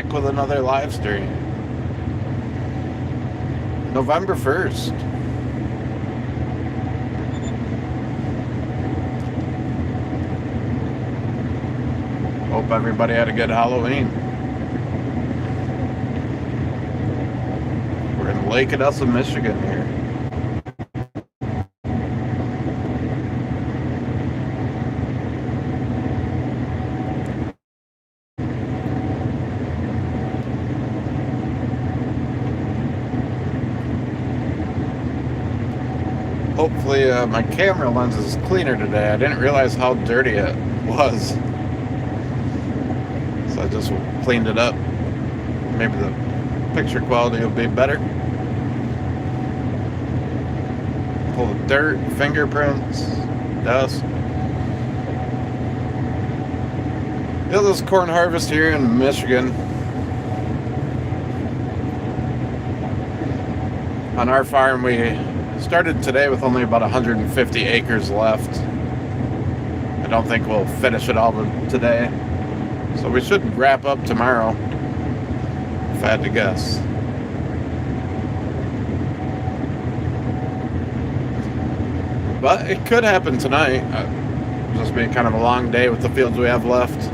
back with another live stream. November 1st. Hope everybody had a good Halloween. We're in Lake Odessa, Michigan here. Hopefully my camera lens is cleaner today. I didn't realize how dirty it was. So I just cleaned it up. Maybe the picture quality will be better. Full of dirt, fingerprints, dust. Yeah, this is corn harvest here in Michigan. On our farm, we started today with only about 150 acres left. I don't think we'll finish it all today. So we should wrap up tomorrow, if I had to guess. But it could happen tonight. It'll just be kind of a long day with the fields we have left.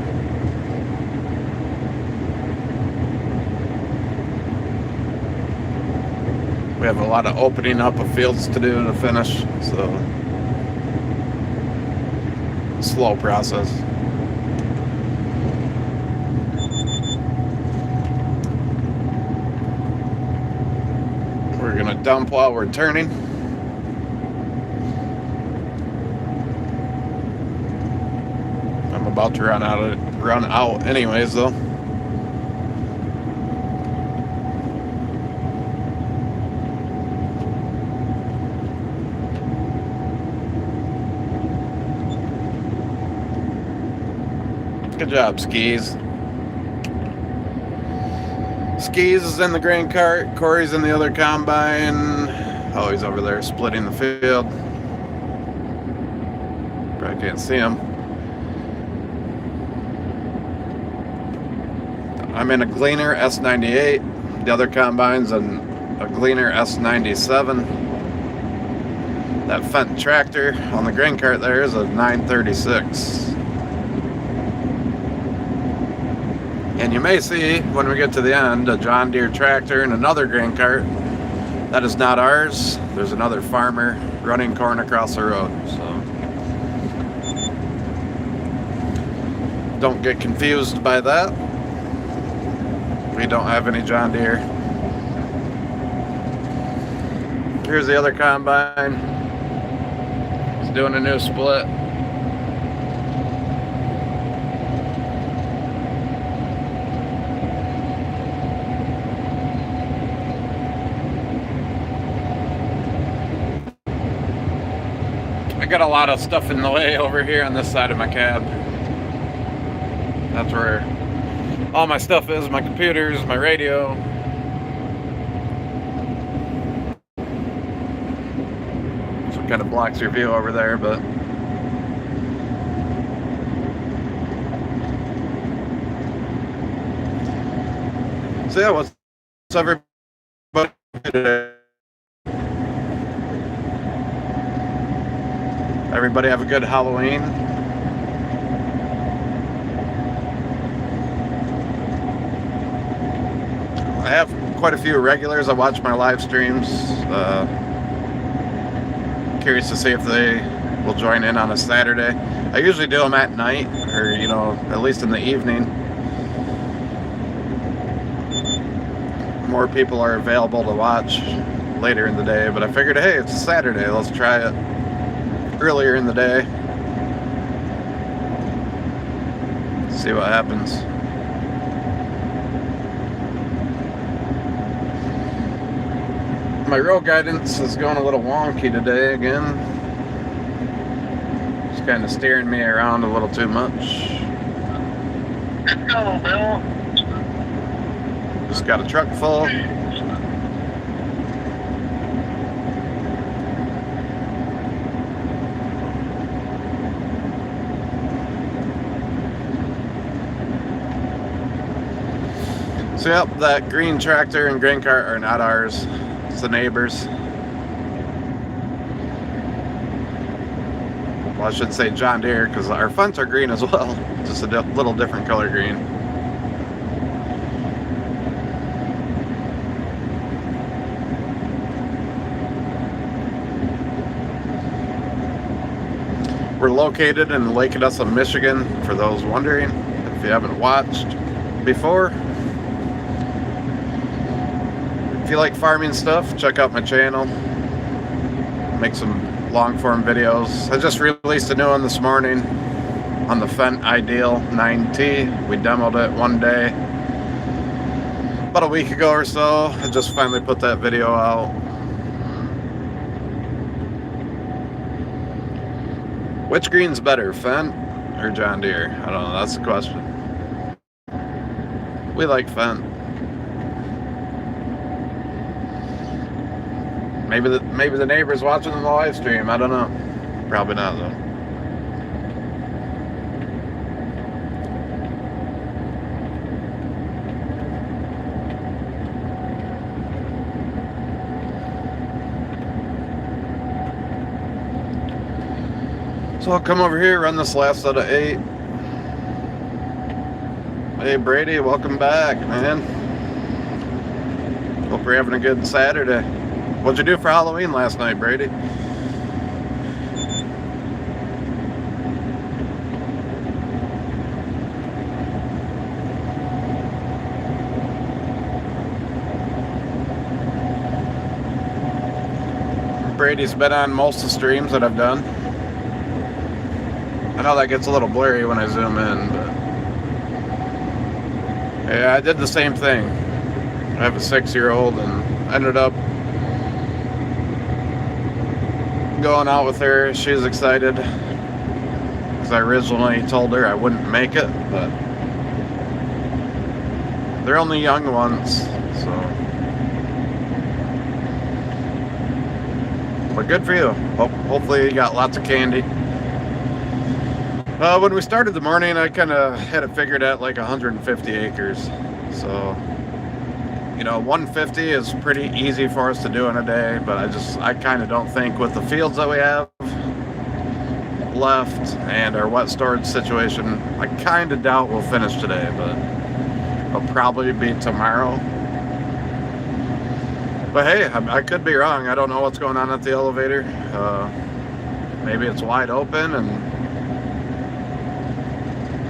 We have a lot of opening up of fields to do to finish, so slow process. We're gonna dump while we're turning. I'm about to run out anyways though. Good job, Skis. Skis is in the grain cart. Corey's in the other combine. Oh, he's over there splitting the field. Probably can't see him. I'm in a Gleaner S98. The other combine's in a Gleaner S97. That Fenton tractor on the grain cart there is a 936. And you may see, when we get to the end, a John Deere tractor and another grain cart. That is not ours. There's another farmer running corn across the road. So don't get confused by that. We don't have any John Deere. Here's the other combine. It's doing a new split. I got a lot of stuff in the way over here on this side of my cab. That's where all my stuff is, my computers, my radio. So it kind of blocks your view over there, but so yeah, what's everybody today? Everybody have a good Halloween. I have quite a few regulars. I watch my live streams. Curious to see if they will join in on a Saturday. I usually do them at night, or at least in the evening. More people are available to watch later in the day, but I figured, hey, it's a Saturday. Let's try it earlier in the day. See what happens. My road guidance is going a little wonky today again. It's kind of steering me around a little too much. Let's go, Bill. Just got a truck full. So yep, that green tractor and grain cart are not ours. It's the neighbors. Well, I should say John Deere, because our fronts are green as well. Just a little different color green. We're located in Lake Odessa, Michigan, for those wondering, if you haven't watched before. If you like farming stuff, check out my channel. Make some long form videos. I just released a new one this morning on the Fendt Ideal 9T. We demoed it one day about a week ago or so. I just finally put that video out. Which green's better, Fendt or John Deere? I don't know, that's the question. We like Fendt. Maybe the neighbor's watching the live stream. I don't know. Probably not though. So I'll come over here, run this last set of 8. Hey Brady, welcome back, man. Hope you're having a good Saturday. What'd you do for Halloween last night, Brady? Brady's been on most of the streams that I've done. I know that gets a little blurry when I zoom in, but yeah, I did the same thing. I have a 6-year-old and ended up going out with her. She was excited because I originally told her I wouldn't make it, but they're only young ones, so. But good for you. Hopefully you got lots of candy. When we started the morning, I kind of had it figured at like 150 acres. So, you know, 150 is pretty easy for us to do in a day, but I kind of don't think with the fields that we have left and our wet storage situation, I kind of doubt we'll finish today, but it'll probably be tomorrow. But hey, I could be wrong. I don't know what's going on at the elevator. Maybe it's wide open and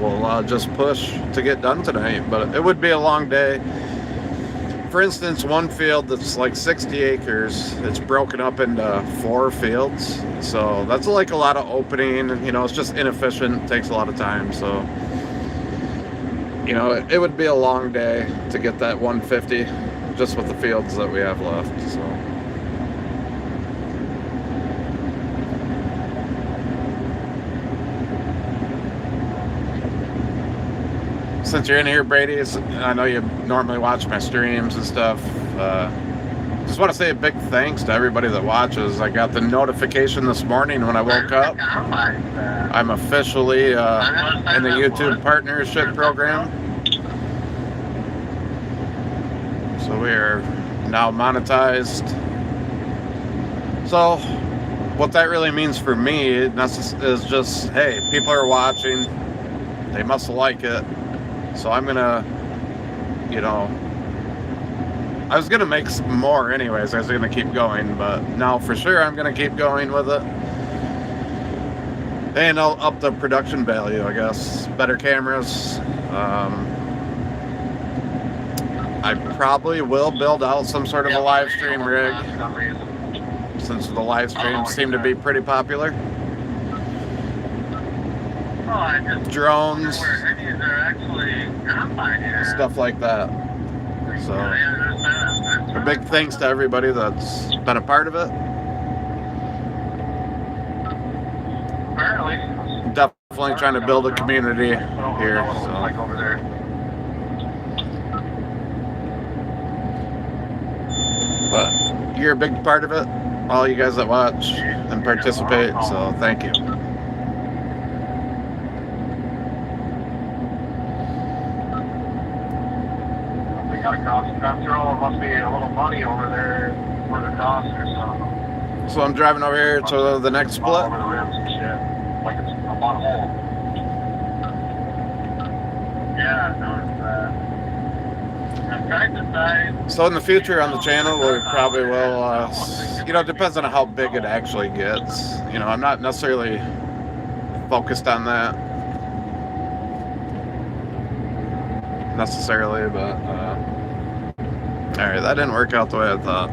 we'll just push to get done tonight, but it would be a long day. For instance, one field that's like 60 acres, it's broken up into 4 fields. So that's like a lot of opening, and you know, it's just inefficient, it takes a lot of time. So, you know, it would be a long day to get that 150 just with the fields that we have left, so. Since you're in here, Brady, I know you normally watch my streams and stuff. Just want to say a big thanks to everybody that watches. I got the notification this morning when I woke up. I'm officially in the YouTube partnership program. So we are now monetized. So what that really means for me is just, hey, people are watching. They must like it. So I'm gonna, you know, I was gonna make some more anyways. I was gonna keep going, but now for sure I'm gonna keep going with it. And I'll up the production value, I guess. Better cameras. I probably will build out some sort of a live stream rig, since the live streams seem to be pretty popular. Drones, stuff like that. So, a big thanks to everybody that's been a part of it. Definitely trying to build a community here. So. But you're a big part of it, all you guys that watch and participate, so thank you. Gotta cross the Central. It must be a little muddy over there where they're crossing or something. So I'm driving over here to the next All split. over the rims and shit. Like it's a butthole. Yeah, I noticed that. I'm trying to decide. So in the future on the channel, we probably will, you know, it depends on how big it actually gets. You know, I'm not necessarily focused on that necessarily, but all right, that didn't work out the way I thought.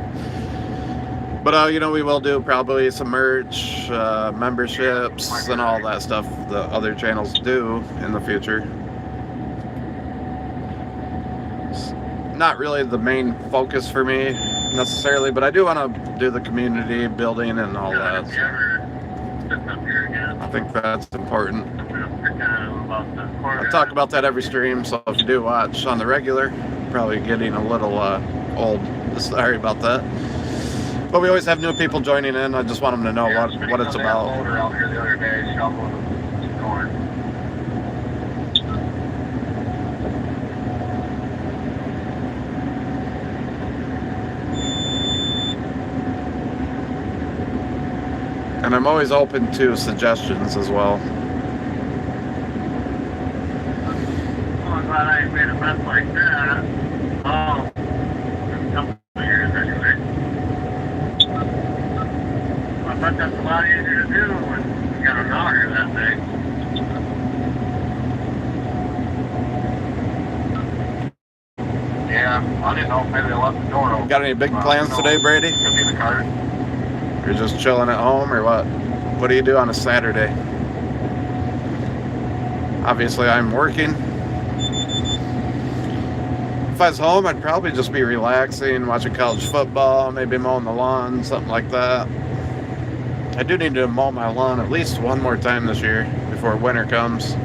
But you know, we will do probably some merch, memberships, and all that stuff the other channels do in the future. It's not really the main focus for me necessarily, but I do want to do the community building and all that. So I think that's important. I talk about that every stream, so if you do watch on the regular, probably getting a little old. Sorry about that. But we always have new people joining in. I just want them to know what it's about. Out here the other day, shoveling corn. And I'm always open to suggestions as well. Oh, I'm glad I ain't made a mess like that. Oh, a couple of years anyway. I thought that's a lot easier to do when you got an auger that thing. Yeah, I didn't know if maybe they left the door open. Got any big plans today, Brady? Could be the cart. You're just chilling at home, or what? What do you do on a Saturday? Obviously, I'm working. If I was home, I'd probably just be relaxing, watching college football, maybe mowing the lawn, something like that. I do need to mow my lawn at least one more time this year before winter comes.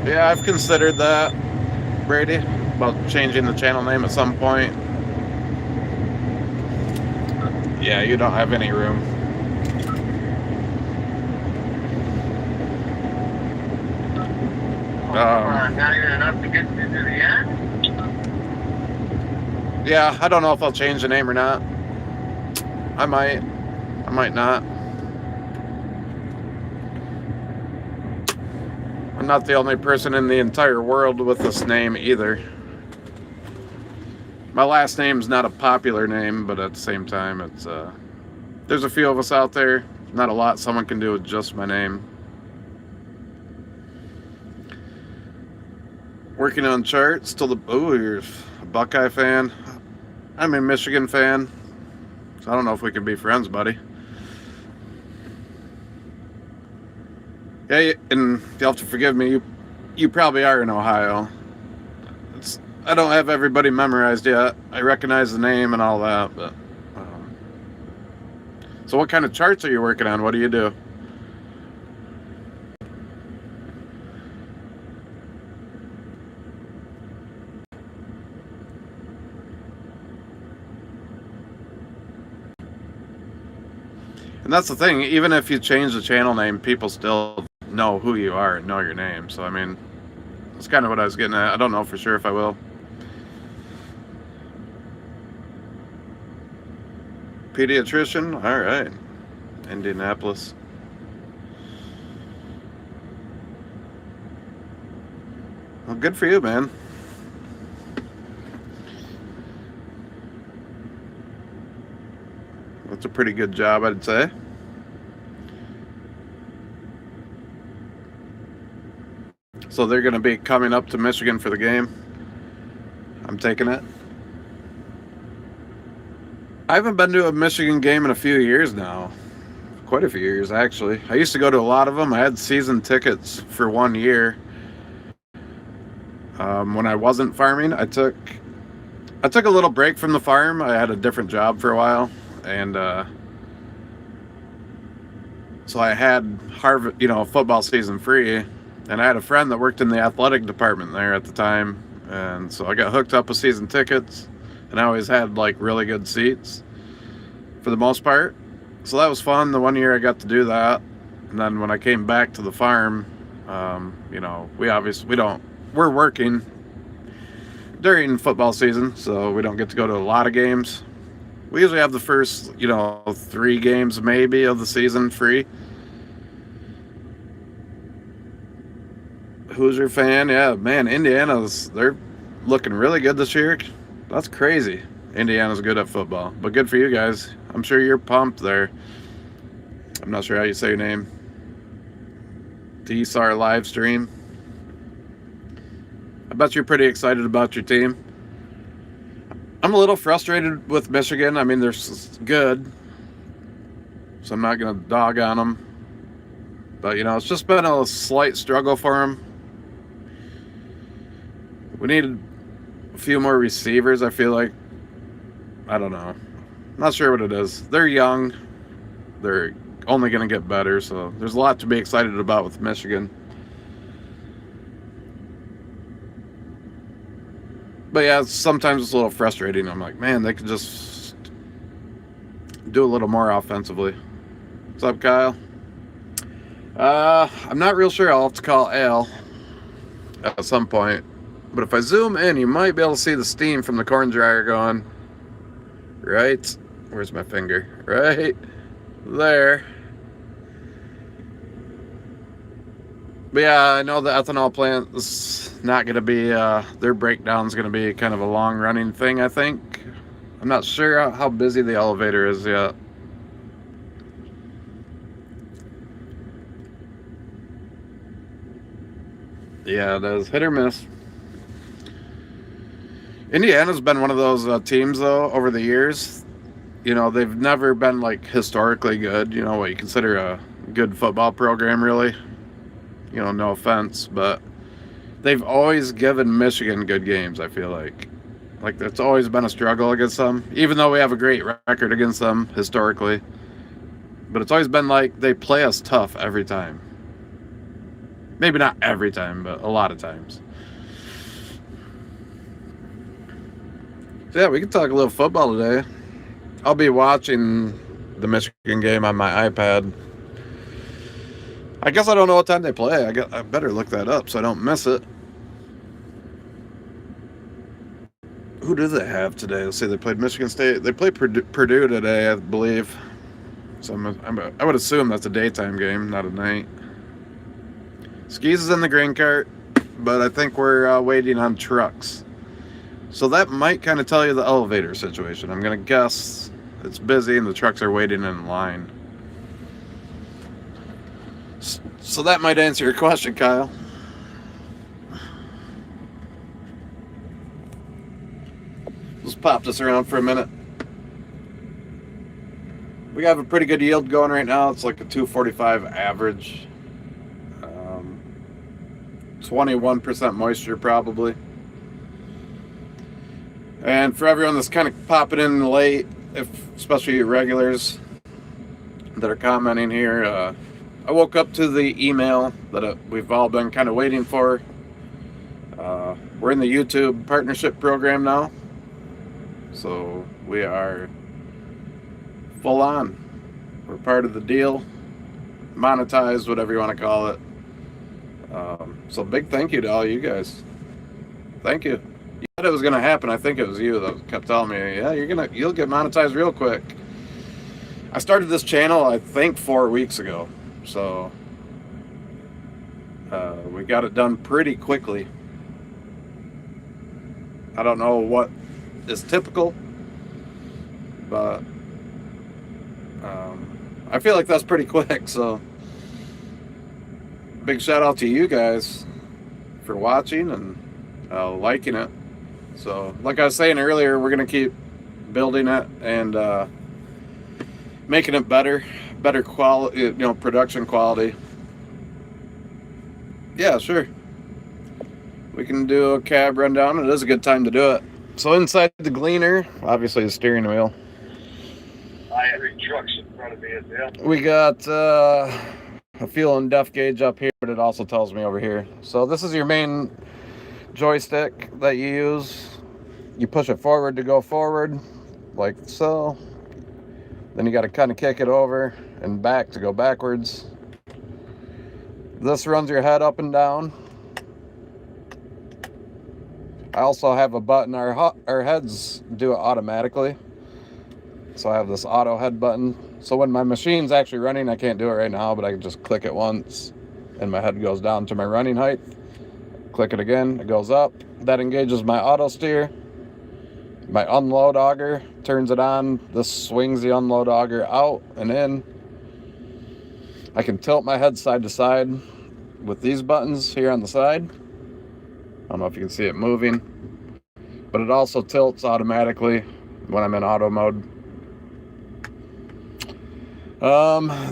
Yeah, I've considered that, Brady, about changing the channel name at some point. Yeah, you don't have any room. Not even enough to get you to the end? Yeah, I don't know if I'll change the name or not. I might not. I'm not the only person in the entire world with this name either. My last name's not a popular name, but at the same time, it's there's a few of us out there. Not a lot someone can do with just my name. Working on charts till the... Ooh, you're a Buckeye fan. I'm a Michigan fan. So I don't know if we can be friends, buddy. Yeah, and you'll have to forgive me. You probably are in Ohio. I don't have everybody memorized yet. I recognize the name and all that, but... So what kind of charts are you working on? What do you do? And that's the thing, even if you change the channel name, people still know who you are and know your name. So, I mean, that's kind of what I was getting at. I don't know for sure if I will. Pediatrician? All right. Indianapolis. Well, good for you, man. That's a pretty good job, I'd say. So they're going to be coming up to Michigan for the game. I'm taking it. I haven't been to a Michigan game in a few years now. Quite a few years, actually. I used to go to a lot of them. I had season tickets for 1 year. When I wasn't farming, I took a little break from the farm. I had a different job for a while. And so I had Harvard, football season free, and I had a friend that worked in the athletic department there at the time, and so I got hooked up with season tickets, and I always had like really good seats for the most part. So that was fun. The 1 year I got to do that, And then when I came back to the farm, we're working during football season, so we don't get to go to a lot of games. We usually have the first, 3 games maybe of the season free. Hoosier fan, yeah, man, they're looking really good this year. That's crazy. Indiana's good at football, but good for you guys. I'm sure you're pumped there. I'm not sure how you say your name. DSAR live stream. I bet you're pretty excited about your team. I'm a little frustrated with Michigan. I mean, they're good, so I'm not going to dog on them. But, it's just been a slight struggle for them. We need a few more receivers, I feel like. I don't know. Not sure what it is. They're young. They're only going to get better, so there's a lot to be excited about with Michigan. But yeah, sometimes it's a little frustrating. I'm like, man, they could just do a little more offensively. What's up, Kyle? I'm not real sure. I'll have to call Al at some point. But if I zoom in, you might be able to see the steam from the corn dryer going. Right? Where's my finger? Right there. But yeah, I know the ethanol plant is not going to be, their breakdown's going to be kind of a long-running thing, I think. I'm not sure how busy the elevator is yet. Yeah, it is. Hit or miss. Indiana's been one of those teams, though, over the years. They've never been, historically good. What you consider a good football program, really. No offense, but they've always given Michigan good games, I feel like. It's always been a struggle against them, even though we have a great record against them historically. But it's always been they play us tough every time. Maybe not every time, but a lot of times. So yeah, we can talk a little football today. I'll be watching the Michigan game on my iPad. I guess I don't know what time they play. I better look that up so I don't miss it. Who do they have today? Let's see. They played Michigan State. They played Purdue today, I believe. So I would assume that's a daytime game, not a night. Skis is in the grain cart, but I think we're waiting on trucks. So that might kind of tell you the elevator situation. I'm going to guess it's busy and the trucks are waiting in line. So that might answer your question, Kyle. Let's pop this around for a minute. We have a pretty good yield going right now. It's like a 245 average. 21% moisture probably. And for everyone that's kind of popping in late, especially your regulars that are commenting here, I woke up to the email that we've all been kind of waiting for. We're in the YouTube partnership program now. So we are full on. We're part of the deal. Monetized, whatever you want to call it. So big thank you to all you guys. Thank you. You said it was going to happen. I think it was you that kept telling me, yeah, you'll get monetized real quick. I started this channel, I think, 4 weeks ago. So we got it done pretty quickly. I don't know what is typical, but I feel like that's pretty quick. So big shout out to you guys for watching and liking it. So like I was saying earlier, we're going to keep building it and making it better quality, production quality. Yeah, sure. We can do a cab rundown. It is a good time to do it. So inside the Gleaner, obviously the steering wheel. I have 3 trucks in front of me as well. We got a fuel and def gauge up here, but it also tells me over here. So this is your main joystick that you use. You push it forward to go forward, like so. Then you got to kind of kick it over and back to go backwards. This runs your head up and down. I also have a button. Our heads do it automatically. So I have this auto head button. So when my machine's actually running, I can't do it right now, but I can just click it once and my head goes down to my running height. Click it again, it goes up. That engages my auto steer. My unload auger turns it on. This swings the unload auger out and in. I can tilt my head side to side with these buttons here on the side. I don't know if you can see it moving, but it also tilts automatically when I'm in auto mode.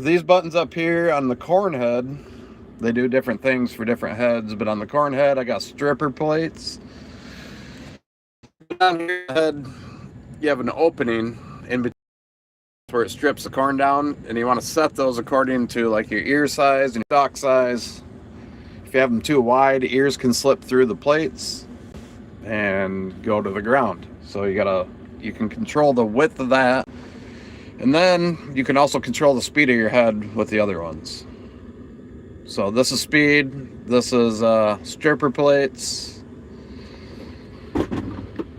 These buttons up here on the corn head, they do different things for different heads, but on the corn head, I got stripper plates. On your head, you have an opening in between where it strips the corn down, and you want to set those according to like your ear size and your stalk size. If you have them too wide, ears can slip through the plates and go to the ground. So you can control the width of that, and then you can also control the speed of your head with the other ones. So this is speed, this is stripper plates.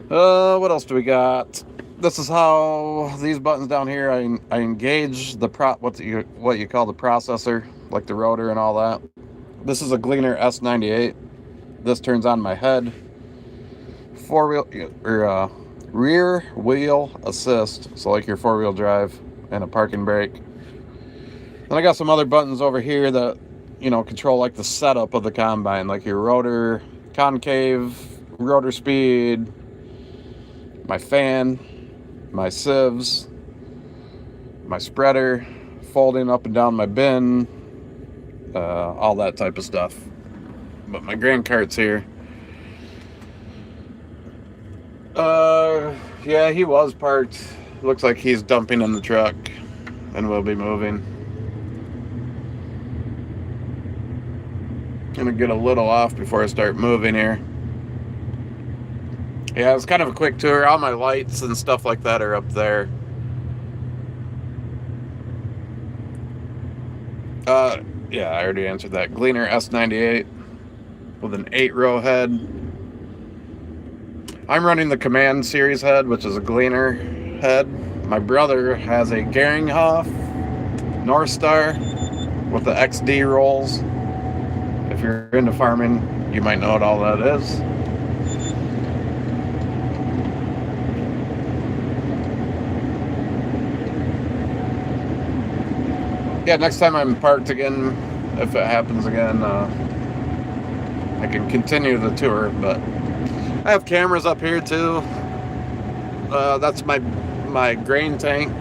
What else do we got? This is how these buttons down here, I engage the what you call the processor, like the rotor and all that. This is a Gleaner S98. This turns on my head. Rear wheel assist, so like your four-wheel drive and a parking brake. Then I got some other buttons over here that, control like the setup of the combine, like your rotor concave, rotor speed, my fan, my sieves, my spreader, folding up and down my bin, all that type of stuff. But my grain cart's here. Yeah, he was parked. Looks like he's dumping in the truck and will be moving. Gonna get a little off before I start moving here. Yeah, it's kind of a quick tour. All my lights and stuff like that are up there. Yeah, I already answered that. Gleaner S98 with an 8-row head. I'm running the Command Series head, which is a Gleaner head. My brother has a Geringhoff North Star with the XD rolls. If you're into farming, you might know what all that is. Yeah, next time I'm parked again, if it happens again, I can continue the tour, but I have cameras up here too. That's my grain tank.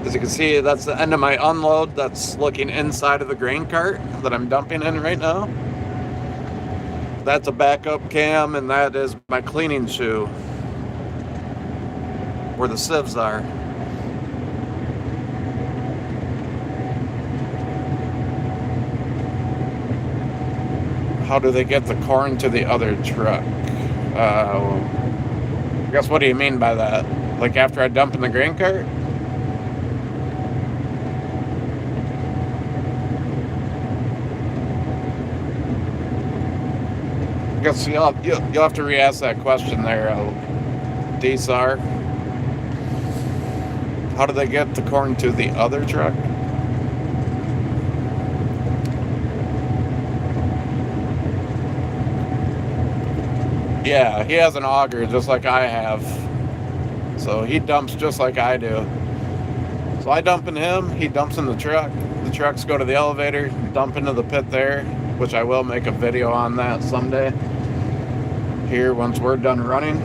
As you can see, that's the end of my unload. That's looking inside of the grain cart that I'm dumping in right now. That's a backup cam, and that is my cleaning shoe where the sieves are. How do they get the corn to the other truck? I guess, what do you mean by that? Like after I dump in the grain cart? I guess you'll have to re-ask that question there, DSAR. How do they get the corn to the other truck? Yeah, he has an auger just like I have. So he dumps just like I do. So I dump in him, he dumps in the truck. The trucks go to the elevator, dump into the pit there, which I will make a video on that someday. Here, once we're done running,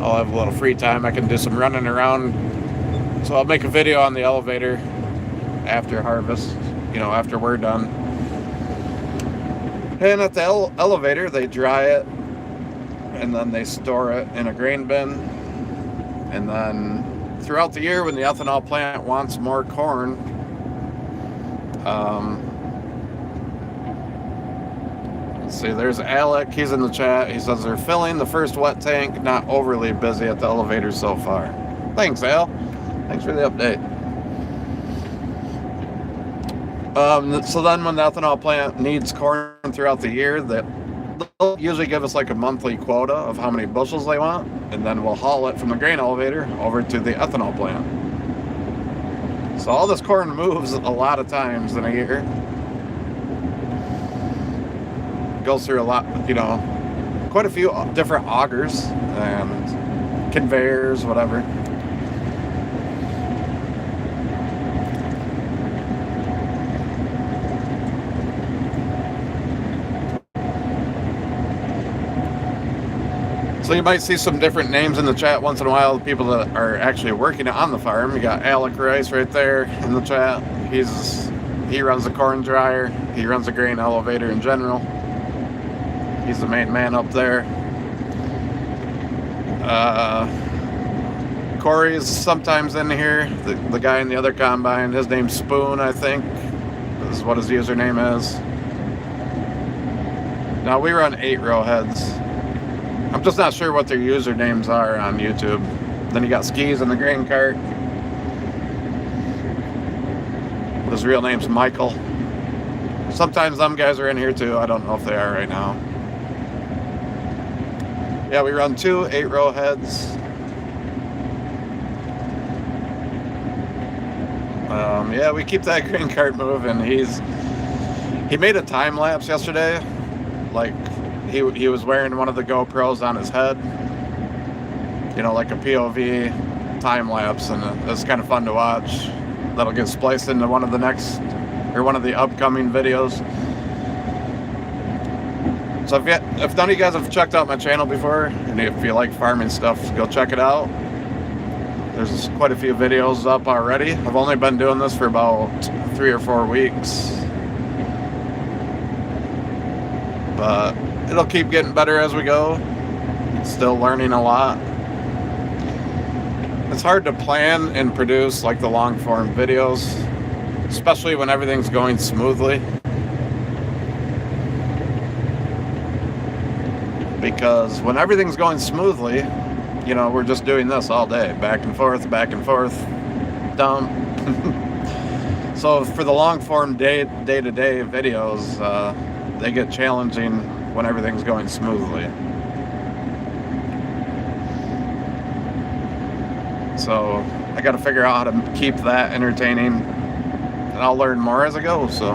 I'll have a little free time. I can do some running around. So I'll make a video on the elevator after harvest, after we're done. And at the elevator, they dry it, and then they store it in a grain bin. And then throughout the year, when the ethanol plant wants more corn, let's see, there's Alec, he's in the chat. He says they're filling the first wet tank, not overly busy at the elevator so far. Thanks, Al. Thanks for the update. So then when the ethanol plant needs corn throughout the year, they'll usually give us like a monthly quota of how many bushels they want, and then we'll haul it from the grain elevator over to the ethanol plant. So all this corn moves a lot of times in a year. Goes through a lot, quite a few different augers and conveyors, whatever. So you might see some different names in the chat once in a while, people that are actually working on the farm. You got Alec Rice right there in the chat. He runs the corn dryer. He runs the grain elevator in general. He's the main man up there. Corey's sometimes in here. The guy in the other combine, his name's Spoon, I think. This is what his username is. Now we run 8-row heads. I'm just not sure what their usernames are on YouTube. Then you got Skis in the grain cart. His real name's Michael. Sometimes them guys are in here too. I don't know if they are right now. Yeah, we run 2 8-row heads. Yeah, we keep that grain cart moving. He made a time lapse yesterday. Like, he was wearing one of the GoPros on his head. Like a POV time lapse, and it's kind of fun to watch. That'll get spliced into one of the upcoming videos. So if none of you guys have checked out my channel before, and if you like farming stuff, go check it out. There's quite a few videos up already. I've only been doing this for about 3 or 4 weeks. But it'll keep getting better as we go. Still learning a lot. It's hard to plan and produce like the long form videos, especially when everything's going smoothly. Because when everything's going smoothly, we're just doing this all day, back and forth, dump. So for the long form day-to-day videos, they get challenging when everything's going smoothly. So I got to figure out how to keep that entertaining, and I'll learn more as I go. So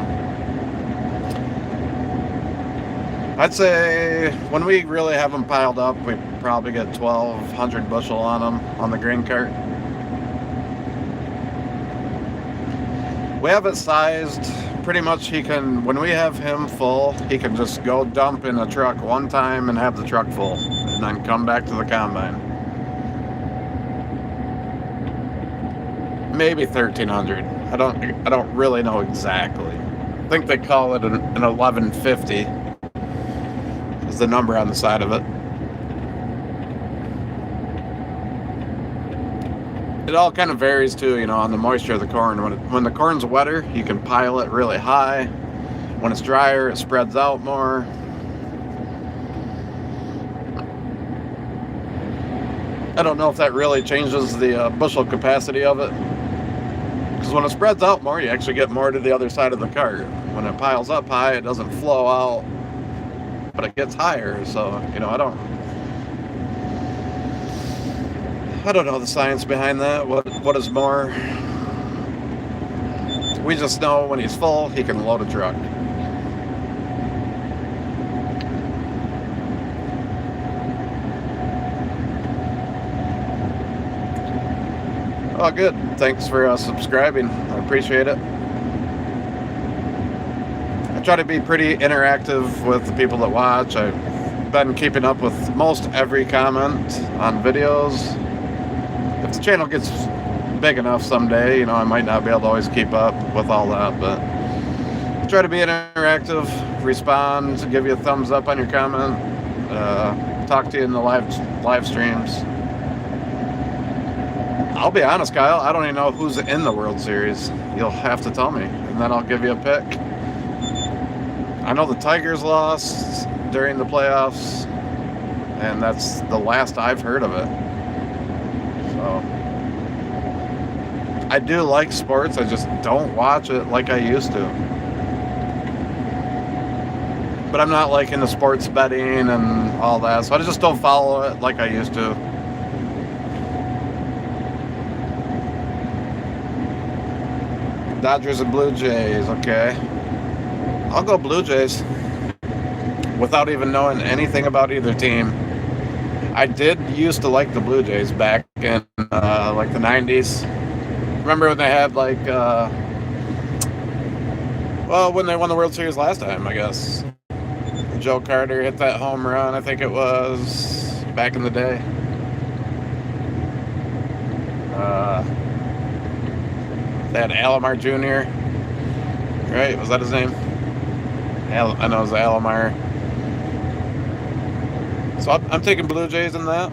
I'd say when we really have them piled up, we probably get 1,200 bushel on them on the grain cart. We have it sized pretty much. When we have him full, he can just go dump in a truck one time and have the truck full, and then come back to the combine. Maybe 1,300. I don't really know exactly. I think they call it an 1150. Is the number on the side of it. It all kind of varies too, on the moisture of the corn. When the corn's wetter, you can pile it really high. When it's drier, it spreads out more. I don't know if that really changes the bushel capacity of it. Because when it spreads out more, you actually get more to the other side of the cart. When it piles up high, it doesn't flow out, but it gets higher. So, I don't know the science behind that. What is more? We just know when he's full, he can load a truck. Oh, good. Thanks for subscribing. I appreciate it. I try to be pretty interactive with the people that watch. I've been keeping up with most every comment on videos. If the channel gets big enough someday, I might not be able to always keep up with all that, but I try to be interactive, respond, give you a thumbs up on your comment, talk to you in the live streams. I'll be honest, Kyle, I don't even know who's in the World Series. You'll have to tell me, and then I'll give you a pick. I know the Tigers lost during the playoffs, and that's the last I've heard of it. So I do like sports. I just don't watch it like I used to. But I'm not like into sports betting and all that, so I just don't follow it like I used to. Dodgers and Blue Jays, okay. I'll go Blue Jays without even knowing anything about either team. I did used to like the Blue Jays back in like the 90s. Remember when they had like, when they won the World Series last time, I guess. Joe Carter hit that home run, I think it was, back in the day. They had Alomar Jr., right? Was that his name? I know it was Alomar. So I'm taking Blue Jays in that.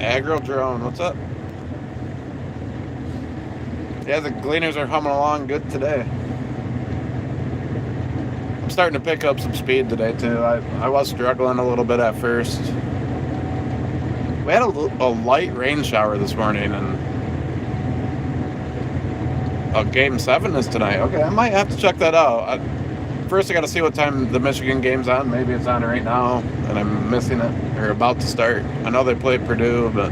Agro Drone, what's up? Yeah, the Gleaners are humming along good today. I'm starting to pick up some speed today too. I was struggling a little bit at first. We had a light rain shower this morning, and Game 7 is tonight. Okay, I might have to check that out. First, I got to see what time the Michigan game's on. Maybe it's on right now, and I'm missing it, or about to start. I know they played Purdue, but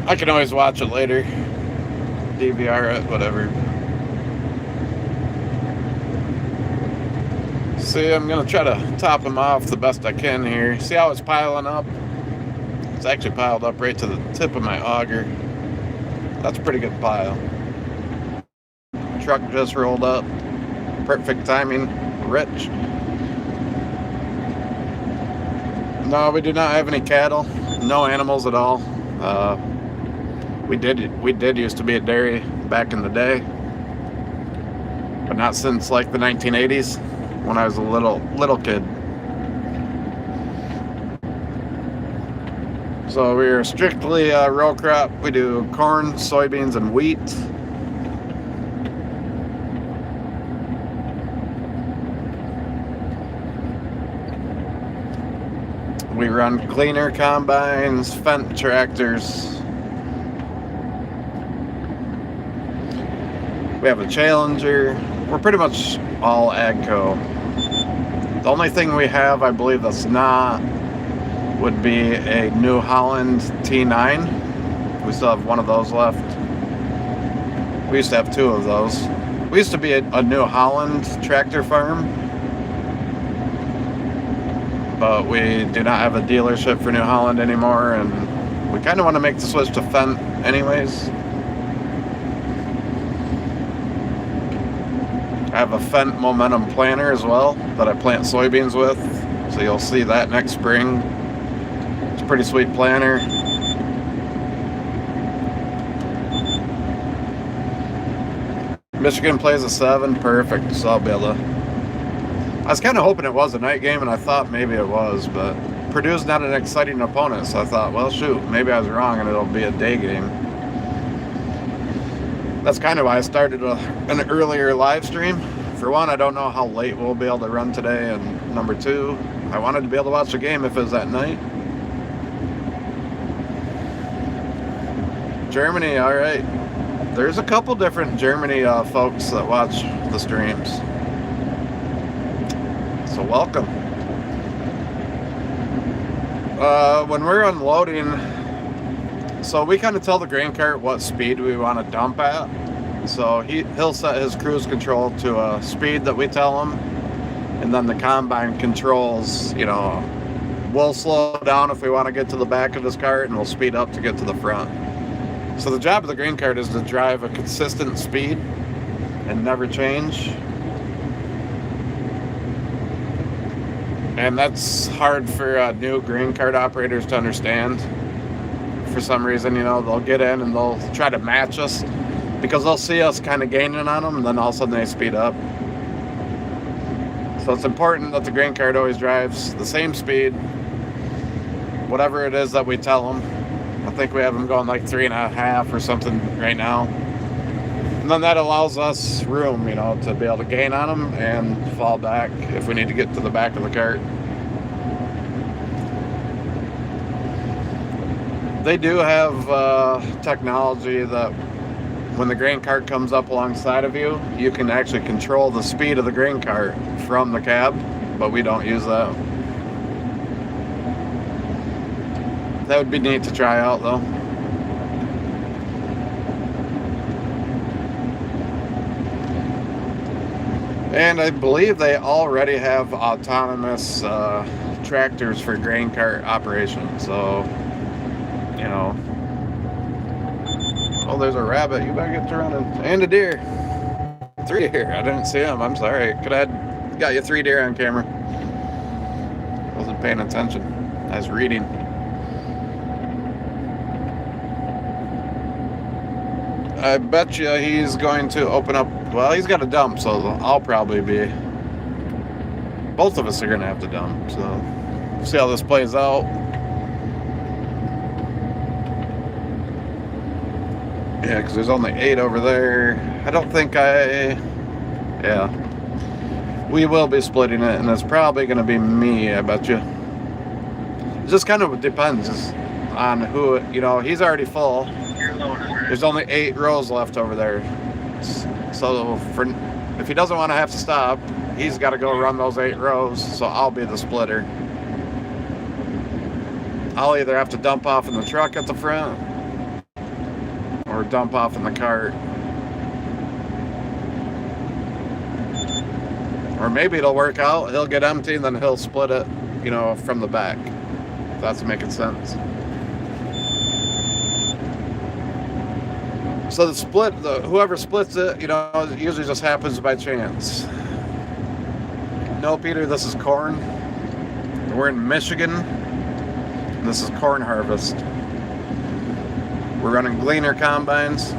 I can always watch it later. DVR it, whatever. See, I'm going to try to top them off the best I can here. See how it's piling up? It's actually piled up right to the tip of my auger. That's a pretty good pile. Truck just rolled up. Perfect timing. Rich. No, we do not have any cattle. No animals at all. We did used to be a dairy back in the day, but not since like the 1980s when I was a little kid. So we are strictly row crop. We do corn, soybeans, and wheat. We run cleaner combines, Fendt tractors. We have a Challenger. We're pretty much all AGCO. The only thing we have, I believe, that's not would be a New Holland T9. We still have one of those left. We used to have two of those. We used to be a New Holland tractor farm, but we do not have a dealership for New Holland anymore, and we kind of want to make the switch to Fendt anyways. I have a Fendt Momentum planter as well that I plant soybeans with, so you'll see that next spring. It's a pretty sweet planter. Michigan plays a 7, perfect, so I'll be able to. I was kind of hoping it was a night game, and I thought maybe it was, but Purdue's not an exciting opponent, so I thought, well, shoot, maybe I was wrong and it'll be a day game. That's kind of why I started an earlier live stream. For one, I don't know how late we'll be able to run today, and number two, I wanted to be able to watch the game if it was at night. Germany, all right. There's a couple different Germany folks that watch the streams. So welcome. When we're unloading, so we kind of tell the grain cart what speed we want to dump at. So he'll set his cruise control to a speed that we tell him, and then the combine controls, you know, we'll slow down if we want to get to the back of his cart, and we'll speed up to get to the front. So the job of the grain cart is to drive a consistent speed and never change. And that's hard for new grain cart operators to understand. For some reason, you know, they'll get in and they'll try to match us because they'll see us kind of gaining on them, and then all of a sudden they speed up. So it's important that the grain cart always drives the same speed, whatever it is that we tell them. I think we have them going like 3.5 or something right now. And then that allows us room, you know, to be able to gain on them and fall back if we need to get to the back of the cart. They do have technology that when the grain cart comes up alongside of you, you can actually control the speed of the grain cart from the cab, but we don't use that. That would be neat to try out though. And I believe they already have autonomous tractors for grain cart operation, so, you know. Oh, there's a rabbit. You better get to running. And a deer. 3 deer. I didn't see them. I'm sorry. Could have got you 3 deer on camera. Wasn't paying attention. I was reading. I bet you he's going to open up. Well, he's got a dump, so I'll probably be. Both of us are going to have to dump, so see how this plays out. Yeah, because there's only 8 over there. I don't think yeah. We will be splitting it, and it's probably going to be me, I bet you. It just kind of depends on who, you know, he's already full. There's only 8 rows left over there. So if he doesn't want to have to stop, he's got to go run those 8 rows, so I'll be the splitter. I'll either have to dump off in the truck at the front or dump off in the cart. Or maybe it'll work out. He'll get empty and then he'll split it, you know, from the back. If that's making sense. So the split, whoever splits it, you know, it usually just happens by chance. No, Peter, this is corn. We're in Michigan. This is corn harvest. We're running Gleaner combines.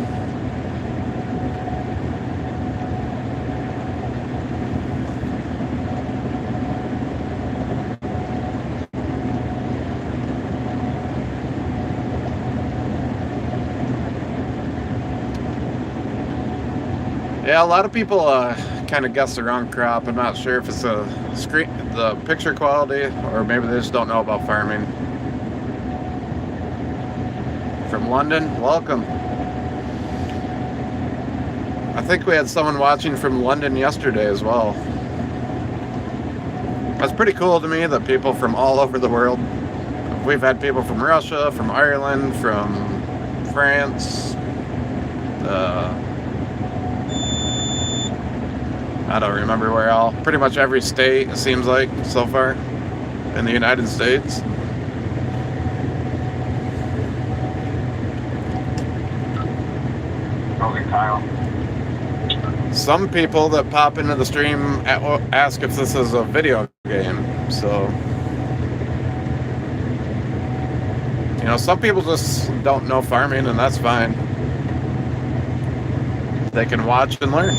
Yeah, a lot of people kind of guess the wrong crop. I'm not sure if it's the picture quality, or maybe they just don't know about farming. From London, welcome. I think we had someone watching from London yesterday as well. That's pretty cool to me that people from all over the world. We've had people from Russia, from Ireland, from France. I don't remember where all. Pretty much every state, it seems like, so far in the United States. Kyle. Some people that pop into the stream ask if this is a video game, so, you know, some people just don't know farming, and that's fine. They can watch and learn.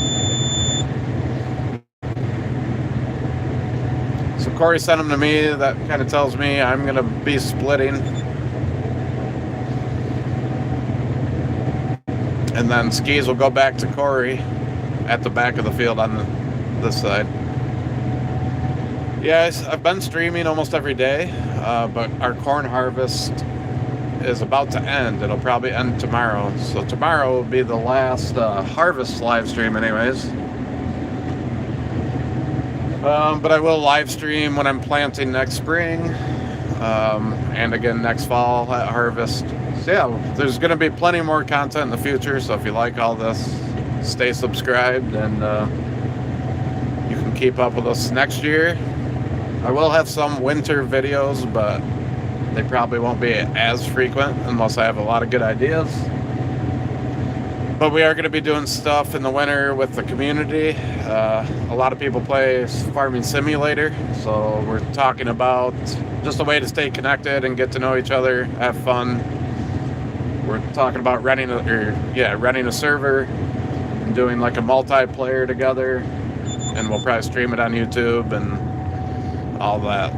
So Corey sent them to me. That kind of tells me I'm going to be splitting. And then skis will go back to Corey at the back of the field on this side. Yes, I've been streaming almost every day, but our corn harvest is about to end. It'll probably end tomorrow. So tomorrow will be the last harvest live stream anyways. But I will live stream when I'm planting next spring, and again next fall at harvest. So yeah, there's going to be plenty more content in the future, so if you like all this, stay subscribed, and you can keep up with us next year. I will have some winter videos, but they probably won't be as frequent unless I have a lot of good ideas. But we are going to be doing stuff in the winter with the community. A lot of people play Farming Simulator, so we're talking about just a way to stay connected and get to know each other, have fun. We're talking about renting a server and doing like a multiplayer together, and we'll probably stream it on YouTube and all that.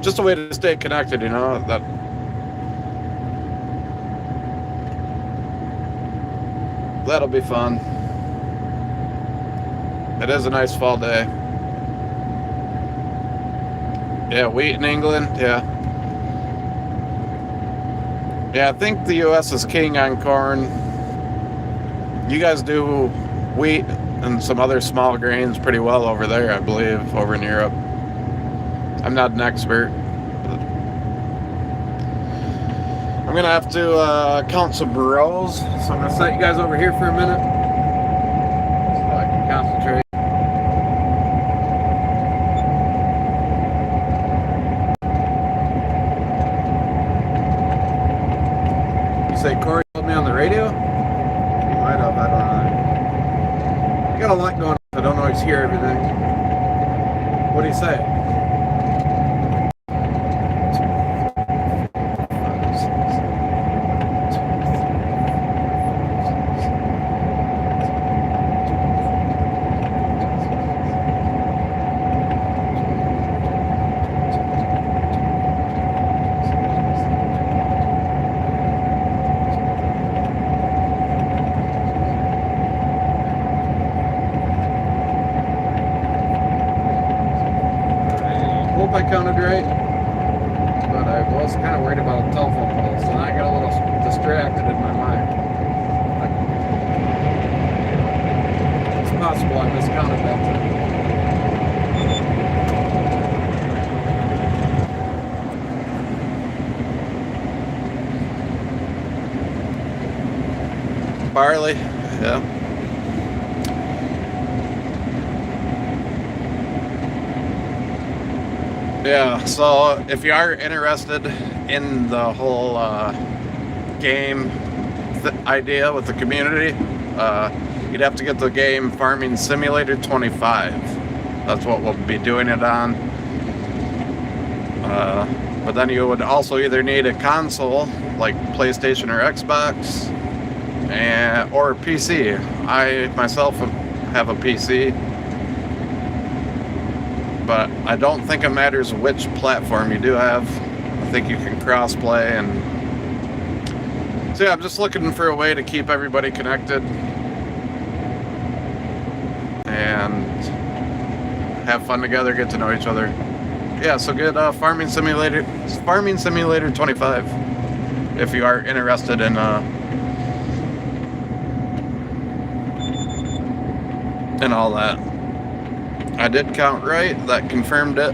Just a way to stay connected, you know. That'll be fun. It is a nice fall day. Yeah, wheat in England, yeah. Yeah, I think the U.S. is king on corn. You guys do wheat and some other small grains pretty well over there, I believe, over in Europe. I'm not an expert. But I'm going to have to count some rows, so I'm going to set you guys over here for a minute so I can concentrate. You say Corey told me on the radio? He might have, I don't know. I got a lot going on. I don't always hear everything. What do you say? I counted right, but I was kind of worried about a telephone call, so I got a little distracted in my mind. It's possible I miscounted that time. Barley, yeah. Yeah, so if you are interested in the whole game idea with the community, you'd have to get the game Farming Simulator 25. That's what we'll be doing it on. But then you would also either need a console, like PlayStation or Xbox, or PC. I myself have a PC. But I don't think it matters which platform you do have. I think you can cross-play, and so yeah, I'm just looking for a way to keep everybody connected and have fun together, get to know each other. Yeah, so get Farming Simulator 25 if you are interested in all that. I did count right. That confirmed it.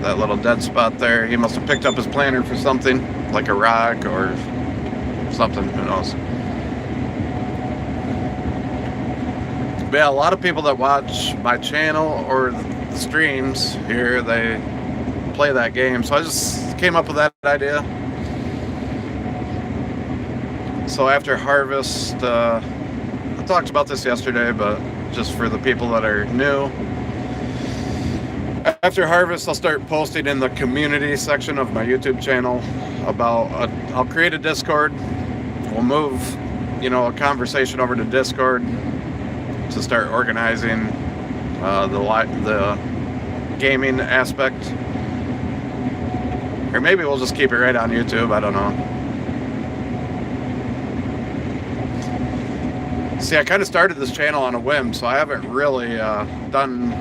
That little dead spot there. He must have picked up his planter for something, like a rock or something. Who knows? But yeah, a lot of people that watch my channel or the streams here, they play that game. So I just came up with that idea. So after harvest, I talked about this yesterday, but just for the people that are new, after harvest I'll start posting in the community section of my YouTube channel about I'll create a Discord. We'll move a conversation over to Discord to start organizing the gaming aspect, or maybe we'll just keep it right on YouTube. I don't know. See, I kind of started this channel on a whim, so I haven't really done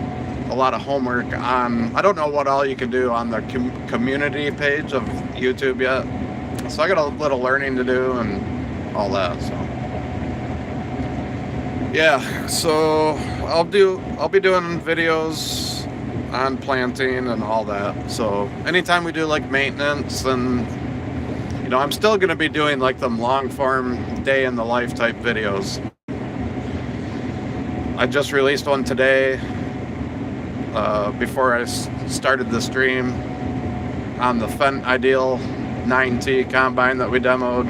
a lot of homework on... I don't know what all you can do on the community page of YouTube yet. So I got a little learning to do and all that, so... Yeah, so I'll be doing videos on planting and all that. So anytime we do like maintenance, and I'm still going to be doing like them long form day in the life type videos. I just released one today before I started the stream on the Fendt Ideal 9T combine that we demoed.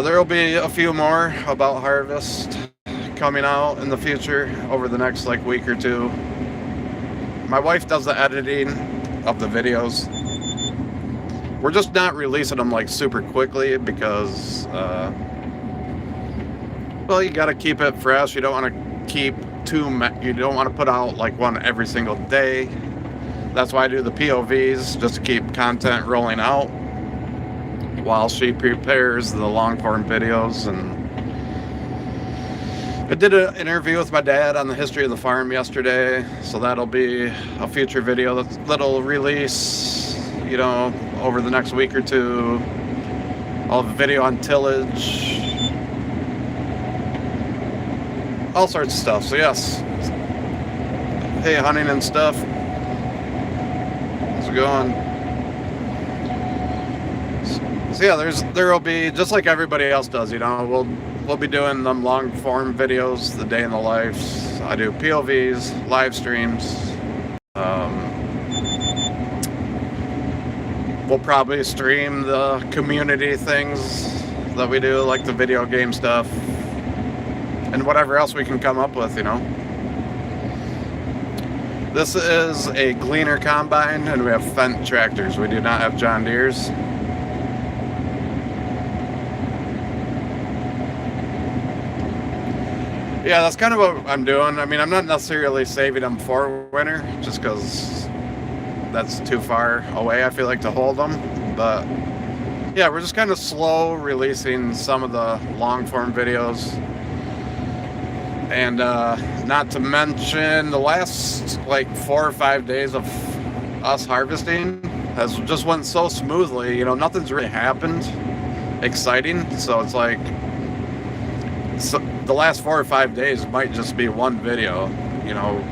There will be a few more about harvest coming out in the future over the next week or two. My wife does the editing of the videos. We're just not releasing them super quickly because well, you got to keep it fresh. You don't want to you don't want to put out one every single day. That's why I do the POVs, just to keep content rolling out while she prepares the long form videos. And I did an interview with my dad on the history of the farm yesterday, so that'll be a future video that'll release you know, over the next week or two. I'll have a video on tillage. All sorts of stuff. So yes. Hey, hunting and stuff. How's it going? So yeah, there will be, just like everybody else does, you know, we'll be doing them long form videos, the day in the lives. I do POVs, live streams. We'll probably stream the community things that we do, like the video game stuff, and whatever else we can come up with, you know. This is a Gleaner combine, and we have Fendt tractors. We do not have John Deere's. Yeah, that's kind of what I'm doing. I mean, I'm not necessarily saving them for winter, just because that's too far away, I feel like, to hold them. But yeah, we're just kind of slow releasing some of the long form videos. And not to mention, the last like 4 or 5 days of us harvesting has just went so smoothly. You know, nothing's really happened exciting. So it's like, the last 4 or 5 days might just be one video. You know,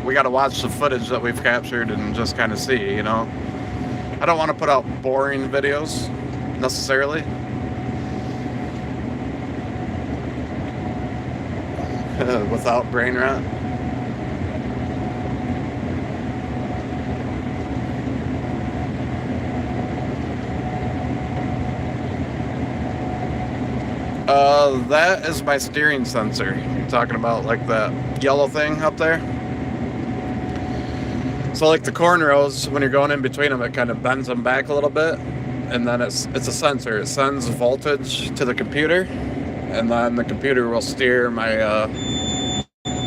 we got to watch the footage that we've captured and just kind of see, you know. I don't want to put out boring videos necessarily. Without brain rot. That is my steering sensor. You're talking about like that yellow thing up there? So like the corn rows, when you're going in between them, it kind of bends them back a little bit, and then it's a sensor. It sends voltage to the computer, and then the computer will steer my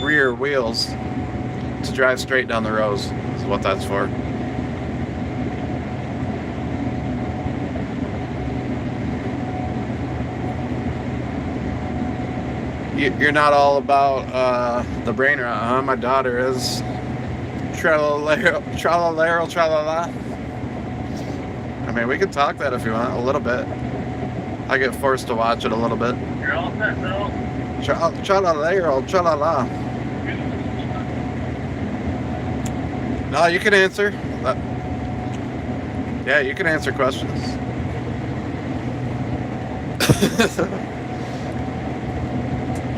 rear wheels to drive straight down the rows. Is what that's for. You're not all about the brain rot, huh? My daughter is. Tralalero, tralala. I mean, we could talk that if you want, a little bit. I get forced to watch it a little bit. You're all set, though. Tralalero, tralala. No, you can answer. Yeah, you can answer questions.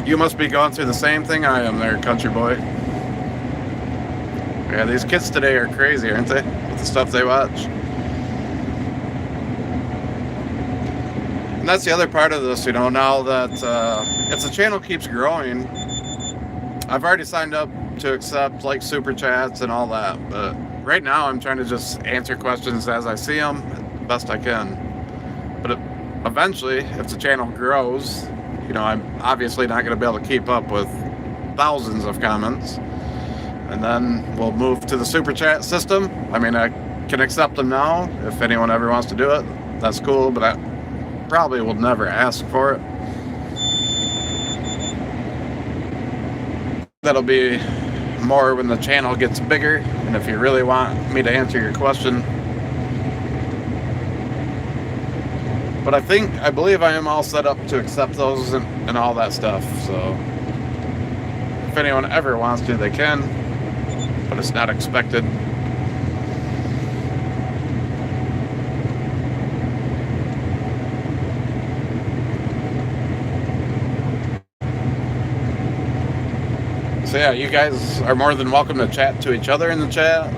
You must be going through the same thing I am there, country boy. Yeah, these kids today are crazy, aren't they? With the stuff they watch. And that's the other part of this, you know, now that if the channel keeps growing, I've already signed up to accept like super chats and all that, but right now I'm trying to just answer questions as I see them best I can. But eventually, if the channel grows, you know, I'm obviously not going to be able to keep up with thousands of comments. And then we'll move to the super chat system. I mean, I can accept them now. If anyone ever wants to do it, that's cool, but I probably will never ask for it. That'll be more when the channel gets bigger, and if you really want me to answer your question. But I believe I am all set up to accept those and all that stuff, so if anyone ever wants to, they can, but it's not expected. So yeah, you guys are more than welcome to chat to each other in the chat.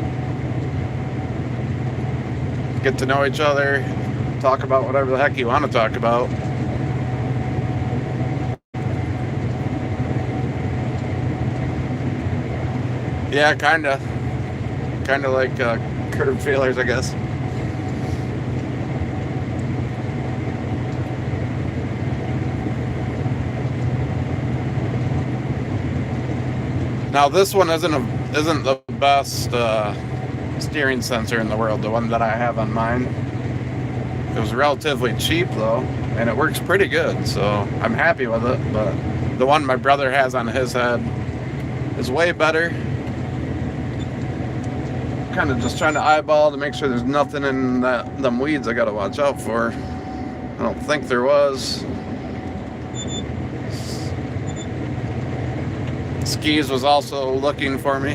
Get to know each other. Talk about whatever the heck you want to talk about. Yeah, kinda like curb feelers, I guess. Now this one isn't the best steering sensor in the world, the one that I have on mine. It was relatively cheap though, and it works pretty good, so I'm happy with it. But the one my brother has on his head is way better. kind of just trying to eyeball to make sure there's nothing in them weeds I gotta watch out for. I don't think there was. Skis was also looking for me.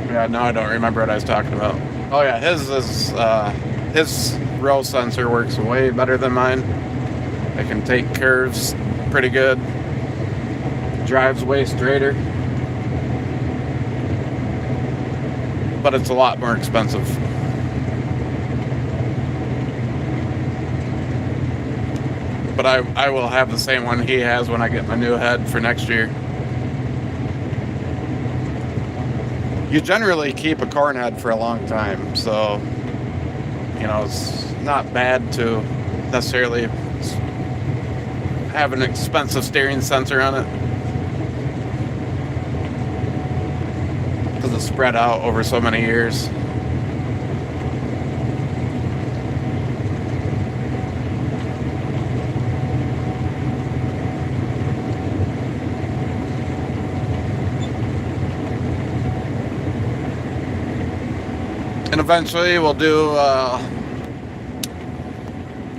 Yeah, no, I don't remember what I was talking about. Oh yeah, his row sensor works way better than mine. It can take curves pretty good. Drives way straighter. But it's a lot more expensive. But I will have the same one he has when I get my new head for next year. You generally keep a corn head for a long time, so you know it's not bad to necessarily have an expensive steering sensor on it because it's spread out over so many years. And eventually we'll do,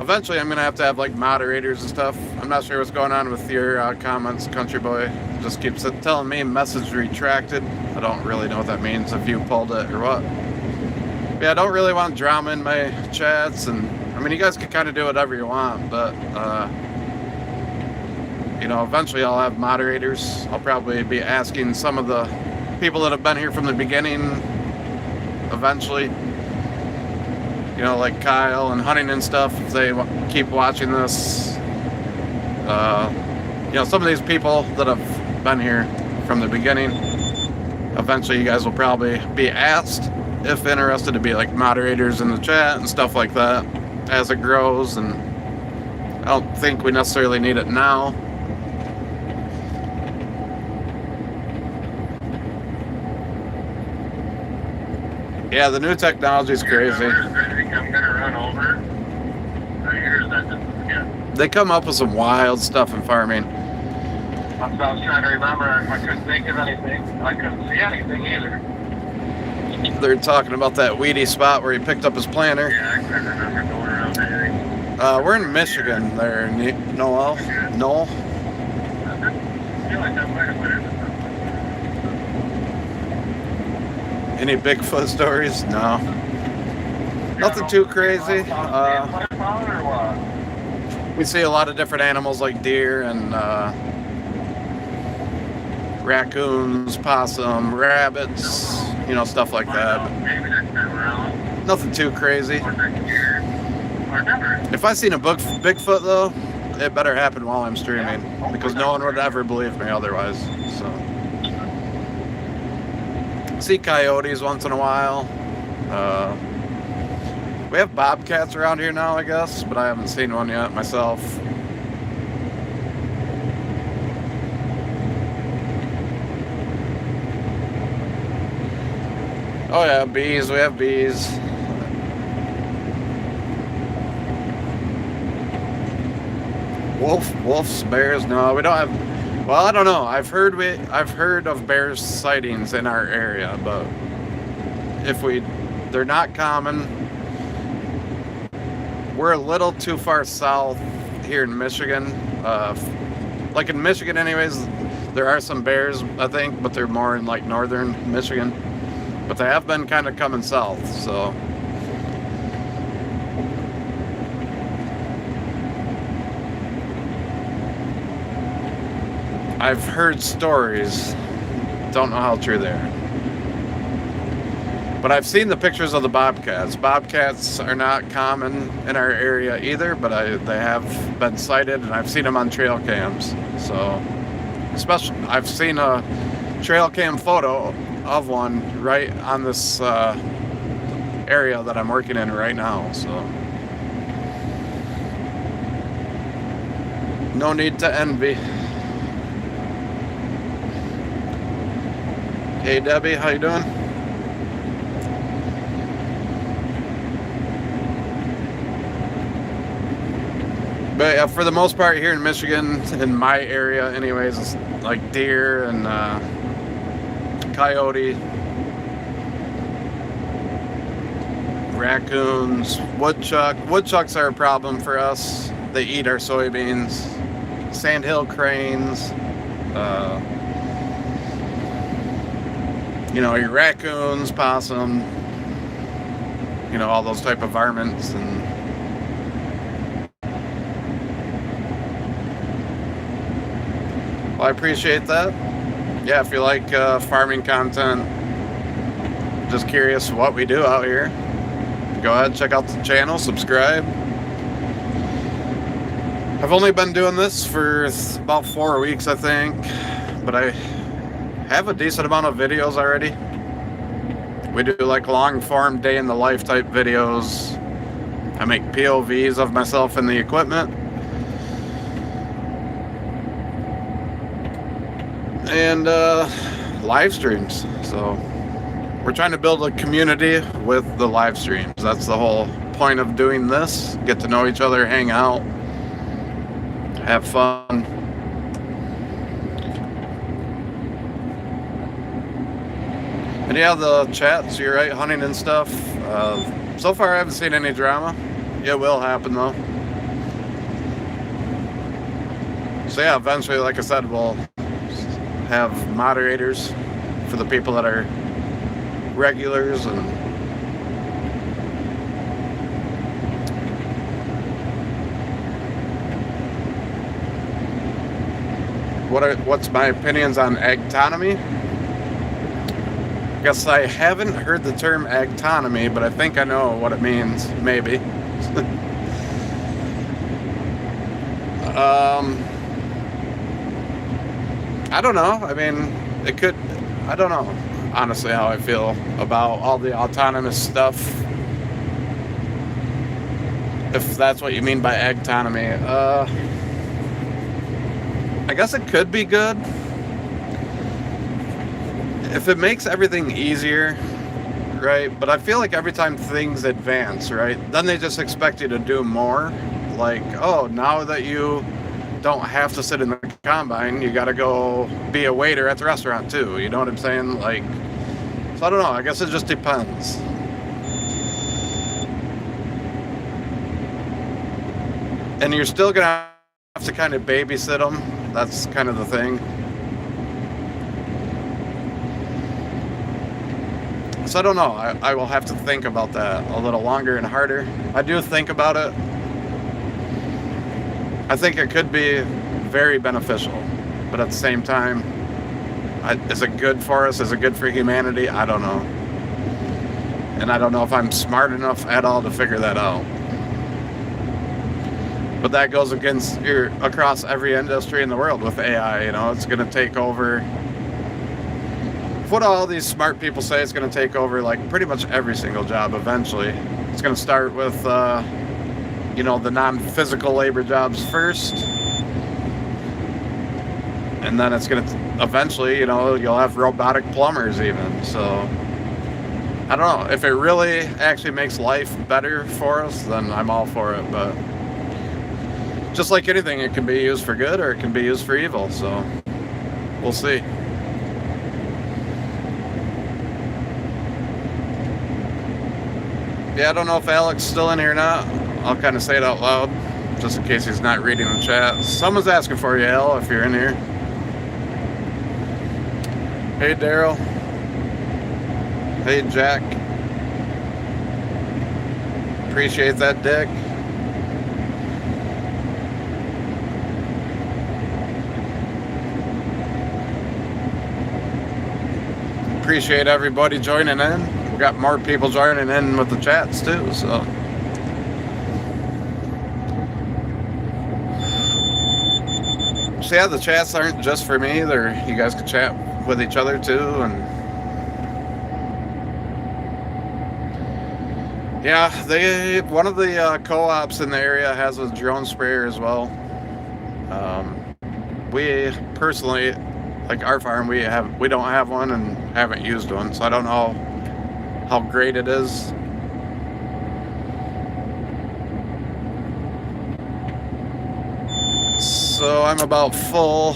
eventually I'm going to have like moderators and stuff. I'm not sure what's going on with your comments, Country Boy. Just keeps telling me message retracted. I don't really know what that means, if you pulled it or what. But yeah, I don't really want drama in my chats. And I mean, you guys can kind of do whatever you want, but, you know, eventually I'll have moderators. I'll probably be asking some of the people that have been here from the beginning eventually, you know, like Kyle and Hunting and stuff, if they keep watching this. You know, some of these people that have been here from the beginning, eventually you guys will probably be asked if interested to be like moderators in the chat and stuff like that as it grows. And I don't think we necessarily need it now. Yeah, the new technology is crazy. I'm gonna run over. Here's that just They come up with some wild stuff in farming. I was trying to remember. I couldn't think of anything. I couldn't see anything either. They're talking about that weedy spot where he picked up his planter. Yeah, I couldn't remember going around anything. We're in Michigan there, Noel. Noel? I feel like that might have been it. Any Bigfoot stories? No. Nothing too crazy. We see a lot of different animals like deer and raccoons, possum, rabbits, you know, stuff like that. Maybe next time around. Nothing too crazy. Or next year. Or never. If I seen a Bigfoot though, it better happen while I'm streaming, because no one would ever believe me otherwise. So. See coyotes once in a while. We have bobcats around here now, I guess, but I haven't seen one yet myself. Oh yeah, bees. We have bees. Wolves, bears. No, we don't have. Well, I don't know. I've heard of bears sightings in our area, but they're not common. We're a little too far south here in Michigan. Like in Michigan, anyways, there are some bears, I think, but they're more in like northern Michigan. But they have been kind of coming south, so. I've heard stories. Don't know how true they are. But I've seen the pictures of the bobcats. Bobcats are not common in our area either, but they have been sighted, and I've seen them on trail cams. So, especially, I've seen a trail cam photo of one right on this area that I'm working in right now. So, no need to envy. Hey Debbie, how you doing? But But yeah, for the most part here in Michigan, in my area anyways, it's like deer and coyote, raccoons, woodchuck. Woodchucks are a problem for us. They eat our soybeans. Sandhill cranes, you know, your raccoons, possum, you know, all those type of varmints. And well, I appreciate that. Yeah, if you like farming content, just curious what we do out here, go ahead, check out the channel, subscribe. I've only been doing this for about 4 weeks, I think, but I have a decent amount of videos already. We do like long form day in the life type videos. I make POVs of myself and the equipment. And live streams. So we're trying to build a community with the live streams. That's the whole point of doing this. Get to know each other, hang out, have fun. And yeah, the chats, you're right, hunting and stuff. So far I haven't seen any drama. It will happen though. So yeah, eventually, like I said, we'll have moderators for the people that are regulars. And what's my opinions on agtonomy? I guess I haven't heard the term agtonomy, but I think I know what it means, maybe. I don't know. I mean, it could, I don't know, honestly, how I feel about all the autonomous stuff. If that's what you mean by agtonomy. I guess it could be good if it makes everything easier, right? But I feel like every time things advance, right, then they just expect you to do more. Like, oh, now that you don't have to sit in the combine, you got to go be a waiter at the restaurant too. You know what I'm saying? Like, so I don't know. I guess it just depends. And you're still gonna have to kind of babysit them. That's kind of the thing. So I don't know. I will have to think about that a little longer and harder. I do think about it. I think it could be very beneficial, but at the same time, is it good for us? Is it good for humanity? I don't know. And I don't know if I'm smart enough at all to figure that out. But that goes across every industry in the world with AI. You know, it's going to take over. What all these smart people say, it's going to take over like pretty much every single job eventually. It's going to start with, you know, the non-physical labor jobs first. And then it's going to eventually, you know, you'll have robotic plumbers even. So I don't know. If it really actually makes life better for us, then I'm all for it. But just like anything, it can be used for good or it can be used for evil. So we'll see. Yeah, I don't know if Alex is still in here or not. I'll kind of say it out loud, just in case he's not reading the chat. Someone's asking for you, Al, if you're in here. Hey, Daryl. Hey, Jack. Appreciate that, Dick. Appreciate everybody joining in. We got more people joining in with the chats too, so. So yeah, the chats aren't just for me. You guys can chat with each other too, and yeah, one of the co-ops in the area has a drone sprayer as well. We personally, like our farm, we don't have one and haven't used one, so I don't know how great it is. So I'm about full.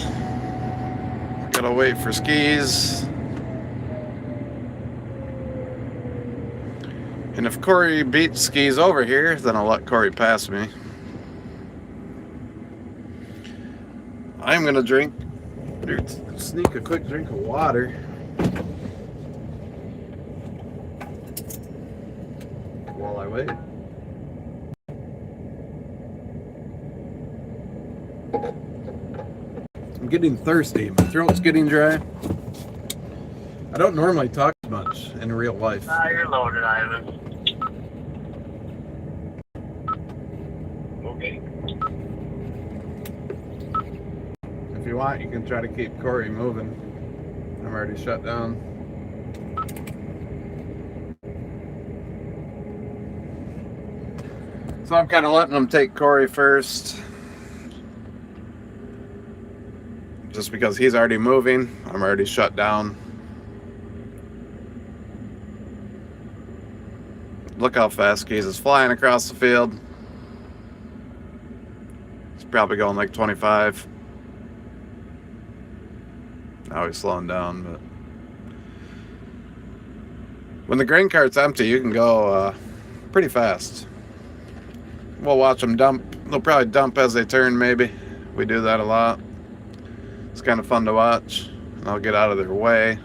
Gotta wait for skis. And if Corey beats skis over here, then I'll let Corey pass me. I'm gonna sneak a quick drink of water. While I wait. I'm getting thirsty. My throat's getting dry. I don't normally talk much in real life. You're loaded, Ivan. Okay. If you want, you can try to keep Corey moving. I'm already shut down. So I'm kind of letting him take Corey first. Just because he's already moving, I'm already shut down. Look how fast Skis is flying across the field. He's probably going like 25. Now he's slowing down, but when the grain cart's empty, you can go pretty fast. We'll watch them dump. They'll probably dump as they turn, maybe. We do that a lot. It's kind of fun to watch. And I'll get out of their way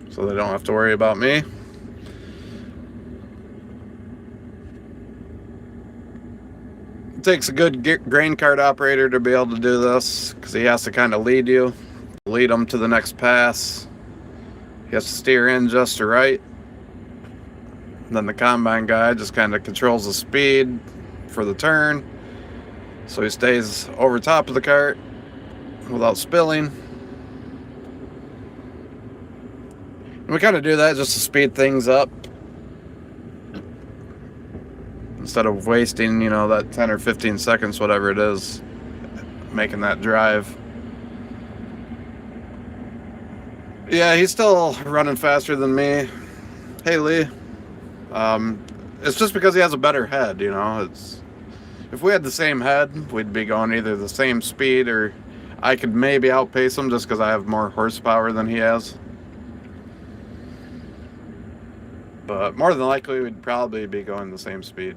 so they don't have to worry about me. It takes a good grain cart operator to be able to do this because he has to kind of lead them to the next pass. He has to steer in just right. And then the combine guy just kind of controls the speed for the turn, so he stays over top of the cart without spilling. And we kind of do that just to speed things up instead of wasting, that 10 or 15 seconds, whatever it is, making that drive. Yeah, he's still running faster than me. Hey, Lee. It's just because he has a better head, if we had the same head, we'd be going either the same speed or I could maybe outpace him just because I have more horsepower than he has. But more than likely, we'd probably be going the same speed.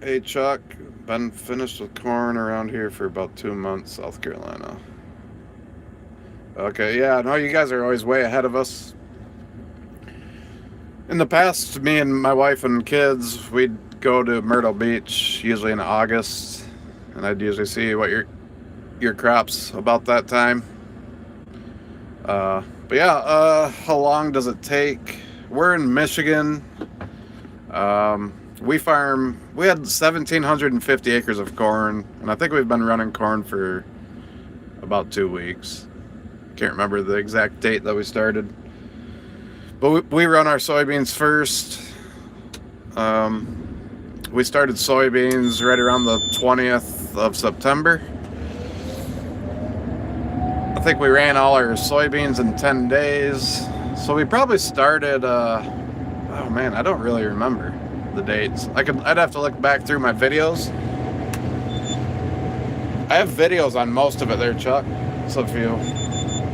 Hey, Chuck. Been finished with corn around here for about 2 months, South Carolina. Okay, yeah, no, you guys are always way ahead of us. In the past, me and my wife and kids, we'd go to Myrtle Beach, usually in August, and I'd usually see what your crops about that time. But yeah, how long does it take? We're in Michigan. We had 1,750 acres of corn, and I think we've been running corn for about 2 weeks. Can't remember the exact date that we started. But we run our soybeans first. We started soybeans right around the 20th of September. I think we ran all our soybeans in 10 days. So we probably started, oh man, I don't really remember the dates. I'd have to look back through my videos. I have videos on most of it there, Chuck. So if you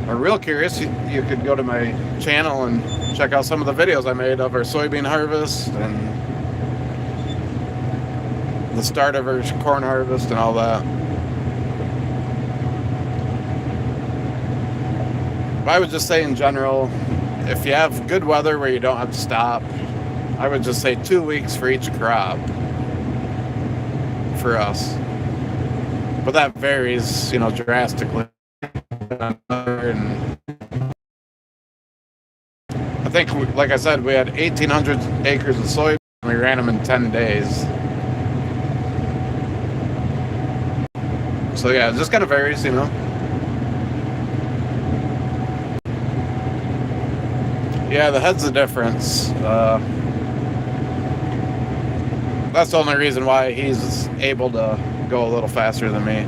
are real curious, you could go to my channel and check out some of the videos I made of our soybean harvest and the start of our corn harvest and all that. But I would just say in general, if you have good weather where you don't have to stop, I would just say 2 weeks for each crop for us. But that varies, drastically. And I think, like I said, we had 1,800 acres of soybeans and we ran them in 10 days. So yeah, it just kind of varies, Yeah, the head's the difference. That's the only reason why he's able to go a little faster than me.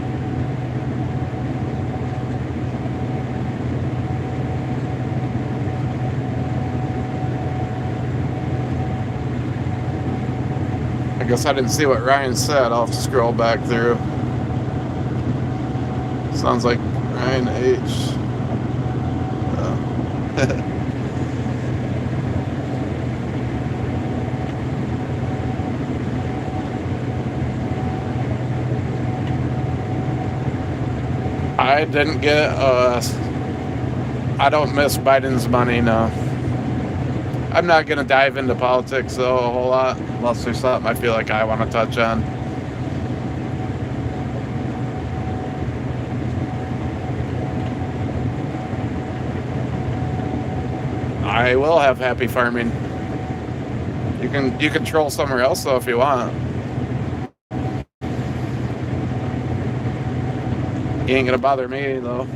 guess I didn't see what Ryan said. I'll have to scroll back through. Sounds like Ryan H. I didn't get I don't miss Biden's money, no. I'm not going to dive into politics, though, a whole lot, unless there's something I feel like I want to touch on. I will have happy farming. You can troll somewhere else, though, if you want. You ain't going to bother me, though.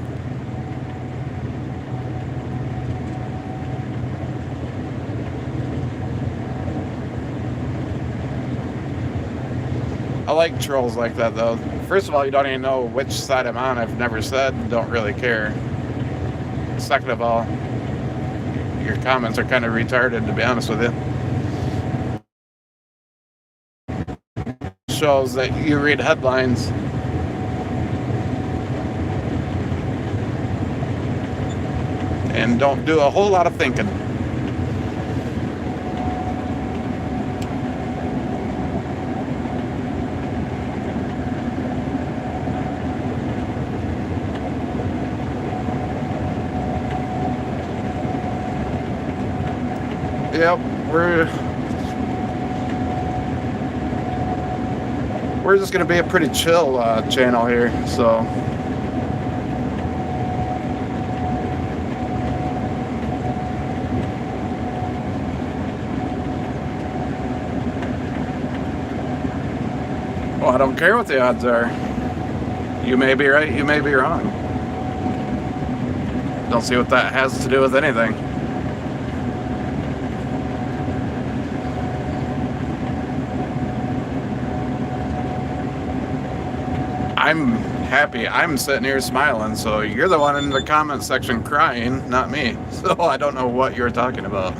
I like trolls like that, though. First of all, you don't even know which side I'm on. I've never said, don't really care. Second of all, your comments are kind of retarded, to be honest with you. Shows that you read headlines. And don't do a whole lot of thinking. Yep, we're just gonna be a pretty chill channel here, so well, I don't care what the odds are. You may be right, you may be wrong. Don't see what that has to do with anything. I'm happy. I'm sitting here smiling, so you're the one in the comment section crying, not me. So I don't know what you're talking about.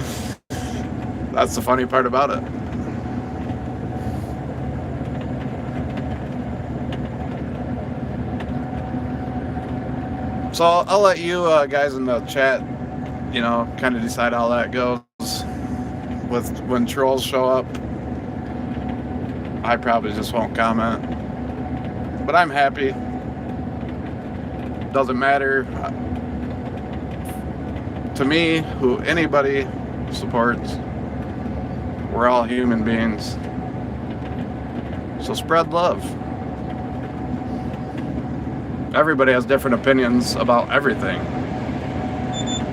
That's the funny part about it. So I'll let you guys in the chat, kind of decide how that goes. With when trolls show up, I probably just won't comment. But I'm happy. Doesn't matter to me who anybody supports. We're all human beings. So spread love. Everybody has different opinions about everything.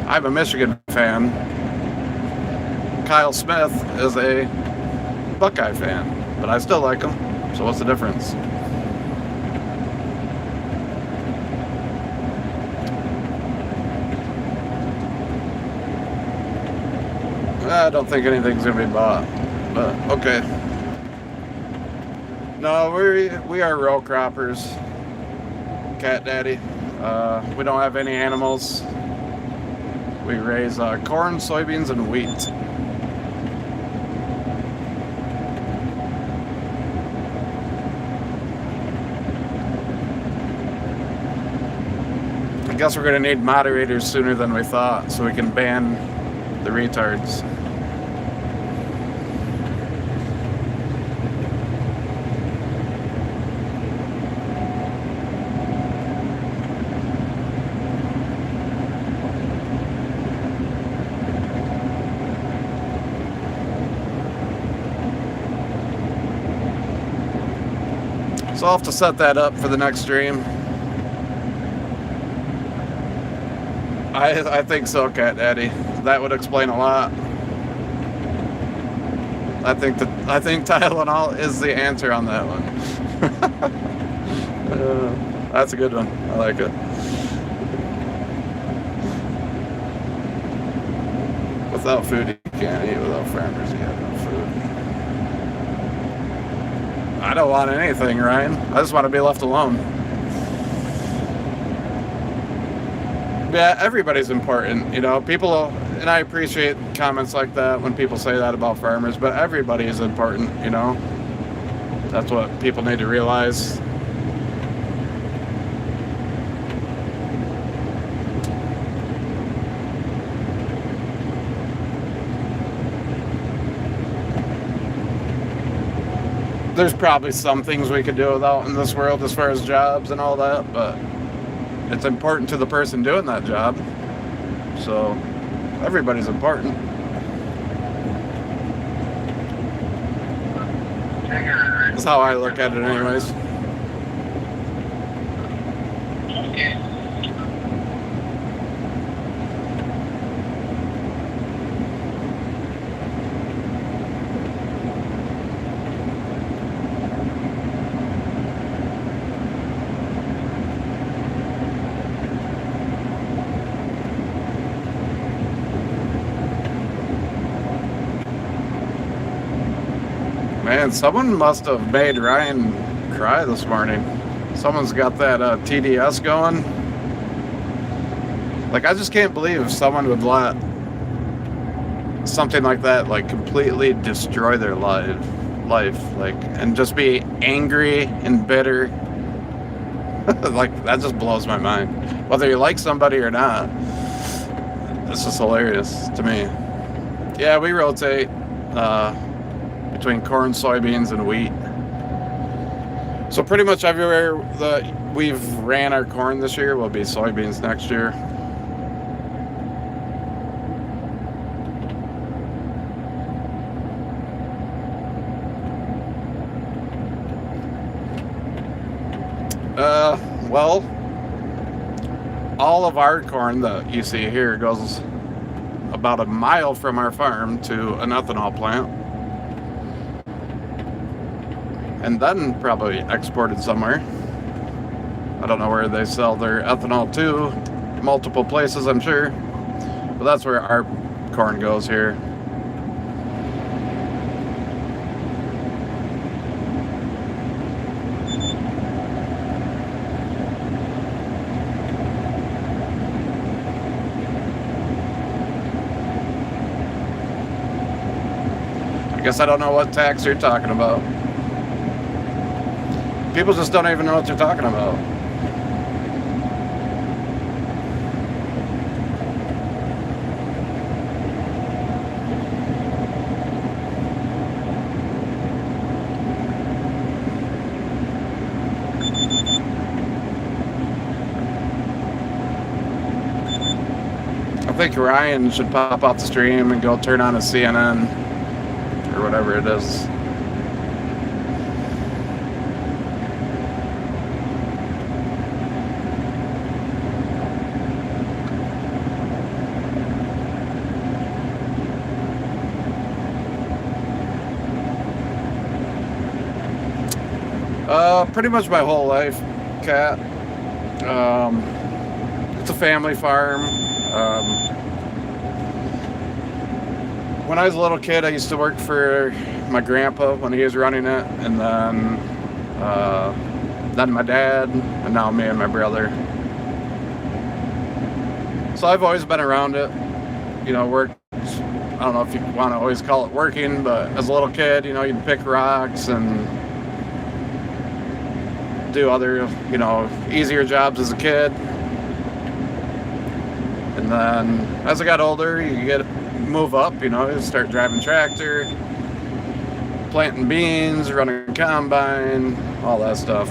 I'm a Michigan fan. Kyle Smith is a Buckeye fan, but I still like him. So what's the difference? I don't think anything's gonna be bought, but okay. No, we are row croppers, Cat Daddy. We don't have any animals. We raise corn, soybeans, and wheat. I guess we're gonna need moderators sooner than we thought, so we can ban the retards. So I'll have to set that up for the next stream. I think so, Cat Daddy. That would explain a lot. I think Tylenol is the answer on that one. That's a good one. I like it. Without food, you can't eat. Without farmers, you have no food. I don't want anything, Ryan. I just want to be left alone. Yeah, everybody's important, people, and I appreciate comments like that when people say that about farmers, but everybody is important, That's what people need to realize. There's probably some things we could do without in this world as far as jobs and all that, but it's important to the person doing that job. So everybody's important. That's how I look at it anyways. Man, someone must have made Ryan cry this morning. Someone's got that TDS going. Like, I just can't believe someone would let something like that, like, completely destroy their life, like, and just be angry and bitter. Like, that just blows my mind. Whether you like somebody or not, it's just hilarious to me. Yeah, we rotate between corn, soybeans, and wheat. So pretty much everywhere that we've ran our corn this year will be soybeans next year. Well, all of our corn that you see here goes about a mile from our farm to an ethanol plant. And then probably exported somewhere. I don't know where they sell their ethanol to. Multiple places, I'm sure. But that's where our corn goes here. I guess I don't know what tax you're talking about. People just don't even know what they're talking about. I think Ryan should pop off the stream and go turn on his CNN or whatever it is. Pretty much my whole life, Cat. It's a family farm. When I was a little kid, I used to work for my grandpa when he was running it, and then my dad, and now me and my brother. So I've always been around it. You know, worked. I don't know if you want to always call it working, but as a little kid, you know, you'd pick rocks and do other, you know, easier jobs as a kid. And then as I got older, you move up, you know, you start driving tractor, planting beans, running combine, all that stuff.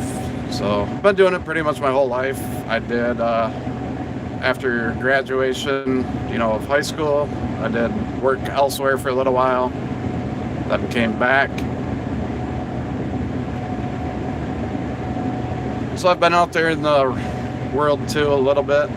So I've been doing it pretty much my whole life. I did after graduation, you know, of high school, I did work elsewhere for a little while, then came back. So I've been out there in the world too a little bit.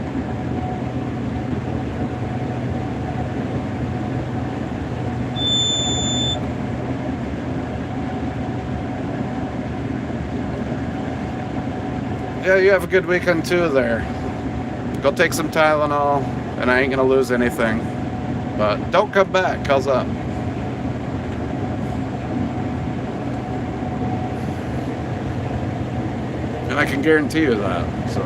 Yeah, you have a good weekend too there. Go take some Tylenol, and I ain't gonna lose anything. But don't come back, how's that? And I can guarantee you that, so.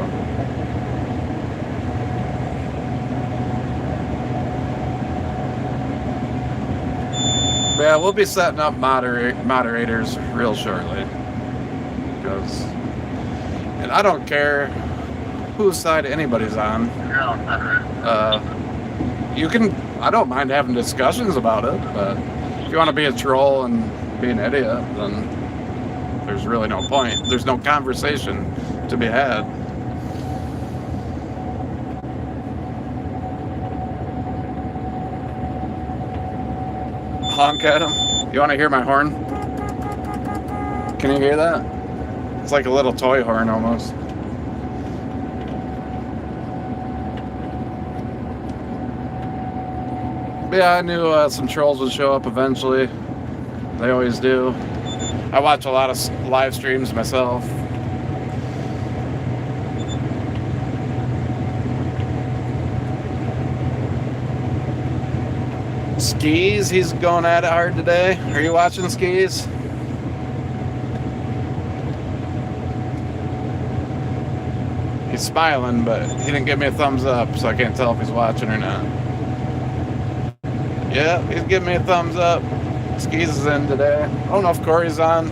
Yeah, we'll be setting up moderators real shortly. And I don't care whose side anybody's on. No, I don't mind having discussions about it, but if you want to be a troll and be an idiot, then there's really no point. There's no conversation to be had. Honk at him. You want to hear my horn? Can you hear that? It's like a little toy horn almost. But yeah, I knew some trolls would show up eventually. They always do. I watch a lot of live streams myself. Skis, he's going at it hard today. Are you watching Skis? He's smiling, but he didn't give me a thumbs up, so I can't tell if he's watching or not. Yeah, he's giving me a thumbs up. Skis is in today. I don't know if Corey's on.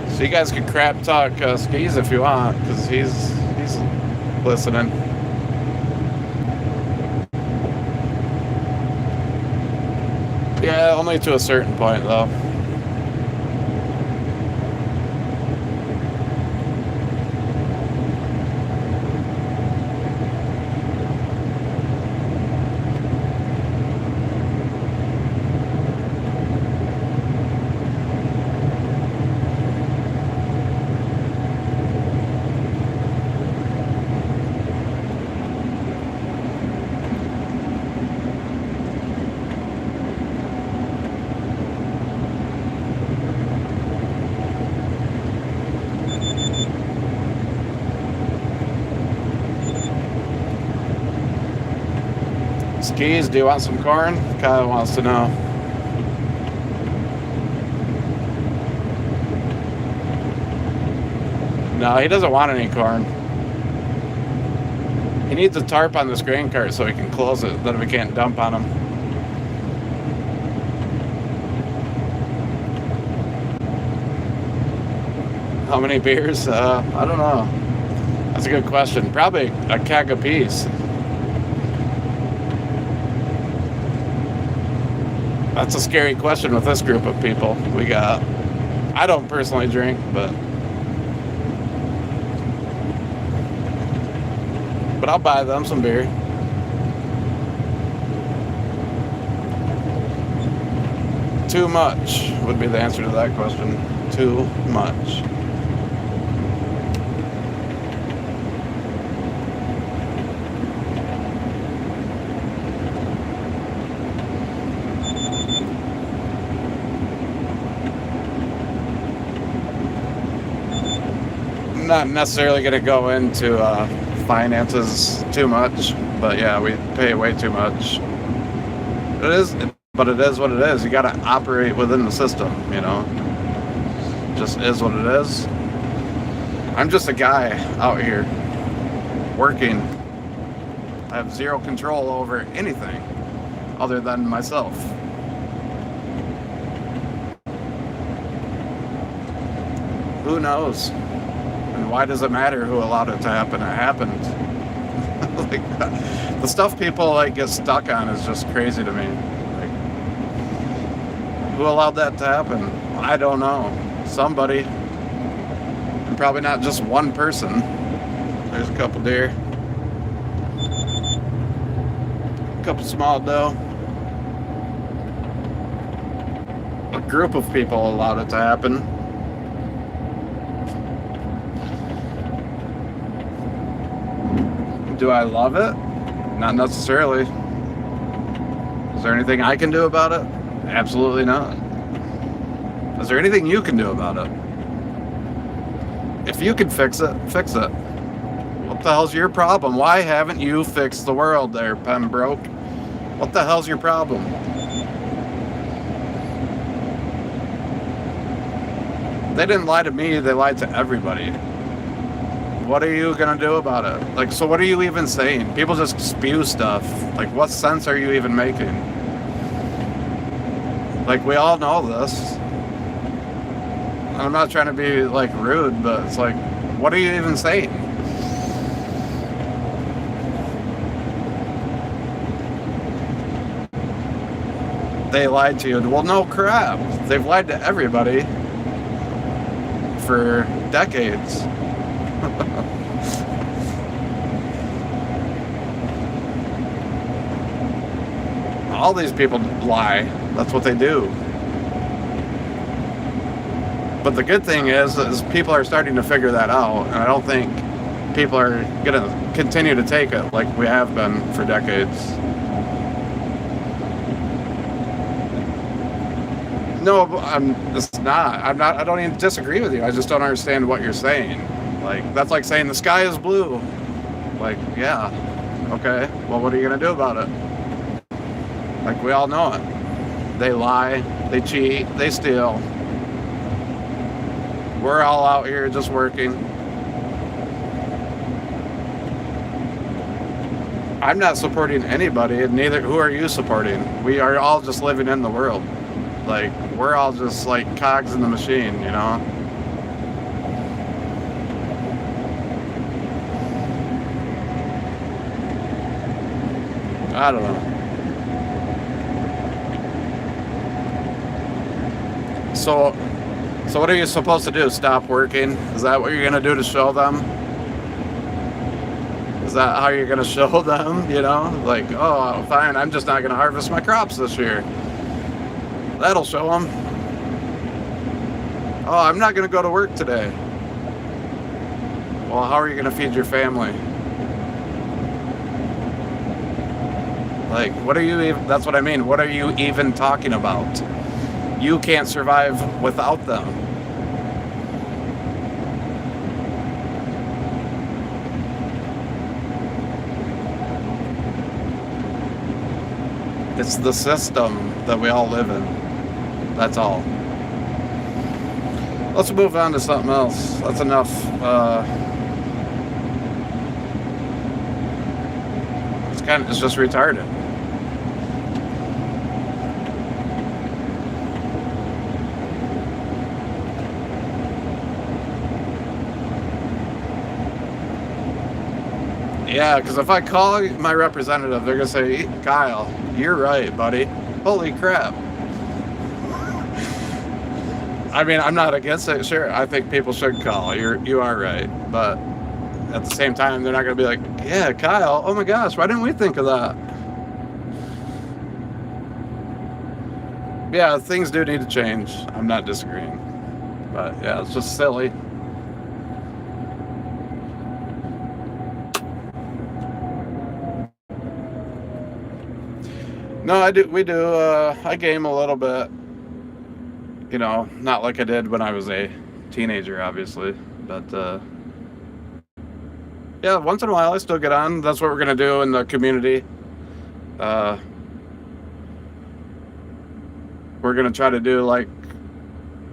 So you guys can crap talk Skis if you want, because he's listening. Yeah, only to a certain point, though. Skis, do you want some corn? Kyle wants to know. No, he doesn't want any corn. He needs a tarp on this grain cart so he can close it, then we can't dump on him. How many beers? I don't know. That's a good question. Probably a keg apiece. That's a scary question with this group of people we got. I don't personally drink, but I'll buy them some beer. Too much would be the answer to that question. Too much. Not necessarily going to go into finances too much, but yeah, we pay way too much. It is what it is. You got to operate within the system, you know. Just is what it is. I'm just a guy out here working. I have zero control over anything other than myself. Who knows? And why does it matter who allowed it to happen? It happened. Like, the stuff people like get stuck on is just crazy to me. Like, who allowed that to happen? I don't know. Somebody. And probably not just one person. There's a couple deer. A couple small doe. A group of people allowed it to happen. Do I love it? Not necessarily. Is there anything I can do about it? Absolutely not. Is there anything you can do about it? If you can fix it, fix it. What the hell's your problem? Why haven't you fixed the world there, Pembroke? What the hell's your problem? They didn't lie to me, they lied to everybody. What are you gonna do about it? Like, so what are you even saying? People just spew stuff. Like, what sense are you even making? Like, we all know this. I'm not trying to be, like, rude, but it's like, what are you even saying? They lied to you. Well, no crap. They've lied to everybody for decades. All these people lie. That's what they do. But the good thing is people are starting to figure that out, and I don't think people are going to continue to take it like we have been for decades. No, it's not. I don't even disagree with you. I just don't understand what you're saying. Like, that's like saying the sky is blue. Like, yeah. Okay. Well, what are you going to do about it? Like, we all know it. They lie, they cheat, they steal. We're all out here just working. I'm not supporting anybody, and neither who are you supporting? We are all just living in the world. Like, we're all just like cogs in the machine, you know? I don't know. So what are you supposed to do? Stop working? Is that what you're going to do to show them? Is that how you're going to show them, you know? Like, oh, fine, I'm just not going to harvest my crops this year. That'll show them. Oh, I'm not going to go to work today. Well, how are you going to feed your family? Like, what are you even, that's what I mean. What are you even talking about? You can't survive without them. It's the system that we all live in. That's all. Let's move on to something else. That's enough. It's just retarded. Yeah, because if I call my representative, they're going to say, Kyle, you're right, buddy. Holy crap. I mean, I'm not against it. Sure, I think people should call. You are right. But at the same time, they're not going to be like, yeah, Kyle, oh my gosh, why didn't we think of that? Yeah, things do need to change. I'm not disagreeing. But yeah, it's just silly. No, we do. I game a little bit. You know, not like I did when I was a teenager, obviously. But, yeah, once in a while I still get on. That's what we're going to do in the community. We're going to try to do, like,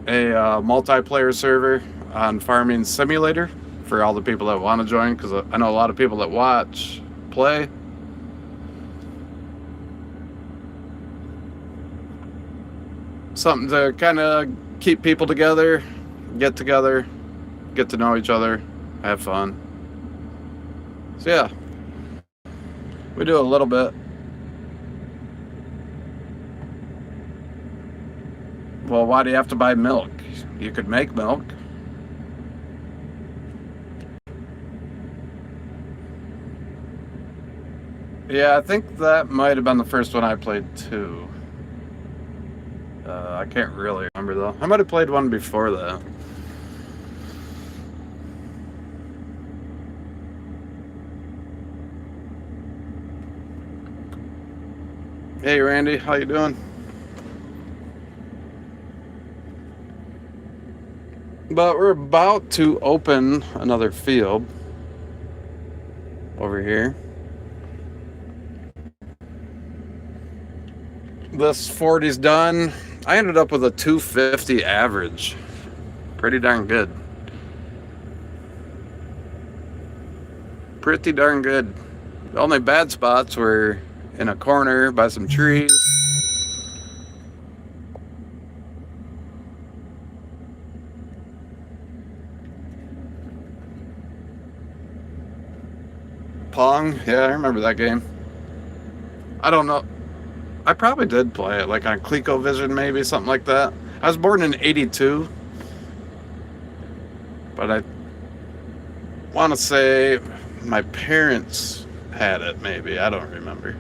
a multiplayer server on Farming Simulator for all the people that want to join. Because I know a lot of people that watch play. Something to kind of keep people together, get to know each other, have fun. So yeah, we do a little bit. Well, why do you have to buy milk? You could make milk. Yeah, I think that might have been the first one I played too. I can't really remember though. I might have played one before that. Hey Randy, how you doing? But we're about to open another field over here. This 40's done. I ended up with a 250 average. Pretty darn good. Pretty darn good. The only bad spots were in a corner by some trees. Pong. Yeah, I remember that game. I don't know. I probably did play it, like on ColecoVision, maybe something like that. I was born in '82, but I want to say my parents had it. Maybe I don't remember.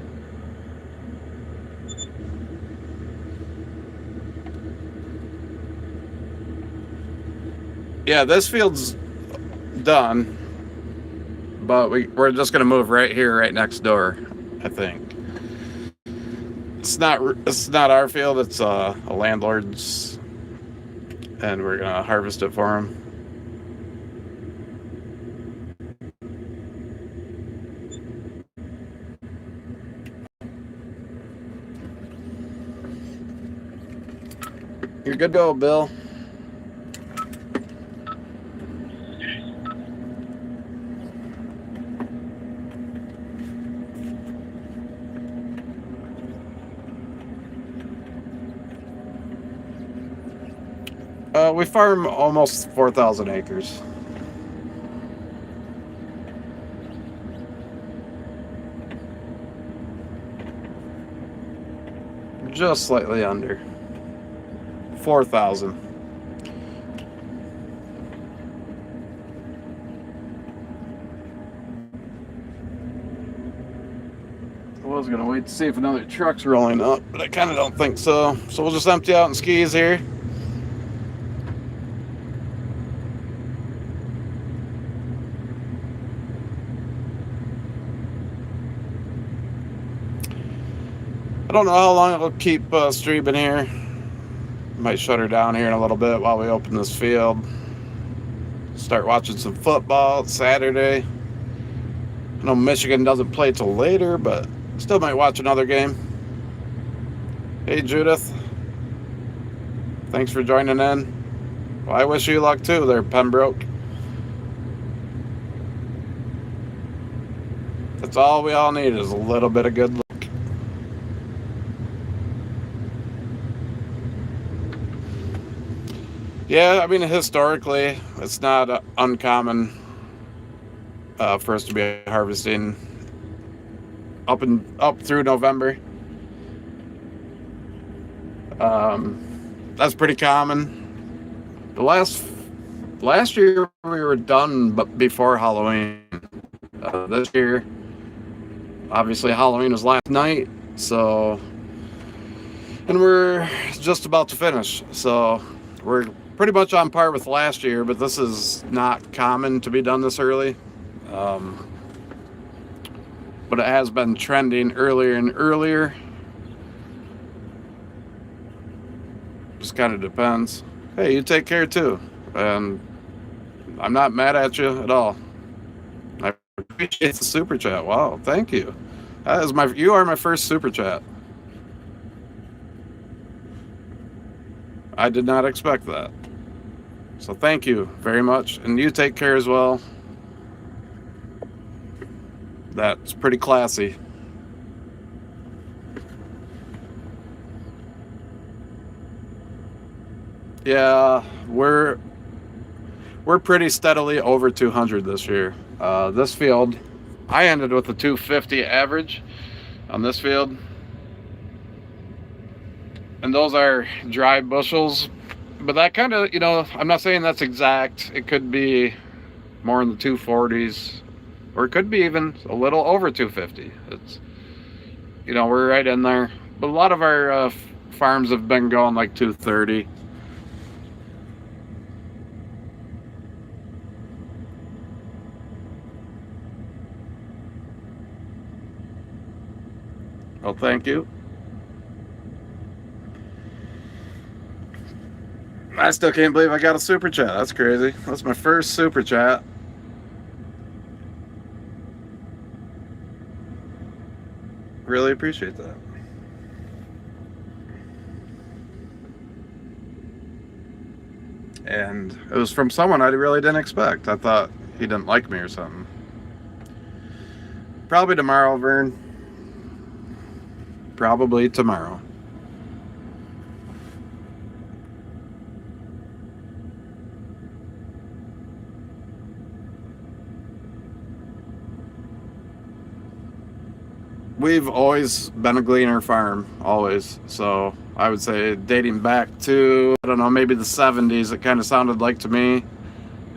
Yeah, this field's done, but we're just gonna move right here, right next door. I think it's not our field. It's a landlord's, and we're gonna harvest it for him. You're good to go, Bill. We farm almost 4,000 acres. Just slightly under 4,000. I was gonna wait to see if another truck's rolling up, but I kind of don't think so. So we'll just empty out and skis here. I don't know how long it'll keep streaming here. Might shut her down here in a little bit while we open this field. Start watching some football. It's Saturday. I know Michigan doesn't play till later, but still might watch another game. Hey, Judith. Thanks for joining in. Well, I wish you luck too there, Pembroke. That's all we all need is a little bit of good luck. Yeah, I mean, historically, it's not uncommon for us to be harvesting up through November. That's pretty common. The last year we were done, but before Halloween. This year, obviously, Halloween was last night, so, and we're just about to finish. So we're pretty much on par with last year, but this is not common to be done this early. But it has been trending earlier and earlier. Just kind of depends. Hey, you take care too. And I'm not mad at you at all. I appreciate the super chat. Wow, thank you. You are my first super chat. I did not expect that. So thank you very much. And you take care as well. That's pretty classy. Yeah, we're pretty steadily over 200 this year. This field, I ended with a 250 average on this field. And those are dry bushels. But that kind of, I'm not saying that's exact. It could be more in the 240s, or it could be even a little over 250. It's, we're right in there. But a lot of our farms have been going like 230. Well, thank you. I still can't believe I got a super chat. That's crazy. That's my first super chat. Really appreciate that. And it was from someone I really didn't expect. I thought he didn't like me or something. Probably tomorrow, Vern. Probably tomorrow. we've always been a gleaner farm, always. So I would say dating back to, I don't know, maybe the 70s, it kind of sounded like to me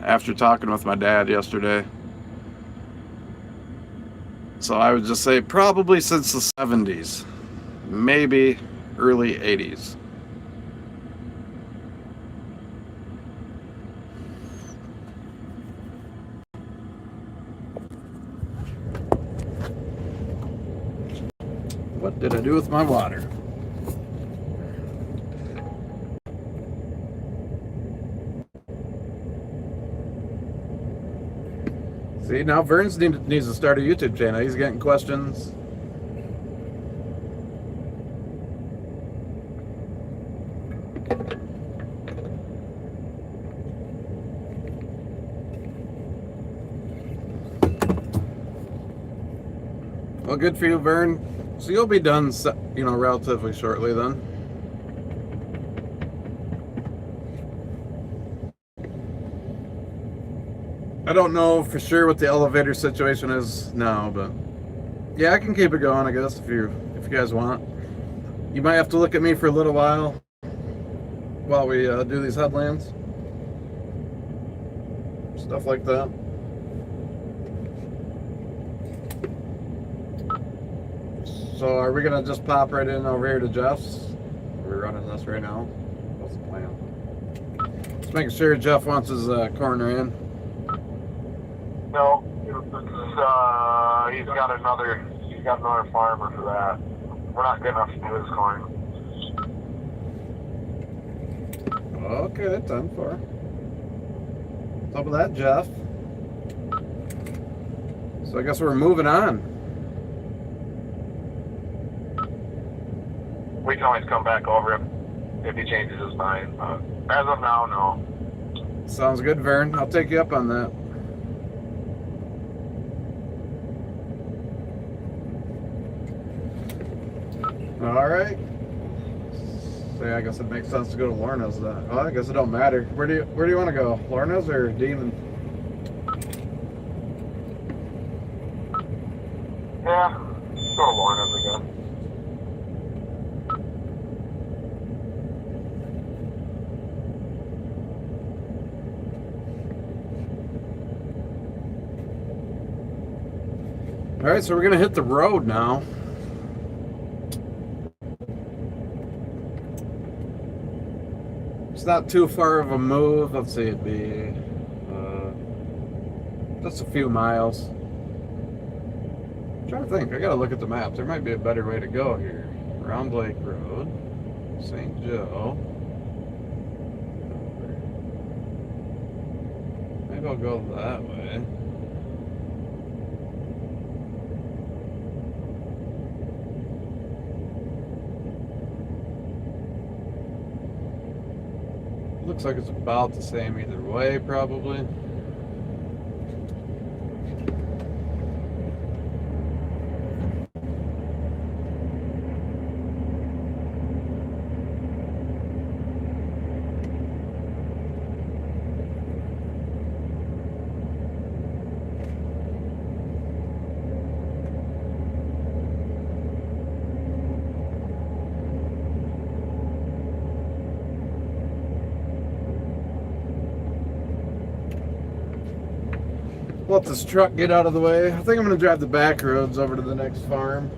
after talking with my dad yesterday. So I would just say probably since the 70s, maybe early 80s. What did I do with my water? See, now Vern's needs to start a YouTube channel. He's getting questions. Well, good for you, Vern. So you'll be done, relatively shortly then. I don't know for sure what the elevator situation is now, but yeah, I can keep it going, I guess, if you guys want. You might have to look at me for a little while we do these headlands. Stuff like that. So are we gonna just pop right in over here to Jeff's? We're running this right now. What's the plan? Just making sure Jeff wants his corner in. No, he's got another farmer for that. We're not good enough to do his corn. Okay, 10-4. What's up with that, Jeff? So I guess we're moving on. We can always come back over him if he changes his mind. As of now, no. Sounds good, Vern. I'll take you up on that. All right. So yeah, I guess it makes sense to go to Lorna's then. Oh, I guess it don't matter. Where do you want to go? Lorna's or Demon? Yeah, go to Lorna's again. All right, so we're gonna hit the road now. It's not too far of a move. Let's see, it'd be just a few miles. I'm trying to think. I gotta look at the map. There might be a better way to go here. Round Lake Road, St. Joe. Maybe I'll go that way. Looks like it's about the same either way, probably. Let this truck get out of the way. I think I'm gonna drive the back roads over to the next farm.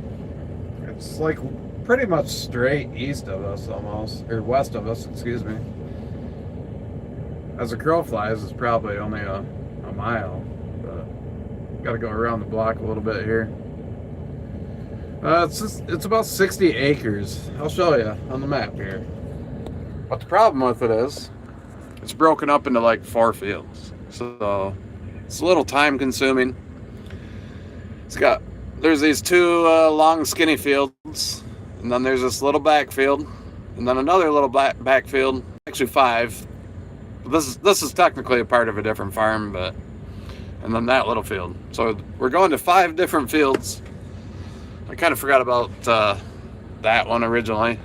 It's like pretty much straight east of us almost, or west of us, excuse me. As the crow flies, it's probably only a mile, but gotta go around the block a little bit here. It's about 60 acres. I'll show you on the map here. But the problem with it is, it's broken up into like 4 fields. So it's a little time consuming. There's these 2 long skinny fields, and then there's this little backfield, and then another little backfield, actually 5. This is technically a part of a different farm, and then that little field. So we're going to 5 different fields. I kind of forgot about that one originally.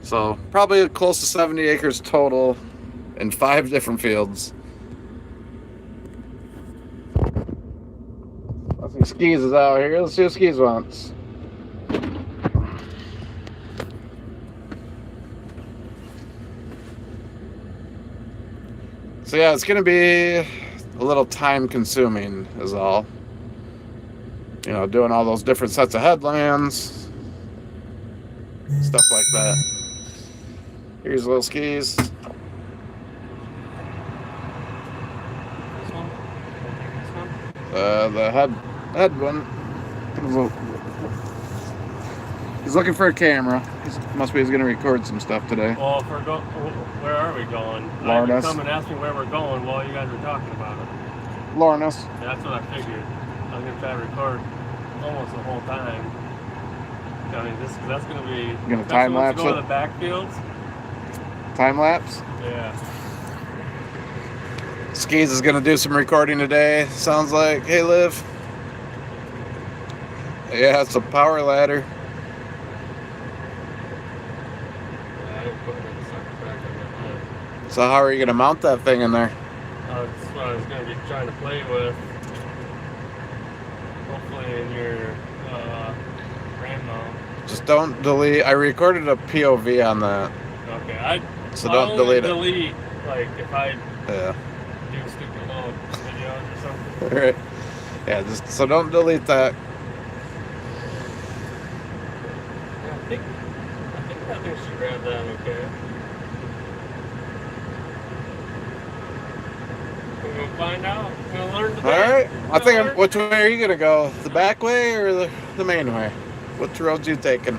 So probably close to 70 acres total in 5 different fields. Let's see, Skis is out here. Let's see what Skis wants. So yeah, it's gonna be a little time consuming is all. You know, doing all those different sets of headlands, stuff like that. Here's little Skis. This one? This one? The head one. He's looking for a camera. Must be he's gonna record some stuff today. Well, if we're where are we going? I had to come and ask me where we're going while you guys were talking about it. Lornas. Yeah, that's what I figured. I was gonna try to record almost the whole time. I mean, that's gonna be. You gonna time lapse go it? to the backfields. Time lapse. Yeah. Skis is gonna do some recording today. Sounds like. Hey, Liv. Yeah, it's a power ladder. So how are you gonna mount that thing in there? That's what I was gonna be trying to play with. Hopefully in your RAM mount. Just don't delete. I recorded a POV on that. Okay, So I'll don't delete it. Delete like if I Yeah. do stupid little videos or something. All right. Yeah. Just so don't delete that. Yeah, I think that thing should grab that okay. We're gonna find out. We're gonna learn today. All right. I think. Which way are you gonna go? The back way or the main way? Which road you taking?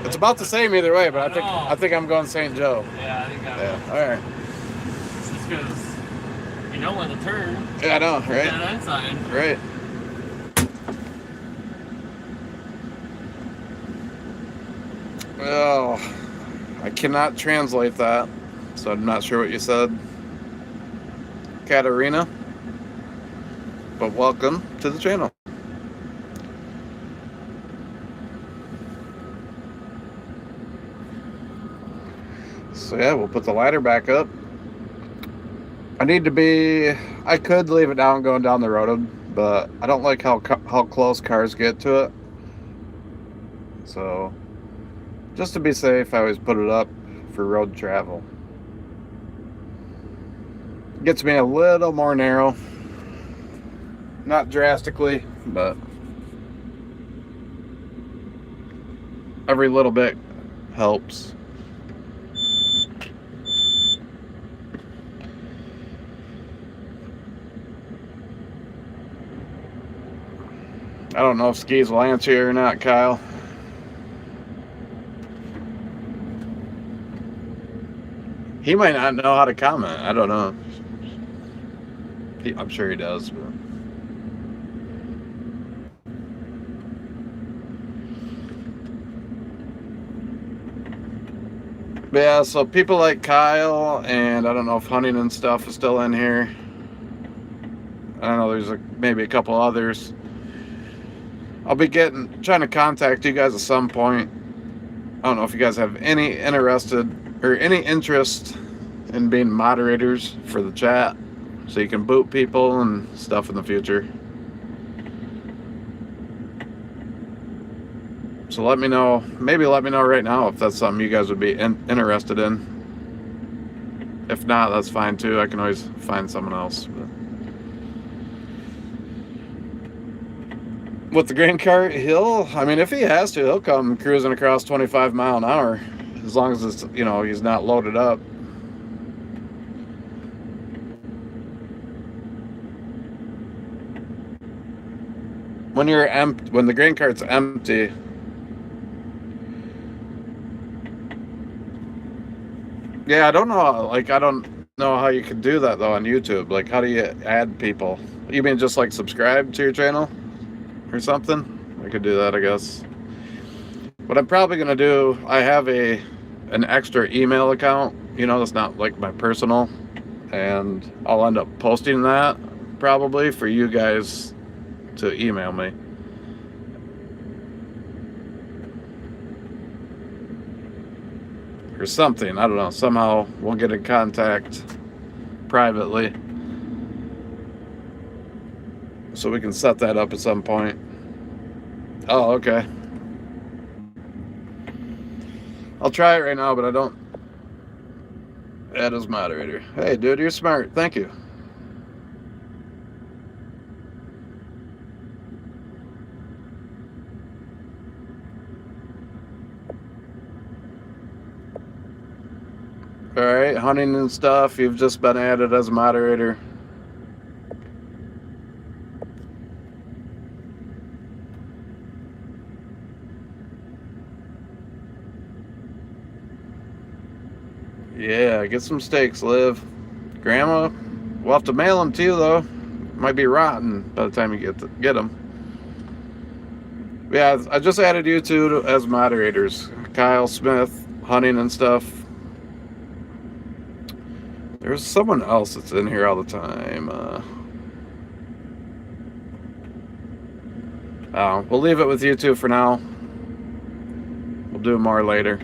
It's about the same either way, but I think I'm going St. Joe. Yeah, I think I Yeah. will. All right. Just because you know when to turn. Yeah, I know, right? Yeah, that sign. Right. Well, I cannot translate that, so I'm not sure what you said, Katarina. But welcome to the channel. So yeah, we'll put the ladder back up. I could leave it down going down the road, but I don't like how close cars get to it. So just to be safe, I always put it up for road travel. Gets me a little more narrow. Not drastically, but every little bit helps. I don't know if Skis will answer you or not, Kyle. He might not know how to comment. I don't know. I'm sure he does. But yeah, so people like Kyle, and I don't know if Hunting and stuff is still in here. I don't know, there's maybe a couple others. I'll be trying to contact you guys at some point. I don't know if you guys have any interest in being moderators for the chat, so you can boot people and stuff in the future. So let me know. Maybe let me know right now if that's something you guys would be interested in. If not, that's fine too. I can always find someone else. With the grain cart, I mean, if he has to, he'll come cruising across 25 mile an hour, as long as it's, he's not loaded up. When the grain cart's empty, yeah, I don't know how you can do that though on YouTube. Like, how do you add people? You mean just like subscribe to your channel? Or something? I could do that, I guess. What I'm probably gonna do, I have an extra email account, that's not like my personal, and I'll end up posting that probably for you guys to email me. Or something, I don't know. Somehow we'll get in contact privately. so we can set that up at some point. Oh, okay. I'll try it right now, but I don't add as moderator. Hey, dude, you're smart. Thank you. All right, hunting and stuff. You've just been added as a moderator. Yeah, get some steaks, Liv. Grandma, we'll have to mail them to you, though. Might be rotten by the time you get them. Yeah, I just added you two as moderators. Kyle Smith, hunting and stuff. There's someone else that's in here all the time. We'll leave it with you two for now. We'll do more later.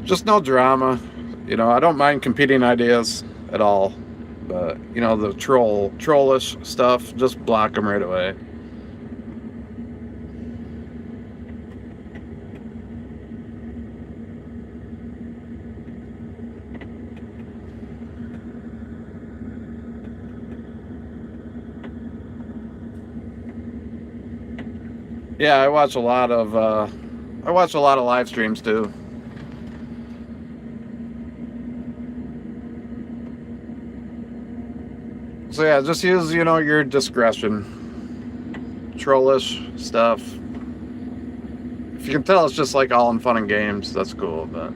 Just no drama. You know, I don't mind competing ideas at all. But, you know, the trollish stuff, just block them right away. Yeah, I watch a lot of live streams too. So yeah, just use, you know, your discretion. Trollish stuff. If you can tell it's just like all in fun and games, that's cool, but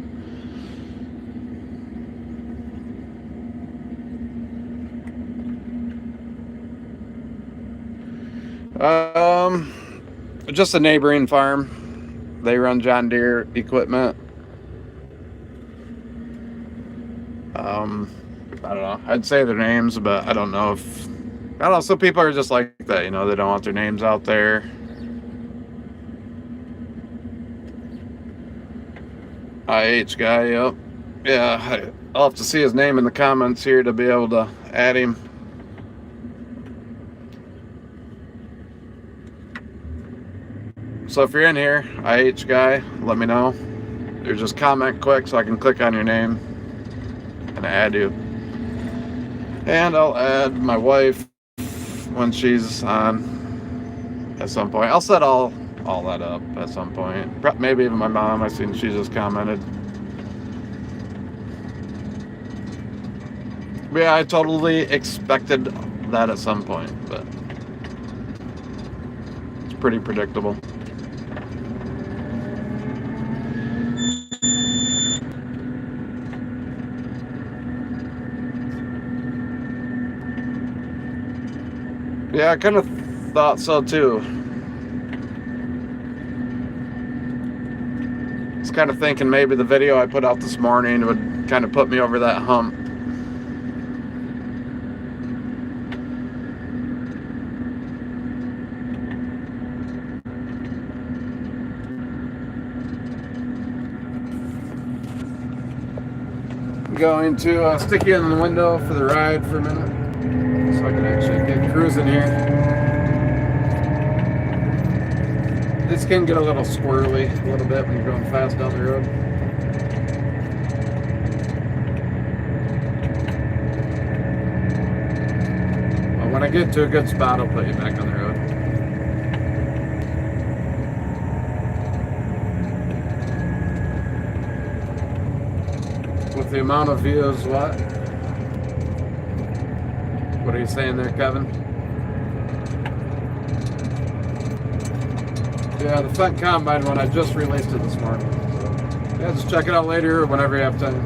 just a neighboring farm. They run John Deere equipment. I don't know. I'd say their names, but I don't know. Some people are just like that, you know, they don't want their names out there. IH guy, yep. Yeah, I'll have to see his name in the comments here to be able to add him. So if you're in here, IH guy, let me know. Or just comment quick so I can click on your name and add you. And I'll add my wife when she's on at some point. I'll set all that up at some point. Maybe even my mom. I seen she just commented. But yeah, I totally expected that at some point, but it's pretty predictable. Yeah, I kind of thought so too. I was kind of thinking maybe the video I put out this morning would kind of put me over that hump. I'm going to stick you in the window for the ride for a minute, so I can actually get cruising here. This can get a little squirrely a little bit when you're going fast down the road. But when I get to a good spot, I'll put you back on the road. With the amount of views, what? What are you saying there, Kevin? Yeah, the Fendt Combine one, I just released it this morning. So, yeah, just check it out later or whenever you have time.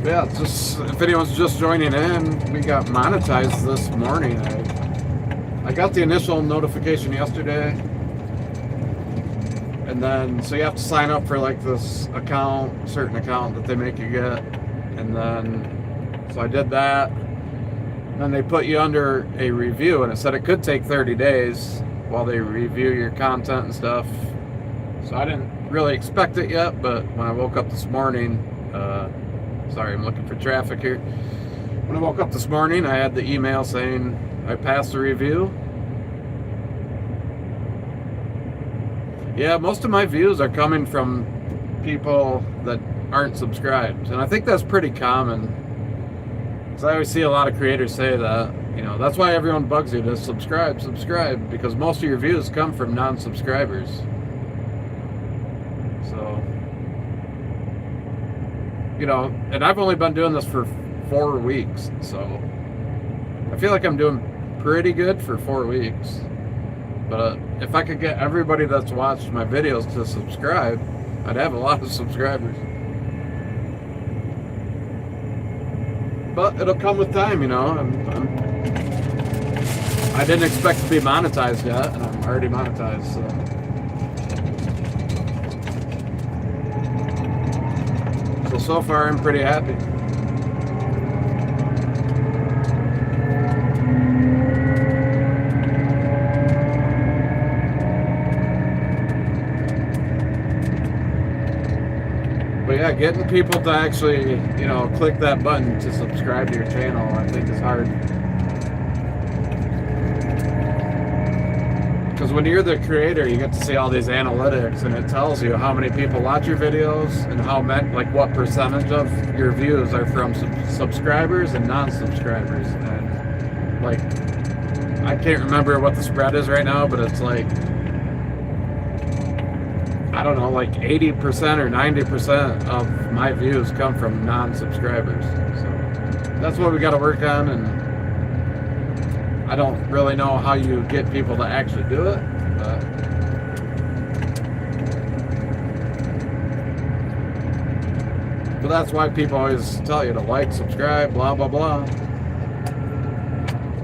Yeah, just if anyone's just joining in, we got monetized this morning. I got the initial notification yesterday, and then so you have to sign up for like this account, certain account that they make you get, and then so I did that. And then they put you under a review, and it said it could take 30 days, while they review your content and stuff. So I didn't really expect it yet, but when I woke up this morning, sorry, I'm looking for traffic here. When I woke up this morning, I had the email saying I passed the review. Yeah, most of my views are coming from people that aren't subscribed, and I think that's pretty common, because I always see a lot of creators say that, you know, that's why everyone bugs you to subscribe, because most of your views come from non-subscribers. So, you know, and I've only been doing this for 4 weeks, so I feel like I'm doing pretty good for 4 weeks. But if I could get everybody that's watched my videos to subscribe, I'd have a lot of subscribers. But it'll come with time, you know. I didn't expect to be monetized yet, and I'm already monetized, so far I'm pretty happy. But yeah, getting people to actually, you know, click that button to subscribe to your channel, I think is hard. Because when you're the creator, you get to see all these analytics, and it tells you how many people watch your videos and how many, like what percentage of your views are from subscribers and non-subscribers. And like, I can't remember what the spread is right now, but it's like, I don't know, like 80% or 90% of my views come from non-subscribers. So that's what we got to work on, and I don't really know how you get people to actually do it, but that's why people always tell you to like, subscribe, blah, blah, blah.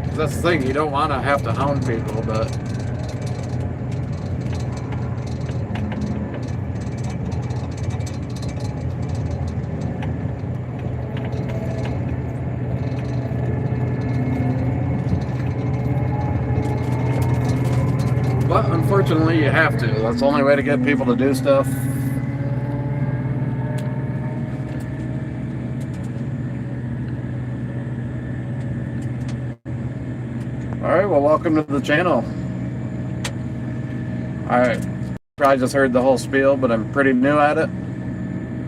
'Cause that's the thing, you don't want to have to hound people, but unfortunately, you have to. That's the only way to get people to do stuff. Alright, well, welcome to the channel. Alright, probably just heard the whole spiel, but I'm pretty new at it.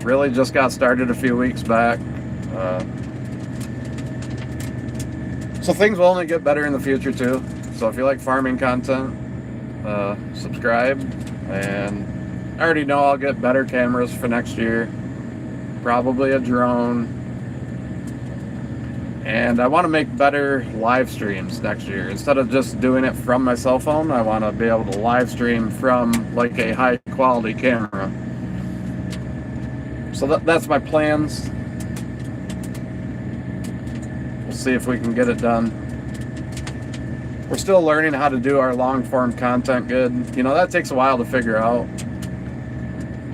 Really just got started a few weeks back. So things will only get better in the future, too. So if you like farming content, subscribe, and I already know I'll get better cameras for next year, probably a drone, and I want to make better live streams next year. Instead of just doing it from my cell phone, I want to be able to live stream from like a high quality camera. So that's my plans. We'll see if we can get it done. We're still learning how to do our long-form content good. You know, that takes a while to figure out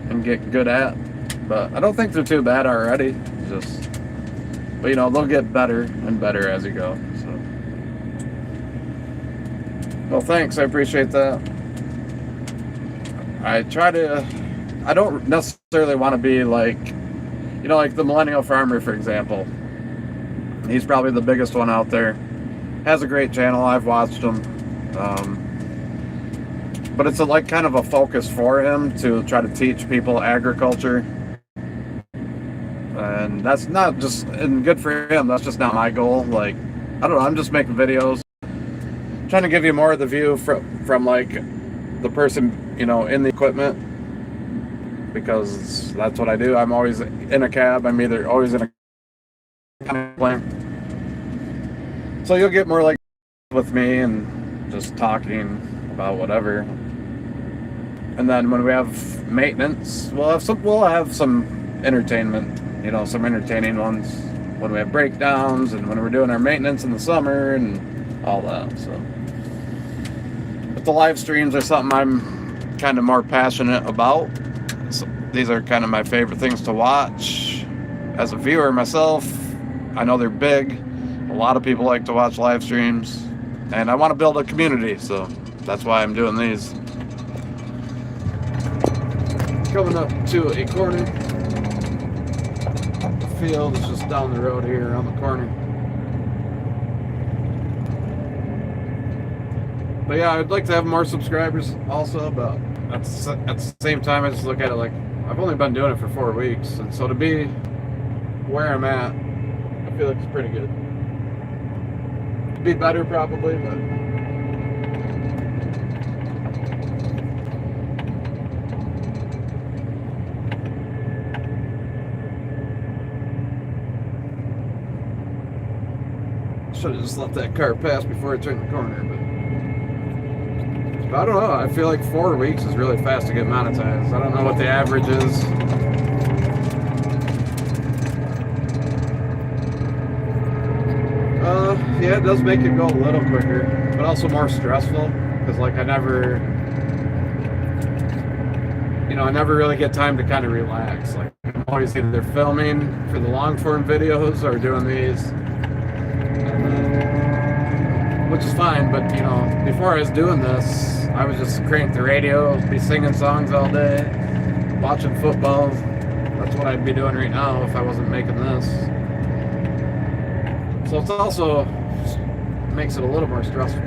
and get good at. But I don't think they're too bad already. But you know, they'll get better and better as you go. So, well, thanks. I appreciate that. I don't necessarily want to be like, you know, like the Millennial Farmer, for example. He's probably the biggest one out there. Has a great channel. I've watched him, but it's like kind of a focus for him to try to teach people agriculture, and that's not just, and good for him, that's just not my goal. Like, I don't know, I'm just making videos, trying to give you more of the view from like the person, you know, in the equipment, because that's what I do. I'm always in a cab. I'm either always in a plant. So you'll get more like with me and just talking about whatever. And then when we have maintenance, we'll have some entertainment, you know, some entertaining ones when we have breakdowns and when we're doing our maintenance in the summer and all that. So, but the live streams are something I'm kind of more passionate about. So these are kind of my favorite things to watch as a viewer myself. I know they're big. A lot of people like to watch live streams, and I want to build a community, so that's why I'm doing these. Coming up to a corner. The field is just down the road here on the corner. But yeah, I'd like to have more subscribers also, but at the same time, I just look at it like I've only been doing it for 4 weeks, and so to be where I'm at, I feel like it's pretty good. It'd be better probably, but should have just let that car pass before I turned the corner, but I don't know. I feel like 4 weeks is really fast to get monetized. I don't know what the average is. Yeah, it does make it go a little quicker, but also more stressful because, like, I never really get time to kind of relax. Like, I'm always either filming for the long form videos or doing these. Which is fine, but before I was doing this, I was just crank the radio, be singing songs all day, watching football. That's what I'd be doing right now if I wasn't making this. So it's also makes it a little more stressful.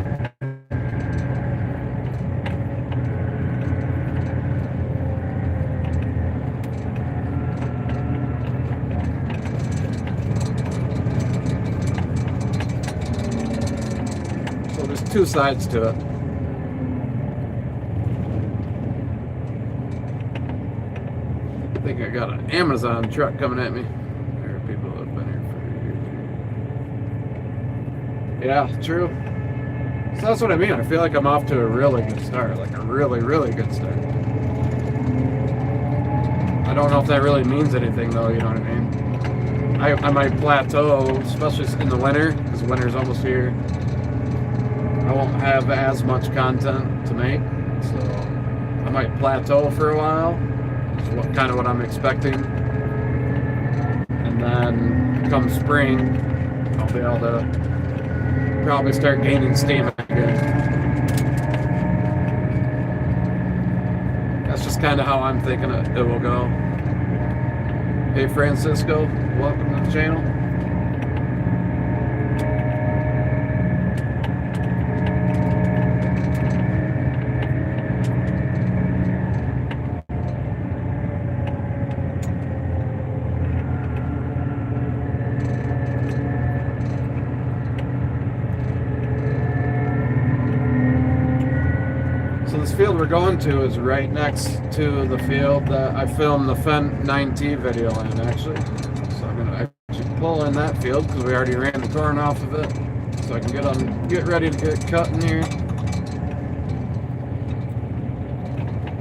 There's two sides to it. I think I got an Amazon truck coming at me. There are people that have been here for years. Yeah, true. So that's what I mean. I feel like I'm off to a really good start. Like a really, really good start. I don't know if that really means anything though, you know what I mean? I might plateau, especially in the winter, because winter's almost here. I won't have as much content to make, so I might plateau for a while. That's kind of what I'm expecting. And then come spring, I'll be able to probably start gaining steam again. That's just kind of how I'm thinking it will go. Hey Francisco, welcome to the channel. Field we're going to is right next to the field that I filmed the Fendt 9T video in, actually. So I'm gonna actually pull in that field because we already ran the corn off of it, so I can get ready to get cut in here.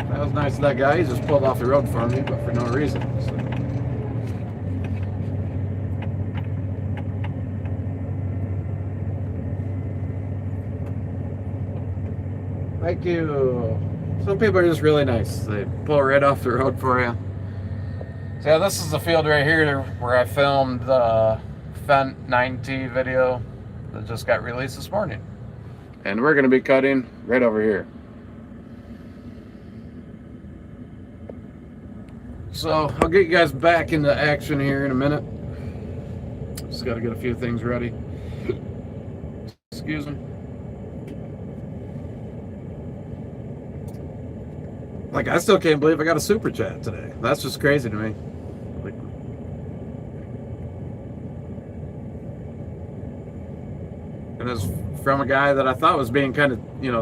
That was nice of that guy. He just pulled off the road for me, but for no reason. So. Thank you. Some people are just really nice. They pull right off the road for you. So yeah, this is the field right here where I filmed the Fendt 9T video that just got released this morning. And we're going to be cutting right over here. So I'll get you guys back into action here in a minute. Just got to get a few things ready. Excuse me. Like, I still can't believe I got a super chat today. That's just crazy to me. Like, and it's from a guy that I thought was being kind of,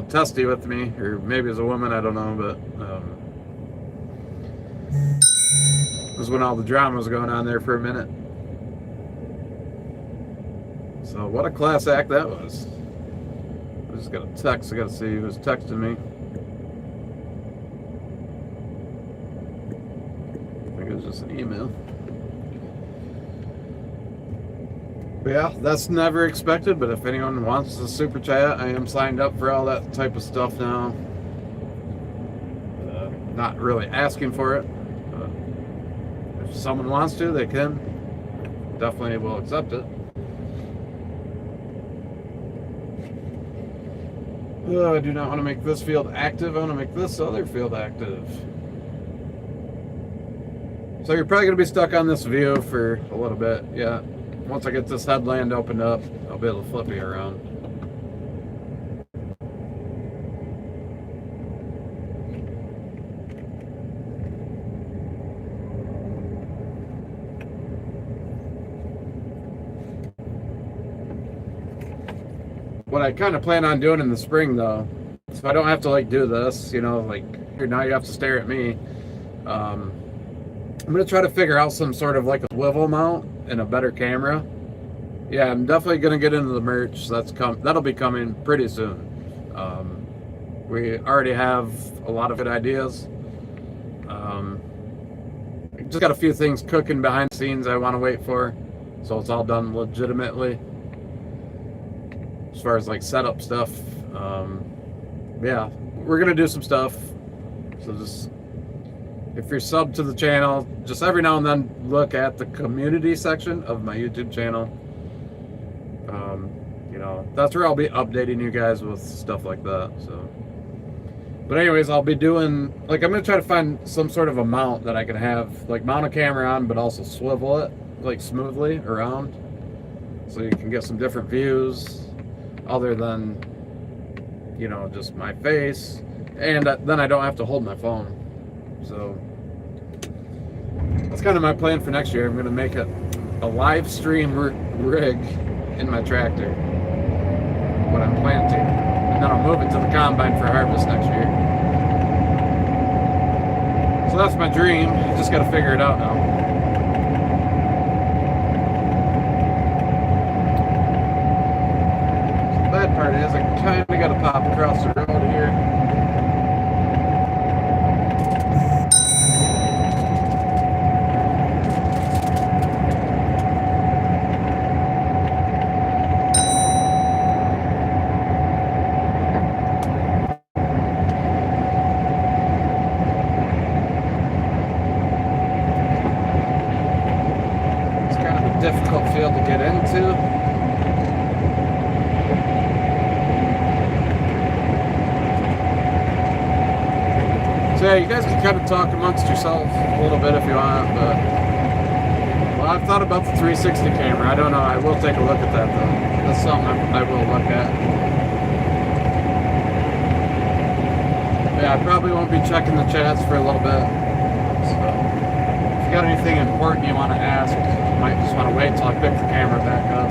testy with me, or maybe as a woman, I don't know, but it was when all the drama was going on there for a minute. So what a class act that was. I just got a text. I got to see who's texting me. It was just an email. But yeah, that's never expected, but if anyone wants a super chat, I am signed up for all that type of stuff now. Not really asking for it. If someone wants to, they can. Definitely will accept it. Oh, I do not want to make this field active. I want to make this other field active. So you're probably going to be stuck on this view for a little bit. Yeah. Once I get this headland opened up, I'll be able to flip you around. What I kind of plan on doing in the spring, though, so I don't have to like do this, you know, like here now you have to stare at me. I'm gonna try to figure out some sort of like a swivel mount and a better camera. Yeah, I'm definitely gonna get into the merch. That'll be coming pretty soon. We already have a lot of good ideas. Just got a few things cooking behind the scenes I want to wait for, so it's all done legitimately. As far as like setup stuff, yeah, we're gonna do some stuff. So just if you're subbed to the channel, just every now and then look at the community section of my YouTube channel. You know, that's where I'll be updating you guys with stuff like that. So, but anyways, I'll be doing like I'm gonna try to find some sort of a mount that I can have, like mount a camera on, but also swivel it like smoothly around, so you can get some different views other than, you know, just my face, and then I don't have to hold my phone. So that's kind of my plan for next year. I'm gonna make it a live stream rig in my tractor when I'm planting, and then I'll move it to the combine for harvest next year. So that's my dream. Just got to figure it out now. The bad part is I kind of got to pop across the road here. Difficult field to get into. So yeah, you guys can kind of talk amongst yourselves a little bit if you want, but well, I've thought about the 360 camera. I don't know. I will take a look at that though. That's something I will look at. Yeah, I probably won't be checking the chats for a little bit. So if you got anything important you want to ask, might just want to wait until I pick the camera back up.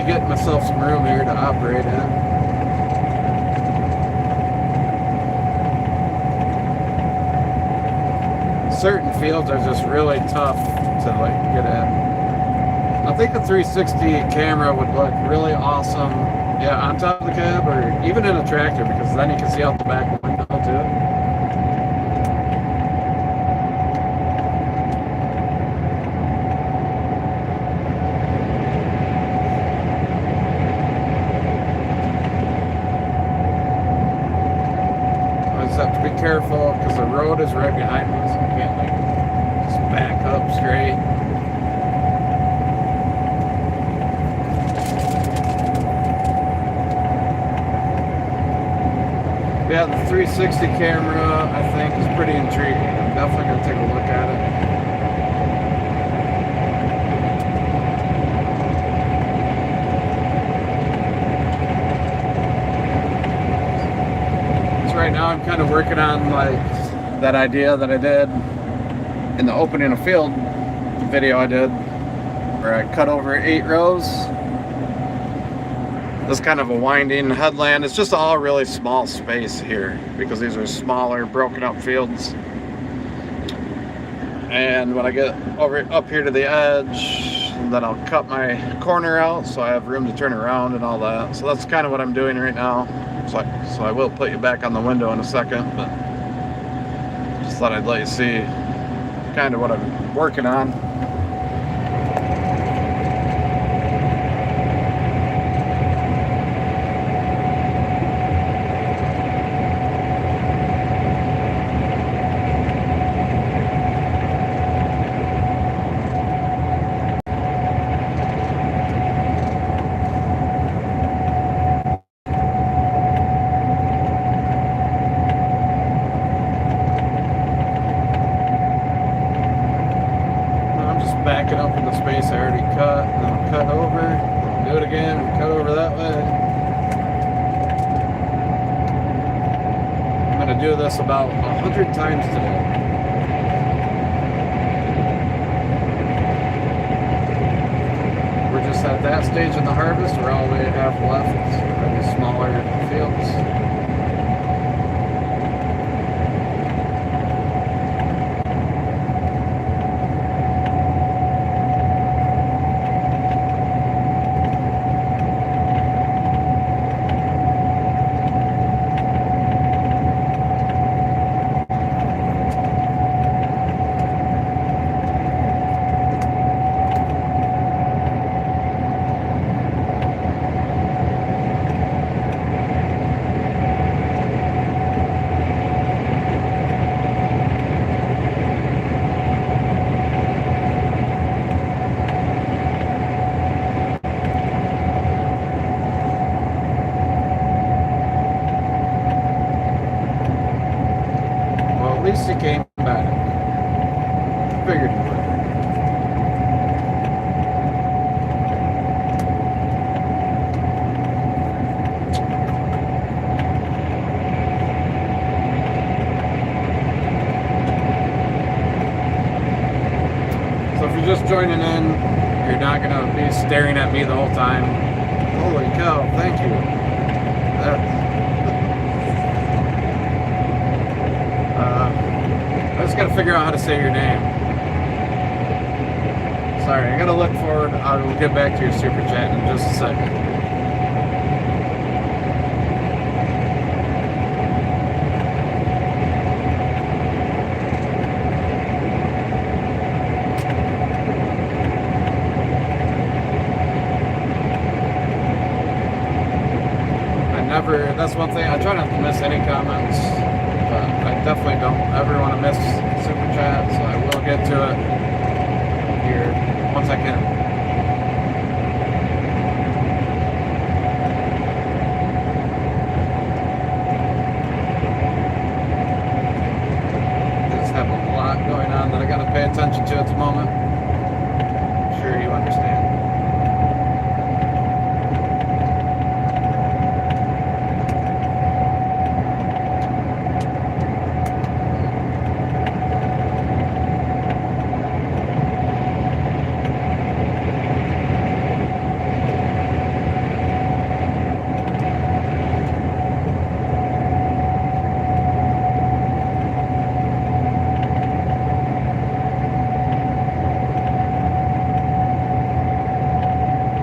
Getting myself some room here to operate in. Certain fields are just really tough to like get in. I think the 360 camera would look really awesome, yeah, on top of the cab or even in a tractor, because then you can see out the back window too. Have to be careful because the road is right behind me, so I can't like just back up straight. Yeah, the 360 camera I think is pretty intriguing. I'm definitely going to take a look at it. Right now I'm kind of working on like that idea that I did in the opening of field video I did, where I cut over 8 rows. This kind of a winding headland. It's just all really small space here because these are smaller, broken up fields. And when I get over up here to the edge, then I'll cut my corner out so I have room to turn around and all that. So that's kind of what I'm doing right now. So I will put you back on the window in a second, but just thought I'd let you see kind of what I'm working on. Backing up in the space I already cut, and then I'll cut over, do it again, and cut over that way. I'm going to do this about 100 times today. We're just at that stage in the harvest. We're all the way half left in the smaller fields. At least he came back. Figured he would. So if you're just joining in, you're not going to be staring at me the whole time. Holy cow, thank you. I just gotta figure out how to say your name. Sorry, I gotta look forward. I will get back to your super chat in just a second. That's one thing. I try not to miss any comments. I definitely don't ever want to miss super chat, so I will get to it here once I can. I just have a lot going on that I got to pay attention to at the moment. I'm sure you understand.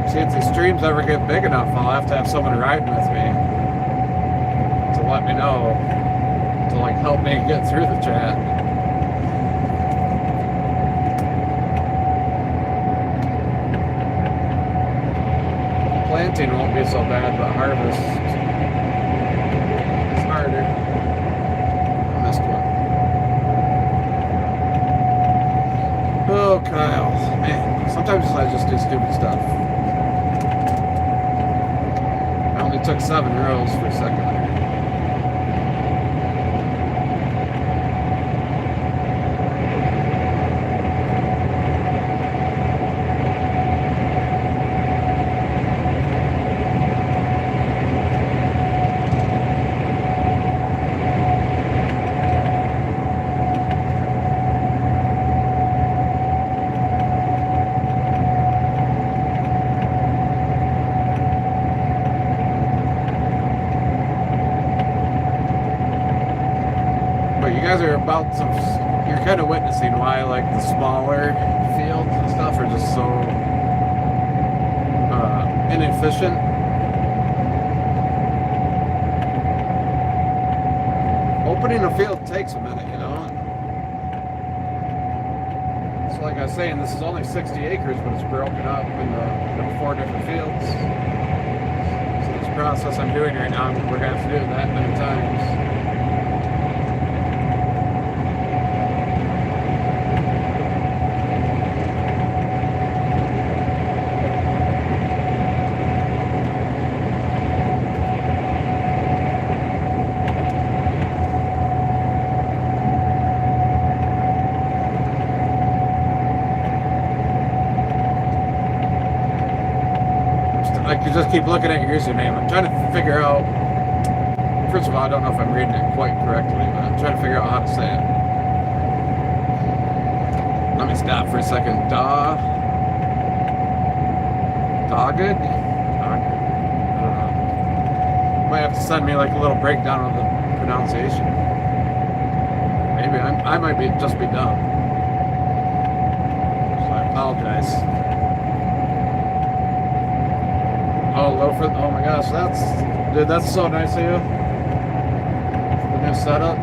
See, if the streams ever get big enough, I'll have to have someone riding with me to let me know, to like help me get through the chat. Planting won't be so bad, but harvest is harder. I missed one. Oh, Kyle. Man, sometimes I just do stupid stuff. I only took 7 rows for a second there. guys are about to, you're kind of witnessing why like the smaller fields and stuff are just so inefficient. Opening a field takes a minute, you know. So like I was saying, this is only 60 acres, but it's broken up into 4 different fields. So this process I'm doing right now, we're going to have to do it that many times. Like, you just keep looking at your username. I'm trying to figure out. First of all, I don't know if I'm reading it quite correctly, but I'm trying to figure out how to say it. Let me stop for a second. Dogged? I don't know. Might have to send me like a little breakdown of the pronunciation. Maybe I might just be dumb. So I apologize. Oh, Loafer. Oh my gosh, that's so nice of you. The new setup.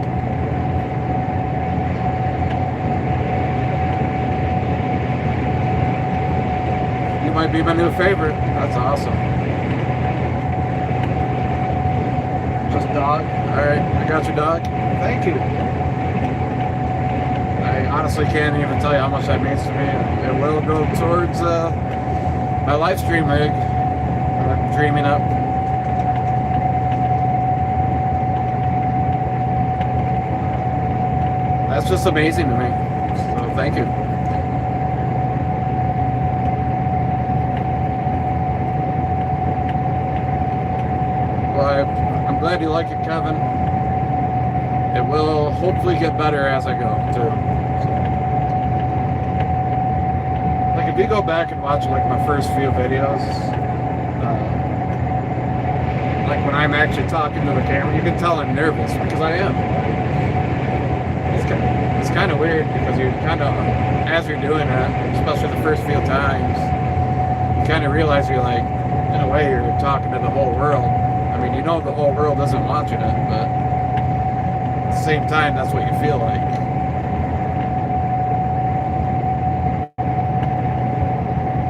You might be my new favorite. That's awesome. Just dog. Alright, I got your dog. Thank you. I honestly can't even tell you how much that means to me. It will go towards my live stream rig. I'm dreaming up. That's just amazing to me. So thank you. Well, I'm glad you like it, Kevin. It will hopefully get better as I go, too. Like, if you go back and watch, like, my first few videos, like when I'm actually talking to the camera, you can tell I'm nervous because I am. It's kind of weird because you kind of, as you're doing it, especially the first few times, you kind of realize you're like, in a way, you're talking to the whole world. I mean, you know the whole world isn't watching it, but at the same time, that's what you feel like.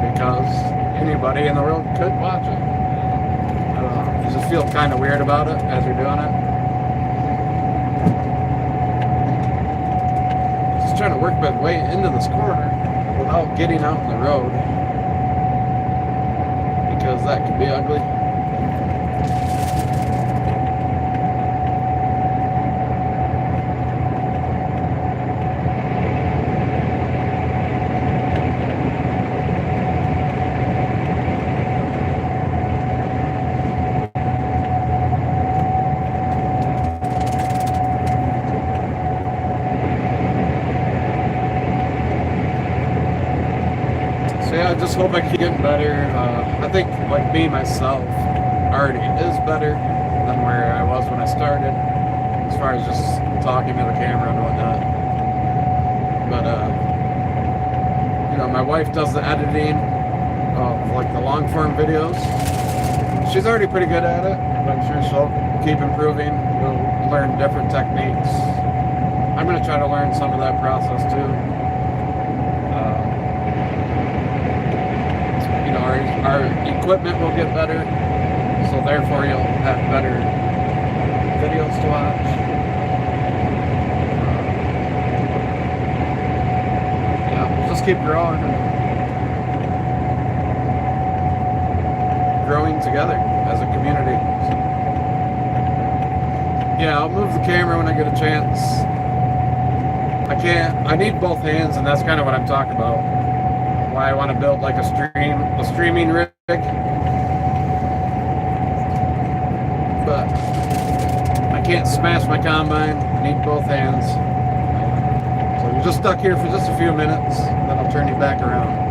Because anybody in the world could watch it. I don't know. You just feel kind of weird about it as you're doing it. Just trying to work my way into this corner without getting out in the road. Because that could be ugly. I just hope I keep getting better. I think, like me, myself, already is better than where I was when I started, as far as just talking to the camera and whatnot. But, you know, my wife does the editing of, like, the long-form videos. She's already pretty good at it, but I'm sure she'll keep improving. We'll learn different techniques. I'm going to try to learn some of that process, too. Our equipment will get better, so therefore you'll have better videos to watch. Yeah, we'll just keep growing and growing together as a community. So, yeah, I'll move the camera when I get a chance. I need both hands, and that's kind of what I'm talking about. Why I want to build like a streaming rig, but I can't smash my combine. I need both hands. So you're just stuck here for just a few minutes, then I'll turn you back around.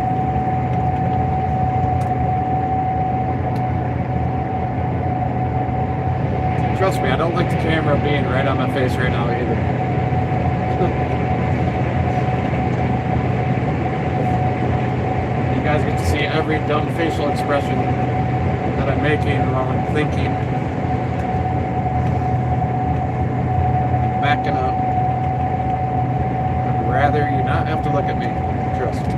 Trust me, I don't like the camera being right on my face right now either. You guys get to see every dumb facial expression that I'm making while I'm thinking. Backing up. I'd rather you not have to look at me. Trust me.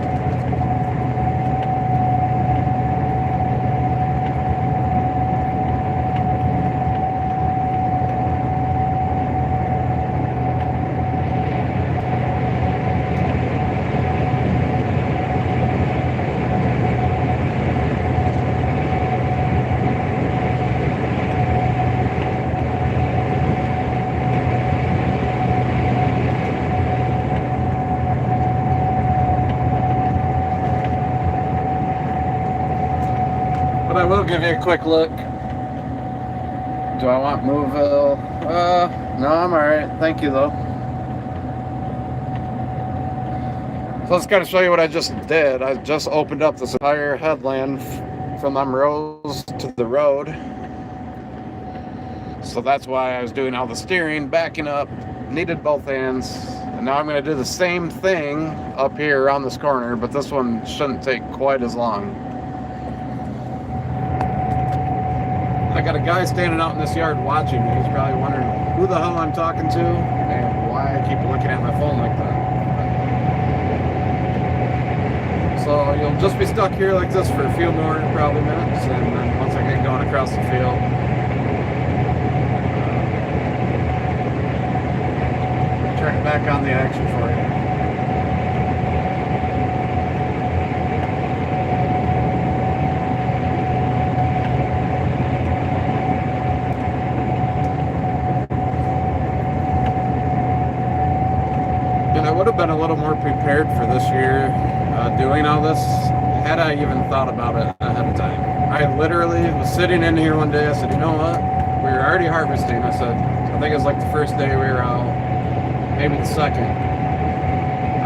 I will give you a quick look. Do I want Moville? No, I'm alright. Thank you, though. So let's kind of show you what I just did. I just opened up this entire headland from them rows to the road. So that's why I was doing all the steering, backing up, needed both hands. And now I'm going to do the same thing up here around this corner, but this one shouldn't take quite as long. I got a guy standing out in this yard watching me. He's probably wondering who the hell I'm talking to and why I keep looking at my phone like that. So you'll just be stuck here like this for a few more probably minutes, and then once I get going across the field, turn it back on the action for you. I would have been a little more prepared for this year doing all this had I even thought about it ahead of time. I literally was sitting in here one day. I said, you know what? We were already harvesting. I said, I think it was like the first day we were out, maybe the second.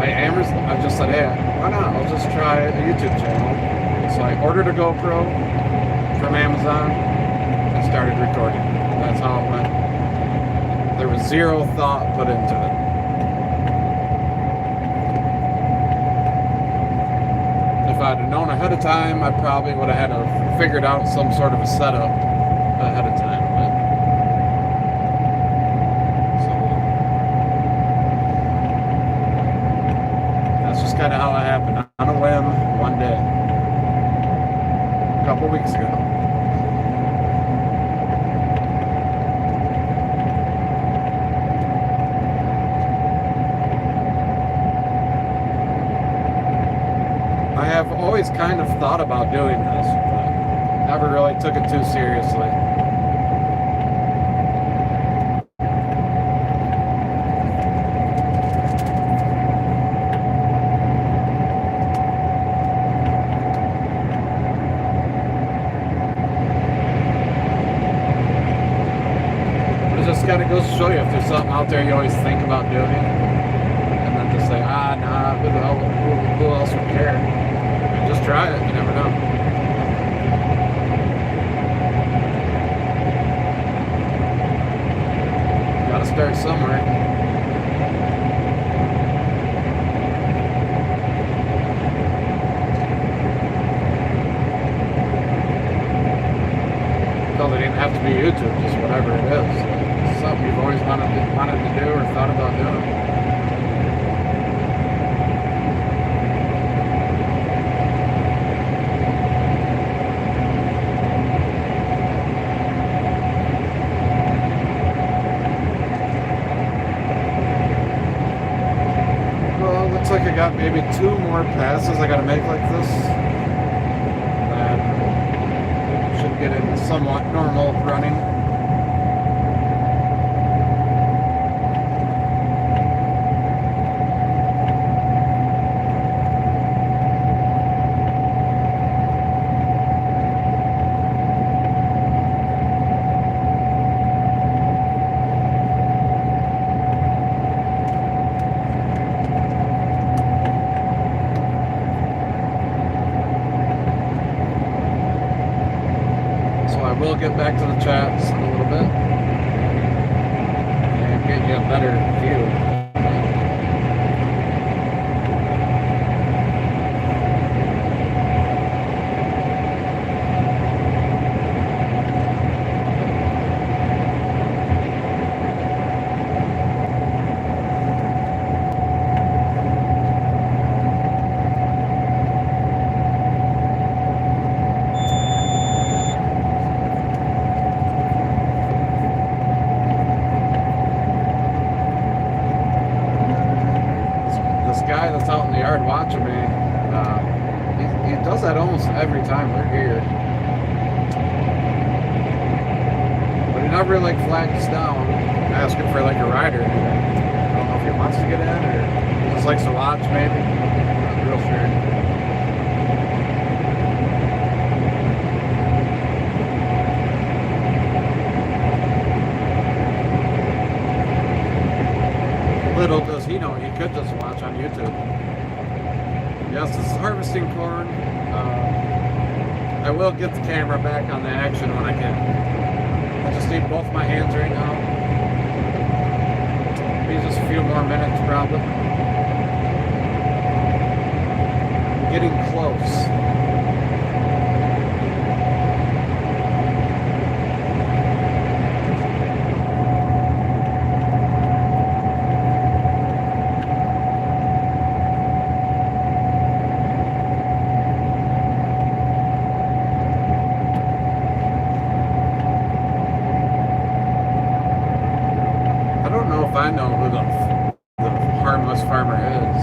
I just said, hey, why not? I'll just try a YouTube channel. So I ordered a GoPro from Amazon and started recording. That's how it went. There was zero thought put into it. If I'd have known ahead of time, I probably would have had to figured out some sort of a setup ahead of time. But that's just kind of how it happened. On a whim, one day. A couple weeks ago. I have always kind of thought about doing this, but never really took it too seriously. It just kind of goes to show you if there's something out there you always think about doing, and then just say, nah, who the hell, who else would care? Just try it, you never know. Gotta start somewhere. Because it didn't have to be YouTube, just whatever it is. Something you've always wanted to do or thought about doing. Looks like I got maybe 2 more passes I gotta make like this. Then should get in somewhat normal running. We'll get back to the chats in a little bit and get you a better view. hard watching me. He does that almost every time we're here. But he never like flags down asking for like a ride or anything. I don't know if he wants to get in or he just likes to watch maybe. Not real sure. Little does he know, he could just watch on YouTube. Yes, this is harvesting corn. I will get the camera back on the action when I can. I just need both my hands right now. Maybe just a few more minutes probably. Getting close. I know who the harmless farmer is.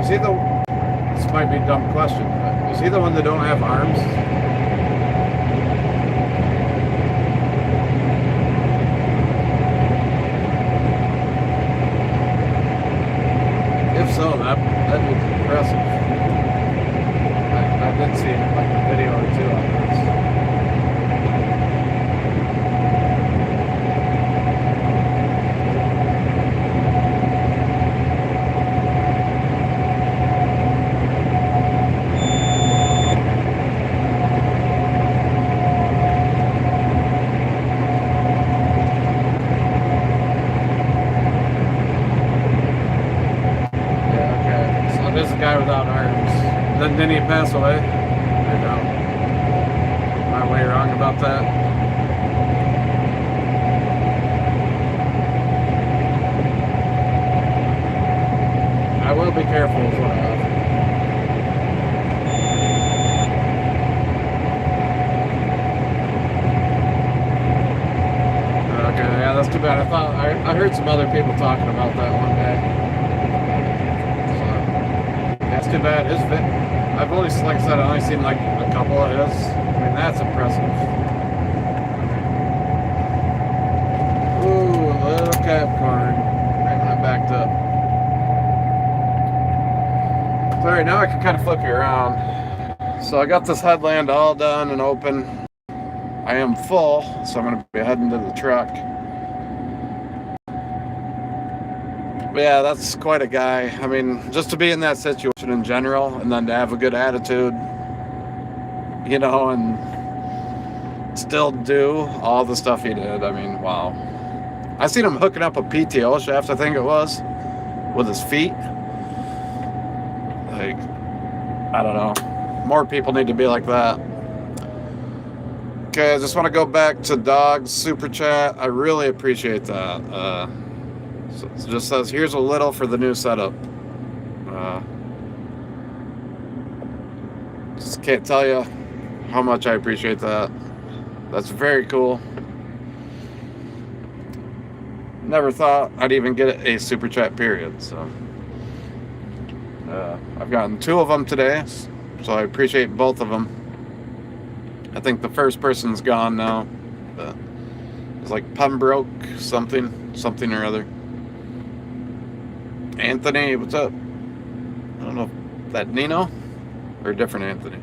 Is he this might be a dumb question, but is he the one that don't have arms? If so, that'd be impressive. I did see like a video or two on this. Guy without arms. Didn't he pass away? I don't. Am I way wrong about that? I will be careful with what I offer. Okay, yeah, that's too bad. I heard some other people talking about that one day. That's too bad. I've only, like I said, I've only seen like a couple of his. I mean, that's impressive. Ooh, a little cap corn. Right when I backed up. So, alright, now I can kind of flip you around. So I got this headland all done and open. I am full, so I'm going to be heading to the truck. But yeah, that's quite a guy. I mean, just to be in that situation in general, and then to have a good attitude, you know, and still do all the stuff he did. I mean, wow. I seen him hooking up a PTO shaft, I think it was, with his feet. Like, I don't know. More people need to be like that. Okay, I just want to go back to Dog's super chat. I really appreciate that. So it just says, here's a little for the new setup. Just can't tell you how much I appreciate that. That's very cool. Never thought I'd even get a super chat period. So I've gotten 2 of them today, so I appreciate both of them. I think the first person's gone now. It's like Pembroke something or other. Anthony, what's up? I don't know if that Nino or a different Anthony.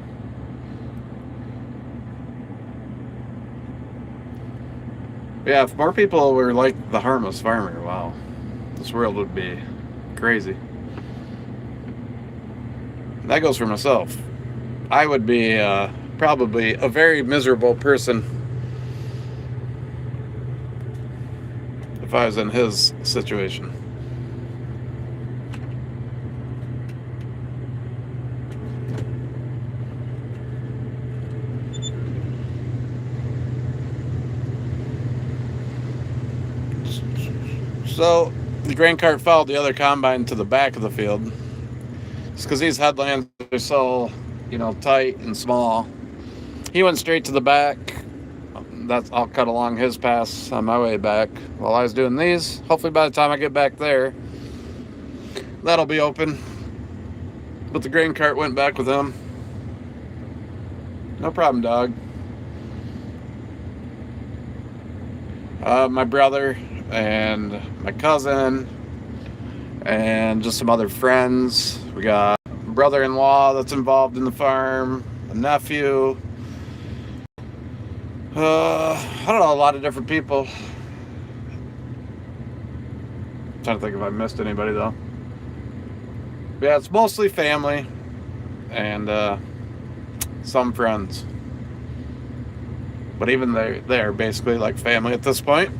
Yeah, if more people were like the harmless farmer, wow, this world would be crazy. That goes for myself. I would be probably a very miserable person if I was in his situation. So the grain cart followed the other combine to the back of the field. It's because these headlands are so, tight and small. He went straight to the back. I'll cut along his pass on my way back while I was doing these. Hopefully by the time I get back there, that'll be open. But the grain cart went back with him. No problem, dog. My brother and my cousin and just some other friends. We got a brother-in-law that's involved in the farm, a nephew. I don't know, a lot of different people. I'm trying to think if I missed anybody though. But yeah, it's mostly family and some friends. But even they're basically like family at this point.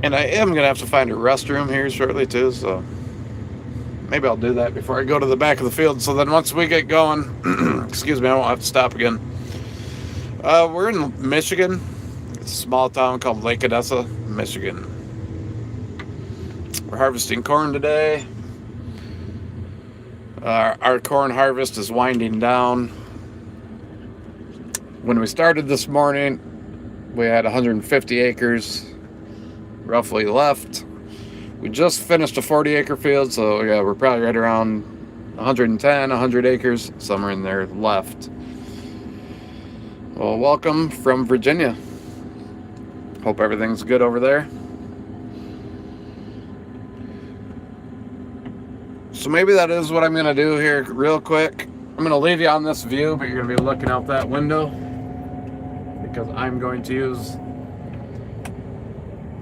And I am going to have to find a restroom here shortly too, so maybe I'll do that before I go to the back of the field. So then once we get going, excuse me, I won't have to stop again. We're in Michigan. It's a small town called Lake Odessa, Michigan. We're harvesting corn today. Our corn harvest is winding down. When we started this morning, we had 150 acres roughly left. We just finished a 40-acre field, so yeah, we're probably right around 110, 100 acres, somewhere in there left. Well, welcome from Virginia. Hope everything's good over there. So maybe that is what I'm going to do here real quick. I'm going to leave you on this view, but you're going to be looking out that window because I'm going to use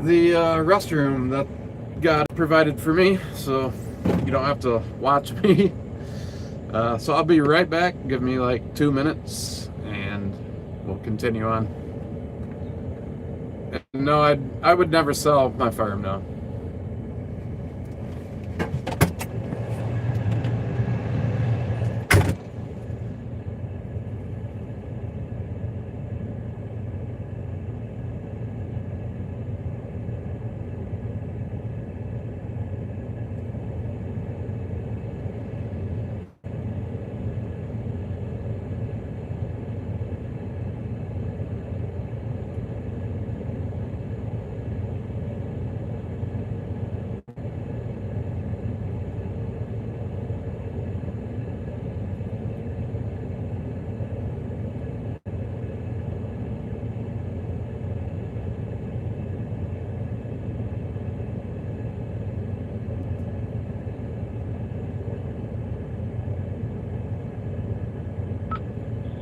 the restroom that God provided for me, so you don't have to watch me. So I'll be right back. Give me like 2 minutes and we'll continue on. And no, I would never sell my farm now.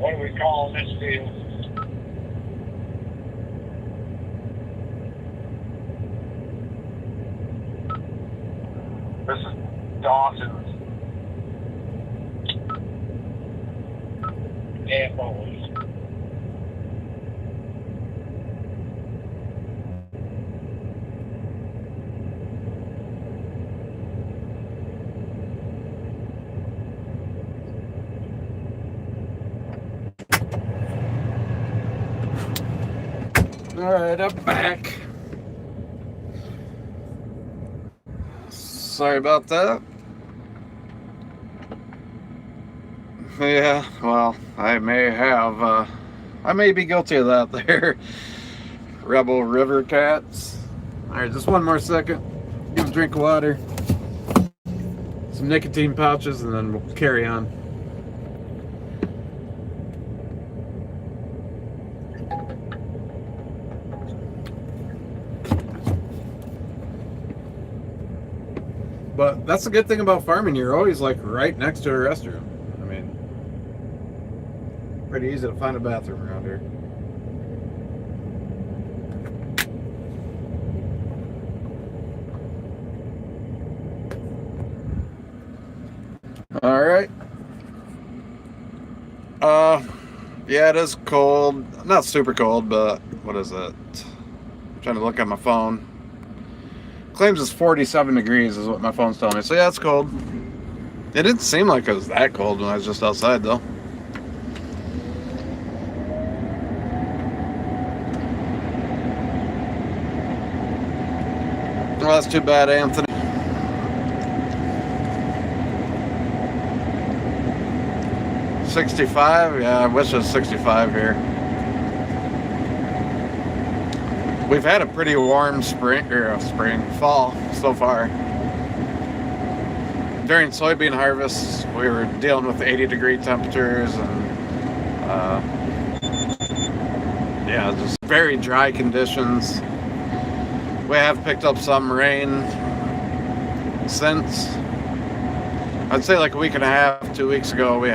What do we call this field? This is Dawson's. Yeah, boys. Alright, I'm back. Sorry about that. Yeah, well, I may be guilty of that there. Rebel River Cats. Alright, just one more second. Give a drink of water. Some nicotine pouches, and then we'll carry on. But that's the good thing about farming. You're always like right next to a restroom. I mean, pretty easy to find a bathroom around here. All right. Yeah, it is cold. Not super cold, but what is it? I'm trying to look at my phone. Claims it's 47 degrees is what my phone's telling me. So yeah, it's cold. It didn't seem like it was that cold when I was just outside though. Well, that's too bad, Anthony. $65? Yeah, I wish it was 65 here. We've had a pretty warm fall so far. During soybean harvest, we were dealing with 80-degree temperatures and yeah, just very dry conditions. We have picked up some rain since. I'd say like a week and a half, 2 weeks ago, we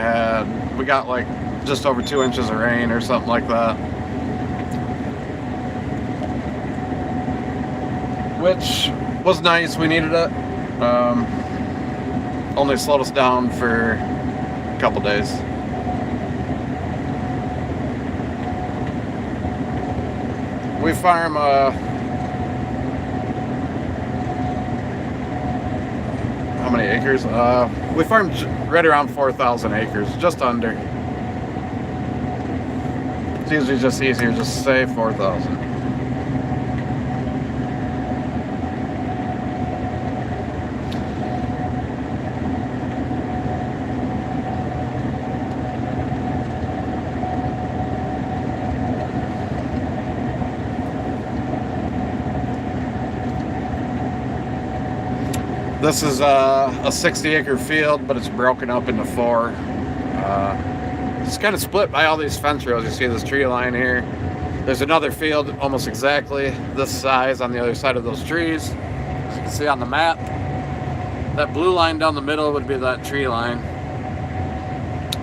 got like just over 2 inches of rain or something like that. Which was nice, we needed it. Only slowed us down for a couple days. We farm how many acres? We farm right around 4,000 acres, just under. It's usually just easier just to say 4,000. This is a 60-acre field, but it's broken up into 4. It's kind of split by all these fence rows. You see this tree line here. There's another field almost exactly this size on the other side of those trees. As you can see on the map, that blue line down the middle would be that tree line.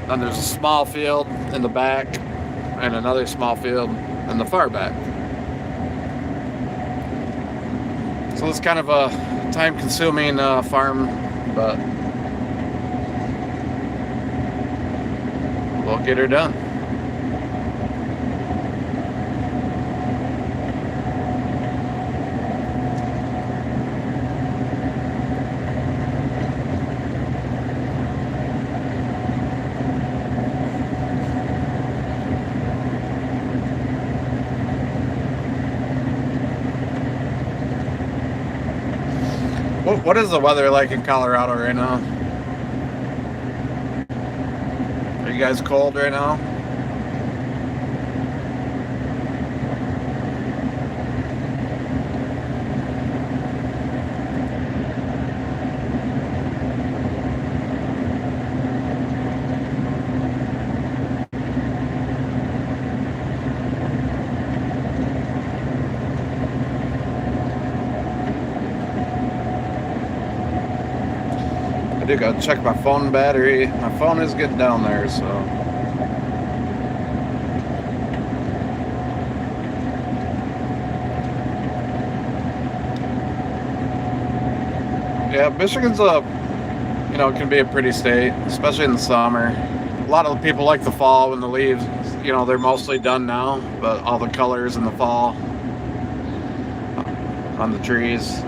Then there's a small field in the back and another small field in the far back. So it's kind of a time-consuming farm, but we'll get her done. What is the weather like in Colorado right now? Are you guys cold right now? I do gotta check my phone battery. My phone is getting down there, so. Yeah, Michigan's can be a pretty state, especially in the summer. A lot of people like the fall when the leaves, they're mostly done now, but all the colors in the fall on the trees.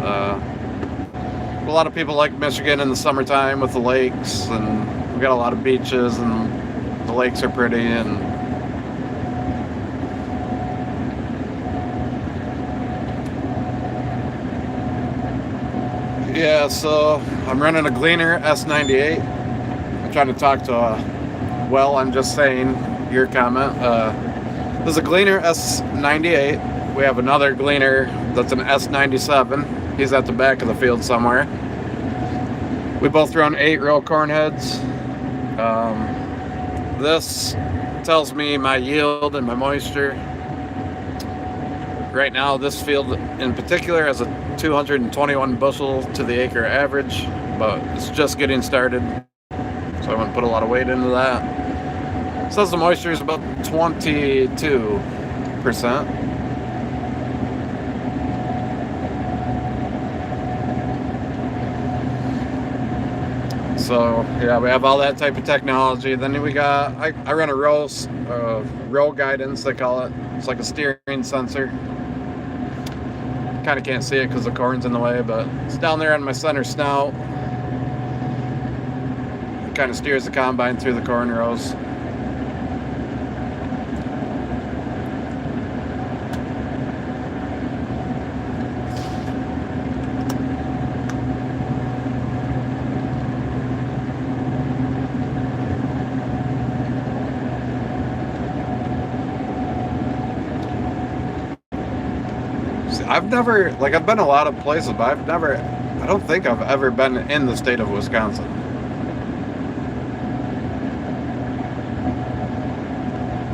A lot of people like Michigan in the summertime with the lakes, and we got a lot of beaches, and the lakes are pretty. And yeah, so I'm running a Gleaner S98. I'm trying to talk to I'm just saying your comment. There's a Gleaner S98. We have another Gleaner that's an S97. He's at the back of the field somewhere. We both run 8-row corn heads. This tells me my yield and my moisture. Right now, this field in particular has a 221 bushel to the acre average, but it's just getting started, so I wouldn't put a lot of weight into that. It says the moisture is about 22%. So yeah, we have all that type of technology. Then we got, I run a row guidance, they call it. It's like a steering sensor. Kind of can't see it because the corn's in the way, but it's down there on my center snout. It kind of steers the combine through the corn rows. See, I've never, like, I've been a lot of places, but I don't think I've ever been in the state of Wisconsin.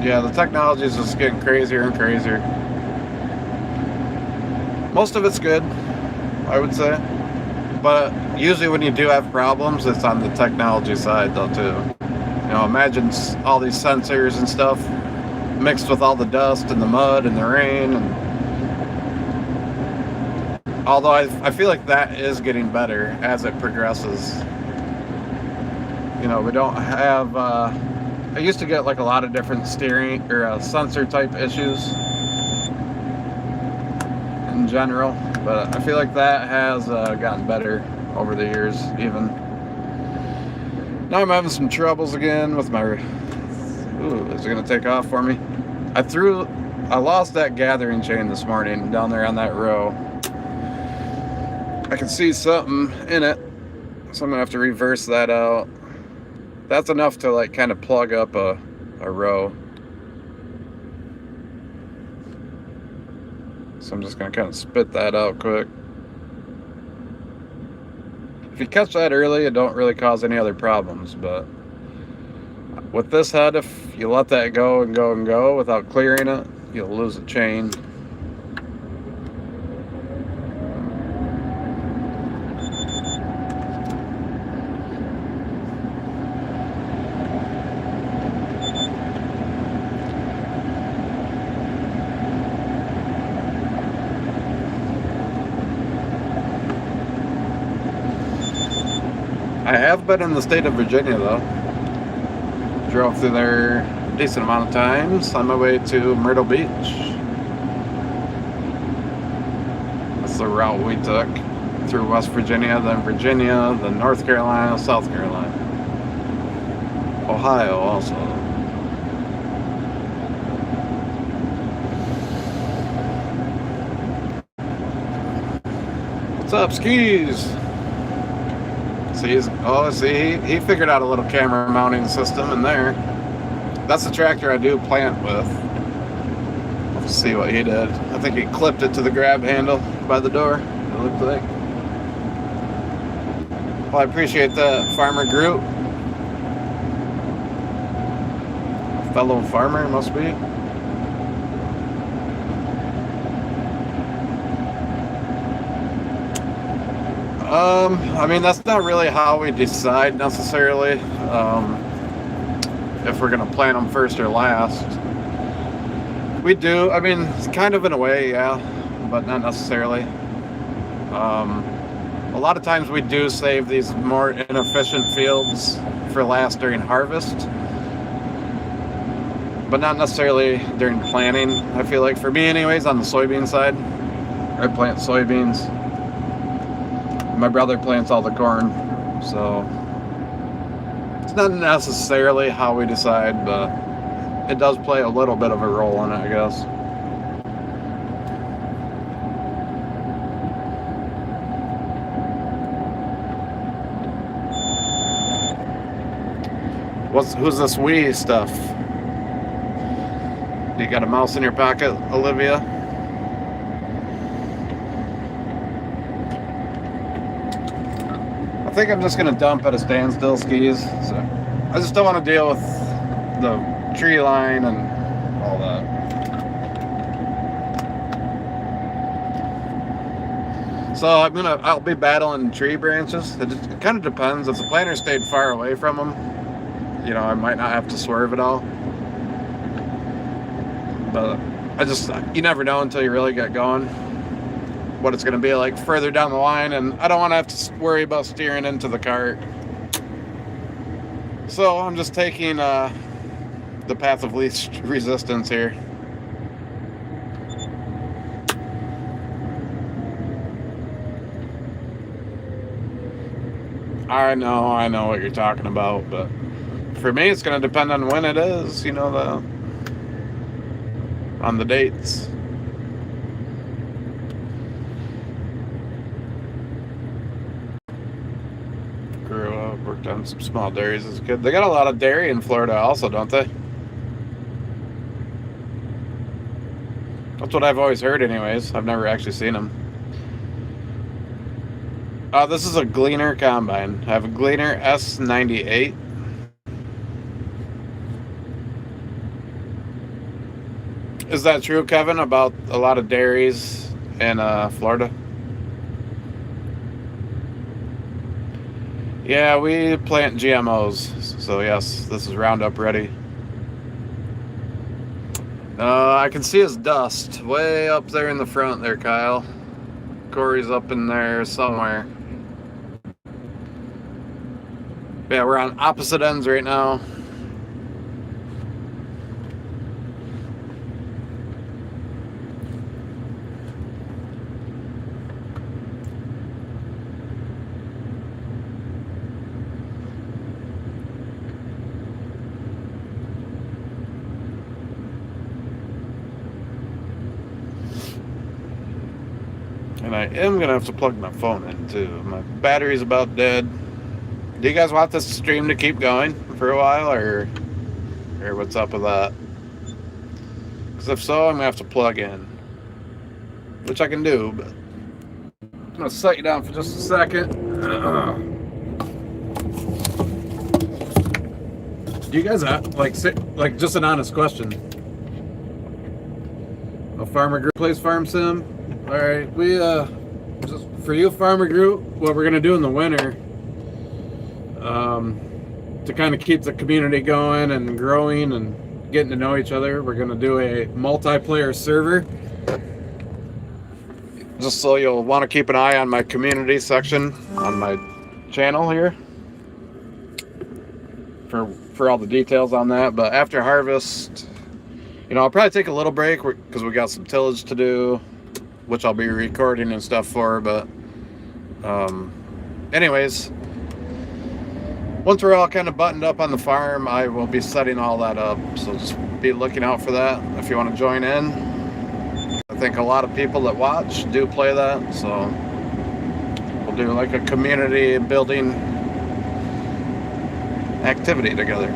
Yeah, the technology is just getting crazier and crazier. Most of it's good, I would say. But usually when you do have problems, it's on the technology side, though, too. You know, imagine all these sensors and stuff mixed with all the dust and the mud and the rain. And although I feel like that is getting better as it progresses. You know, we don't have... I used to get like a lot of different steering or sensor type issues in general, but I feel like that has gotten better over the years even. Now I'm having some troubles again with my... Ooh, is it going to take off for me? I lost that gathering chain this morning down there on that row. I can see something in it, so I'm going to have to reverse that out. That's enough to like kind of plug up a row. So I'm just going to kind of spit that out quick. If you catch that early, it don't really cause any other problems, but with this head, if you let that go and go and go without clearing it, you'll lose a chain. I have been in the state of Virginia, though. Drove through there a decent amount of times on my way to Myrtle Beach. That's the route we took through West Virginia, then North Carolina, South Carolina. Ohio also. What's up, Skis? See, he figured out a little camera mounting system in there. That's the tractor I do plant with. Let's see what he did. I think he clipped it to the grab handle by the door, it looked like. Well, I appreciate that, Farmer Groot. A fellow farmer, must be. I mean, that's not really how we decide necessarily if we're going to plant them first or last. We do, I mean, kind of in a way, yeah, but not necessarily. A lot of times we do save these more inefficient fields for last during harvest, but not necessarily during planting. I feel like, for me anyways, on the soybean side, I plant soybeans. My brother plants all the corn, so it's not necessarily how we decide, but it does play a little bit of a role in it, I guess. Who's this we stuff? You got a mouse in your pocket, Olivia? I think I'm just going to dump at a standstill, Skis. So I just don't want to deal with the tree line and all that. So I'll be battling tree branches. It kind of depends. If the planter stayed far away from them, you know, I might not have to swerve at all. But you never know until you really get going what it's going to be like further down the line, and I don't want to have to worry about steering into the cart. So I'm just taking the path of least resistance here. I know what you're talking about, but for me it's going to depend on when it is, you know, on the dates. Grew up, worked on some small dairies as a kid. They got a lot of dairy in Florida also, don't they? That's what I've always heard anyways. I've never actually seen them. This is a Gleaner combine. I have a Gleaner S98. Is that true, Kevin, about a lot of dairies in Florida? Yeah, we plant GMOs, so yes, this is Roundup ready. I can see his dust way up there in the front there, Kyle. Corey's up in there somewhere. Yeah, we're on opposite ends right now. And I am going to have to plug my phone in too. My battery's about dead. Do you guys want this stream to keep going for a while, or what's up with that? Because if so, I'm going to have to plug in. Which I can do, but I'm going to set you down for just a second. Do you guys have, like just an honest question? A Farmer Group plays Farm Sim? Alright, we, just for you, Farmer Group, what we're going to do in the winter, to kind of keep the community going and growing and getting to know each other, we're going to do a multiplayer server. Just so you'll want to keep an eye on my community section on my channel here for all the details on that. But after harvest, you know, I'll probably take a little break because we got some tillage to do, which I'll be recording and stuff for. But anyways, once we're all kind of buttoned up on the farm, I will be setting all that up. So just be looking out for that if you want to join in. I think a lot of people that watch do play that. So we'll do like a community building activity together.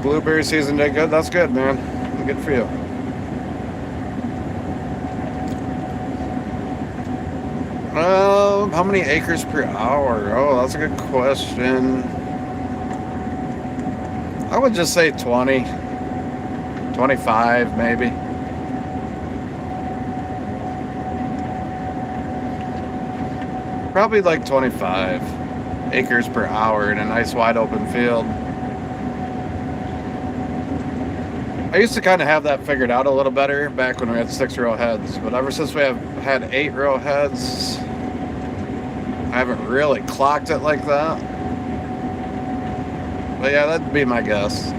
Blueberry season did good. That's good, man. Good for you. How many acres per hour? Oh, that's a good question. I would just say 20, 25 maybe. Probably like 25 acres per hour in a nice wide open field. I used to kind of have that figured out a little better back when we had 6-row heads, but ever since we have had 8-row heads, I haven't really clocked it like that. But yeah, that'd be my guess.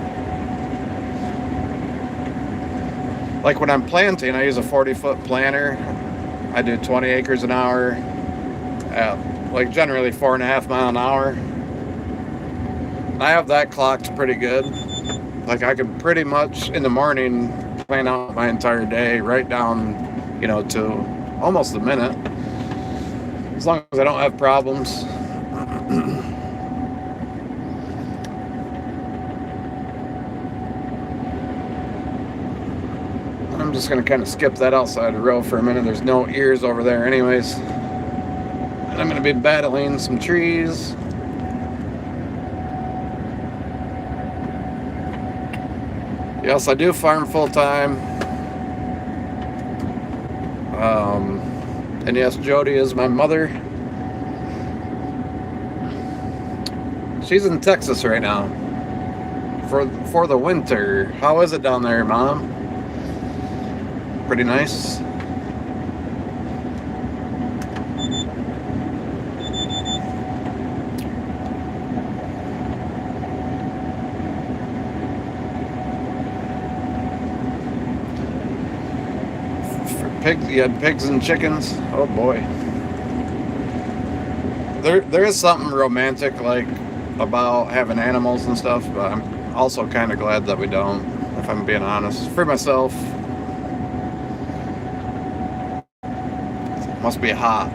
Like when I'm planting, I use a 40-foot planter. I do 20 acres an hour at like generally 4.5 miles an hour. I have that clocked pretty good. Like I can pretty much in the morning plan out my entire day right down, you know, to almost the minute. As long as I don't have problems. I'm just going to kind of skip that outside row for a minute. There's no ears over there anyways. And I'm going to be battling some trees. Yes, I do farm full-time. And yes, Jody is my mother. She's in Texas right now for the winter. How is it down there, Mom? Pretty nice. You had pigs and chickens. Oh boy. There is something romantic like about having animals and stuff, but I'm also kind of glad that we don't, if I'm being honest. For myself. Must be hot.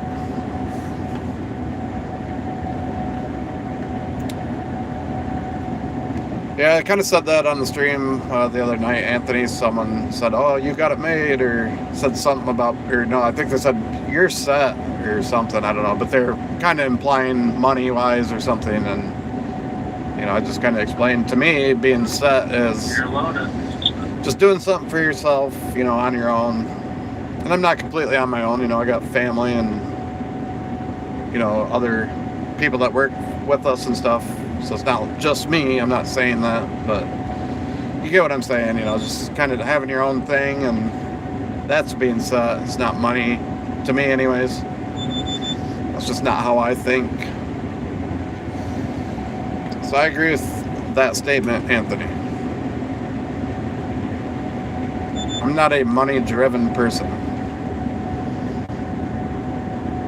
Yeah, I kind of said that on the stream the other night, Anthony. Someone said, "Oh, you got it made," or said something about, or no, I think they said you're set or something. I don't know, but they're kind of implying money-wise or something. And I just kind of explained, to me, being set is You're loaded. just doing something for yourself, on your own. And I'm not completely on my own. I got family and other people that work with us and stuff. So it's not just me. I'm not saying that, but you get what I'm saying. Just kind of having your own thing, and that's being set. It's not money to me, anyways. That's just not how I think. So I agree with that statement, Anthony. I'm not a money-driven person.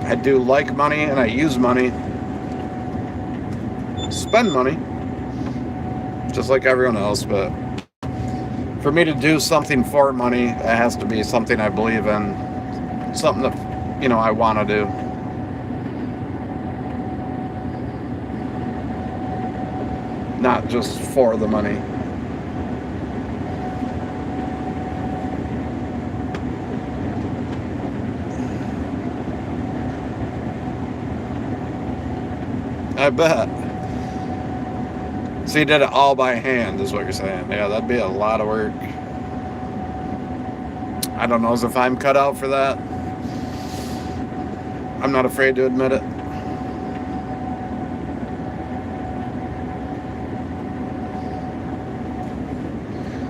I do like money, and I use money. Spend money, just like everyone else, but for me to do something for money, it has to be something I believe in, something that, I want to do. Not just for the money. I bet. So you did it all by hand, is what you're saying. Yeah, that'd be a lot of work. I don't know as if I'm cut out for that. I'm not afraid to admit it.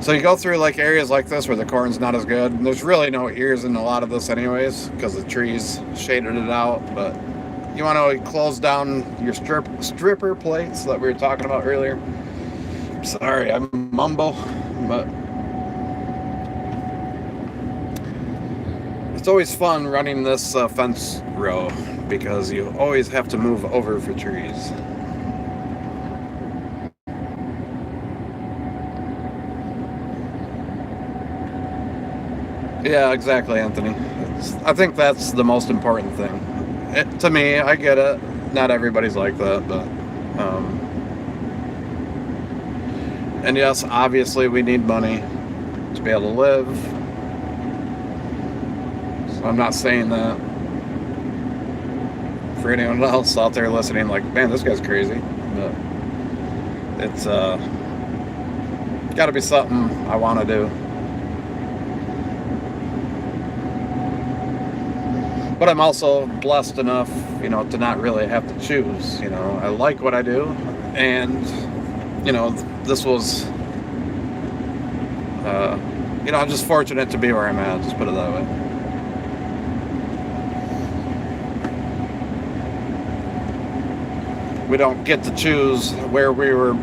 So you go through like areas like this where the corn's not as good. And there's really no ears in a lot of this anyways, because the trees shaded it out. But you want to close down your stripper plates that we were talking about earlier. Sorry, I mumble, but it's always fun running this fence row because you always have to move over for trees. Yeah, exactly, Anthony. I think that's the most important thing. To me, I get it. Not everybody's like that, but and yes, obviously we need money to be able to live. So I'm not saying that for anyone else out there listening, like, man, this guy's crazy. But it's got to be something I want to do. But I'm also blessed enough, to not really have to choose. I like what I do, and this was, I'm just fortunate to be where I'm at. Just put it that way. We don't get to choose where we were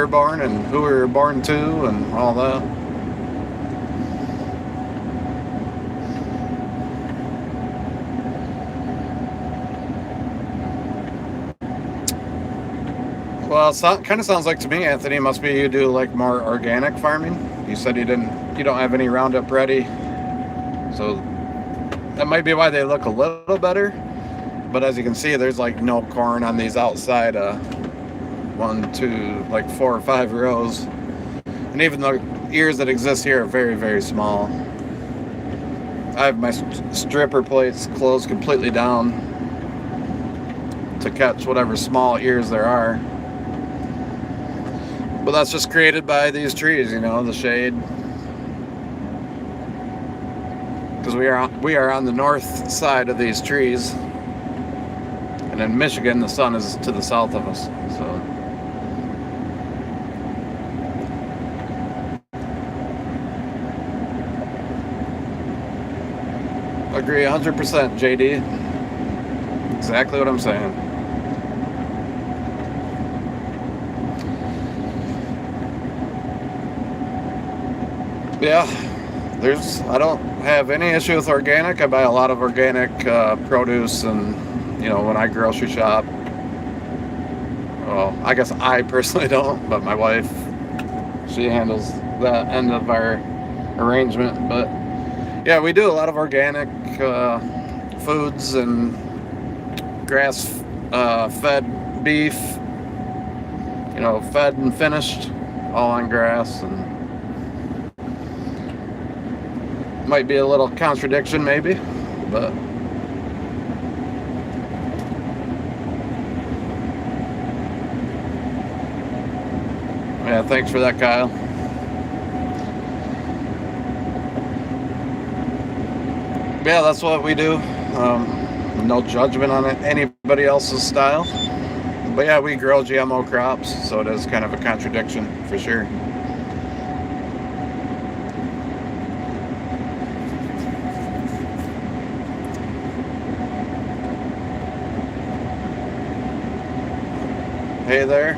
born and who we were born to and all that. Well, it kind of sounds like to me, Anthony, must be you do like more organic farming. You said you don't have any Roundup Ready, so that might be why they look a little better. But as you can see, there's like no corn on these outside 1, 2, like 4 or 5 rows, and even the ears that exist here are very, very small. I have my stripper plates closed completely down to catch whatever small ears there are. But that's just created by these trees, the shade. Because we are on the north side of these trees. And in Michigan, the sun is to the south of us. So agree 100%, JD. Exactly what I'm saying. Yeah, I don't have any issue with organic. I buy a lot of organic produce, and when I grocery shop, well, I guess I personally don't, but my wife, she handles that end of our arrangement. But yeah, we do a lot of organic foods and grass fed beef, fed and finished, all on grass, and might be a little contradiction maybe, but yeah, thanks for that, Kyle. Yeah, that's what we do. No judgment on anybody else's style. But yeah, we grow GMO crops, so it is kind of a contradiction for sure. Hey there.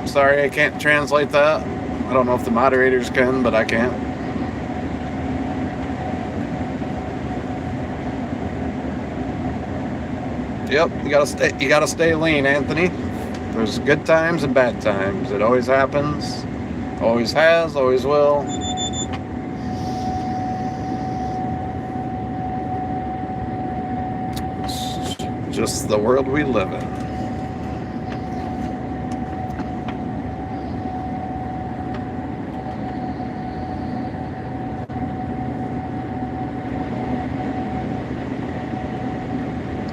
Sorry I can't translate that. I don't know if the moderators can, but I can't. Yep, you gotta stay lean, Anthony. There's good times and bad times. It always happens. Always has, always will. It's just the world we live in.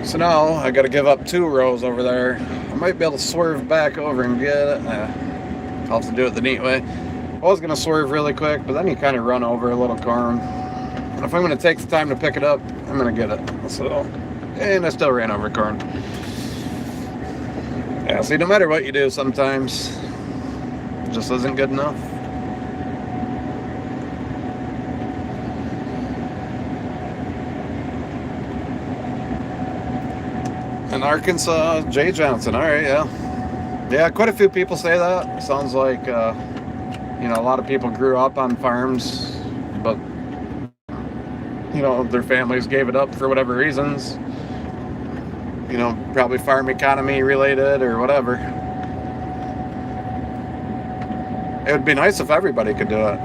So now I gotta give up 2 rows over there. I might be able to swerve back over and get it. I'll have to do it the neat way. I was gonna swerve really quick, but then you kind of run over a little corn. And if I'm gonna take the time to pick it up, I'm gonna get it. So, and I still ran over corn. Yeah, see, no matter what you do, sometimes it just isn't good enough. In Arkansas, Jay Johnson. All right, yeah. Yeah, quite a few people say that. Sounds like, a lot of people grew up on farms, but, their families gave it up for whatever reasons. Probably farm economy related or whatever. It would be nice if everybody could do it.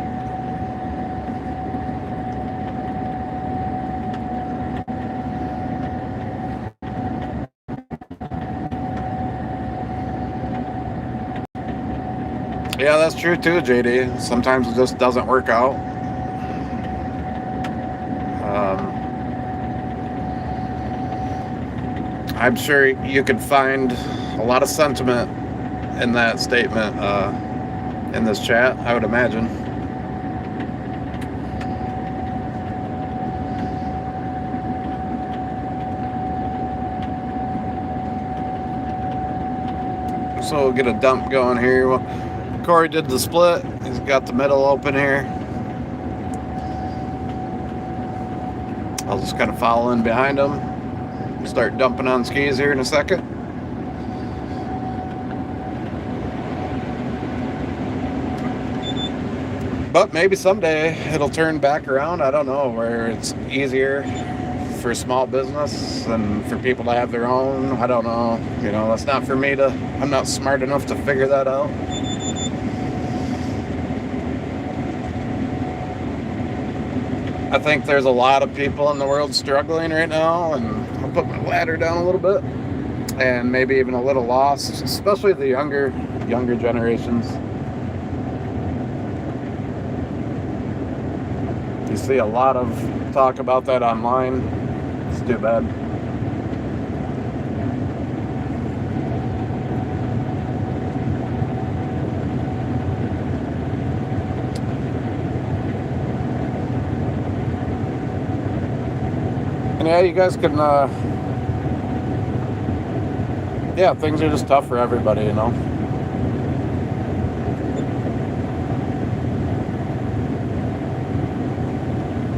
Yeah, that's true too, JD. Sometimes it just doesn't work out. I'm sure you could find a lot of sentiment in that statement in this chat, I would imagine. So we'll get a dump going here. Corey did the split. He's got the middle open here. I'll just kind of follow in behind him. Start dumping on skis here in a second. But maybe someday it'll turn back around. I don't know, where it's easier for small business and for people to have their own. I don't know. That's not for me to, I'm not smart enough to figure that out. I think there's a lot of people in the world struggling right now, and I'll put my ladder down a little bit, and maybe even a little lost, especially the younger generations. You see a lot of talk about that online. It's too bad. And yeah, you guys can, things are just tough for everybody, I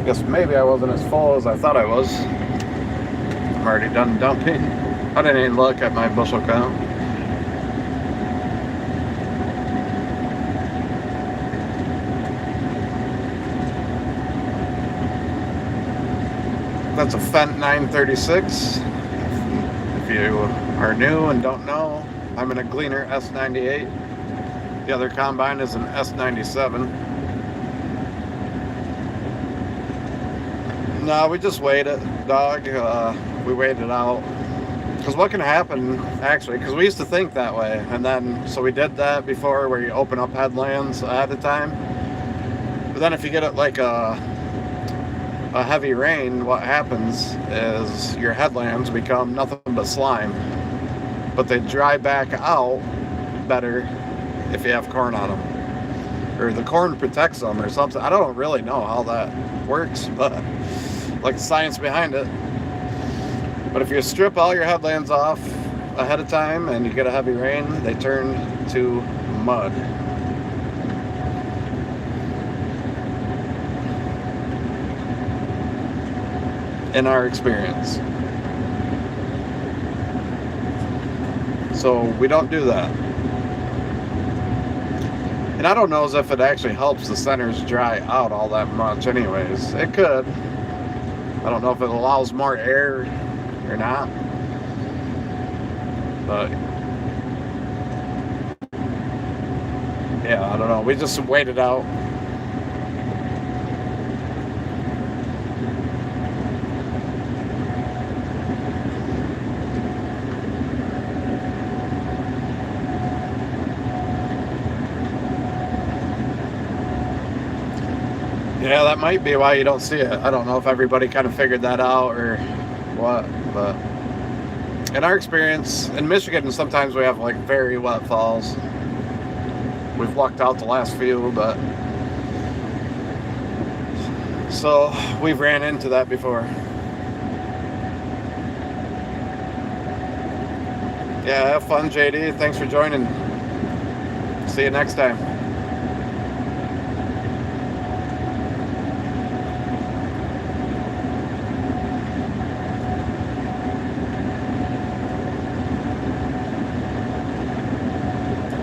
guess maybe I wasn't as full as I thought I was. I'm already done dumping. I didn't even look at my bushel count. That's a Fendt 936. If you are new and don't know, I'm in a Gleaner S98. The other combine is an S97. No, we just weighed it, dog. We weighed it out Because what can happen, actually, because we used to think that way, and then, so we did that before where you open up headlamps ahead of time. But then if you get it like a heavy rain, what happens is your headlamps become nothing but slime. But they dry back out better if you have corn on them. Or the corn protects them or something. I don't really know how that works, but like the science behind it. But if you strip all your headlamps off ahead of time and you get a heavy rain, they turn to mud. In our experience. So we don't do that. And I don't know as if it actually helps the centers dry out all that much anyways. It could. I don't know if it allows more air or not. But yeah, I don't know. We just wait it out. Yeah, that might be why you don't see it. I don't know if everybody kind of figured that out or what, but in our experience, in Michigan, sometimes we have like very wet falls. We've lucked out the last few, but so we've ran into that before. Yeah, have fun, JD. Thanks for joining. See you next time.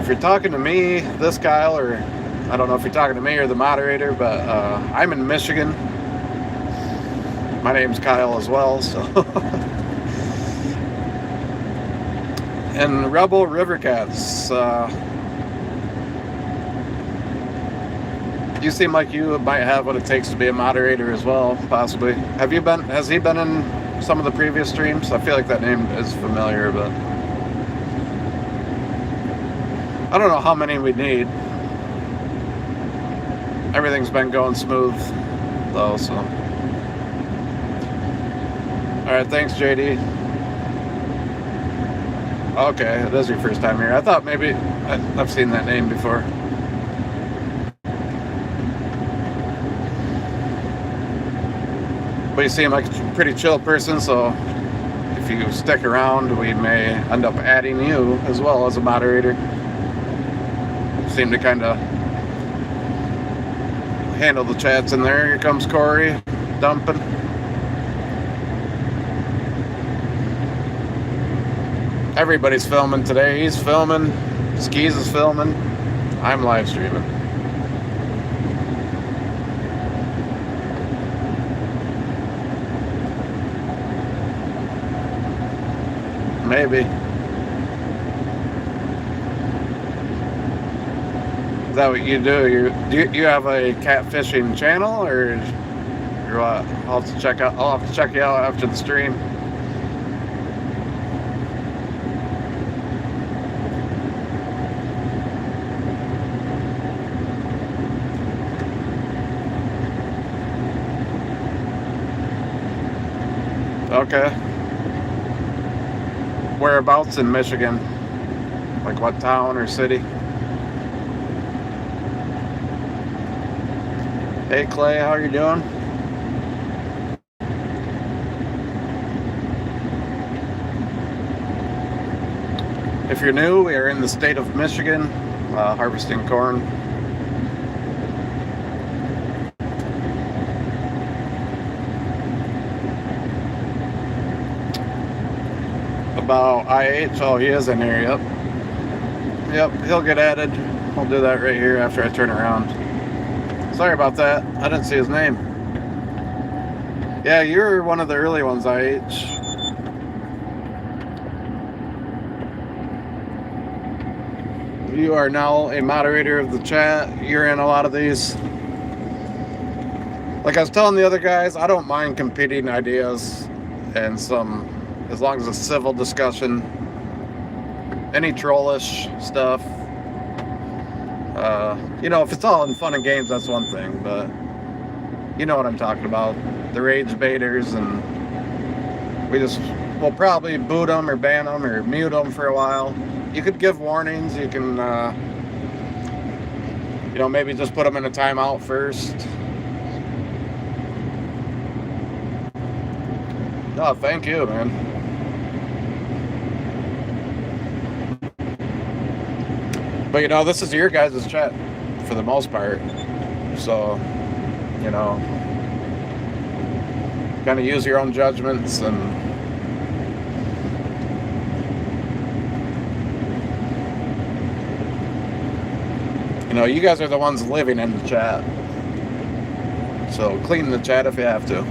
If you're talking to me, this Kyle, or I don't know if you're talking to me or the moderator, but I'm in Michigan. My name's Kyle as well, so. And Rebel Rivercats, you seem like you might have what it takes to be a moderator as well, possibly. Has he been in some of the previous streams? I feel like that name is familiar, but I don't know how many we need. Everything's been going smooth, though, so. Alright, thanks, JD. Okay, it is your first time here. I thought maybe I've seen that name before. But you seem like a pretty chill person, so if you stick around, we may end up adding you as well as a moderator. Seem to kind of handle the chats in there. Here comes Corey dumping. Everybody's filming today. He's filming. Skis is filming. I'm live streaming. Maybe. Is that what you do? You have a catfishing channel, or what? I'll have to check you out after the stream. Okay. Whereabouts in Michigan? Like what town or city? Hey Clay, how are you doing? If you're new, we are in the state of Michigan, harvesting corn. About IH. Oh, he is in here. Yep, he'll get added. I'll do that right here after I turn around. Sorry about that. I didn't see his name. Yeah, you're one of the early ones, IH. You are now a moderator of the chat. You're in a lot of these. Like I was telling the other guys, I don't mind competing ideas and some as long as it's civil discussion. Any trollish stuff, you know, if it's all in fun and games, that's one thing, but you know what I'm talking about. The rage baiters, and we'll probably boot them or ban them or mute them for a while. You could give warnings, you can, you know, maybe just put them in a timeout first. No, thank you, man. But, you know, this is your guys' chat for the most part. So, you know, kind of use your own judgments and you know, you guys are the ones living in the chat. So clean the chat if you have to.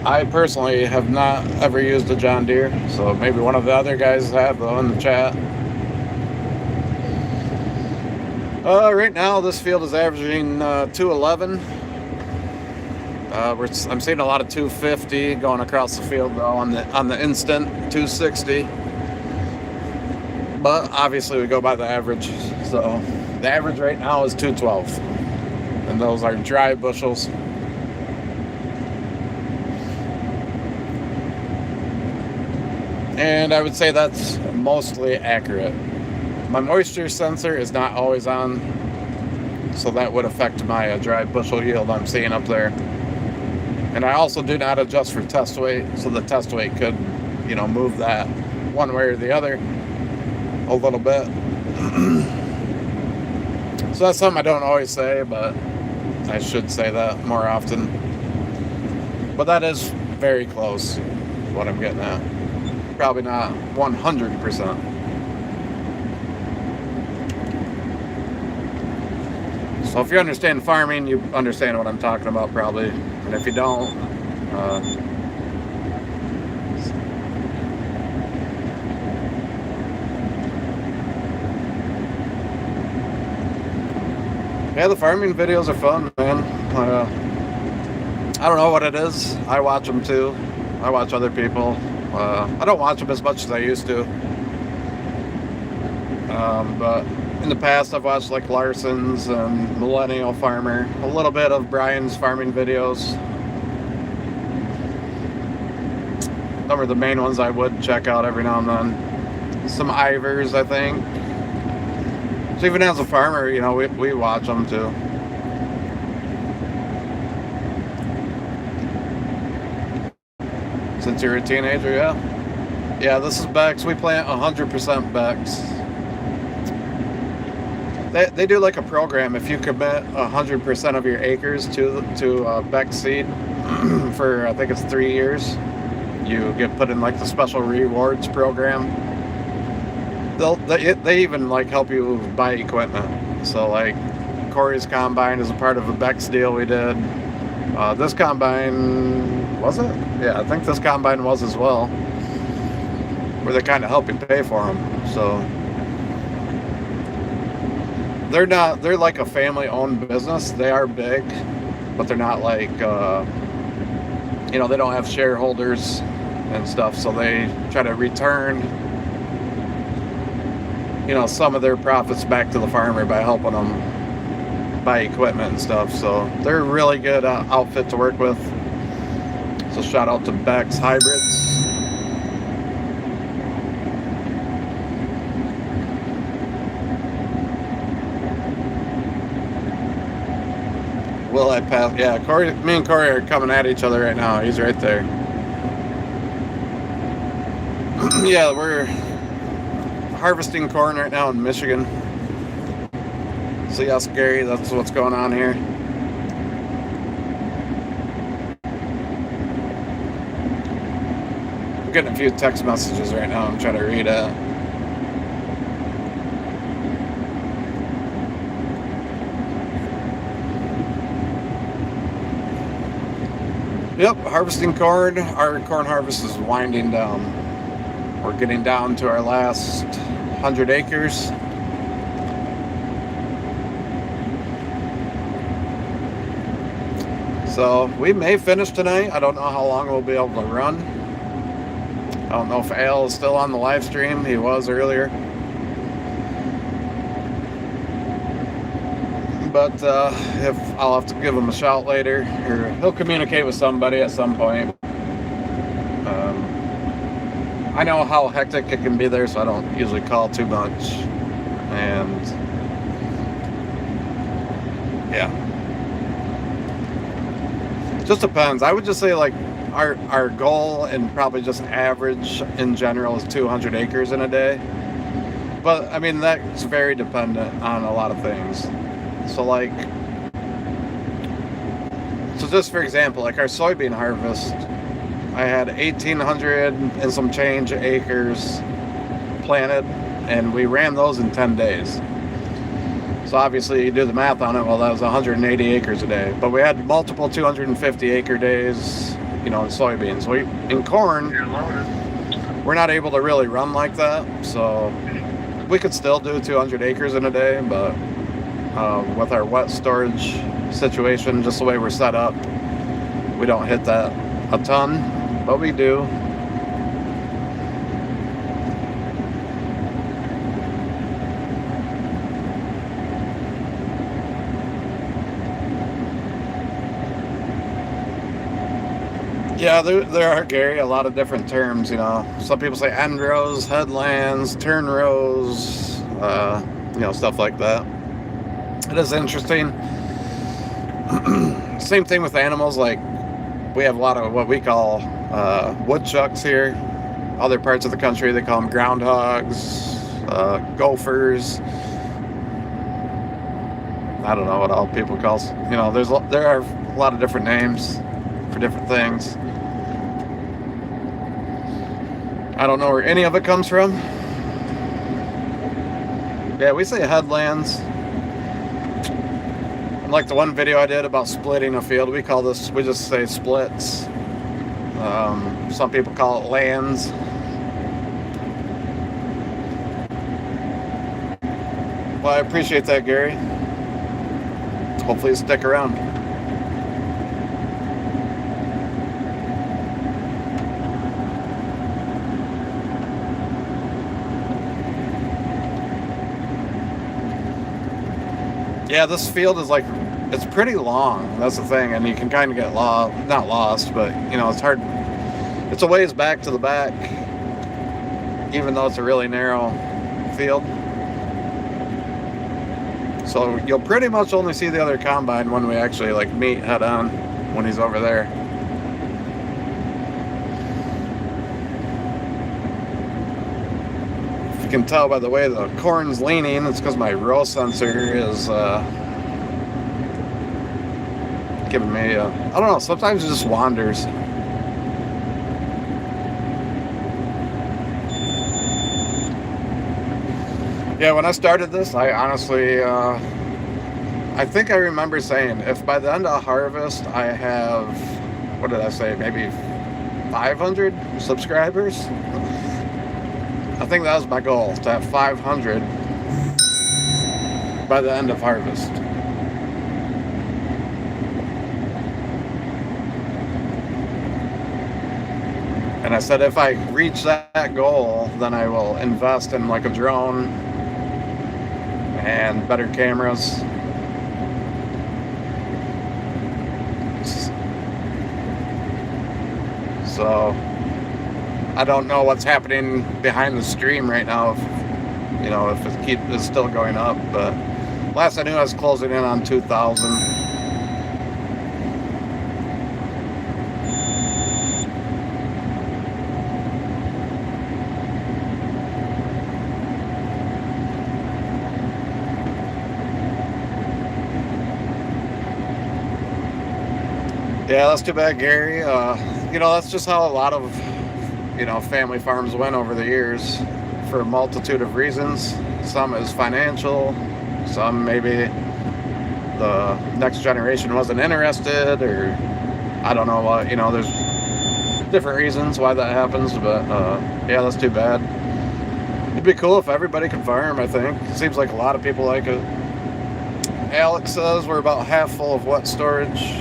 I personally have not ever used a John Deere, so maybe one of the other guys have though in the chat. Right now, this field is averaging 211. I'm seeing a lot of 250 going across the field though on the instant 260. But obviously we go by the average, so the average right now is 212, and those are dry bushels. And I would say that's mostly accurate. My moisture sensor is not always on, so that would affect my dry bushel yield I'm seeing up there. And I also do not adjust for test weight, so the test weight could, you know, move that one way or the other a little bit. So that's something I don't always say, but I should say that more often. But that is very close, what I'm getting at. Probably not 100%. So if you understand farming, you understand what I'm talking about probably. And if you don't, yeah, the farming videos are fun, man. I don't know what it is. I watch them too. I watch other people. I don't watch them as much as I used to. But in the past, I've watched like Larson's and Millennial Farmer, a little bit of Brian's farming videos. Those are the main ones I would check out every now and then. Some Ivers, I think. So even as a farmer, you know, we watch them too. Since you're a teenager, yeah. Yeah, this is Bex. We plant 100% Bex. They do like a program. If you commit 100% of your acres to Bex seed for, I think it's 3 years, you get put in like the special rewards program. They even like help you buy equipment. So like Corey's combine is a part of a Bex deal we did. This combine, was it? Yeah, I think this combine was as well, where they kind of help you pay for them. So they're like a family-owned business. They are big, but they're not like, you know, they don't have shareholders and stuff. So they try to return, you know, some of their profits back to the farmer by helping them buy equipment and stuff. So they're a really good outfit to work with. So shout out to Bex Hybrids. Will I pass? Yeah, Corey, me and Corey are coming at each other right now. He's right there. Yeah, we're harvesting corn right now in Michigan. So yes, Gary, that's what's going on here. I'm getting a few text messages right now. I'm trying to read it. Yep, harvesting corn. Our corn harvest is winding down. We're getting down to our last 100 acres. So we may finish tonight. I don't know how long we'll be able to run. I don't know if Al is still on the live stream. He was earlier. But if I'll have to give him a shout later, or he'll communicate with somebody at some point. I know how hectic it can be there, so I don't usually call too much. And yeah, just depends. I would just say like our goal and probably just average in general is 200 acres in a day. But I mean, that's very dependent on a lot of things. So like, so just for example, like our soybean harvest, I had 1,800 and some change acres planted, and we ran those in 10 days. So obviously you do the math on it, well, that was 180 acres a day. But we had multiple 250 acre days, you know, in soybeans. In corn, You're loaded. we're not able to really run like that. So we could still do 200 acres in a day, but with our wet storage situation, just the way we're set up, we don't hit that a ton, but we do. Yeah, there are, Gary, a lot of different terms, you know. Some people say end rows, headlands, turn rows, you know, stuff like that. It is interesting. Same thing with animals. Like, we have a lot of what we call woodchucks here. Other parts of the country, they call them groundhogs, gophers. I don't know what all people call, you know, there are a lot of different names for different things. I don't know where any of it comes from. Yeah, we say headlands. Like the one video I did about splitting a field, we just say splits. Some people call it lands. Well, I appreciate that, Gary. Hopefully you stick around. Yeah, this field is like, it's pretty long. That's the thing, and you can kind of get not lost, but you know, it's hard. It's a ways back to the back, even though it's a really narrow field. So you'll pretty much only see the other combine when we actually like meet head on, when he's over there. If you can tell by the way the corn's leaning, it's because my row sensor is giving me I don't know, sometimes it just wanders. Yeah, when I started this, I honestly I think I remember saying if by the end of harvest I have, what did I say, maybe 500 subscribers. I think that was my goal, to have 500 by the end of harvest. And I said if I reach that goal, then I will invest in like a drone and better cameras. So I don't know what's happening behind the stream right now, if you know, if it's still going up, but last I knew I was closing in on 2,000. Yeah, that's too bad, Gary. You know, that's just how a lot of, you know, family farms went over the years for a multitude of reasons. Some is financial, some maybe the next generation wasn't interested, or I don't know what, you know, there's different reasons why that happens, but yeah, that's too bad. It'd be cool if everybody could farm, I think. It seems like a lot of people like it. Alex says we're about half full of wet storage.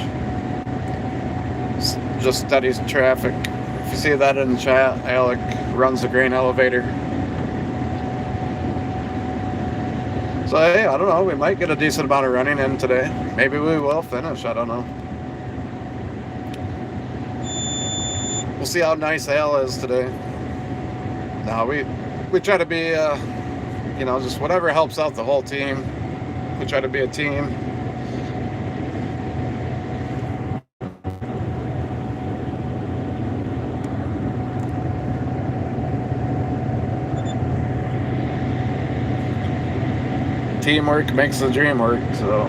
just studies traffic. If you see that in the chat, Alec runs the grain elevator. So hey, I don't know, we might get a decent amount of running in today. Maybe we will finish, I don't know. We'll see how nice Al is today. No, we try to be, you know, just whatever helps out the whole team. We try to be a team. Teamwork makes the dream work, so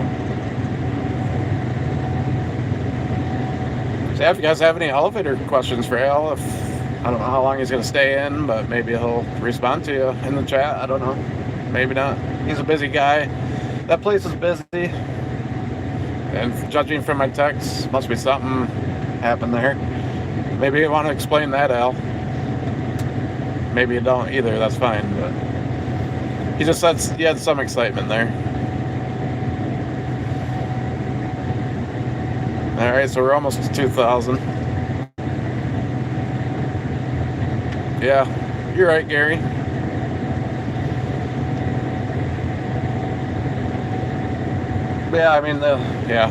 yeah, if you guys have any elevator questions for Al, if I don't know how long he's going to stay in, but maybe he'll respond to you in the chat. I don't know. Maybe not. He's a busy guy. That place is busy. And judging from my texts, must be something happened there. Maybe you want to explain that, Al. Maybe you don't either. That's fine. But he just said he had some excitement there. All right, so we're almost to 2,000. Yeah, you're right, Gary. Yeah, I mean, yeah.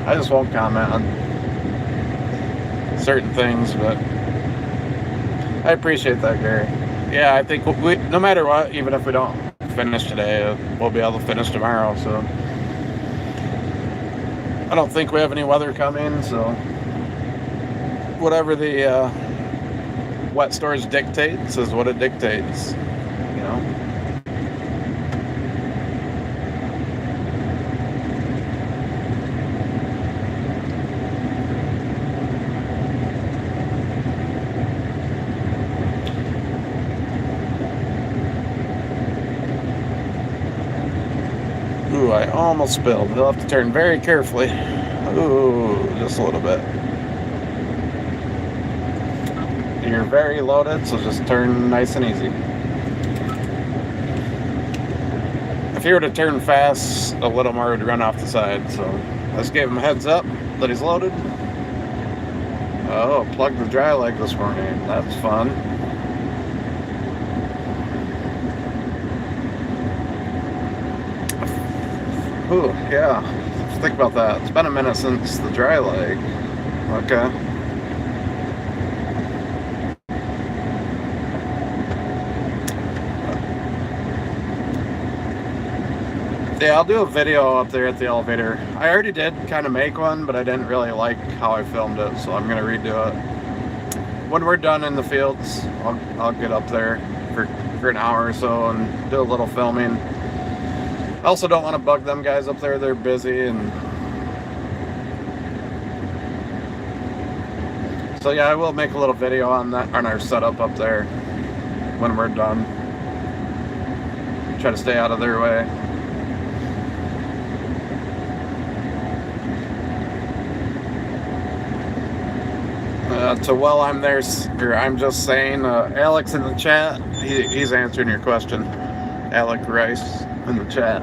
I just won't comment on certain things, but I appreciate that, Gary. Yeah, I think no matter what, even if we don't finish today, we'll be able to finish tomorrow, so. I don't think we have any weather coming, so whatever the wet storage dictates is what it dictates, you know. Ooh, I almost spilled. You'll have to turn very carefully. Ooh, just a little bit. You're very loaded, so just turn nice and easy. If you were to turn fast, a little more would run off the side, so let's give him a heads up that he's loaded. Oh, plugged the dry leg this morning. That's fun. Ooh, yeah. Think about that. It's been a minute since the dry leg. Okay. Yeah, I'll do a video up there at the elevator. I already did kind of make one, but I didn't really like how I filmed it, so I'm going to redo it. When we're done in the fields, I'll get up there for an hour or so and do a little filming. I also don't want to bug them guys up there. They're busy, and so yeah, I will make a little video on that, on our setup up there when we're done. Try to stay out of their way. So while I'm there, or I'm just saying, Alex in the chat, he's answering your question. Alec Rice in the chat.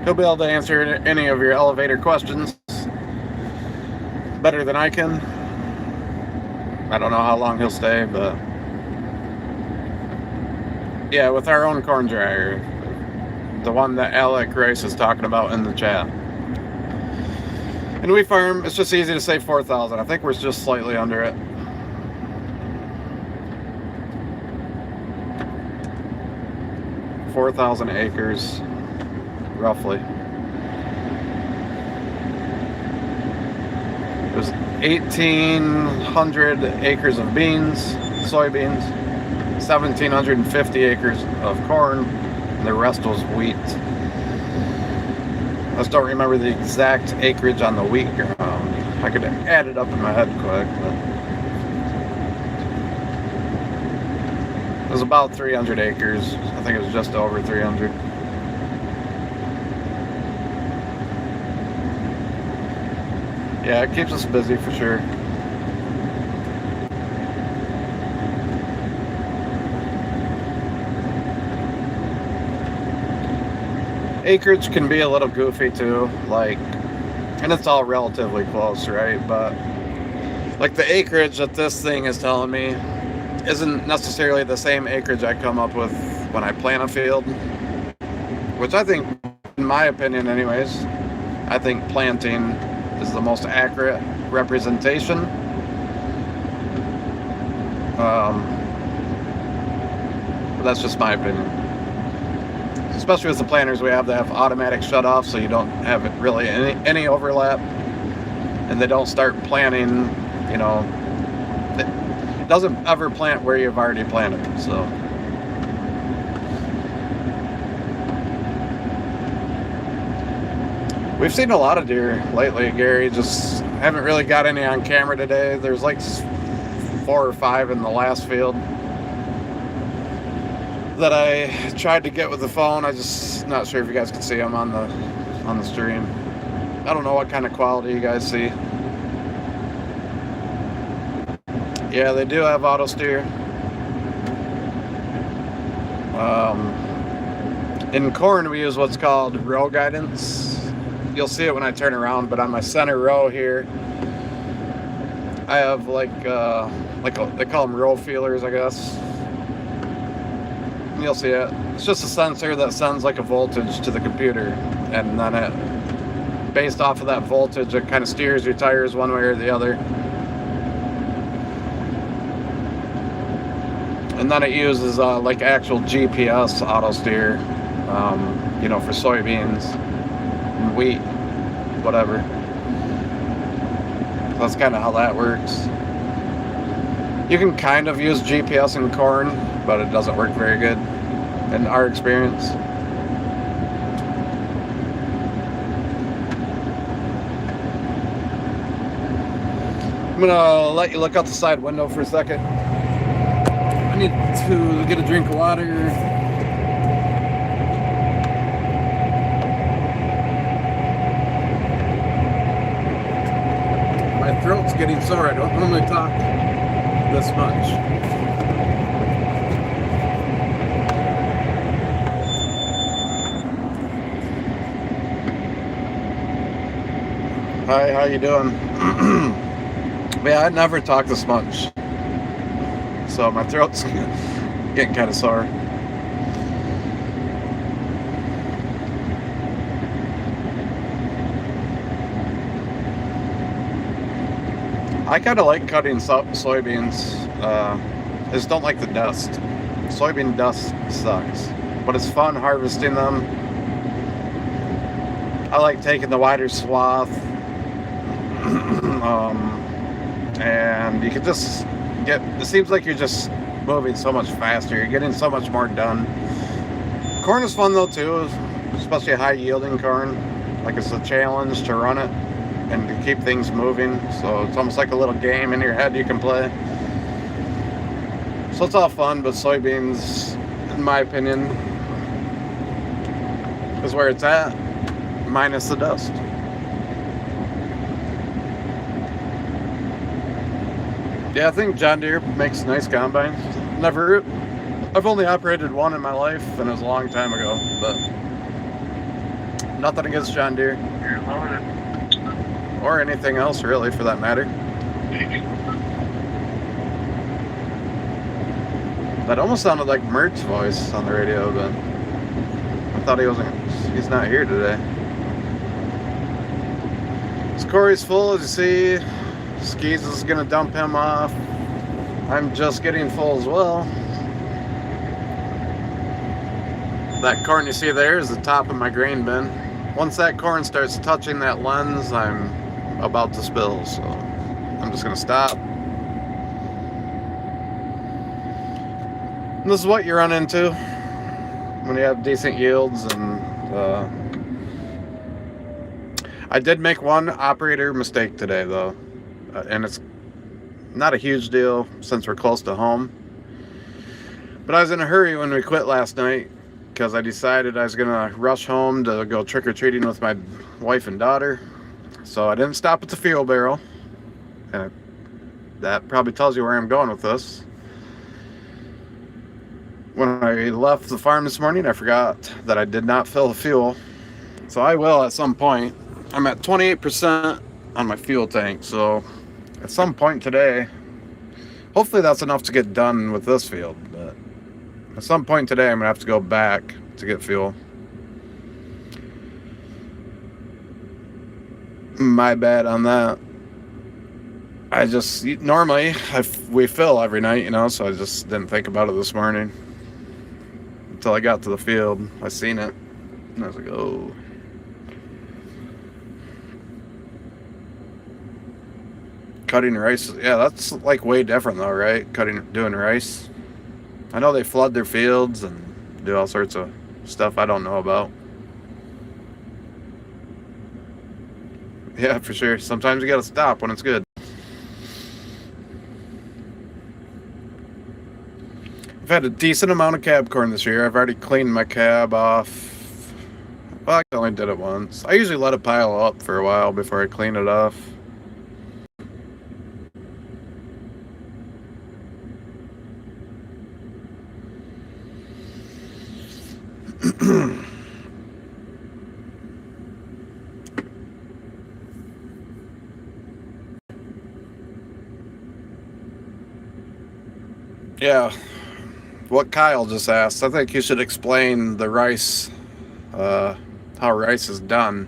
He'll be able to answer any of your elevator questions better than I can. I don't know how long he'll stay, but yeah, with our own corn dryer, the one that Alec Rice is talking about in the chat. And we farm, it's just easy to say 4,000. I think we're just slightly under it. – 4,000 acres, roughly. There's 1,800 acres of beans, soybeans, 1,750 acres of corn, and the rest was wheat. I just don't remember the exact acreage on the wheat ground. I could add it up in my head quick, but it was about 300 acres. I think it was just over 300. Yeah, it keeps us busy for sure. Acreage can be a little goofy too. Like and it's all relatively close, right? But like the acreage that this thing is telling me isn't necessarily the same acreage I come up with when I plant a field, which I think, in my opinion anyways, I think planting is the most accurate representation. But that's just my opinion. Especially with the planters we have, they have automatic shut-off, so you don't have really any overlap, and they don't start planting, you know, it doesn't ever plant where you've already planted. So we've seen a lot of deer lately, Gary. Just haven't really got any on camera today. There's like 4 or 5 in the last field that I tried to get with the phone. I just not sure if you guys can see them on the stream. I don't know what kind of quality you guys see. Yeah, they do have auto steer. In corn, we use what's called row guidance. You'll see it when I turn around, but on my center row here, I have they call them row feelers, I guess. You'll see it. It's just a sensor that sends like a voltage to the computer, and then it, based off of that voltage, it kind of steers your tires one way or the other. And then it uses like actual GPS auto steer, you know, for soybeans and wheat, whatever. So that's kind of how that works. You can kind of use GPS in corn, but it doesn't work very good in our experience. I'm gonna let you look out the side window for a second. I need to get a drink of water. My throat's getting sore. I don't normally talk this much. Hi, how you doing? Yeah, I never talk this much, so my throat's getting kind of sore. I kind of like cutting soybeans. I just don't like the dust. Soybean dust sucks, but it's fun harvesting them. I like taking the wider swath, and you can just get, it seems like you're just moving so much faster. You're getting so much more done. Corn is fun though too, especially high yielding corn. Like, it's a challenge to run it and to keep things moving. So it's almost like a little game in your head you can play. So it's all fun, but soybeans, in my opinion, is where it's at, minus the dust. Yeah, I think John Deere makes nice combines. I've only operated one in my life, and it was a long time ago, but nothing against John Deere. You're loaded. Or anything else, really, for that matter. That almost sounded like Mert's voice on the radio, but I thought he's not here today. This Corey's full, as you see. Skis is gonna dump him off. I'm just getting full as well. That corn you see there is the top of my grain bin. Once that corn starts touching that lens, I'm about to spill, so I'm just gonna stop. And this is what you run into when you have decent yields. And I did make one operator mistake today though, and it's not a huge deal since we're close to home, but I was in a hurry when we quit last night because I decided I was gonna rush home to go trick-or-treating with my wife and daughter. So I didn't stop at the fuel barrel, and that probably tells you where I'm going with this. When I left the farm this morning, I forgot that I did not fill the fuel, so I will at some point. I'm at 28% on my fuel tank, so at some point today, hopefully that's enough to get done with this field, but at some point today I'm gonna have to go back to get fuel. My bad on that. I just normally we fill every night, you know, so I just didn't think about it this morning until I got to the field. I seen it and I was like, oh. Cutting rice, yeah, that's like way different though, right? Doing rice. I know they flood their fields and do all sorts of stuff I don't know about. Yeah, for sure. Sometimes you gotta stop when it's good. I've had a decent amount of cab corn this year. I've already cleaned my cab off. Well, I only did it once. I usually let it pile up for a while before I clean it off. Yeah, what Kyle just asked, I think you should explain the rice, how rice is done.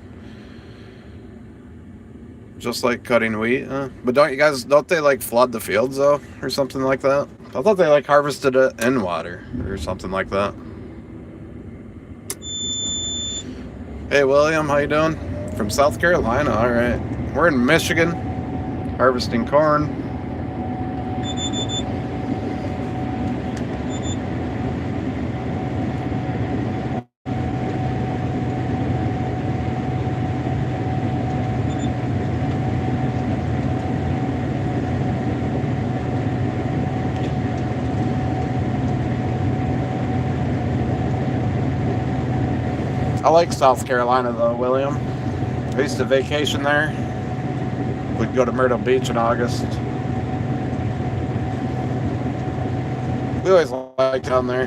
Just like cutting wheat, but don't they like flood the fields though, or something like that? I thought they like harvested it in water or something like that. Hey William, how you doing? From South Carolina, all right. We're in Michigan, harvesting corn. I like South Carolina though, William. I used to vacation there. We'd go to Myrtle Beach in August. We always liked down there.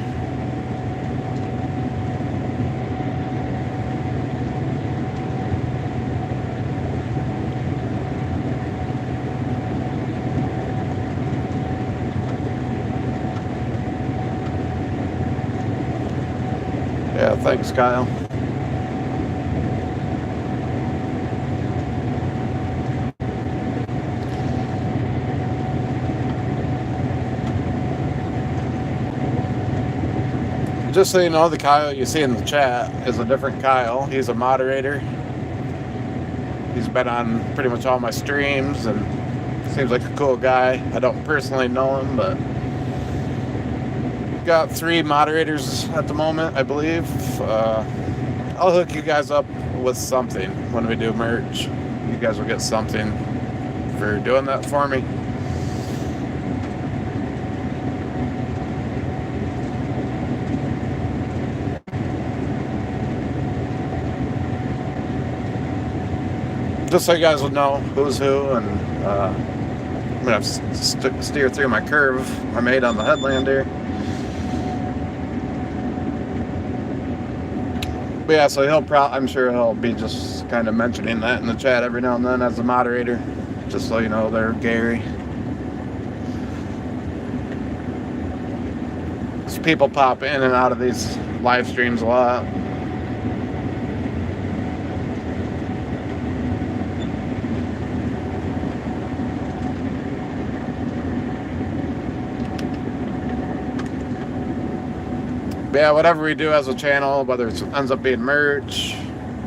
Yeah, thanks, Kyle. Just so you know, the Kyle you see in the chat is a different Kyle. He's a moderator. He's been on pretty much all my streams and seems like a cool guy. I don't personally know him, but we've got 3 moderators at the moment, I believe. I'll hook you guys up with something when we do merch. You guys will get something for doing that for me. Just so you guys will know who's who, and I'm gonna have to steer through my curve I made on the headland here. But yeah, so I'm sure he'll be just kind of mentioning that in the chat every now and then as a moderator, just so you know they're Gary. So people pop in and out of these live streams a lot. But yeah, whatever we do as a channel, whether it ends up being merch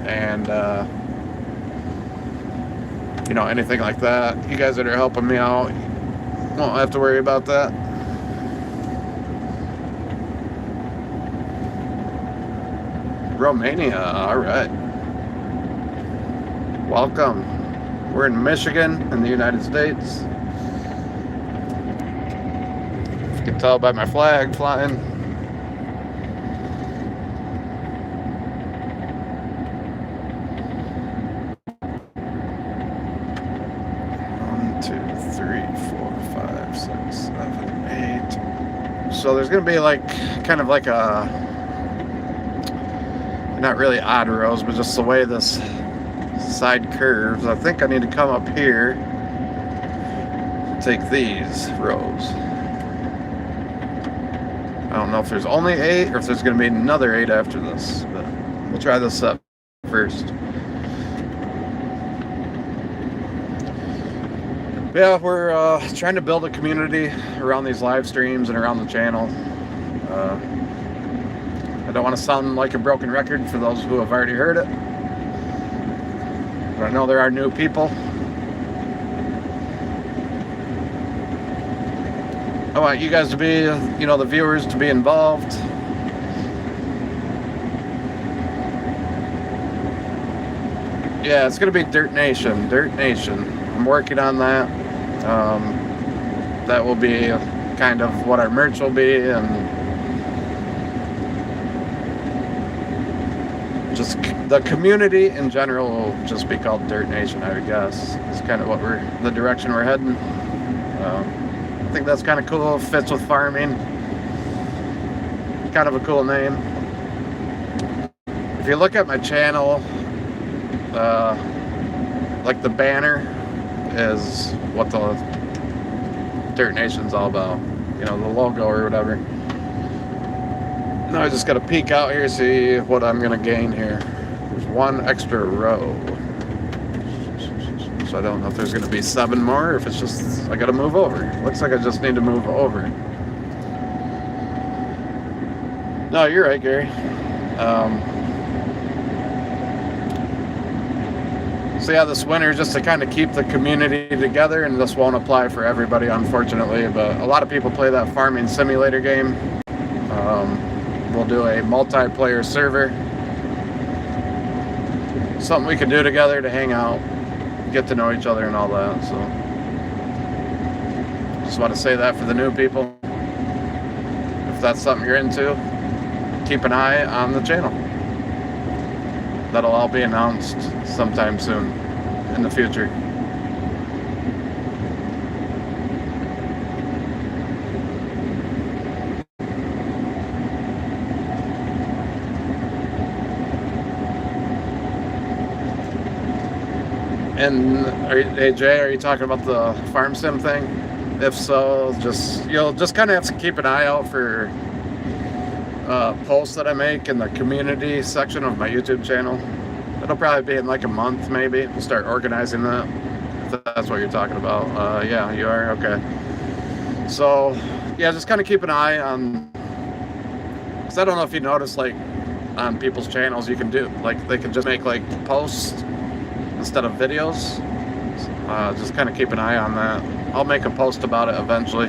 and you know, anything like that, you guys that are helping me out won't have to worry about that. Romania, all right. Welcome. We're in Michigan in the United States. If you can tell by my flag flying. So there's going to be like kind of like a, not really odd rows, but just the way this side curves. I think I need to come up here, take these rows. I don't know if there's only 8 or if there's going to be another 8 after this, but we'll try this up first. Yeah, we're trying to build a community around these live streams and around the channel. I don't want to sound like a broken record for those who have already heard it, but I know there are new people. I want you guys to be, the viewers to be involved. Yeah, it's going to be Dirt Nation. I'm working on that. That will be kind of what our merch will be, and just the community in general will just be called Dirt Nation, I would guess. It's kind of the direction we're heading. I think that's kind of cool. Fits with farming. Kind of a cool name. If you look at my channel, like the banner is what the Dirt Nation's all about. The logo or whatever. Now I just got to peek out here, see what I'm going to gain here. There's 1 extra row. So I don't know if there's going to be 7 more or if it's just I got to move over. Looks like I just need to move over. No, you're right, Gary. So yeah, this winter, just to kind of keep the community together, and this won't apply for everybody, unfortunately, but a lot of people play that farming simulator game. We'll do a multiplayer server. Something we can do together to hang out, get to know each other and all that. So just want to say that for the new people. If that's something you're into, keep an eye on the channel. That'll all be announced sometime soon in the future. And hey Jay, are you talking about the farm sim thing? If so, you'll just kind of have to keep an eye out for posts that I make in the community section of my YouTube channel. It'll probably be in like a month, maybe. We'll start organizing that, if that's what you're talking about. Yeah, you are? Okay. So, yeah, just kind of keep an eye on, because I don't know if you notice, like, on people's channels, you can do, like, they can just make, like, posts instead of videos. Just kind of keep an eye on that. I'll make a post about it eventually.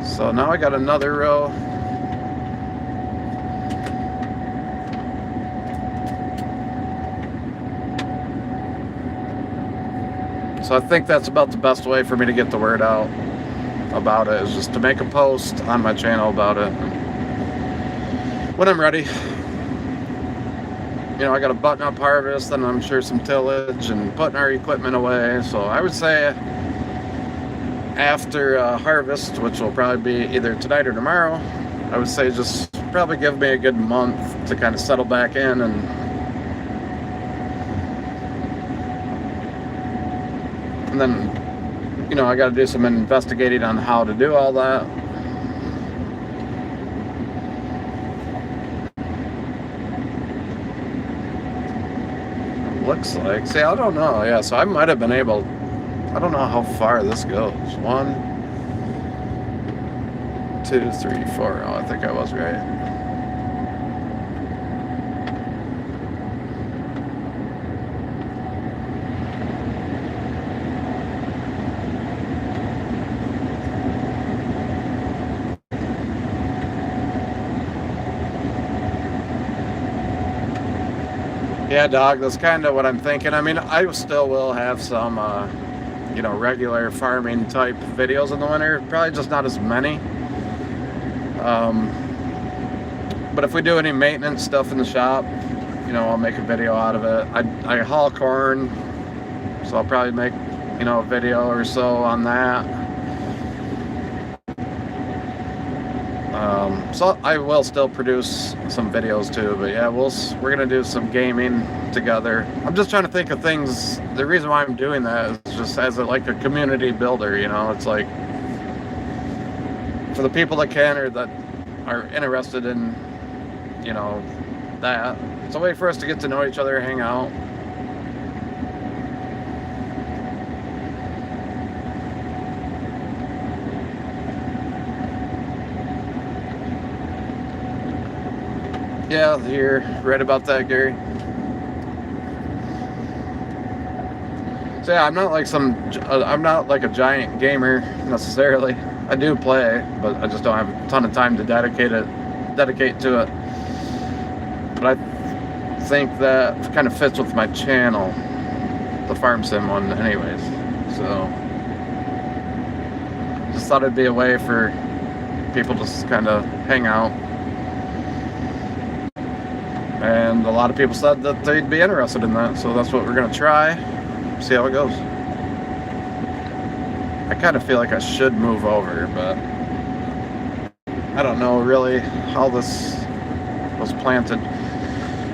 So now I got another row. So I think that's about the best way for me to get the word out about it, is just to make a post on my channel about it when I'm ready. I got a button-up harvest, and I'm sure some tillage and putting our equipment away. So I would say after harvest, which will probably be either tonight or tomorrow, I would say just probably give me a good month to kind of settle back in, and then, I got to do some investigating on how to do all that. Looks like, see, I don't know. Yeah, so I might have been able, I don't know how far this goes. 1, 2, 3, 4. Oh, I think I was right. Yeah, dog, that's kind of what I'm thinking. I mean, I still will have some, regular farming type videos in the winter. Probably just not as many. But if we do any maintenance stuff in the shop, I'll make a video out of it. I haul corn, so I'll probably make, a video or so on that. So I will still produce some videos too, but yeah, we're gonna do some gaming together. I'm just trying to think of things. The reason why I'm doing that is just as like a community builder, you know. It's like for the people that can or that are interested in, you know, that. It's a way for us to get to know each other, hang out. Yeah, you're right about that, Gary. So yeah, I'm not like a giant gamer necessarily. I do play, but I just don't have a ton of time to dedicate to it. But I think that kind of fits with my channel, the Farm Sim one, anyways. So just thought it'd be a way for people to just kind of hang out. And a lot of people said that they'd be interested in that, so that's what we're gonna try. See how it goes. I kind of feel like I should move over, but I don't know really how this was planted.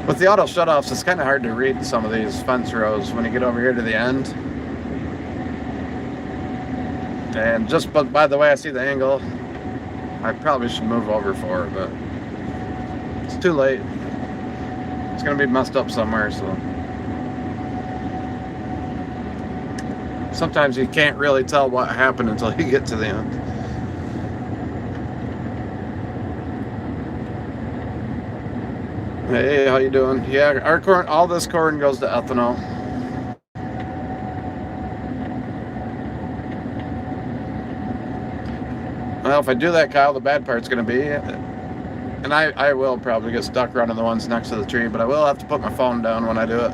With the auto shutoffs, it's kind of hard to read some of these fence rows when you get over here to the end. And just by the way I see the angle, I probably should move over for it, but it's too late. It's gonna be messed up somewhere, so sometimes you can't really tell what happened until you get to the end. Hey, how you doing? Yeah, our corn, all this corn goes to ethanol. Well, if I do that, Kyle, the bad part's gonna be, and I will probably get stuck running the ones next to the tree, but I will have to put my phone down when I do it.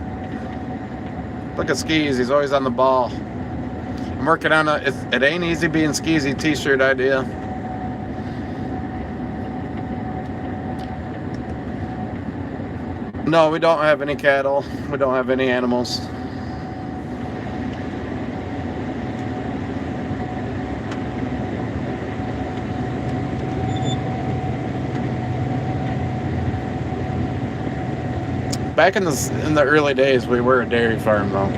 Look at Skeez, he's always on the ball. I'm working on it ain't easy being Skeezy t-shirt idea. No, we don't have any cattle. We don't have any animals. Back in the early days, we were a dairy farm, though.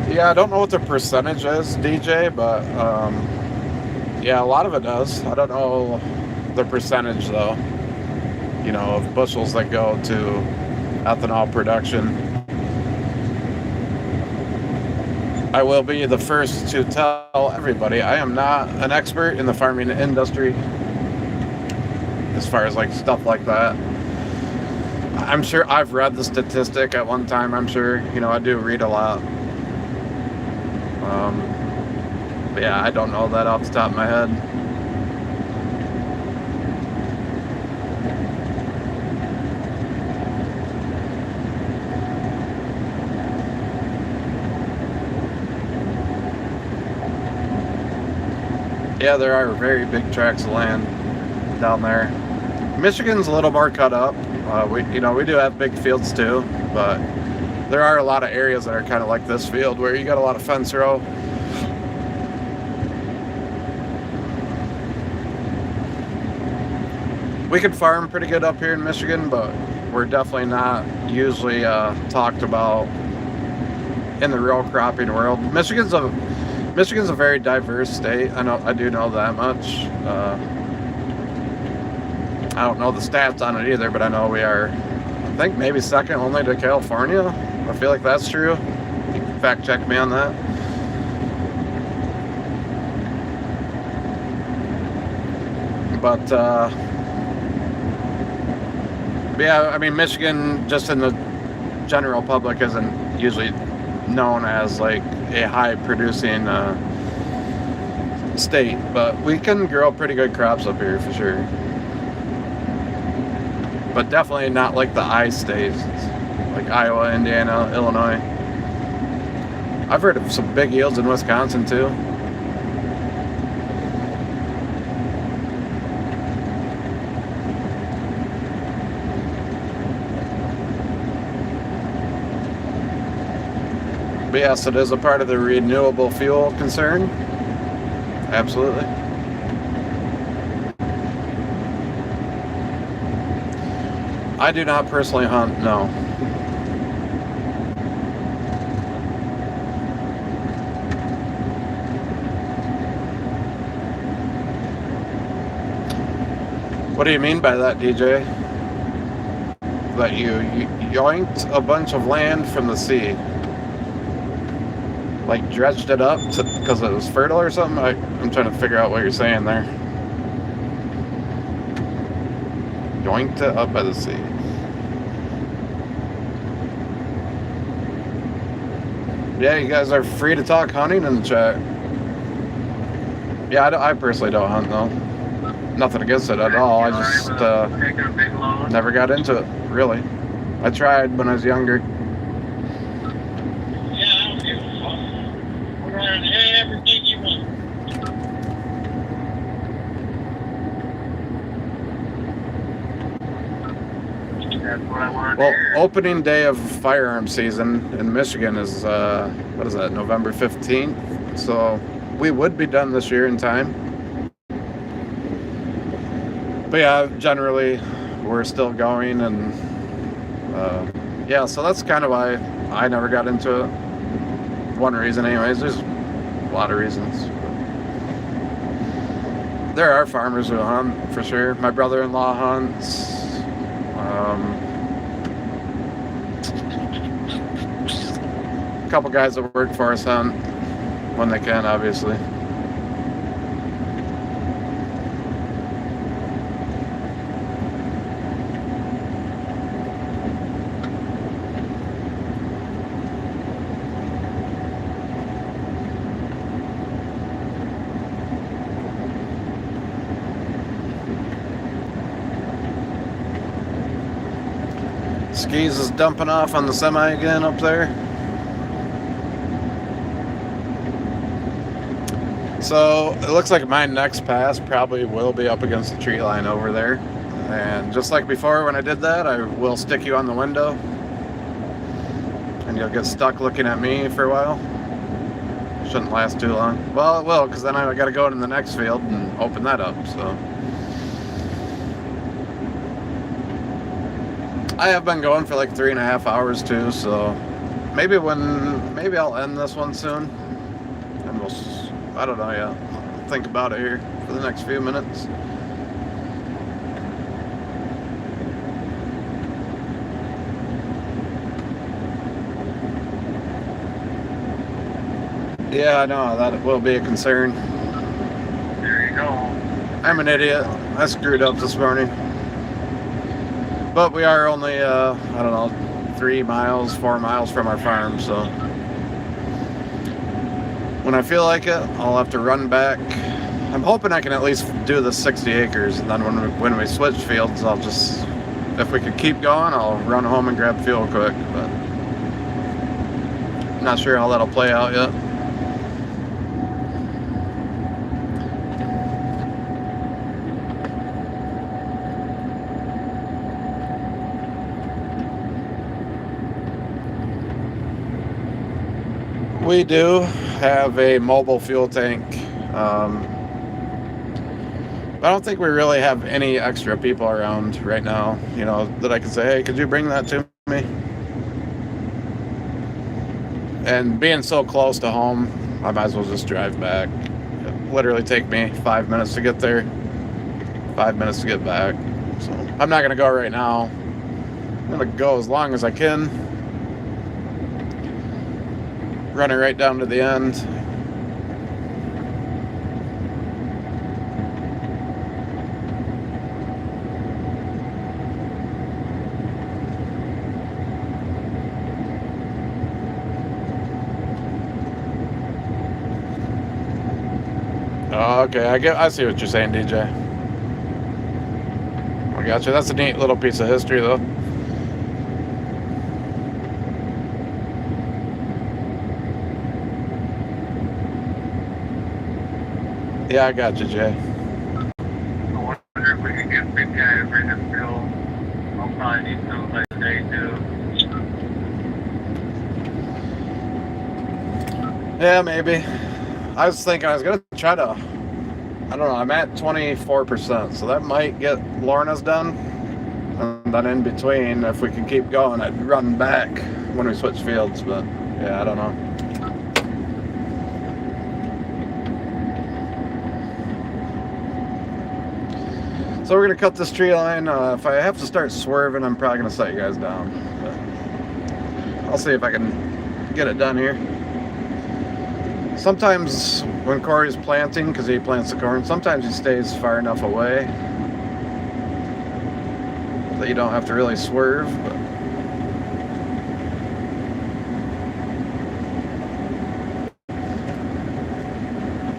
Yeah, I don't know what the percentage is, DJ, but yeah, a lot of it does. I don't know the percentage, though, you know, of bushels that go to ethanol production. I will be the first to tell everybody I am not an expert in the farming industry as far as like stuff like that. I'm sure I've read the statistic at one time. I'm sure, you know, I do read a lot. But yeah, I don't know that off the top of my head. Yeah, there are very big tracts of land down there. Michigan's a little more cut up. We do have big fields too, but there are a lot of areas that are kind of like this field where you got a lot of fence row. We can farm pretty good up here in Michigan, but we're definitely not usually talked about in the row cropping world. Michigan's a very diverse state. I do know that much. I don't know the stats on it either, but I know we are, I think maybe second only to California. I feel like that's true. You can fact check me on that. But yeah, I mean, Michigan, just in the general public, isn't usually known as like a high producing state, but we can grow pretty good crops up here for sure. But definitely not like the I states, like Iowa, Indiana, Illinois. I've heard of some big yields in Wisconsin too. But yes, it is a part of the renewable fuel concern. Absolutely. I do not personally hunt, no. What do you mean by that, DJ? That you yoinked a bunch of land from the sea? Like dredged it up because it was fertile or something? I'm trying to figure out what you're saying there. Yoinked it up by the sea. Yeah, you guys are free to talk hunting in the chat. Yeah, I personally don't hunt though. Nothing against it at all. I just Taking a big load. never got into it, really. I tried when I was younger. Yeah, I don't give a fuck. We're running everything you want. That's what I wanted to Well, hear. opening day of firearm season in Michigan is, what is that, November 15th? So we would be done this year in time. But yeah, generally we're still going, and yeah, so that's kind of why I never got into it. One reason anyways. There's a lot of reasons. There are farmers who hunt, for sure. My brother-in-law hunts. A couple guys that work for us hunt when they can, obviously. Skis is dumping off on the semi again up there. So it looks like my next pass probably will be up against the tree line over there. And just like before when I did that, I will stick you on the window. And you'll get stuck looking at me for a while. Shouldn't last too long. Well, it will, because then I got to go in the next field and open that up, so. I have been going for like 3.5 hours too, so maybe I'll end this one soon, and I don't know yet. I'll think about it here for the next few minutes. Yeah, I know that will be a concern. There you go. I'm an idiot. I screwed up this morning. But we are only, I don't know, 4 miles from our farm, so when I feel like it, I'll have to run back. I'm hoping I can at least do the 60 acres, and then when we switch fields, I'll just, if we could keep going, I'll run home and grab fuel quick, but I'm not sure how that'll play out yet. We do have a mobile fuel tank. I don't think we really have any extra people around right now, that I can say, hey, could you bring that to me? And being so close to home, I might as well just drive back. It'd literally take me 5 minutes to get there, 5 minutes to get back. So I'm not going to go right now. I'm going to go as long as I can. Running right down to the end. Okay, I see what you're saying, DJ. I got you. That's a neat little piece of history, though. Yeah, I got you, Jay. I wonder if we could get Big Guy to bring us fuel. I'll probably need some by today too. Yeah, maybe. I was thinking I was going to try to... I don't know, I'm at 24%, so that might get Lorna's done. And then in between, if we can keep going, I'd run back when we switch fields, but yeah, I don't know. So we're going to cut this tree line. If I have to start swerving, I'm probably going to set you guys down. But I'll see if I can get it done here. Sometimes when Corey's planting, because he plants the corn, sometimes he stays far enough away that you don't have to really swerve. But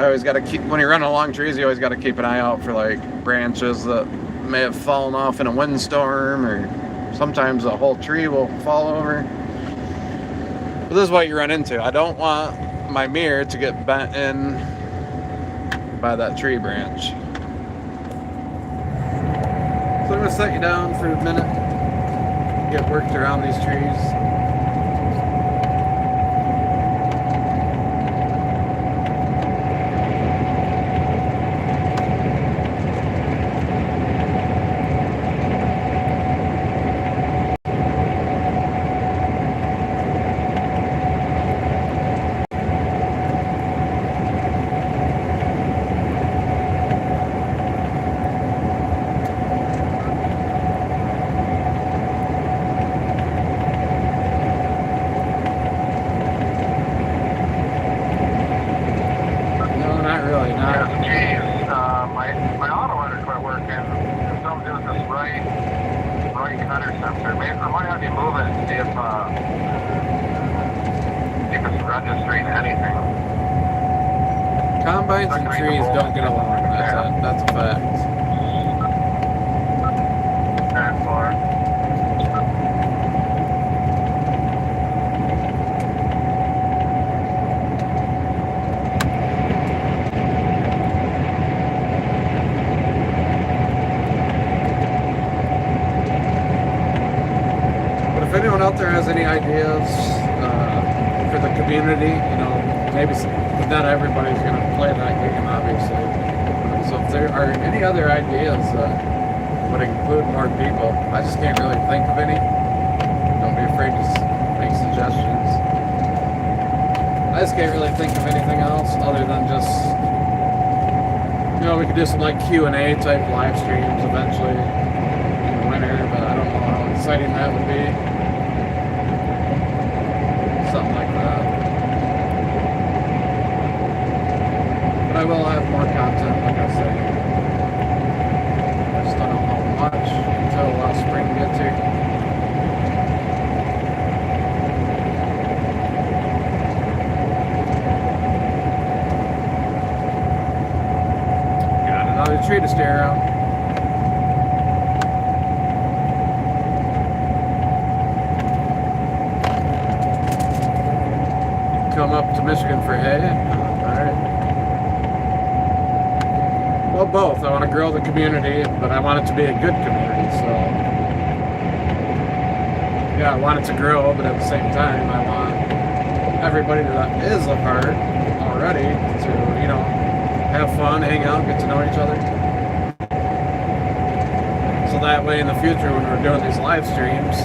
I always got to keep, when you're running along trees, you always got to keep an eye out for like branches that may have fallen off in a windstorm, or sometimes a whole tree will fall over. But this is what you run into. I don't want my mirror to get bent in by that tree branch. So I'm going to set you down for a minute, get worked around these trees. Combines and trees don't get along. That's a fact. That far. But if anyone out there has any ideas for the community, you know, maybe not everybody's going to play that game, obviously. So if there are any other ideas that would include more people, I just can't really think of any. Don't be afraid to make suggestions. I just can't really think of anything else other than just, you know, we could do some like Q&A type live streams eventually in the winter, but I don't know how exciting that would be. Something like that. I will have more content, like I said. I just don't know how much until spring gets here. Got another tree to stare around. Come up to Michigan for hay. Well, both. I want to grow the community, but I want it to be a good community, so yeah, I want it to grow, but at the same time, I want everybody that is a part already to, you know, have fun, hang out, get to know each other. So that way in the future, when we're doing these live streams,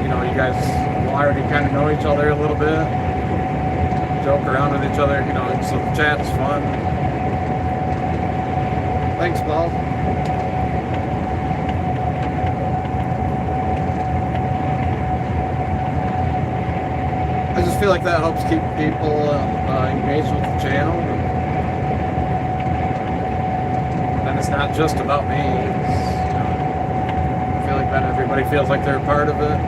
you know, you guys will already kind of know each other a little bit, joke around with each other, you know, so the chat's fun. Thanks, Paul. I just feel like that helps keep people engaged with the channel. And it's not just about me. It's, you know, I feel like then everybody feels like they're a part of it.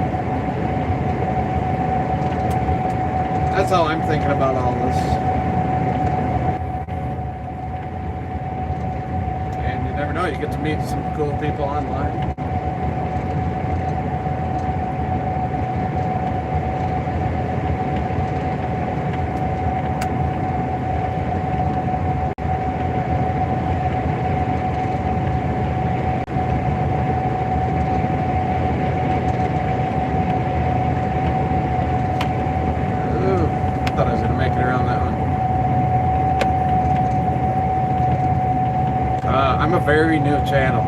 That's how I'm thinking about all this. You get to meet some cool people online. Ooh, thought I was gonna make it around that one. I'm a very new channel.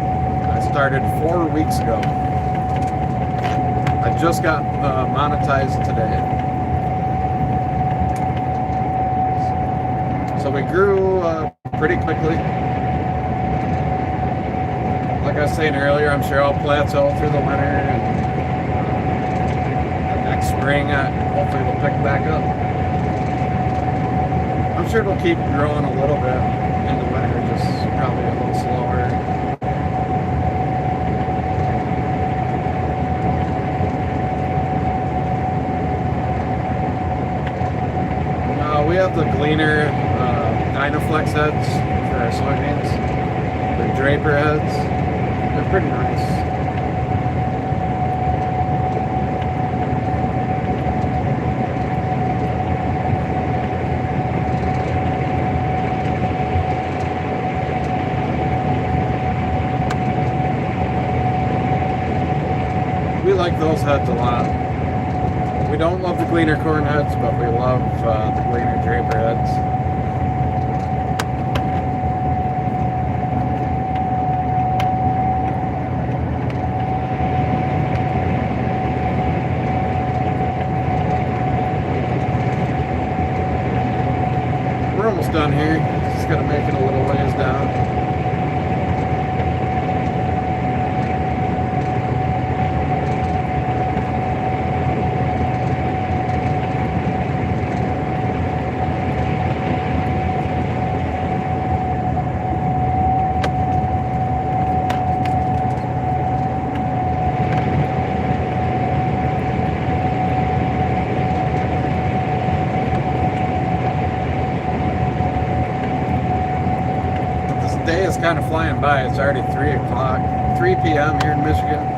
I started 4 weeks ago. I just got monetized today. So we grew pretty quickly. Like I was saying earlier, I'm sure I'll plateau through the winter, and next spring hopefully we'll pick back up. I'm sure it'll keep growing a little bit in the winter, just probably a little slower. We have the Gleaner Dynaflex heads for our soybeans. The Draper heads. They're pretty nice. We like those heads a lot. We don't love the Gleaner corn heads, but we love the Gleaner Draper heads. We're almost done here. Just gotta make it a little ways down. Day is kind of flying by. It's already 3 o'clock, 3 p.m. here in Michigan.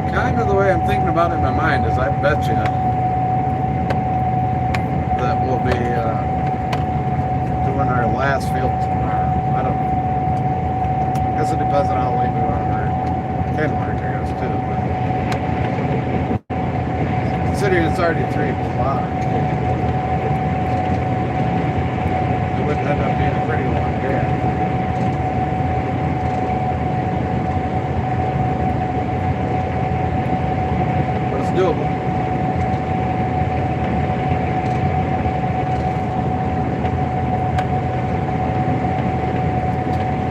Kind of the way I'm thinking about it in my mind is I bet you that we'll be doing our last field tomorrow. I don't know. I guess it depends on how late we want to can work, I guess, too. But considering it's already 3 o'clock, it would end up being a pretty long day. Doable.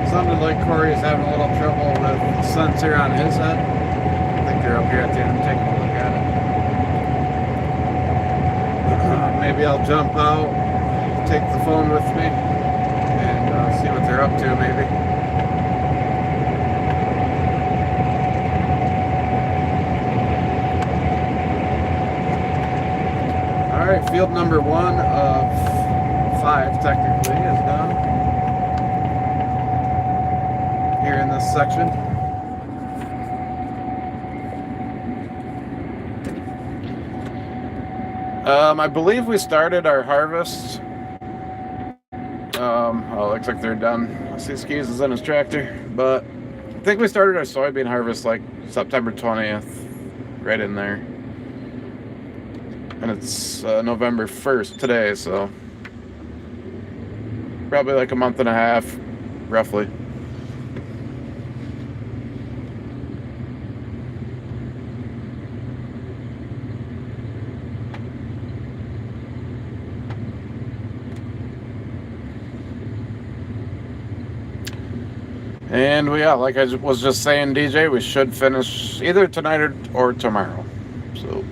Sounded like Corey's having a little trouble with the sensor on his head. I think they're up here at the end taking a look at it. Maybe I'll jump out, take the phone with me, and see what they're up to maybe. Alright, field number 1 of 5 technically is done here in this section. I believe we started our harvest. Oh, looks like they're done. I see Skis is in his tractor, but I think we started our soybean harvest like September 20th, right in there. And it's November 1st today, so probably like a month and a half, roughly. And like I was just saying, DJ, we should finish either tonight or tomorrow. So.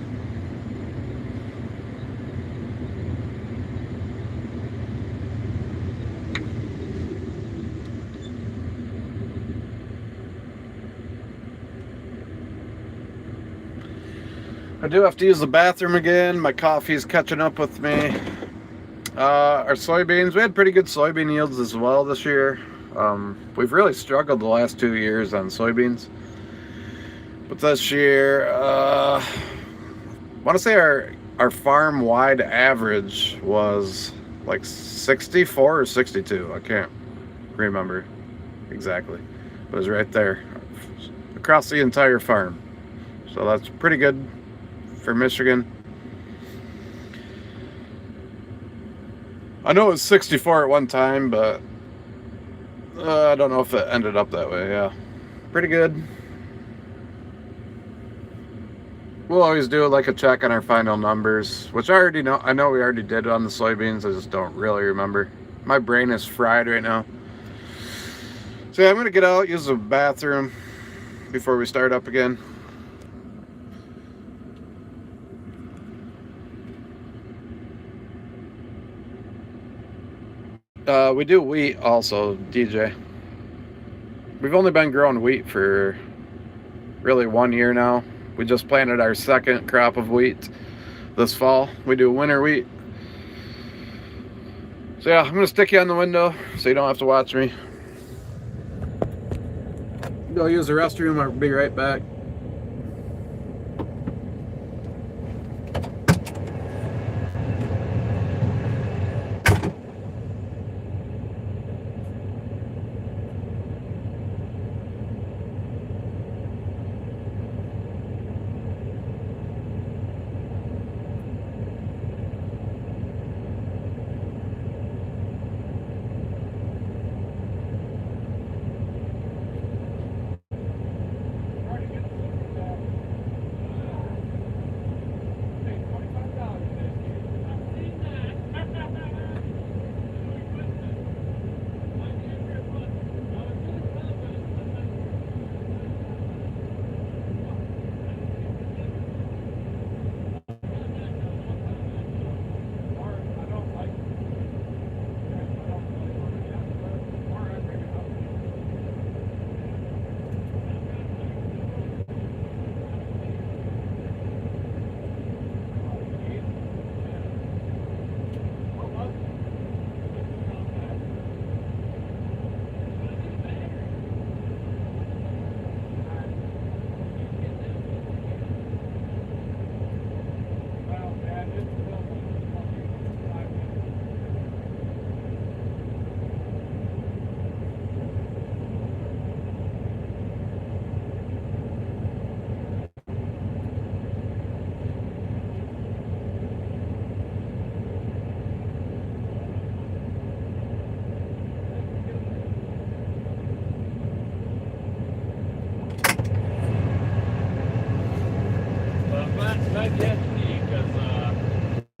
I do have to use the bathroom again. My coffee's catching up with me. Our soybeans, we had pretty good soybean yields as well this year. We've really struggled the last 2 years on soybeans. But this year, I want to say our farm-wide average was like 64 or 62. I can't remember exactly. But it was right there across the entire farm. So that's pretty good for Michigan. I know it was 64 at one time, but I don't know if it ended up that way. Yeah, pretty good. We'll always do like a check on our final numbers, which I already know. I know we already did it on the soybeans. I just don't really remember. My brain is fried right now. So yeah, I'm gonna get out, use the bathroom before we start up again. We do wheat also, DJ. We've only been growing wheat for really 1 year now. We just planted our second crop of wheat this fall. We do winter wheat. So yeah, I'm gonna stick you on the window so you don't have to watch me. Go use the restroom. I'll be right back.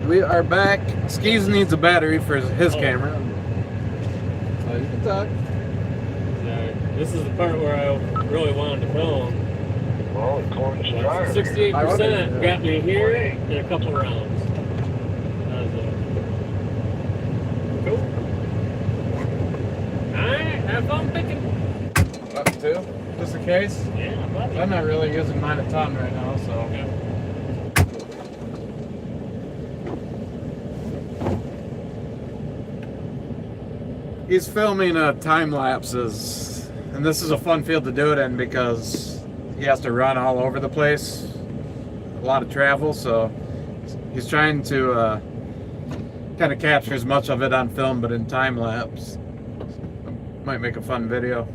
We are back. Skis needs a battery for his camera. So you can talk. This is the part where I really wanted to film. Well, according to driver. 68% got me here in a couple rounds. Cool. Alright, have fun picking. Up two, just in case. Yeah, buddy. I'm not really using mine a ton right now, so. Okay. He's filming time lapses, and this is a fun field to do it in because he has to run all over the place, a lot of travel, so he's trying to kind of capture as much of it on film but in time lapse. Might make a fun video.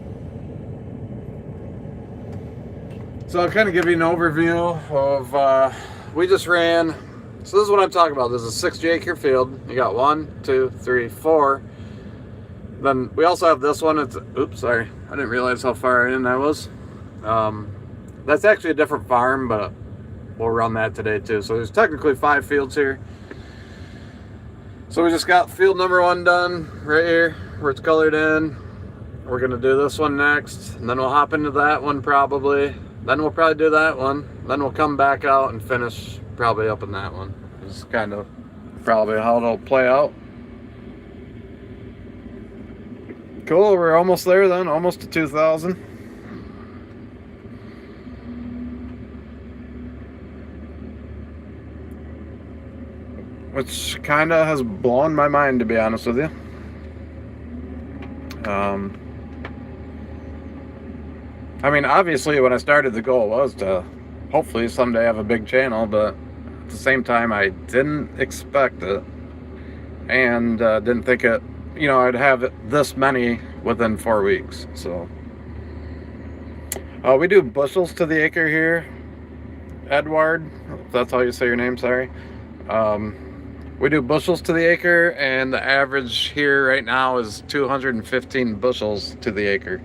So I'll kind of give you an overview of we just ran. So this is what I'm talking about. This is a 60 acre field. You got 1, 2, 3, 4. Then we also have this one. It's, oops, sorry. I didn't realize how far in I was. That's actually a different farm, but we'll run that today too. So there's technically 5 fields here. So we just got field number 1 done right here where it's colored in. We're gonna do this one next, and then we'll hop into that one probably. Then we'll probably do that one. Then we'll come back out and finish probably up in that one. This is kind of probably how it'll play out. Cool, we're almost there then, almost to 2,000. Which kind of has blown my mind, to be honest with you. I mean, obviously when I started, the goal was to hopefully someday have a big channel, but at the same time I didn't expect it, and didn't think it, you know, I'd have this many within 4 weeks. So we do bushels to the acre here, Edward, if that's how you say your name, sorry. We do bushels to the acre, and the average here right now is 215 bushels to the acre.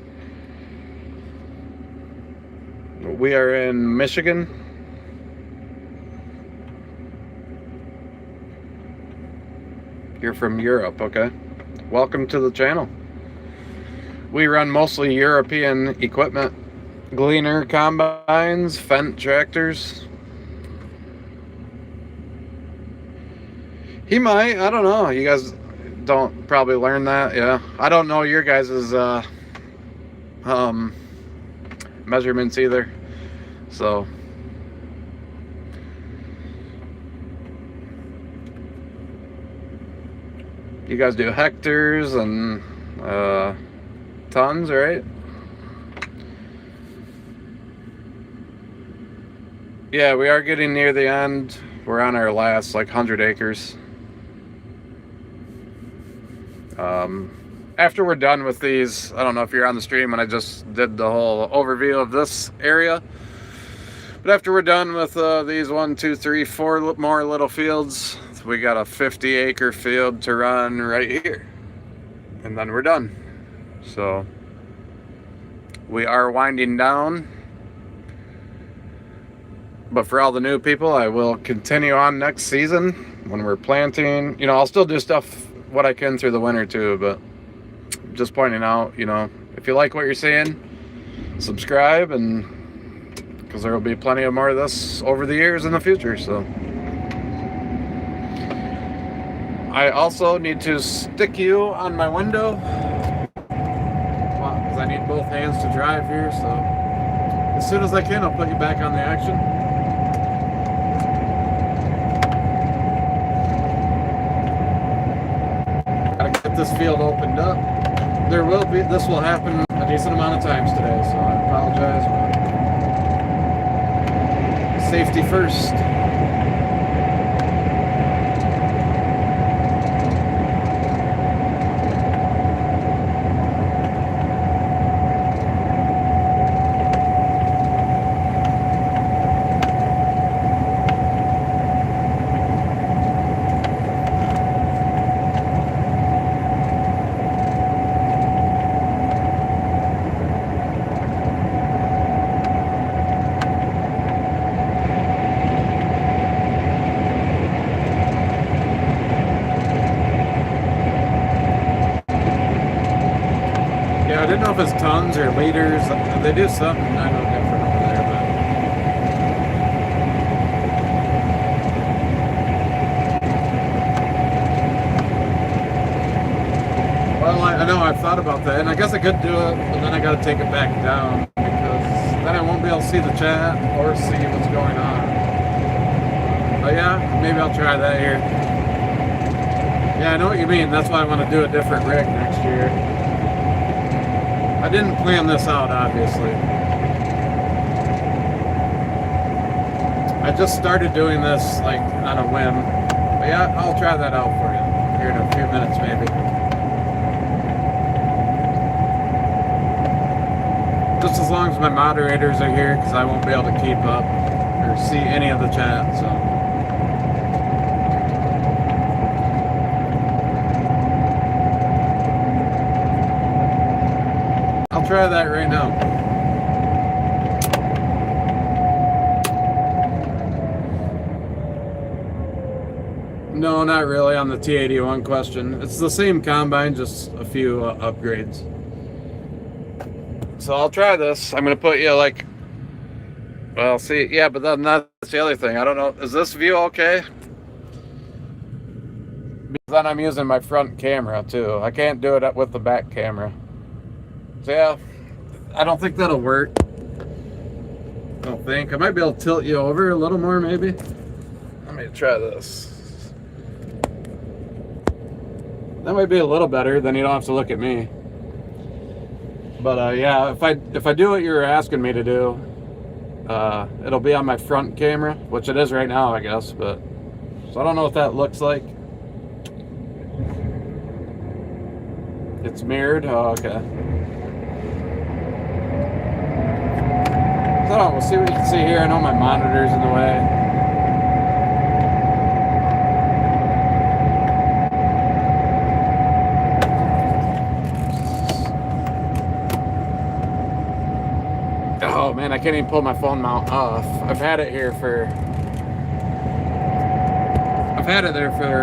We are in Michigan. You're from Europe, okay. Welcome to the channel. We run mostly European equipment. Gleaner combines, Fendt tractors. He might, I don't know. You guys don't probably learn that, yeah. I don't know your guys' measurements either. So you guys do hectares and tons, right? Yeah, we are getting near the end. We're on our last like 100 acres. After we're done with these, I don't know if you're on the stream when I just did the whole overview of this area, but after we're done with these 1, 2, 3, 4 more little fields, we got a 50-acre field to run right here, and then we're done. So we are winding down, but for all the new people, I will continue on next season when we're planting. You know, I'll still do stuff what I can through the winter too, but just pointing out, you know, if you like what you're seeing, subscribe, and because there will be plenty of more of this over the years in the future. So I also need to stick you on my window because I need both hands to drive here. So as soon as I can, I'll put you back on the action. Gotta get this field opened up. This will happen a decent amount of times today, so I apologize, but safety first. I didn't know if it's tons or liters. They do something I know different over there, but well, I know I've thought about that, and I guess I could do it, but then I got to take it back down because then I won't be able to see the chat or see what's going on. But yeah, maybe I'll try that here. Yeah, I know what you mean. That's why I want to do a different rig next year. I didn't plan this out, obviously. I just started doing this like on a whim. But yeah, I'll try that out for you here in a few minutes maybe. Just as long as my moderators are here, because I won't be able to keep up or see any of the chat, so. Try that right now. No, not really on the T81 question. It's the same combine, just a few upgrades. So I'll try this. I'm gonna put you like, well, see, yeah, but then that's the other thing. I don't know. Is this view okay? Because then I'm using my front camera too. I can't do it with the back camera. So yeah, I don't think that'll work. I don't think. I might be able to tilt you over a little more, maybe. Let me try this. That might be a little better. Then you don't have to look at me. But yeah, if I do what you're asking me to do, it'll be on my front camera, which it is right now, I guess. But so I don't know what that looks like. It's mirrored. Oh, okay. So we'll see what you can see here. I know my monitor's in the way. Oh man, I can't even pull my phone mount off. I've had it there for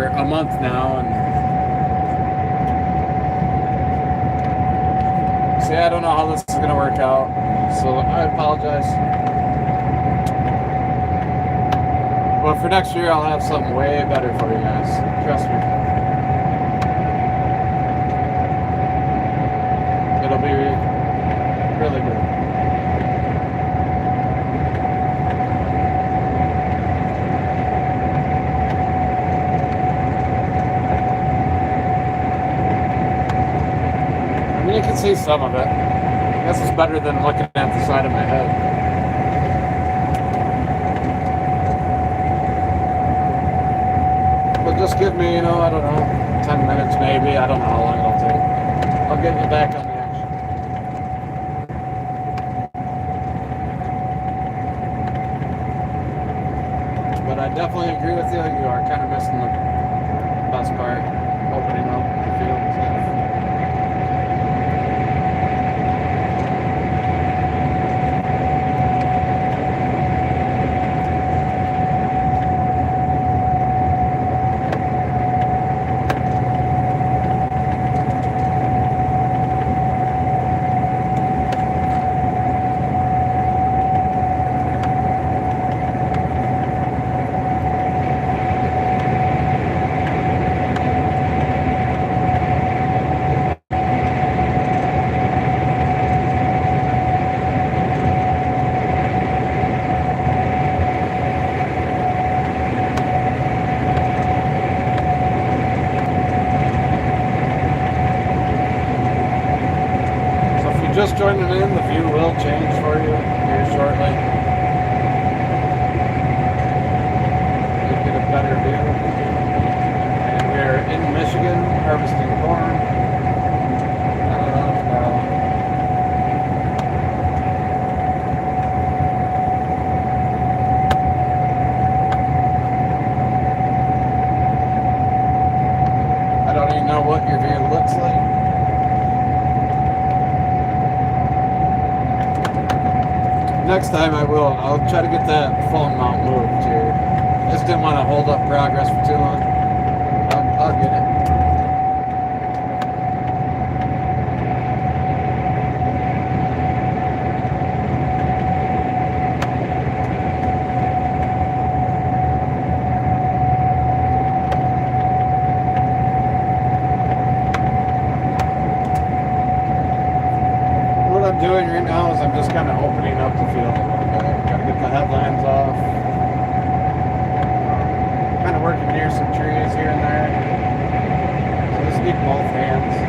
a month now, and see, I don't know how this is gonna work out, so I apologize. But for next year, I'll have something way better for you guys. Trust me. It'll be really good. You can see some of it. I guess it's better than looking at the side of my head. But just give me, I don't know, 10 minutes maybe. I don't know how long it'll take. I'll get you back on the action. But I definitely agree with you. You are kind of missing the best part, opening up the field and stuff. Just joining in, the view will change for you here shortly. You'll get a better view. And we're in Michigan harvesting corn. I don't even know what your view looks like. Next time I'll try to get that phone mount moved here. I just didn't want to hold up progress for too long. I'll get it. What I'm doing right now is I'm just kind of opening up the field a little bit. Gotta get the headlines off. Kind of working near some trees here and there. So just need both hands.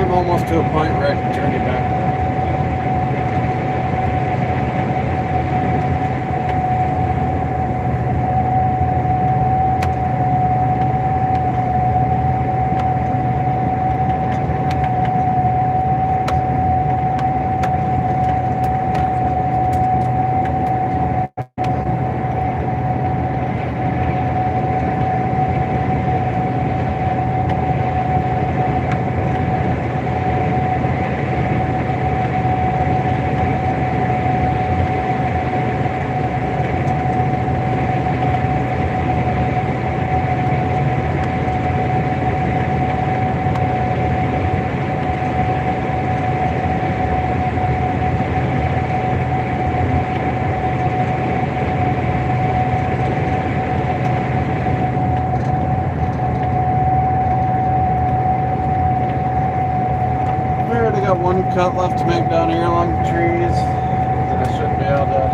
Almost to a point where I can turn you back. cut left to make down here along the trees. Then I should be able to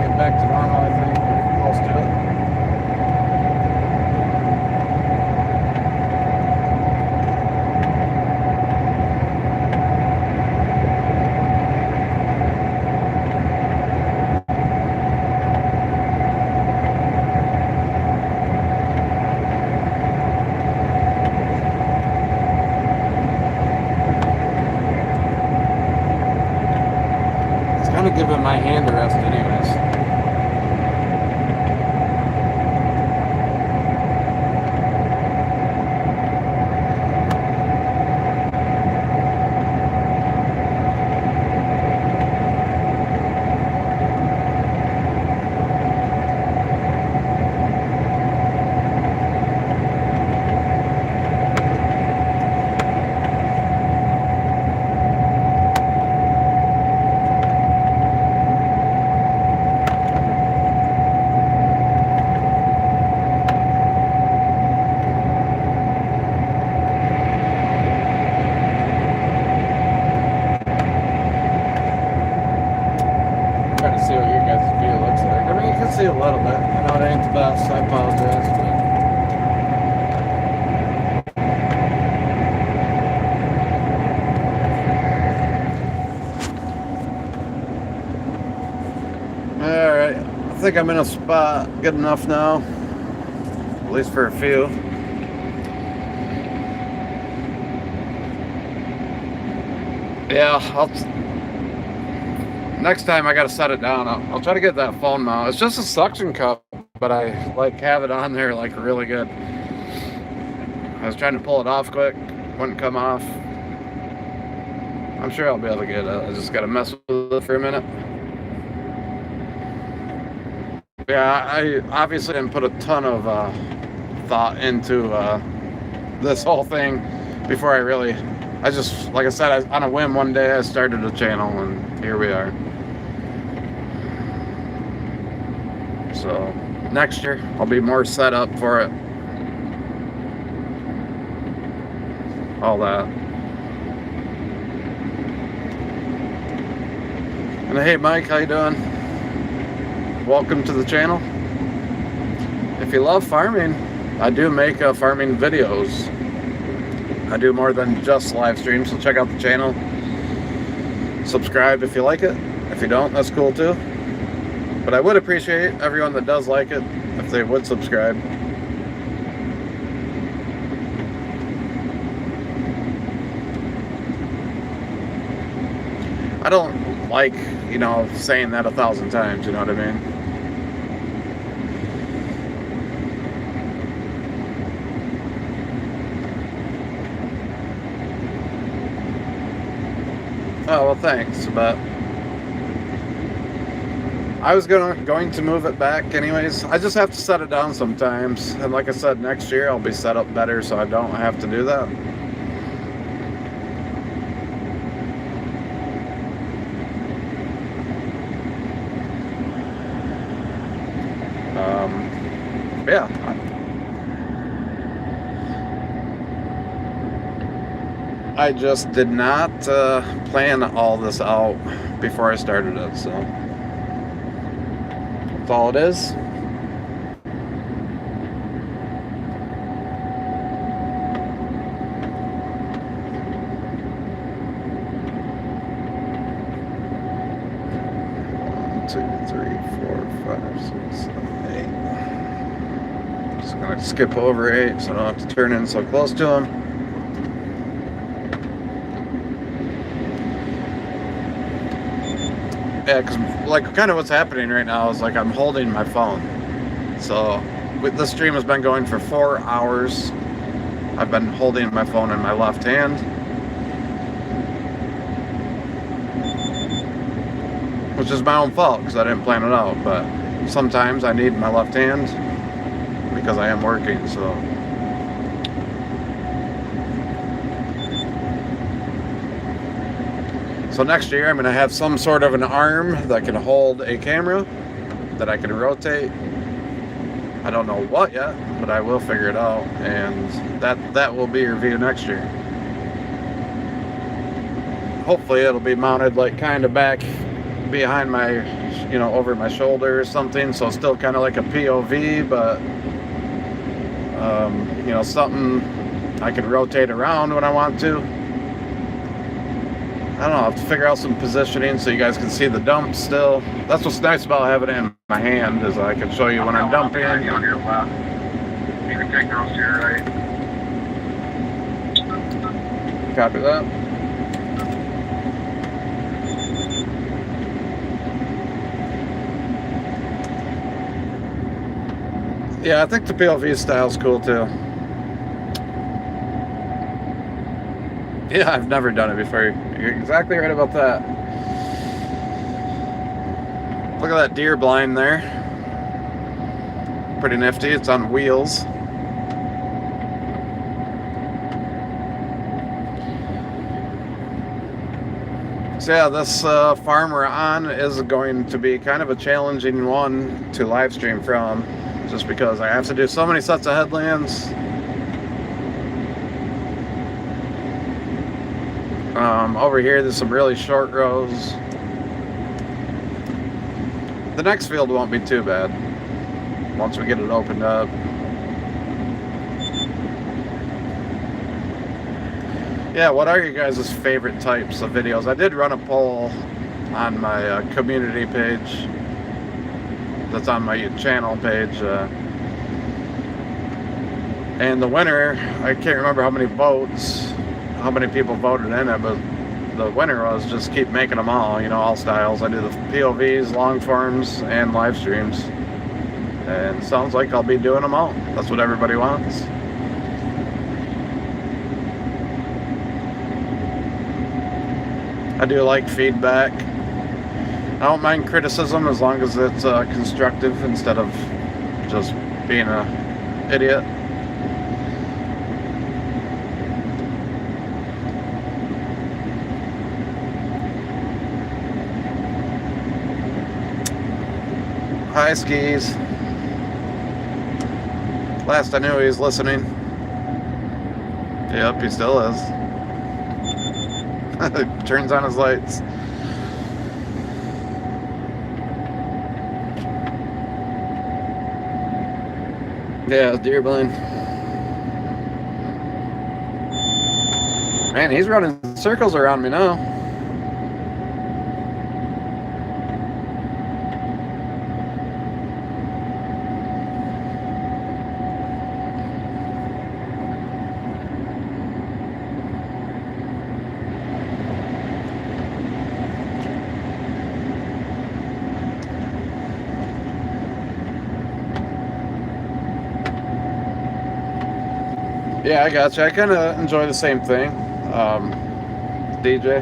get back to normal, I think, or close to it. Kind of giving my hand a rest anyways. Trying to see what your guys' view looks like. I mean, you can see a little bit. I know it ain't the best. I apologize, but... Alright. I think I'm in a spot good enough now. At least for a few. Yeah, next time I gotta set it down. I'll try to get that phone mount. It's just a suction cup, but I like have it on there like really good. I was trying to pull it off quick, wouldn't come off. I'm sure I'll be able to get it. I just gotta mess with it for a minute. Yeah, I obviously didn't put a ton of thought into this whole thing before I just, like I said, on a whim one day I started a channel and here we are. So next year I'll be more set up for it. All that. And hey Mike, how you doing? Welcome to the channel. If you love farming, I do make farming videos. I do more than just live streams, so check out the channel. Subscribe if you like it. If you don't, that's cool too. But I would appreciate everyone that does like it if they would subscribe. I don't like, saying that 1,000 times, you know what I mean? Oh, well, thanks, but I was going to move it back anyways. I just have to set it down sometimes. And like I said, next year I'll be set up better so I don't have to do that. Yeah. I just did not plan all this out before I started it, so that's all it is. One, 2, 3, 4, 5, 6, 7, 8. Just gonna skip over 8 so I don't have to turn in so close to them. Yeah, because like kind of what's happening right now is like I'm holding my phone. So this stream has been going for 4 hours. I've been holding my phone in my left hand. Which is my own fault because I didn't plan it out. But sometimes I need my left hand because I am working, so. So next year I'm going to have some sort of an arm that can hold a camera that I can rotate. I don't know what yet, but I will figure it out, and that will be your view next year. hopefully it'll be mounted like kind of back behind my, over my shoulder or something, so still kind of like a POV, but something I can rotate around when I want to. I don't know, I'll have to figure out some positioning so you guys can see the dump still. That's what's nice about having it in my hand, is I can show you when I'm dumping. You on your left. You can take those to your right. Copy that. Yeah, I think the POV style's cool too. Yeah, I've never done it before. You're exactly right about that. Look at that deer blind there. Pretty nifty. It's on wheels. So yeah, this farm we're on is going to be kind of a challenging one to live stream from, just because I have to do so many sets of headlands. Over here, there's some really short rows. The next field won't be too bad once we get it opened up. Yeah, what are you guys' favorite types of videos? I did run a poll on my community page. That's on my channel page. And the winner, I can't remember how many votes, how many people voted in it, but the winner was just keep making them all styles. I do the POVs, long forms, and live streams. And it sounds like I'll be doing them all. That's what everybody wants. I do like feedback. I don't mind criticism as long as it's constructive instead of just being an idiot. Hi, Skis. Last I knew he was listening. Yep, he still is. Turns on his lights. Yeah, deer blind. Man, he's running circles around me now. Yeah, I gotcha. I kind of enjoy the same thing, DJ.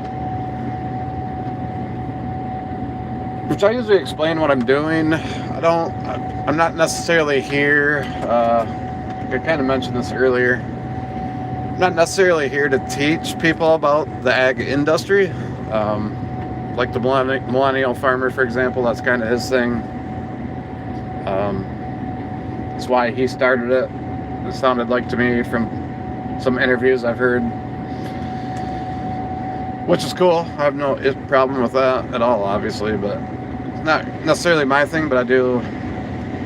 Which I usually explain what I'm doing. I'm not necessarily here, I kind of mentioned this earlier. I'm not necessarily here to teach people about the ag industry. Like the millennial farmer, for example, that's kind of his thing. That's why he started it. It sounded like to me from some interviews I've heard, which is cool. I have no problem with that at all, obviously, but it's not necessarily my thing, but I do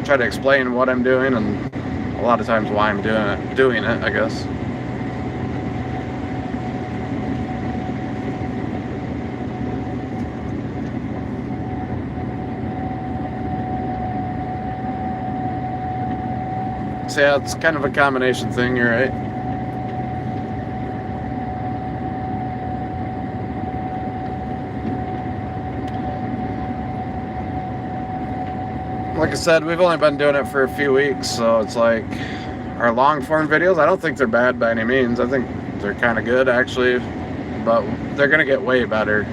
try to explain what I'm doing and a lot of times why I'm doing it, I guess. So yeah, it's kind of a combination thing, you're right. Like I said, we've only been doing it for a few weeks, so it's like our long form videos, I don't think they're bad by any means. I think they're kind of good, actually, but they're going to get way better.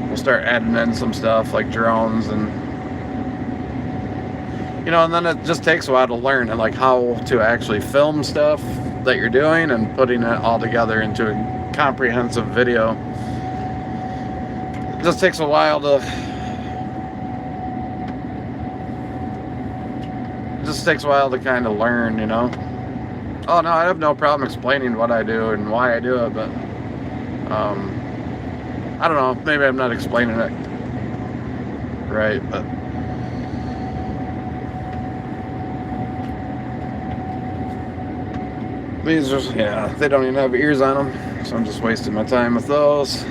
We'll start adding in some stuff like drones and and then it just takes a while to learn and like how to actually film stuff that you're doing and putting it all together into a comprehensive video. It just takes a while to kind of learn, Oh no, I have no problem explaining what I do and why I do it, but I don't know, maybe I'm not explaining it right, but these are, yeah, they don't even have ears on them, so I'm just wasting my time with those.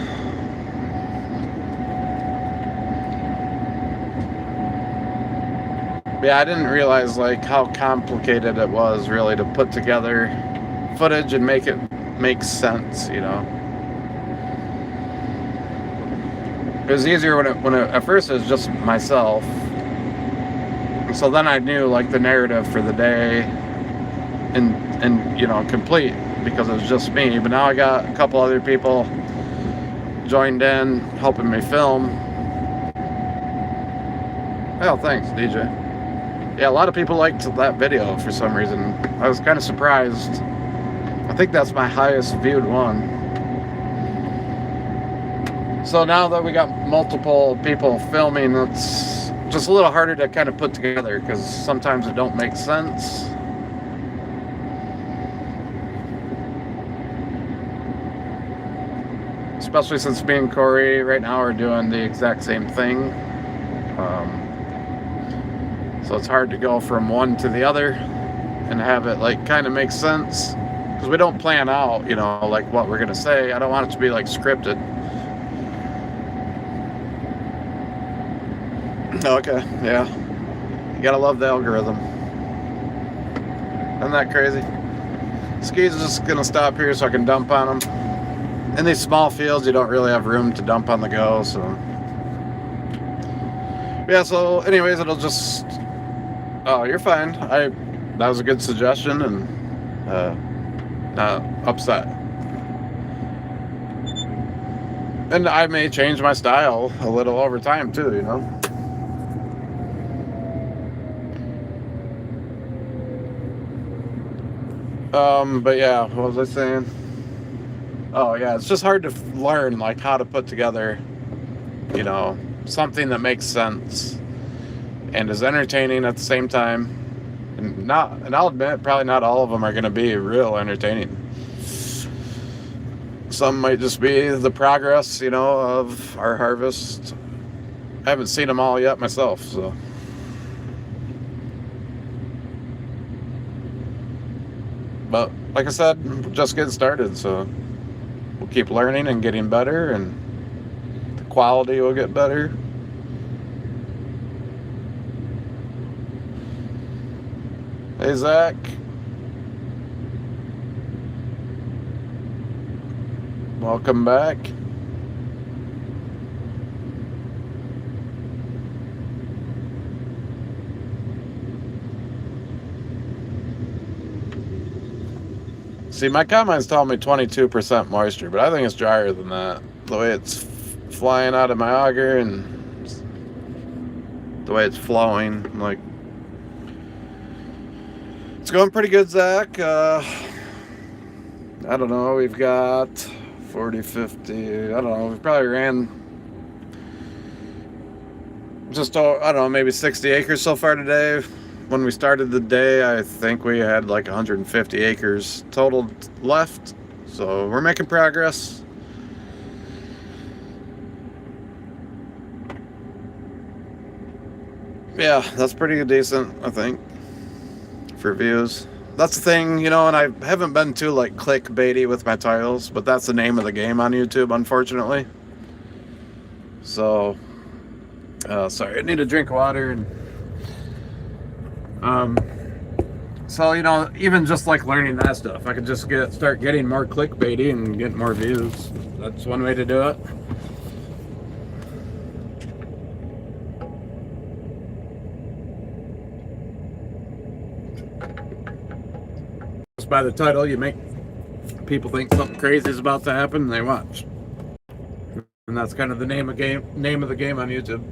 Yeah, I didn't realize like how complicated it was really to put together footage and make it make sense, you know. It was easier when it at first it was just myself. So then I knew like the narrative for the day and you know, complete because it was just me. But now I got a couple other people joined in helping me film. Well, thanks, DJ. Yeah, a lot of people liked that video for some reason. I was kind of surprised. I think that's my highest viewed one. So now that we got multiple people filming, it's just a little harder to kind of put together because sometimes it don't make sense. Especially since me and Corey right now are doing the exact same thing. So it's hard to go from one to the other and have it like kind of make sense because we don't plan out, you know, like what we're gonna say. I don't want it to be like scripted. Okay, yeah. You gotta love the algorithm. Isn't that crazy? Ski's just gonna stop here so I can dump on them. In these small fields, you don't really have room to dump on the go, so. Yeah, so anyways, it'll just... Oh, you're fine. That was a good suggestion and not upset. And I may change my style a little over time too, you know. But yeah, what was I saying? Oh yeah, it's just hard to learn like how to put together, you know, something that makes sense and is entertaining at the same time. And I'll admit, probably not all of them are going to be real entertaining. Some might just be the progress, you know, of our harvest. I haven't seen them all yet myself, so. But like I said, we're just getting started, so we'll keep learning and getting better, and the quality will get better. Hey, Zach. Welcome back. See, my comments tell me 22% moisture, but I think it's drier than that. The way it's flying out of my auger and the way it's flowing, like, it's going pretty good, Zach. I don't know, we've got 40, 50, I don't know, we probably ran just, I don't know, maybe 60 acres so far today. When we started the day, I think we had like 150 acres total left, so we're making progress. Yeah, that's pretty decent, I think, for views. That's the thing, you know, and I haven't been too like clickbaity with my titles, but that's the name of the game on YouTube, unfortunately. So, sorry, I need a drink of water. And so, you know, even just like learning that stuff, I could just start getting more clickbaity and get more views. That's one way to do it. Just by the title, you make people think something crazy is about to happen, and they watch. And that's kind of the name of the game on YouTube.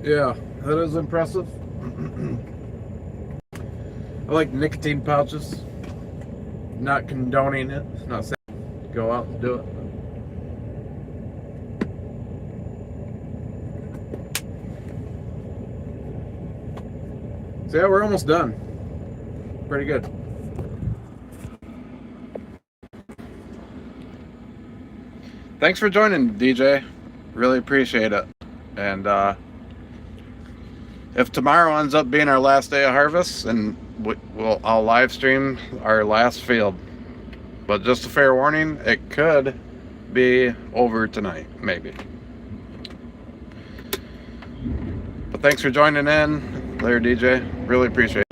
Yeah, that is impressive. I like nicotine pouches. Not condoning it. Not saying go out and do it. So yeah, we're almost done. pretty good. Thanks for joining, DJ. Really appreciate it. And if tomorrow ends up being our last day of harvest, and I'll live stream our last field. But just a fair warning, it could be over tonight, maybe. But thanks for joining in there, DJ. Really appreciate it.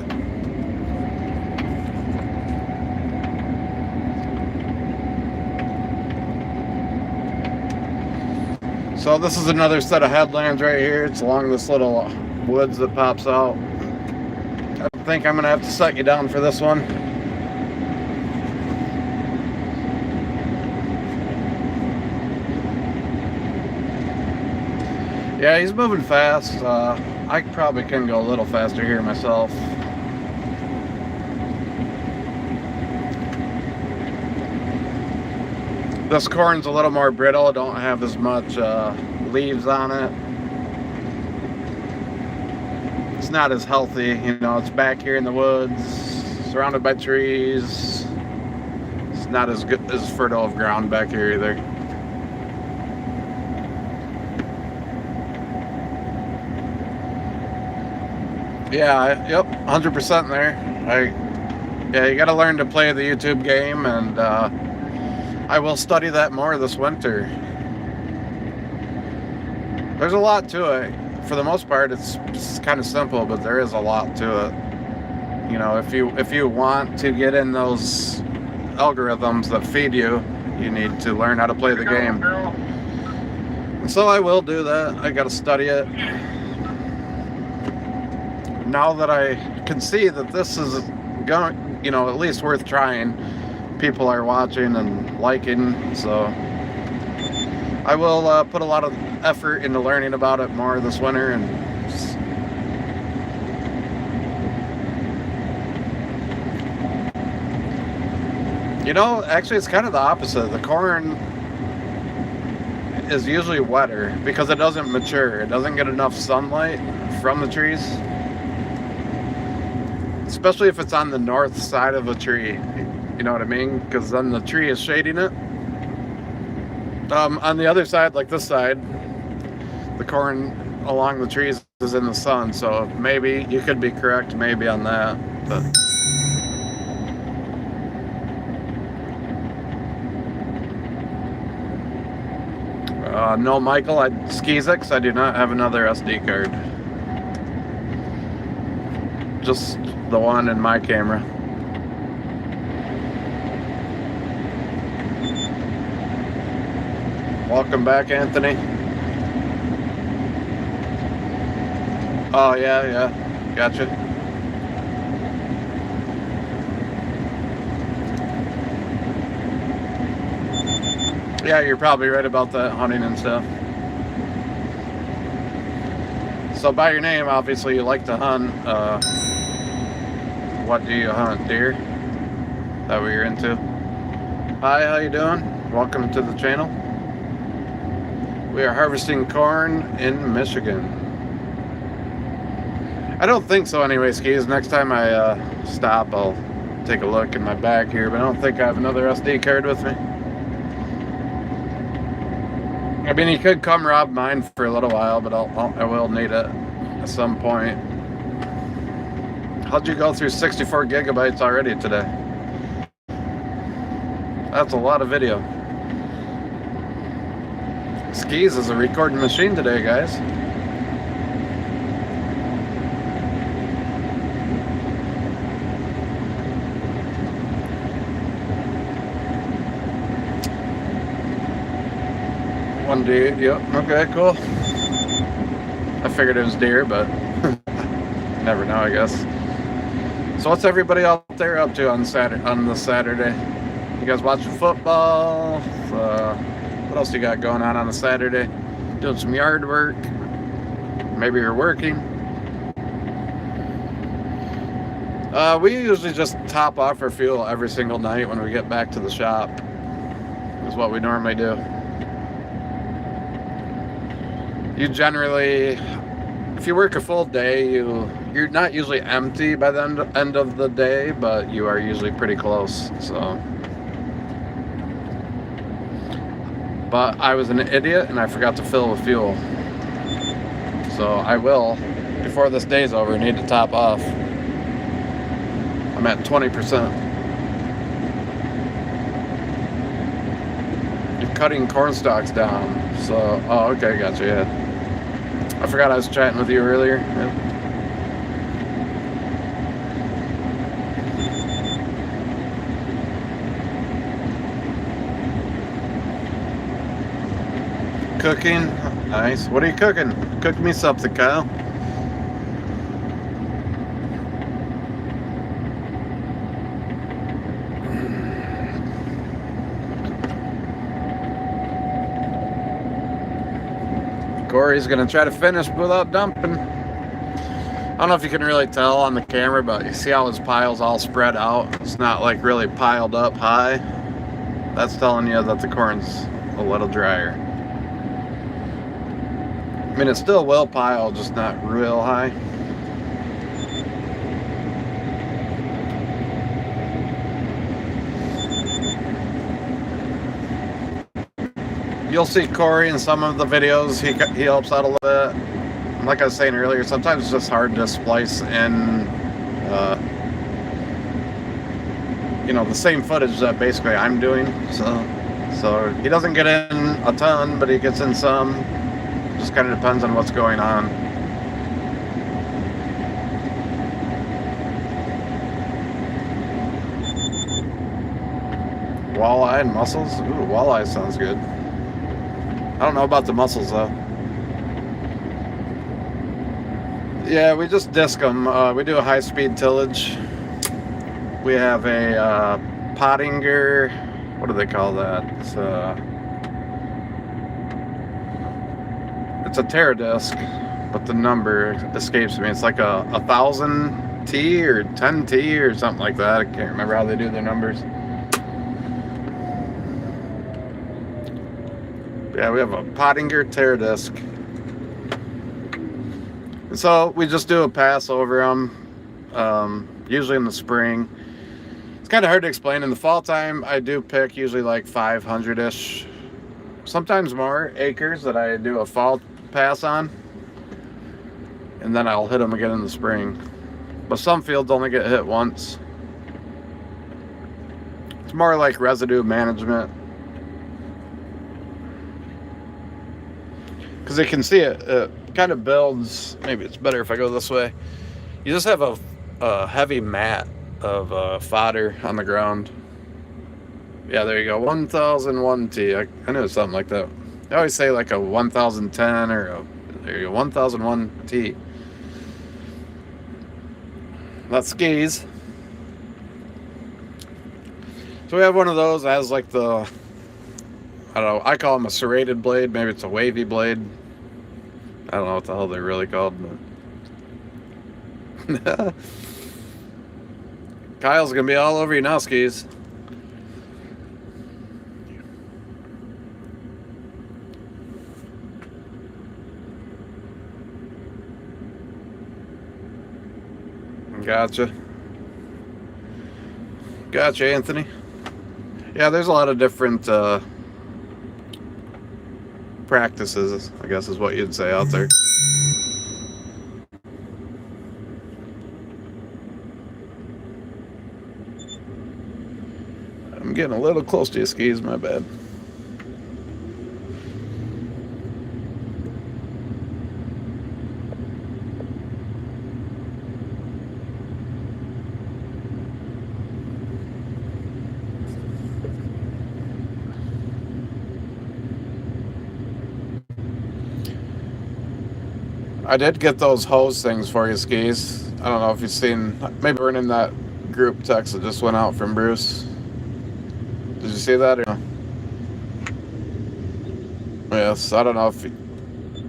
So this is another set of headlands right here. It's along this little woods that pops out. I think I'm gonna have to set you down for this one. Yeah, he's moving fast. I probably can go a little faster here myself. This corn's a little more brittle. I don't have as much leaves on it. It's not as healthy, you know. It's back here in the woods, surrounded by trees. It's not as good as fertile of ground back here either. Yeah, yep, 100% there. Yeah, you got to learn to play the YouTube game, and I will study that more this winter. There's a lot to it. For the most part, it's kind of simple, but there is a lot to it. You know, if you want to get in those algorithms that feed you, you need to learn how to play the game. And so I will do that. I got to study it. Now that I can see that this is going, you know, at least worth trying, people are watching and liking, so I will put a lot of effort into learning about it more this winter. And you know, actually it's kind of the opposite. The corn is usually wetter because it doesn't mature. It doesn't get enough sunlight from the trees. Especially if it's on the north side of a tree, you know what I mean? Because then the tree is shading it. On the other side, like this side, the corn along the trees is in the sun. So maybe you could be correct, maybe on that. But no, Michael, SkiZix, I do not have another SD card. Just the one in my camera. Welcome back, Anthony. Oh, yeah. Gotcha. Yeah, you're probably right about that hunting and stuff. So by your name, obviously you like to hunt. What do you hunt? Deer? Is that what you're into? Hi, how you doing? Welcome to the channel. We are harvesting corn in Michigan. I don't think so anyway, Skis. Next time I stop, I'll take a look in my bag here, but I don't think I have another SD card with me. I mean, you could come rob mine for a little while, but I will need it at some point. How'd you go through 64 gigabytes already today? That's a lot of video. Skis is a recording machine today, guys. One deer, yep, okay, cool. I figured it was deer, but never know, I guess. So what's everybody out there up to on this Saturday? You guys watching football? What else you got going on a Saturday? Doing some yard work? Maybe you're working? We usually just top off our fuel every single night when we get back to the shop. Is what we normally do. You generally if you work a full day, you're not usually empty by the end of the day, but you are usually pretty close. So, but I was an idiot and I forgot to fill with fuel. So I will, before this day's over, need to top off. I'm at 20%. You're cutting corn stalks down. So, oh, okay, gotcha. Yeah. I forgot I was chatting with you earlier. Yep. Cooking. Nice. What are you cooking? Cook me something, Kyle. Corey's gonna try to finish without dumping. I don't know if you can really tell on the camera, but you see how his pile's all spread out? It's not like really piled up high. That's telling you that the corn's a little drier. I mean, it still will pile, just not real high. You'll see Corey in some of the videos. He helps out a little bit. Like I was saying earlier, sometimes it's just hard to splice in, the same footage that basically I'm doing. So he doesn't get in a ton, but he gets in some. Just kind of depends on what's going on. Walleye and mussels? Ooh, walleye sounds good. I don't know about the mussels though. Yeah, we just disc them. We do a high-speed tillage. We have a Pottinger. What do they call that? It's a Terra disc, but the number escapes me. It's like a 1000T or 10T or something like that. I can't remember how they do their numbers. Yeah, we have a Pottinger Terra disc. And so we just do a pass over them, usually in the spring. It's kind of hard to explain. In the fall time, I do pick usually like 500-ish, sometimes more acres that I do a fall pass on. And then I'll hit them again in the spring. But some fields only get hit once. It's more like residue management. Because you can see it kind of builds. Maybe it's better if I go this way. You just have a heavy mat of fodder on the ground. Yeah, there you go. 1001T. I knew it was something like that. I always say like a 1010 or there you go, 1001T. That's skis. So we have one of those that has like the, I don't know, I call them a serrated blade. Maybe it's a wavy blade. I don't know what the hell they're really called, but Kyle's gonna be all over you now, skis. Gotcha, Anthony. Yeah, there's a lot of different practices, I guess is what you'd say out there. I'm getting a little close to your skis, my bad. I did get those hose things for you, skis. I don't know if you've seen, maybe we're in that group text that just went out from Bruce. Did you see that? Or no? Yes, I don't know if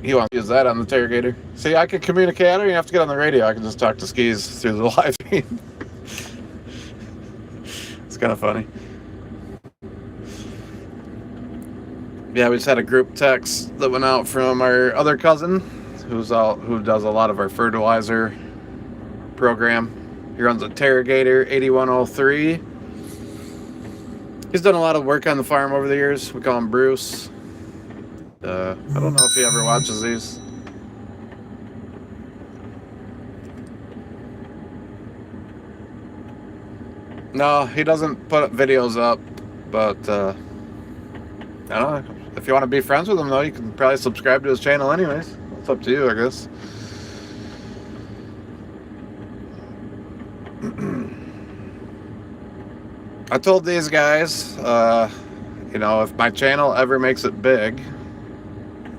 he wants to use that on the Terragator. See, I can communicate. I don't even have to get on the radio. I can just talk to skis through the live feed. It's kind of funny. Yeah, we just had a group text that went out from our other cousin who does a lot of our fertilizer program. He runs a Terragator 8103. He's done a lot of work on the farm over the years. We call him Bruce. I don't know if he ever watches these. No, he doesn't put videos up, but I don't know. If you want to be friends with him, though, you can probably subscribe to his channel anyways. It's up to you, I guess. I told these guys, you know, if my channel ever makes it big,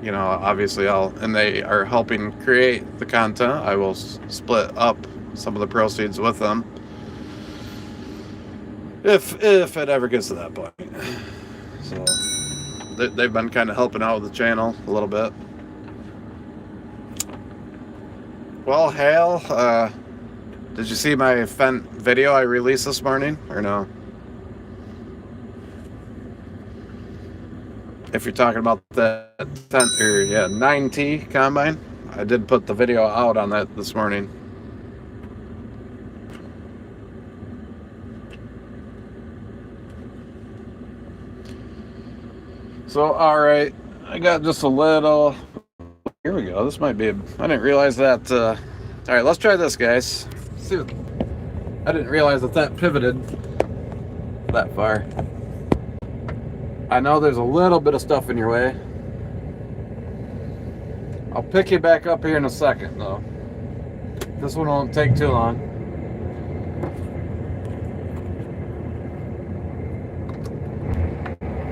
you know, obviously and they are helping create the content, I will split up some of the proceeds with them. If it ever gets to that point. So they've been kind of helping out with the channel a little bit. Well, Hale, did you see my Fendt video I released this morning, or no? If you're talking about the 9T combine, I did put the video out on that this morning. So, alright, I got just a little, here we go, this might be, I didn't realize that, alright, let's try this, guys. See what, I didn't realize that pivoted that far. I know there's a little bit of stuff in your way. I'll pick you back up here in a second, though. This one won't take too long.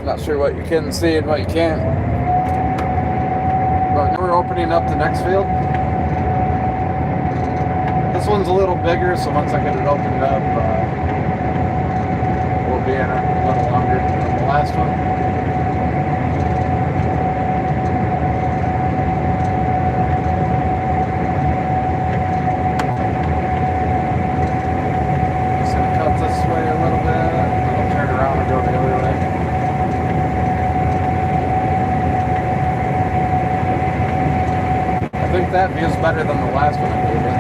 Not sure what you can see and what you can't. But we're opening up the next field. This one's a little bigger, so once I get it opened up, we'll be in it a little longer than the last one. Just gonna cut this way a little bit, and I'll turn around and go the other way. I think that view's better than the last one I gave you.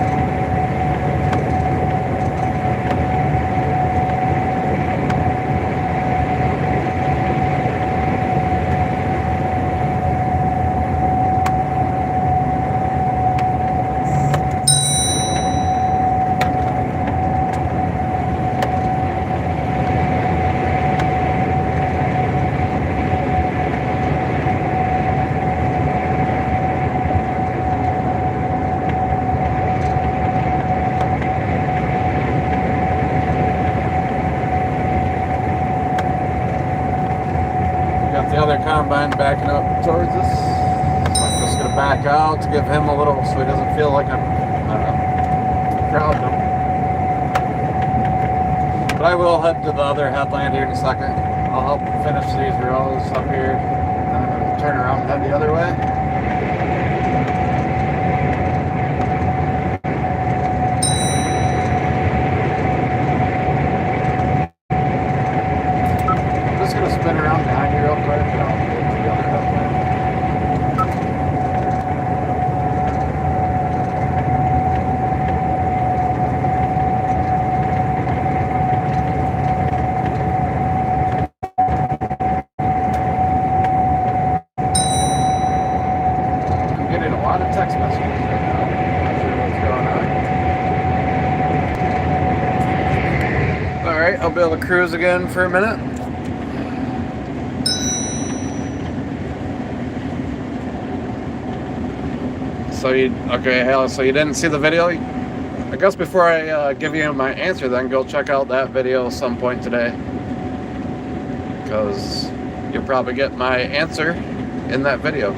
Combine backing up towards us. So I'm just going to back out to give him a little, so he doesn't feel like I'm crowding him. But I will head to the other headland here in a second. I'll help finish these rows up here, and then I'm going to turn around and head the other way. I'm just going to spin around behind you real quick, and I'll get to the other headland. I'm getting a lot of text messages right now. Not sure what's going on. Alright, I'll be able to cruise again for a minute. So you didn't see the video? I guess before I give you my answer, then go check out that video some point today, because you'll probably get my answer in that video.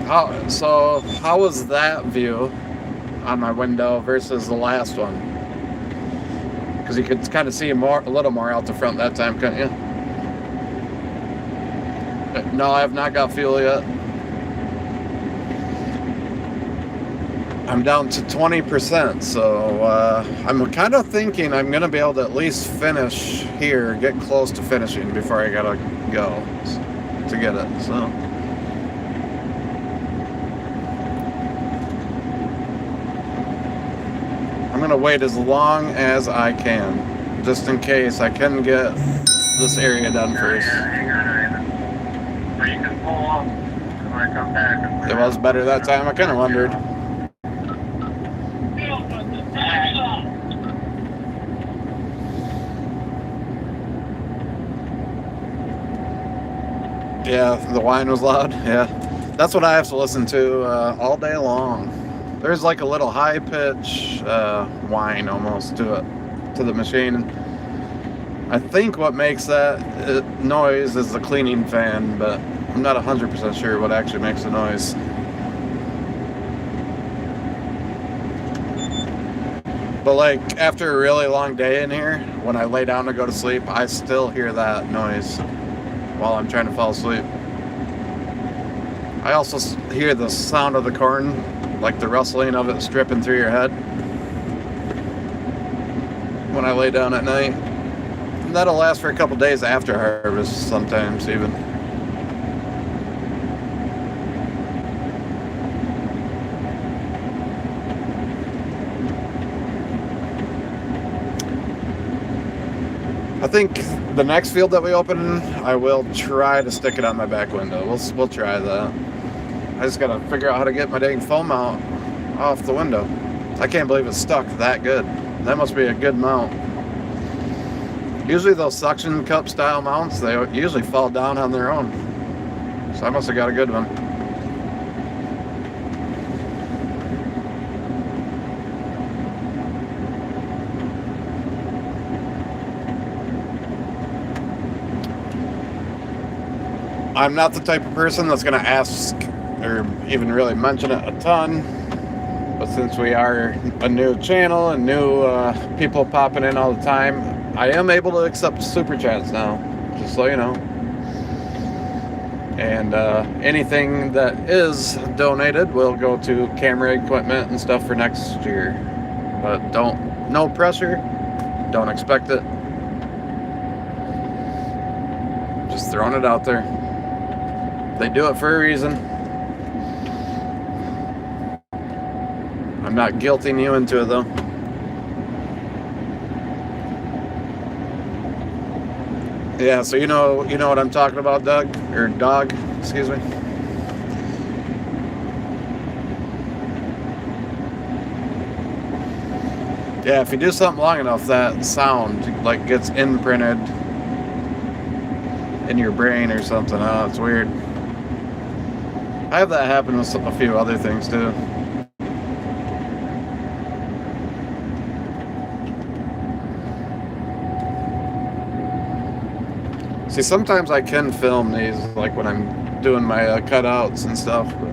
How was that view on my window versus the last one? Because you could kind of see a little more out the front that time, couldn't you? No, I have not got fuel yet. I'm down to 20%, so I'm kind of thinking I'm going to be able to at least finish here, get close to finishing before I gotta go to get it. So gonna wait as long as I can, just in case I can get this area done first. Yeah, hang on, Ivan. So you can pull up when I come back. It was better that time. I kind of wondered. Yeah, the whine was loud. Yeah, that's what I have to listen to all day long. There's like a little high pitch whine almost to it, to the machine. I think what makes that noise is the cleaning fan, but I'm not 100% sure what actually makes the noise. But like after a really long day in here, when I lay down to go to sleep, I still hear that noise while I'm trying to fall asleep. I also hear the sound of the corn, like the rustling of it stripping through your head when I lay down at night. And that'll last for a couple days after harvest sometimes even. I think the next field that we open, I will try to stick it on my back window. We'll try that. I just gotta figure out how to get my dang foam mount off the window. I can't believe it's stuck that good. That must be a good mount. Usually those suction cup style mounts, they usually fall down on their own. So I must have got a good one. I'm not the type of person that's going to ask or even really mention it a ton. But since we are a new channel and new people popping in all the time, I am able to accept super chats now, just so you know. And anything that is donated will go to camera equipment and stuff for next year. But no pressure, don't expect it. Just throwing it out there. They do it for a reason. I'm not guilting you into it though. Yeah, so you know what I'm talking about, Doug, or dog, excuse me. Yeah, if you do something long enough, that sound like gets imprinted in your brain or something. Oh, it's weird. I have that happen with a few other things too. See, sometimes I can film these, like when I'm doing my cutouts and stuff. But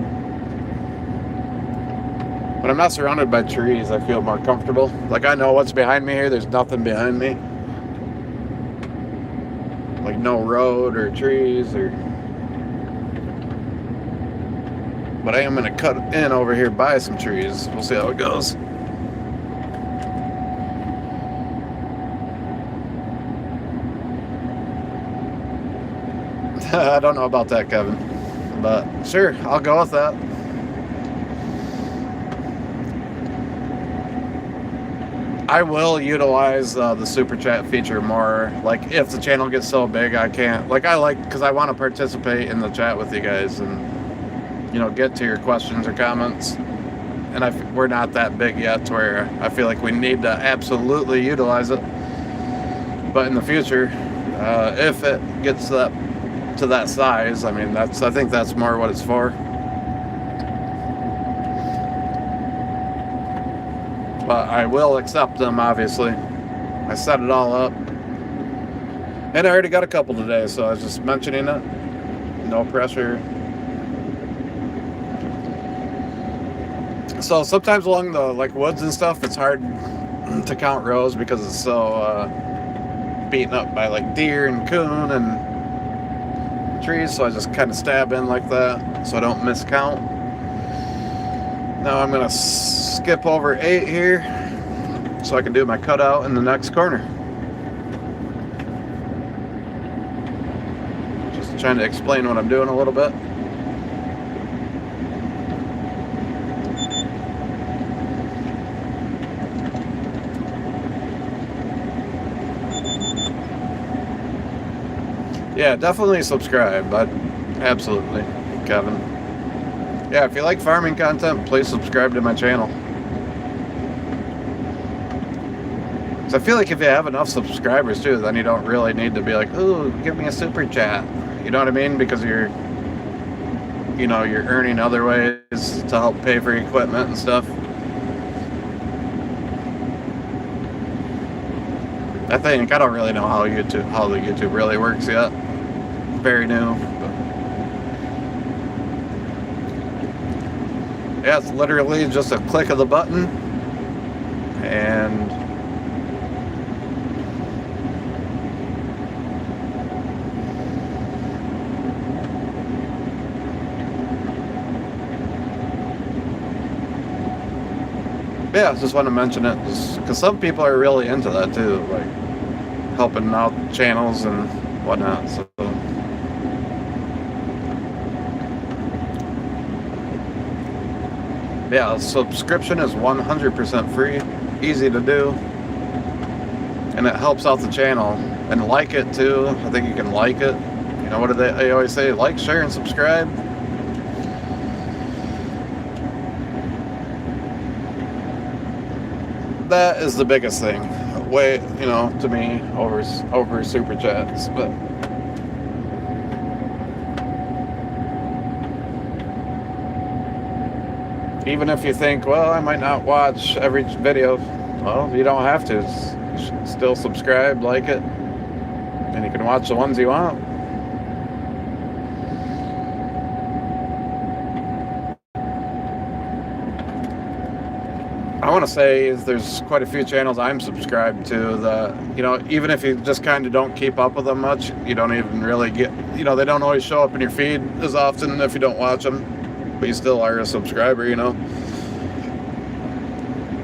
when I'm not surrounded by trees, I feel more comfortable. Like I know what's behind me here. There's nothing behind me. Like no road or trees or... But I am going to cut in over here by some trees. We'll see how it goes. I don't know about that, Kevin. But sure, I'll go with that. I will utilize the super chat feature more. Like if the channel gets so big, I can't. Like because I want to participate in the chat with you guys and get to your questions or comments. And we're not that big yet to where I feel like we need to absolutely utilize it. But in the future, if it gets to that size, I mean, I think that's more what it's for. But I will accept them, obviously. I set it all up. And I already got a couple today, so I was just mentioning it. No pressure. So sometimes along the woods and stuff, it's hard to count rows because it's so beaten up by deer and coon and trees. So I just kind of stab in like that so I don't miscount. Now I'm gonna skip over 8 here so I can do my cutout in the next corner. Just trying to explain what I'm doing a little bit. Yeah, definitely subscribe, but absolutely, Kevin. Yeah, if you like farming content, please subscribe to my channel. So I feel like if you have enough subscribers too, then you don't really need to be like, ooh, give me a super chat. You know what I mean? Because you're earning other ways to help pay for equipment and stuff. I don't really know how the YouTube really works yet. Very new. But yeah, it's literally just a click of the button, and yeah, I just want to mention it because some people are really into that too, like helping out channels and whatnot. So yeah, subscription is 100% free, easy to do, and it helps out the channel. And like it too. I think you can like it. You know, what do they always say? Like, share, and subscribe. That is the biggest thing, to me, over super chats. But even if you think, well, I might not watch every video, well, you don't have to. Still subscribe, like it, and you can watch the ones you want. I want to say there's quite a few channels I'm subscribed to that, even if you just kind of don't keep up with them much, you don't even really get, they don't always show up in your feed as often if you don't watch them, but you still are a subscriber,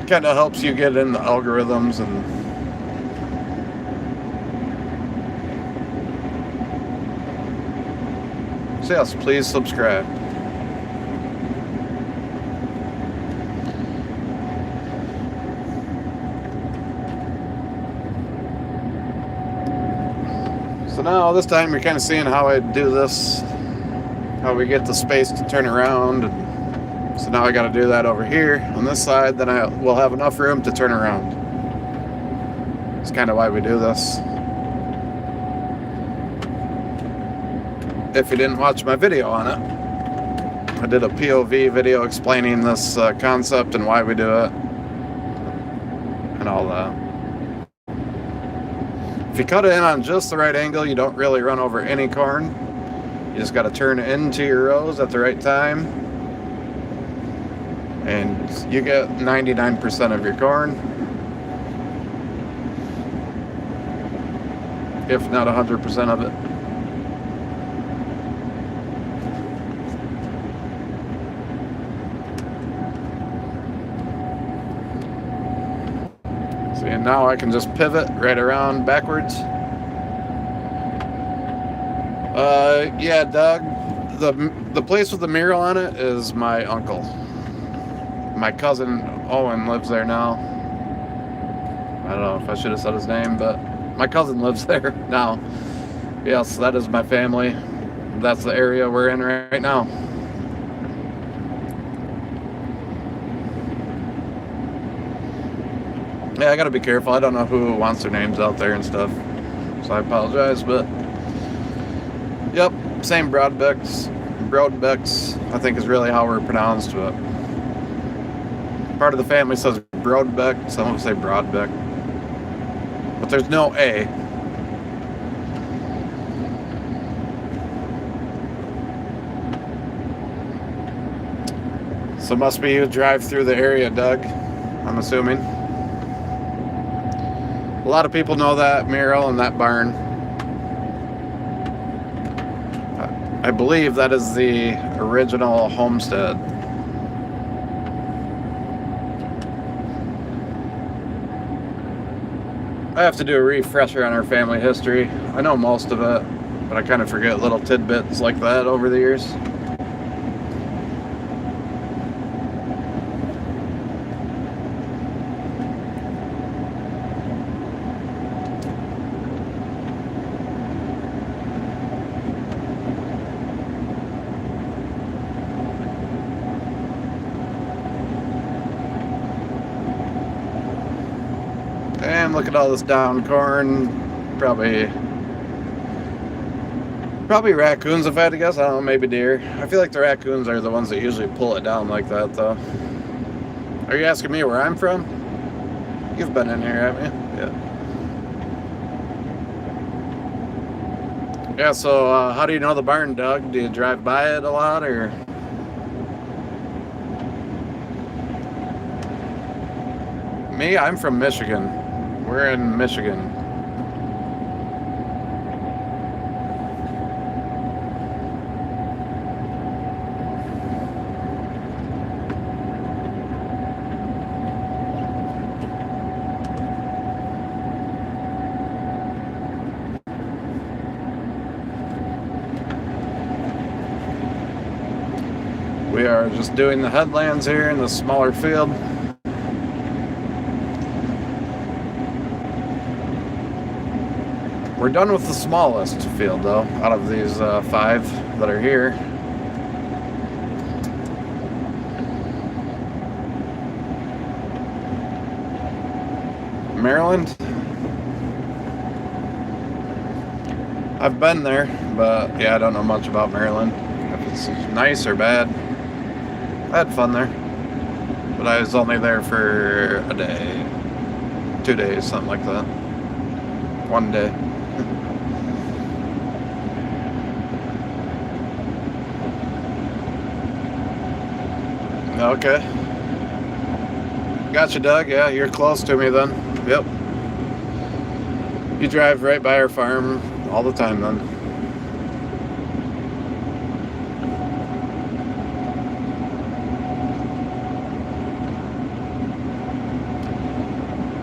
Kind of helps you get in the algorithms. And so yes, please subscribe. So now this time you're kind of seeing how I do this, how we get the space to turn around. And so now I got to do that over here on this side, then I will have enough room to turn around. That's kind of why we do this. If you didn't watch my video on it, I did a POV video explaining this concept and why we do it and all that. If you cut it in on just the right angle, you don't really run over any corn. You just got to turn into your rows at the right time, and you get 99% of your corn, if not 100% of it. See, and now I can just pivot right around backwards. Yeah, Doug, the place with the mural on it is my uncle. My cousin Owen lives there now. I don't know if I should have said his name, but my cousin lives there now. Yes, that is my family. That's the area we're in right now. Yeah, I gotta be careful. I don't know who wants their names out there and stuff, so I apologize, but yep, same Broadbecks, I think is really how we're pronounced, but part of the family says Broadbeck, some will say Broadbeck, but there's no A. So must be you drive through the area, Doug, I'm assuming. A lot of people know that mural and that barn. I believe that is the original homestead. I have to do a refresher on our family history. I know most of it, but I kind of forget little tidbits like that over the years. look at all this down corn. Probably raccoons, if I had to guess. I don't know, maybe deer. I feel like the raccoons are the ones that usually pull it down like that, though. Are you asking me where I'm from? You've been in here, haven't you? Yeah. Yeah, so how do you know the barn, Doug? Do you drive by it a lot, or? Me, I'm from Michigan. We're in Michigan. We are just doing the headlands here in the smaller field. We're done with the smallest field, though, out of these 5 that are here. Maryland? I've been there, but yeah, I don't know much about Maryland. If it's nice or bad. I had fun there, but I was only there for a day, 2 days, something like that. 1 day. Okay. Gotcha, Doug. Yeah, you're close to me then. Yep. You drive right by our farm all the time then.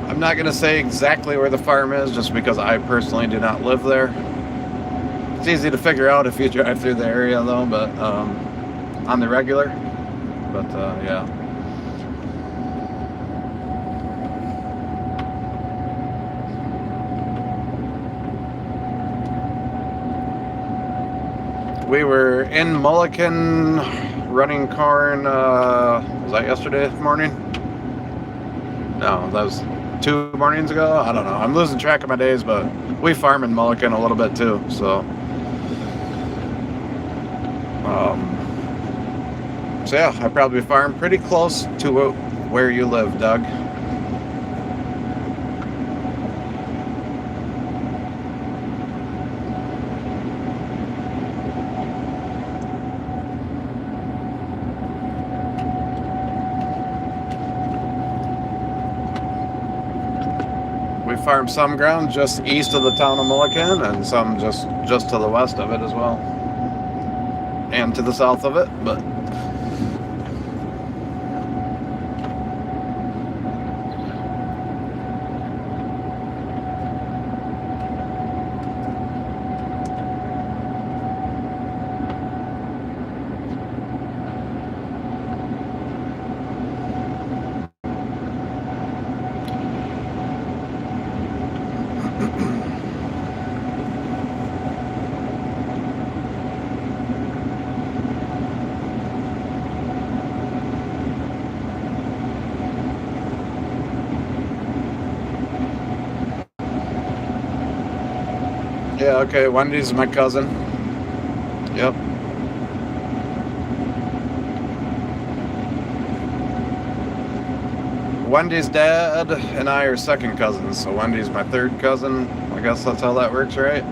I'm not going to say exactly where the farm is just because I personally do not live there. It's easy to figure out if you drive through the area though, but on the regular. But yeah. We were in Mulliken running corn, was that yesterday morning? No, that was 2 mornings ago? I don't know. I'm losing track of my days, but we farm in Mulliken a little bit too, so. So yeah, I probably farm pretty close to where you live, Doug. We farm some ground just east of the town of Mulliken and some just to the west of it as well. And to the south of it, but yeah, okay, Wendy's my cousin. Yep. Wendy's dad and I are second cousins, so Wendy's my third cousin. I guess that's how that works, right?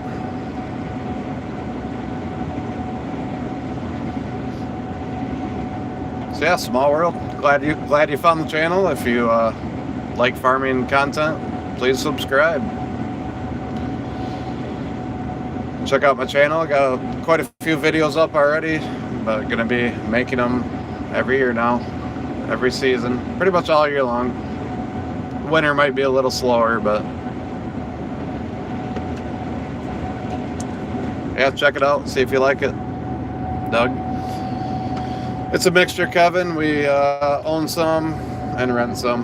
So yeah, small world. Glad you found the channel. If you like farming content, please subscribe. Check out my channel. I got quite a few videos up already, but gonna be making them every year now, every season, pretty much all year long. Winter might be a little slower, but yeah, check it out, see if you like it, Doug. It's a mixture, Kevin. We own some and rent some.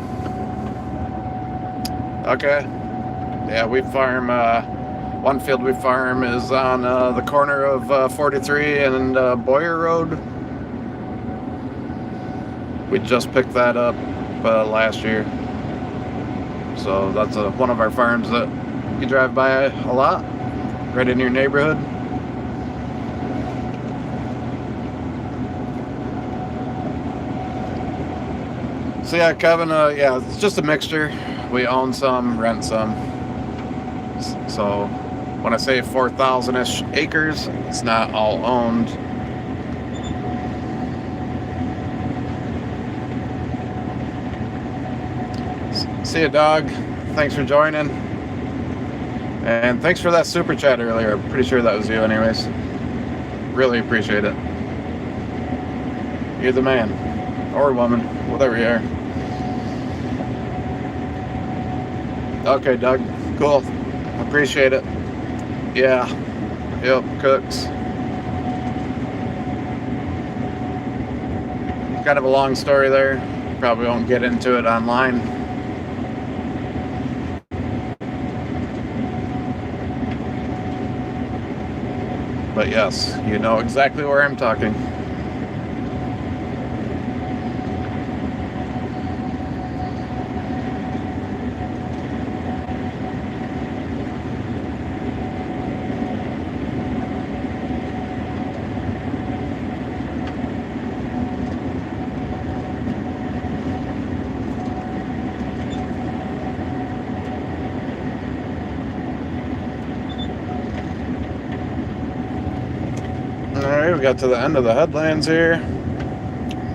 Okay. Yeah, we farm. One field we farm is on the corner of 43 and Boyer Road. We just picked that up last year. So that's one of our farms that you drive by a lot, right in your neighborhood. So yeah, Kevin, yeah, it's just a mixture. We own some, rent some. So when I say 4,000-ish acres, it's not all owned. See you, dog. Thanks for joining. And thanks for that super chat earlier. I'm pretty sure that was you anyways. Really appreciate it. You're the man. Or woman. Whatever you are. Okay, Doug. Cool. Appreciate it. Yeah. Yep, cooks. Kind of a long story there. Probably won't get into it online. But yes, you know exactly where I'm talking. Alright, we got to the end of the headlands here.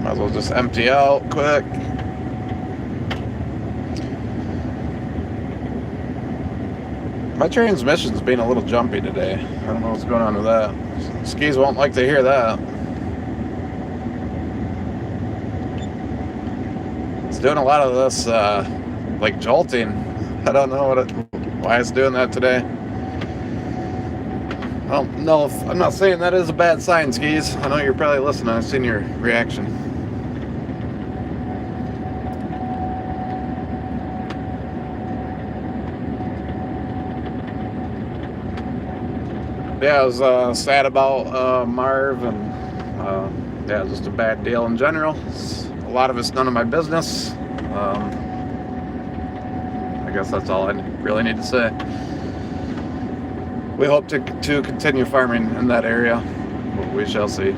Might as well just empty out quick. My transmission's being a little jumpy today. I don't know what's going on with that. Skis won't like to hear that. It's doing a lot of this, like jolting. I don't know why it's doing that today. I don't know if, I'm not saying that is a bad sign, Skis. I know you're probably listening. I've seen your reaction. Yeah, I was sad about Marv, and yeah, just a bad deal in general. A lot of it's none of my business. I guess that's all I really need to say. We hope to continue farming in that area. We shall see.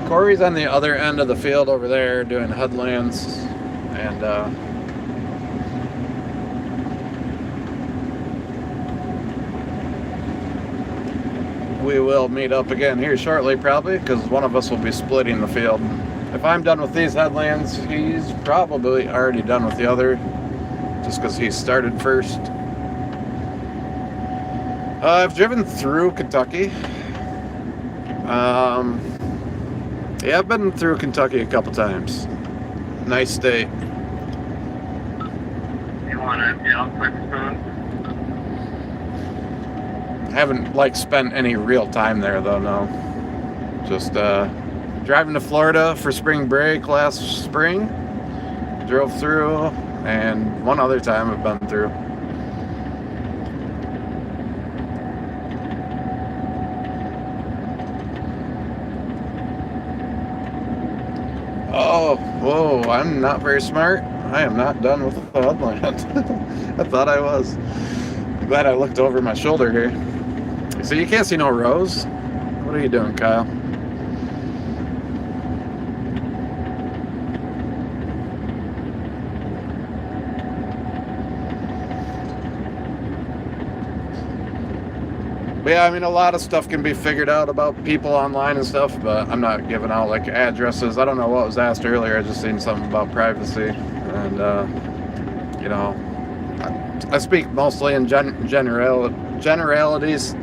Corey's on the other end of the field over there doing headlands, and we will meet up again here shortly, probably, because one of us will be splitting the field. If I'm done with these headlands, he's probably already done with the other, just because he started first. I've driven through Kentucky. Yeah, I've been through Kentucky a couple times. Nice state. You want to empty out quick spoon? Haven't spent any real time there though, no. Just driving to Florida for spring break last spring. Drove through, and one other time I've been through. Oh, whoa, I'm not very smart. I am not done with the headland. I thought I was. I'm glad I looked over my shoulder here. So you can't see no rows? What are you doing, Kyle? But yeah, I mean, a lot of stuff can be figured out about people online and stuff, but I'm not giving out like addresses. I don't know what was asked earlier. I just seen something about privacy, and you know, I speak mostly in generalities.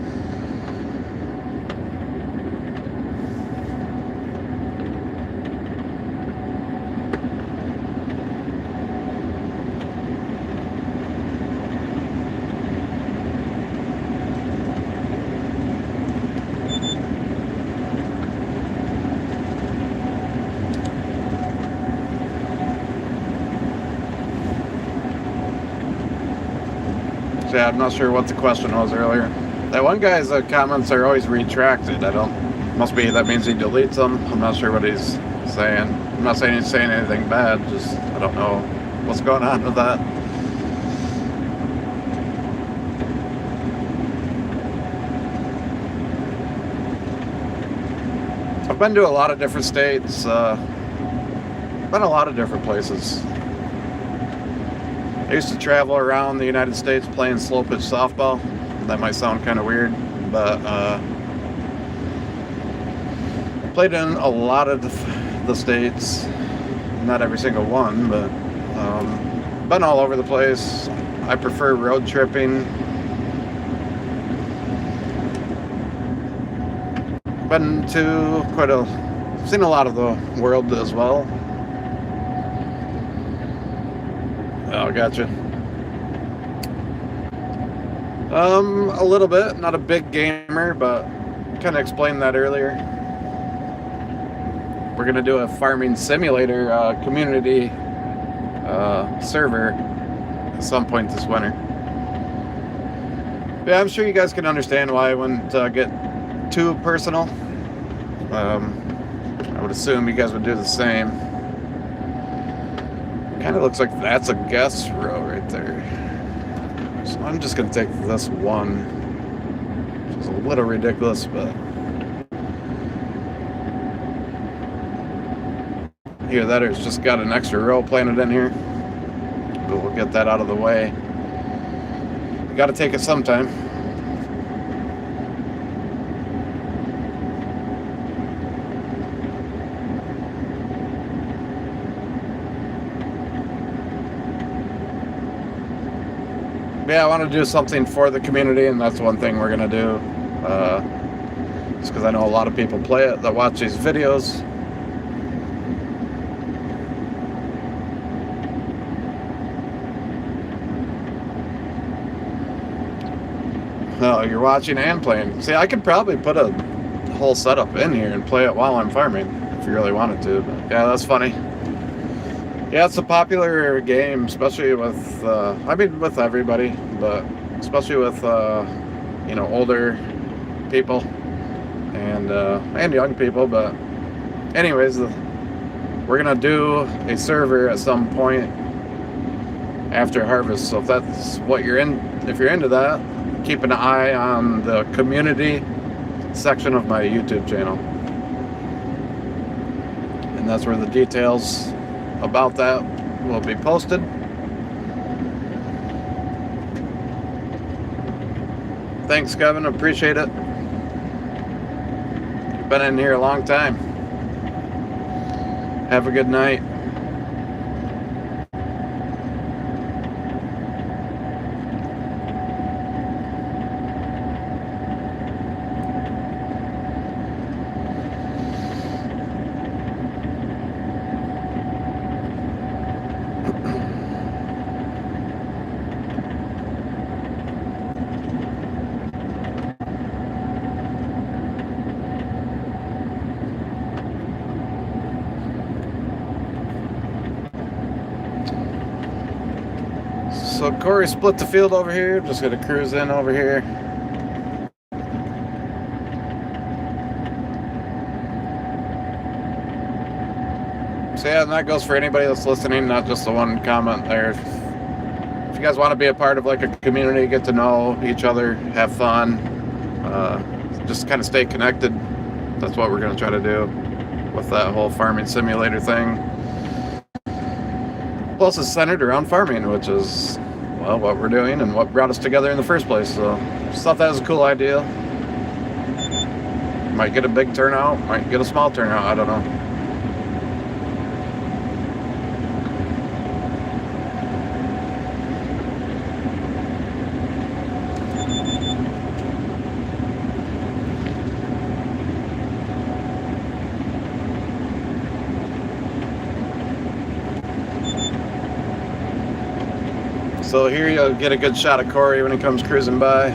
Yeah, I'm not sure what the question was earlier. That one guy's comments are always retracted. I don't. Must be that means he deletes them. I'm not sure what he's saying. I'm not saying he's saying anything bad. Just I don't know what's going on with that. I've been to a lot of different states. Been a lot of different places. I used to travel around the United States playing slow pitch softball. That might sound kind of weird, but played in a lot of the states. Not every single one, but been all over the place. I prefer road tripping. Been to seen a lot of the world as well. Oh, gotcha. A little bit. Not a big gamer, but kind of explained that earlier. We're gonna do a farming simulator community server at some point this winter. Yeah, I'm sure you guys can understand why I wouldn't get too personal. I would assume you guys would do the same. Kind of looks like that's a guest row right there. So I'm just going to take this one, which is a little ridiculous, but either that or it's just got an extra row planted in here. But we'll get that out of the way. We got to take it sometime. Yeah, I want to do something for the community, and that's one thing we're going to do. Just because I know a lot of people play it that watch these videos. No, you're watching and playing. See, I could probably put a whole setup in here and play it while I'm farming, if you really wanted to. But yeah, that's funny. Yeah, it's a popular game, especially with, with everybody, but especially with, older people and young people. But anyways, we're going to do a server at some point after harvest. So if that's what you're if you're into that, keep an eye on the community section of my YouTube channel. And that's where the details about that will be posted. Thanks, Kevin. Appreciate it. You've been in here a long time. Have a good night. So Corey split the field over here. Just gonna cruise in over here. So yeah, and that goes for anybody that's listening, not just the one comment there. If you guys want to be a part of like a community, get to know each other, have fun, just kind of stay connected. That's what we're gonna try to do with that whole farming simulator thing. Plus it's centered around farming, which is, well, what we're doing and what brought us together in the first place. So just thought that was a cool idea. Might get a big turnout, might get a small turnout, I don't know. So here you'll get a good shot of Corey when he comes cruising by.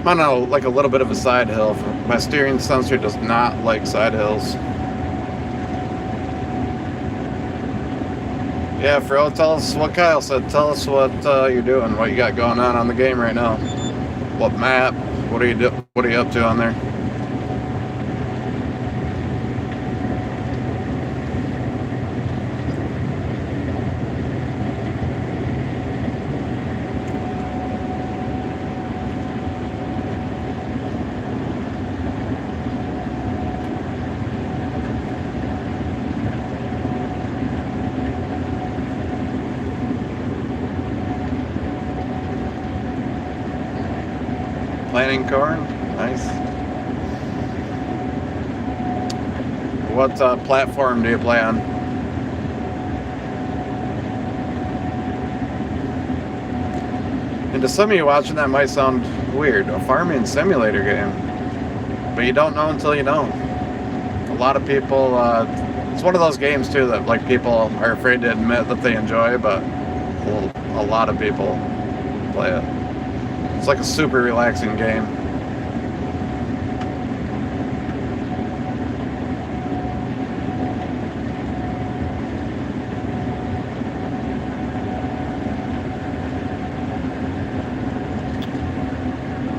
I'm on like a little bit of a side hill. My steering sensor does not like side hills. Yeah, Fro, tell us what Kyle said. Tell us what you're doing, what you got going on the game right now. What map? What are you What are you up to on there? Planting corn? Nice. What platform do you play on? And to some of you watching, that might sound weird. A farming simulator game. But you don't know until you know. A lot of people, it's one of those games too that like people are afraid to admit that they enjoy, but a lot of people play it. It's like a super relaxing game.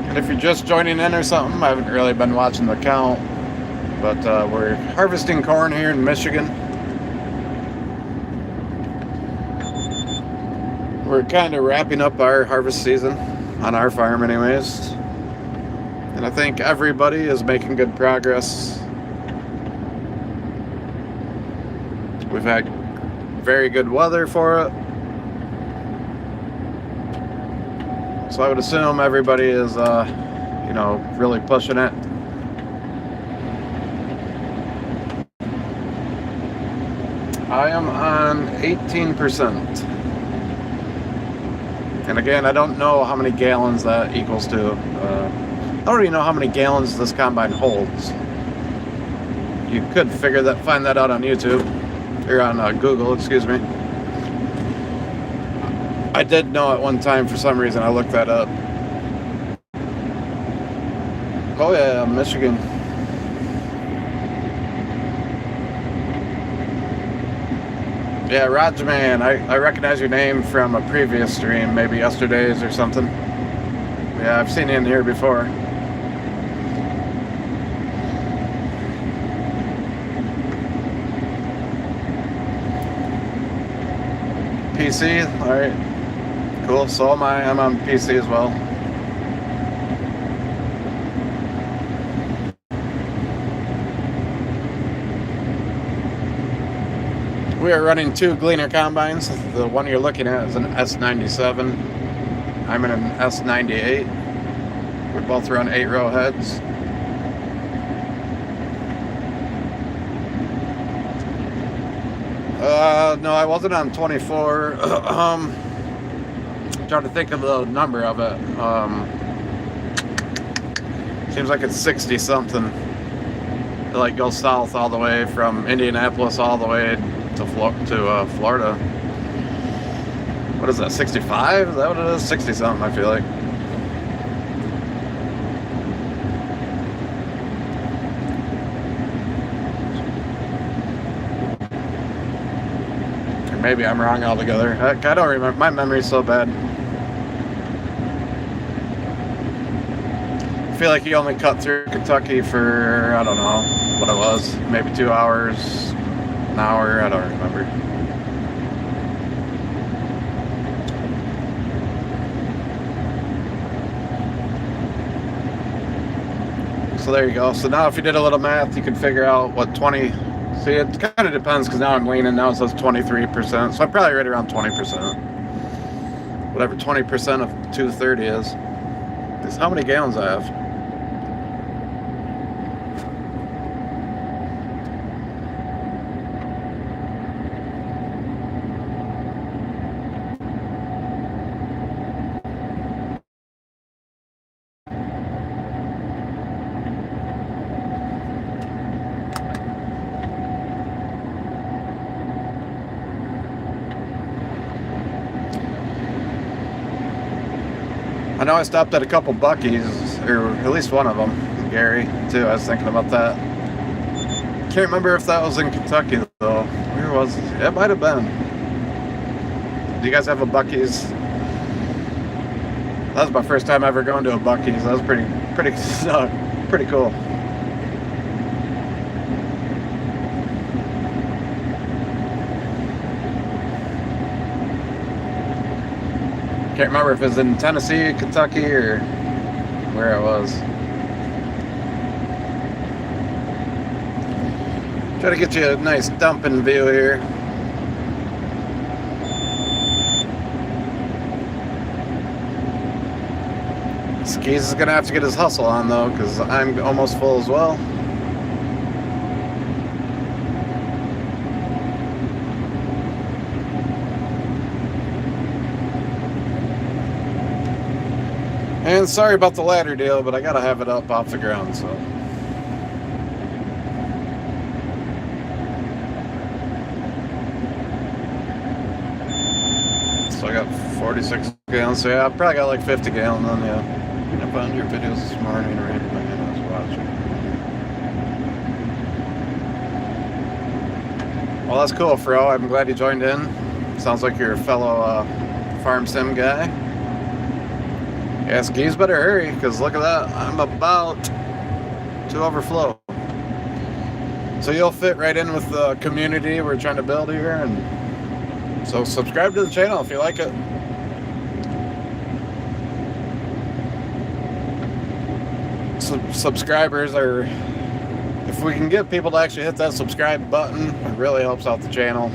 And if you're just joining in or something, I haven't really been watching the count, but we're harvesting corn here in Michigan. We're kind of wrapping up our harvest season. On our farm anyways, and I think everybody is making good progress. We've had very good weather for it, so I would assume everybody is really pushing it. I am on 18%. And again, I don't know how many gallons that equals to. I don't even know how many gallons this combine holds. You could find that out on YouTube, or on Google, excuse me. I did know at one time for some reason. I looked that up. Oh yeah, Michigan. Yeah, Rajman, I recognize your name from a previous stream, maybe yesterday's or something. Yeah, I've seen you in here before. PC, alright. Cool, so am I. I'm on PC as well. We are running two Gleaner combines. The one you're looking at is an S97. I'm in an S98. We both run 8-row heads. No, I wasn't on 24. Trying to think of the number of it. Seems like it's 60 something. It like goes south all the way from Indianapolis all the way to Florida. What is that, 65? Is that what it is? 60 something, I feel like. Or maybe I'm wrong altogether. Heck, I don't remember. My memory's so bad. I feel like you only cut through Kentucky for, I don't know what it was, maybe 2 hours. An hour, I don't remember. So there you go. So now if you did a little math, you can figure out what 20... See, it kind of depends because now I'm leaning. Now it says 23%. So I'm probably right around 20%. Whatever 20% of 230 is. Is how many gallons I have. I know I stopped at a couple Buc-ee's or at least one of them, Gary, too. I was thinking about that. Can't remember if that was in Kentucky, though. Where was it? It might have been. Do you guys have a Buc-ee's? That was my first time ever going to a Buc-ee's. That was pretty cool. Can't remember if it was in Tennessee, Kentucky, or where it was. Try to get you a nice dumping view here. Skis is gonna have to get his hustle on though, because I'm almost full as well. And sorry about the ladder deal, but I gotta have it up off the ground, so. So I got 46 gallons, so yeah, I probably got like 50 gallons on, yeah. I found your videos this morning, right? Man, I was watching. Well, that's cool, Fro. I'm glad you joined in. Sounds like you're a fellow farm sim guy. Yeah, skis better hurry, because look at that. I'm about to overflow. So you'll fit right in with the community we're trying to build here, and so subscribe to the channel if you like it. Subscribers are, if we can get people to actually hit that subscribe button, it really helps out the channel.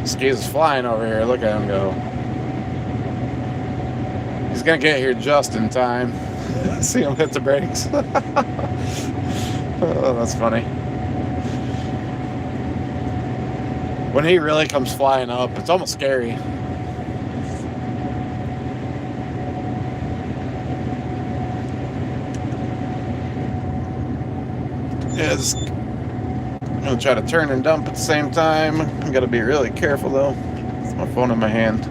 Skis is flying over here. Look at him go. He's gonna get here just in time. See him hit the brakes. Oh, that's funny. When he really comes flying up, it's almost scary. Yeah, I'm gonna try to turn and dump at the same time. I gotta be really careful though. With my phone in my hand.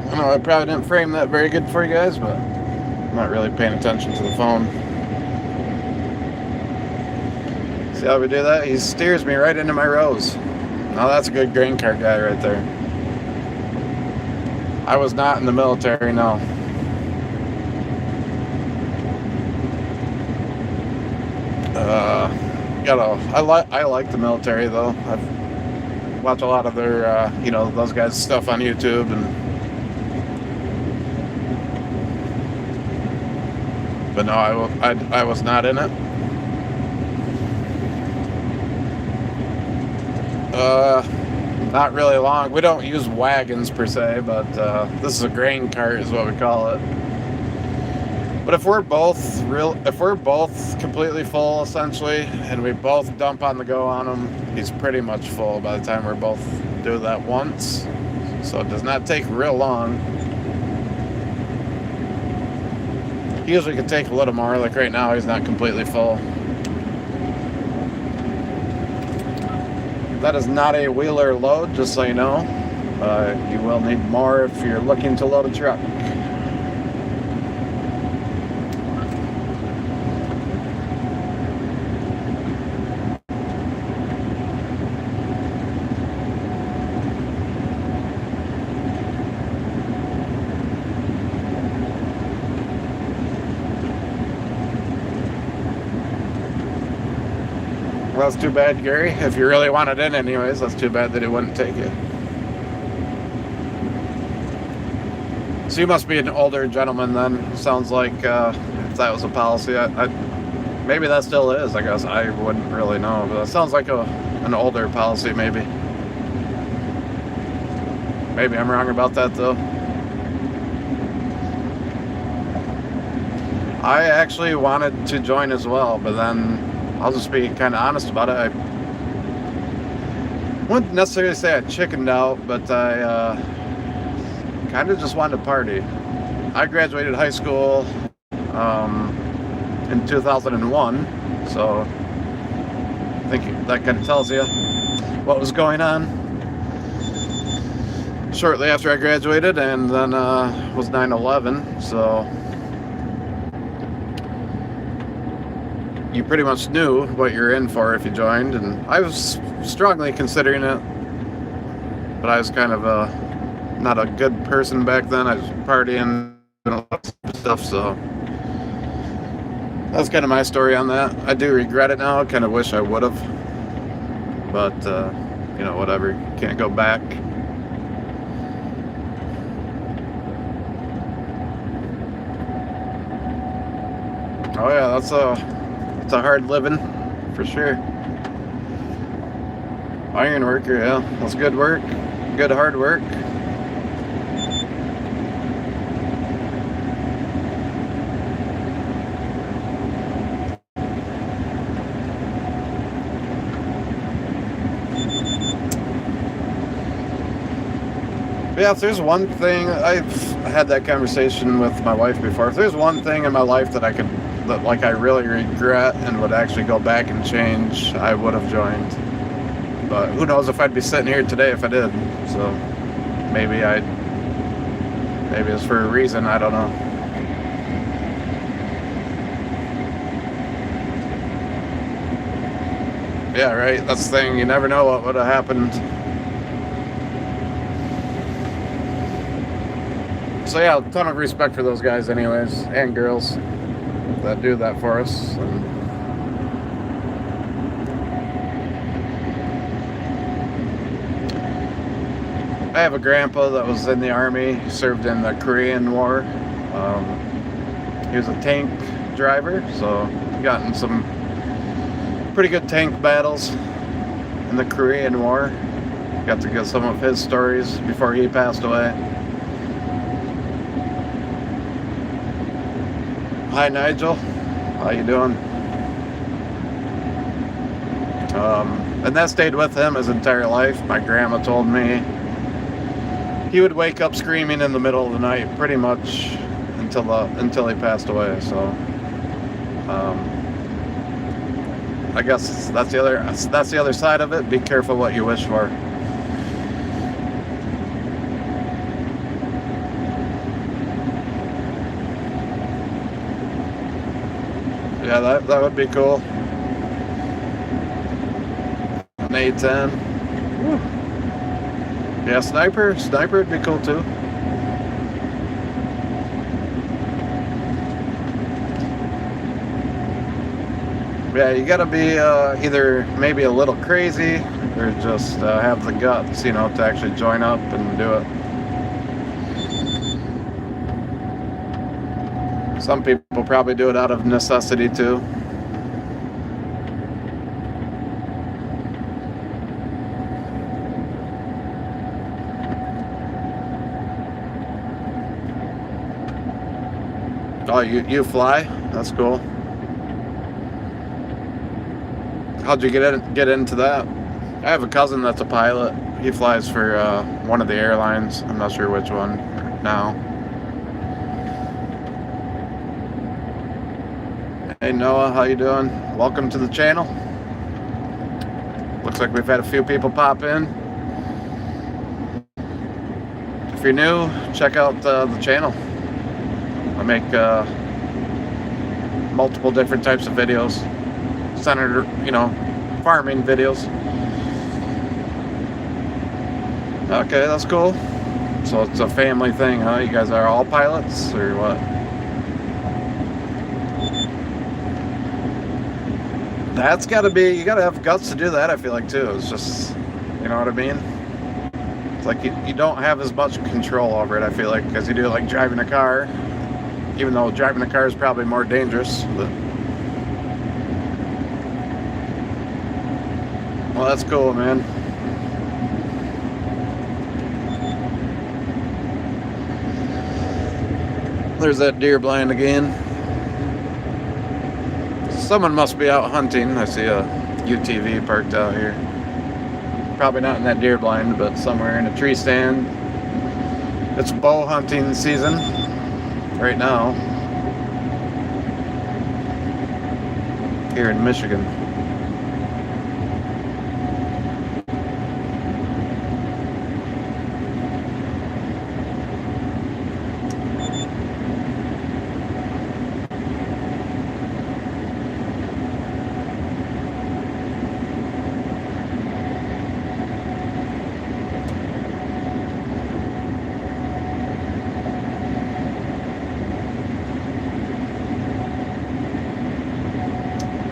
I know I probably didn't frame that very good for you guys, but I'm not really paying attention to the phone. See how we do that? He steers me right into my rows. Now that's a good grain cart guy right there. I was not in the military, no. I like the military though. I've watched a lot of their, those guys' stuff on YouTube, and but no, I was not in it. Not really long. We don't use wagons per se, but this is a grain cart is what we call it. But if we're both completely full essentially, and we both dump on the go on him, he's pretty much full by the time we're both do that once. So it does not take real long. He usually can take a little more, like right now he's not completely full. That is not a wheeler load, just so you know. You will need more if you're looking to load a truck. Well, that's too bad, Gary. If you really wanted in anyways, that's too bad that he wouldn't take it. So you must be an older gentleman then. Sounds like if that was a policy. Maybe that still is, I guess. I wouldn't really know. But it sounds like an older policy, maybe. Maybe I'm wrong about that, though. I actually wanted to join as well, but then I'll just be kind of honest about it. I wouldn't necessarily say I chickened out, but I kind of just wanted to party. I graduated high school in 2001, so I think that kind of tells you what was going on. Shortly after I graduated, and then was 9/11, so you pretty much knew what you're in for if you joined, and I was strongly considering it, but I was kind of not a good person back then. I was partying and all that stuff, so that's kind of my story on that. I do regret it now. I kind of wish I would have, but you know, whatever. Can't go back. Oh yeah, that's a hard living for sure. Iron worker, yeah, that's good work, good hard work. Yeah, if there's one thing, I've had that conversation with my wife before. If there's one thing in my life that I really regret and would actually go back and change, I would have joined. But who knows if I'd be sitting here today if I did. So maybe it's for a reason, I don't know. Yeah, right, that's the thing, you never know what would have happened. So yeah, a ton of respect for those guys anyways, and girls that do that for us. And I have a grandpa that was in the Army, served in the Korean War. He was a tank driver, so got in some pretty good tank battles in the Korean War. Got to get some of his stories before he passed away. Hi Nigel, how you doing? And that stayed with him his entire life. My grandma told me he would wake up screaming in the middle of the night pretty much until he passed away. So I guess that's the other side of it. Be careful what you wish for. Yeah, that would be cool. An A10. Woo. Yeah, sniper would be cool too. Yeah, you gotta be either maybe a little crazy or just have the guts, you know, to actually join up and do it. Some people probably do it out of necessity too. Oh, you fly? That's cool. How'd you get into that? I have a cousin that's a pilot. He flies for one of the airlines. I'm not sure which one now. Hey Noah, how you doing? Welcome to the channel. Looks like we've had a few people pop in. If you're new, check out the channel. I make multiple different types of videos, centered, you know, farming videos. Okay, that's cool. So it's a family thing, huh? You guys are all pilots or what? That's gotta be, you gotta have guts to do that, I feel like too. It's just, you know what I mean? It's like you don't have as much control over it, I feel like, because you do like driving a car, even though driving a car is probably more dangerous. But well, that's cool, man. There's that deer blind again. Someone must be out hunting. I see a UTV parked out here. Probably not in that deer blind, but somewhere in a tree stand. It's bow hunting season right now here in Michigan.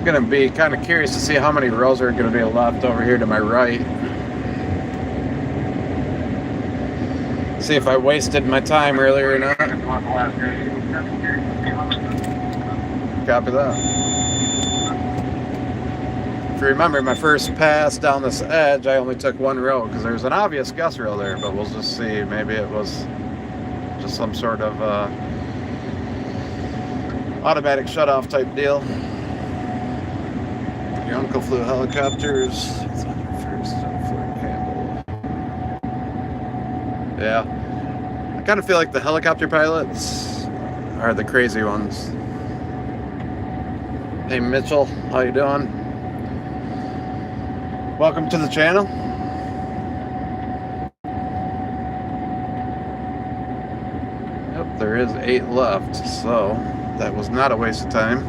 Gonna be kind of curious to see how many rows are gonna be left over here to my right. See if I wasted my time earlier or not. Copy that. If you remember my first pass down this edge, I only took one row because there's an obvious gust row there, but we'll just see. Maybe it was just some sort of automatic shutoff type deal. Your uncle flew helicopters. First Fort Campbell. Yeah. I kind of feel like the helicopter pilots are the crazy ones. Hey Mitchell, how you doing? Welcome to the channel. Yep, there is 8 left, so that was not a waste of time.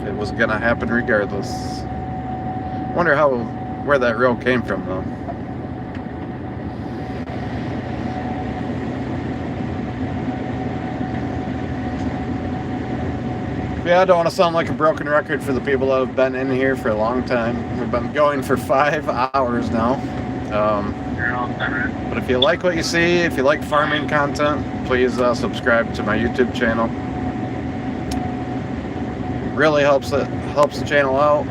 It was gonna happen regardless. Wonder where that row came from though. Yeah, I don't want to sound like a broken record for the people that have been in here for a long time. We've been going for 5 hours now. But if you like what you see, if you like farming content, please subscribe to my YouTube channel. Really helps the channel out,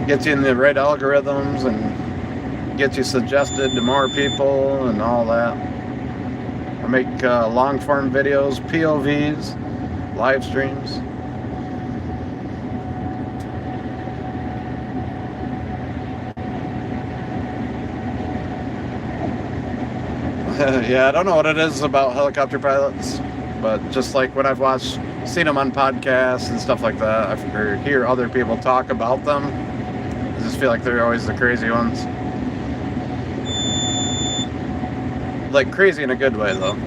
gets you in the right algorithms and gets you suggested to more people and all that. I make long form videos, POVs, live streams. Yeah, I don't know what it is about helicopter pilots, but just like when I've seen them on podcasts and stuff like that, I hear other people talk about them, I just feel like they're always the crazy ones. Like crazy in a good way though.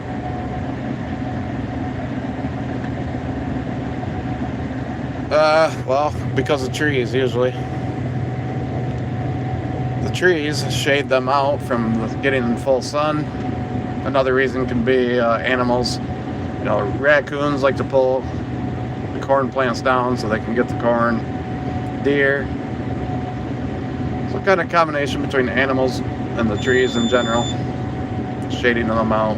Well, because of trees usually. The trees shade them out from getting full sun. Another reason can be animals. You know, raccoons like to pull the corn plants down so they can get the corn. Deer. Some kind of combination between animals and the trees in general, shading them out.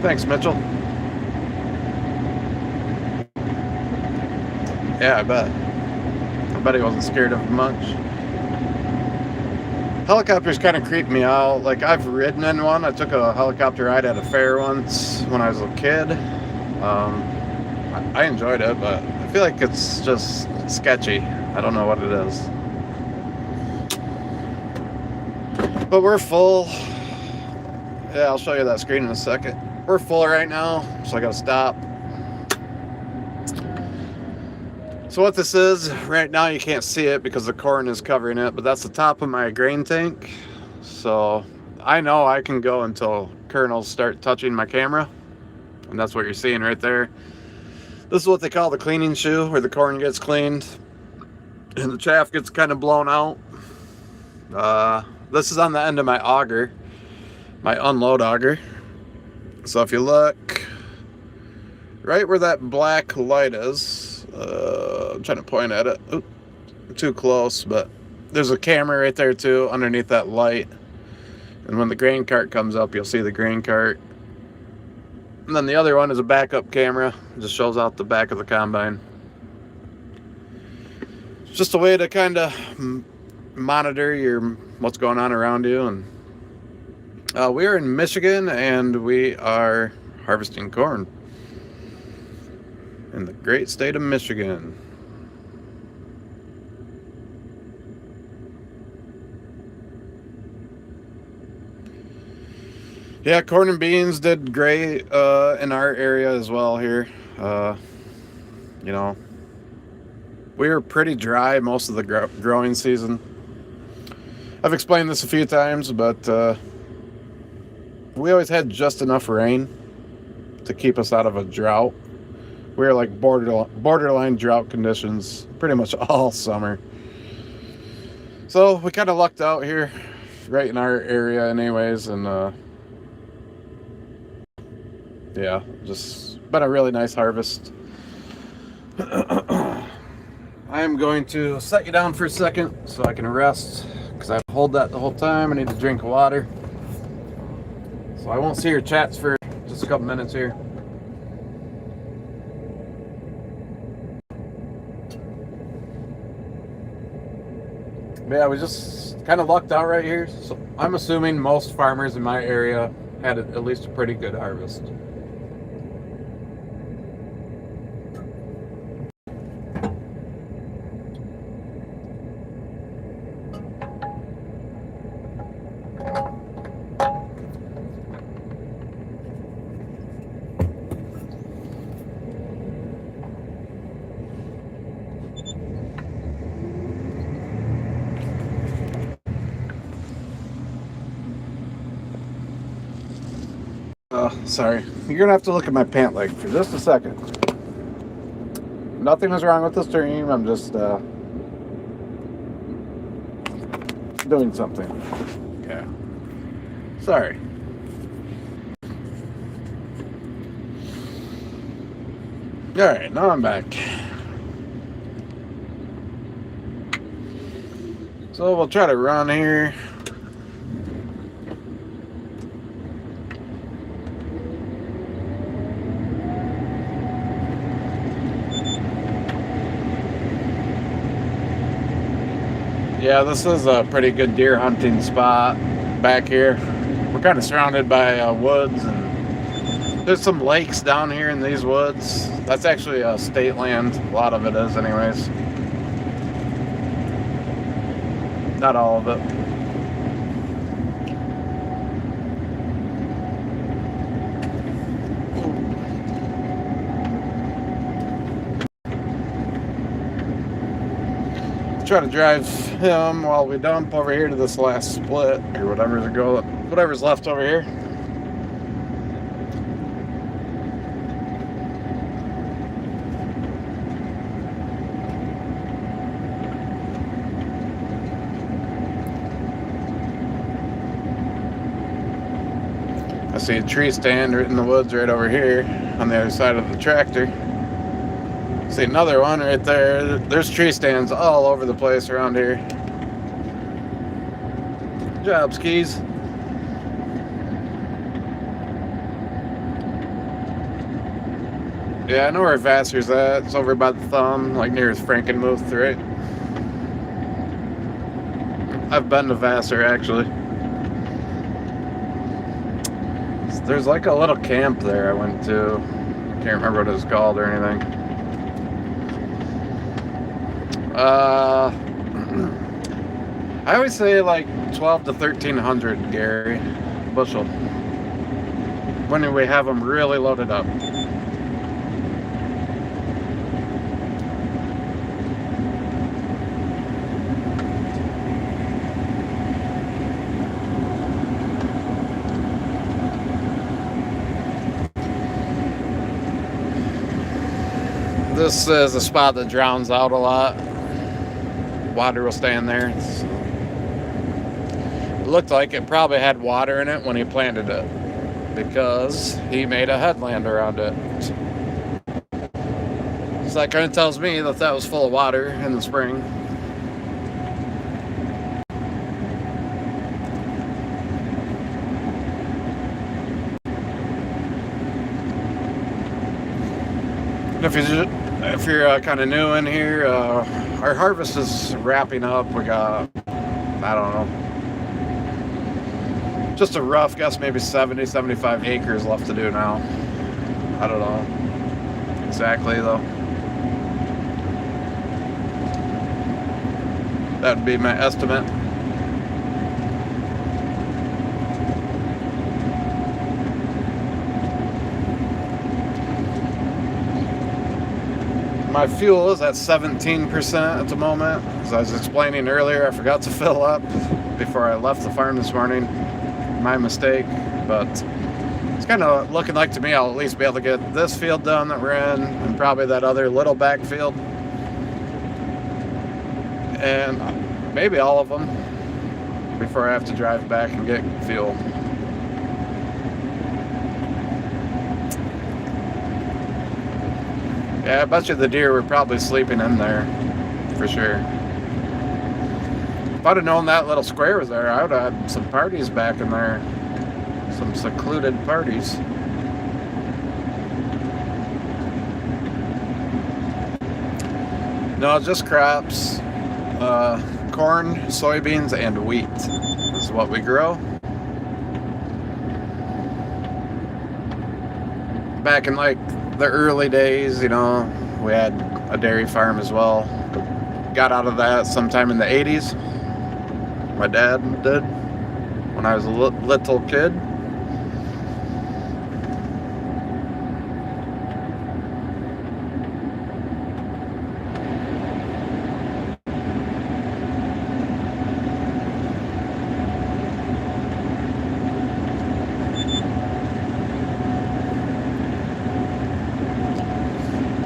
Thanks, Mitchell. Yeah, I bet he wasn't scared of much. Helicopters kind of creep me out. Like, I've ridden in one. I took a helicopter ride at a fair once when I was a kid. I enjoyed it, but I feel like it's just sketchy. I don't know what it is. But we're full. Yeah, I'll show you that screen in a second. We're full right now, so I gotta stop. So what this is, right now you can't see it because the corn is covering it, but that's the top of my grain tank. So I know I can go until kernels start touching my camera. And that's what you're seeing right there. This is what they call the cleaning shoe, where the corn gets cleaned and the chaff gets kind of blown out. This is on the end of my auger, my unload auger. So if you look right where that black light is, I'm trying to point at it. Oop, too close, but there's a camera right there too underneath that light. And when the grain cart comes up, you'll see the grain cart. And then the other one is a backup camera. It just shows out the back of the combine. It's just a way to kind of monitor what's going on around you. And we are in Michigan and we are harvesting corn. in the great state of Michigan. Yeah, corn and beans did great in our area as well here. You know, we were pretty dry most of the growing season. I've explained this a few times, but we always had just enough rain to keep us out of a drought. We were like borderline drought conditions pretty much all summer. So we kind of lucked out here, right in our area anyways, and yeah, just been a really nice harvest. I am going to set you down for a second so I can rest, because I hold that the whole time. I need to drink water. So I won't see your chats for just a couple minutes here. But yeah, we just kind of lucked out right here. So I'm assuming most farmers in my area had at least a pretty good harvest. Sorry. You're gonna have to look at my pant leg for just a second. Nothing was wrong with the stream. I'm just doing something. Yeah. Sorry. Alright, now I'm back. So we'll try to run here. Yeah, this is a pretty good deer hunting spot back here. We're kind of surrounded by woods, and there's some lakes down here in these woods. That's actually state land. A lot of it is anyways. Not all of it. Try to drive him while we dump over here to this last split or whatever's left over here. I see a tree stand right in the woods right over here on the other side of the tractor. See another one right there. There's tree stands all over the place around here. Good job, Skis. Yeah, I know where Vassar's at. It's over by the thumb, like near Frankenmuth, right? I've been to Vassar, actually. There's like a little camp there I went to. Can't remember what it was called or anything. I always say like 12 to 1300, Gary, bushel. When we have them really loaded up. This is a spot that drowns out a lot. Water will stay in there. It looked like it probably had water in it when he planted it, because he made a headland around it. So that kind of tells me that that was full of water in the spring. And if you're kind of new in here, our harvest is wrapping up. We got, I don't know, just a rough guess, maybe 70, 75 acres left to do now. I don't know. exactly though. That would be my estimate. My fuel is at 17% at the moment. As I was explaining earlier, I forgot to fill up before I left the farm this morning. My mistake, but it's kind of looking like to me I'll at least be able to get this field done that we're in, and probably that other little back field, and maybe all of them before I have to drive back and get fuel. Yeah, I bet you the deer were probably sleeping in there, for sure. If I'd have known that little square was there, I would have had some parties back in there. Some secluded parties. No, just crops. Corn, soybeans, and wheat is what we grow. Back in like the early days, you know, we had a dairy farm as well. Got out of that sometime in the 80s. My dad did when I was a little kid.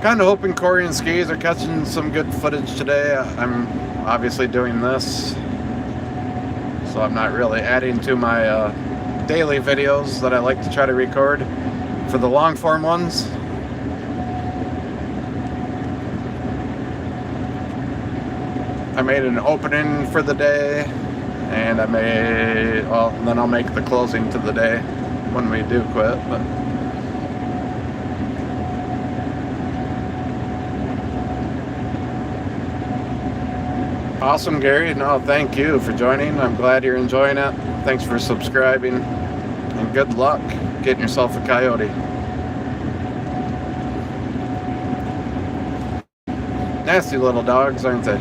Kind of hoping Corey and Skis are catching some good footage today. I'm obviously doing this, so I'm not really adding to my daily videos that I like to try to record for the long form ones. I made an opening for the day, and then I'll make the closing to the day when we do quit. But awesome, Gary. No, thank you for joining. I'm glad you're enjoying it. Thanks for subscribing, and good luck getting yourself a coyote. Nasty little dogs, aren't they?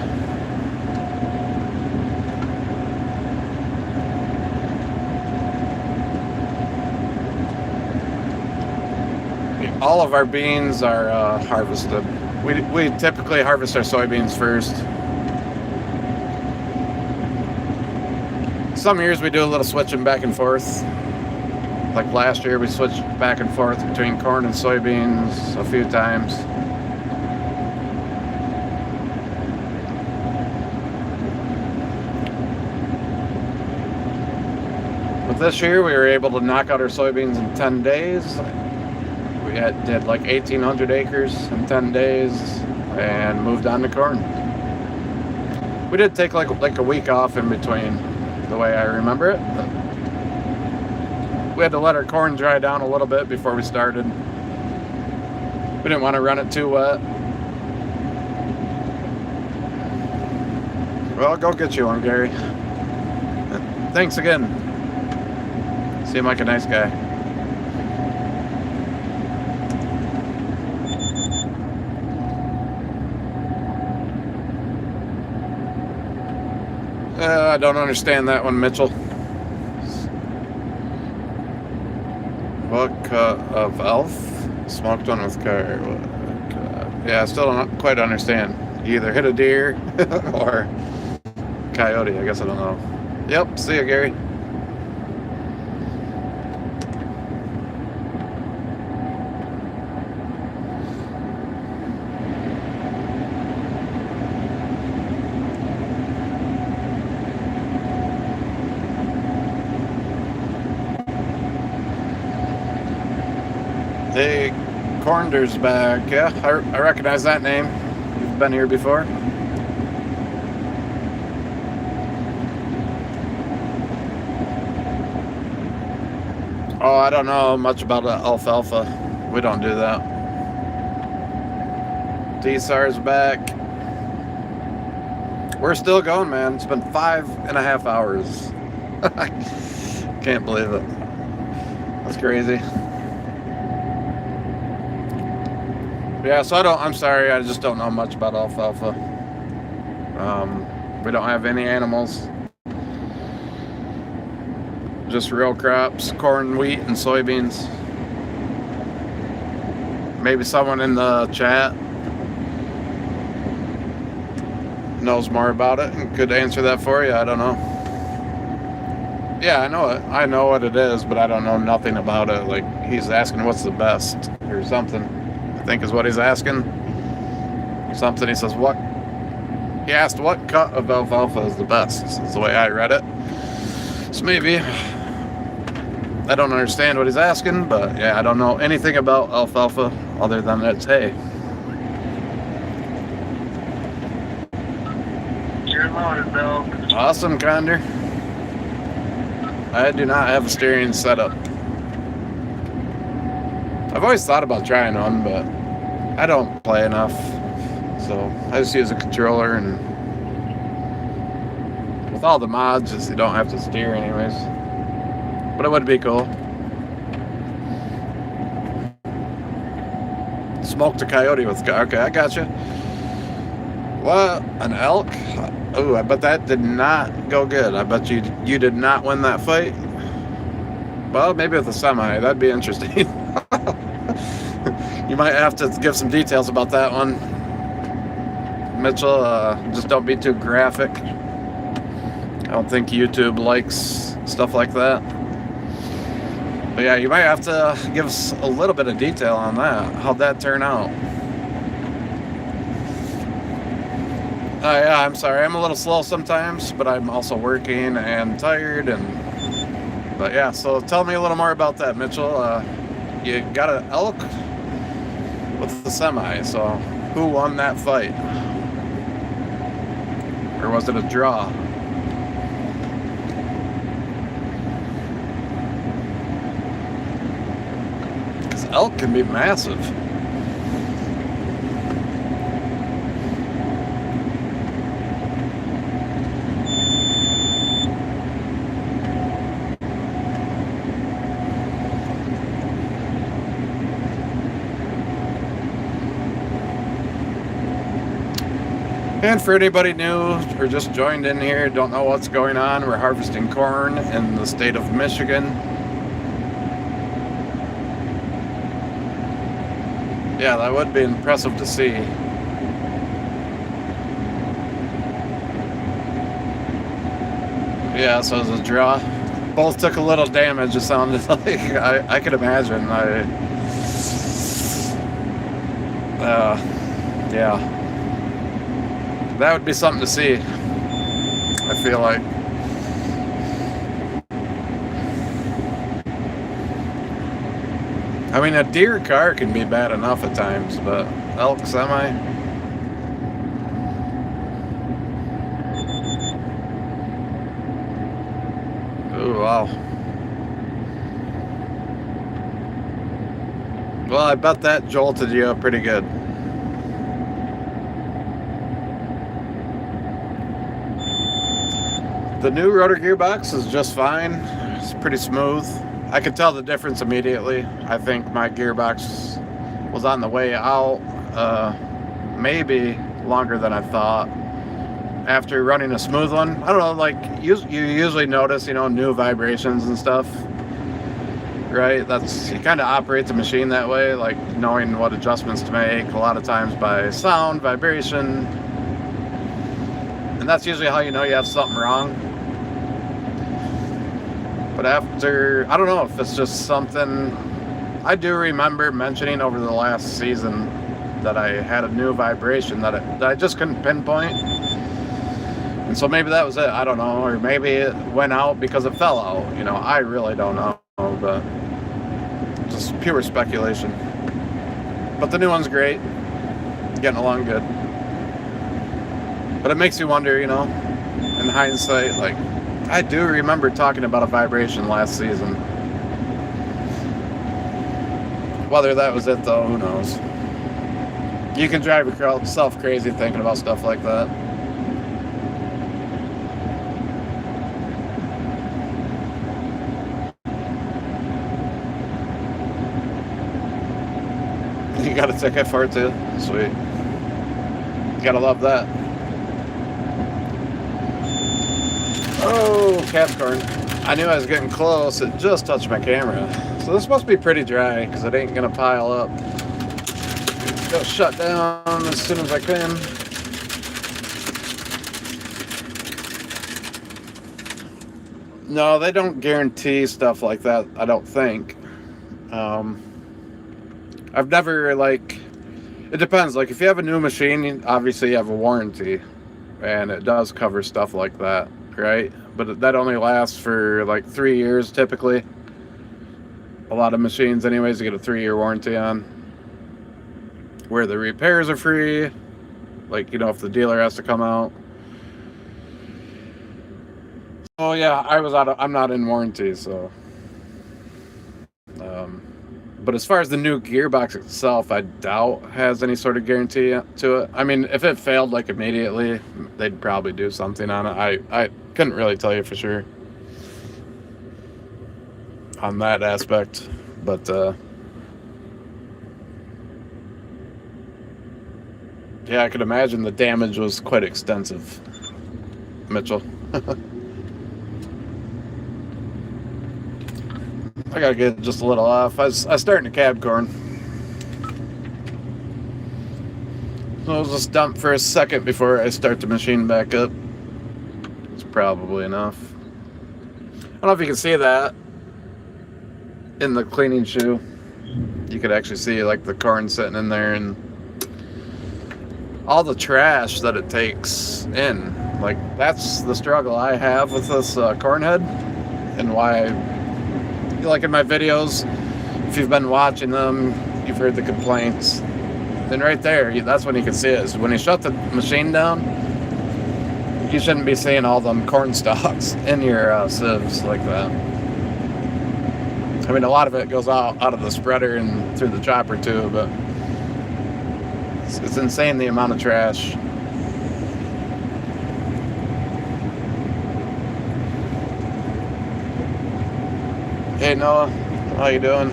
All of our beans are harvested. We typically harvest our soybeans first. Some years we do a little switching back and forth. Like last year we switched back and forth between corn and soybeans a few times. But this year we were able to knock out our soybeans in 10 days. We did like 1,800 acres in 10 days and moved on to corn. We did take like a week off in between, the way I remember it. But we had to let our corn dry down a little bit before we started. We didn't want to run it too wet. Well, I'll go get you one, Gary. Thanks again. Seem like a nice guy. I don't understand that one, Mitchell. Book of Elf? Smoked one with car. Yeah, I still don't quite understand. You either hit a deer or coyote. I guess I don't know. Yep, see you, Gary. Hey, Cornder's back. Yeah, I recognize that name. You've been here before. Oh, I don't know much about alfalfa. We don't do that. D-SAR's back. We're still going, man. It's been 5.5 hours. Can't believe it. That's crazy. Yeah, so I'm sorry, I just don't know much about alfalfa. We don't have any animals. Just real crops, corn, wheat, and soybeans. Maybe someone in the chat knows more about it and could answer that for you. I don't know. Yeah, I know it. I know what it is, but I don't know nothing about it. Like, he's asking what's the best or something, I think is what he's asking. Something, he says, what? He asked what cut of alfalfa is the best. That's the way I read it. So maybe. I don't understand what he's asking, but yeah, I don't know anything about alfalfa other than it's hay. You're loaded, Bill. Awesome, Condor. I do not have a steering setup. I've always thought about trying one, but I don't play enough. So I just use a controller, and with all the mods, just you don't have to steer anyways. But it would be cool. Smoked a coyote with... Okay, I gotcha. What? An elk? Oh, I bet that did not go good. I bet you did not win that fight. Well, maybe with a semi. That'd be interesting. You might have to give some details about that one. Mitchell, just don't be too graphic. I don't think YouTube likes stuff like that. But yeah, you might have to give us a little bit of detail on that. How'd that turn out? Oh yeah, I'm sorry. I'm a little slow sometimes, but I'm also working and tired. But yeah, so tell me a little more about that, Mitchell. You got an elk with the semi, so who won that fight? Or was it a draw? Because elk can be massive. And for anybody new or just joined in here, don't know what's going on, we're harvesting corn in the state of Michigan. Yeah, that would be impressive to see. Yeah, so it was a draw. Both took a little damage, it sounded like. I could imagine. Yeah. That would be something to see, I feel like. I mean, a deer car can be bad enough at times, but elk semi. Ooh, wow. Well, I bet that jolted you up pretty good. The new rotor gearbox is just fine. It's pretty smooth. I could tell the difference immediately. I think my gearbox was on the way out maybe longer than I thought. After running a smooth one, I don't know, like you usually notice, new vibrations and stuff, right? You kind of operate the machine that way, like knowing what adjustments to make, a lot of times by sound, vibration, and that's usually how you know you have something wrong. But after, I don't know if it's just something, I do remember mentioning over the last season that I had a new vibration that I just couldn't pinpoint. And so maybe that was it, I don't know, or maybe it went out because it fell out, I really don't know, but just pure speculation. But the new one's great, getting along good. But it makes you wonder, in hindsight, like, I do remember talking about a vibration last season. Whether that was it, though, who knows. You can drive yourself crazy thinking about stuff like that. You got a ticket for it too? Sweet. Gotta love that. Oh, calf corn. I knew I was getting close. It just touched my camera. So this must be pretty dry because it ain't gonna pile up. Go shut down as soon as I can. No, they don't guarantee stuff like that, I don't think. I've never, like, it depends. Like, if you have a new machine, obviously you have a warranty, and it does cover stuff like that, right? But that only lasts for, like, 3 years, typically. A lot of machines, anyways, you get a 3-year warranty on. Where the repairs are free. Like, you know, if the dealer has to come out. Oh yeah, I'm not in warranty, so. But as far as the new gearbox itself, I doubt has any sort of guarantee to it. I mean, if it failed like immediately, they'd probably do something on it. I couldn't really tell you for sure on that aspect, but yeah, I could imagine the damage was quite extensive, Mitchell. I gotta get just a little off. I was starting to cab corn. So I'll just dump for a second before I start the machine back up. It's probably enough. I don't know if you can see that in the cleaning shoe. You could actually see like the corn sitting in there and all the trash that it takes in. Like, that's the struggle I have with this corn head, and why like in my videos, if you've been watching them, you've heard the complaints. Then right there, that's when you can see it. Is when you shut the machine down, you shouldn't be seeing all them corn stalks in your sieves like that. I mean, a lot of it goes out of the spreader and through the chopper too, but it's insane the amount of trash. Hey Noah, how you doing?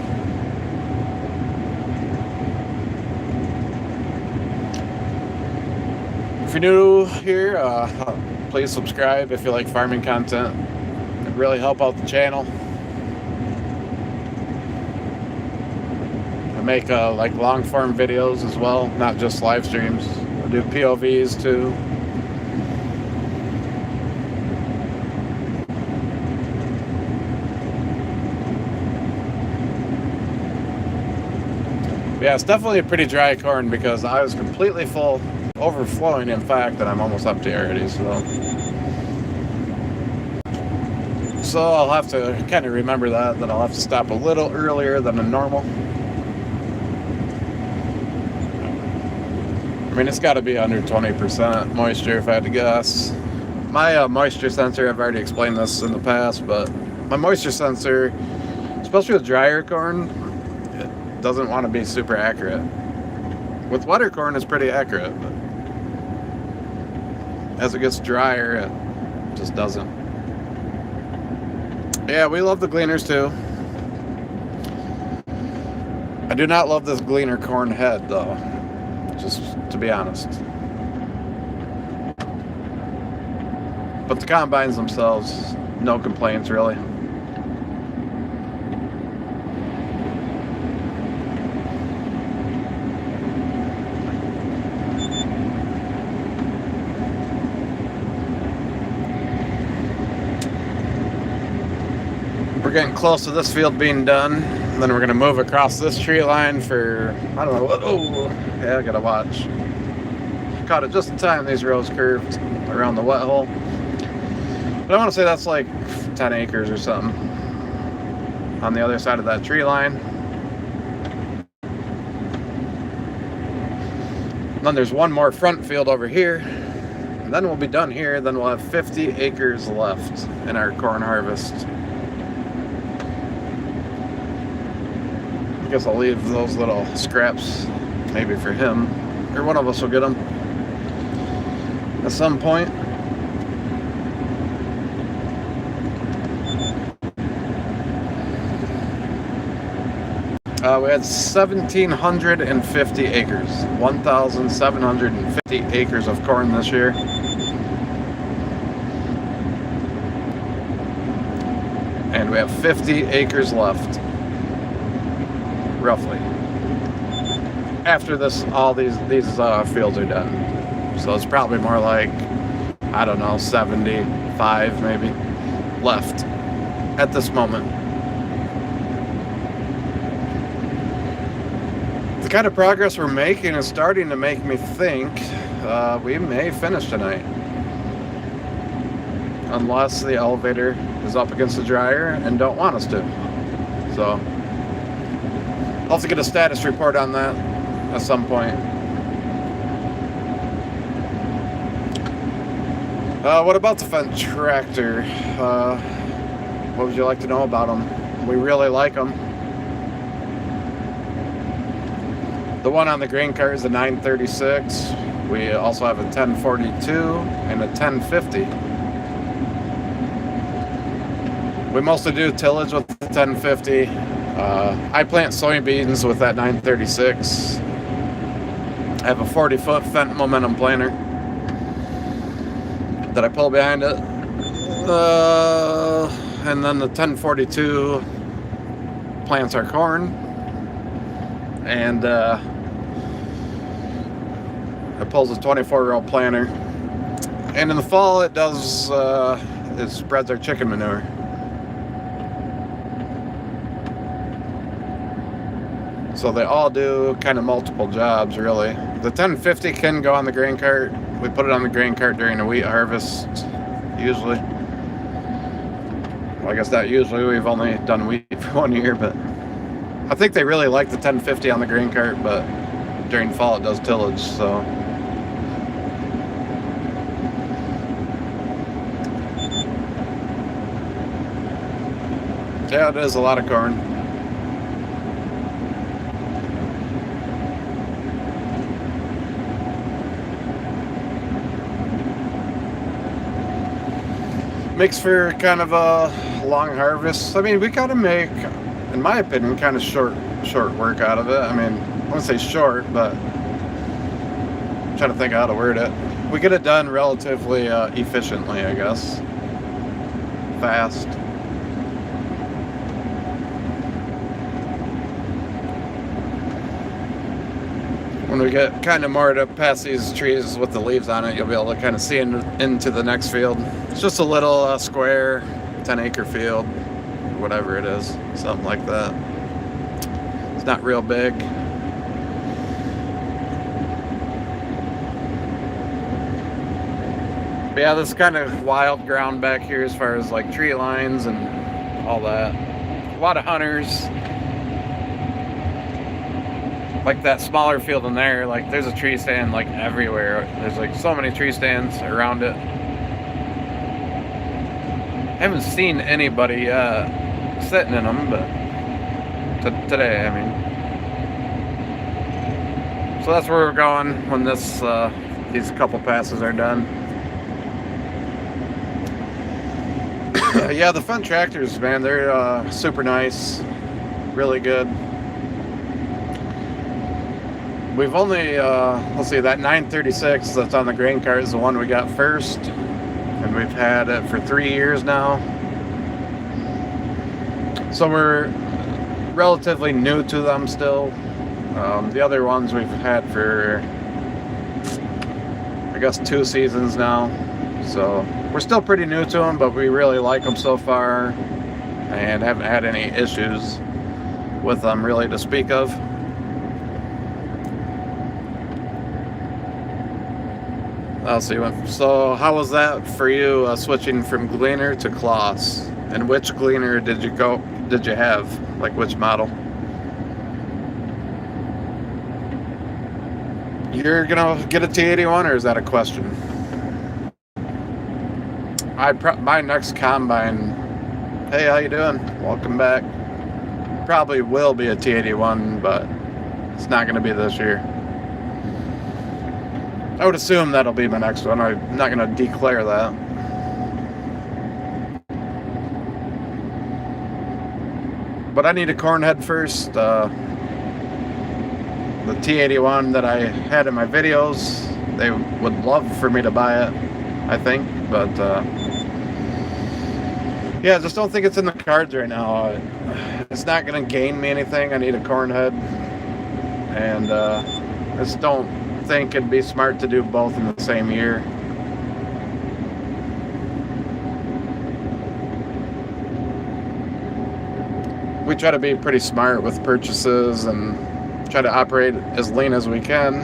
If you're new here, please subscribe if you like farming content. It'd really help out the channel. I make like long form videos as well, not just live streams. I do POVs too. Yeah, it's definitely a pretty dry corn because I was completely full, overflowing in fact, and I'm almost empty already, so I'll have to kind of remember that I'll have to stop a little earlier than a normal. I mean, it's got to be under 20% moisture if I had to guess. My moisture sensor, I've already explained this in the past, but my moisture sensor, especially with drier corn, doesn't want to be super accurate. With wetter corn, it's pretty accurate, but as it gets drier, it just doesn't. Yeah, we love the gleaners too. I do not love this gleaner corn head though, just to be honest. But the combines themselves, no complaints really. We're getting close to this field being done. Then we're going to move across this tree line for, I don't know what, oh, yeah, I got to watch. Caught it just in time, these rows curved around the wet hole. But I want to say that's like 10 acres or something on the other side of that tree line. And then there's one more front field over here. And then we'll be done here. Then we'll have 50 acres left in our corn harvest. I guess I'll leave those little scraps maybe for him, or one of us will get them at some point. We had 1,750 acres. 1,750 acres of corn this year. And we have 50 acres left. Roughly. After this, all these fields are done. So it's probably more like, I don't know, 75 maybe left at this moment. The kind of progress we're making is starting to make me think we may finish tonight. Unless the elevator is up against the dryer and don't want us to. So I'll have to get a status report on that at some point. What about the Fendt tractor? What would you like to know about them? We really like them. The one on the grain cart is a 936. We also have a 1042 and a 1050. We mostly do tillage with the 1050. I plant soybeans with that 936. I have a 40-foot Fendt Momentum planter that I pull behind it. And then the 1042 plants our corn. And it pulls a 24-year-old planter. And in the fall it does, it spreads our chicken manure. So they all do kind of multiple jobs, really. The 1050 can go on the grain cart. We put it on the grain cart during the wheat harvest, usually. Well, I guess not usually. We've only done wheat for 1 year, but I think they really like the 1050 on the grain cart, but during fall it does tillage, so. Yeah, it is a lot of corn. Makes for kind of a long harvest. I mean, we gotta make, in my opinion, kind of short work out of it. I mean, I wouldn't say short, but I'm trying to think how to word it. We get it done relatively efficiently, I guess. Fast. When we get kind of more past these trees with the leaves on it, you'll be able to kind of see into the next field. It's just a little square 10-acre field, whatever it is, something like that. It's not real big. But yeah, this is kind of wild ground back here as far as like tree lines and all that. A lot of hunters. Like that smaller field in there, like there's a tree stand like everywhere. There's like so many tree stands around it. I haven't seen anybody sitting in them, but today, I mean. So that's where we're going when this these couple passes are done. Yeah, the Fendt tractors, man, they're super nice, really good. We've only, let's see, that 936 that's on the grain cart is the one we got first. And we've had it for 3 years now. So we're relatively new to them still. The other ones we've had for, I guess, 2 seasons now. So we're still pretty new to them, but we really like them so far. And haven't had any issues with them really to speak of. I'll see. So how was that for you, switching from Gleaner to Claas? And which Gleaner did you have? Like which model? You're gonna get a T81, or is that a question? My next combine. Hey, how you doing? Welcome back. Probably will be a T81, but it's not gonna be this year. I would assume that'll be my next one. I'm not going to declare that. But I need a corn head first. The T81 that I had in my videos, they would love for me to buy it, I think. But yeah, I just don't think it's in the cards right now. It's not going to gain me anything. I need a corn head. And I just don't think it'd be smart to do both in the same year. We try to be pretty smart with purchases and try to operate as lean as we can.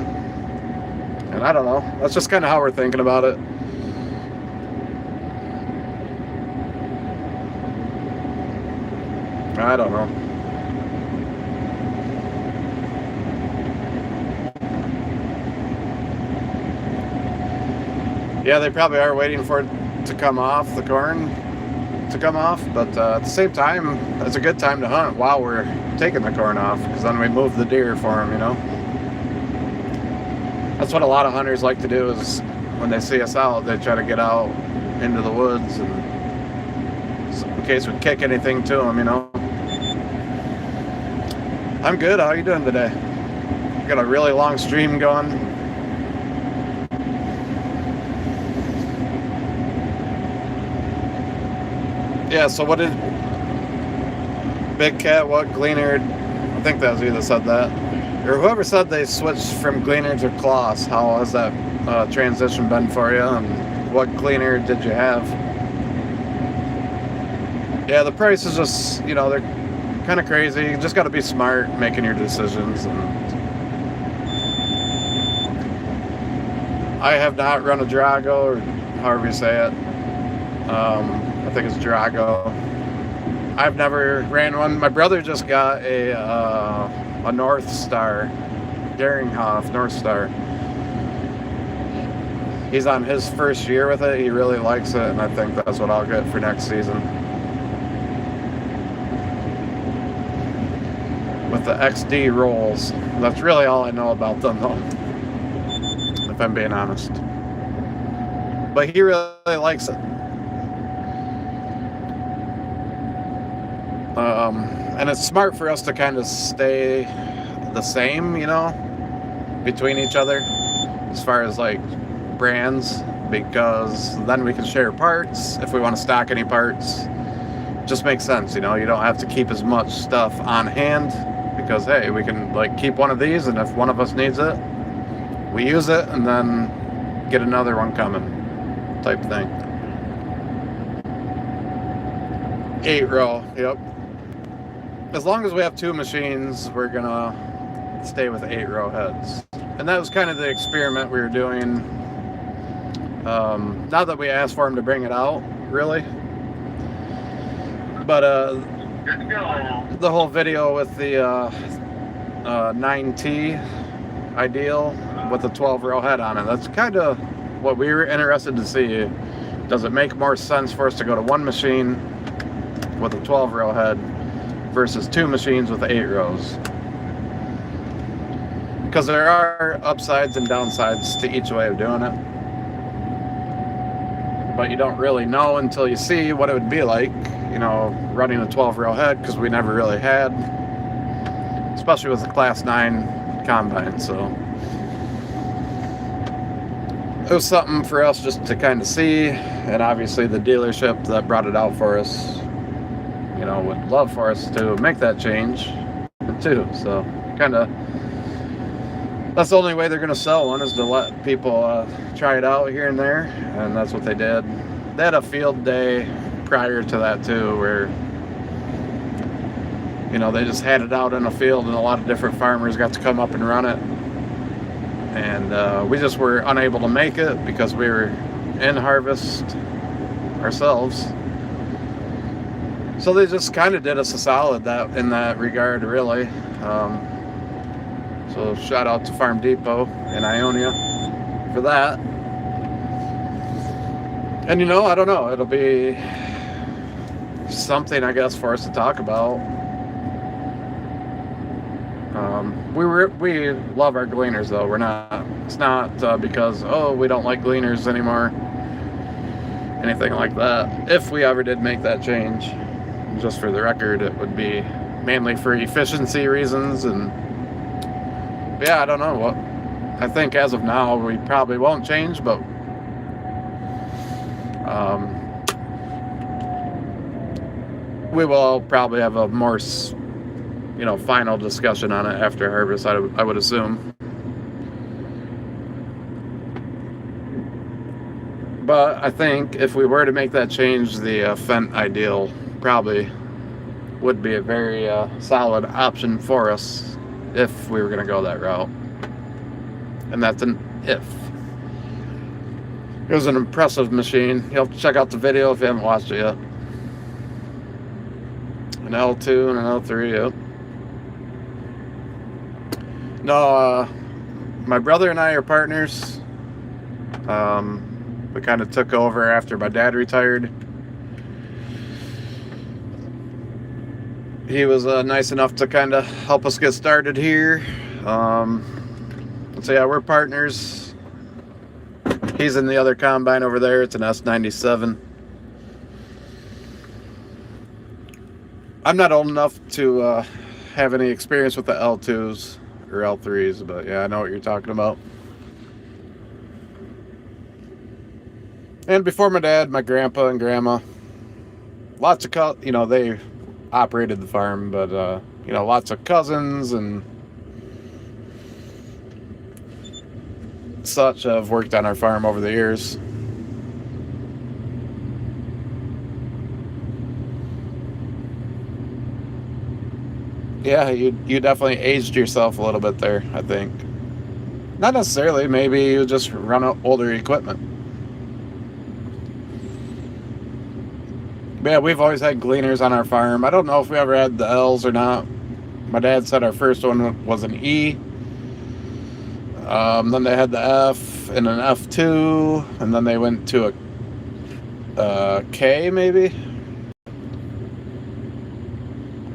And I don't know. That's just kind of how we're thinking about it. I don't know. Yeah, they probably are waiting for it to come off, the corn to come off, but at the same time, it's a good time to hunt while we're taking the corn off, because then we move the deer for them, you know. That's what a lot of hunters like to do, is when they see us out, they try to get out into the woods, and in case we kick anything to them, you know. I'm good. How are you doing today? Got a really long stream going. Yeah, so what did Big Cat, what Gleaner, I think that was you that said that, or whoever said they switched from Gleaner to Claas. How has that transition been for you, and what Gleaner did you have? Yeah, the price is just, you know, they're kind of crazy. You just got to be smart making your decisions. And I have not run a Drago, or however you say it. I think it's Drago. I've never ran one. My brother just got a North Star, Deringhoff North Star. He's on his first year with it. He really likes it, and I think that's what I'll get for next season. With the XD rolls. That's really all I know about them, though, if I'm being honest. But he really likes it. And it's smart for us to kind of stay the same, you know, between each other as far as like brands, because then we can share parts if we want to stock any parts. It just makes sense, you know. You don't have to keep as much stuff on hand, because hey, we can like keep one of these, and if one of us needs it, we use it and then get another one coming, type thing. 8-row, yep. As long as we have 2 machines, we're gonna stay with 8-row heads. And that was kind of the experiment we were doing. Not that we asked for him to bring it out, really. But the whole video with the 9T ideal with the 12-row head on it, that's kind of what we were interested to see. Does it make more sense for us to go to one machine with a 12-row head versus 2 machines with 8 rows? Because there are upsides and downsides to each way of doing it, but you don't really know until you see what it would be like, you know, running a 12-row head, because we never really had, especially with the Class 9 combine. So it was something for us just to kind of see, and obviously the dealership that brought it out for us, you know, would love for us to make that change too. So kind of, that's the only way they're going to sell one, is to let people try it out here and there, and that's what they did. They had a field day prior to that too, where, you know, they just had it out in a field, and a lot of different farmers got to come up and run it. And we just were unable to make it because we were in harvest ourselves. So they just kind of did us a solid that in that regard, really. So shout out to Farm Depot in Ionia for that. And you know, I don't know, it'll be something, I guess, for us to talk about. We love our Gleaners, though. It's not because, oh, we don't like Gleaners anymore, anything like that. If we ever did make that change, just for the record, it would be mainly for efficiency reasons. And yeah, I don't know what. I think as of now we probably won't change, but we will probably have a more, final discussion on it after harvest. I would assume. But I think if we were to make that change, the Fendt Ideal probably would be a very solid option for us if we were going to go that route. And that's an if. It was an impressive machine. You'll have to check out the video if you haven't watched it yet. An L2 and an L3, yep. No, my brother and I are partners. We kind of took over after my dad retired. He was nice enough to kind of help us get started here. So yeah, we're partners. He's in the other combine over there. It's an S97. I'm not old enough to have any experience with the L2s or L3s, but yeah, I know what you're talking about. And before my dad, my grandpa and grandma, lots of they operated the farm, but lots of cousins and such have worked on our farm over the years. Yeah, you definitely aged yourself a little bit there, I think. Not necessarily, maybe you just run older equipment. But yeah, we've always had gleaners on our farm. I don't know if we ever had the L's or not. My dad said our first one was an E. Then they had the F and an F2, and then they went to a K, maybe.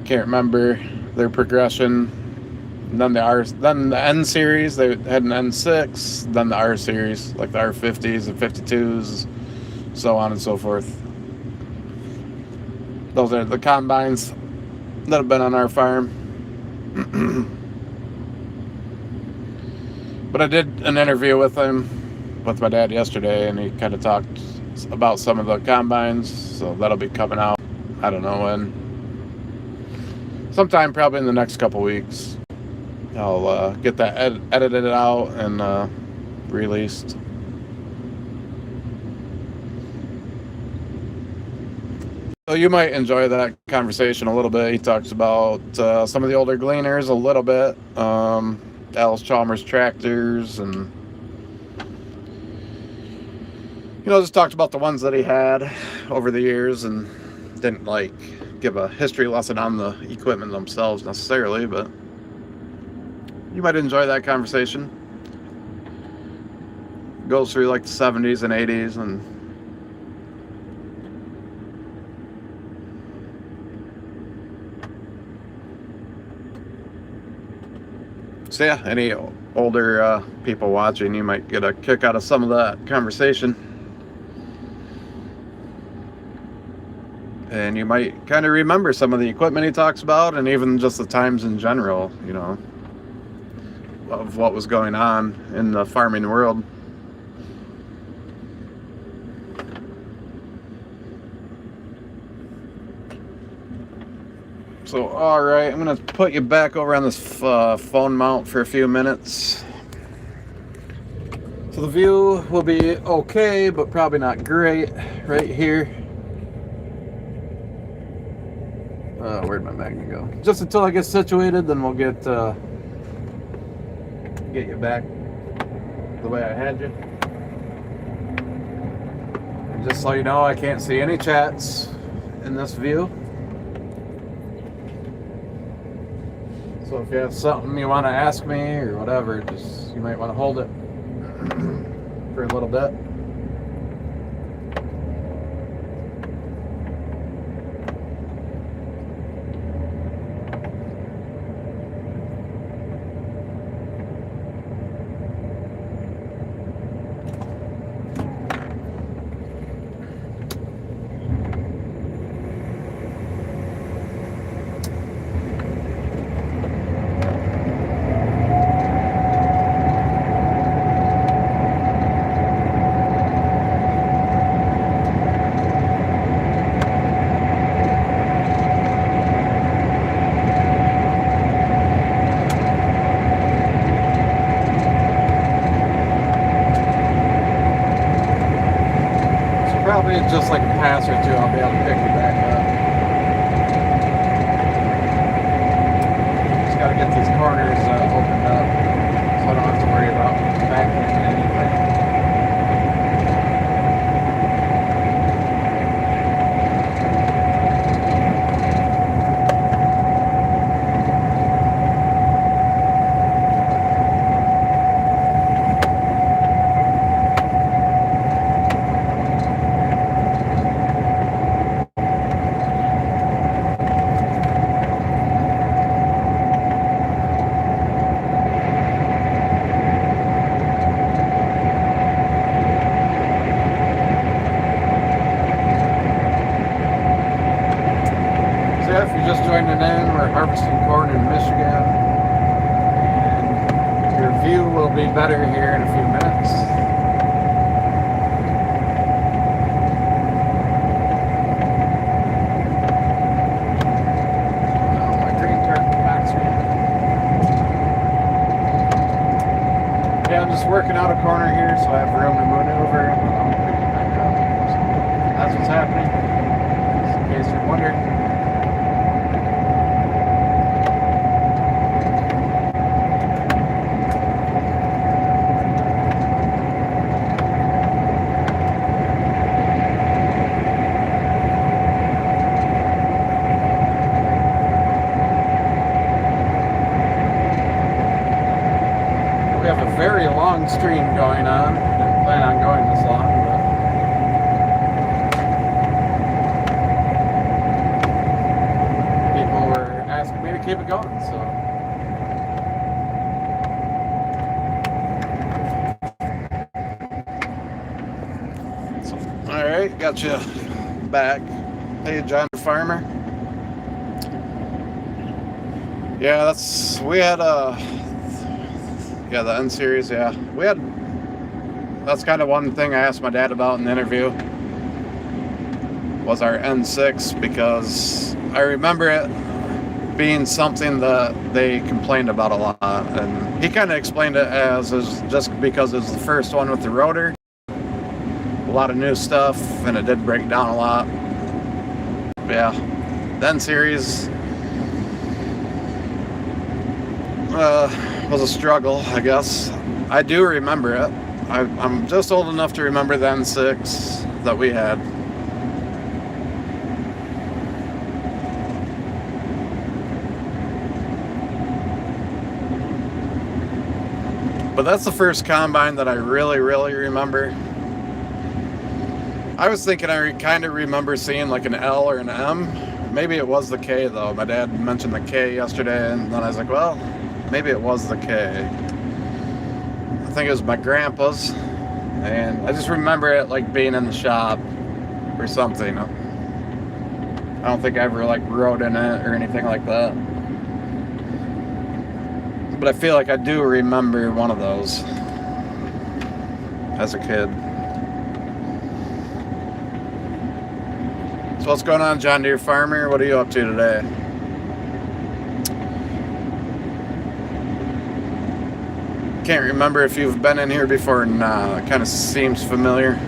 Can't remember their progression. And then then the N series, they had an N6. Then the R series, like the R50s and 52s, so on and so forth. Those are the combines that have been on our farm. But I did an interview with him, with my dad yesterday, and he kind of talked about some of the combines, so that'll be coming out, I don't know when. Sometime probably in the next couple weeks. I'll get that edited out and released. So you might enjoy that conversation a little bit. He talks about some of the older gleaners a little bit. Allis Chalmers tractors, and just talked about the ones that he had over the years, and didn't give a history lesson on the equipment themselves necessarily, but you might enjoy that conversation. Goes through the 70s and 80s, and so yeah, any older people watching, you might get a kick out of some of that conversation. And you might kind of remember some of the equipment he talks about, and even just the times in general, of what was going on in the farming world. So, alright, I'm going to put you back over on this phone mount for a few minutes. So the view will be okay, but probably not great right here. Where'd my magnet go? Just until I get situated, then we'll get you back the way I had you. And just so you know, I can't see any chats in this view. So if you have something you want to ask me or whatever, you might want to hold it for a little bit. in just like a pass or two, I'll be able to pick you back up. Just gotta get these corners opened up so I don't have to worry about backing into anything. If you're just joining in, we're harvesting corn in Michigan, and your view will be better here in a few minutes. Oh, my green turned back screen. Yeah, I'm just working out a corner here, so I have room to maneuver. I'll pick it back up. So that's what's happening, just in case you're wondering. We have a very long stream going on. Didn't plan on going this long, but people were asking me to keep it going, so. All right, got you back. Hey, John Farmer. Yeah, we had yeah, the N series, yeah. That's kind of one thing I asked my dad about in the interview, was our N6, because I remember it being something that they complained about a lot. And he kind of explained it as just because it was the first one with the rotor. A lot of new stuff, and it did break down a lot. But yeah, the N series was a struggle, I guess. I do remember it. I'm just old enough to remember the N6 that we had. But that's the first combine that I really remember. I was thinking I kind of remember seeing like an L or an M. Maybe it was the K though. My dad mentioned the K yesterday, and then I was like, well, maybe it was the K. I think it was my grandpa's, and I just remember it like being in the shop or something. I don't think I ever like rode in it or anything like that. But I feel like I do remember one of those as a kid. So what's going on, John Deere Farmer? What are you up to today? Can't remember if you've been in here before or not. It kind of seems familiar.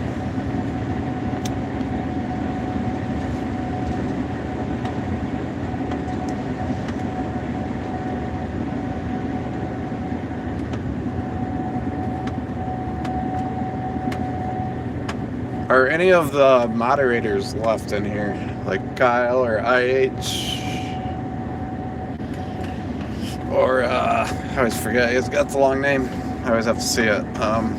Are any of the moderators left in here? Like Kyle or IH? Or, I always forget, he's got the long name. I always have to see it. I'm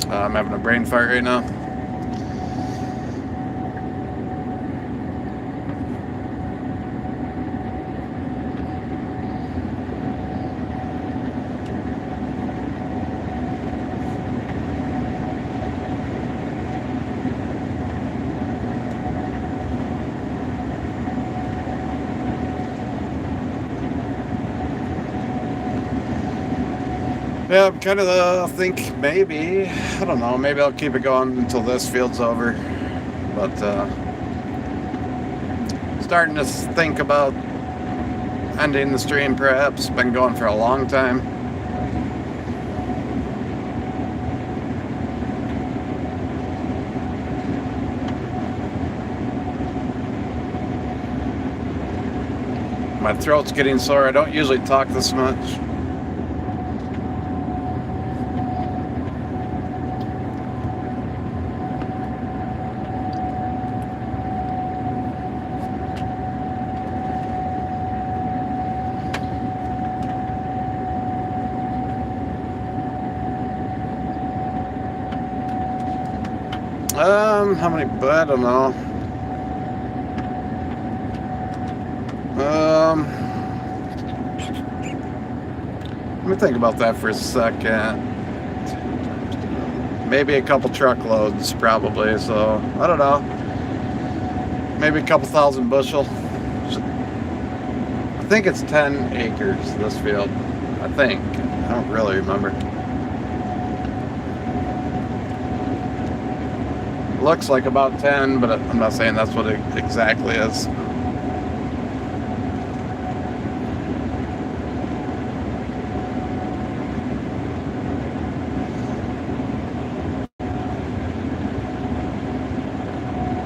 having a brain fart right now. Yeah, I'm kind of think maybe, I don't know, maybe I'll keep it going until this field's over. But starting to think about ending the stream perhaps. Been going for a long time. My throat's getting sore. I don't usually talk this much. How many? I don't know. Let me think about that for a second. Maybe a couple truckloads, probably. So I don't know. Maybe a couple thousand bushel. I think it's 10 acres. This field. I think. I don't really remember. Looks like about 10, but I'm not saying that's what it exactly is.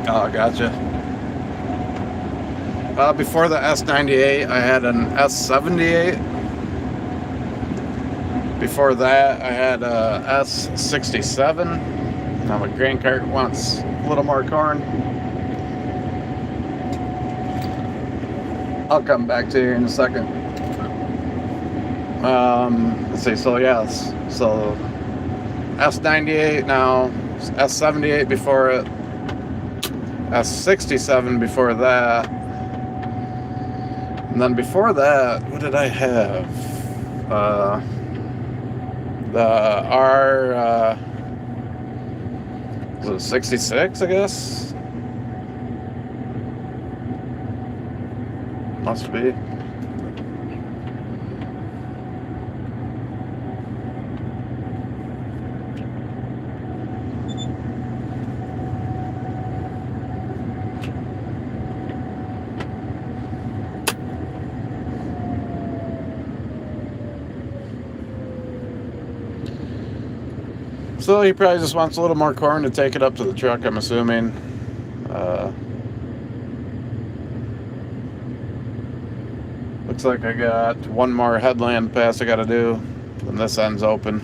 Oh, gotcha. Before the S98, I had an S78. Before that, I had a S67. Now my grain cart wants a little more corn. I'll come back to you in a second. Let's see, so yes. So S98 now, S78 before it, S67 before that. And then before that, what did I have? The R... was it 66, I guess? Must be. So he probably just wants a little more corn to take it up to the truck, I'm assuming. Looks like I got one more headland pass I gotta do, and this end's open.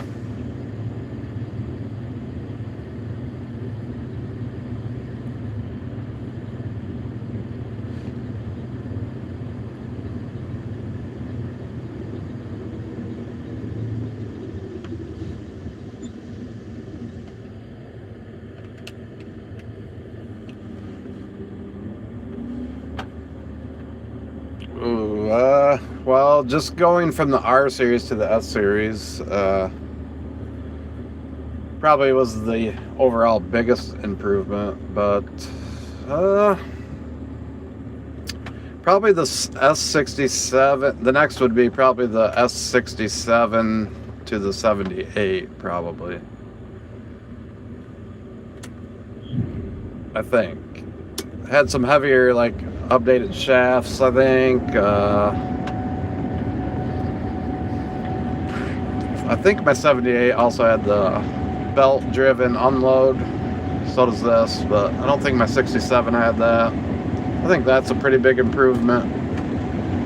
Well, just going from the R series to the S series probably was the overall biggest improvement, but probably the S67, the next would be probably the S67 to the 78, probably. I think. Had some heavier, like, updated shafts, I think. I think my 78 also had the belt-driven unload. So does this, but I don't think my 67 had that. I think that's a pretty big improvement.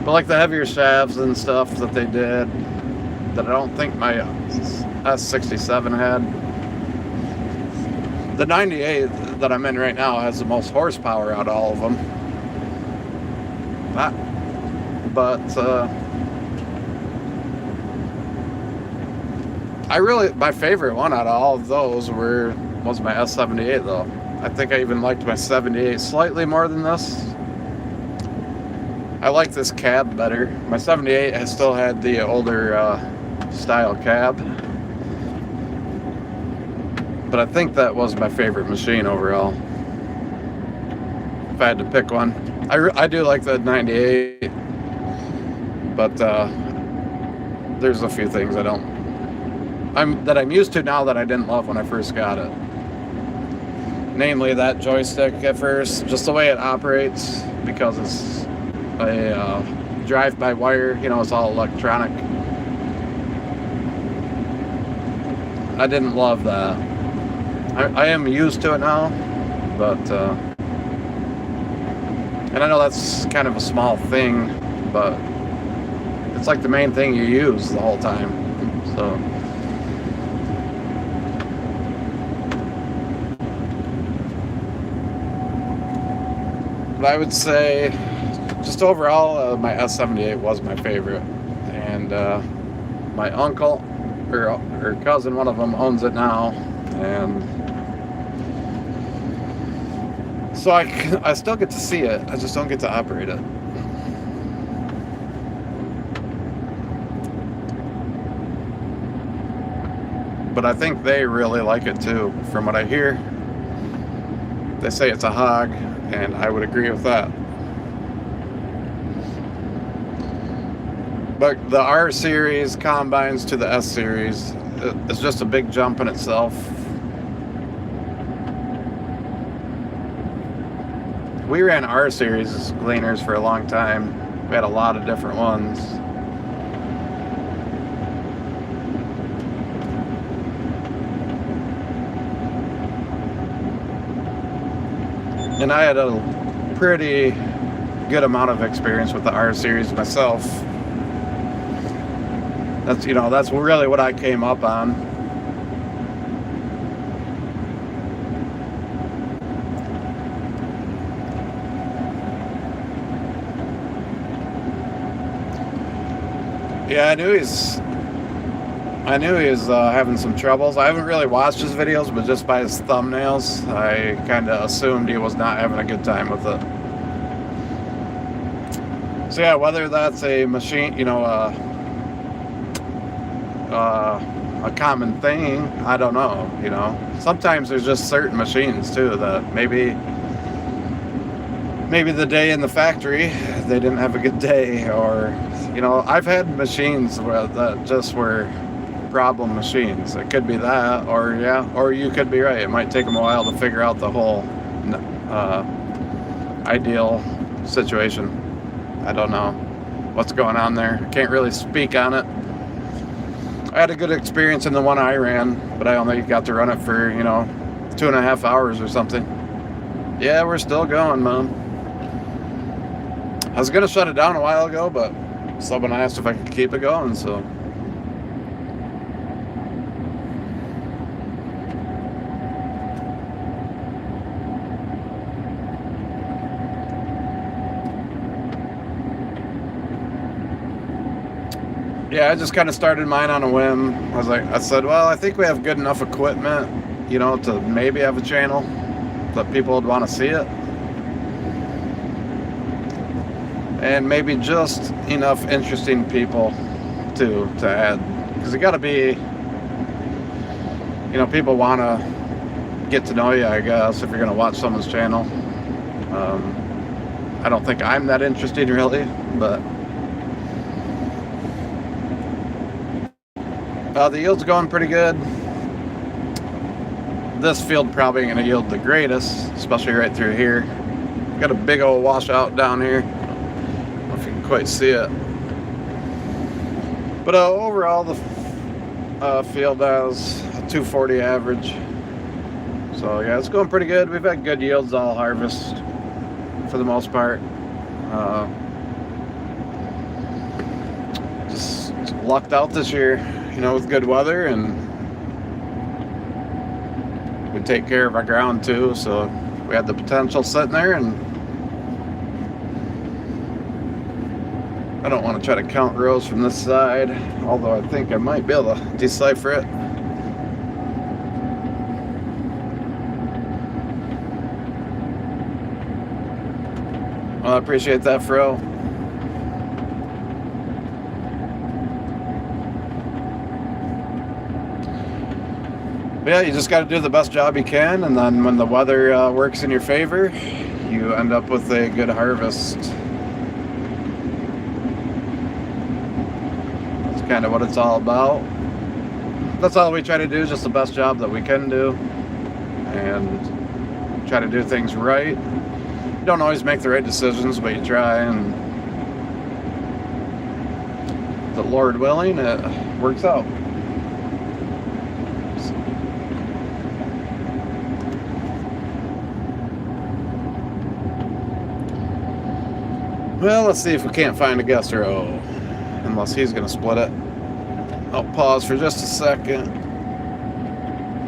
But like the heavier shafts and stuff that they did, that I don't think my S67 had. The 98 that I'm in right now has the most horsepower out of all of them. My favorite one out of all of those was my S78 though. I think I even liked my 78 slightly more than this. I like this cab better. My 78 has still had the older style cab. But I think that was my favorite machine overall. If I had to pick one. I do like the 98. But there's a few things that I'm used to now that I didn't love when I first got it. Namely that joystick at first, just the way it operates, because it's a drive-by-wire, it's all electronic. I didn't love that. I am used to it now, but and I know that's kind of a small thing, but it's like the main thing you use the whole time. So but I would say just overall my S78 was my favorite, and my uncle or cousin, one of them, owns it now, and so I still get to see it. I just don't get to operate it. But I think they really like it too, from what I hear. They say it's a hog, and I would agree with that. But the R series combines to the S series, it's just a big jump in itself. We ran R series gleaners for a long time. We had a lot of different ones. And I had a pretty good amount of experience with the R series myself. That's really what I came up on. Yeah, I knew he was having some troubles. I haven't really watched his videos, but just by his thumbnails, I kind of assumed he was not having a good time with it. So yeah, whether that's a machine, a common thing, I don't know. Sometimes there's just certain machines too that maybe the day in the factory they didn't have a good day, or I've had machines that just were problem machines. It could be that, or you could be right. It might take them a while to figure out the whole ideal situation. I don't know what's going on there. I can't really speak on it. I had a good experience in the one I ran, but I only got to run it for 2.5 hours or something. Yeah, we're still going, man. I was gonna shut it down a while ago, but someone asked if I could keep it going, so. Yeah, I just kind of started mine on a whim. I said, well, I think we have good enough equipment, to maybe have a channel that people would want to see it. And maybe just enough interesting people to add. Because it got to be, people want to get to know you, I guess, if you're going to watch someone's channel. I don't think I'm that interesting, really, but the yield's going pretty good. This field probably ain't going to yield the greatest, especially right through here. Got a big old washout down here. I don't know if you can quite see it. But overall, the field has a 240 average. So yeah, it's going pretty good. We've had good yields all harvest for the most part. Just lucked out this year, with good weather, and we take care of our ground too, so we had the potential sitting there, and I don't want to try to count rows from this side, although I think I might be able to decipher it. Well, I appreciate that, Fro. Yeah, you just got to do the best job you can, and then when the weather works in your favor, you end up with a good harvest. That's kind of what it's all about. That's all we try to do, just the best job that we can do, and try to do things right. You don't always make the right decisions, but you try, and the Lord willing, it works out. Well, let's see if we can't find a guest row. Unless he's going to split it. I'll pause for just a second.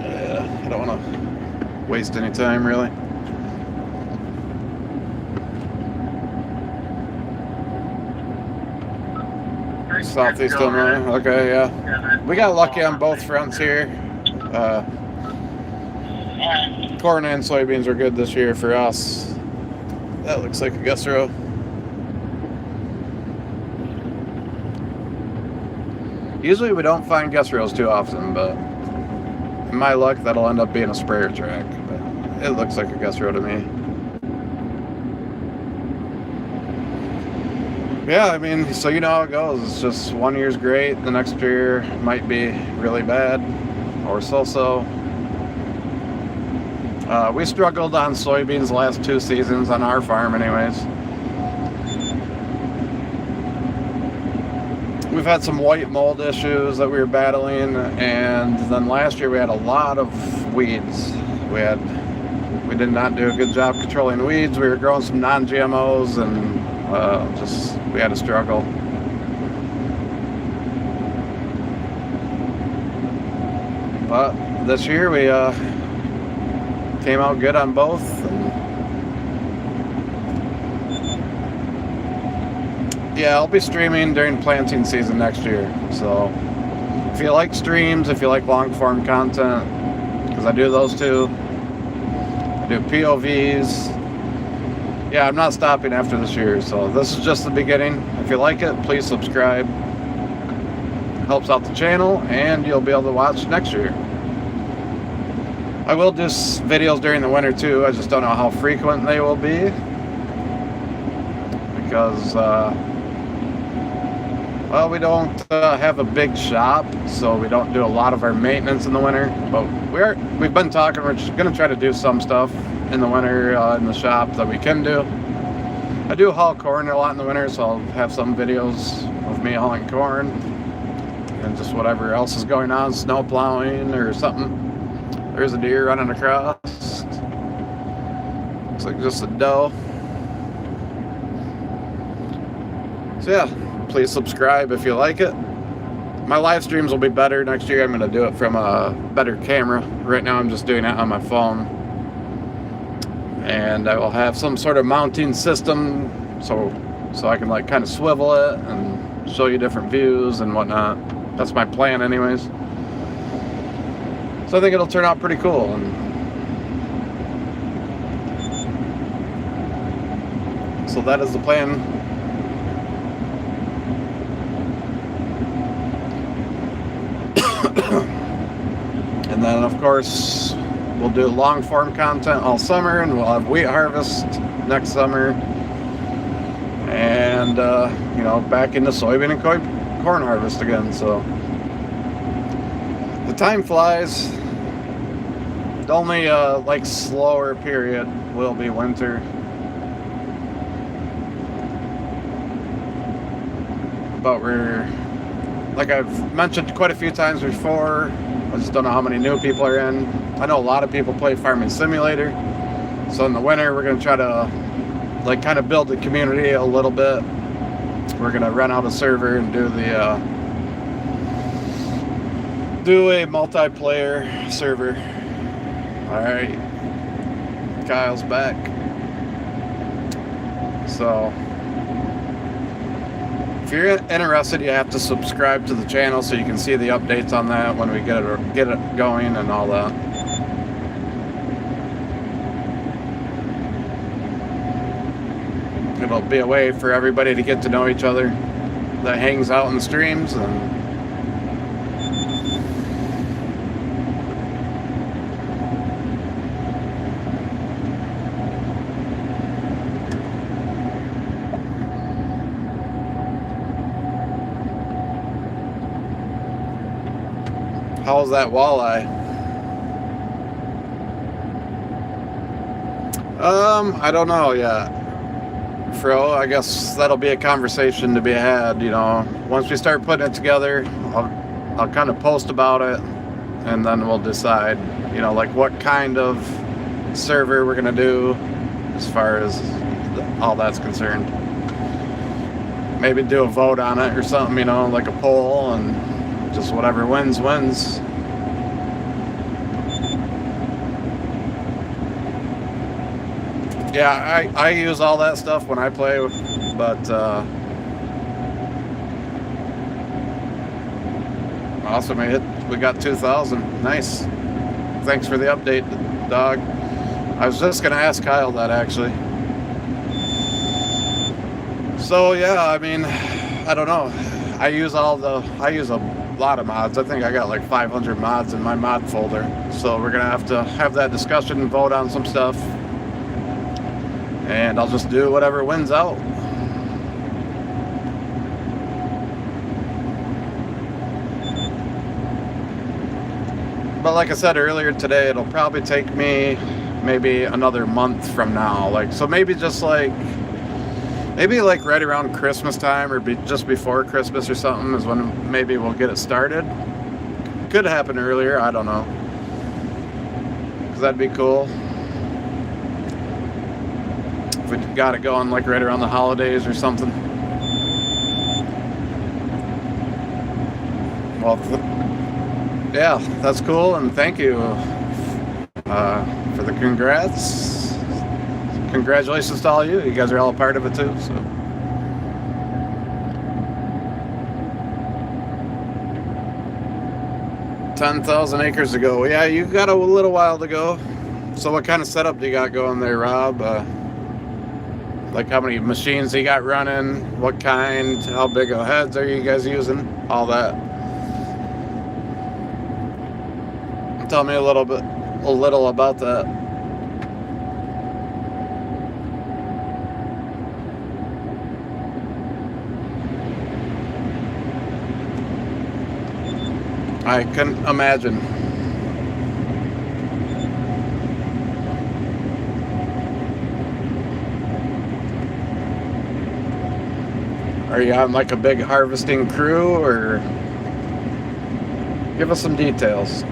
I don't want to waste any time, really. Southeast Illinois. Okay, yeah. We got lucky on both fronts here. Corn and soybeans are good this year for us. That looks like a guest row. Usually we don't find guest rows too often, but in my luck, that'll end up being a sprayer track. But it looks like a guest row to me. Yeah, I mean, so you know how it goes. It's just one year's great, the next year might be really bad, or so-so. We struggled on soybeans the last 2 seasons on our farm anyways. We've had some white mold issues that we were battling, and then last year we had a lot of weeds. We did not do a good job controlling weeds. We were growing some non-GMOs, and we had a struggle. But this year we came out good on both. Yeah, I'll be streaming during planting season next year. So if you like streams, if you like long form content, because I do those too. I do POVs. Yeah, I'm not stopping after this year, so this is just the beginning. If you like it, please subscribe. It helps out the channel, and you'll be able to watch next year. I will do videos during the winter too. I just don't know how frequent they will be, because well, we don't have a big shop, so we don't do a lot of our maintenance in the winter. But we've been talking. We're just gonna try to do some stuff in the winter in the shop that we can do. I do haul corn a lot in the winter, so I'll have some videos of me hauling corn and just whatever else is going on, snow plowing or something. There's a deer running across. Looks like just a doe. So yeah, please subscribe if you like it. My live streams will be better next year. I'm going to do it from a better camera. Right now I'm just doing it on my phone. And I will have some sort of mounting system so I can like kind of swivel it and show you different views and whatnot. That's my plan anyways. So I think it'll turn out pretty cool. And so that is the plan. And then of course we'll do long form content all summer, and we'll have wheat harvest next summer, and you know, back into soybean and corn harvest again. So the time flies. The only like slower period will be winter. But we're, like I've mentioned quite a few times before, I just don't know how many new people are in. I know a lot of people play Farming Simulator. So in the winter, we're going to try to like kind of build the community a little bit. We're going to rent out a server and do a multiplayer server. All right, Kyle's back. So if you're interested, you have to subscribe to the channel so you can see the updates on that when we get it going and all that. It'll be a way for everybody to get to know each other that hangs out in the streams. And how's that walleye? I don't know yet, Fro. I guess that'll be a conversation to be had, you know. Once we start putting it together, I'll kind of post about it, and then we'll decide, you know, like what kind of server we're gonna do as far as all that's concerned. maybe do a vote on it or something, you know, like a poll, and just whatever wins, wins. Yeah, I use all that stuff when I play, but awesome, we got 2,000. Nice. Thanks for the update, dog. I was just gonna ask Kyle that actually. So yeah, I mean, I don't know. I use a lot of mods. I think I got like 500 mods in my mod folder. So we're gonna have to have that discussion and vote on some stuff. And I'll just do whatever wins out. But like I said earlier today, it'll probably take me maybe another month from now. Like, so maybe just like, maybe like right around Christmas time or just before Christmas or something is when maybe we'll get it started. Could happen earlier, I don't know. 'Cause that'd be cool. If we got it going like right around the holidays or something. Well, yeah, that's cool, and thank you for the congrats. Congratulations to all you. You guys are all a part of it too. So. $10,000 acres to go. Yeah, you got a little while to go. So what kind of setup do you got going there, Rob? Like how many machines you got running? What kind? How big of heads are you guys using? All that. Tell me a little about that. I can imagine. Are you on like a big harvesting crew, or give us some details?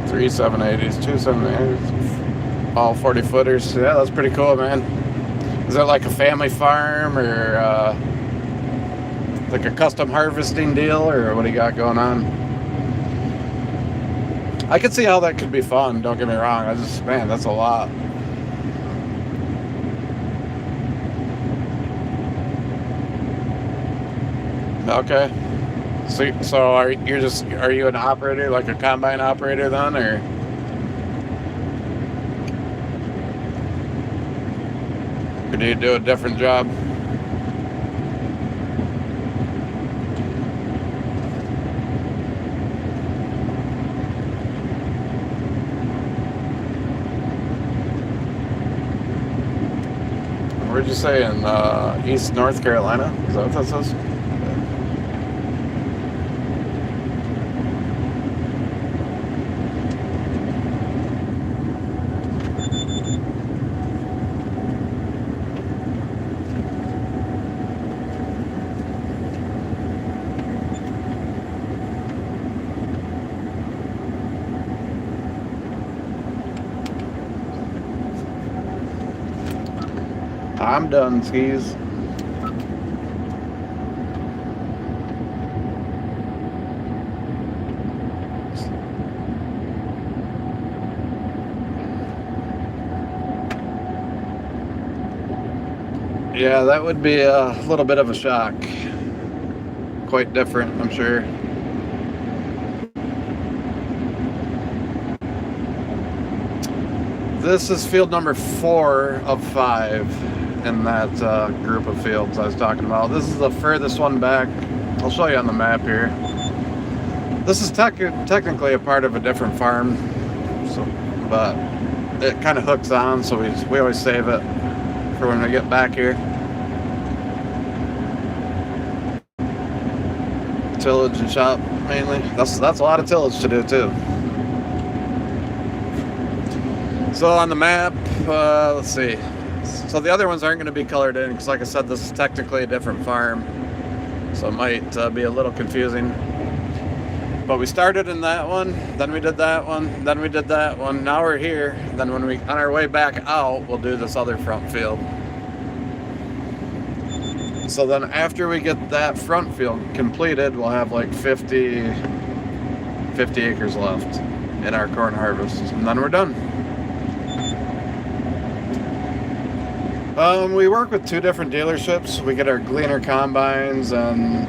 Three 780s, two 780s, all 40 footers. Yeah, that's pretty cool, man. Is that like a family farm or like a custom harvesting deal, or what do you got going on? I could see how that could be fun, don't get me wrong. Man, that's a lot. Okay. So are you an operator, like a combine operator then, or? Or do you do a different job? Where'd you say, in East North Carolina? Is that what that says? I'm done, skis. Yeah, that would be a little bit of a shock. Quite different, I'm sure. This is field number 4 of 5 in that group of fields I was talking about. This is the furthest one back. I'll show you on the map here. This is technically a part of a different farm, so, but it kind of hooks on, so we always save it for when we get back here. Tillage and shop mainly. That's a lot of tillage to do too. So on the map, let's see. So the other ones aren't going to be colored in because, like I said, this is technically a different farm. So it might be a little confusing. But we started in that one, then we did that one, then we did that one. Now we're here. Then when we, on our way back out, we'll do this other front field. So then after we get that front field completed, we'll have like 50 acres left in our corn harvest. And then we're done. We work with 2 different dealerships. We get our Gleaner combines and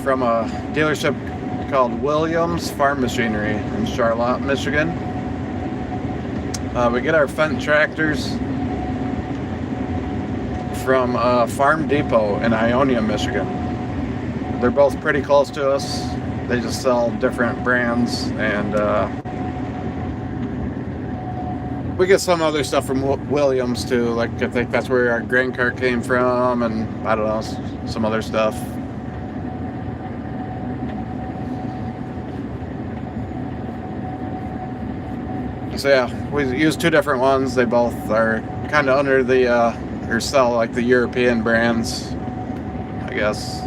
from a dealership called Williams Farm Machinery in Charlotte, Michigan. We get our Fendt tractors from Farm Depot in Ionia, Michigan. They're both pretty close to us. They just sell different brands, and we get some other stuff from Williams too. Like I think that's where our grain cart came from, and I don't know, some other stuff. So yeah, we use 2 different ones. They both are kind of under the or sell like the European brands, I guess.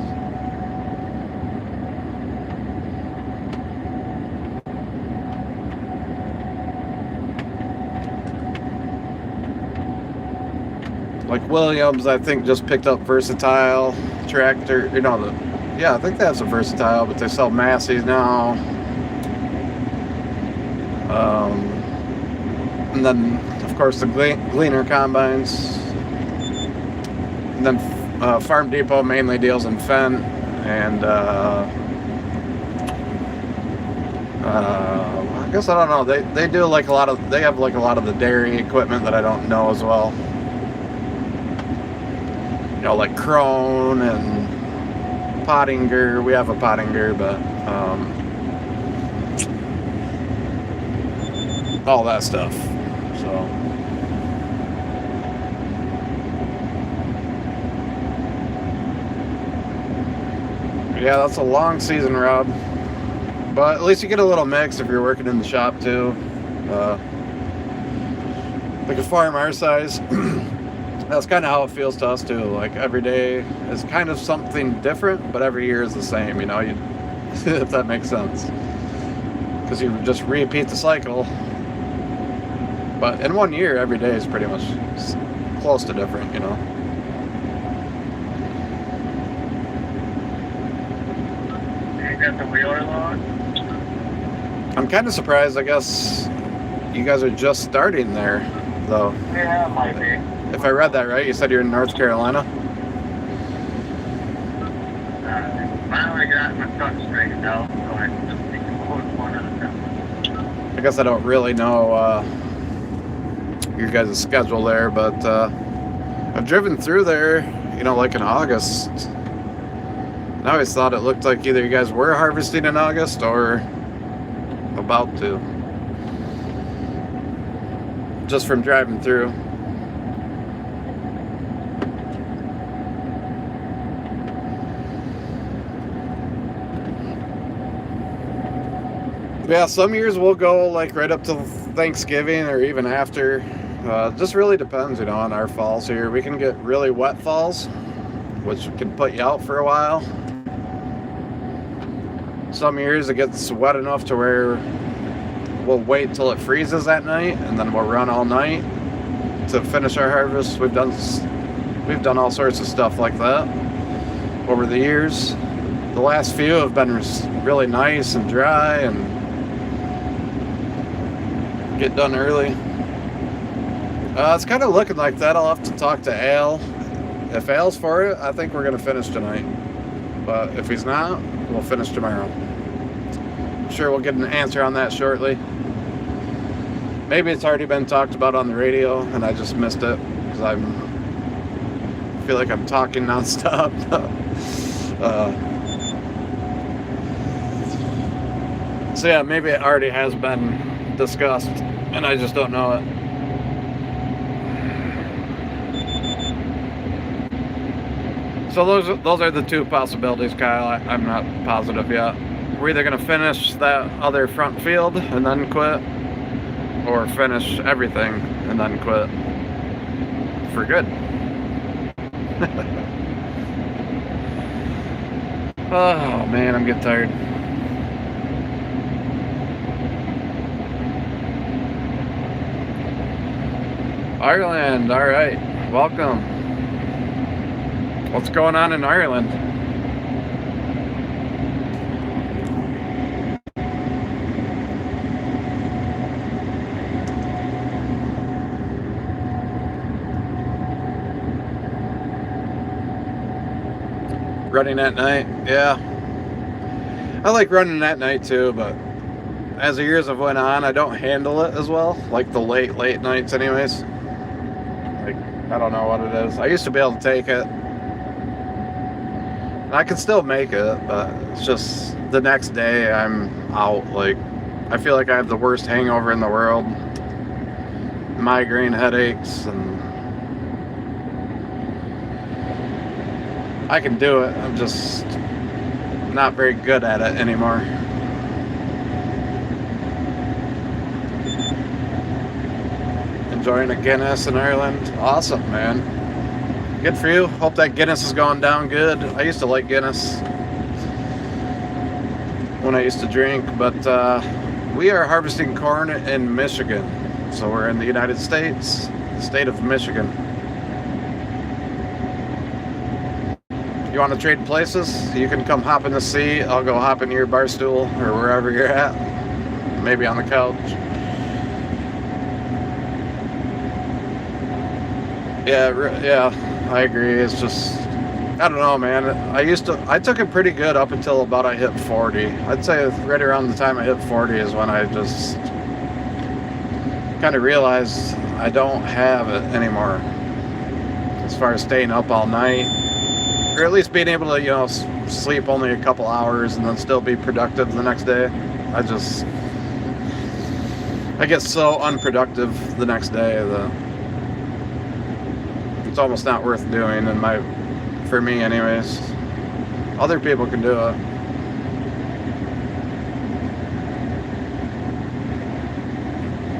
Like Williams, I think just picked up Versatile tractor. I think they have some Versatile, but they sell Massey's now. And then, of course, the Gleaner combines. And then Farm Depot mainly deals in Fendt and I guess I don't know. They do like a lot of. They have like a lot of the dairy equipment that I don't know as well. Like Krone and Pottinger. We have a Pottinger, but all that stuff. So yeah, that's a long season, Rob. But at least you get a little mix if you're working in the shop too. Like a farm our size. That's kind of how it feels to us too. Like every day is kind of something different, but every year is the same, if that makes sense. Because you just repeat the cycle. But in one year, every day is pretty much close to different, You got the wheeler load? I'm kind of surprised, I guess, you guys are just starting there, though. Yeah, it might be. If I read that right, you said you're in North Carolina? Finally got my truck straightened out, so I can just take one at a time. I guess I don't really know your guys' schedule there, but I've driven through there, like in August. And I always thought it looked like either you guys were harvesting in August or about to. Just from driving through. Yeah, some years we'll go like right up to Thanksgiving or even after. Just really depends, on our falls here. We can get really wet falls, which can put you out for a while. Some years it gets wet enough to where we'll wait till it freezes at night and then we'll run all night to finish our harvest. We've done all sorts of stuff like that over the years. The last few have been really nice and dry and get done early. It's kind of looking like that. I'll have to talk to Al. If Al's for it, I think we're going to finish tonight. But if he's not, we'll finish tomorrow. I'm sure we'll get an answer on that shortly. Maybe it's already been talked about on the radio and I just missed it because I feel like I'm talking nonstop. So yeah, maybe it already has been discussed and I just don't know it. So those are the 2 possibilities, Kyle. I'm not positive yet. We're either going to finish that other front field and then quit, or finish everything and then quit. for good. Oh man, I'm getting tired. Ireland, all right, welcome. What's going on in Ireland? Running at night, yeah. I like running at night too, but as the years have went on, I don't handle it as well. Like the late nights anyways. Like, I don't know what it is. I used to be able to take it. I can still make it, but it's just the next day I'm out. Like, I feel like I have the worst hangover in the world. Migraine headaches, and I can do it. I'm just not very good at it anymore. Enjoying a Guinness in Ireland. Awesome, man. Good for you. Hope that Guinness is going down good. I used to like Guinness when I used to drink, but we are harvesting corn in Michigan. So we're in the United States, the state of Michigan. You want to trade places? You can come hop in the sea. I'll go hop in your bar stool or wherever you're at. Maybe on the couch. Yeah, I agree. It's just, I don't know, man. I took it pretty good up until about I hit 40. I'd say right around the time I hit 40 is when I just kind of realized I don't have it anymore. As far as staying up all night. Or at least being able to, sleep only a couple hours and then still be productive the next day. I get so unproductive the next day that it's almost not worth doing, for me anyways. Other people can do it.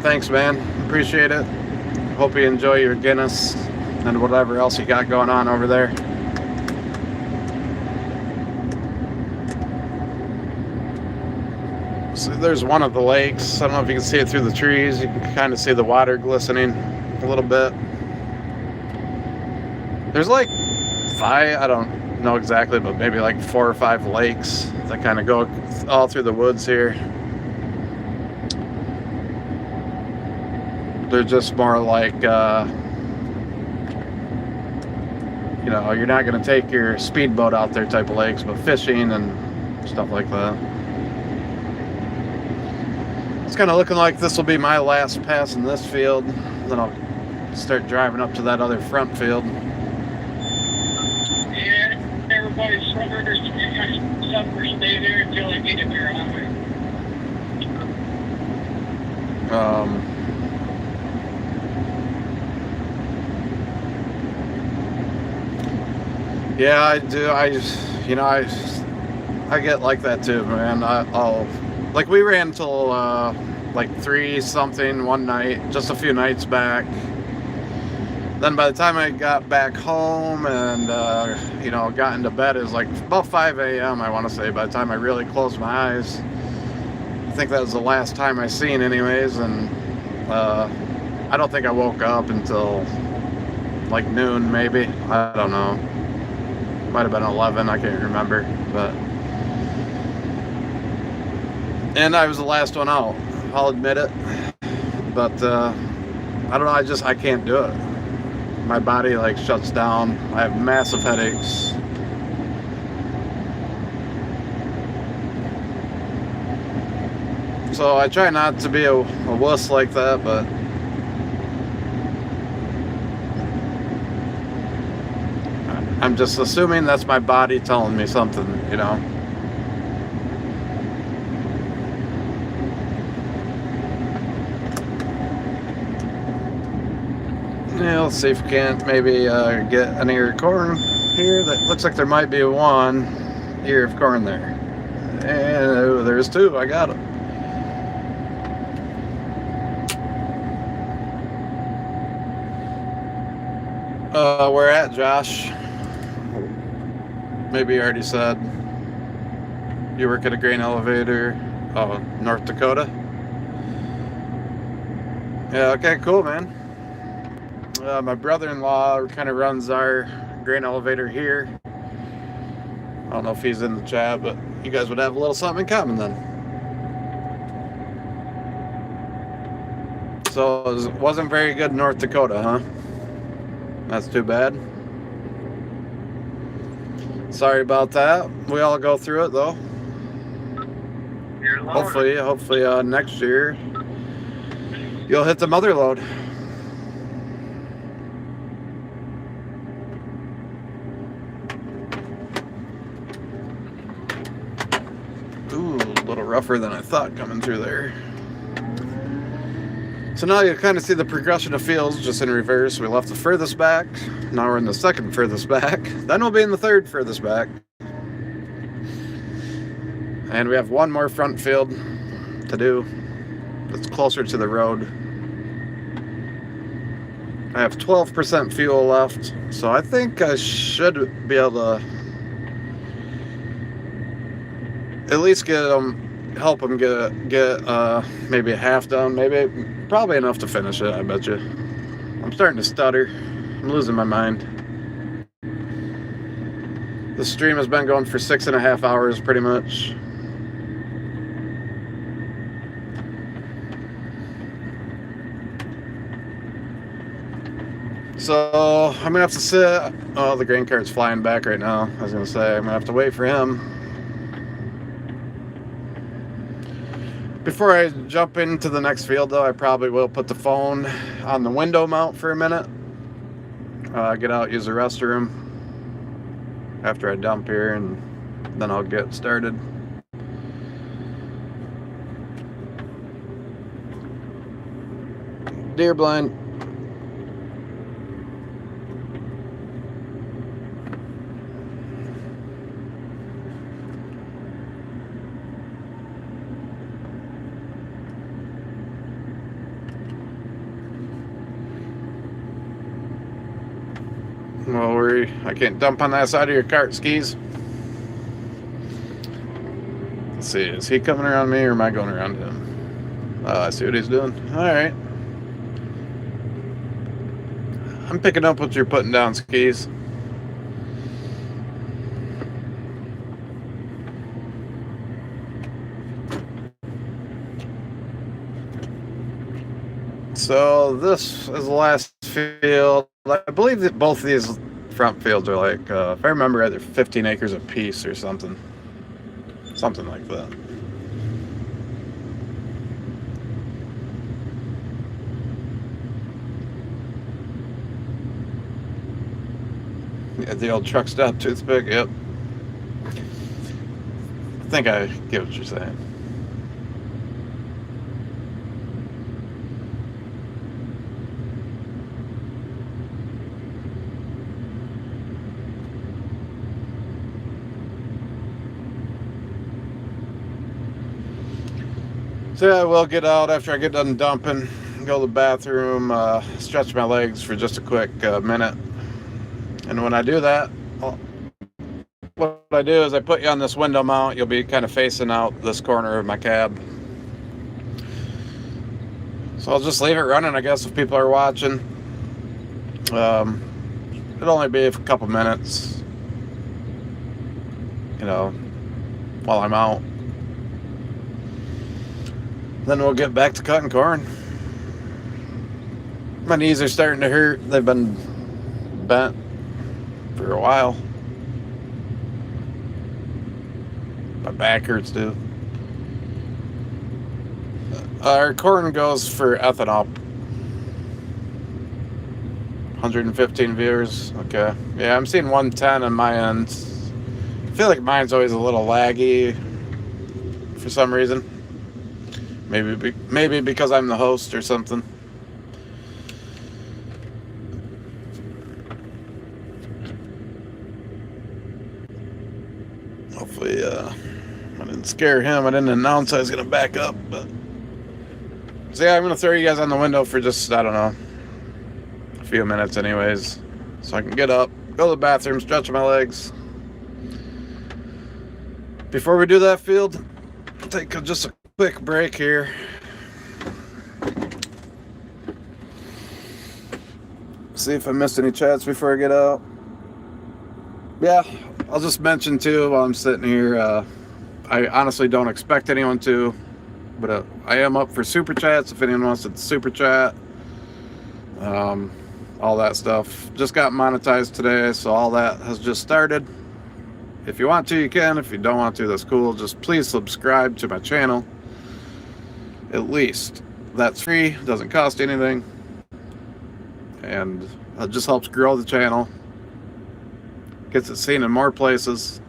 Thanks, man. Appreciate it. Hope you enjoy your Guinness and whatever else you got going on over there. So there's one of the lakes. I don't know if you can see it through the trees. You can kind of see the water glistening a little bit. There's like I don't know exactly, but maybe like 4 or 5 lakes that kind of go all through the woods here. They're just more like, you're not going to take your speedboat out there type of lakes, but fishing and stuff like that. It's kind of looking like this will be my last pass in this field. Then I'll start driving up to that other front field. Yeah, everybody's summers, summer stay there until they get it there highway. Yeah, I do. I get like that too, man. Like we ran till like 3 something one night, just a few nights back. Then by the time I got back home and got into bed, it was like about 5 a.m. I want to say. By the time I really closed my eyes, I think that was the last time I seen, anyways. And I don't think I woke up until like noon, maybe. I don't know. Might have been 11. I can't remember, and I was the last one out. I'll admit it. But I don't know. I can't do it. My body like shuts down. I have massive headaches. So I try not to be a wuss like that, but I'm just assuming that's my body telling me something, Yeah, let's see if we can't maybe get an ear of corn here. That looks like there might be one ear of corn there. And there's 2. I got it. Where at, Josh? Maybe you already said. You work at a grain elevator. Oh, North Dakota? Yeah, okay, cool, man. My brother-in-law kind of runs our grain elevator here. I don't know if he's in the chat, but you guys would have a little something in common then. So it wasn't very good in North Dakota, huh? That's too bad. Sorry about that. We all go through it though. You're loaded. Hopefully next year you'll hit the mother load. Ooh, a little rougher than I thought coming through there. So now you kind of see the progression of fields just in reverse. We left the furthest back. Now we're in the second furthest back. Then we'll be in the third furthest back. And we have one more front field to do that's closer to the road. I have 12% fuel left, so I think I should be able to at least help them get maybe a half done, probably enough to finish it, I bet you. I'm starting to stutter. I'm losing my mind. The stream has been going for 6.5 hours pretty much. So I'm gonna have to sit. Oh, the grain cart's flying back right now. I was gonna say I'm gonna have to wait for him. Before I jump into the next field, though, I probably will put the phone on the window mount for a minute. Get out, use the restroom after I dump here, and then I'll get started. Deer blind. Well, I can't dump on that side of your cart, Skis. Let's see, is he coming around me or am I going around him? I see what he's doing. Alright. I'm picking up what you're putting down, Skis. So this is the last field. I believe that both of these front fields are like, if I remember right, they're 15 acres apiece or something. Something like that. Yeah, the old truck stop toothpick, yep. I think I get what you're saying. So yeah, I will get out after I get done dumping, go to the bathroom, stretch my legs for just a quick minute. And when I do that, what I do is I put you on this window mount. You'll be kind of facing out this corner of my cab. So I'll just leave it running, I guess, if people are watching. It'll only be a couple minutes, you know, while I'm out. Then we'll get back to cutting corn. My knees are starting to hurt. They've been bent for a while. My back hurts too. Our corn goes for ethanol. 115 viewers. Okay. Yeah, I'm seeing 110 on my end. I feel like mine's always a little laggy for some reason. Maybe because I'm the host or something. Hopefully, I didn't scare him. I didn't announce I was gonna back up, but so yeah, I'm gonna throw you guys on the window for just, I don't know, a few minutes anyways. so I can get up, go to the bathroom, stretch my legs. Before we do that, Field, take just a quick break here. See if I missed any chats before I get out. Yeah, I'll just mention too while I'm sitting here, I honestly don't expect anyone to, but I am up for super chats if anyone wants to super chat. All that stuff. Just got monetized today, so all that has just started. If you want to, you can. If you don't want to, that's cool. Just please subscribe to my channel. At least. That's free. Doesn't cost anything. And it just helps grow the channel. Gets it seen in more places.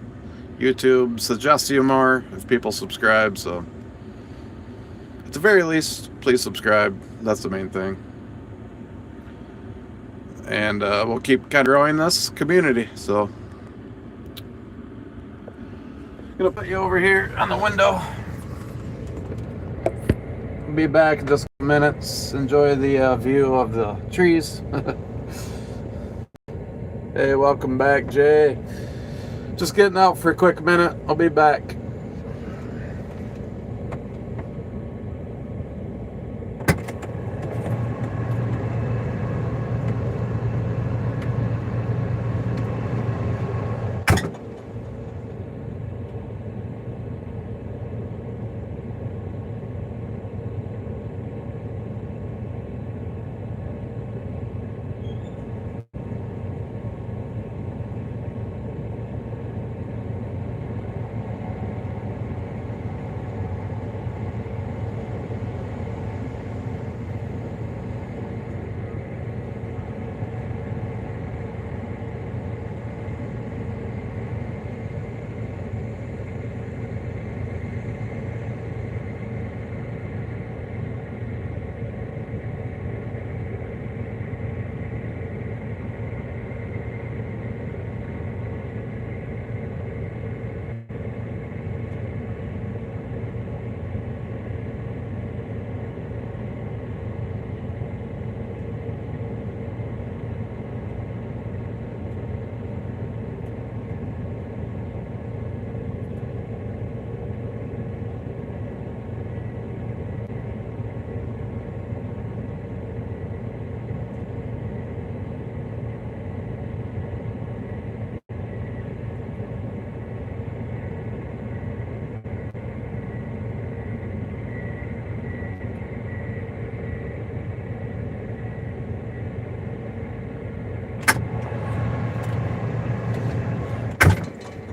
YouTube suggests you more if people subscribe. So at the very least, please subscribe. That's the main thing. And we'll keep kind of growing this community. So I'm gonna put you over here on the window. Be back in just a few minutes. Enjoy the view of the trees. Hey, welcome back, Jay. Just getting out for a quick minute. I'll be back.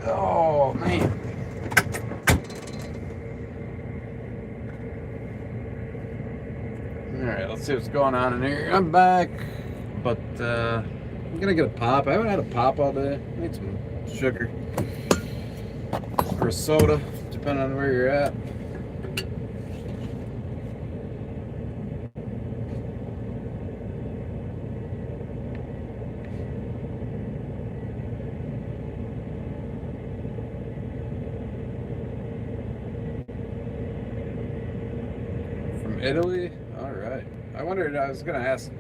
Oh, man. Alright, let's see what's going on in here. I'm back, but I'm gonna get a pop. I haven't had a pop all day. I need some sugar or a soda, depending on where you're at. Italy? Alright. I wondered, I was gonna ask.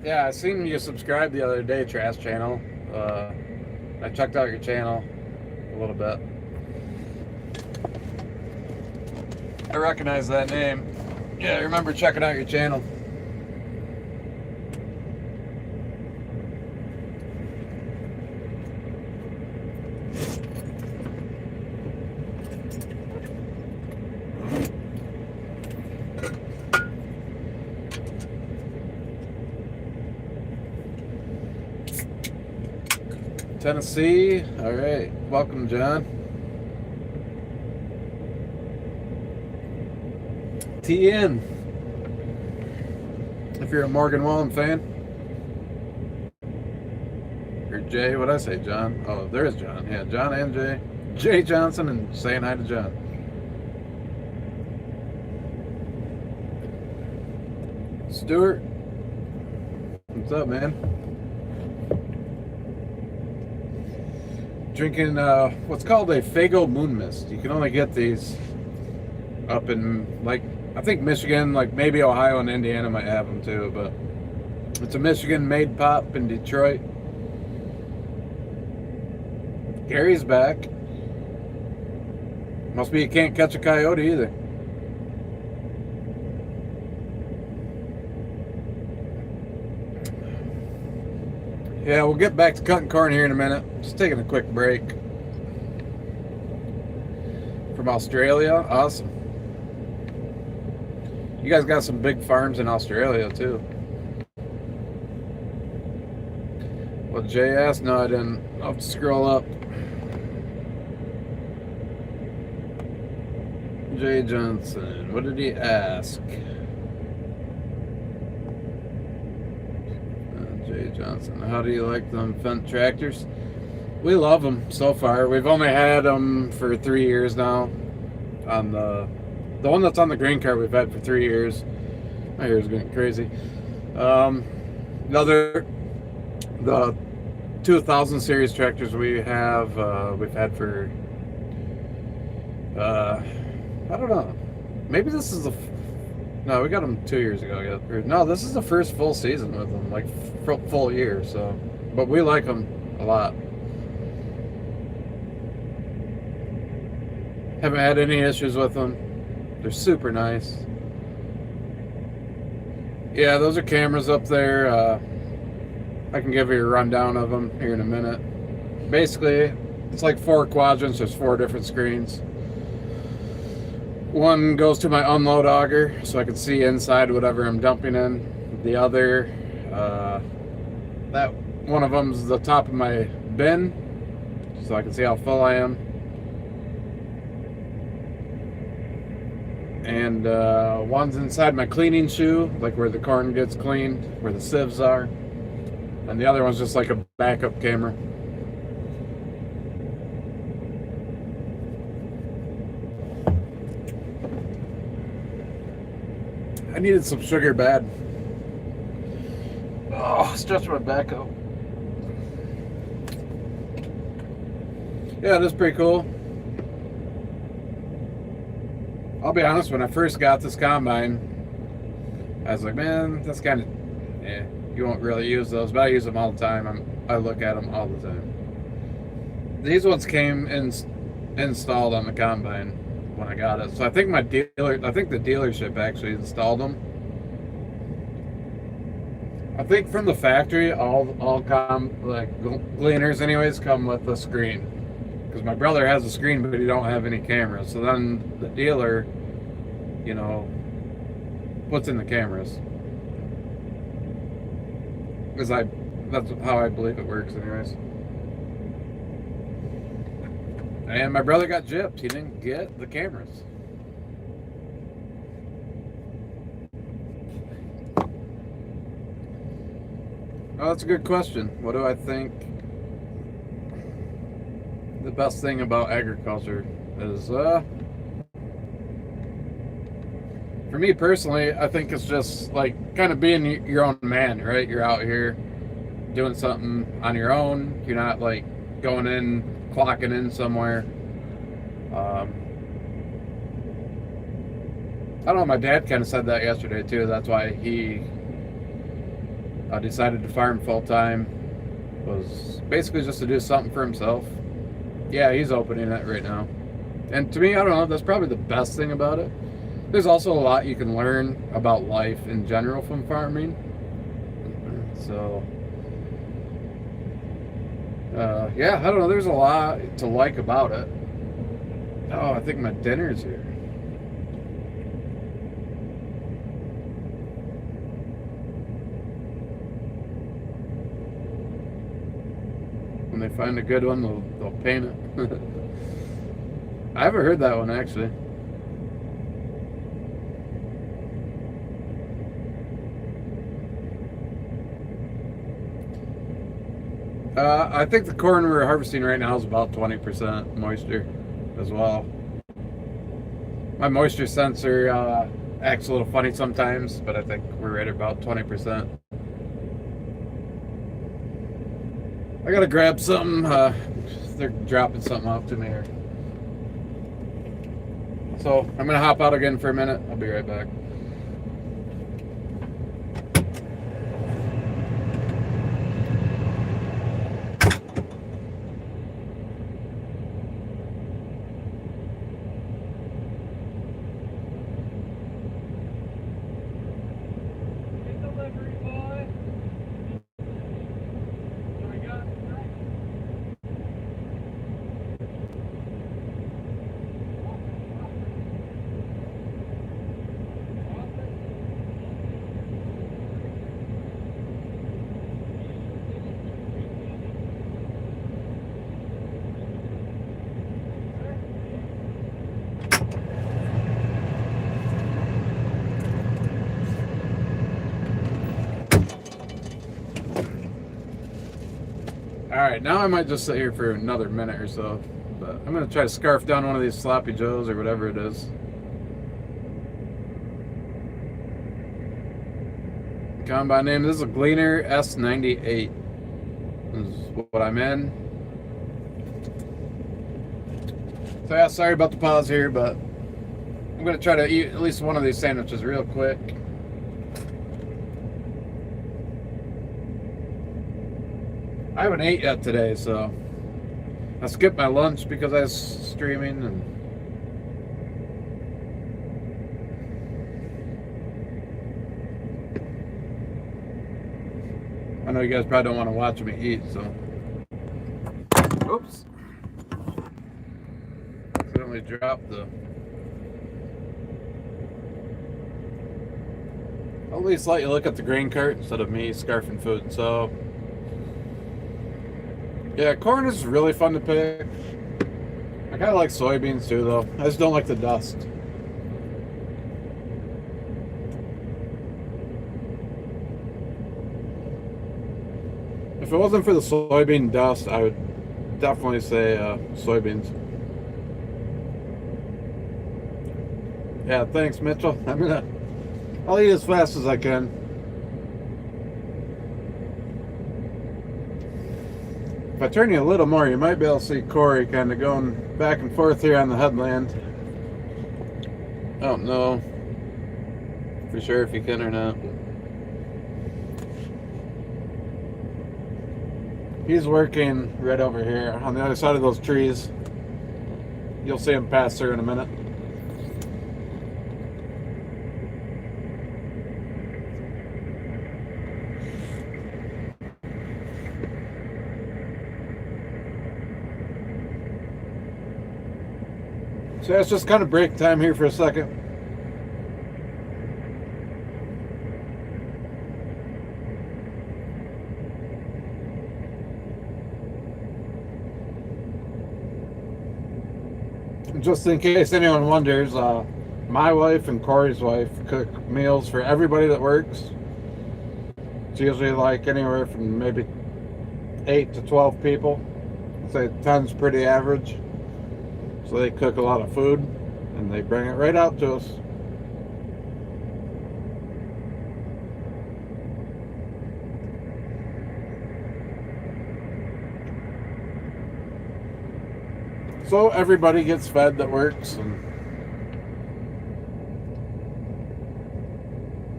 Yeah, I seen you subscribed the other day, Trash Channel. I checked out your channel a little bit. I recognize that name. Yeah, I remember checking out your channel. Tennessee. All right. Welcome, John. TN. If you're a Morgan Wallen fan. Or Jay. What'd I say, John? Oh, there's John. Yeah, John and Jay. Jay Johnson and saying hi to John. Stuart. What's up, man? Drinking what's called a Faygo Moon Mist. You can only get these up in, like, I think Michigan, like maybe Ohio and Indiana might have them too, but it's a Michigan made pop in Detroit. Gary's back. Must be you can't catch a coyote either. Yeah, we'll get back to cutting corn here in a minute. Just taking a quick break. From Australia, awesome. You guys got some big farms in Australia too. Well, Jay asked, no I didn't. I'll have to scroll up. Jay Johnson, what did he ask? Jay Johnson, how do you like them Fendt tractors? We love them so far. We've only had them for 3 years now. On the one that's on the grain cart, we've had for 3 years. My hair's getting crazy. The 2000 series tractors we've had for I don't know. Maybe this is no, we got them 2 years ago. Yeah. No, this is the first full season with them, like full year. So, but we like them a lot. Haven't had any issues with them. They're super nice. Yeah, those are cameras up there. I can give you a rundown of them here in a minute. Basically, it's like 4 quadrants. There's 4 different screens. One goes to my unload auger, so I can see inside whatever I'm dumping in. The other, that one of them's the top of my bin, so I can see how full I am. And one's inside my cleaning shoe, like where the corn gets cleaned, where the sieves are. And the other one's just like a backup camera. I needed some sugar bad. Oh, stretch my back out. Yeah, that's pretty cool. I'll be honest, when I first got this combine, I was like, man, that's kind of, you won't really use those, but I use them all the time. I look at them all the time. These ones came installed on the combine when I got it. So I think the dealership actually installed them. I think from the factory, all gleaners anyways come with a screen. Because my brother has a screen, but he don't have any cameras. So then the dealer, puts in the cameras. Because that's how I believe it works anyways. And my brother got gypped. He didn't get the cameras. Oh, that's a good question. What do I think the best thing about agriculture is? For me personally, I think it's just like kind of being your own man, right? You're out here doing something on your own. You're not like going in, clocking in somewhere. I don't know, my dad kind of said that yesterday too. That's why he decided to farm full-time, was basically just to do something for himself. Yeah, he's opening it right now. And to me, I don't know, that's probably the best thing about it. There's also a lot you can learn about life in general from farming. So, yeah, I don't know, there's a lot to like about it. Oh, I think my dinner's here. When they find a good one, they'll paint it. I haven't heard that one actually. I think the corn we're harvesting right now is about 20% moisture as well. My moisture sensor acts a little funny sometimes, but I think we're right at about 20%. I gotta grab something. They're dropping something off to me here. So I'm gonna hop out again for a minute. I'll be right back. Alright, now I might just sit here for another minute or so. But I'm going to try to scarf down one of these sloppy joes or whatever it is. Combine name. This is a Gleaner S98. This is what I'm in. So yeah, sorry about the pause here, but I'm going to try to eat at least one of these sandwiches real quick. I haven't ate yet today, so I skipped my lunch because I was streaming and I know you guys probably don't want to watch me eat, so oops. Accidentally dropped the I'll at least let you look at the grain cart instead of me scarfing food, so yeah, corn is really fun to pick. I kind of like soybeans too, though. I just don't like the dust. If it wasn't for the soybean dust, I would definitely say soybeans. Yeah, thanks, Mitchell. I'll eat as fast as I can. If I turn you a little more, you might be able to see Corey kind of going back and forth here on the headland. I don't know for sure if you can or not. He's working right over here on the other side of those trees. You'll see him pass through in a minute. So it's just kind of break time here for a second. Just in case anyone wonders, my wife and Corey's wife cook meals for everybody that works. It's usually like anywhere from maybe 8 to 12 people. I'd say 10's pretty average. So they cook a lot of food and they bring it right out to us. So everybody gets fed that works. And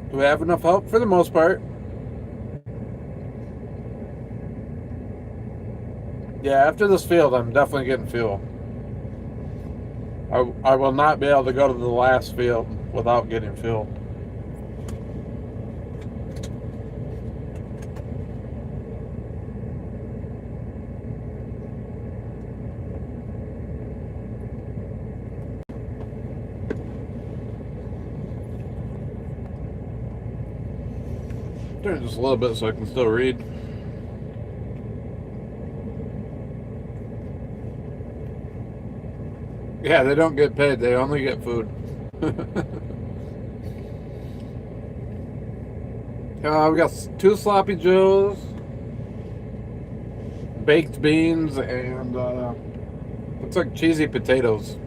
do we have enough help? For the most part. Yeah, after this field, I'm definitely getting fuel. I will not be able to go to the last field without getting fuel. Turn it just a little bit so I can still read. Yeah, they don't get paid. They only get food. We got 2 sloppy joes, baked beans, and looks like cheesy potatoes.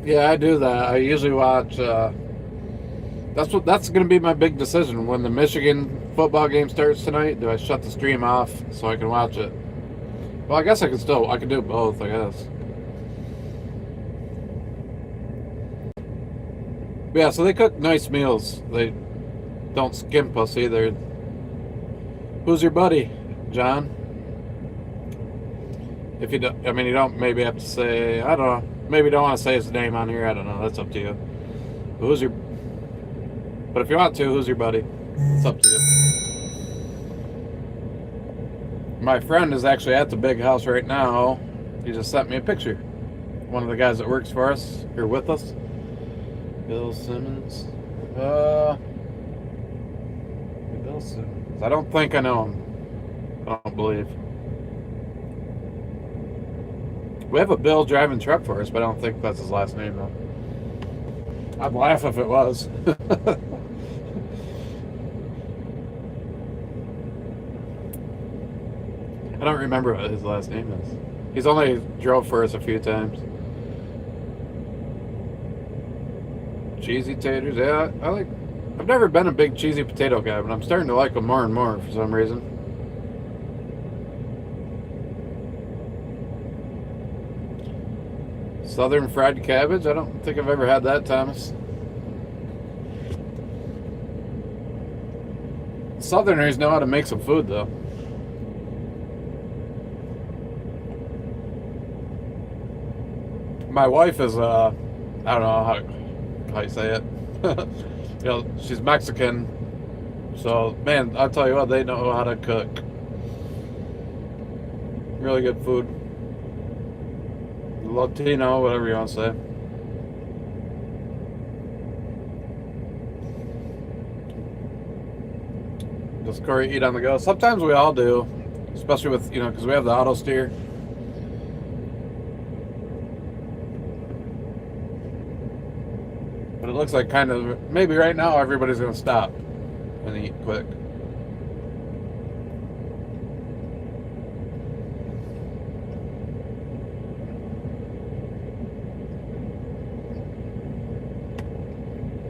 Yeah, I do that. I usually watch. That's going to be my big decision when the Michigan football game starts tonight. Do I shut the stream off so I can watch it? Well, I guess I can do both, I guess. But yeah, so they cook nice meals. They don't skimp us either. Who's your buddy, John? If you don't, I mean, you don't maybe have to say, I don't know. Maybe you don't want to say his name on here. I don't know. That's up to you. But if you want to, who's your buddy? It's up to you. My friend is actually at the big house right now. He just sent me a picture. One of the guys that works for us, here with us. Bill Simmons. Bill Simmons. I don't think I know him. I don't believe. We have a Bill driving truck for us, but I don't think that's his last name, though. I'd laugh if it was. don't remember what his last name is. He's only drove for us a few times. Cheesy taters, yeah, I like. I've never been a big cheesy potato guy, but I'm starting to like them more and more for some reason. Southern fried cabbage? I don't think I've ever had that, Thomas. Southerners know how to make some food, though. My wife is, I don't know how you say it. You know, she's Mexican. So, man, I'll tell you what, they know how to cook. Really good food. Latino, whatever you want to say. Does Corey eat on the go? Sometimes we all do. Especially with, you know, because we have the auto steer. But it looks like kind of, maybe right now everybody's going to stop and eat quick.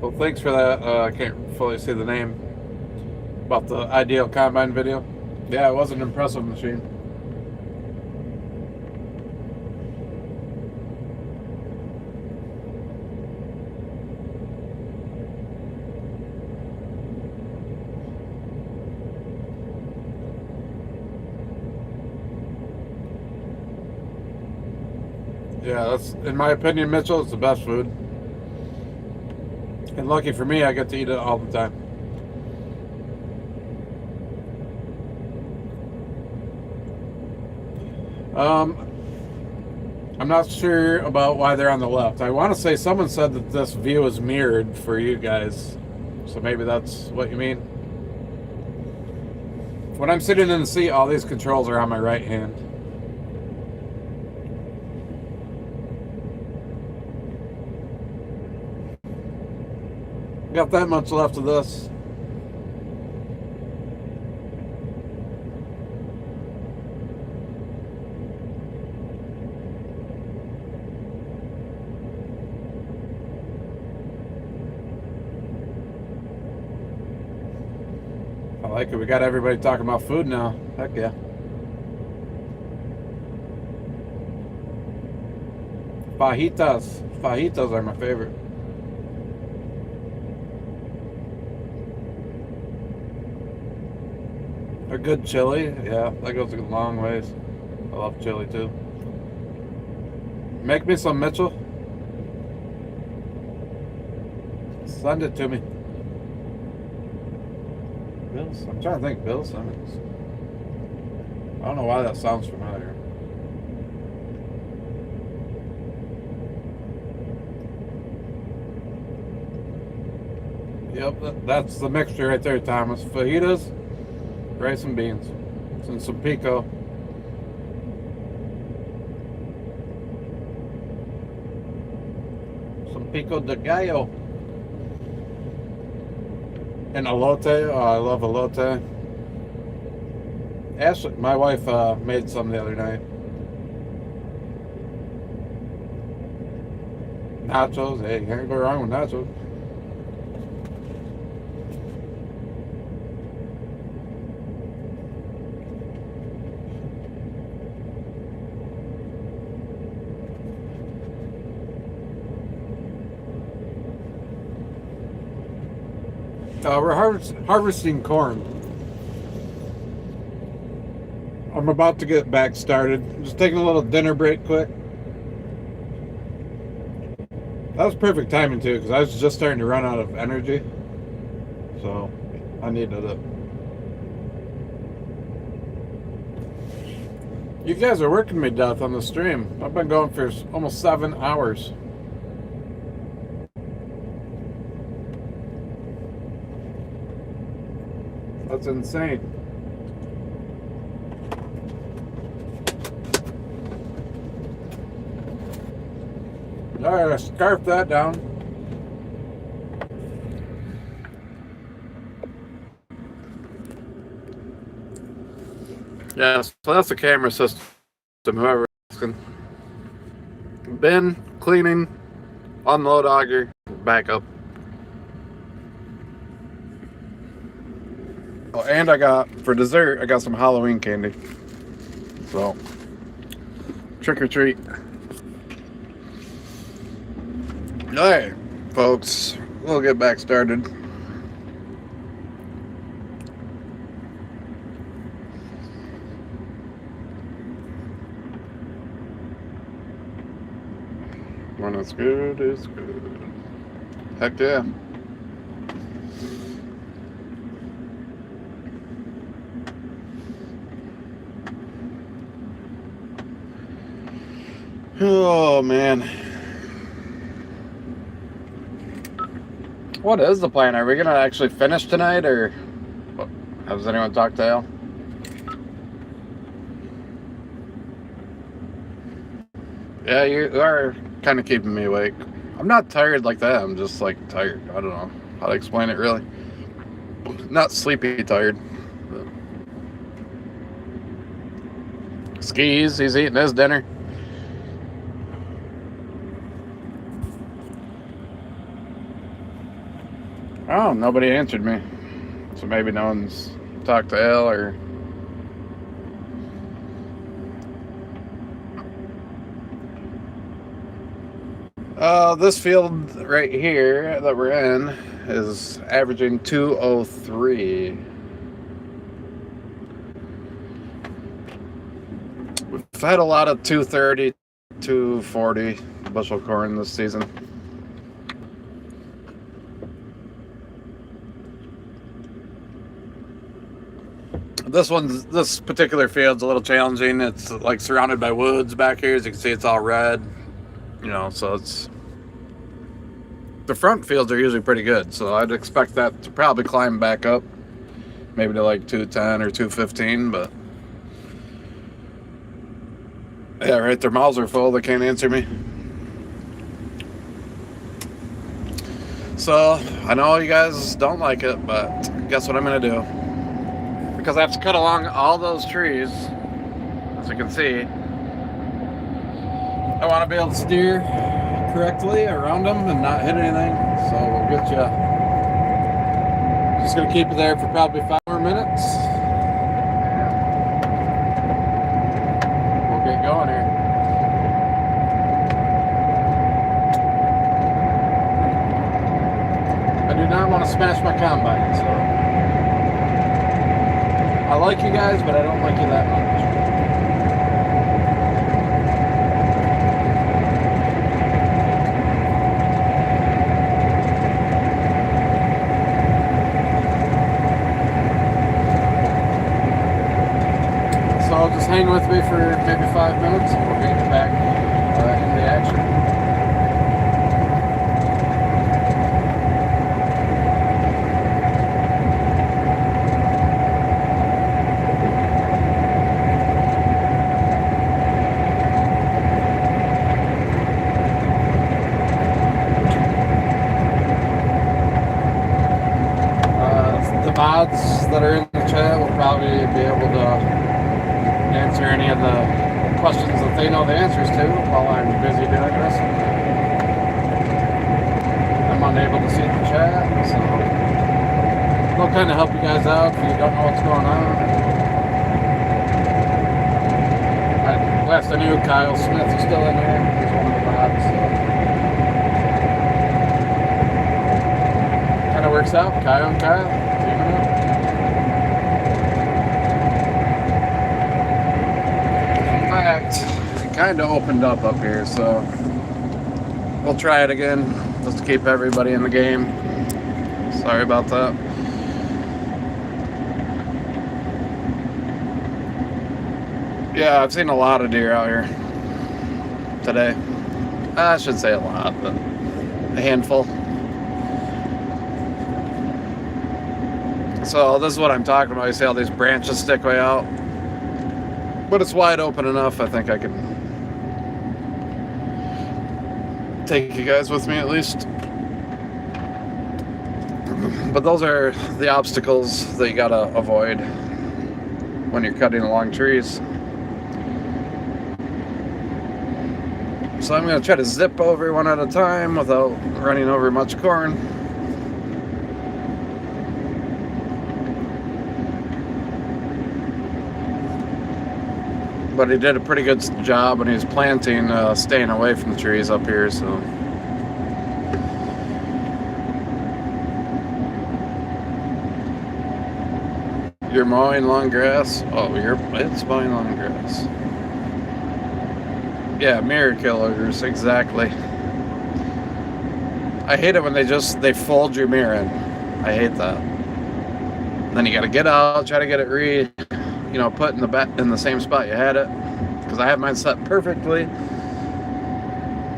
Well, thanks for that. I can't fully see the name. About the Ideal Combine video. Yeah, it was an impressive machine. Yeah, that's, in my opinion, Mitchell, it's the best food. And lucky for me, I get to eat it all the time. I'm not sure about why they're on the left. I want to say someone said that this view is mirrored for you guys. So maybe that's what you mean. When I'm sitting in the seat, all these controls are on my right hand. Got that much left of this. I like it. We got everybody talking about food now. Heck yeah. Fajitas. Fajitas are my favorite. A good chili, yeah, that goes a long ways. I love chili too. Make me some, Mitchell. Send it to me. Bills? I'm trying to think. Bill Simmons. I don't know why that sounds familiar. Yep, that's the mixture right there, Thomas. Fajitas, rice and beans, and some pico. Some pico de gallo. And elote. Oh, I love elote. Ashley, my wife made some the other night. Nachos. Hey, you can't go wrong with nachos. We're harvesting corn. I'm about to get back started. Just taking a little dinner break quick. That was perfect timing too, because I was just starting to run out of energy. So I needed it. You guys are working me death on the stream. I've been going for almost 7 hours. That's insane. Alright, I scarfed that down. Yeah, so that's the camera system. Whoever asking. Bin, cleaning, unload auger, back up. Oh, and I got, for dessert, I got some Halloween candy. So, trick or treat. Alright, folks, we'll get back started. When it's good, it's good. Heck yeah. Oh, man. What is the plan? Are we going to actually finish tonight, or has anyone talked to Al? Yeah, you are kind of keeping me awake. I'm not tired like that. I'm just like tired. I don't know how to explain it really. Not sleepy tired. But. Skis, he's eating his dinner. Oh, nobody answered me. So maybe no one's talked to Al or... this field right here that we're in is averaging 203. We've had a lot of 230, 240 bushel corn this season. This particular field's a little challenging. It's like surrounded by woods back here. As you can see, it's all red. You know, so it's... The front fields are usually pretty good, so I'd expect that to probably climb back up. Maybe to like 210 or 215, but... Yeah, right, their mouths are full. They can't answer me. So, I know you guys don't like it, but guess what I'm going to do? Because I have to cut along all those trees, as you can see. I want to be able to steer correctly around them and not hit anything. So we'll get you. Just going to keep you there for probably 5 more minutes. We'll get going here. I do not want to smash my combine, so... I like you guys, but I don't like you that much. So I'll just hang with me for maybe 5 minutes and we'll get you back in the action. Mods that are in the chat will probably be able to answer any of the questions that they know the answers to while I'm busy doing this. I'm unable to see the chat, so they'll kind of help you guys out if you don't know what's going on. Last I knew, Kyle Smith is still in there. He's one of the mods. So. Kind of works out, Kyle and Kyle. It kind of opened up here, so we'll try it again just to keep everybody in the game. Sorry about that. Yeah, I've seen a lot of deer out here today. I should say a lot, but a handful. So this is what I'm talking about. You see how these branches stick way out? But it's wide open enough, I think I can take you guys with me at least. But those are the obstacles that you gotta avoid. when you're cutting along trees. So I'm going to try to zip over one at a time without running over much corn. But he did a pretty good job when he was planting, staying away from the trees up here, so. You're mowing long grass? Oh, it's mowing long grass. Yeah, mirror killers, exactly. I hate it when they fold your mirror in. I hate that. Then you gotta get out, try to get it put in the same spot you had it. Because I have mine set perfectly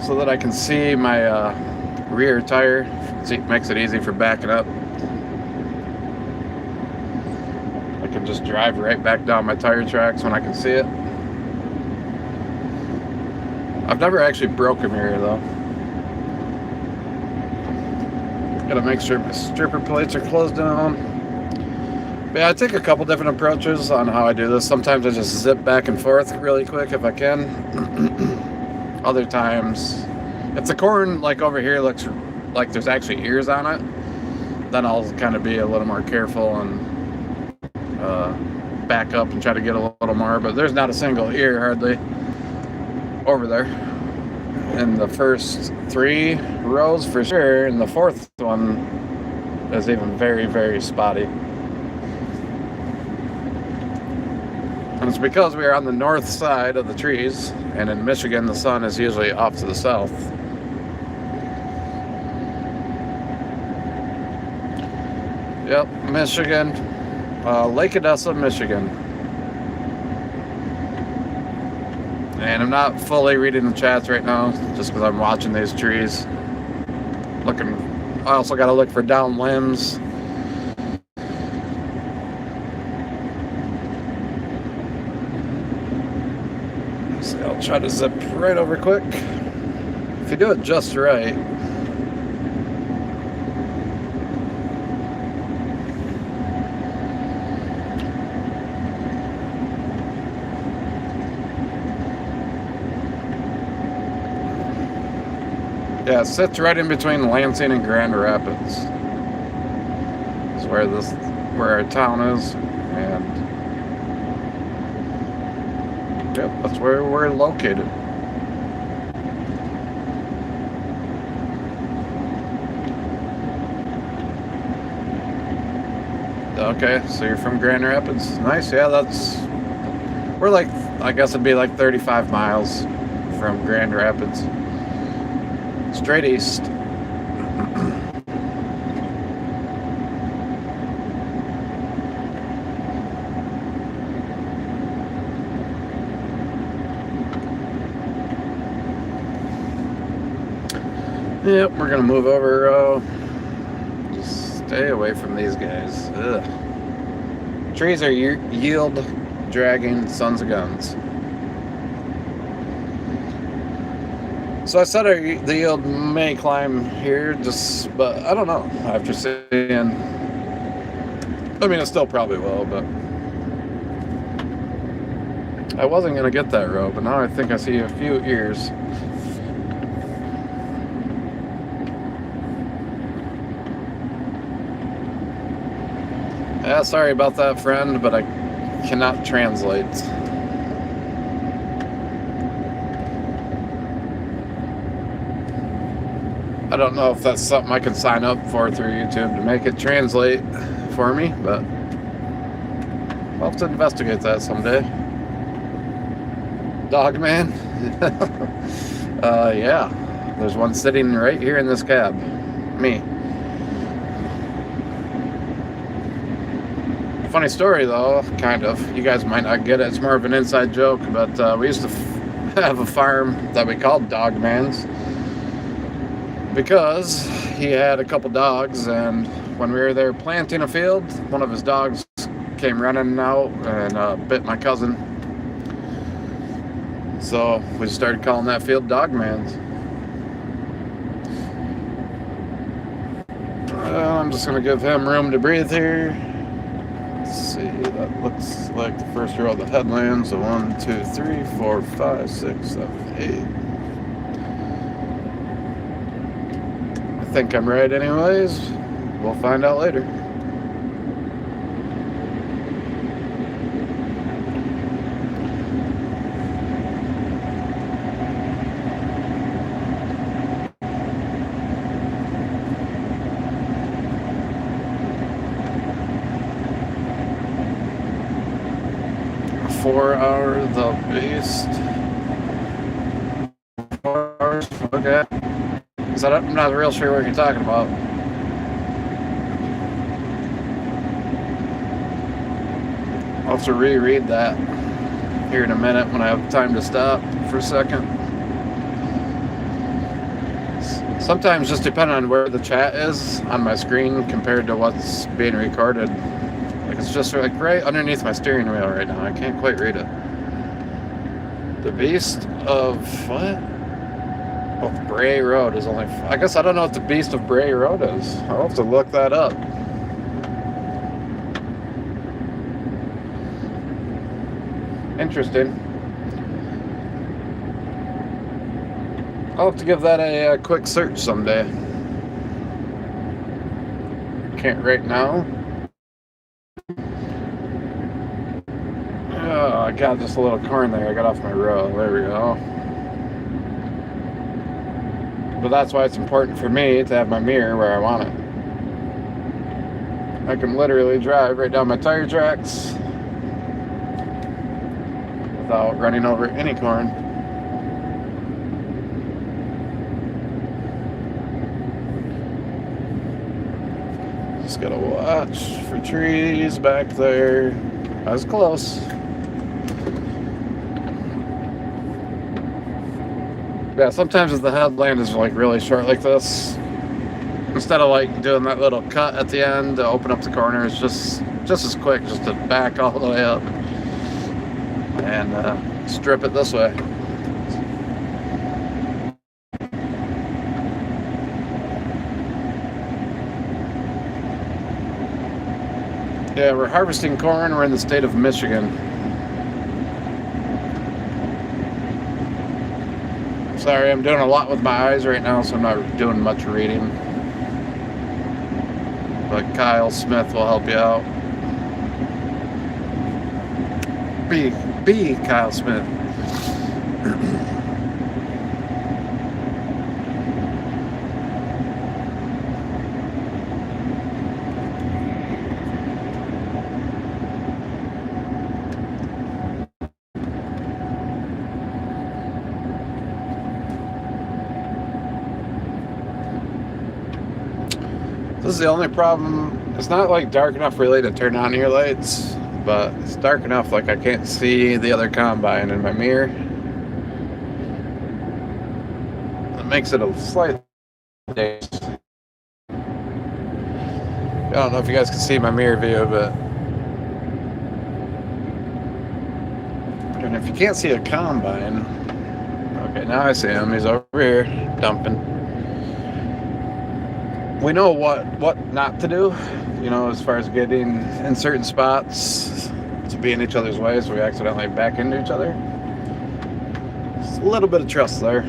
so that I can see my rear tire. It makes it easy for backing up. I can just drive right back down my tire tracks when I can see it. I've never actually broke a mirror though. Gotta make sure my stripper plates are closed down. But yeah, I take a couple different approaches on how I do this. Sometimes I just zip back and forth really quick if I can. Other times, if the corn like over here looks like there's actually ears on it, then I'll kind of be a little more careful and back up and try to get a little more. But there's not a single ear hardly over there. In the first 3 rows for sure, and the 4th one is even very, very spotty. And it's because we are on the north side of the trees, and in Michigan the sun is usually off to the south. Yep, Michigan, Lake Odessa, Michigan. And I'm not fully reading the chats right now, just because I'm watching these trees. I also got to look for down limbs. So I'll try to zip right over quick. If you do it just right. Yeah, it sits right in between Lansing and Grand Rapids. Is where our town is, and yep, that's where we're located. Okay, so you're from Grand Rapids. Nice, yeah, we're like, I guess it'd be like 35 miles from Grand Rapids. Straight east. Yep, we're gonna move over. Just stay away from these guys. Ugh. Trees are yield dragging sons of guns. So I said the yield may climb here, but I don't know. After seeing, I mean, it still probably will, but I wasn't gonna get that row, but now I think I see a few ears. Yeah, sorry about that, friend, but I cannot translate. I don't know if that's something I can sign up for through YouTube to make it translate for me, but I'll have to investigate that someday. Dogman? Yeah. There's one sitting right here in this cab. Me. Funny story though, kind of. You guys might not get it. It's more of an inside joke, but we used to have a farm that we called Dogman's, because he had a couple dogs, and when we were there planting a field, one of his dogs came running out and bit my cousin. So we started calling that field Dogman's. I'm just going to give him room to breathe here. Let's see. see, that looks like the first row of the headlands. So 1, 2, 3, 4, 5, 6, 7, 8. I think I'm right anyways. We'll find out later. The beast. 4 hours? Okay. So I'm not real sure what you're talking about. I'll have to reread that here in a minute when I have time to stop for a second. Sometimes just depending on where the chat is on my screen compared to what's being recorded. Like it's just like right underneath my steering wheel right now. I can't quite read it. The Beast of what? Oh, Bray Road is only. I guess I don't know what the Beast of Bray Road is. I'll have to look that up. Interesting. I'll have to give that a quick search someday. Can't right now. Oh, I got just a little corn there. I got off my row. There we go. But that's why it's important for me to have my mirror where I want it. I can literally drive right down my tire tracks without running over any corn. Just gotta watch for trees back there. I was close. Yeah, sometimes if the headland is like really short like this, instead of like doing that little cut at the end to open up the corner, it's just as quick just to back all the way up and strip it this way. Yeah, we're harvesting corn. We're in the state of Michigan. Sorry, I'm doing a lot with my eyes right now, so I'm not doing much reading. But Kyle Smith will help you out. Be Kyle Smith. This is the only problem. It's not like dark enough really to turn on your lights, but it's dark enough like I can't see the other combine in my mirror. It makes it a slight dangerous. I don't know if you guys can see my mirror view, but and if you can't see a combine, okay, now I see him. He's over here dumping. We know what not to do, you know, as far as getting in certain spots to be in each other's way, so we accidentally back into each other. Just a little bit of trust there.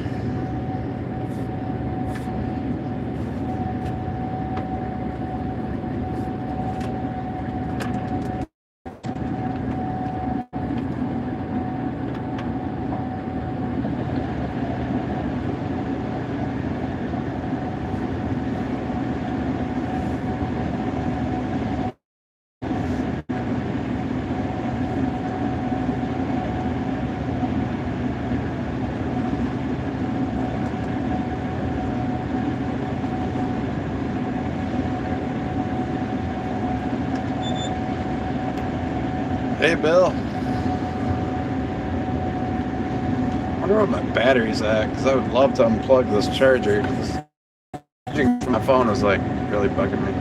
Hey, Bill. I wonder where my battery's at, because I would love to unplug this charger. This charging from my phone is like really bugging me.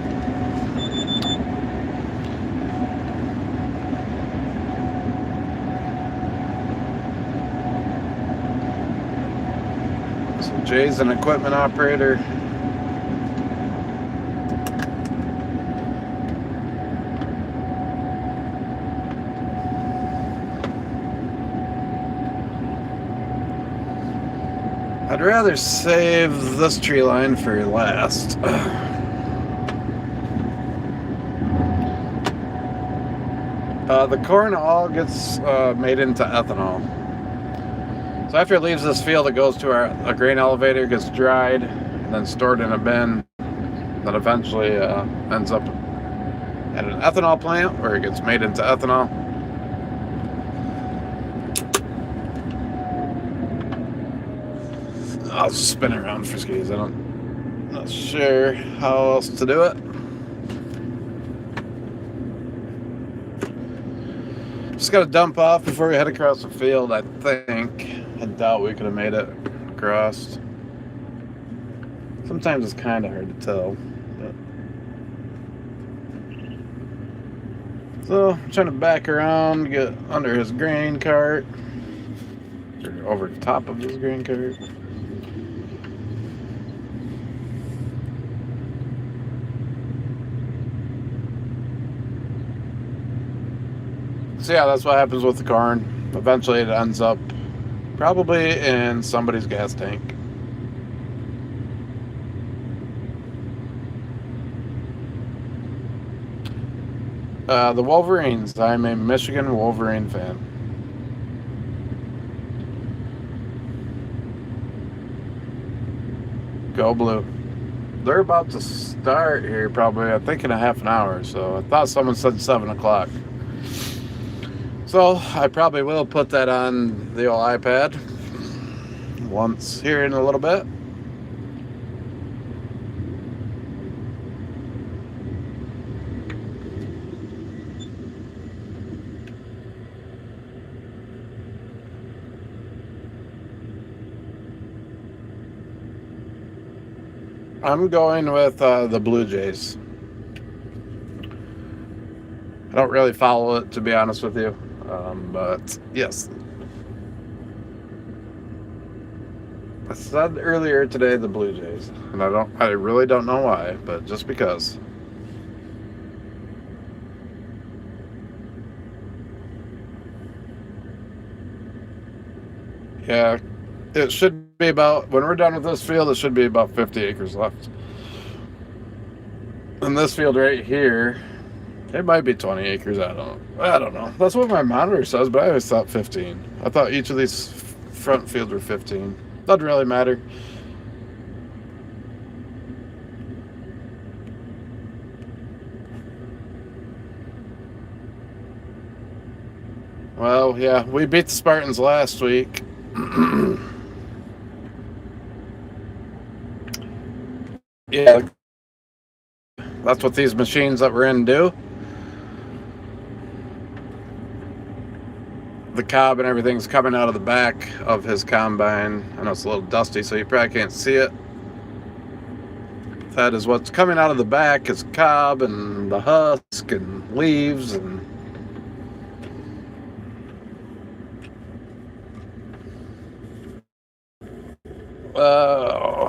So Jay's an equipment operator. I'd rather save this tree line for last. The corn all gets made into ethanol. So after it leaves this field, it goes to a grain elevator, gets dried, and then stored in a bin. That eventually ends up at an ethanol plant where it gets made into ethanol. I'll just spin it around for skis. I'm not sure how else to do it. Just got to dump off before we head across the field, I think. I doubt we could have made it across. Sometimes it's kind of hard to tell. But. So, I'm trying to back around, get under his grain cart. Or over top of his grain cart. So yeah, that's what happens with the corn. Eventually it ends up probably in somebody's gas tank. The Wolverines. I'm a Michigan Wolverine fan. Go Blue. They're about to start here probably, I think, in a half an hour. So I thought someone said 7 o'clock. So I probably will put that on the old iPad once here in a little bit. I'm going with the Blue Jays. I don't really follow it, to be honest with you. But yes, I said earlier today the Blue Jays, and I really don't know why, but just because. Yeah, it should be about, when we're done with this field, it should be about 50 acres left. And this field right here, it might be 20 acres. I don't know. That's what my monitor says, but I always thought 15. I thought each of these front fields were 15. Doesn't really matter. Well, yeah, we beat the Spartans last week. Yeah, that's what these machines that we're in do. The cob and everything's coming out of the back of his combine. I know it's a little dusty, so you probably can't see it. That is what's coming out of the back, is cob and the husk and leaves and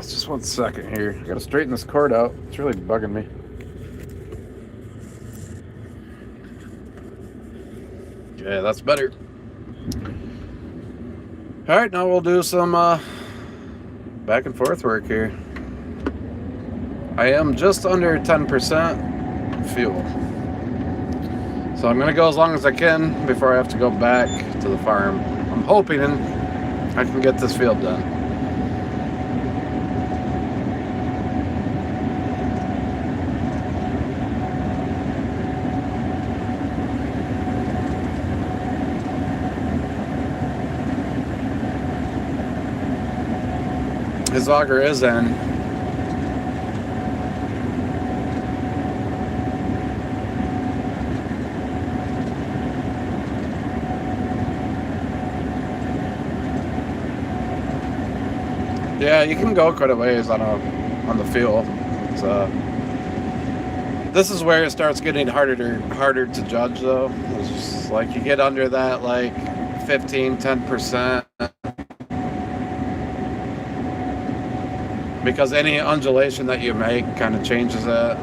just 1 second here. I gotta straighten this cord out. It's really bugging me. Yeah, that's better. Alright, now we'll do some back and forth work here. I am just under 10% fuel. So I'm gonna go as long as I can before I have to go back to the farm. I'm hoping I can get this field done. His auger is in. Yeah, you can go quite a ways on the fuel. It's, this is where it starts getting harder to judge, though. It's just like you get under that like 15-10%. Because any undulation that you make kind of changes it. And,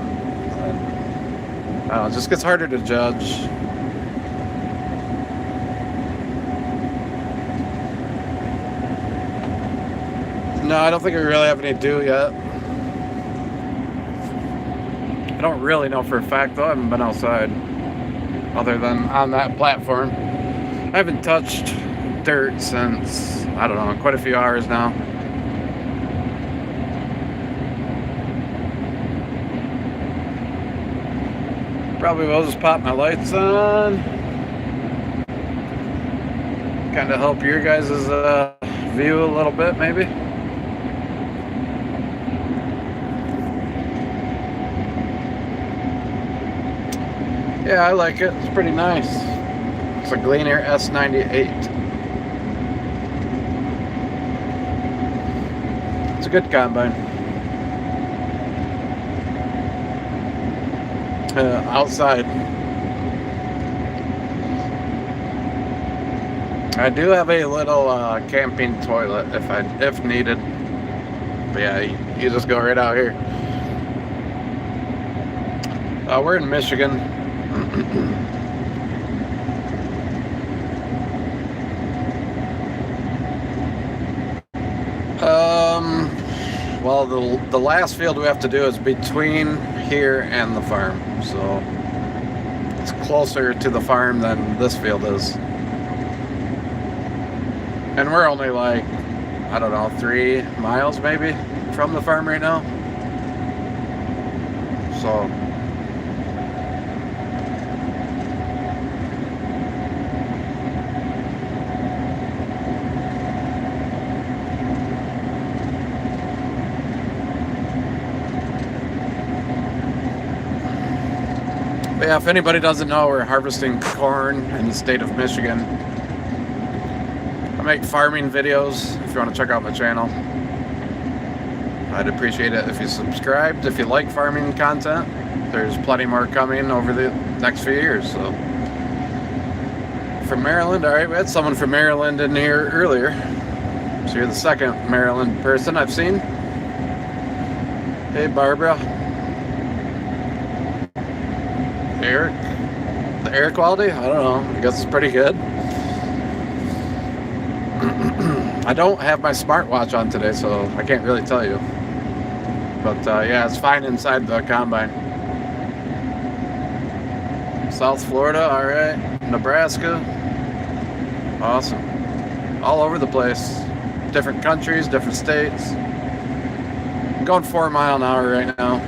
I don't know, it just gets harder to judge. No, I don't think we really have any dew yet. I don't really know for a fact though. I haven't been outside other than on that platform. I haven't touched dirt since, I don't know, quite a few hours now. Probably will just pop my lights on. Kind of help your guys' view a little bit, maybe. Yeah, I like it. It's pretty nice. It's a Gleaner S98. It's a good combine. Outside. I do have a little camping toilet if needed. But yeah, you just go right out here. We're in Michigan. Well, the last field we have to do is between here and the farm, so it's closer to the farm than this field is. And we're only like, I don't know, 3 miles maybe from the farm right now. So but yeah, if anybody doesn't know, we're harvesting corn in the state of Michigan. I make farming videos if you want to check out my channel. I'd appreciate it if you subscribed. If you like farming content, there's plenty more coming over the next few years. So, from Maryland, all right, we had someone from Maryland in here earlier. So you're the second Maryland person I've seen. Hey, Barbara. Eric? The air quality? I don't know. I guess it's pretty good. I don't have my smartwatch on today, so I can't really tell you. But yeah, it's fine inside the combine. South Florida, all right. Nebraska. Awesome. All over the place. Different countries, different states. I'm going 4 miles an hour right now.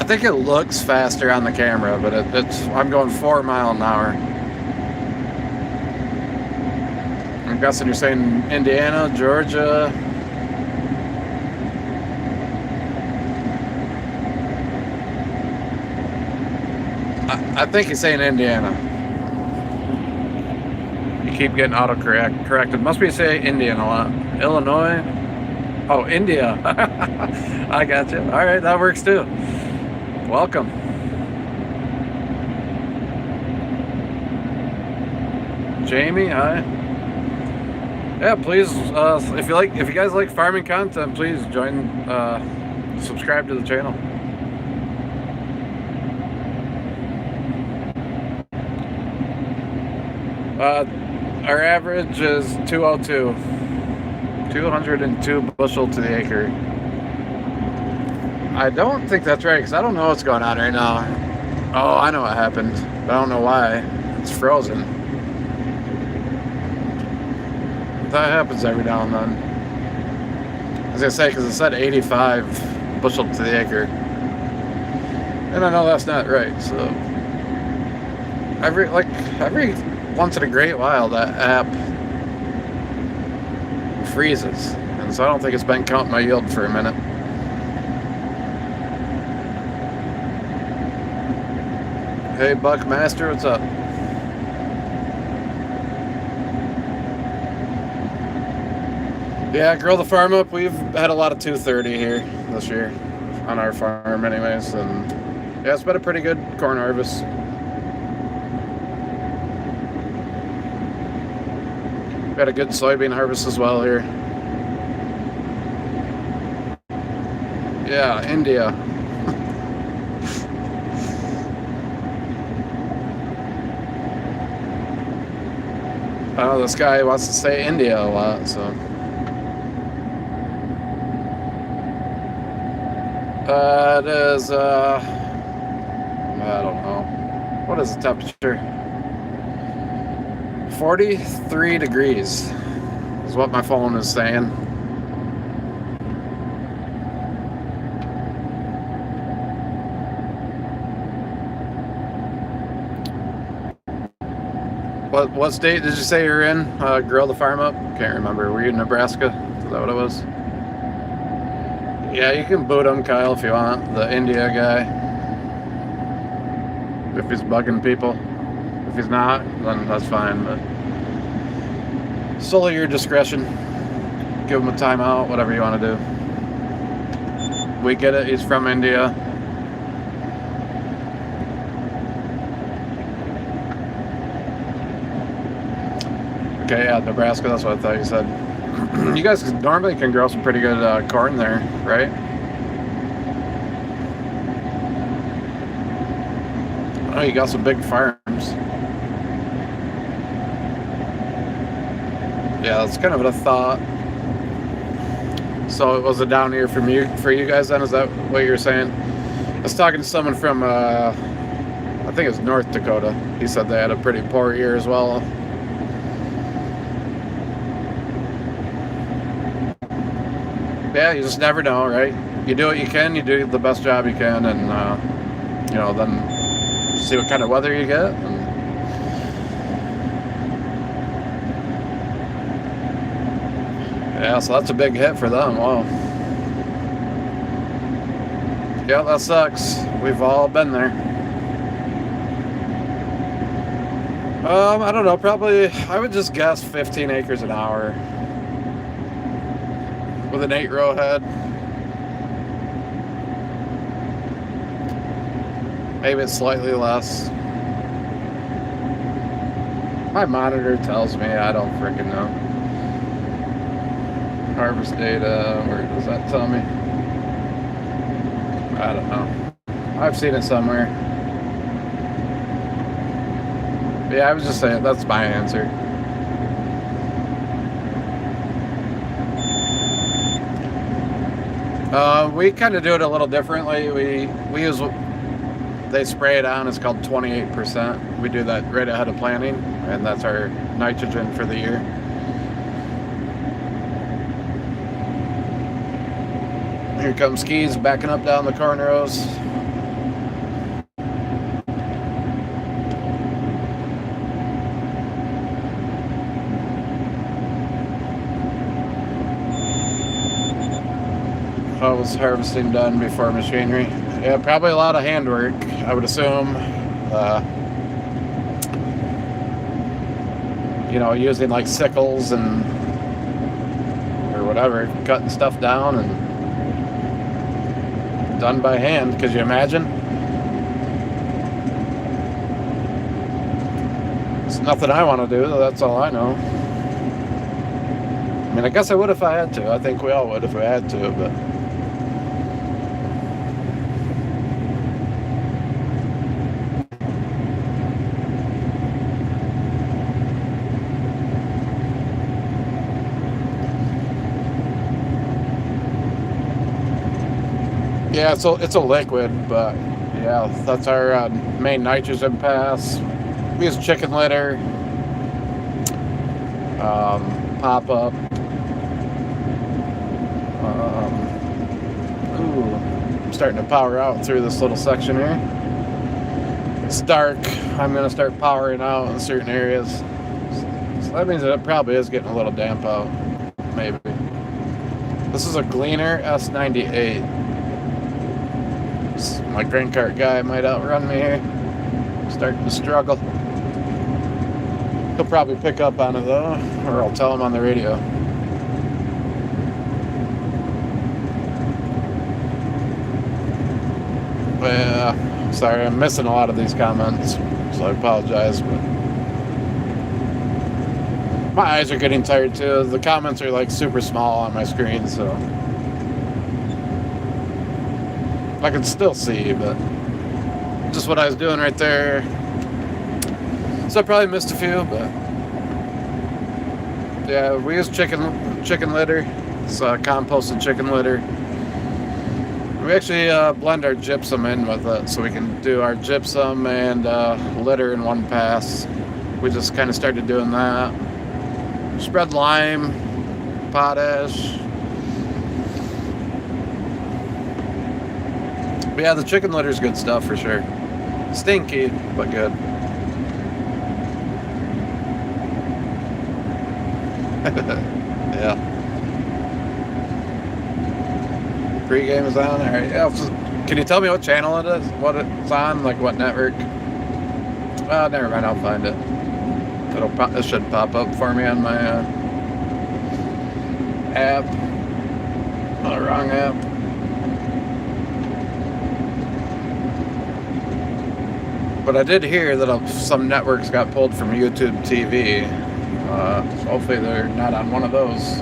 I think it looks faster on the camera, but I'm going 4 miles an hour. I'm guessing you're saying Indiana, Georgia. I think he's saying Indiana. You keep getting corrected. Must be saying Indiana a lot. Illinois. Oh, India. I got you. All right, that works too. Welcome. Jamie, hi. Yeah, please, if you guys like farming content, please subscribe to the channel. Our average is 202 bushel to the acre. I don't think that's right, because I don't know what's going on right now. Oh, I know what happened, but I don't know why. It's frozen. That happens every now and then. I was going to say, because it said 85 bushel to the acre. And I know that's not right, so... Every once in a great while, that app freezes. And so I don't think it's been counting my yield for a minute. Hey, Buckmaster, what's up? Yeah, grow the farm up. We've had a lot of 230 here this year on our farm anyways. And yeah, it's been a pretty good corn harvest. We had a good soybean harvest as well here. Yeah, India. Oh, this guy wants to say India a lot, so. It is, I don't know. What is the temperature? 43 degrees is what my phone is saying. What state did you say you're in? Grill the farm up? Can't remember. Were you in Nebraska? Is that what it was? Yeah, you can boot him, Kyle, if you want. The India guy. If he's bugging people. If he's not, then that's fine. But solely your discretion. Give him a timeout, whatever you want to do. We get it. He's from India. Okay, yeah, Nebraska, that's what I thought you said. You guys normally can grow some pretty good corn there, right? Oh, you got some big farms. Yeah, that's kind of what I thought. So was it down here for you guys then? Is that what you're saying? I was talking to someone from, I think it's North Dakota. He said they had a pretty poor year as well. Yeah, you just never know, right? You do what you can, you do the best job you can, and, you know, then see what kind of weather you get. And yeah, so that's a big hit for them. Wow. Yeah, that sucks. We've all been there. I don't know, probably, I would just guess 15 acres an hour. With an 8-row head. Maybe it's slightly less. My monitor tells me, I don't freaking know. Harvest data, where does that tell me? I don't know. I've seen it somewhere. But yeah, I was just saying, that's my answer. We kind of do it a little differently. We use, they spray it on, it's called 28%. We do that right ahead of planting, and that's our nitrogen for the year. Here comes skis backing up down the corn rows. How was harvesting done before machinery? Yeah, probably a lot of handwork, I would assume. You know, using like sickles and or whatever, cutting stuff down and done by hand. Could you imagine? It's nothing I want to do, that's all I know. I mean, I guess I would if I had to. I think we all would if we had to, but yeah, it's a liquid, but yeah, that's our main nitrogen pass. We use chicken litter, pop up. I'm starting to power out through this little section here. It's dark. I'm going to start powering out in certain areas. So that means that it probably is getting a little damp out. Maybe. This is a Gleaner S98. My grain cart guy might outrun me here. Starting to struggle. He'll probably pick up on it though, or I'll tell him on the radio. Well, sorry, I'm missing a lot of these comments, so I apologize, but my eyes are getting tired too. The comments are like super small on my screen, so I can still see, but just what I was doing right there. So I probably missed a few, but Yeah, we use chicken litter. It's composted chicken litter. We actually blend our gypsum in with it, so we can do our gypsum and litter in one pass. We just kind of started doing that. Spread lime, potash. But yeah, the chicken litter is good stuff for sure. Stinky, but good. Yeah. Pre-game is on. All right. Yeah, can you tell me what channel it is? What it's on? Like what network? Never mind. I'll find it. It should pop up for me on my app. Oh, wrong app. But I did hear that some networks got pulled from YouTube TV. So hopefully they're not on one of those.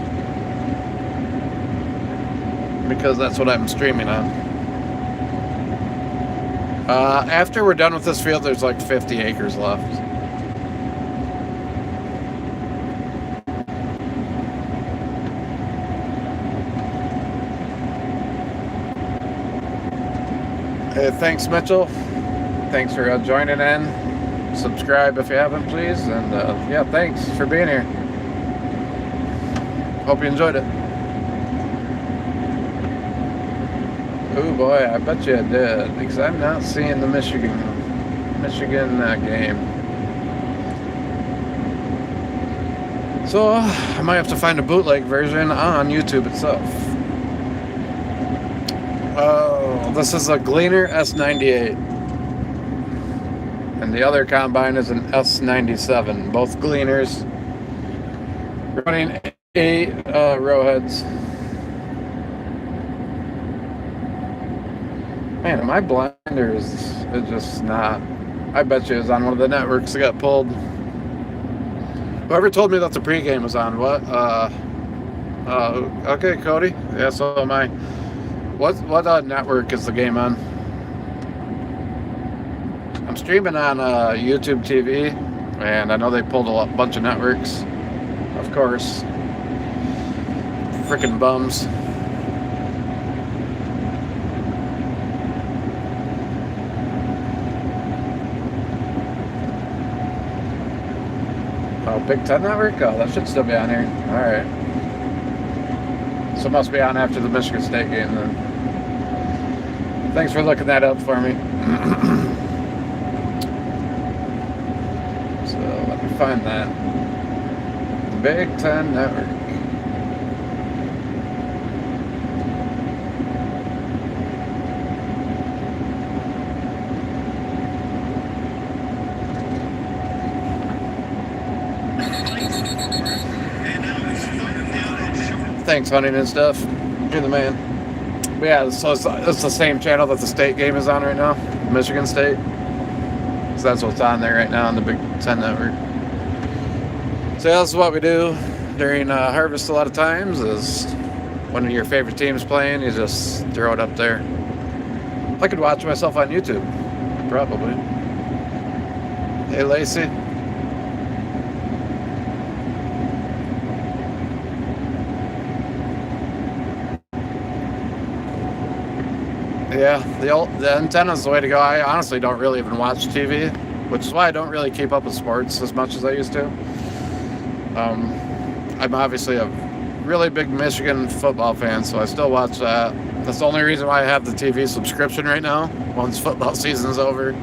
Because that's what I'm streaming on. After we're done with this field, there's like 50 acres left. Hey, thanks, Mitchell. Thanks for joining in. Subscribe if you haven't, please. And yeah, thanks for being here. Hope you enjoyed it. Oh boy, I bet you I did, because I'm not seeing the Michigan game. So I might have to find a bootleg version on YouTube itself. Oh, this is a Gleaner S98. And the other combine is an S97. Both Gleaners. Running 8 rowheads. Man, my blinder is just not. I bet you it was on one of the networks that got pulled. Whoever told me that the pregame was on, what? Okay, Cody. Yeah, so am I. What network is the game on? I'm streaming on YouTube TV, and I know they pulled a bunch of networks. Of course. Frickin' bums. Oh, Big Ten Network? Oh, that should still be on here. Alright. So it must be on after the Michigan State game then. Thanks for looking that up for me. So let me find that. Big Ten Network. Thanks, hunting and stuff. You're the man. But yeah, so it's the same channel that the state game is on right now, Michigan State. So that's what's on there right now on the Big Ten Network. So yeah, this is what we do during harvest a lot of times is one of your favorite teams playing, you just throw it up there. I could watch myself on YouTube, probably. Hey, Lacey. Yeah, the antenna's the way to go. I honestly don't really even watch TV, which is why I don't really keep up with sports as much as I used to. I'm obviously a really big Michigan football fan, so I still watch that. That's the only reason why I have the TV subscription right now. Once football season's over,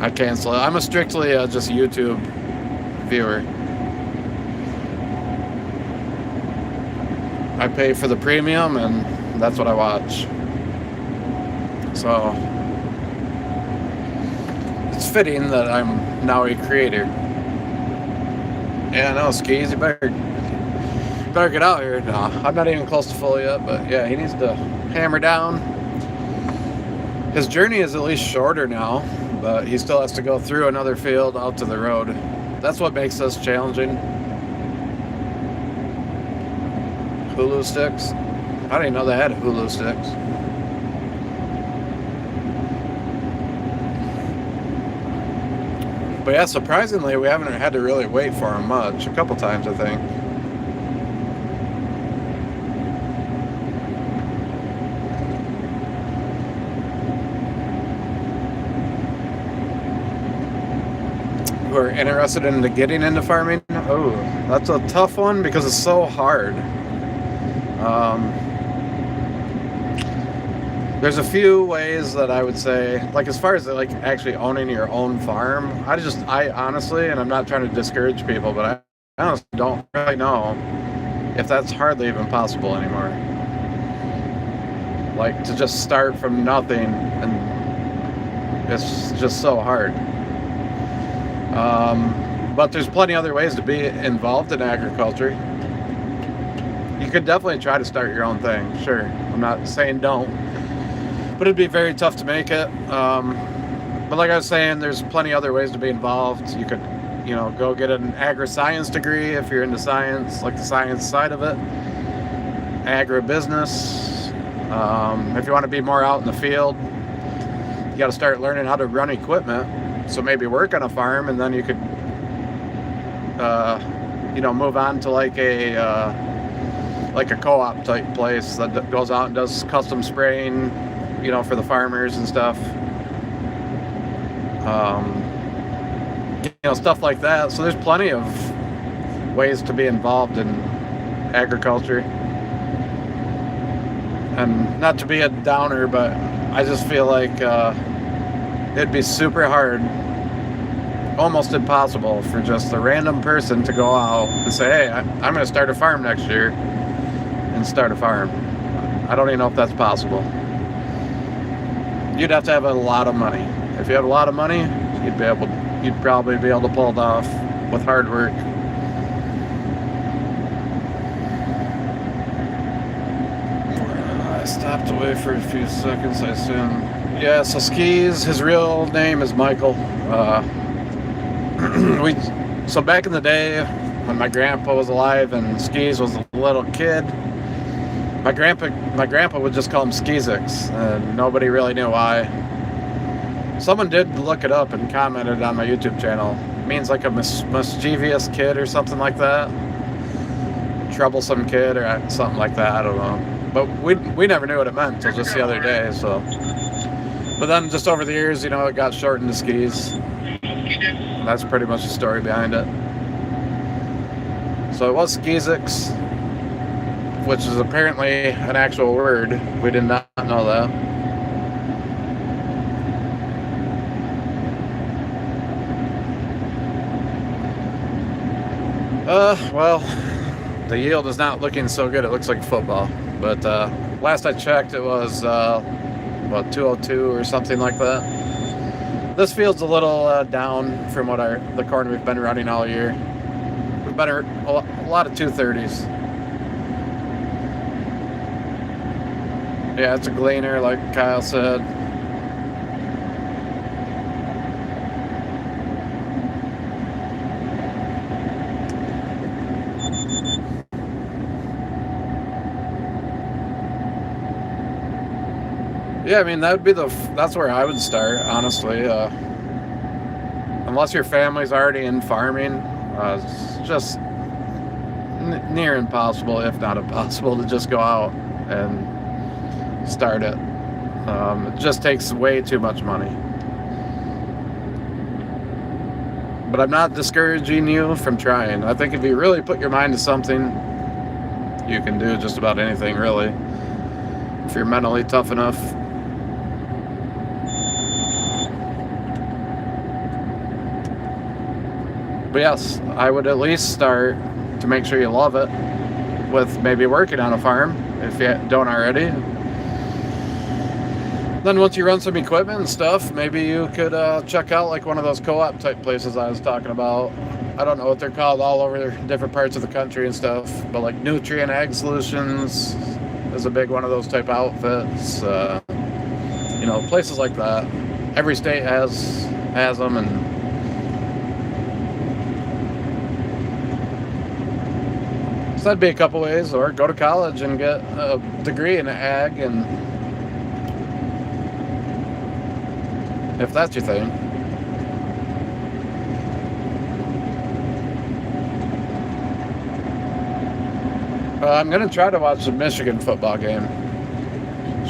I cancel it. I'm a strictly just YouTube viewer. I pay for the premium, and that's what I watch. So it's fitting that I'm now a creator. Yeah, no, Skis, you better get out here. No, I'm not even close to full yet, but yeah, he needs to hammer down. His journey is at least shorter now, but he still has to go through another field out to the road. That's what makes this challenging. Hulu sticks. I didn't know they had Hulu sticks. But yeah, surprisingly, we haven't had to really wait for him much. A couple times, I think. interested in getting into farming, oh, that's a tough one because it's so hard. There's a few ways that I would say, like as far as like actually owning your own farm, I honestly, and I'm not trying to discourage people, but I honestly don't really know if that's hardly even possible anymore. Like to just start from nothing, and it's just so hard. But there's plenty other ways to be involved in agriculture. You could definitely try to start your own thing, sure. I'm not saying don't. But it'd be very tough to make it. But like I was saying, there's plenty other ways to be involved. You could, go get an agri-science degree if you're into science, like the science side of it. Agribusiness. If you want to be more out in the field, you got to start learning how to run equipment. So maybe work on a farm, and then you could, move on to like a co-op type place that goes out and does custom spraying, for the farmers and stuff. Stuff like that. So there's plenty of ways to be involved in agriculture. And not to be a downer, but I just feel like it'd be super hard, almost impossible for just a random person to go out and say, hey, I'm going to start a farm next year, and start a farm. I don't even know if that's possible. You'd have to have a lot of money. If you have a lot of money, you'd probably be able to pull it off with hard work. I stopped away for a few seconds, I assume. Yeah, so Skis, his real name is Michael. So back in the day, when my grandpa was alive and Skis was a little kid, my grandpa would just call him Skizix, and nobody really knew why. Someone did look it up and commented on my YouTube channel. It means like a mischievous kid or something like that. Troublesome kid or something like that, I don't know. But we never knew what it meant until just the other day, so. But then just over the years, it got shortened to Skis. And that's pretty much the story behind it. So it was Skizix, which is apparently an actual word. We did not know that. Well, the yield is not looking so good. It looks like football. But last I checked, it was, 202 or something like that. This field's a little down from the corn we've been running all year. We've been a lot of 230s. Yeah, it's a gleaner, like Kyle said. Yeah, I mean, that's where I would start, honestly. Unless your family's already in farming, it's just near impossible, if not impossible, to just go out and start it. It just takes way too much money. But I'm not discouraging you from trying. I think if you really put your mind to something, you can do just about anything, really. If you're mentally tough enough. But yes, I would at least start to make sure you love it with maybe working on a farm, if you don't already. Then once you run some equipment and stuff, maybe you could check out like one of those co-op type places I was talking about. I don't know what they're called all over different parts of the country and stuff, but like Nutrient Ag Solutions is a big one of those type outfits. Places like that. Every state has them, and so that'd be a couple ways, or go to college and get a degree in ag, and if that's your thing. I'm going to try to watch the Michigan football game.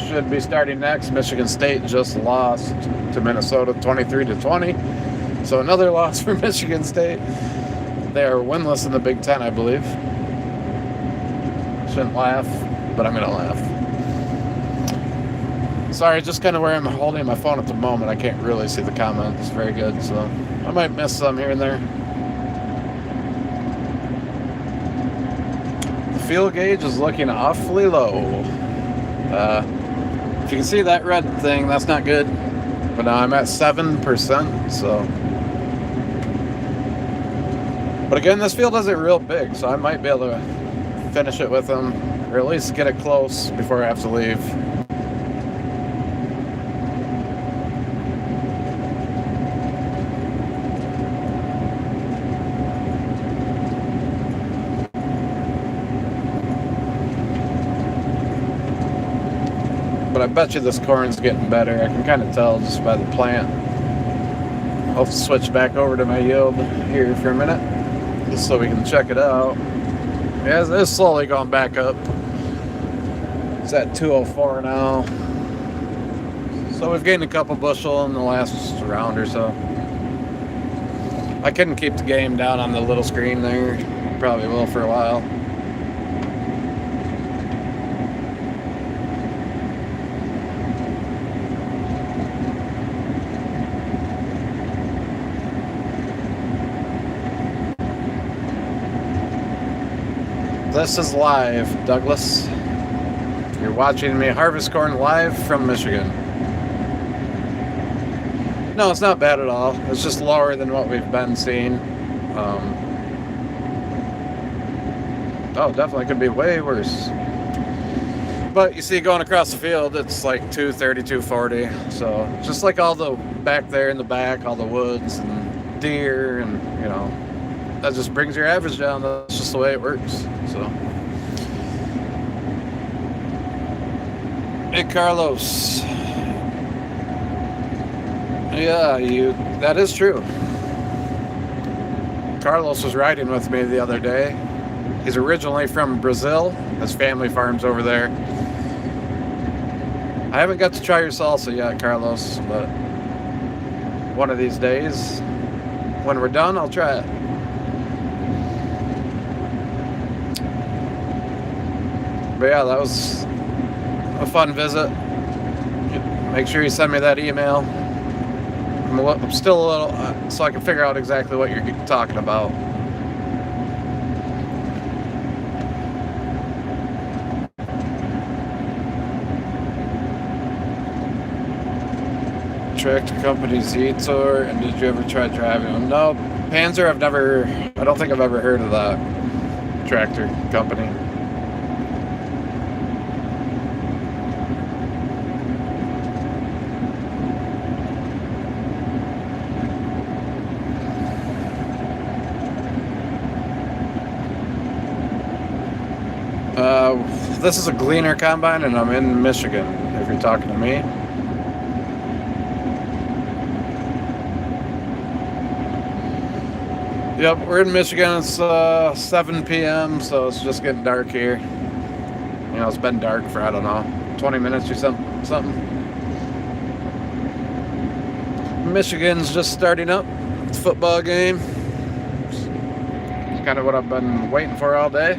Should be starting next. Michigan State just lost to Minnesota 23-20. So another loss for Michigan State. They are winless in the Big Ten, I believe. Shouldn't laugh, but I'm going to laugh. Sorry, just kind of where I'm holding my phone at the moment, I can't really see the comments very good, so I might miss some here and there. The fuel gauge is looking awfully low. If you can see that red thing, that's not good. But now I'm at 7%, so. But again, this field isn't real big, so I might be able to finish it with them, or at least get it close before I have to leave. But I bet you this corn's getting better. I can kind of tell just by the plant. I'll switch back over to my yield here for a minute, just so we can check it out. Yeah, it's slowly going back up. It's at 204 now. So we've gained a couple bushel in the last round or so. I couldn't keep the game down on the little screen there. Probably will for a while. This is live, Douglas. You're watching me harvest corn live from Michigan. No, it's not bad at all. It's just lower than what we've been seeing. Oh, definitely could be way worse. But you see, going across the field, it's like 230, 240. So just like all the back there in the back, all the woods and deer, and you know, that just brings your average down. That's just the way it works. So, hey Carlos. Yeah, that is true. Carlos was riding with me the other day. He's originally from Brazil. His family farms over there. I haven't got to try your salsa yet, Carlos, but one of these days, when we're done, I'll try it. But yeah, that was a fun visit. Make sure you send me that email. I'm still a little, so I can figure out exactly what you're talking about. Tractor company Zetor, and did you ever try driving them? No, Panzer I don't think I've ever heard of that tractor company. This is a Gleaner combine, and I'm in Michigan, if you're talking to me. Yep, we're in Michigan. It's 7 p.m., so it's just getting dark here. You know, it's been dark for, I don't know, 20 minutes or something. Michigan's just starting up. It's a football game. It's kind of what I've been waiting for all day.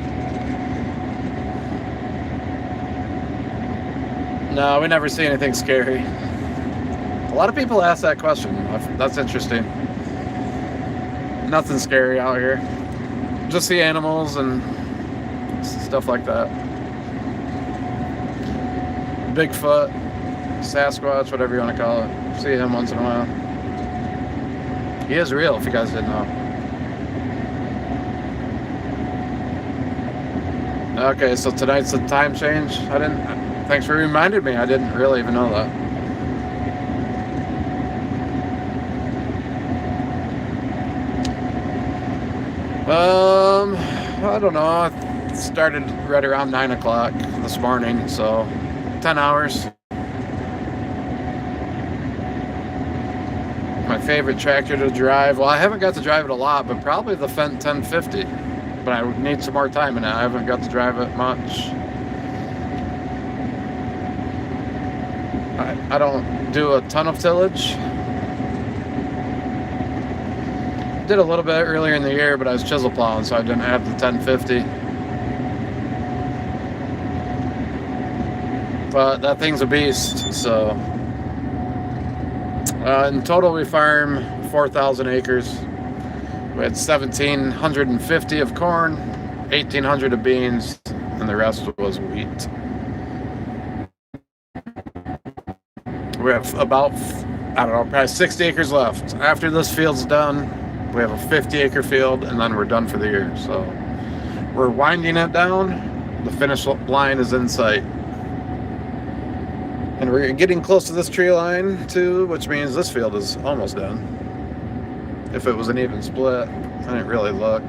No, we never see anything scary. A lot of people ask that question. That's interesting. Nothing scary out here. Just the animals and stuff like that. Bigfoot, Sasquatch, whatever you want to call it. See him once in a while. He is real, if you guys didn't know. Okay, so tonight's the time change. Thanks for reminding me. I didn't really even know that. I don't know. I started right around 9 o'clock this morning, so 10 hours. My favorite tractor to drive. Well, I haven't got to drive it a lot, but probably the Fendt 1050. But I would need some more time in it. I haven't got to drive it much. I don't do a ton of tillage. did a little bit earlier in the year, but I was chisel plowing, so I didn't have the 1050. But that thing's a beast. So in total, we farm 4,000 acres. We had 1,750 of corn, 1,800 of beans, and the rest was wheat. We have about, I don't know, probably 60 acres left. After this field's done, we have a 50-acre field, and then we're done for the year. So we're winding it down. The finish line is in sight. And we're getting close to this tree line, too, which means this field is almost done. If it was an even split, I didn't really look.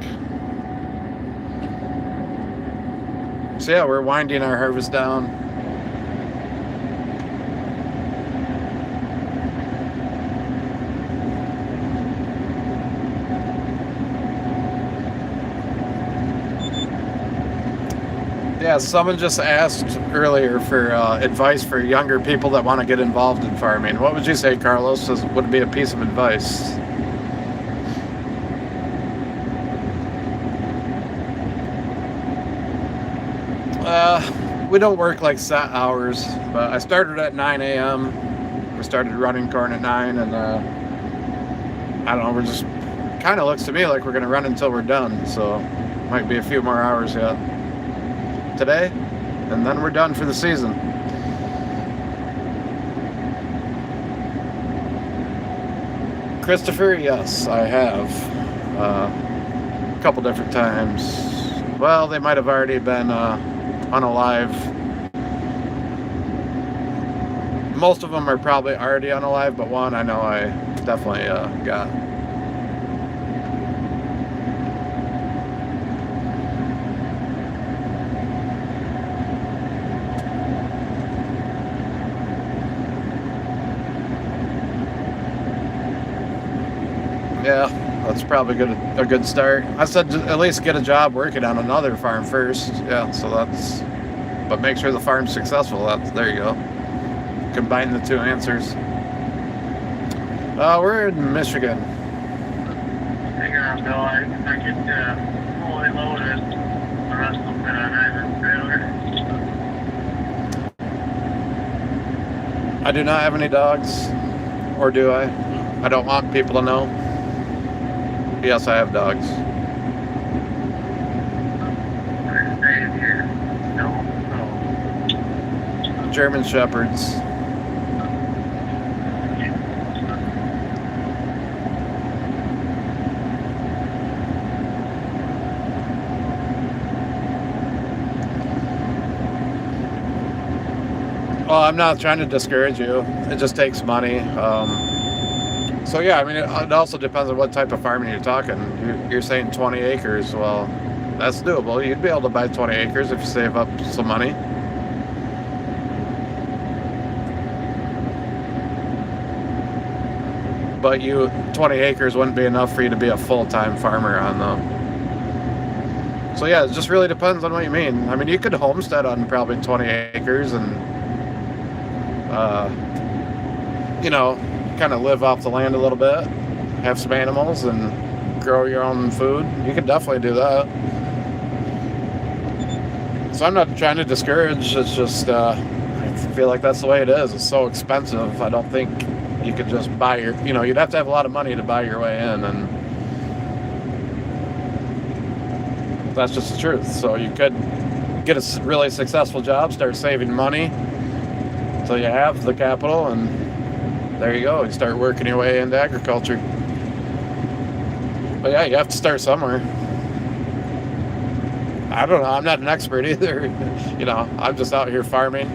So yeah, we're winding our harvest down. Yeah, someone just asked earlier for advice for younger people that want to get involved in farming. What would you say, Carlos, would be a piece of advice? We don't work like set hours, but I started at 9 a.m. We started running corn at 9, and I don't know, we're just, kind of looks to me like we're going to run until we're done, so might be a few more hours yet today, and then we're done for the season. Christopher, yes, I have. A couple different times. Well, they might have already been unalive. Most of them are probably already unalive, but one I know I definitely got. Yeah, that's probably a good start. I said at least get a job working on another farm first. Yeah, so that's, but make sure the farm's successful. There you go. Combine the two answers. We're in Michigan. Hang on, Bill. I get fully loaded. The rest will fit on Ivan's trailer. I do not have any dogs, or do I? I don't want people to know. Yes, I have dogs. We're staying here. No. German Shepherds. Well, I'm not trying to discourage you. It just takes money. So yeah, I mean, it also depends on what type of farming you're talking. You're saying 20 acres. Well, that's doable. You'd be able to buy 20 acres if you save up some money. But 20 acres wouldn't be enough for you to be a full-time farmer on them. So yeah, it just really depends on what you mean. I mean, you could homestead on probably 20 acres and, kind of live off the land a little bit, have some animals, and grow your own food. You could definitely do that. So I'm not trying to discourage. It's just, I feel like that's the way it is. It's so expensive. I don't think you could just buy you'd have to have a lot of money to buy your way in, and that's just the truth. So you could get a really successful job, start saving money until you have the capital, and there you go. You start working your way into agriculture. But yeah, you have to start somewhere. I don't know. I'm not an expert either. I'm just out here farming.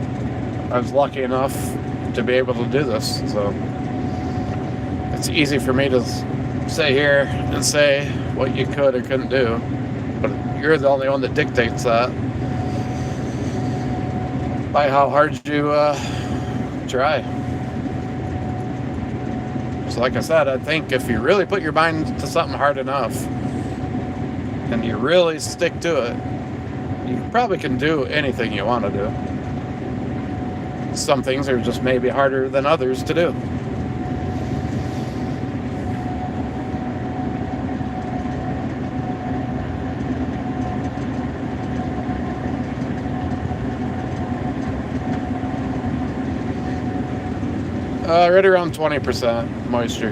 I was lucky enough to be able to do this. So it's easy for me to sit here and say what you could or couldn't do. But you're the only one that dictates that by how hard you try. So like I said, I think if you really put your mind to something hard enough and you really stick to it, you probably can do anything you want to do. Some things are just maybe harder than others to do. Right around 20% moisture.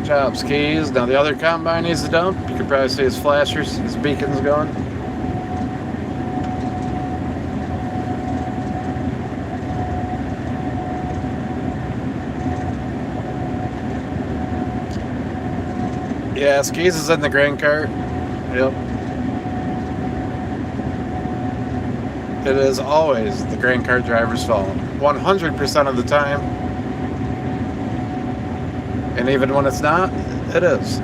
Jobs keys. Now the other combine needs to dump. You can probably see his flashers, his beacons going. Yeah, skis is in the grain cart. Yep. It is always the grain cart driver's fault. 100% of the time. And even when it's not, it is.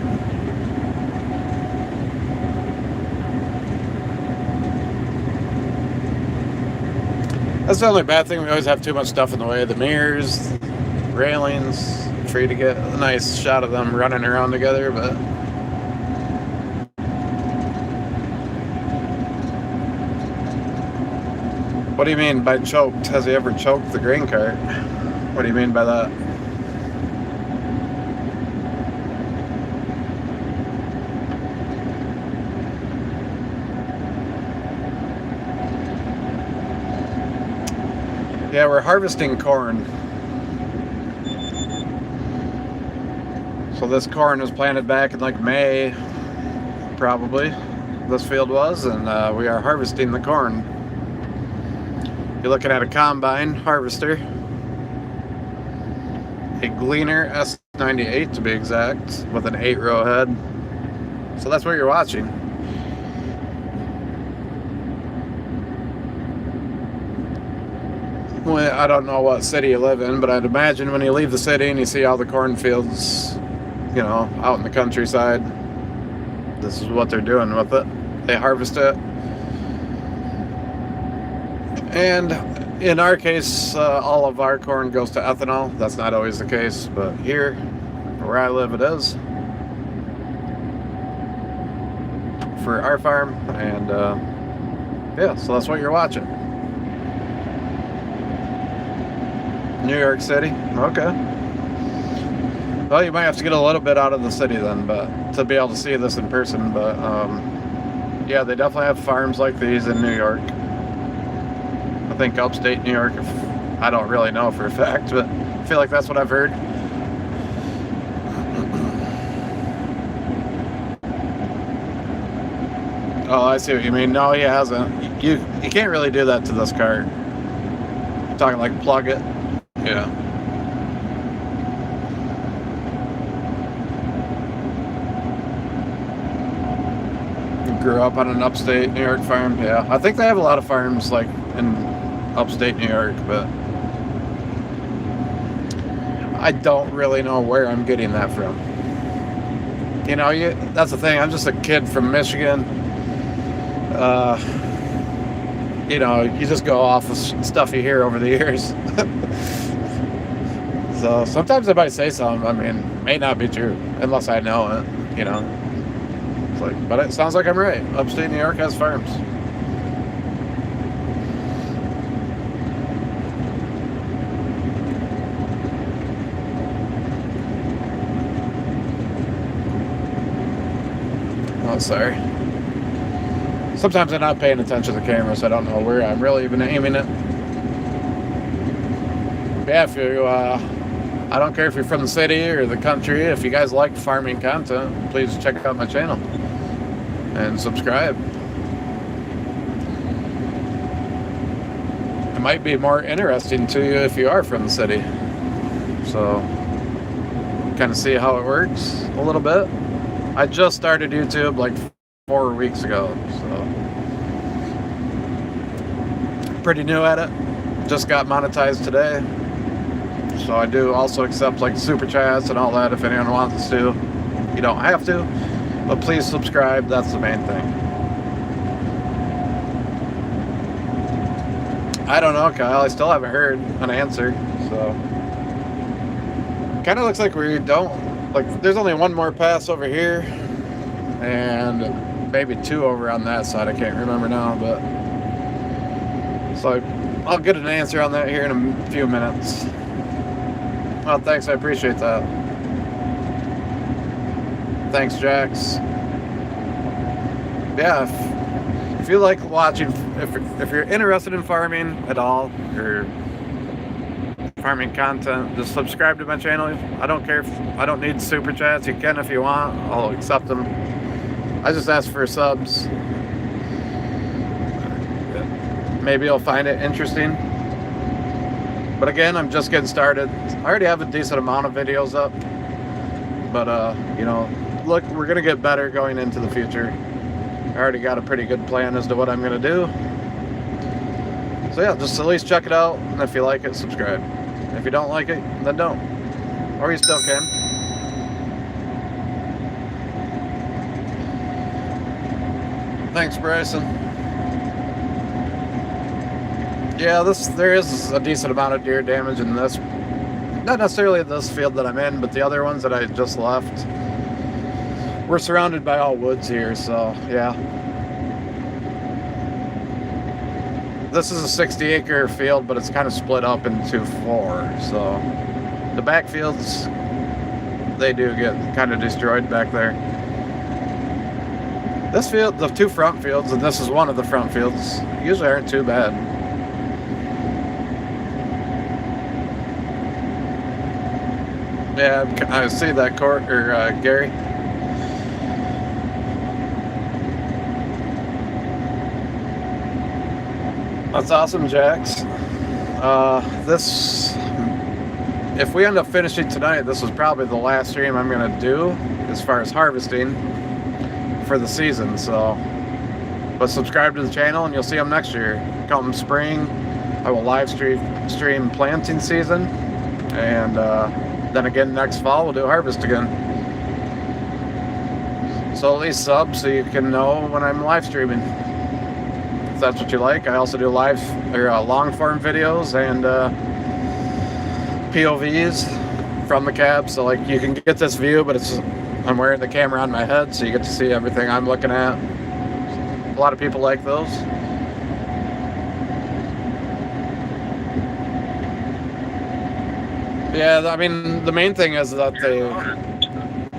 That's the only bad thing. We always have too much stuff in the way. The mirrors, railings, for you to get a nice shot of them running around together, but what do you mean by choked? Has he ever choked the grain cart? What do you mean by that? Yeah, we're harvesting corn. So this corn was planted back in like May, probably, this field was, and we are harvesting the corn. You're looking at a combine harvester, a Gleaner S98 to be exact, with an 8-row head. So that's what you're watching. Well, I don't know what city you live in, but I'd imagine when you leave the city and you see all the cornfields, you know, out in the countryside, this is what they're doing with it. They harvest it. And in our case, all of our corn goes to ethanol. That's not always the case, but here, where I live, it is. For our farm, and yeah, so that's what you're watching. New York City, okay. Well, you might have to get a little bit out of the city then, but to be able to see this in person. But yeah, they definitely have farms like these in New York. I think upstate New York. I don't really know for a fact, but I feel like that's what I've heard. Oh, I see what you mean. No, he hasn't. You can't really do that to this cart. You're talking like plug it. Yeah. Grew up on an upstate New York farm. Yeah, I think they have a lot of farms like in upstate New York, but I don't really know where I'm getting that from. You know, that's the thing. I'm just a kid from Michigan. You know, you just go off of stuff you hear over the years. So sometimes I might say something, I mean, may not be true, unless I know it, you know. It's like, but it sounds like I'm right. Upstate New York has farms. Oh, sorry. Sometimes I'm not paying attention to the camera, so I don't know where I'm really even aiming it. But yeah, if you, I don't care if you're from the city or the country, if you guys like farming content, please check out my channel and subscribe. It might be more interesting to you if you are from the city. So, kind of see how it works a little bit. I just started YouTube like 4 weeks ago, so pretty new at it. Just got monetized today. So I do also accept like super chats and all that if anyone wants to. You don't have to, but please subscribe. That's the main thing. I don't know, Kyle. I still haven't heard an answer. So kind of looks like we don't, like there's only one more pass over here and maybe 2 over on that side. I can't remember now, but so I'll get an answer on that here in a few minutes. Well, thanks. I appreciate that. Thanks, Jax. Yeah, if you like watching, if you're interested in farming at all, or farming content, just subscribe to my channel. I don't care if I don't need super chats. You can if you want. I'll accept them. I just ask for subs. Maybe you'll find it interesting. But again, I'm just getting started. I already have a decent amount of videos up. But, you know, look, we're going to get better going into the future. I already got a pretty good plan as to what I'm going to do. So yeah, just at least check it out. And if you like it, subscribe. If you don't like it, then don't. Or you still can. Thanks, Bryson. Yeah, there is a decent amount of deer damage in this. Not necessarily this field that I'm in, but the other ones that I just left. We're surrounded by all woods here, so yeah. This is a 60-acre field, but it's kind of split up into 4. So the back fields, they do get kind of destroyed back there. This field, the 2 front fields, and this is one of the front fields, usually aren't too bad. Yeah, I see that Gary. That's awesome, Jax. If we end up finishing tonight, this is probably the last stream I'm going to do as far as harvesting for the season. So, but subscribe to the channel and you'll see them next year. Come spring, I will live stream planting season, and then again next fall we'll do harvest again. So at least sub so you can know when I'm live streaming. If that's what you like. I also do live or long form videos and POVs from the cab. So like you can get this view, but I'm wearing the camera on my head, so you get to see everything I'm looking at. A lot of people like those. Yeah, I mean, the main thing is that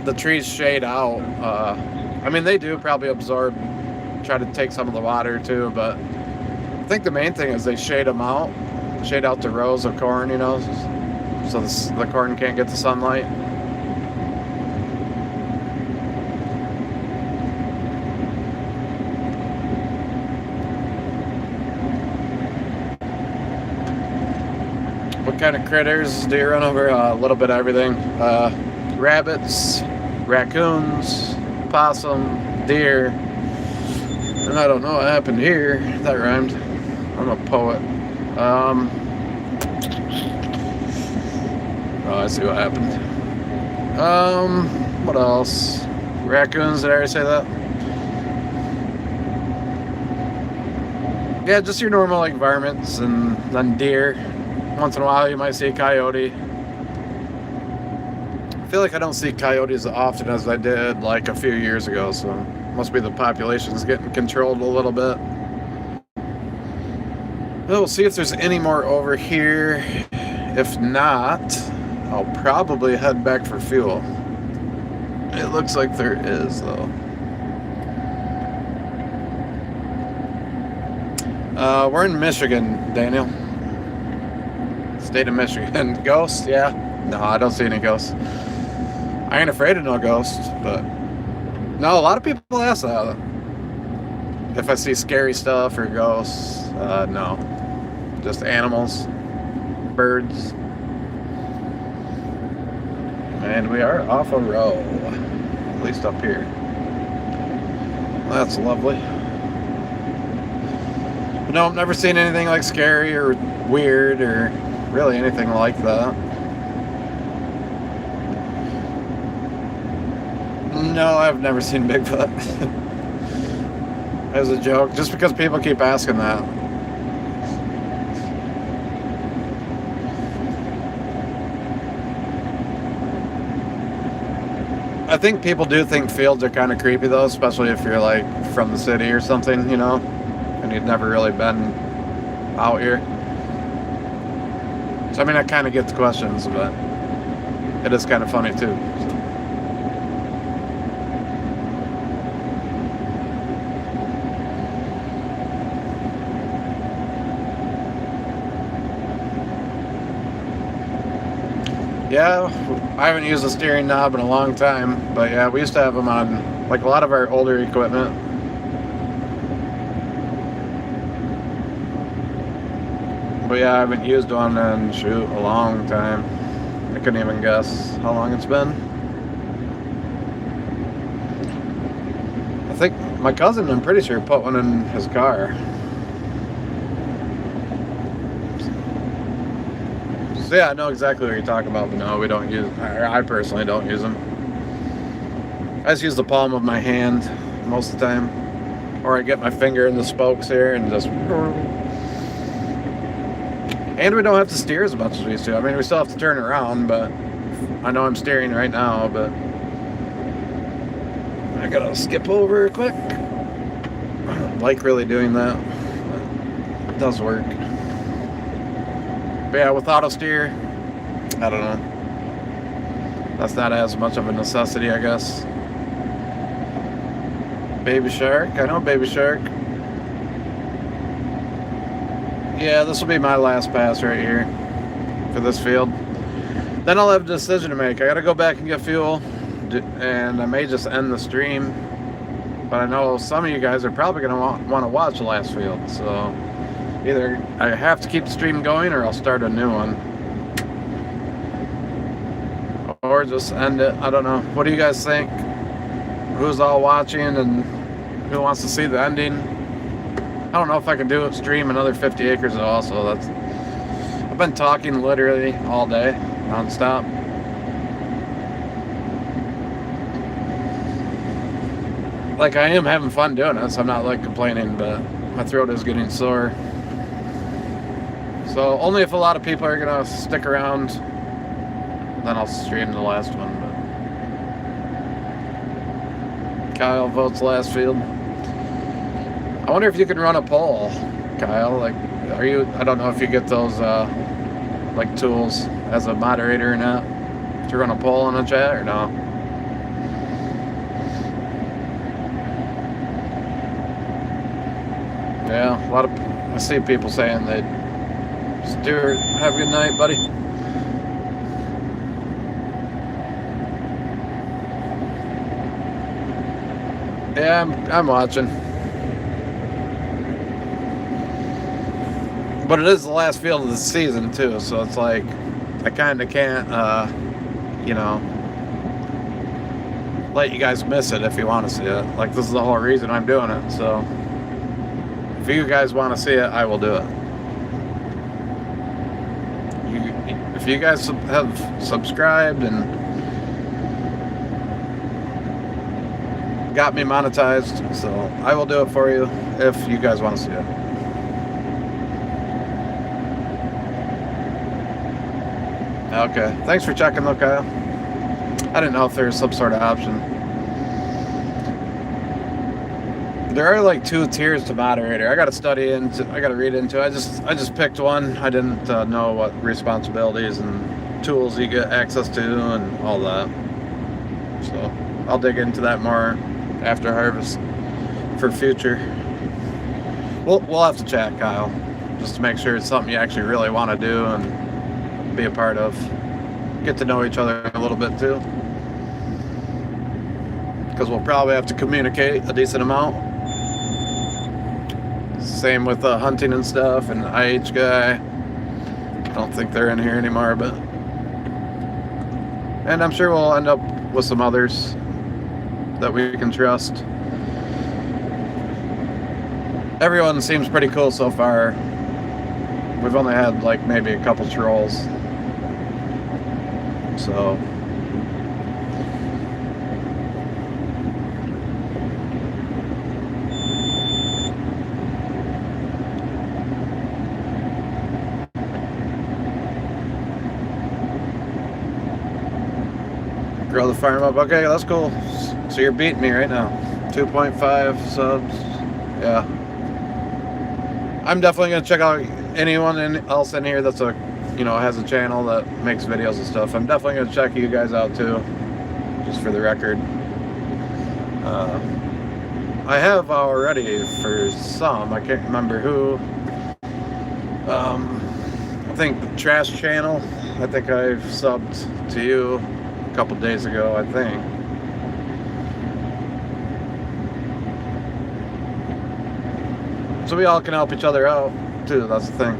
the trees shade out. I mean, they do probably absorb, try to take some of the water too, but I think the main thing is they shade them out, shade out the rows of corn, you know, so the corn can't get the sunlight. What kind of critters do you run over? A little bit of everything. Rabbits, raccoons, possum, deer. And I don't know what happened here. That rhymed. I'm a poet. Oh, I see what happened. What else? Raccoons, did I already say that? Yeah, just your normal like varmints, and then deer. Once in a while you might see a coyote. I feel like I don't see coyotes as often as I did like a few years ago, so must be the population's getting controlled a little bit. We'll see if there's any more over here. If not, I'll probably head back for fuel. It looks like there is, though. We're in Michigan, Daniel. State of Michigan. Ghosts? Yeah. No, I don't see any ghosts. I ain't afraid of no ghosts, but no, a lot of people ask that. If I see scary stuff or ghosts, no. Just animals, birds. And we are off a row, at least up here. That's lovely. But no, I've never seen anything like scary or weird or really anything like that. No, I've never seen Bigfoot. As a joke, just because people keep asking that. I think people do think fields are kind of creepy though, especially if you're like from the city or something, you know, and you've never really been out here. So I mean, I kind of get the questions, but it is kind of funny too. Yeah, I haven't used a steering knob in a long time, but yeah, we used to have them on like a lot of our older equipment. But yeah, I haven't used one in, shoot, a long time. I couldn't even guess how long it's been. I think my cousin, I'm pretty sure, put one in his car. So yeah, I know exactly what you're talking about, but no, we don't use, I personally don't use them. I just use the palm of my hand most of the time. Or I get my finger in the spokes here and just... And we don't have to steer as much as we used to. I mean, we still have to turn around, but I know I'm steering right now, but I gotta skip over quick. I don't like really doing that, but it does work. But yeah, with auto steer, I don't know. That's not as much of a necessity, I guess. Baby Shark, I know Baby Shark. Yeah, this will be my last pass right here for this field. Then I'll have a decision to make. I gotta go back and get fuel, and I may just end the stream. But I know some of you guys are probably gonna want to watch the last field, so either I have to keep the stream going or I'll start a new one. Or just end it. I don't know. What do you guys think? Who's all watching and who wants to see the ending? I don't know if I can do it, stream another 50 acres though, also. I've been talking literally all day, non-stop. Like, I am having fun doing it, so I'm not like complaining, but my throat is getting sore. So only if a lot of people are gonna stick around, then I'll stream the last one. But Kyle votes last field. I wonder if you can run a poll, Kyle. Like, I don't know if you get those like tools as a moderator or not to run a poll in the chat or no. Yeah, I see people saying that. Stuart, have a good night, buddy. Yeah, I'm watching. But it is the last field of the season too, so it's like I kind of can't, you know, let you guys miss it if you want to see it. Like, this is the whole reason I'm doing it. So if you guys want to see it, I will do it. If you guys have subscribed and got me monetized, so I will do it for you if you guys want to see it. Okay, thanks for checking though, Kyle. I didn't know if there's some sort of option. There are like 2 tiers to moderator. I gotta read into it. I just picked one. I didn't know what responsibilities and tools you get access to and all that. So I'll dig into that more after harvest for future. We'll have to chat, Kyle, just to make sure it's something you actually really want to do and be a part of. Get to know each other a little bit too, because we'll probably have to communicate a decent amount. Same with hunting and stuff, and IH guy. I don't think they're in here anymore, but and I'm sure we'll end up with some others that we can trust. Everyone seems pretty cool so far. We've only had like maybe a couple trolls. So grow the farm up. Okay, that's cool. So you're beating me right now. 2.5 subs. Yeah. I'm definitely gonna check out anyone else in here that's a you know, has a channel that makes videos and stuff. I'm definitely gonna check you guys out too, just for the record. I have already for some. I can't remember who. I think the Trash Channel. I think I've subbed to you a couple days ago, I think. So we all can help each other out too, that's the thing.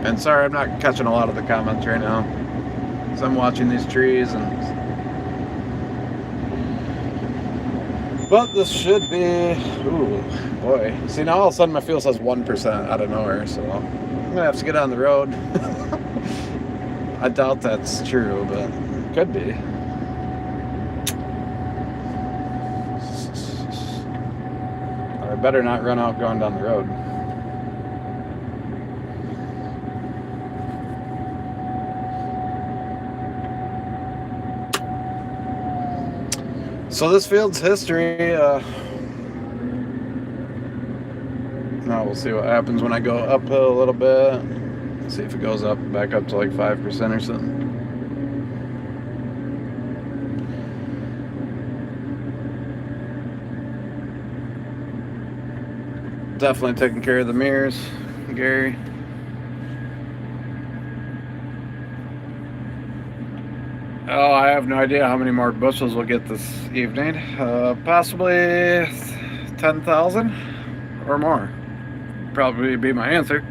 And sorry, I'm not catching a lot of the comments right now. So I'm watching these trees and... But this should be... Ooh, boy. See, now all of a sudden my fuel says 1% out of nowhere, so I'm gonna have to get on the road. I doubt that's true, but it could be. I better not run out going down the road. So this field's history, now we'll see what happens when I go uphill a little bit. See if it goes up, back up to like 5% or something. Definitely taking care of the mirrors, Gary. Oh, I have no idea how many more bushels we'll get this evening. Possibly 10,000 or more. Probably be my answer.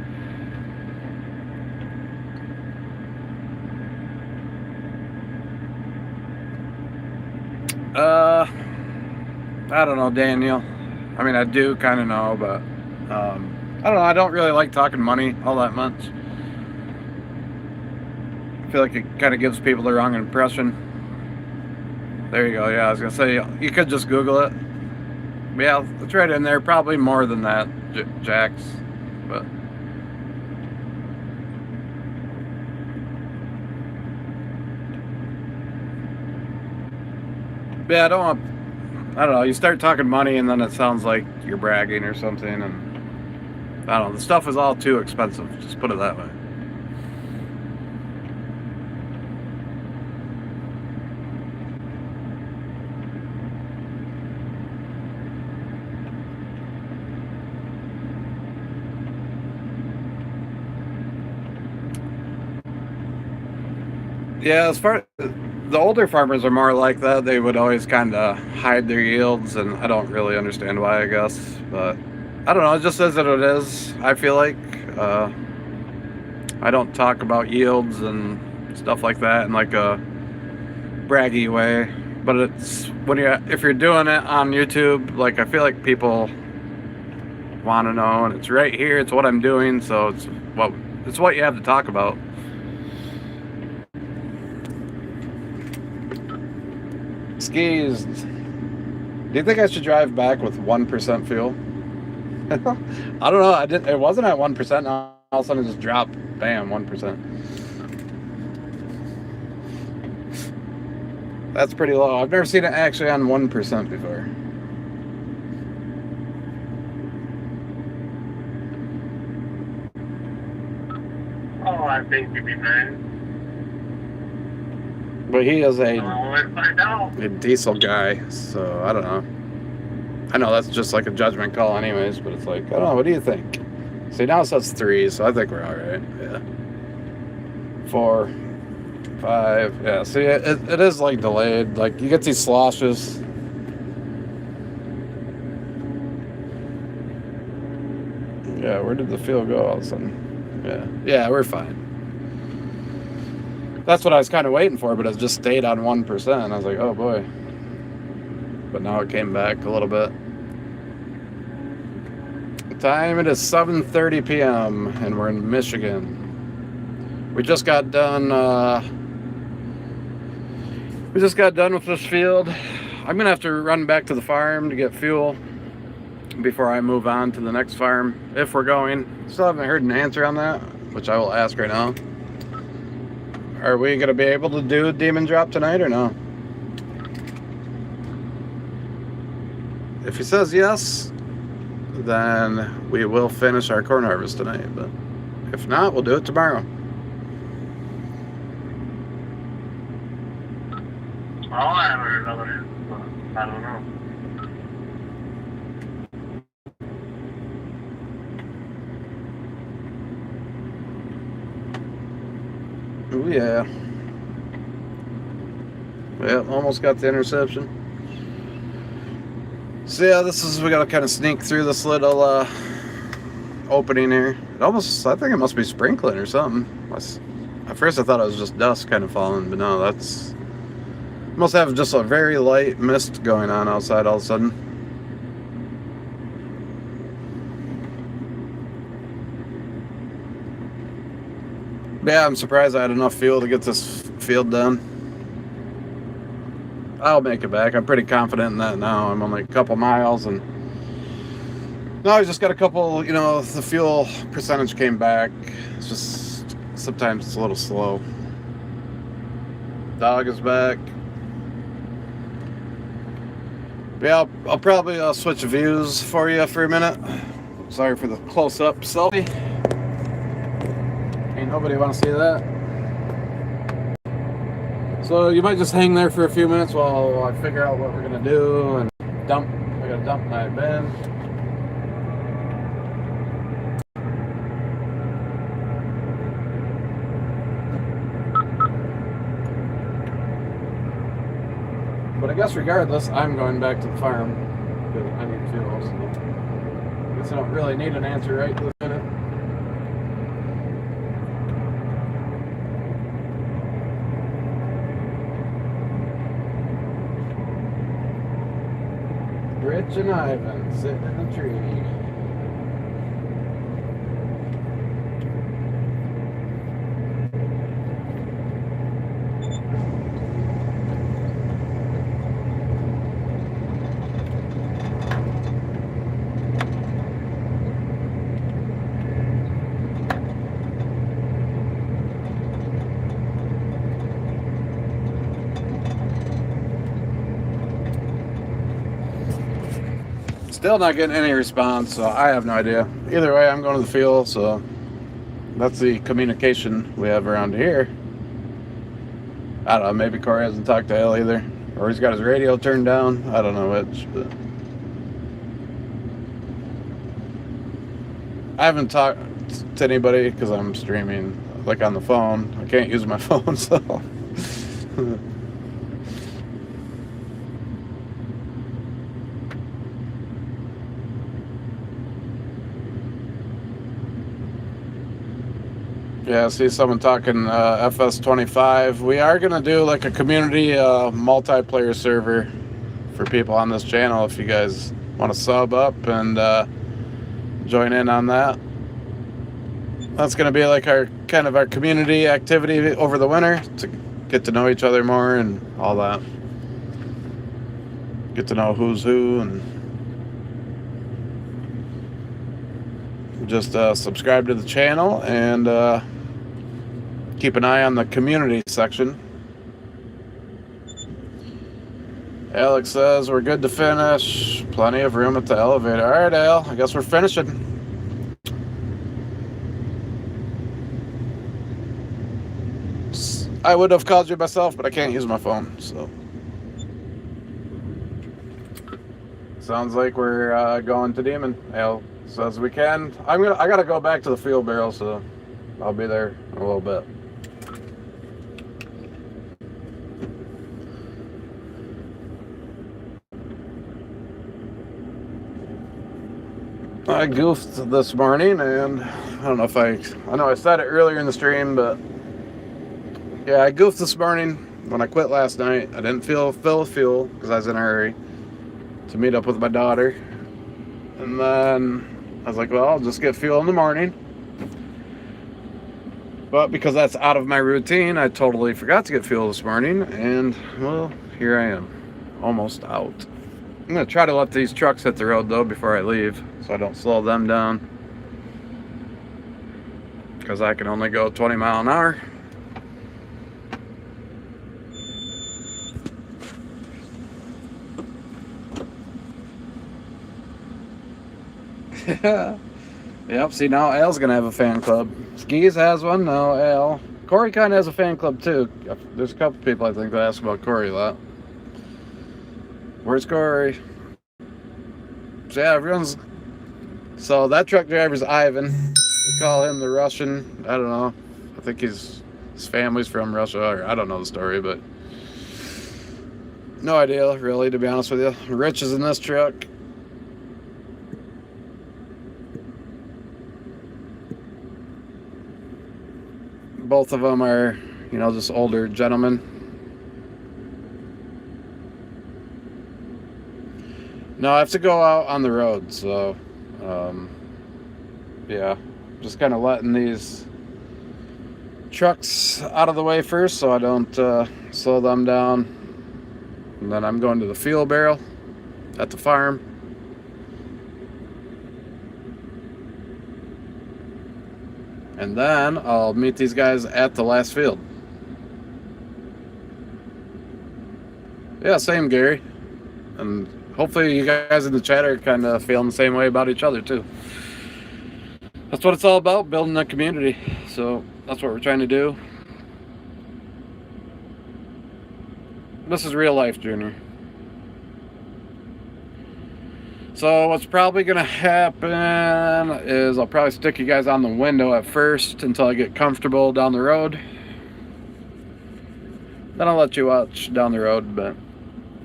I don't know, Daniel. I mean, I do kind of know, but I don't know. I don't really like talking money all that much. I feel like it kind of gives people the wrong impression. There you go. Yeah, I was gonna say you could just Google it. But yeah, it's right in there. Probably more than that, Jax. But yeah, I don't know. You start talking money, and then it sounds like you're bragging or something. And I don't know. The stuff is all too expensive. Just put it that way. Yeah, as far the older farmers are more like that. They would always kind of hide their yields, and I don't really understand why, I guess. But I don't know. It just is what it is. I feel like I don't talk about yields and stuff like that in like a braggy way. But it's when if you're doing it on YouTube, like I feel like people want to know, and it's right here. It's what I'm doing, so it's what you have to talk about. Skis. Do you think I should drive back with 1% fuel? I don't know. I didn't. It wasn't at 1%. Now all of a sudden it just dropped. Bam, 1%. That's pretty low. I've never seen it actually on 1% before. Oh, I think you'd be fine. But he is Let's find out. a diesel guy, so I don't know. I know that's just like a judgment call anyways, but it's like, I don't know, what do you think? See, now it says 3, so I think we're all right. Yeah. 4, 5, yeah, see, it is like delayed. Like, you get these sloshes. Yeah, where did the fuel go all of a sudden? Yeah, we're fine. That's what I was kind of waiting for, but it just stayed on 1%. I was like, oh boy. But now it came back a little bit. Time, it is 7:30 p.m. and we're in Michigan. We just got done with this field. I'm gonna have to run back to the farm to get fuel before I move on to the next farm, if we're going. Still haven't heard an answer on that, which I will ask right now. Are we gonna be able to do Demon Drop tonight or no? If he says yes, then we will finish our corn harvest tonight. But If not, we'll do it tomorrow. All I haven't heard of it is, I don't know. Oh yeah. Yeah, almost got the interception. So yeah, we gotta kind of sneak through this little opening here. I think it must be sprinkling or something. At first I thought it was just dust kind of falling, but no, must have just a very light mist going on outside all of a sudden. But yeah, I'm surprised I had enough fuel to get this field done. I'll make it back. I'm pretty confident in that now. I'm only a couple miles, and now I just got a couple, the fuel percentage came back. It's just, sometimes it's a little slow. Dog is back. Yeah, I'll probably switch views for you for a minute. Sorry for the close-up selfie. Ain't nobody want to see that. So you might just hang there for a few minutes while I figure out what we're gonna do and dump. I gotta dump my bin. But I guess regardless, I'm going back to the farm because I need fuel. So I guess I don't really need an answer right this minute. Rich and Ivan sitting in a tree. Still not getting any response, so I have no idea. Either way, I'm going to the field, so that's the communication we have around here. I don't know, maybe Corey hasn't talked to Hale either. Or he's got his radio turned down. I don't know which, but I haven't talked to anybody because I'm streaming, like, on the phone. I can't use my phone, so yeah, I see someone talking FS25. We are going to do like a community multiplayer server for people on this channel if you guys want to sub up and join in on that. That's going to be like our community activity over the winter to get to know each other more and all that. Get to know who's who and just subscribe to the channel and keep an eye on the community section. Alex says we're good to finish. Plenty of room at the elevator. All right, Al. I guess we're finishing. I would have called you myself, but I can't use my phone, so. Sounds like we're going to Demon. Al says we can. I gotta go back to the fuel barrel, so I'll be there in a little bit. I goofed this morning, and I don't know if I know I said it earlier in the stream, but yeah, I goofed this morning when I quit last night. I didn't fill with fuel because I was in a hurry to meet up with my daughter, and then I was like, well, I'll just get fuel in the morning. But because that's out of my routine, I totally forgot to get fuel this morning, and well, here I am, almost out. I'm going to try to let these trucks hit the road, though, before I leave, so I don't slow them down. Because I can only go 20 miles an hour. Yep, see now Al's gonna have a fan club. Skis has one, no Al. Corey kinda has a fan club too. There's a couple people I think that ask about Corey a lot. Where's Corey? So yeah, everyone's so that truck driver's Ivan. We call him the Russian. I don't know. I think his family's from Russia, or I don't know the story, but no idea really, to be honest with you. Rich is in this truck. Both of them are, you know, just older gentlemen. No, I have to go out on the road, so yeah, just kind of letting these trucks out of the way first so I don't slow them down. And then I'm going to the fuel barrel at the farm. And then I'll meet these guys at the last field. Yeah, same, Gary. And hopefully you guys in the chat are kind of feeling the same way about each other too. That's what it's all about, building a community. So that's what we're trying to do. This is real life, Junior. So what's probably gonna happen is I'll probably stick you guys on the window at first until I get comfortable down the road. Then I'll let you watch down the road, but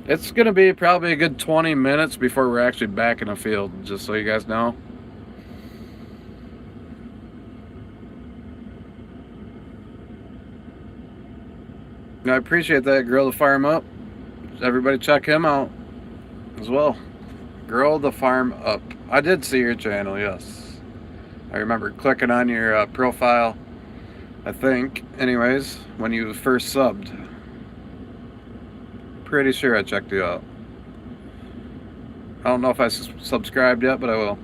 it's gonna be probably a good 20 minutes before we're actually back in the field, just so you guys know. I appreciate that. Grow the Farm Up. Everybody check him out as well. Grow the Farm Up. I did see your channel, yes. I remember clicking on your profile, I think, anyways, when you first subbed. Pretty sure I checked you out. I don't know if I subscribed yet, but I will.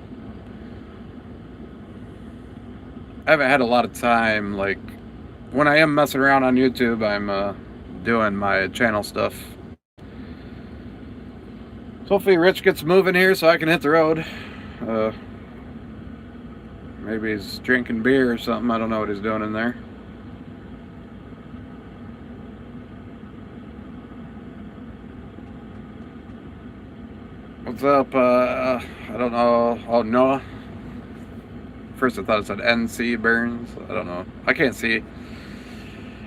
I haven't had a lot of time, like, when I am messing around on YouTube, I'm doing my channel stuff. So hopefully Rich gets moving here so I can hit the road. Maybe he's drinking beer or something. I don't know what he's doing in there. What's up? I don't know. Oh, Noah. First I thought it said NC Burns. I don't know. I can't see.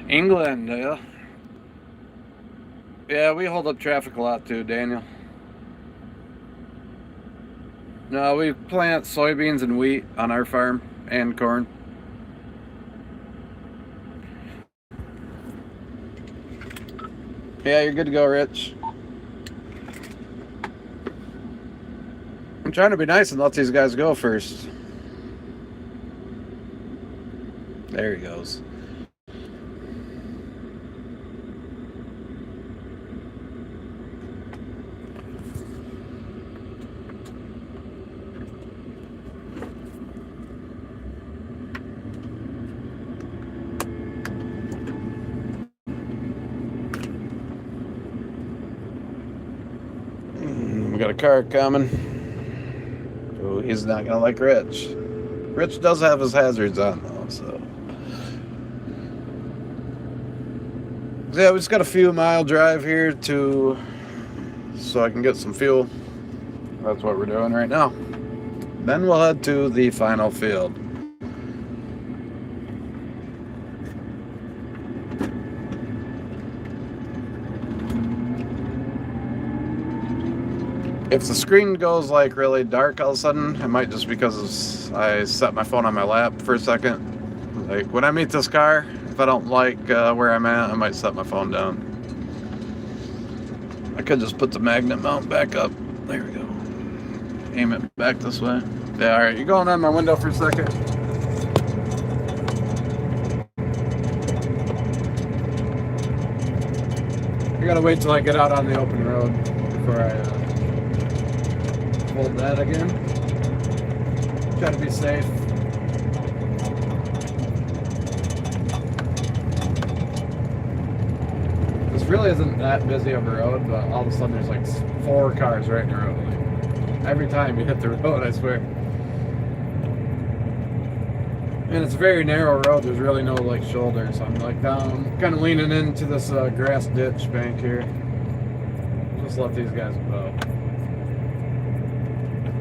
England, yeah. Yeah, we hold up traffic a lot too, Daniel. No, we plant soybeans and wheat on our farm and corn. Yeah, you're good to go, Rich. I'm trying to be nice and let these guys go first. There he goes. We got a car coming. Oh, he's not gonna like Rich. Rich does have his hazards on though, so. Yeah, we just got a few mile drive here so I can get some fuel. That's what we're doing right now. Then we'll head to the final field. If the screen goes like really dark all of a sudden, it might just because I set my phone on my lap for a second. Like when I meet this car, if I don't like where I'm at, I might set my phone down. I could just put the magnet mount back up. There we go. Aim it back this way. Yeah, alright, you're going on my window for a second. I gotta wait till I get out on the open road before I hold that again. Try to be safe. This really isn't that busy of a road, but all of a sudden there's like 4 cars right in the road. Like, every time you hit the road, I swear. And it's a very narrow road. There's really no like shoulder, so I'm like down, kind of leaning into this grass ditch bank here. Just let these guys go.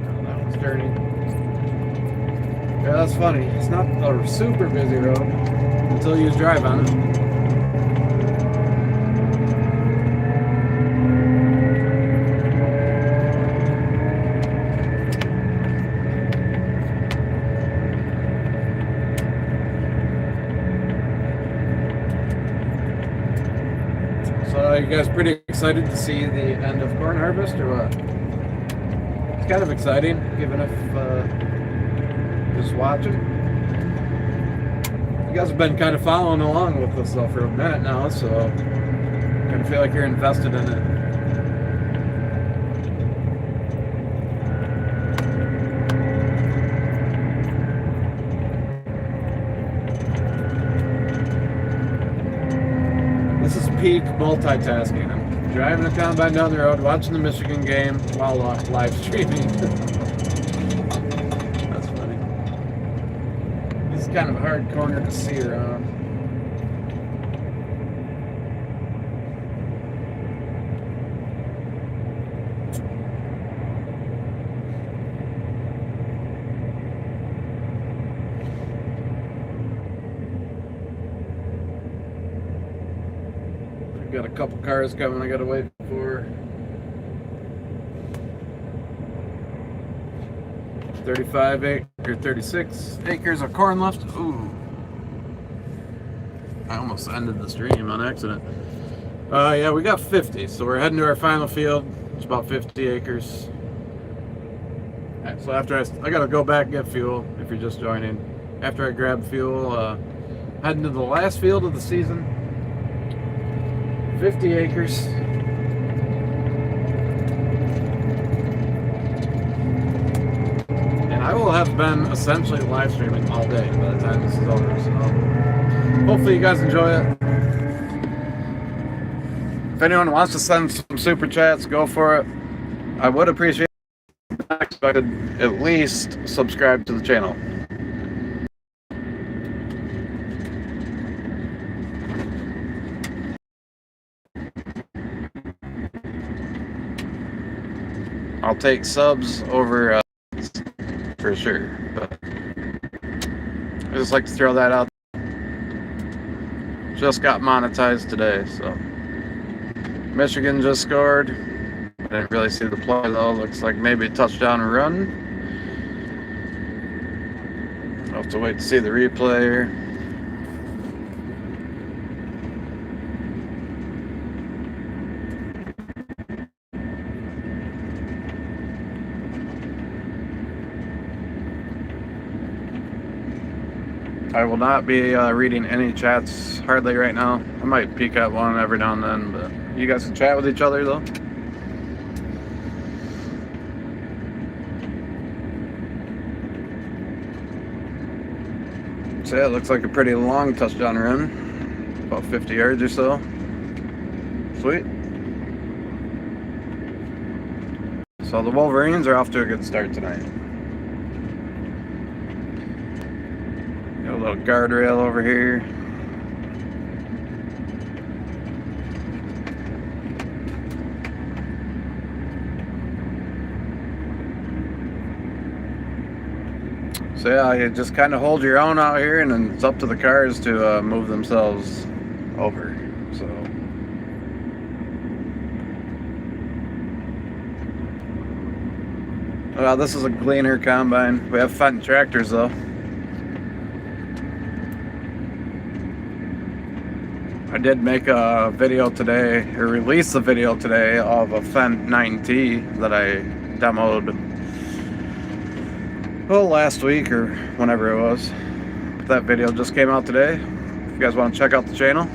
Oh, that one's turning. Yeah, that's funny. It's not a super busy road until you drive on it. So you guys pretty excited to see the end of corn harvest or what? It's kind of exciting, even if just watching. You guys have been kind of following along with this though for a minute now, so kind of feel like you're invested in it. This is peak multitasking. I'm driving a combine down the road, watching the Michigan game while live streaming. That's funny. This is kind of a hard corner to see around. Got a couple cars coming I gotta wait for. 36 acres of corn left. Ooh. I almost ended the stream on accident. Yeah, we got 50, so we're heading to our final field. It's about 50 acres. Alright, so after I gotta go back and get fuel if you're just joining. After I grab fuel, heading to the last field of the season. 50 acres. And I will have been essentially live streaming all day by the time this is over. So hopefully you guys enjoy it. If anyone wants to send some super chats, go for it. I would appreciate it. I expected at least subscribe to the channel. I'll take subs over for sure, but I just like to throw that out. Just got monetized today, so Michigan just scored. I didn't really see the play though. Looks like maybe a touchdown and run. I'll have to wait to see the replay here. I will not be reading any chats hardly right now. I might peek at one every now and then, but you guys can chat with each other though. So yeah, it looks like a pretty long touchdown run. About 50 yards or so. Sweet. So the Wolverines are off to a good start tonight. Got a little guardrail over here. So yeah, you just kind of hold your own out here, and then it's up to the cars to move themselves over. So this is a Gleaner combine. We have Fenton tractors though. I did make a video today, or release a video today of a Fendt 9T that I demoed, well, last week or whenever it was. That video just came out today. If you guys want to check out the channel.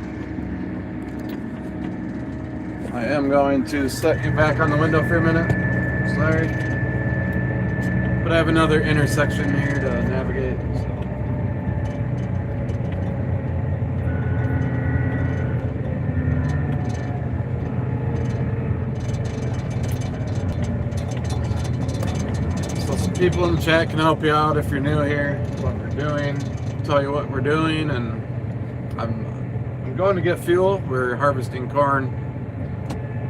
I am going to set you back on the window for a minute. Sorry. But I have another intersection here to navigate. People in the chat can help you out if you're new here, what we're doing. tell you what we're doing, and I'm going to get fuel. We're harvesting corn,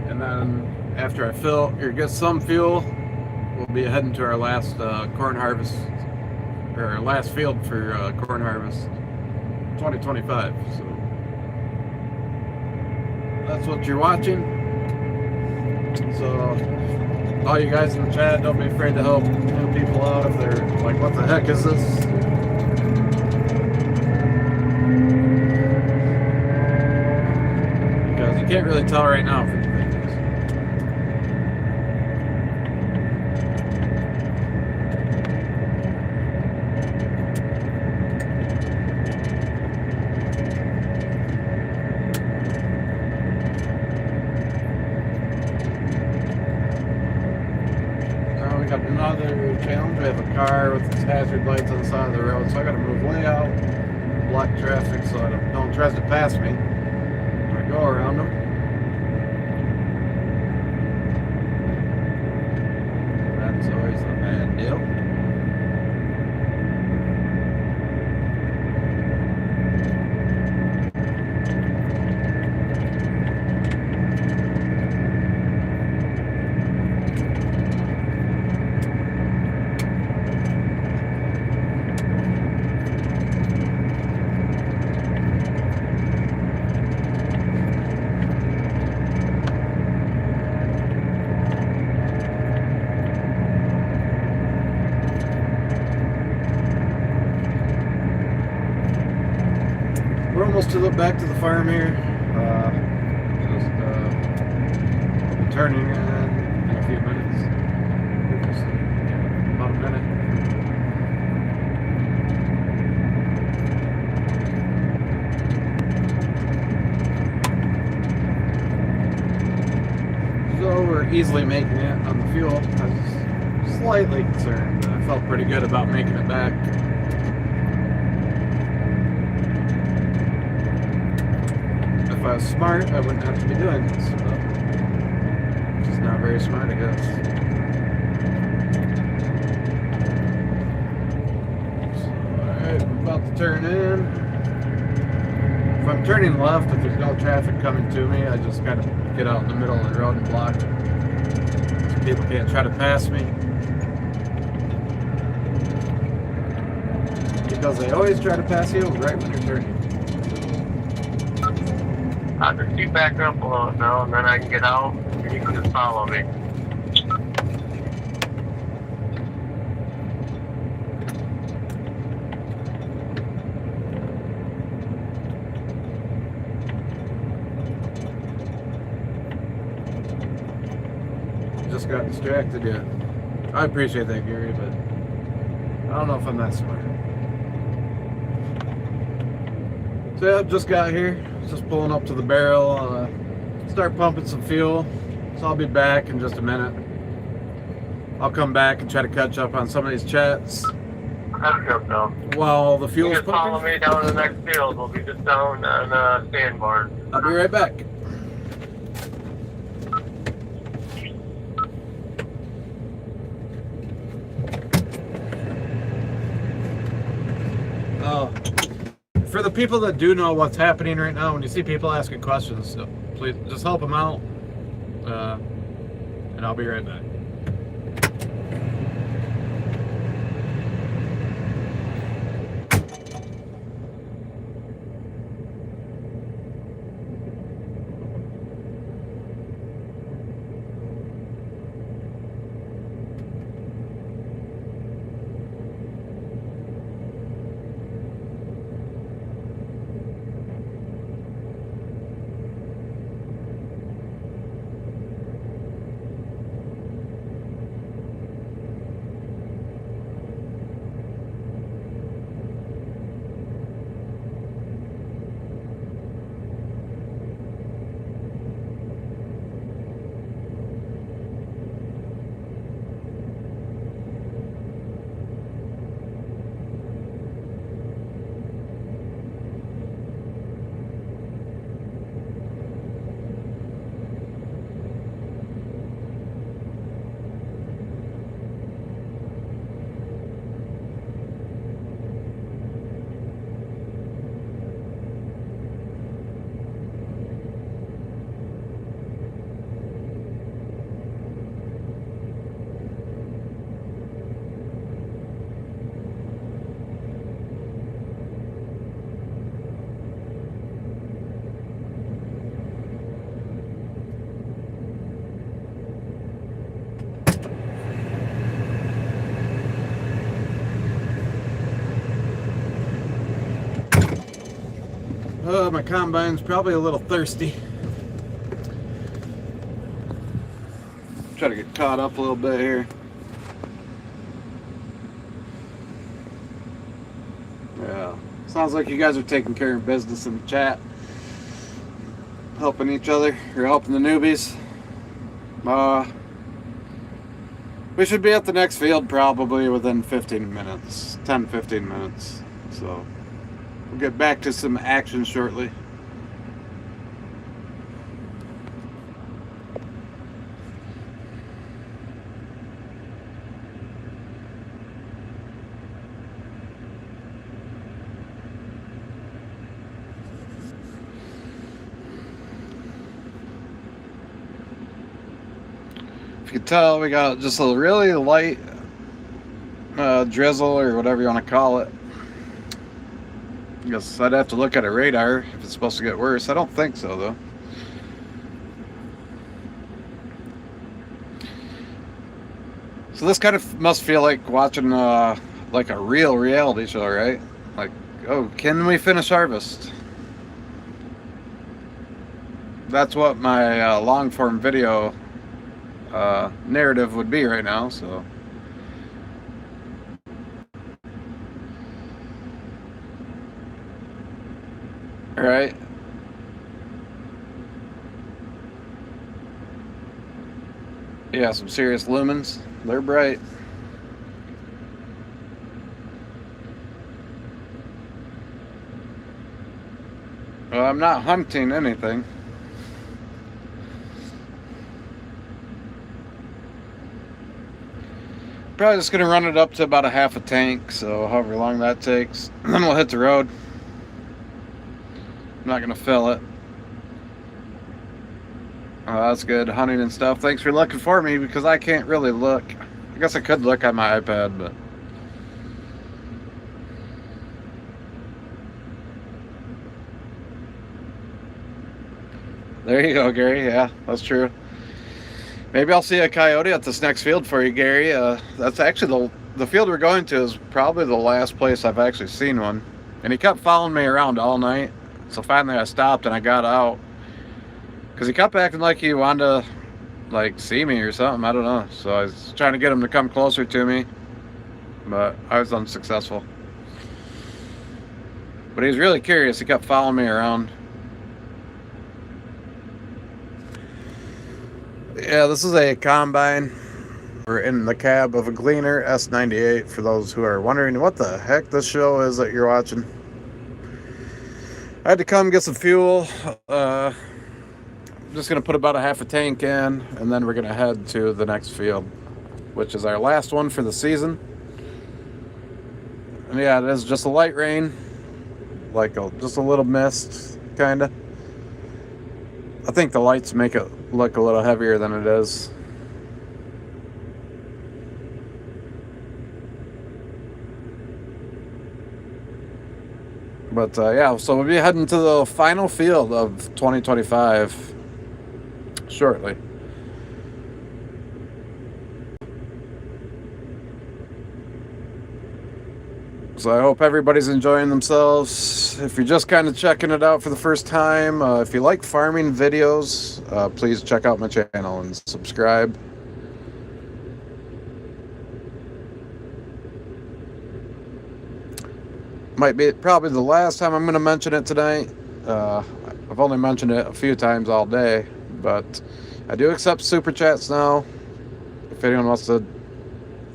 and then after I fill or get some fuel, we'll be heading to our last corn harvest, or our last field for corn harvest 2025. So that's what you're watching. So all you guys in the chat, don't be afraid to help new people out if they're like, what the heck is this? Because you can't really tell right now from the videos. We got another challenge. We have a car with its hazard lights on the side of the road, so I gotta move way out, block traffic so I don't tries to pass me. I go around them. That's always a bad deal. We're almost back to the farm here. Just turning in a few minutes. Just, about a minute. So we're easily making it on the fuel. I was slightly concerned, but I felt pretty good about making it back. If I was smart, I wouldn't have to be doing this. But just not very smart, I guess. So, alright, I'm about to turn in. If I'm turning left, if there's no traffic coming to me, I just kind of get out in the middle of the road and block it. So people can't try to pass me. Because they always try to pass you right when you're turning. I'll just keep back up a little now, and then I can get out, and you can just follow me. Just got distracted, yeah. I appreciate that, Gary, but I don't know if I'm that smart. So yeah, just got here. Just pulling up to the barrel. Start pumping some fuel. So I'll be back in just a minute. I'll come back and try to catch up on some of these chats That's good, though. while the You fuel's just follow pumping. me down to the next field. We'll be just down on Sandbarn. I'll be right back. Oh. For the people that do know what's happening right now, when you see people asking questions, please just help them out. And I'll be right back. My combine's probably a little thirsty. Try to get caught up a little bit here. Yeah. Sounds like you guys are taking care of business in the chat. Helping each other. You're helping the newbies. We should be at the next field probably within 15 minutes. 10-15 minutes. So we'll get back to some action shortly. If you can tell, we got just a really light drizzle or whatever you want to call it. I guess I'd have to look at a radar if it's supposed to get worse. I don't think so, though. So this kind of must feel like watching like a real reality show, right? Like, oh, can we finish harvest? That's what my long form video narrative would be right now. So all right, yeah, some serious lumens. They're bright. Well, I'm not hunting anything. Probably just going to run it up to about a half a tank, so however long that takes. And then we'll hit the road. I'm not going to fill it. Oh, that's good. Hunting and stuff. Thanks for looking for me, because I can't really look. I guess I could look on my iPad, but... There you go, Gary. Yeah, that's true. Maybe I'll see a coyote at this next field for you, Gary. That's actually the field we're going to is probably the last place I've actually seen one. And he kept following me around all night. So finally I stopped and I got out. Because he kept acting like he wanted to like see me or something. I don't know. So I was trying to get him to come closer to me. But I was unsuccessful. But he was really curious. He kept following me around. Yeah, this is a combine. We're in the cab of a Gleaner S98 for those who are wondering what the heck this show is that you're watching. I had to come get some fuel. I'm just going to put about a half a tank in, and then we're going to head to the next field, which is our last one for the season. And yeah, it is just a light rain, like just a little mist, kind of. I think the lights make it look a little heavier than it is. But yeah, so we'll be heading to the final field of 2025 shortly. So I hope everybody's enjoying themselves. If you're just kind of checking it out for the first time, if you like farming videos, please check out my channel and subscribe. Might be probably the last time I'm going to mention it tonight. I've only mentioned it a few times all day, but I do accept super chats now. If anyone wants to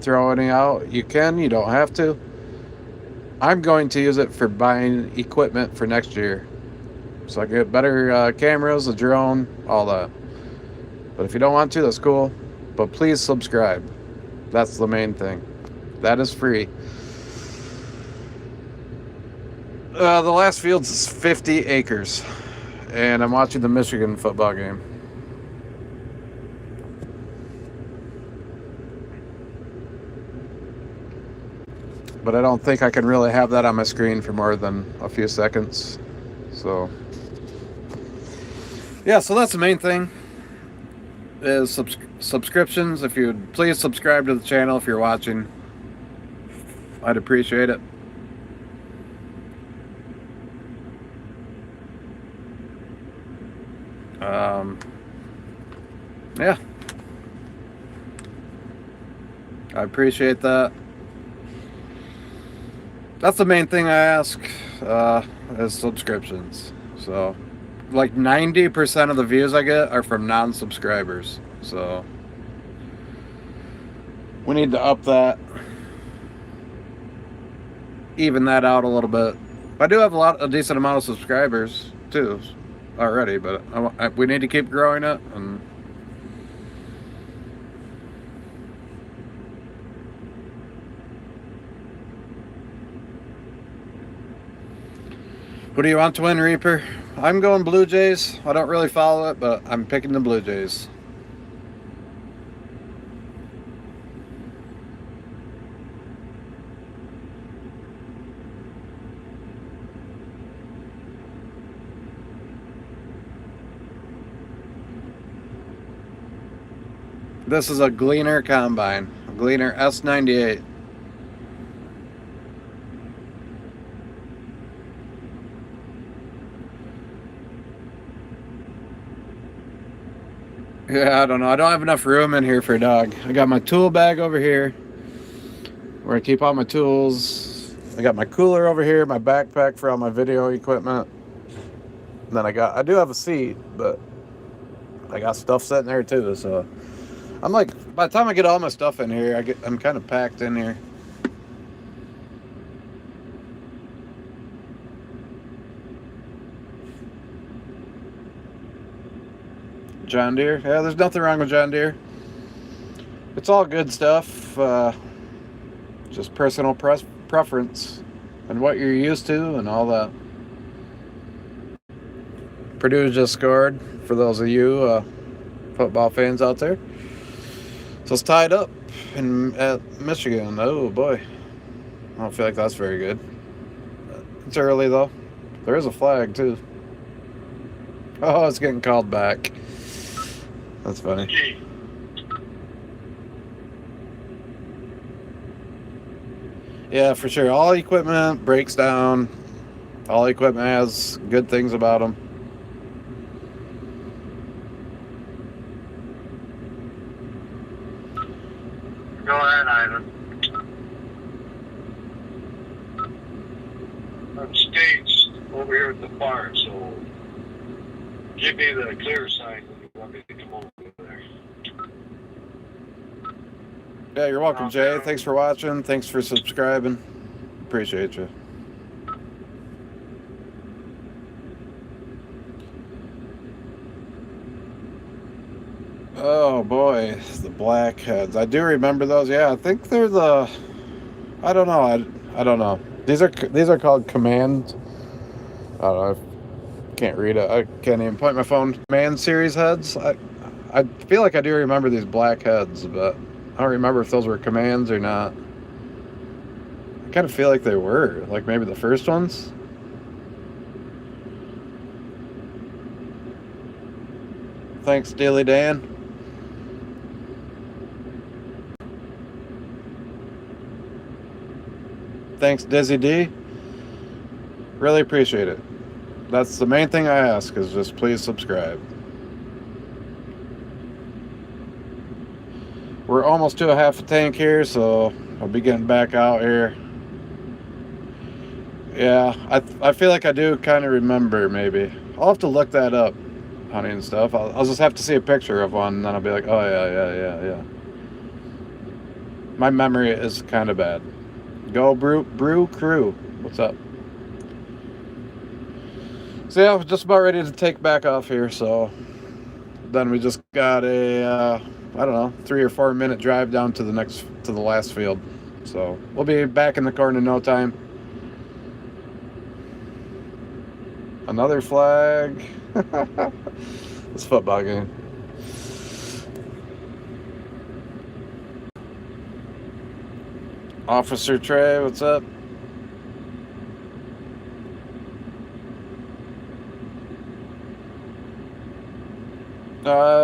throw any out, you can. You don't have to. I'm going to use it for buying equipment for next year, so I get better cameras, a drone, all that. But if you don't want to, that's cool. But please subscribe. That's the main thing. That is free. The last field is 50 acres, and I'm watching the Michigan football game. But I don't think I can really have that on my screen for more than a few seconds. So, yeah, so that's the main thing, is subscriptions. If you would please subscribe to the channel if you're watching, I'd appreciate it. Yeah. I appreciate that. That's the main thing I ask, is subscriptions. So, like 90% of the views I get are from non-subscribers. So, we need to up that. Even that out a little bit. I do have a decent amount of subscribers, too, already. But we need to keep growing it. And who do you want to win, Reaper? I'm going Blue Jays. I don't really follow it, but I'm picking the Blue Jays. This is a Gleaner combine, a Gleaner S98. Yeah, I don't know. I don't have enough room in here for a dog. I got my tool bag over here where I keep all my tools. I got my cooler over here, my backpack for all my video equipment. And then I do have a seat, but I got stuff sitting there too. So I'm like, by the time I get all my stuff in here, I'm kind of packed in here. John Deere. Yeah, there's nothing wrong with John Deere. It's all good stuff. Just personal preference and what you're used to and all that. Purdue just scored, for those of you football fans out there. So it's tied up at Michigan. Oh boy. I don't feel like that's very good. It's early though. There is a flag too. Oh, it's getting called back. That's funny. Gee. Yeah, for sure. All equipment breaks down. All equipment has good things about them. Go ahead, Ivan. I'm staged over here at the bar, so give me the clear sign when you want me to come over there. Yeah, you're welcome, Jay. Thanks for watching. Thanks for subscribing. Appreciate you. Oh boy, the blackheads. I do remember those. Yeah, I think they're the. I don't know. I don't know. These are called command. I don't know. I can't read it. I can't even point my phone. Command series heads. I feel like I do remember these black heads, but I don't remember if those were commands or not. I kind of feel like they were, like maybe the first ones. Thanks, Daily Dan. Thanks, Dizzy D. Really appreciate it. That's the main thing I ask, is just please subscribe. We're almost to a half a tank here, so I'll be getting back out here. Yeah, I feel like I do kind of remember, maybe. I'll have to look that up, honey, and stuff. I'll just have to see a picture of one, and then I'll be like, oh, yeah. My memory is kind of bad. Go Brew Crew. What's up? So yeah, we're just about ready to take back off here, so then we just got a, I don't know, 3 or 4 minute drive down to the last field. So we'll be back in the corn in no time. Another flag. This football game. Officer Trey, what's up?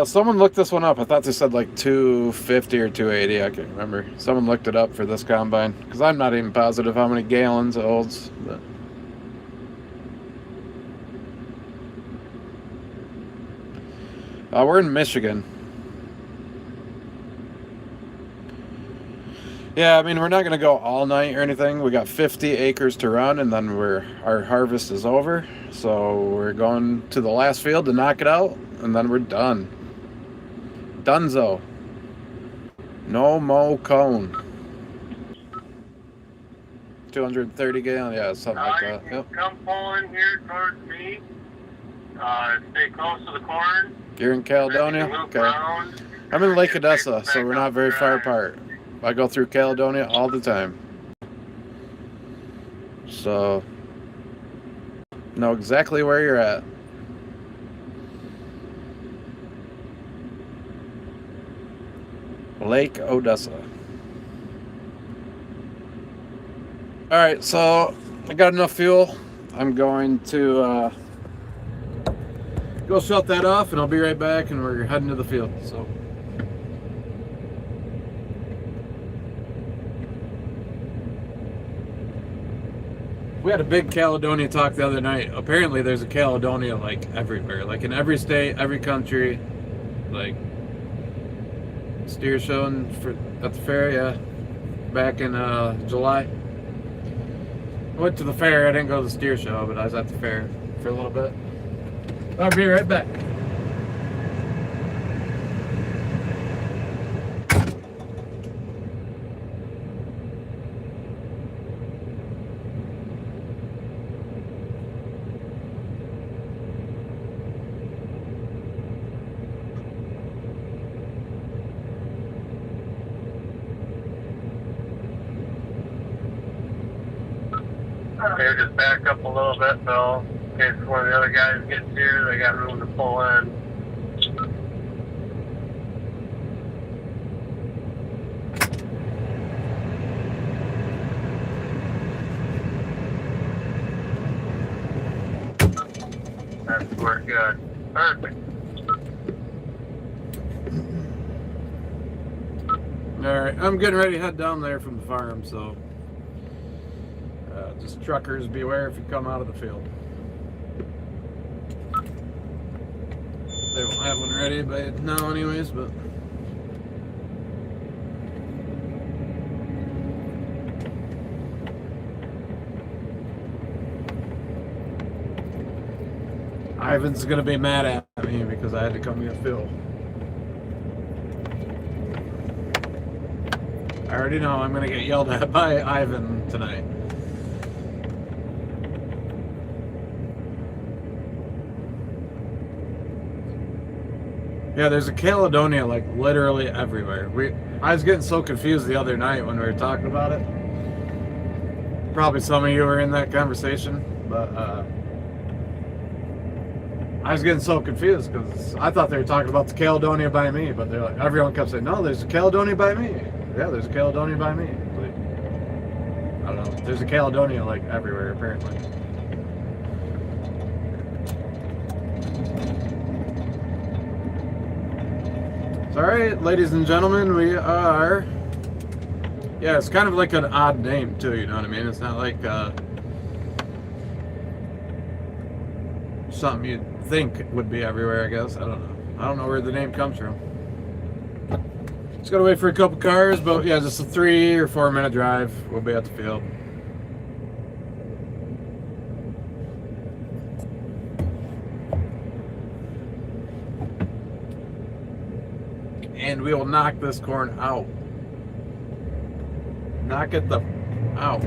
Someone looked this one up. I thought they said like 250 or 280. I can't remember. Someone looked it up for this combine, because I'm not even positive how many gallons it holds. But We're in Michigan. Yeah, I mean, we're not going to go all night or anything. We got 50 acres to run, and then our harvest is over. So we're going to the last field to knock it out, and then we're done. Dunzo. No mo cone. 230 gallon, yeah, something like that. Yep. Come pulling here towards me. Stay close to the corn. You're in Caledonia? Loop Okay. around. I'm in Lake Odessa, so we're not very far apart. I go through Caledonia all the time. So, know exactly where you're at. Lake Odessa. Alright, so I got enough fuel. I'm going to go shut that off, and I'll be right back, and we're heading to the field. So. We had a big Caledonia talk the other night. Apparently there's a Caledonia like everywhere. Like in every state, every country. Like steer showing at the fair, yeah. Back in July. I went to the fair. I didn't go to the steer show, but I was at the fair for a little bit. I'll be right back. Okay, just back up a little bit, so in case one of the other guys gets here, they got room to pull in. That's worked good. Perfect. Alright, I'm getting ready to head down there from the farm, so just truckers beware if you come out of the field. They won't have one ready by now anyways, but Ivan's gonna be mad at me because I had to come get Phil. I already know I'm gonna get yelled at by Ivan tonight. Yeah, there's a Caledonia like literally everywhere. I was getting so confused the other night when we were talking about it. Probably some of you were in that conversation, but I was getting so confused because I thought they were talking about the Caledonia by me, but they're like, everyone kept saying, no, there's a Caledonia by me. Yeah, there's a Caledonia by me. Like, I don't know. There's a Caledonia like everywhere apparently. Alright, ladies and gentlemen, we are... Yeah, it's kind of like an odd name too, you know what I mean? It's not like something you'd think would be everywhere, I guess. I don't know. I don't know where the name comes from. Just gotta wait for a couple cars, but yeah, just a 3 or 4 minute drive. We'll be at the field. And we will knock this corn out. Knock it the out.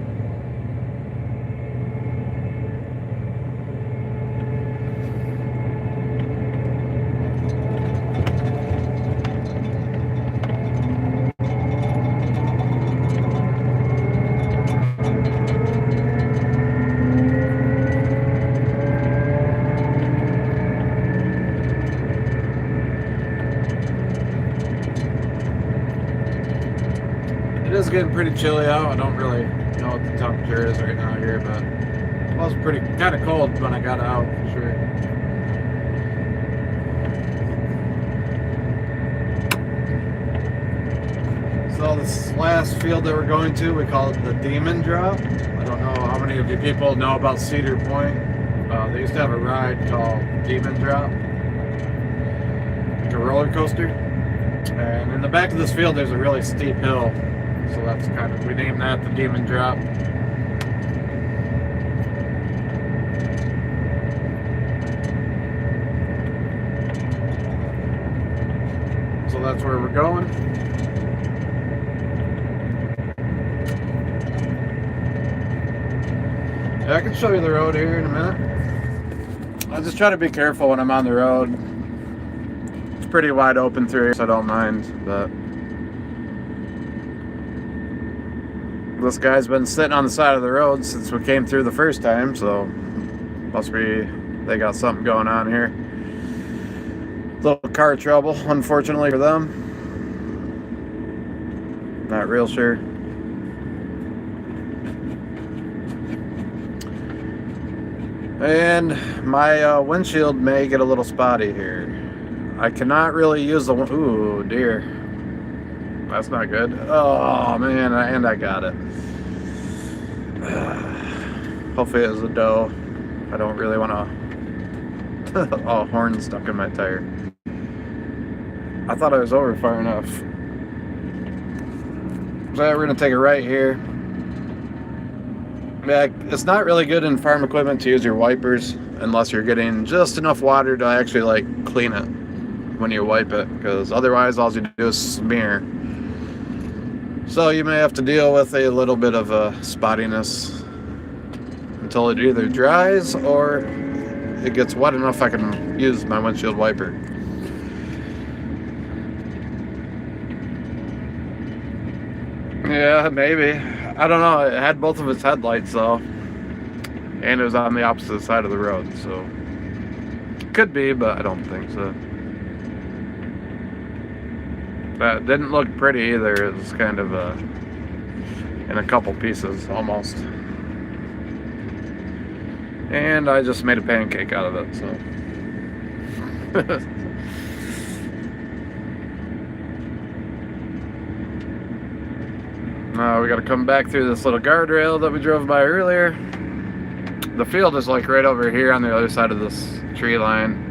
It's getting pretty chilly out. I don't really know what the temperature is right now here, but it was pretty kind of cold when I got out for sure. So this last field that we're going to, we call it the Demon Drop. I don't know how many of you people know about Cedar Point. They used to have a ride called Demon Drop. like a roller coaster. And in the back of this field, there's a really steep hill. So that's kind of, we named that the Demon Drop. So that's where we're going. Yeah, I can show you the road here in a minute. I just try to be careful when I'm on the road. It's pretty wide open through here, so I don't mind, but this guy's been sitting on the side of the road since we came through the first time, so must be they got something going on here. Little car trouble, unfortunately for them. Not real sure. And my windshield may get a little spotty here. I cannot really use the... Ooh, dear. That's not good. Oh, man, and I got it. Hopefully it was a doe. I don't really want to... Oh, horn stuck in my tire. I thought I was over far enough. So we're going to take a right here. Yeah, it's not really good in farm equipment to use your wipers unless you're getting just enough water to actually like clean it when you wipe it, because otherwise all you do is smear. So you may have to deal with a little bit of a spottiness until it either dries or it gets wet enough I can use my windshield wiper. Yeah, maybe. I don't know. It had both of its headlights though, and it was on the opposite side of the road, so could be, but I don't think so. That didn't look pretty either. It was kind of in a couple pieces almost, and I just made a pancake out of it. So. Now we got to come back through this little guardrail that we drove by earlier. The field is like right over here on the other side of this tree line.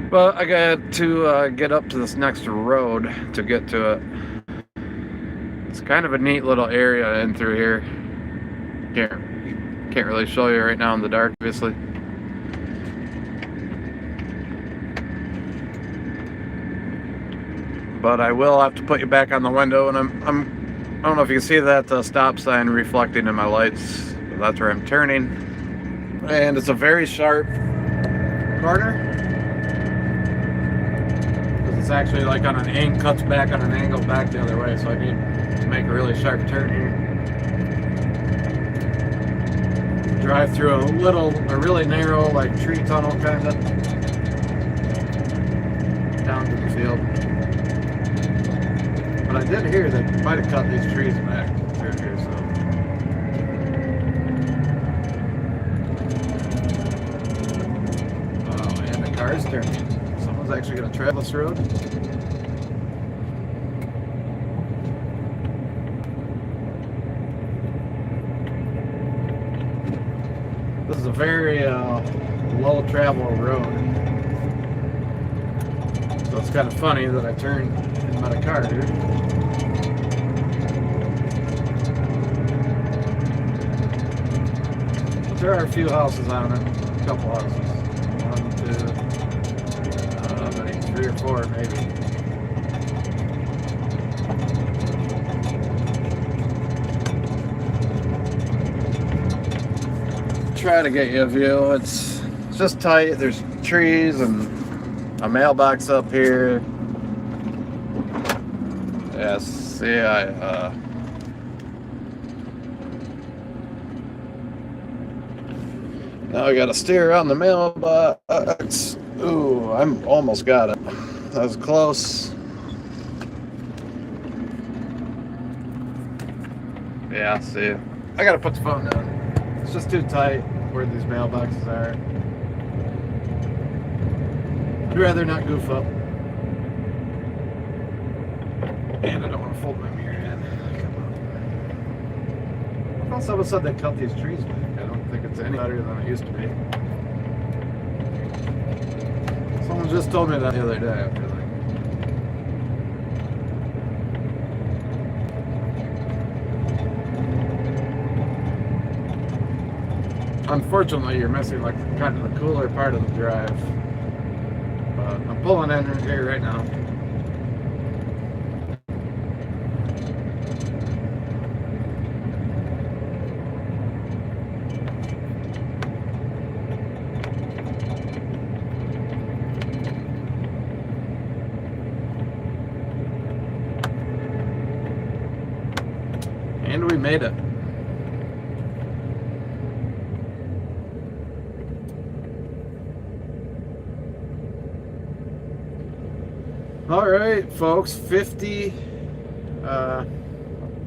But I got to get up to this next road to get to it. It's kind of a neat little area in through here. Can't really show you right now in the dark, obviously. But I will have to put you back on the window, and I don't know if you can see that stop sign reflecting in my lights. That's where I'm turning, and it's a very sharp corner because it's actually like on an angle, cuts back on an angle back the other way. So I need to make a really sharp turn here. Drive through a really narrow like tree tunnel kind of down to the field. But I did hear they might have cut these trees back through here, so. Oh, and the car's turning. Someone's actually going to travel this road. This is a very low travel road. So it's kind of funny that I turned and met a car here. There are a few houses on it, a couple houses. 1, 2, maybe 3 or 4 maybe. Try to get you a view. It's just tight. There's trees and a mailbox up here. Yes, see, now I gotta steer around the mailbox. Ooh, I'm almost got it. That was close. Yeah, see, I gotta put the phone down. It's just too tight where these mailboxes are. I'd rather not goof up. And I don't want to fold my mirror in. I thought someone said they cut these trees back. I don't think it's any better than it used to be. Someone's just told me that the other day, I feel like. Unfortunately, you're missing like kind of the cooler part of the drive. But I'm pulling in here right now. And we made it. All right, folks, 50, I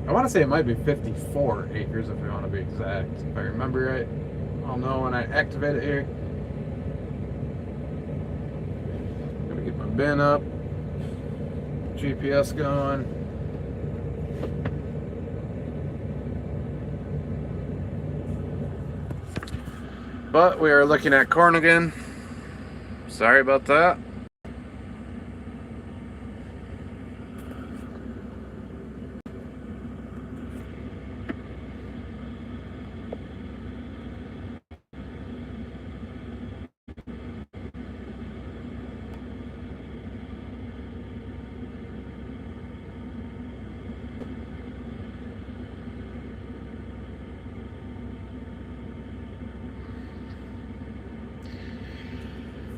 want to say it might be 54 acres if we want to be exact, if I remember right. I'll know when I activate it here. Gonna get my bin up, GPS going. But we are looking at corn again. Sorry about that.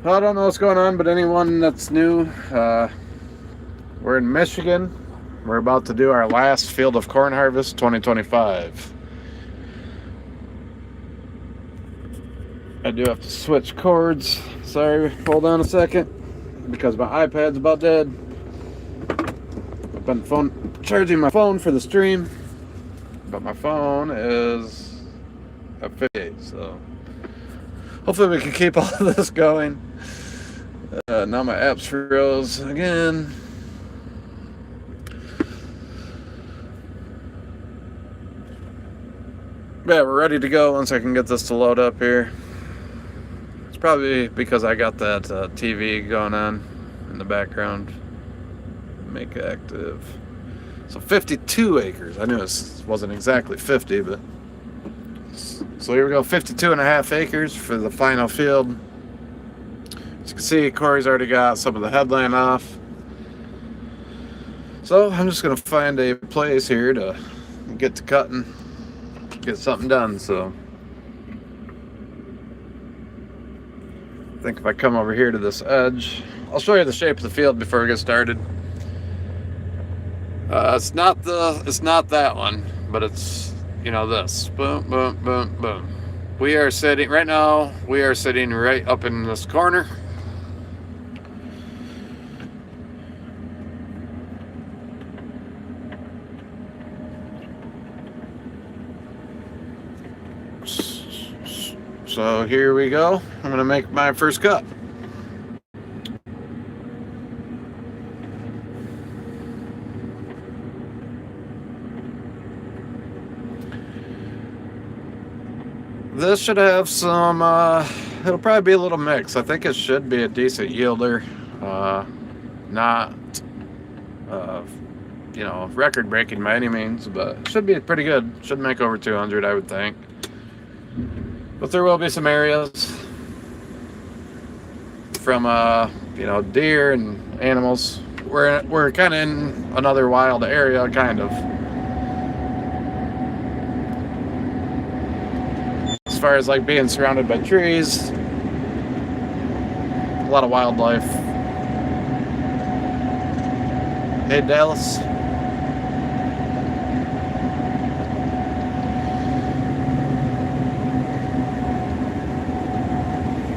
I don't know what's going on, but anyone that's new, we're in Michigan. We're about to do our last field of corn harvest 2025. I do have to switch cords. Sorry, hold on a second, because my iPad's about dead. I've been charging my phone for the stream, but my phone is at 58, so hopefully we can keep all of this going. Now my app's froze again. Yeah, we're ready to go once I can get this to load up here. It's probably because I got that TV going on in the background. Make active. So 52 acres. I knew it wasn't exactly 50, but so here we go, 52 and a half acres for the final field. As you can see, Corey's already got some of the headland off. So I'm just gonna find a place here to get to cutting, get something done. So I think if I come over here to this edge, I'll show you the shape of the field before we get started. It's not that one, but it's, you know, this. Boom, boom, boom, boom. We are sitting right now. We are sitting right up in this corner. So here we go. I'm gonna make my first cut. This should have some, it'll probably be a little mix. I think it should be a decent yielder. Not, you know, record breaking by any means, but it should be pretty good. Should make over 200, I would think. But there will be some areas from, you know, deer and animals. We're kind of in another wild area, kind of. As far as like being surrounded by trees, a lot of wildlife. Hey, Dallas.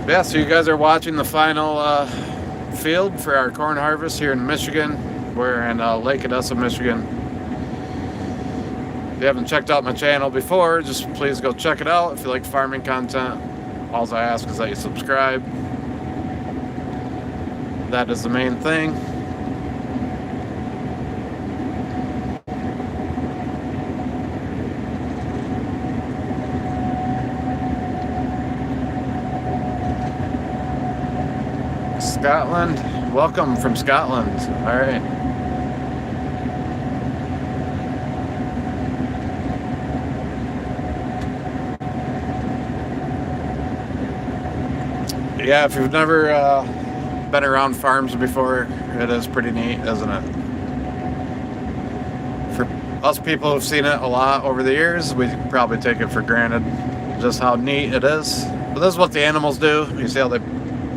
Yeah, so you guys are watching the final field for our corn harvest here in Michigan. We're in Lake Odessa, Michigan. If you haven't checked out my channel before, just please go check it out. If you like farming content, all I ask is that you subscribe. That is the main thing. Scotland. Welcome from Scotland. All right. Yeah, if you've never been around farms before, it is pretty neat, isn't it? For us people who've seen it a lot over the years, we probably take it for granted just how neat it is. But this is what the animals do. You see how a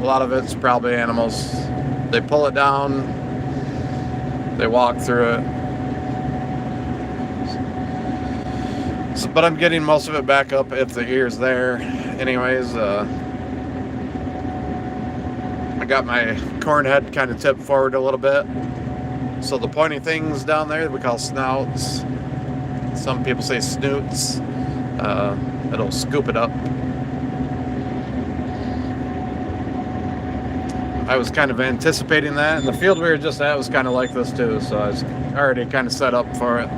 lot of it's probably animals. They pull it down, they walk through it. So, but I'm getting most of it back up if the ear's there. Anyways, I got my corn head kind of tipped forward a little bit. So the pointy things down there that we call snouts, some people say snoots, it'll scoop it up. I was kind of anticipating that, and the field we were just at was kind of like this too, so I was already kind of set up for it.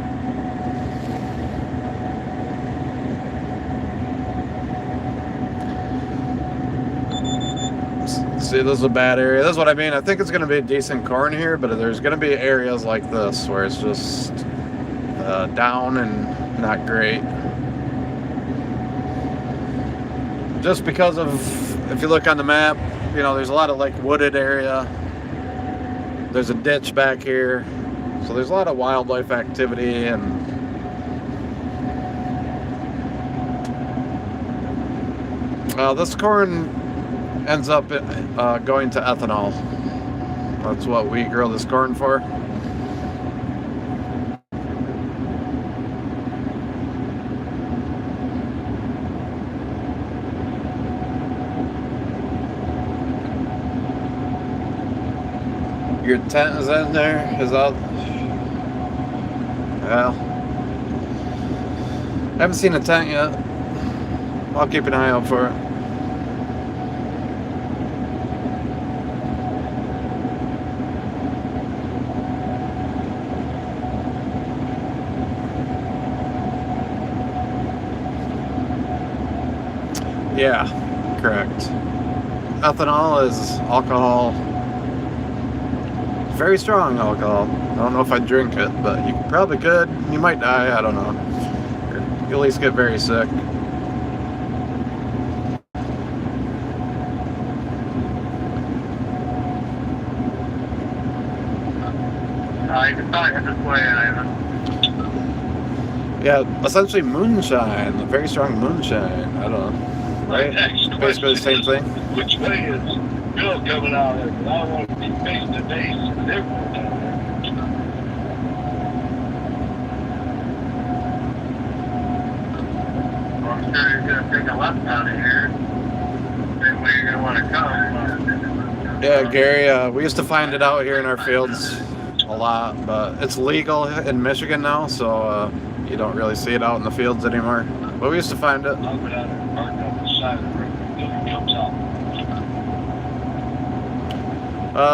See, this is a bad area. This is what I mean. I think it's going to be decent corn here, but there's going to be areas like this where it's just down and not great. Just because of, if you look on the map, you know, there's a lot of like wooded area. There's a ditch back here. So there's a lot of wildlife activity, and this corn ends up going to ethanol. That's what we grow this corn for. Your tent is in there? Is out? Well, I haven't seen a tent yet. I'll keep an eye out for it. Yeah, correct. Ethanol is alcohol. Very strong alcohol. I don't know if I'd drink it, but you probably could. You might die, I don't know. You at least get very sick. I can talk this way, Ivan. Yeah, essentially moonshine. Very strong moonshine. I don't know. Right? Basically the same thing. Which way is Bill coming out of? I want to be face to face with everyone down there. Well, I'm sure he's going to take a left out of here. Then where you're going to want to come. Yeah, Gary, we used to find it out here in our fields a lot, but it's legal in Michigan now, so you don't really see it out in the fields anymore. But we used to find it. I'll go down there and park on the side of the road until he comes out.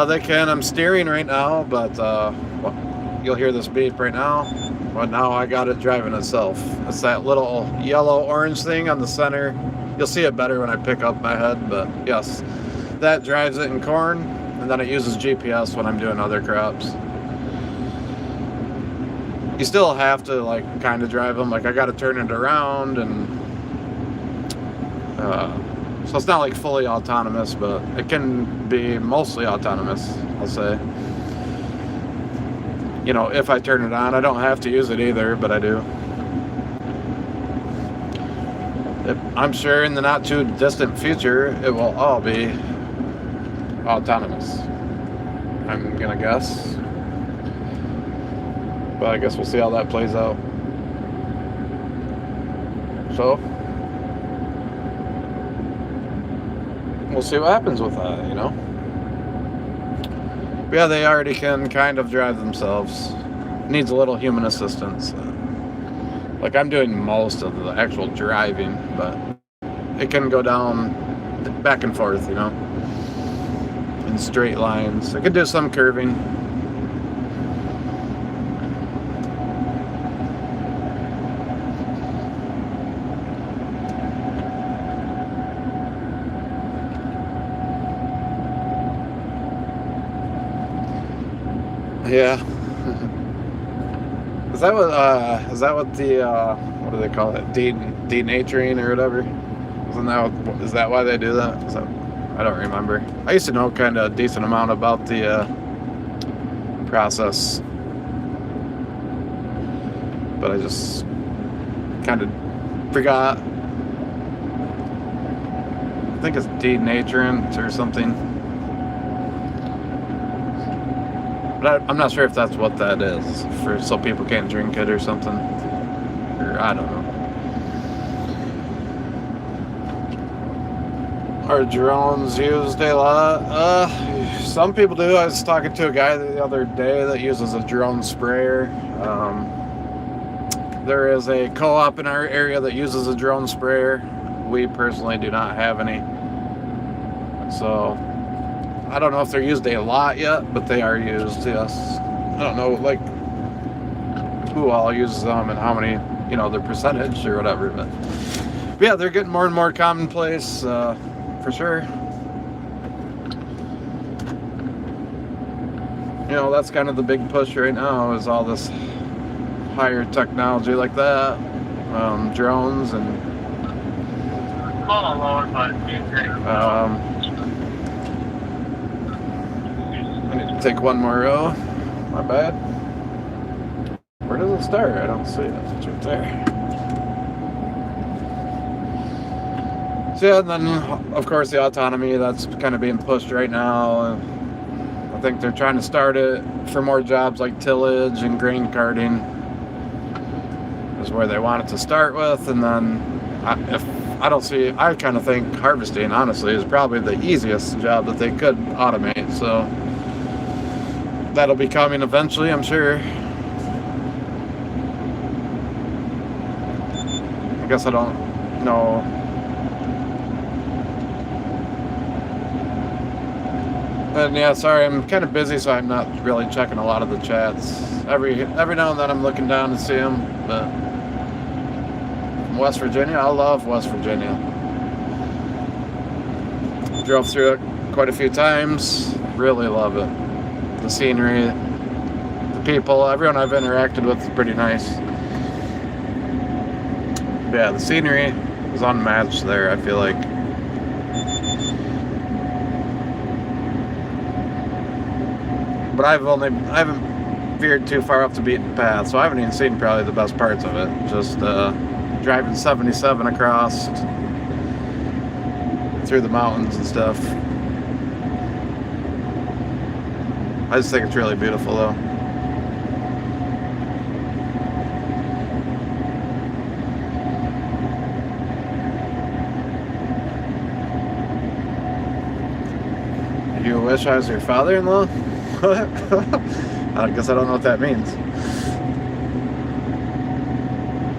They can. I'm steering right now, but well, you'll hear this beep right now. But now I got it driving itself. It's that little yellow-orange thing on the center. You'll see it better when I pick up my head, but yes, that drives it in corn, and then it uses GPS when I'm doing other crops. You still have to like kind of drive them. Like I got to turn it around, and so it's not like fully autonomous, but it can be mostly autonomous, I'll say. You know, if I turn it on, I don't have to use it either, but I do. I'm sure in the not too distant future, it will all be autonomous. I'm gonna guess. But I guess we'll see how that plays out. So, we'll see what happens with that, you know? But yeah, they already can kind of drive themselves. Needs a little human assistance. Like I'm doing most of the actual driving, but it can go down back and forth, you know? In straight lines. It can do some curving. Yeah. Is that what the what do they call it? Denaturing or whatever? Is that why they do that? I don't remember. I used to know kind of a decent amount about the process, but I just kind of forgot. I think it's denaturant or something. But I'm not sure if that's what that is, so people can't drink it or something. Or I don't know. Are drones used a lot? Some people do. I was talking to a guy the other day that uses a drone sprayer. There is a co-op in our area that uses a drone sprayer. We personally do not have any. So I don't know if they're used a lot yet, but they are used, yes. I don't know, like, who all uses them and how many, their percentage or whatever. But yeah, they're getting more and more commonplace, for sure. That's kind of the big push right now, is all this higher technology like that. Drones and Oh, Lord, but I need to take one more row. My bad. Where does it start? I don't see it. It's right there. So yeah, and then of course the autonomy, that's kind of being pushed right now. I think they're trying to start it for more jobs like tillage and grain carting is where they want it to start with, and then I kind of think harvesting, honestly, is probably the easiest job that they could automate. So that'll be coming eventually, I'm sure. I guess I don't know. And yeah, sorry, I'm kind of busy, so I'm not really checking a lot of the chats. Every now and then I'm looking down to see them, but West Virginia, I love West Virginia. Drove through it quite a few times. Really love it. The scenery, the people, everyone I've interacted with is pretty nice. Yeah, the scenery is unmatched there, I feel like. But I haven't veered too far off the beaten path, so I haven't even seen probably the best parts of it. Just driving 77 across through the mountains and stuff. I just think it's really beautiful, though. You wish I was your father-in-law? I guess I don't know what that means.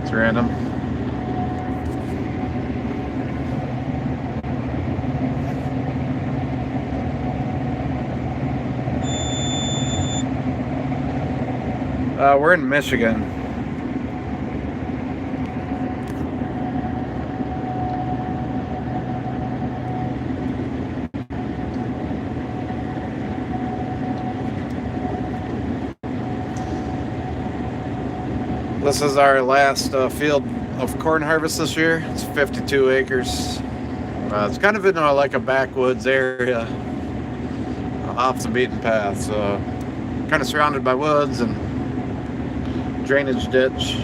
It's random. We're in Michigan. This is our last field of corn harvest this year. It's 52 acres. It's kind of in like a backwoods area off the beaten path, so kind of surrounded by woods and drainage ditch.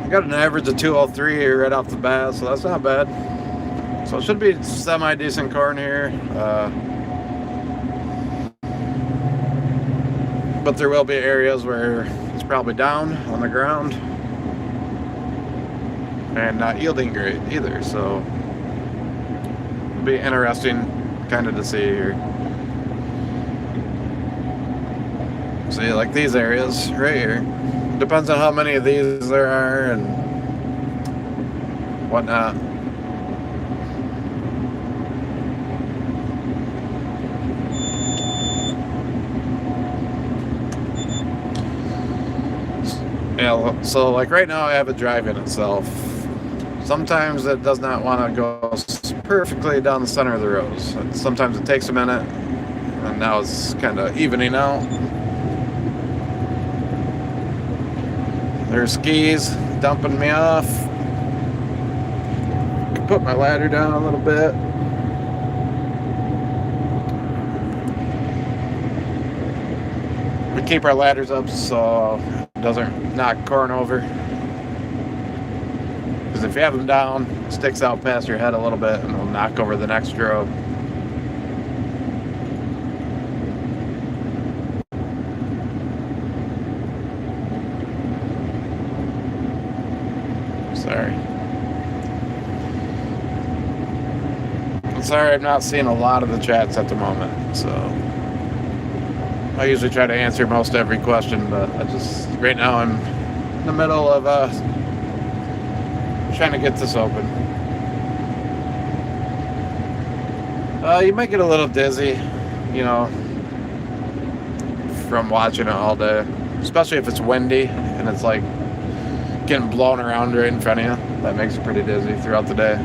I got an average of 203 right off the bat, so that's not bad. So it should be semi-decent corn here. But there will be areas where it's probably down on the ground and not yielding great either, so it'll be interesting kind of to see here. See, like these areas right here, depends on how many of these there are and whatnot. Yeah, so like right now I have it driving itself. Sometimes it does not want to go perfectly down the center of the rows. Sometimes it takes a minute, And now it's kind of evening out. There's skis dumping me off. Put my ladder down a little bit. We keep our ladders up so it doesn't knock corn over. Because if you have them down, it sticks out past your head a little bit and it'll knock over the next row. Sorry. I'm sorry I'm not seeing a lot of the chats at the moment, so I usually try to answer most every question, but right now I'm in the middle of trying to get this open. You might get a little dizzy, from watching it all day, especially if it's windy and it's like getting blown around right in front of you. That makes it pretty dizzy throughout the day.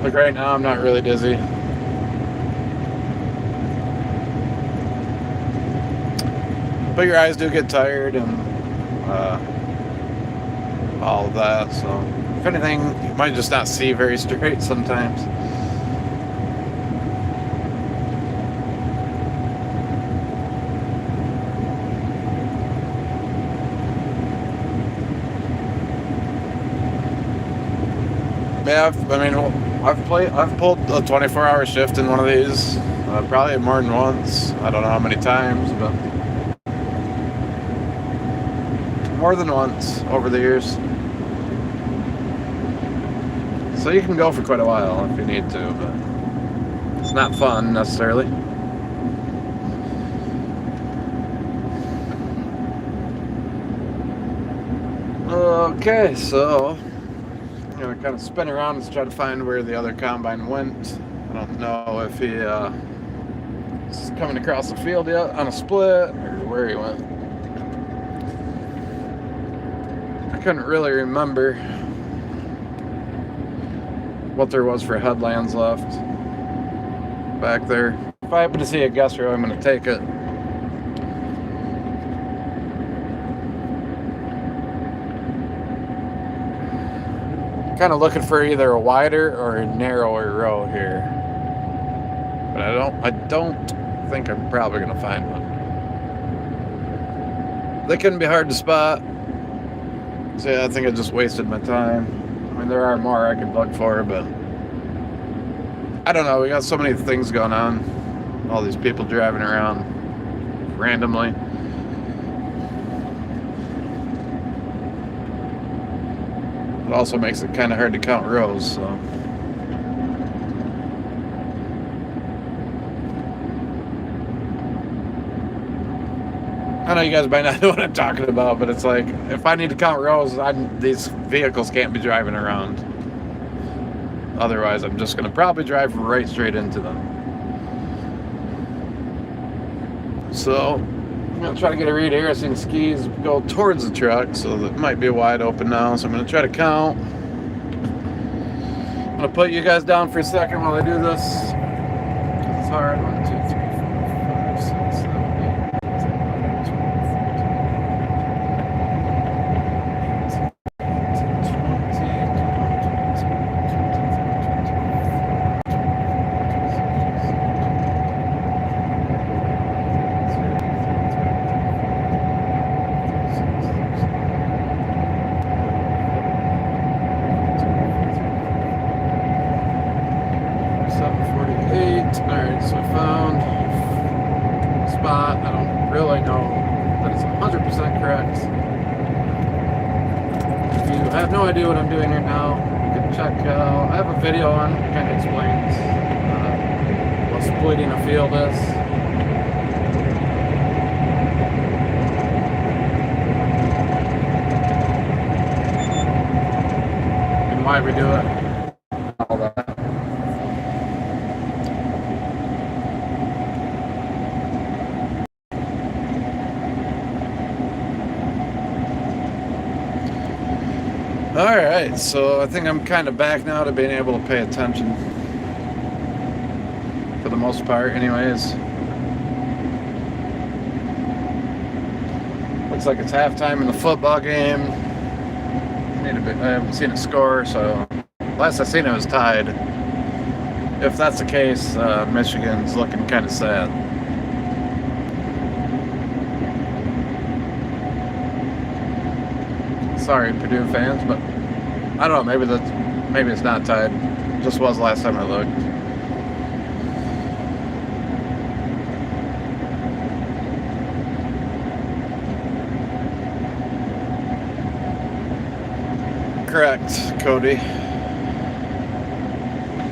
Like right now, I'm not really dizzy. But your eyes do get tired and all of that. So if anything, you might just not see very straight sometimes. Yeah, I've pulled a 24-hour shift in one of these, probably more than once. I don't know how many times, but more than once over the years. So you can go for quite a while if you need to, but it's not fun necessarily. Okay, so kind of spin around and try to find where the other combine went. I don't know if he is coming across the field yet on a split or where he went. I couldn't really remember what there was for headlands left back there. If I happen to see a guest row, I'm going to take it. Kind of looking for either a wider or a narrower row here, but I don't think I'm probably gonna find one. They couldn't be hard to spot, so yeah, I think I just wasted my time. I mean, there are more I could look for, but I don't know. We got so many things going on, all these people driving around randomly. It also makes it kind of hard to count rows, so. I know you guys might not know what I'm talking about, but it's like, if I need to count rows, these vehicles can't be driving around. Otherwise, I'm just going to probably drive right straight into them. So, I'm going to try to get a read here. I see the skis go towards the truck, so it might be wide open now. So I'm going to try to count. I'm going to put you guys down for a second while I do this. It's hard. 1, 2, 3, 4, 5, 6, 7, 8, 10, 11, 748. Alright, so I found a spot. I don't really know that it's 100% correct. If you have no idea what I'm doing here now, you can check out, I have a video on it that kind of explains what splitting a field is. And why we do it. All that. Alright, so I think I'm kind of back now to being able to pay attention. most part, anyways. Looks like it's halftime in the football game. I haven't seen a score, so last I seen it was tied. If that's the case, Michigan's looking kind of sad. Sorry, Purdue fans, but I don't know. Maybe it's not tied. It just was last time I looked. Correct, Cody.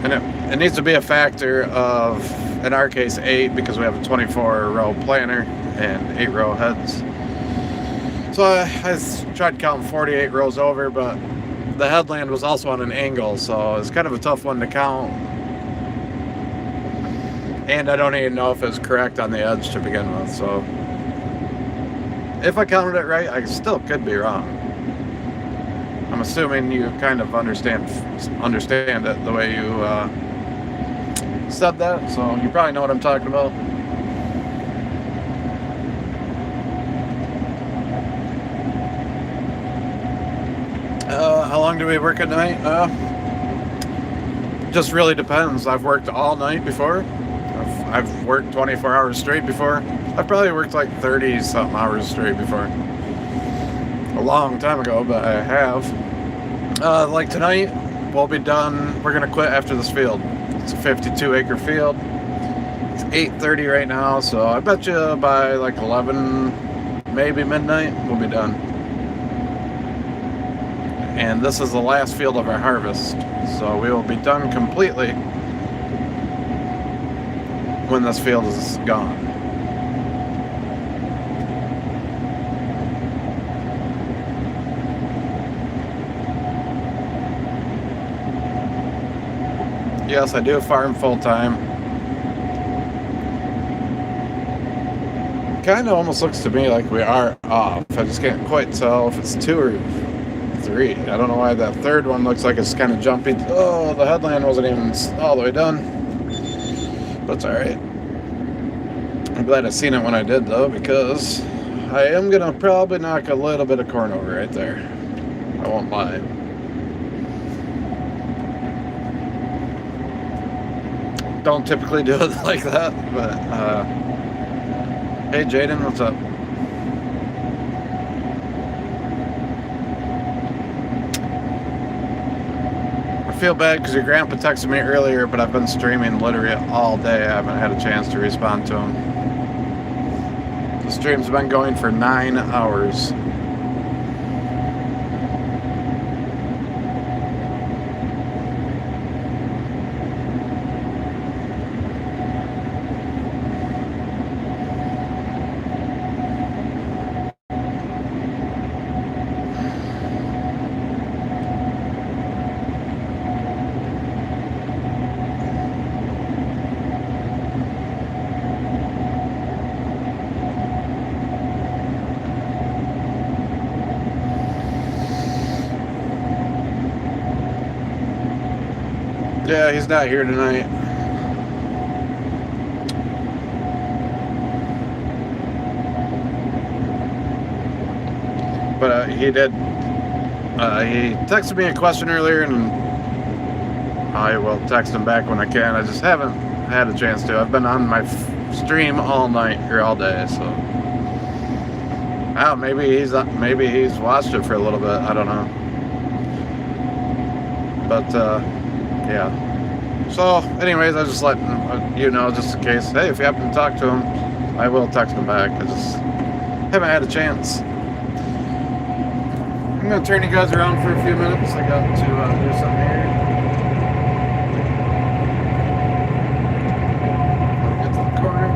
And it needs to be a factor of, in our case, 8, because we have a 24-row planter and 8 row heads. So I tried counting 48 rows over, but the headland was also on an angle, so it's kind of a tough one to count. And I don't even know if it's correct on the edge to begin with, so if I counted it right, I still could be wrong. I'm assuming you kind of understand it the way you said that, so you probably know what I'm talking about. How long do we work at night? Just really depends. I've worked all night before. I've worked 24 hours straight before. I've probably worked like 30-something hours straight before. A long time ago, but I have. Like tonight, we'll be done. We're gonna quit after this field. It's a 52-acre field. It's 8:30 right now, so I bet you by like 11, maybe midnight, we'll be done. And this is the last field of our harvest, so we will be done completely when this field is gone. Yes, I do farm full-time. Kind of almost looks to me like we are off. I just can't quite tell if it's 2 or 3. I don't know why that third one looks like it's kind of jumpy. Oh, the headland wasn't even all the way done. But it's alright. I'm glad I seen it when I did, though, because I am going to probably knock a little bit of corn over right there. I won't lie. Don't typically do it like that, but hey Jaden, what's up? I feel bad because your grandpa texted me earlier, but I've been streaming literally all day. I haven't had a chance to respond to him. The stream's been going for 9 hours. Yeah, he's not here tonight. But he did. He texted me a question earlier, and I will text him back when I can. I just haven't had a chance to. I've been on my stream all night or all day, so. Oh, maybe he's watched it for a little bit. I don't know. But yeah. So, anyways, I just let you know, just in case. Hey, if you happen to talk to him, I will text him back. I just haven't had a chance. I'm gonna turn you guys around for a few minutes. I got to do something here. Get to the corner.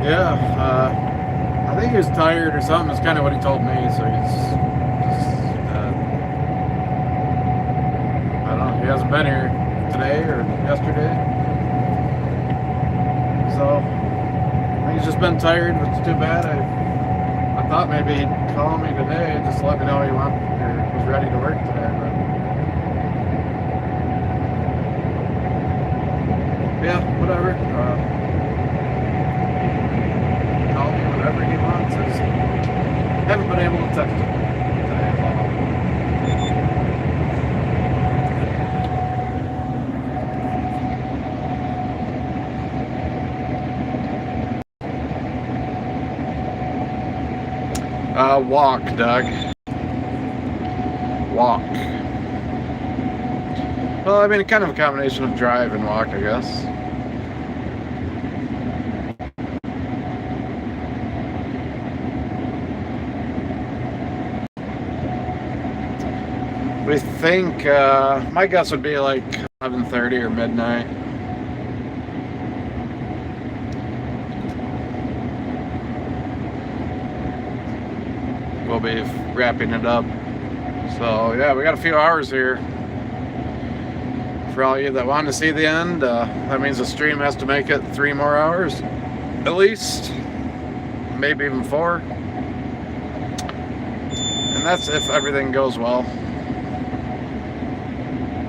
Yeah, I think he was tired or something. Is kind of what he told me. So he's just, I don't know. He hasn't been here today or yesterday. So I think he's just been tired, which is too bad. I thought maybe he'd call me today just to let me know he was ready to work today. But yeah, whatever. Call me whenever he wants. I just haven't been able to text him today. Walk, Doug. Walk. Well, I mean, kind of a combination of drive and walk, I guess. We think, my guess would be like 11:30 or midnight. We'll be wrapping it up. So yeah, we got a few hours here. For all you that want to see the end, that means the stream has to make it 3 more hours, at least, maybe even 4. And that's if everything goes well,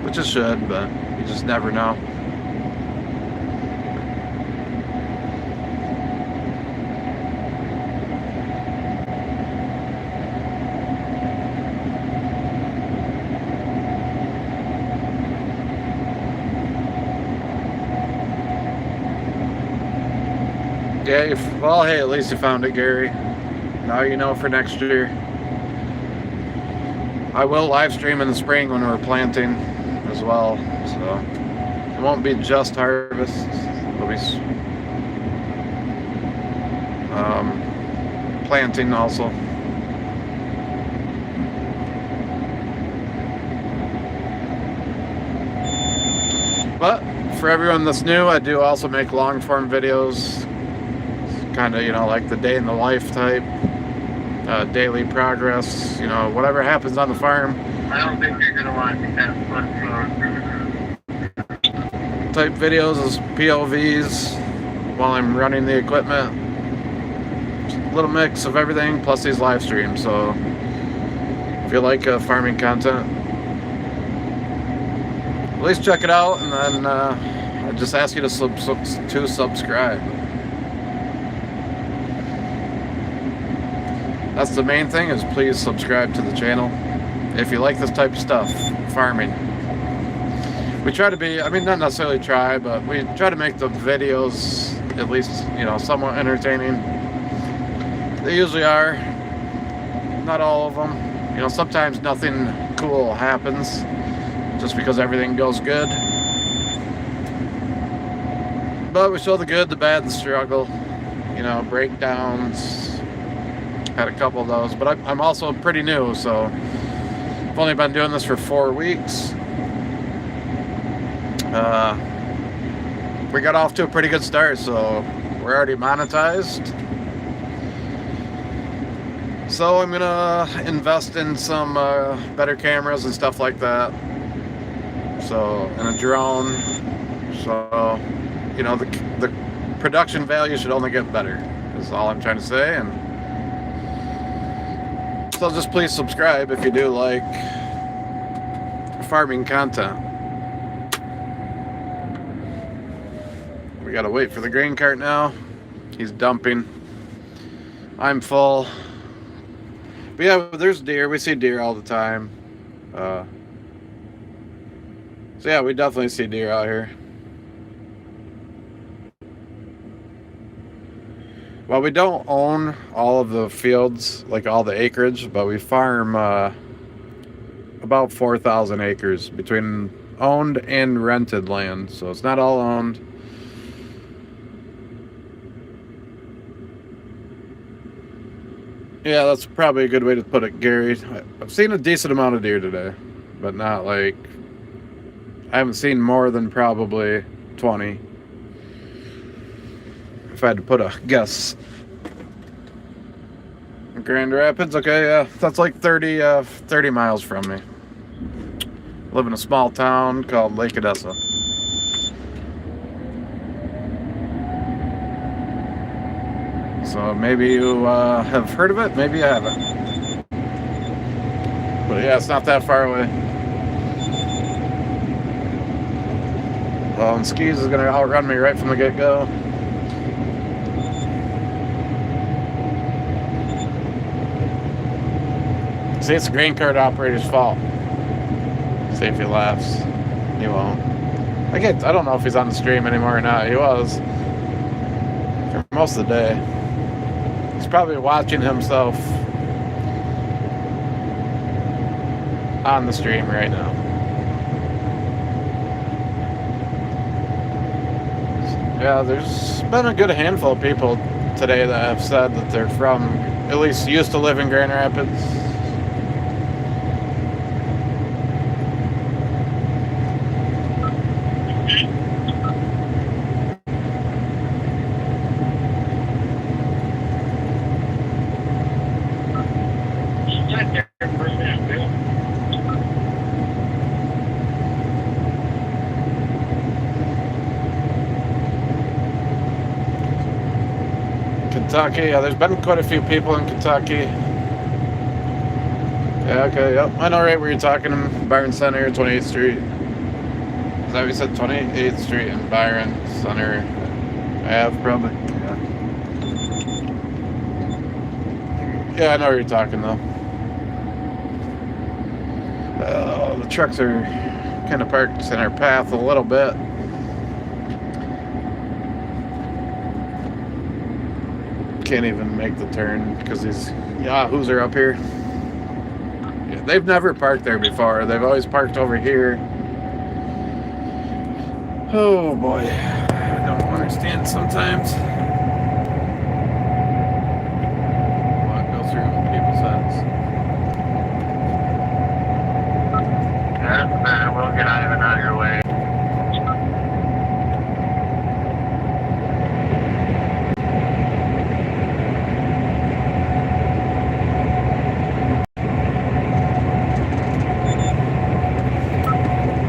which it should, but you just never know. Yeah, well, hey, at least you found it, Gary. Now you know for next year. I will live stream in the spring when we're planting as well, so it won't be just harvest. It'll be planting also. But for everyone that's new, I do also make long form videos. Kind of, you know, like the day in the life type, daily progress, you know, whatever happens on the farm. I don't think you're gonna want to have fun Type videos as POVs while I'm running the equipment. Just a little mix of everything plus these live streams. So if you like farming content, at least check it out, and then I just ask you to subscribe. That's the main thing, is please subscribe to the channel if you like this type of stuff, farming. We try to be, I mean, not necessarily try, but we try to make the videos at least, you know, somewhat entertaining. They usually are. Not all of them. You know, sometimes nothing cool happens just because everything goes good. But we show the good, the bad, the struggle, you know, breakdowns. Had a couple of those, but I'm also pretty new, so I've only been doing this for 4 weeks. We got off to a pretty good start, so we're already monetized. So I'm gonna invest in some better cameras and stuff like that. So, and a drone. So, you know, the production value should only get better, is all I'm trying to say. And so just please subscribe if you do like farming content. We gotta wait for the grain cart now. He's dumping. I'm full. But yeah, there's deer. We see deer all the time. So yeah, we definitely see deer out here. Well, we don't own all of the fields, like all the acreage, but we farm about 4,000 acres between owned and rented land. So it's not all owned. Yeah, that's probably a good way to put it, Gary. I've seen a decent amount of deer today, but not like, I haven't seen more than probably 20. if I had to put a guess. Grand Rapids, okay, yeah, that's like 30 miles from me. Live in a small town called Lake Odessa. So maybe you have heard of it, maybe you haven't. But yeah, it's not that far away. Well, and Skis is going to outrun me right from the get-go. See, it's the grain cart operator's fault. See if he laughs. He won't. I don't know if he's on the stream anymore or not. He was for most of the day. He's probably watching himself on the stream right now. Yeah, there's been a good handful of people today that have said that they're from, at least used to live in Grand Rapids. Kentucky, yeah, there's been quite a few people in Kentucky. Yeah, okay, yep. I know right where you're talking. Byron Center, 28th Street. Is that what you said? 28th Street and Byron Center Ave, probably. Yeah, I know where you're talking, though. The trucks are kind of parked in our path a little bit. Can't even make the turn because these yahoos are up here. Yeah, they've never parked there before. They've always parked over here. Oh boy, I don't understand sometimes what goes through people's heads. That's bad. We'll get Ivan out of your way.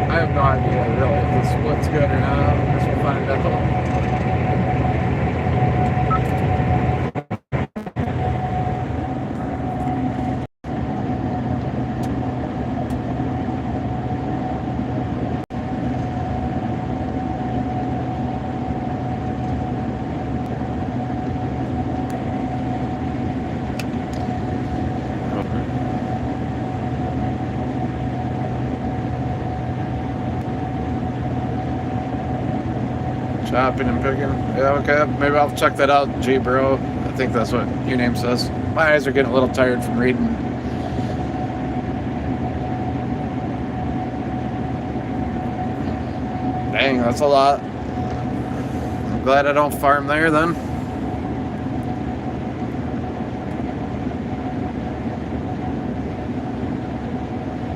I have no idea really if the split's good or not. I guess we'll find out. Chopping and picking. Yeah, okay. Maybe I'll check that out, G Bro. I think that's what your name says. My eyes are getting a little tired from reading. Dang, that's a lot. I'm glad I don't farm there then.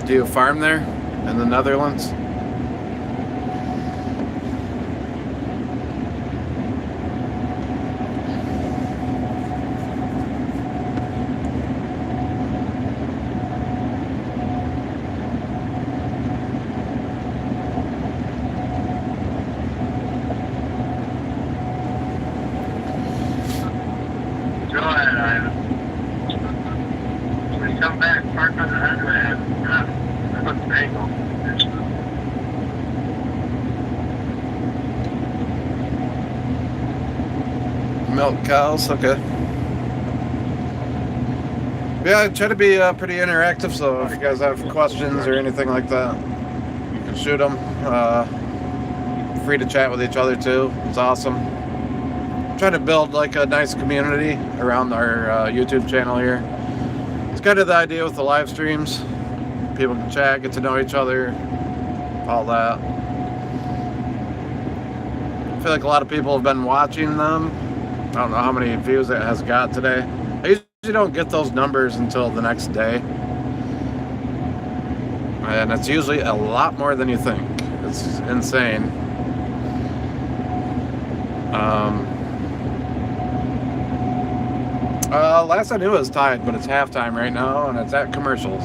Do you farm there in the Netherlands? Go ahead, Ivan. When you come back, park on the headland. That's what's the angle. Milk cows, okay. Yeah, I try to be pretty interactive, so if you guys have questions or anything like that, you can shoot them. Free to chat with each other too. It's awesome. Trying to build like a nice community around our YouTube channel here. It's kind of the idea with the live streams. People can chat, get to know each other, all that. I feel like a lot of people have been watching them. I don't know how many views it has got today. I usually don't get those numbers until the next day. And it's usually a lot more than you think. It's insane. last I knew it was tied, but it's halftime right now, and it's at commercials.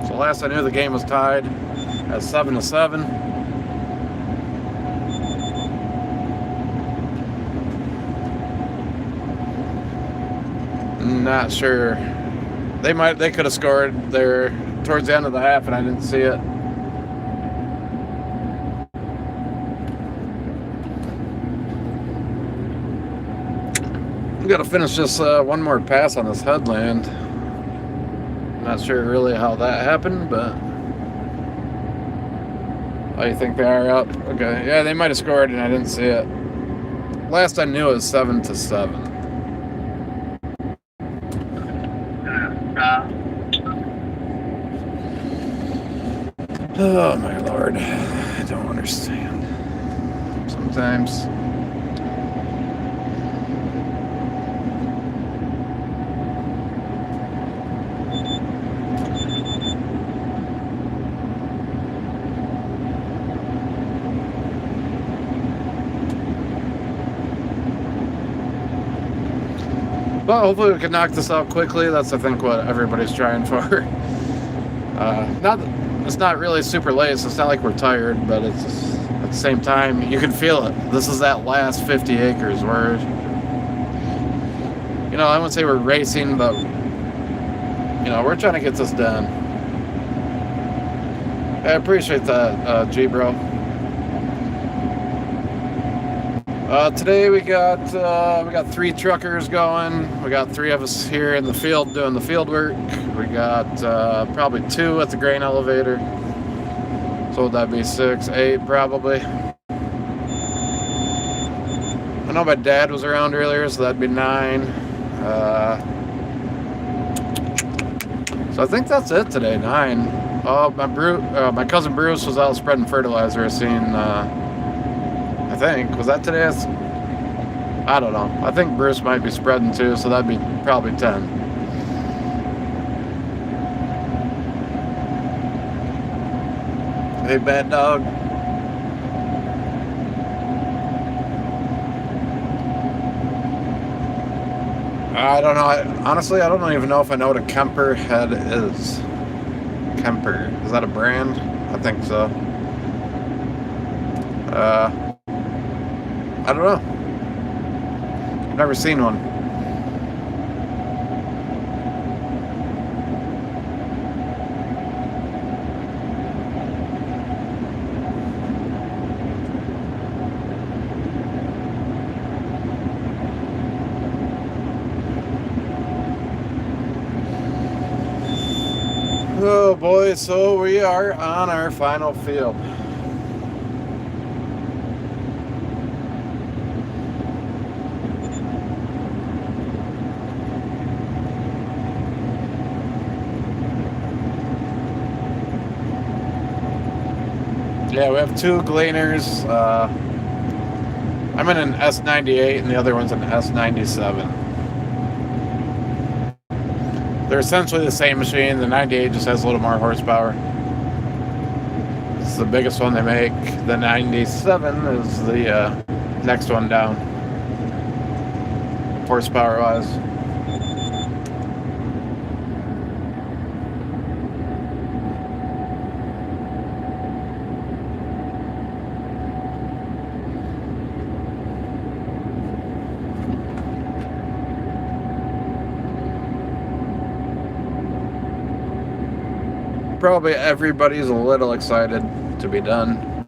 So last I knew the game was tied at 7-7. Not sure. They could have scored there towards the end of the half, and I didn't see it. We got to finish this one more pass on this headland. Not sure really how that happened, but oh, you think they are up? Okay, yeah, they might have scored, and I didn't see it. Last I knew it was 7-7. Oh my lord, I don't understand. Sometimes. Well, hopefully we can knock this out quickly. That's, I think, what everybody's trying for. It's not really super late, so it's not like we're tired, but it's just, at the same time, you can feel it. This is that last 50 acres where, you know, I wouldn't say we're racing, but, you know, we're trying to get this done. I appreciate that, G-Bro. Today we got 3 truckers going. We got 3 of us here in the field doing the field work. We got probably 2 at the grain elevator. So would that be 6, 8 probably? I know my dad was around earlier, so that'd be 9. So I think that's it today, 9. Oh, my cousin Bruce was out spreading fertilizer. I seen. I think, was that today? I don't know. I think Bruce might be spreading too, so that'd be probably 10. Hey, bad dog. I don't know. Honestly, I don't even know if I know what a Kemper head is. Kemper. Is that a brand? I think so. I don't know. Never seen one. Oh boy, so we are on our final field. Yeah, we have 2 gleaners. I'm in an S98 and the other one's an S97. They're essentially the same machine. The 98 just has a little more horsepower. It's the biggest one they make. The 97 is the next one down, horsepower-wise. Probably everybody's a little excited to be done.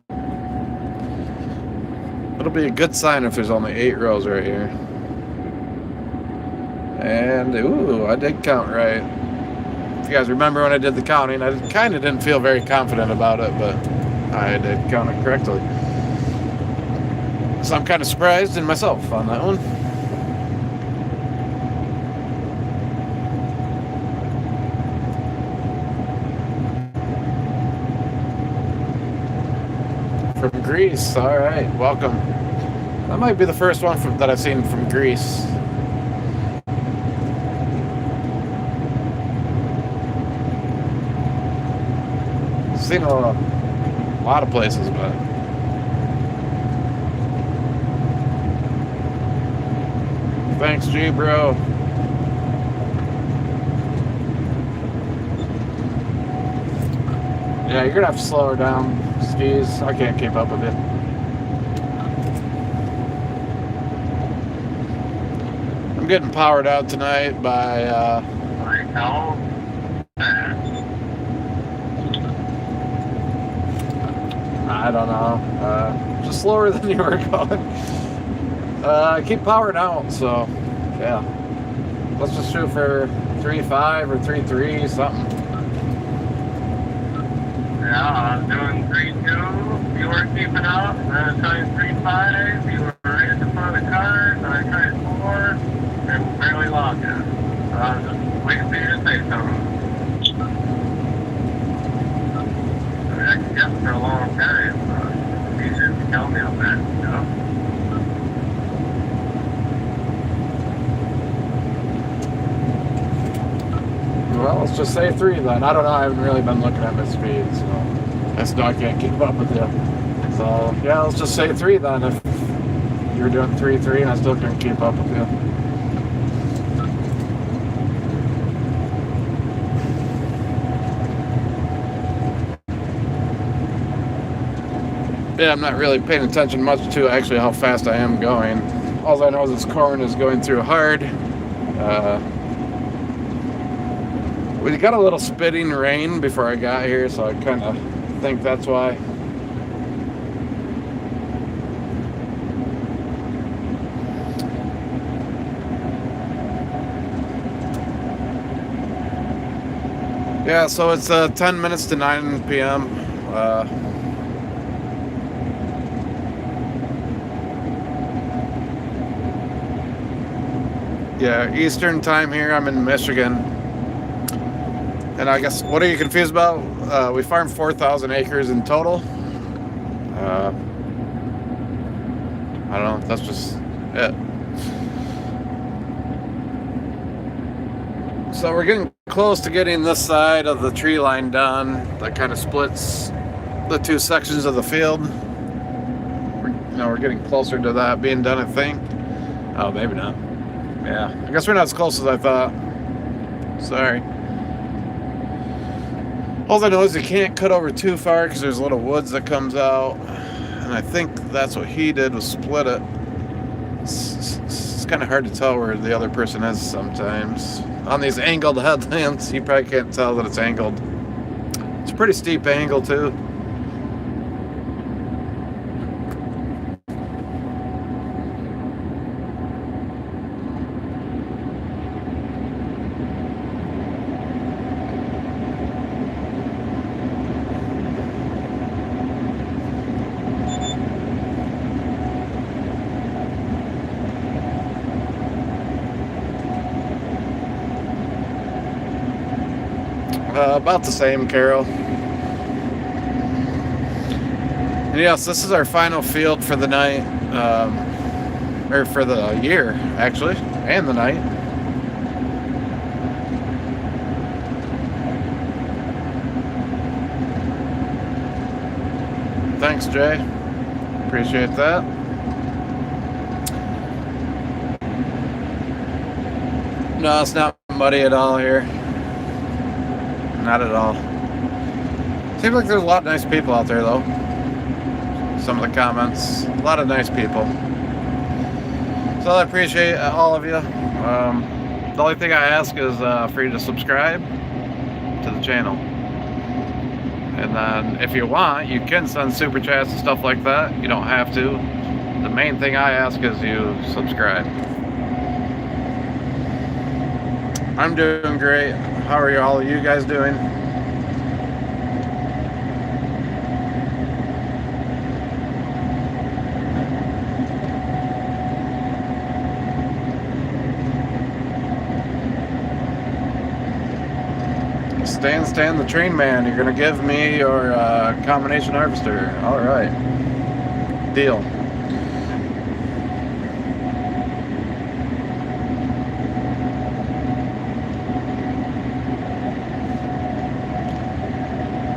It'll be a good sign if there's only 8 rows right here. And, ooh, I did count right. If you guys remember when I did the counting, I kind of didn't feel very confident about it, but I did count it correctly. So I'm kind of surprised in myself on that one. From Greece, all right, welcome. That might be the first one that I've seen from Greece. I've seen a lot of places, but thanks, G, bro. Yeah, you're gonna have to slow her down, skis. I can't keep up with it. I'm getting powered out tonight by Like how fast? I don't know, just slower than you were going. I keep powering out, so yeah. Let's just shoot for 3.5 or 3.3, something. Yeah, I was doing 3.2. You were keeping up. I was trying 3.5. You were right at the front of the car. And I tried 4 and barely locked it. So I was just waiting for you to say something. I mean, I can guess for a long time. You should tell me on that stuff. Well, let's just say 3 then. I don't know. I haven't really been looking at my speed, so I can't keep up with you. So yeah, let's just say 3 then. If you're doing 3.3 and I still can't keep up with you. Yeah, I'm not really paying attention much to actually how fast I am going. All I know is this corn is going through hard. We got a little spitting rain before I got here, so I kind of think that's why. Yeah, so it's 10 minutes to 9 p.m. Yeah, Eastern time here. I'm in Michigan. And I guess, what are you confused about? We farm 4,000 acres in total. I don't know, that's just it. So we're getting close to getting this side of the tree line done. That kind of splits the 2 sections of the field. We're getting closer to that being done, I think. Oh, maybe not. Yeah, I guess we're not as close as I thought. Sorry. All I know is you can't cut over too far because there's a little woods that comes out. And I think that's what he did, was split it. It's kind of hard to tell where the other person is sometimes. On these angled headlamps, you probably can't tell that it's angled. It's a pretty steep angle too. About the same, Carol. And yes, this is our final field for the night, or for the year, actually, and the night. Thanks, Jay. Appreciate that. No, it's not muddy at all here. Not at all. Seems like there's a lot of nice people out there, though. Some of the comments, a lot of nice people. So I appreciate all of you. The only thing I ask is for you to subscribe to the channel. And then if you want, you can send super chats and stuff like that. You don't have to. The main thing I ask is you subscribe. I'm doing great. How are all of you guys doing? Stan the Train Man, you're gonna give me your combination harvester. All right, deal.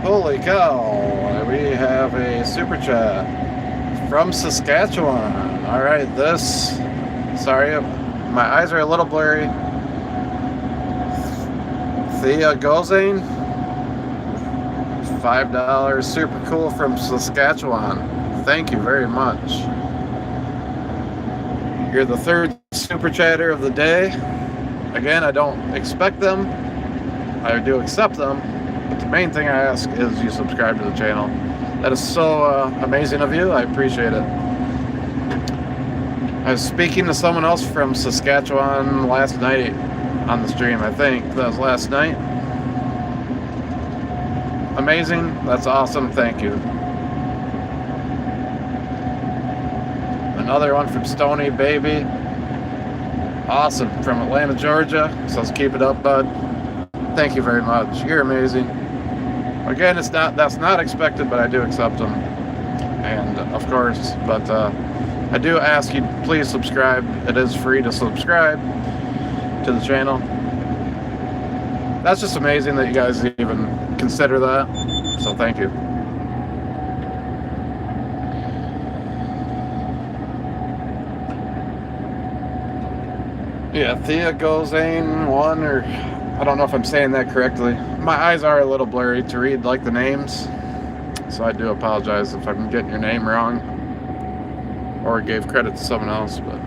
Holy cow, we have a super chat from Saskatchewan. All right, sorry, my eyes are a little blurry. Thea Gozane $5. Super cool from Saskatchewan. Thank you very much. You're the third super chatter of the day. Again, I don't expect them. I do accept them. But the main thing I ask is you subscribe to the channel. That is so amazing of you. I appreciate it. I was speaking to someone else from Saskatchewan last night on the stream. I think that was last night. Amazing. That's awesome. Thank you. Another one from Stony Baby. Awesome. From Atlanta, Georgia. So let's keep it up, bud. Thank you very much. You're amazing. Again, that's not expected, but I do accept them. And of course, but I do ask you, please subscribe. It is free to subscribe to the channel. That's just amazing that you guys even consider that. So thank you. Yeah, Thea Gozane 1, or I don't know if I'm saying that correctly. My eyes are a little blurry to read like the names, so I do apologize if I'm getting your name wrong or gave credit to someone else. But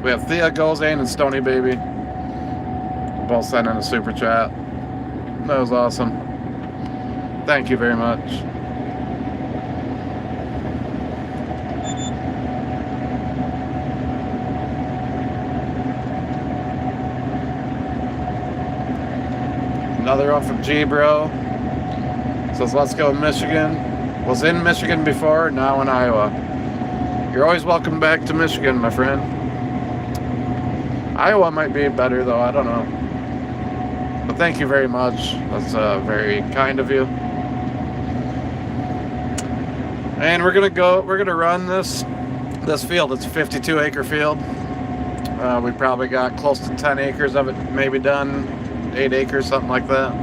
we have Thea Gozane and Stony Baby both sent in a super chat. That was awesome. Thank you very much. Another one from G-Bro. Says, let's go Michigan. Was in Michigan before, now in Iowa. You're always welcome back to Michigan, my friend. Iowa might be better, though. I don't know. But thank you very much. That's very kind of you. And we're gonna run this field. It's a 52-acre field. We probably got close to 10 acres of it maybe done. 8 acres, something like that.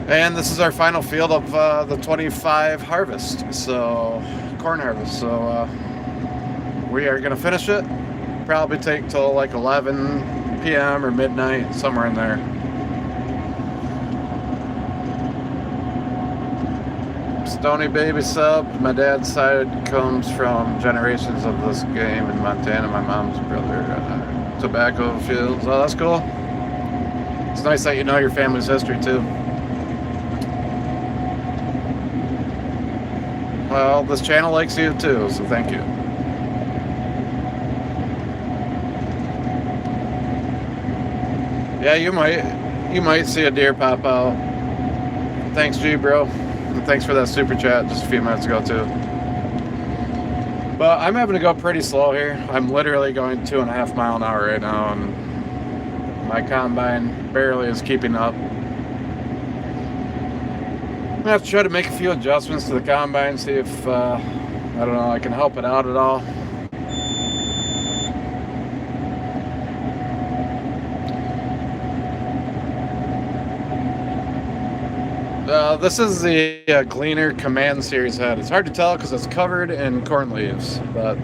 And this is our final field of the 25 harvest, so corn harvest. So we are gonna finish it. Probably take till like 11 p.m. or midnight, somewhere in there. Stony Baby sub. My dad's side comes from generations of this game in Montana. My mom's brother, tobacco fields. Oh, that's cool. It's nice that you know your family's history too. Well, this channel likes you too, so thank you. Yeah, you might see a deer pop out. Thanks, G bro. And thanks for that super chat just a few minutes ago too. But I'm having to go pretty slow here. I'm literally going 2.5 miles an hour right now, and my combine barely is keeping up. I'm gonna have to try to make a few adjustments to the combine, see if I don't know, I can help it out at all. This is the Gleaner Command Series head. It's hard to tell because it's covered in corn leaves, but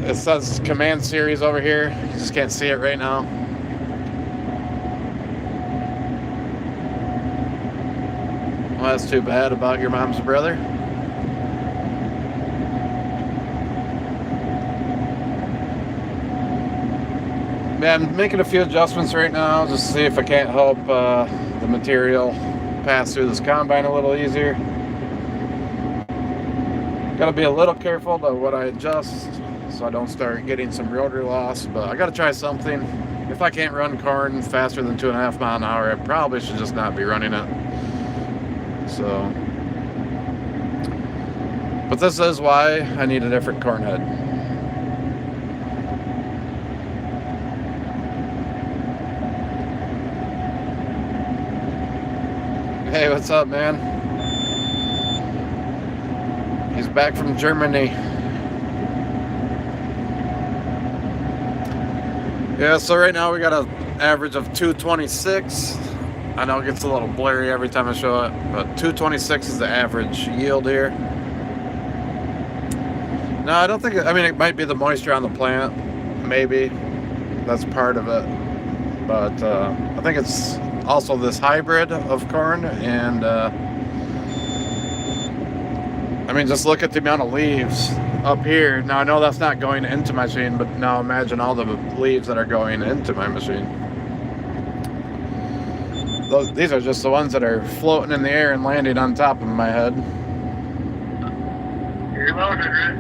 it says Command Series over here. You just can't see it right now. Well, that's too bad about your mom's brother. Yeah, I'm making a few adjustments right now just to see if I can't help the material pass through this combine a little easier. Gotta be a little careful about what I adjust so I don't start getting some rotary loss, but I gotta try something. If I can't run corn faster than 2.5 miles an hour, I probably should just not be running it. So, but this is why I need a different corn head. Hey, what's up, man? He's back from Germany. Yeah, so right now we got an average of 226. I know it gets a little blurry every time I show it, but 226 is the average yield here. No, I don't think, I mean, it might be the moisture on the plant. Maybe. That's part of it. But I think it's also this hybrid of corn, and I mean, just look at the amount of leaves up here. Now I know that's not going into my machine, but now imagine all the leaves that are going into my machine. These are just the ones that are floating in the air and landing on top of my head. You're loaded, Rick.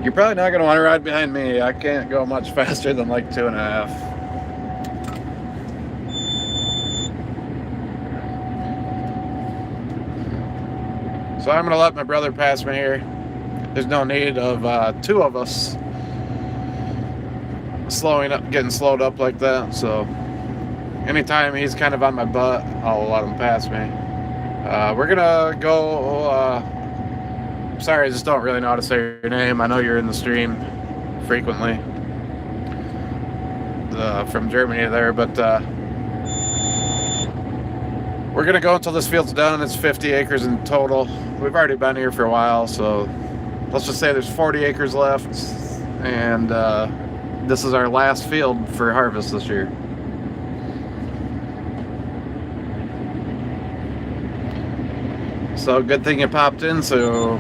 You're probably not going to want to ride behind me. I can't go much faster than like 2.5. So I'm going to let my brother pass me here. There's no need of two of us slowing up, getting slowed up like that. So anytime he's kind of on my butt, I'll let him pass me. We're going to go... sorry, I just don't really know how to say your name. I know you're in the stream frequently from Germany there, but we're going to go until this field's done. It's 50 acres in total. We've already been here for a while, so let's just say there's 40 acres left, and this is our last field for harvest this year. So good thing you popped in, so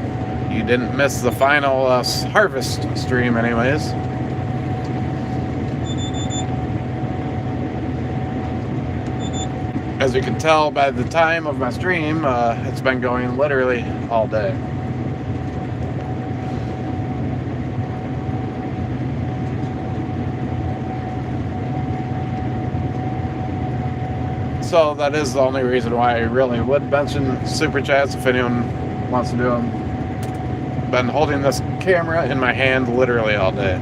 you didn't miss the final harvest stream anyways. As you can tell by the time of my stream, it's been going literally all day. So that is the only reason why I really would mention super chats if anyone wants to do them. Been holding this camera in my hand literally all day.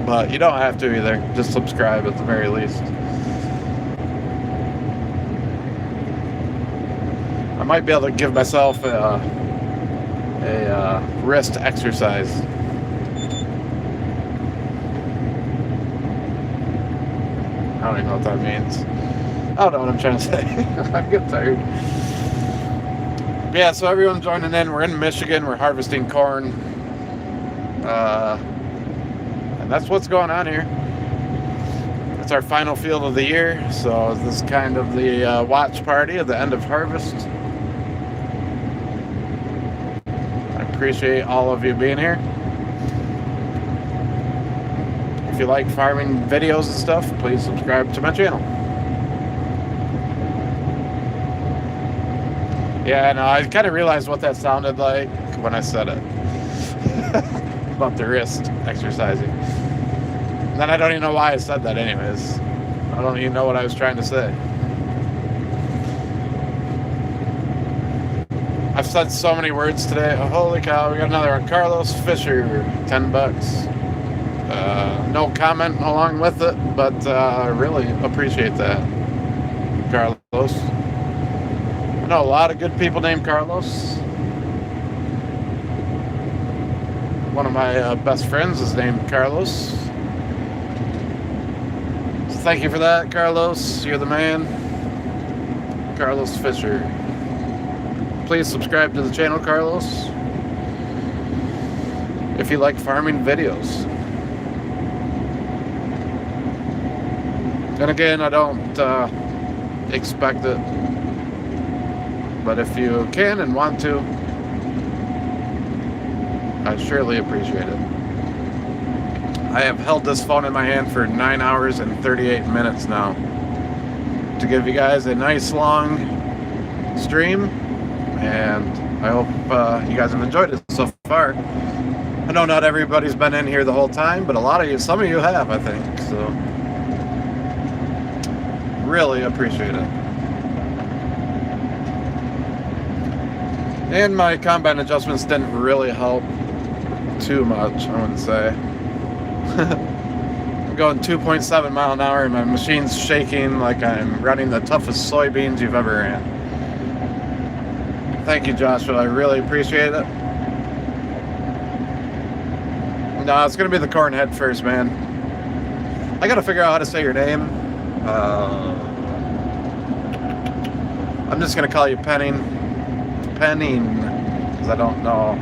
But you don't have to either. Just subscribe at the very least. I might be able to give myself a wrist exercise. I don't even know what that means. I don't know what I'm trying to say. I'm getting tired. Yeah, so everyone joining in. We're in Michigan. We're harvesting corn. And that's what's going on here. It's our final field of the year. So this is kind of the watch party at the end of harvest. I appreciate all of you being here. If you like farming videos and stuff, please subscribe to my channel. Yeah, no, I kind of realized what that sounded like when I said it. About the wrist exercising. And then I don't even know why I said that anyways. I don't even know what I was trying to say. I've said so many words today. Oh, holy cow, we got another one. Carlos Fisher, $10. No comment along with it, but really appreciate that, Carlos. I know a lot of good people named Carlos. One of my best friends is named Carlos. So thank you for that, Carlos. You're the man. Carlos Fisher. Please subscribe to the channel, Carlos, if you like farming videos. And again, I don't expect it. But if you can and want to, I surely appreciate it. I have held this phone in my hand for 9 hours and 38 minutes now to give you guys a nice long stream, and I hope you guys have enjoyed it so far. I know not everybody's been in here the whole time, but a lot of you, some of you have, I think, so really appreciate it. And my combine adjustments didn't really help too much, I wouldn't say. I'm going 2.7 mile an hour and my machine's shaking like I'm running the toughest soybeans you've ever ran. Thank you, Joshua. I really appreciate it. No, it's going to be the corn head first, man. I got to figure out how to say your name. I'm just going to call you Penning, because I don't know.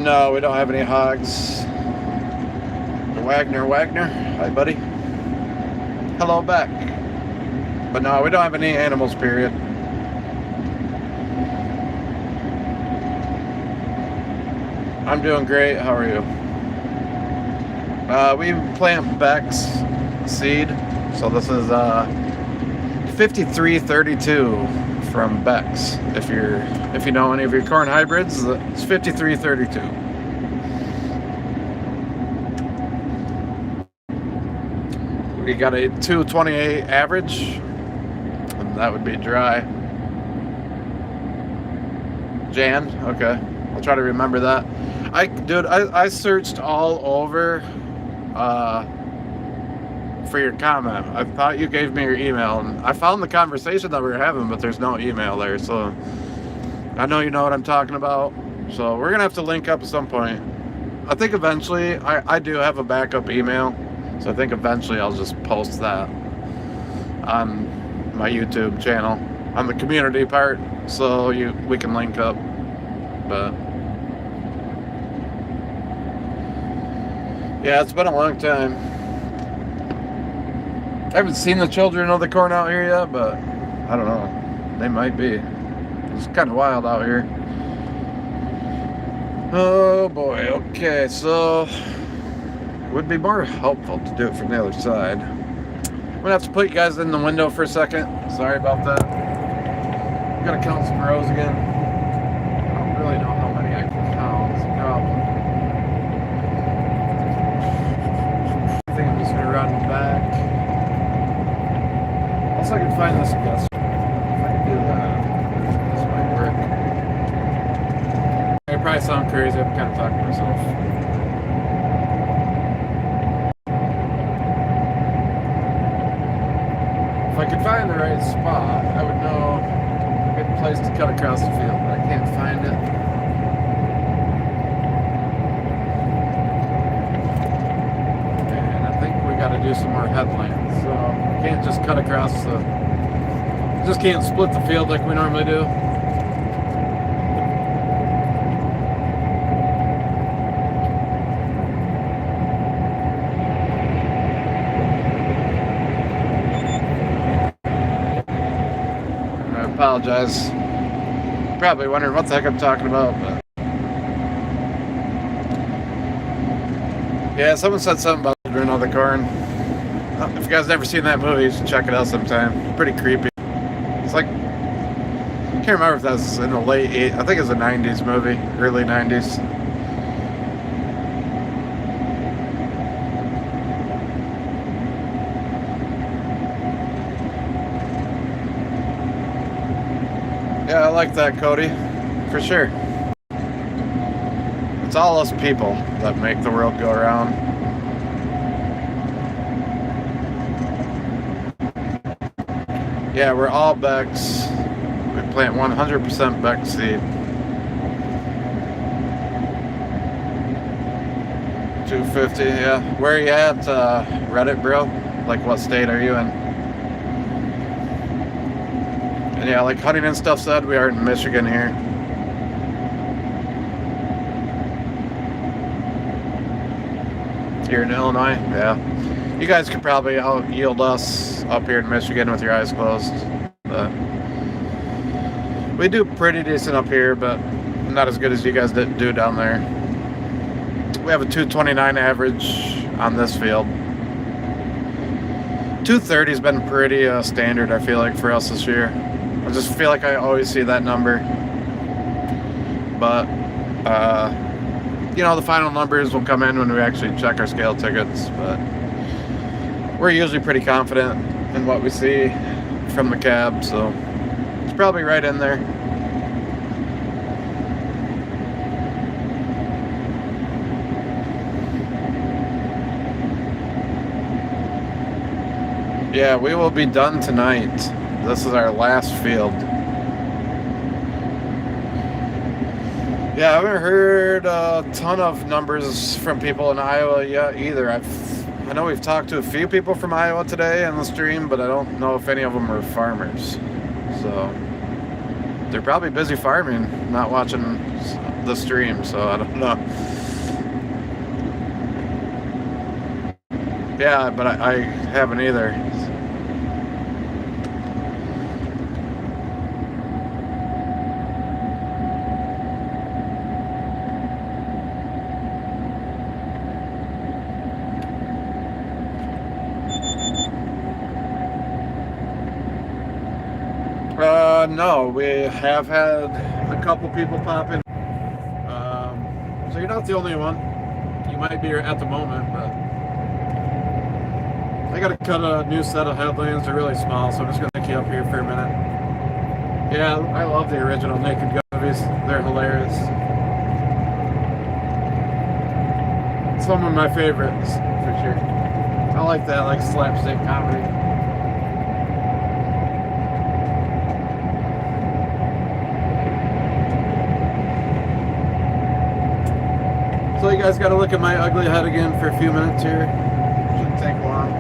No, we don't have any hogs. Wagner, hi buddy. Hello back. But no, we don't have any animals, period. I'm doing great. How are you? We plant Beck's seed. So this is 5332 from Beck's. If you know any of your corn hybrids, it's 5332. We got a 228 average, and that would be dry. Jan, okay. I'll try to remember that. I searched all over for your comment. I thought you gave me your email, and I found the conversation that we were having, but there's no email there, so I know you know what I'm talking about. So we're gonna have to link up at some point. I think eventually, I do have a backup email, so I think eventually I'll just post that on my YouTube channel, on the community part, so we can link up. But yeah, it's been a long time. I haven't seen the children of the corn out here yet, but I don't know. They might be. It's kind of wild out here. Oh boy, okay, so it would be more helpful to do it from the other side. I'm gonna have to put you guys in the window for a second. Sorry about that. I'm gonna count some rows again. I don't really know how many I can count. It's a problem. I think I'm just gonna run back. Unless I can find this guest. If I can do that, this might work. I probably sound crazy. I'm kind of talking to myself. If I could find the right spot, I would know a good place to cut across the field, but I can't find it. And I think we got to do some more headlands, so we can't just cut across just can't split the field like we normally do. Apologize. Probably wondering what the heck I'm talking about, but yeah, someone said something about Children of the Corn. If you guys never seen that movie, you should check it out sometime. It's pretty creepy. It's like, I can't remember if that was in the late 80s. I think it was a 90s movie, early 90s. Yeah, I like that, Cody. For sure. It's all us people that make the world go around. Yeah, we're all Beck's. We plant 100% Beck seed. 250, yeah. Where are you at, Reddit, bro? Like, what state are you in? And yeah, like Huntington stuff said, we are in Michigan here. Here in Illinois, yeah. You guys could probably out yield us up here in Michigan with your eyes closed. But we do pretty decent up here, but not as good as you guys do down there. We have a 229 average on this field. 230 has been pretty standard, I feel like, for us this year. I just feel like I always see that number. But, you know, the final numbers will come in when we actually check our scale tickets. But we're usually pretty confident in what we see from the cab, so it's probably right in there. Yeah, we will be done tonight. This is our last field. Yeah, I haven't heard a ton of numbers from people in Iowa yet either. I know we've talked to a few people from Iowa today on the stream, but I don't know if any of them are farmers. So they're probably busy farming, not watching the stream, so I don't know. Yeah, but I haven't either. No, we have had a couple people pop in. So you're not the only one. You might be at the moment, but I gotta cut a new set of headlands. They're really small, so I'm just gonna take you up here for a minute. Yeah, I love the original Naked Gun movies. They're hilarious. Some of my favorites, for sure. I like that, like slapstick comedy. So you guys got to look at my ugly head again for a few minutes here. Shouldn't take long.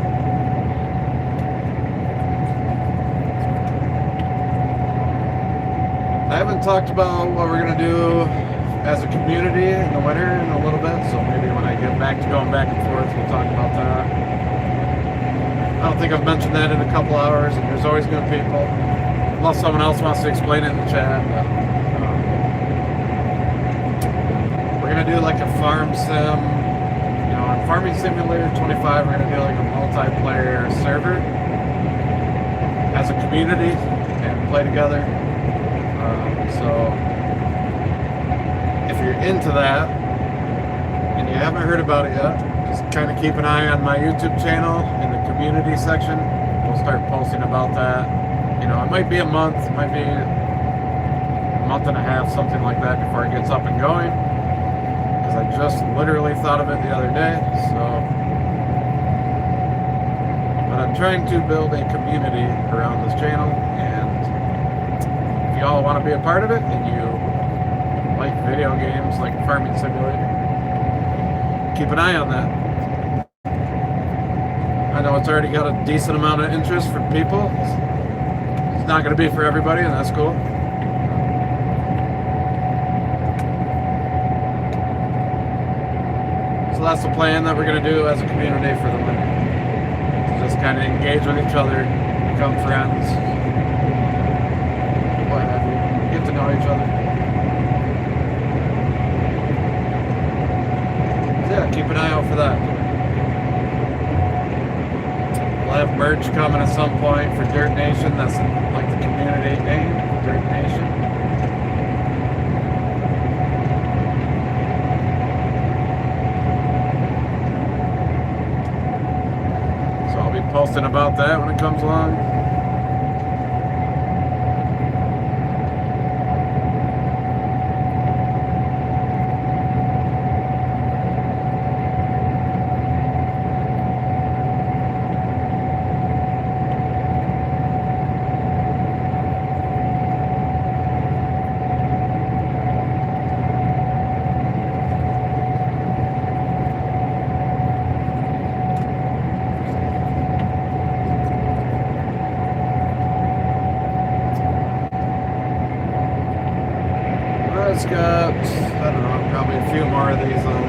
I haven't talked about what we're going to do as a community in the winter in a little bit, so maybe when I get back to going back and forth, we'll talk about that. I don't think I've mentioned that in a couple hours, and there's always going to be people, unless someone else wants to explain it in the chat. But, we're going to do like a farm sim, you know, on Farming Simulator 25, we're going to do like a multiplayer server as a community and play together. So if you're into that and you haven't heard about it yet, just kind of keep an eye on my YouTube channel in the community section. We'll start posting about that. You know, it might be a month, it might be a month and a half, something like that before it gets up and going. Because I just literally thought of it the other day. But I'm trying to build a community around this channel, and if you all want to be a part of it and you like video games like Farming Simulator, keep an eye on that. I know it's already got a decent amount of interest from people. It's not going to be for everybody, and that's cool. So that's the plan that we're going to do as a community for the winter. Just kind of engage with each other, become friends, what have you, get to know each other. So yeah, keep an eye out for that. We'll have merch coming at some point for Dirt Nation. That's like the community name, Dirt Nation. So I'll be posting about that when it comes along. It's got, I don't know, probably a few more of these little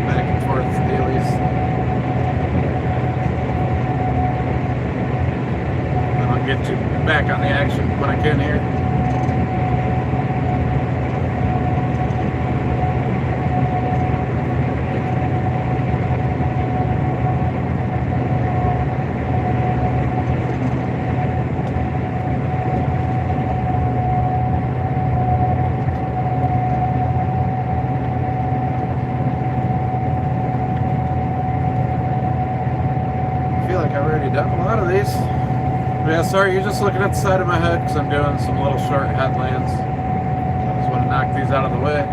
back and forth dealies. And I'll get you back on the action when I can here. Done a lot of these. But yeah, sorry, you're just looking at the side of my head because I'm doing some little short headlands. I just want to knock these out of the way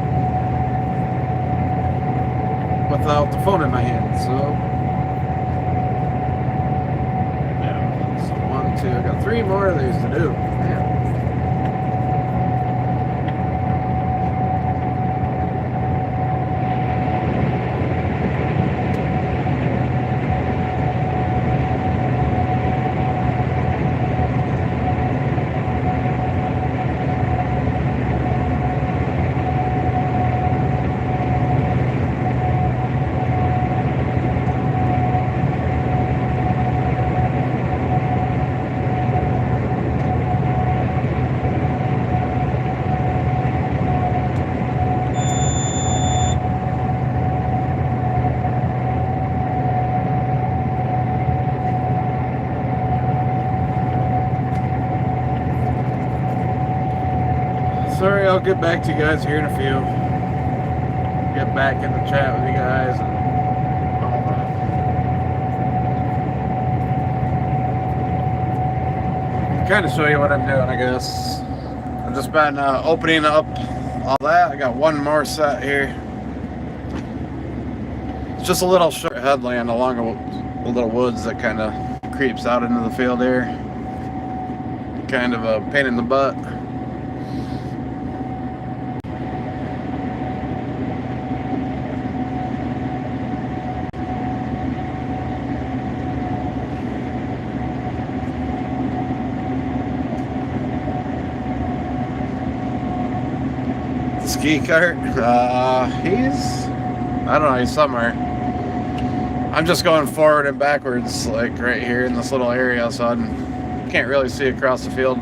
without the phone in my hand. So yeah, so 1, 2, I got 3 more of these to do. Man. sorry, I'll get back to you guys here in a few. Get back in the chat with you guys and all that. Kind of show you what I'm doing, I guess. I've just been opening up all that. I got one more set here. It's just a little short headland along a little woods that kind of creeps out into the field here. Kind of a pain in the butt. Ski cart? I don't know, he's somewhere. I'm just going forward and backwards, like right here in this little area, so I can't really see across the field.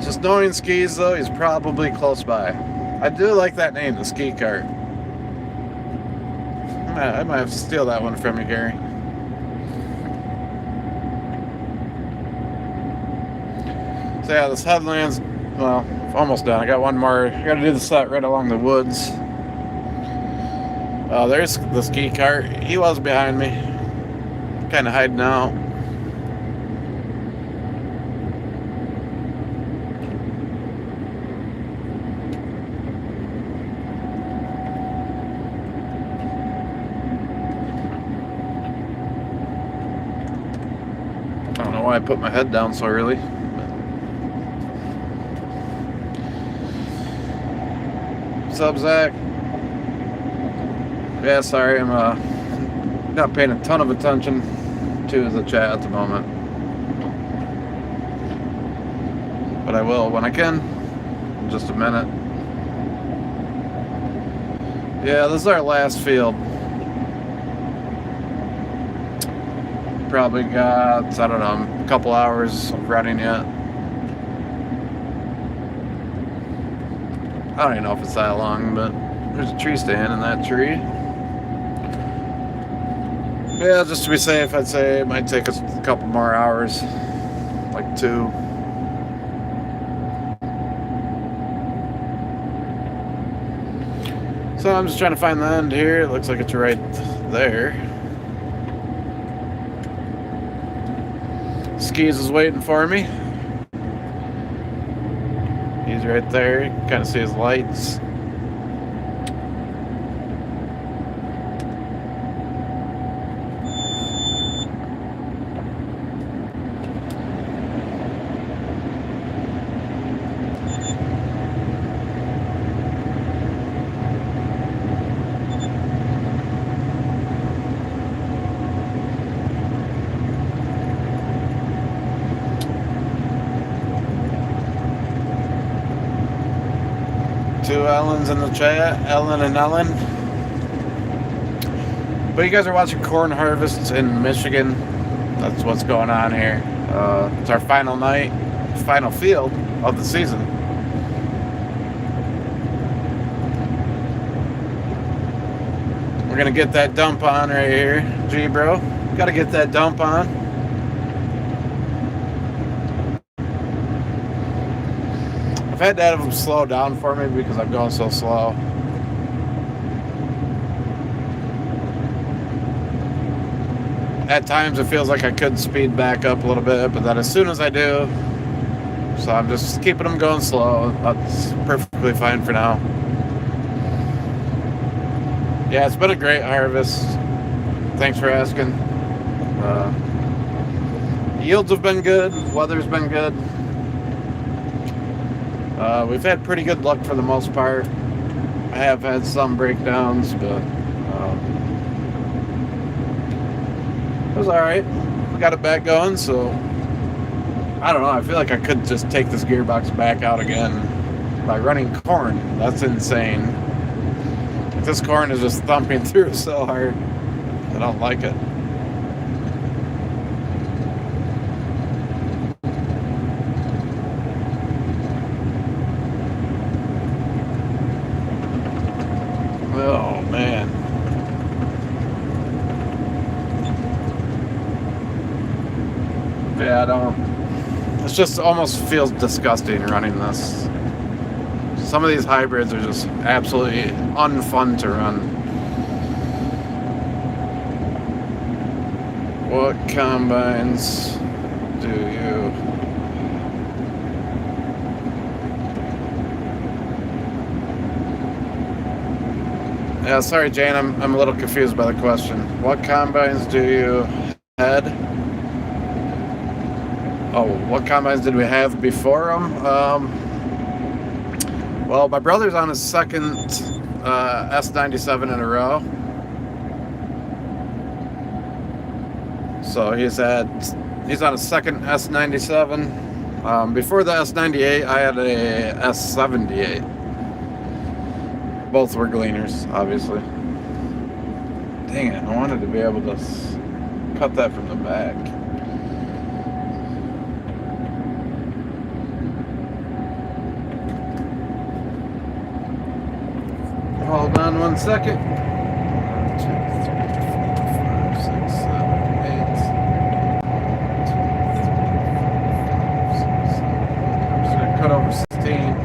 Just knowing skis, though, he's probably close by. I do like that name, the ski cart. I might have to steal that one from you, Gary. So yeah, this headland's, well, almost done. I got one more. I got to do the set right along the woods. There's the ski cart. He was behind me, kind of hiding out. I don't know why I put my head down so early. What's up, Zach? Yeah, sorry, I'm not paying a ton of attention to the chat at the moment, but I will when I can. In just a minute. Yeah, this is our last field. Probably got, I don't know, a couple hours of running yet. I don't even know if it's that long, but there's a tree stand in that tree. Yeah, just to be safe, I'd say it might take us a couple more hours, like 2. So I'm just trying to find the end here. It looks like it's right there. Skis is waiting for me. He's right there. You can kind of see his lights. Two Ellens in the chat, Ellen and Ellen. But you guys are watching corn harvests in Michigan. That's what's going on here. It's our final night, final field of the season. We're gonna get that dump on right here, G bro. Gotta get that dump on. I've had to have them slow down for me because I'm going so slow. At times it feels like I could speed back up a little bit, but then as soon as I do, so I'm just keeping them going slow. That's perfectly fine for now. Yeah, it's been a great harvest. Thanks for asking. Yields have been good. Weather's been good. We've had pretty good luck for the most part. I have had some breakdowns, but it was alright. We got it back going, so I don't know. I feel like I could just take this gearbox back out again by running corn. That's insane. This corn is just thumping through so hard. I don't like it. Oh, man. Yeah, It just almost feels disgusting running this. Some of these hybrids are just absolutely unfun to run. What combines do you... Yeah, sorry, Jane, I'm a little confused by the question. What combines do you head? Oh, what combines did we have before them? Well, my brother's on his second S97 in a row. So he's on a second S97. Before the S98, I had a S78. Both were Gleaners, obviously. Dang it, I wanted to be able to cut that from the back. Hold on 1 second. 1, 2, 3, 4, 5, 6, 7, 8. 1, 2, 3, 4, 5, 6, 7, 8. I'm just gonna cut over 16.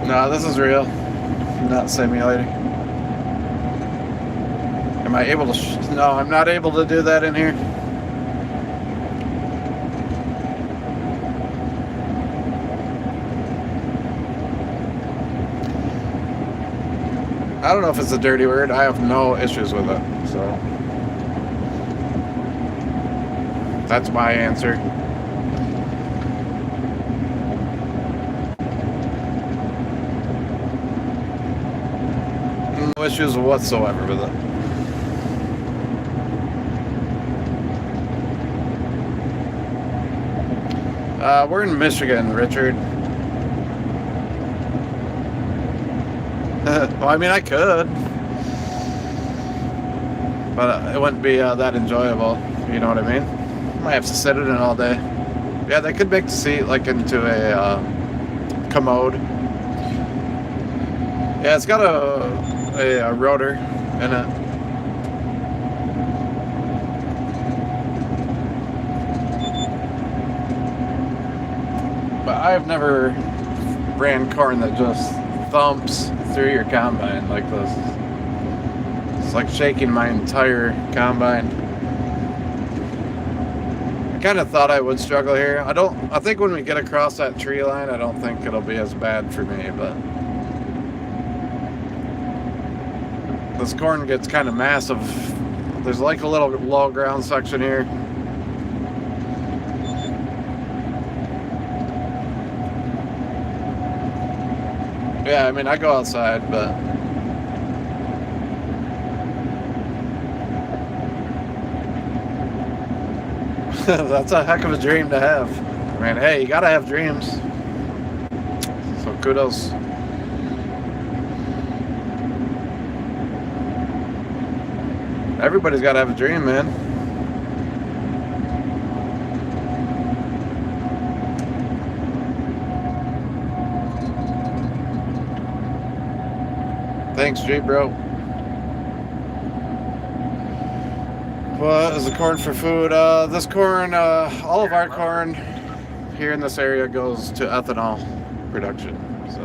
No, this is real. Not simulating. Am I able to? No, I'm not able to do that in here. I don't know if it's a dirty word. I have no issues with it. So that's my answer. No issues whatsoever with it. We're in Michigan, Richard. Well, I mean, I could, but it wouldn't be that enjoyable. You know what I mean? Might have to sit in it all day. Yeah, they could make the seat like into a commode. Yeah, it's got a rotor in it. But I've never ran corn that just thumps through your combine like this. It's like shaking my entire combine. I kind of thought I would struggle here. I think when we get across that tree line, I don't think it'll be as bad for me, but this corn gets kind of massive. There's like a little low ground section here. Yeah, I mean, I go outside, but that's a heck of a dream to have. I mean, hey, you gotta have dreams. So kudos. Everybody's gotta have a dream, man. Thanks, J bro. What is the corn for food? This corn, all of our corn here in this area goes to ethanol production. So.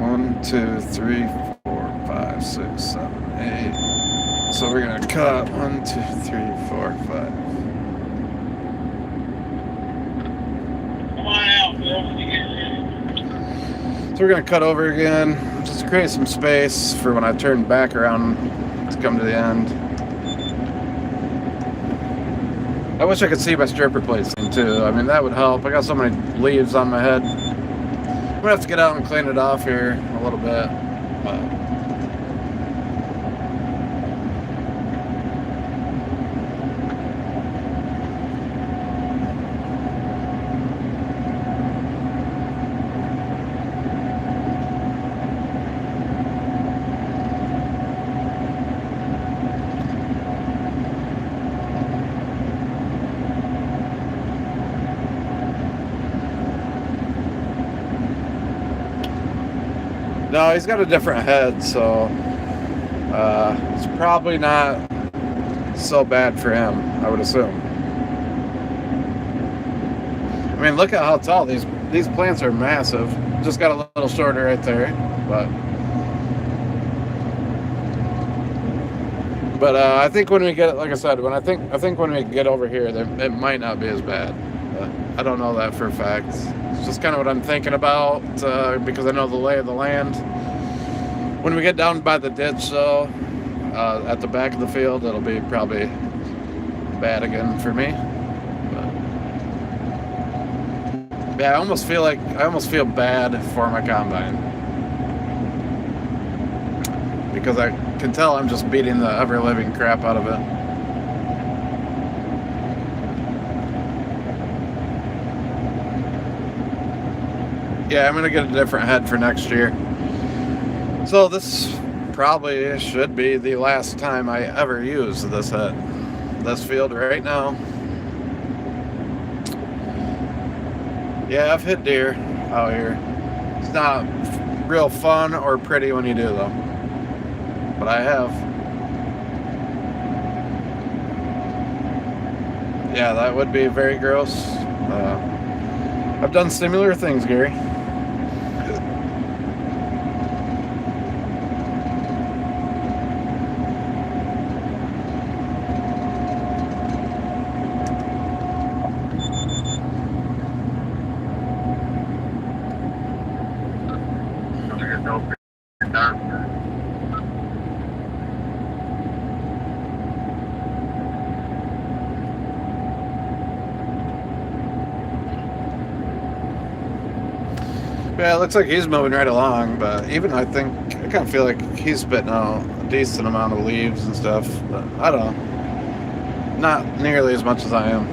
One, two, three, 4, 5, 6, 7, 8. So we're gonna cut 1, 2, 3, 4, 5. Come on out, Bill. So we're gonna cut over again, just to create some space for when I turn back around to come to the end. I wish I could see my stripper plates thing too. I mean, that would help. I got so many leaves on my head. I'm gonna have to get out and clean it off here a little bit. No, he's got a different head, so it's probably not so bad for him, I would assume. I mean, look at how tall these plants are. Massive. Just got a little shorter right there, but I think when we get, like I said, I think when we get over here, it might not be as bad. I don't know that for a fact. It's just kind of what I'm thinking about because I know the lay of the land. When we get down by the ditch, though, at the back of the field, it'll be probably bad again for me. But yeah, I almost feel bad for my combine because I can tell I'm just beating the ever-living crap out of it. Yeah, I'm gonna get a different head for next year. So this probably should be the last time I ever use this head. This field right now. Yeah, I've hit deer out here. It's not real fun or pretty when you do though. But I have. Yeah, that would be very gross. I've done similar things, Gary. Yeah, it looks like he's moving right along, but even I kind of feel like he's spitting out a decent amount of leaves and stuff. But I don't know. Not nearly as much as I am.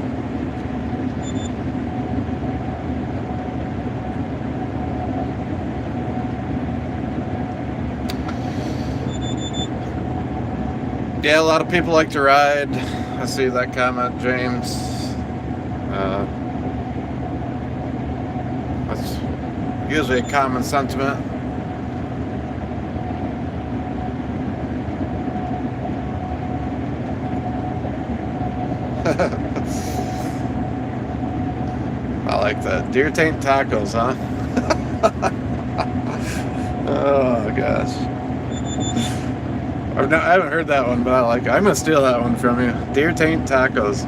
Yeah, a lot of people like to ride. I see that comment, James. That's usually a common sentiment. I like that. Deer taint tacos, huh? Oh, gosh. I haven't heard that one, but I like it. I'm going to steal that one from you. Deer taint tacos.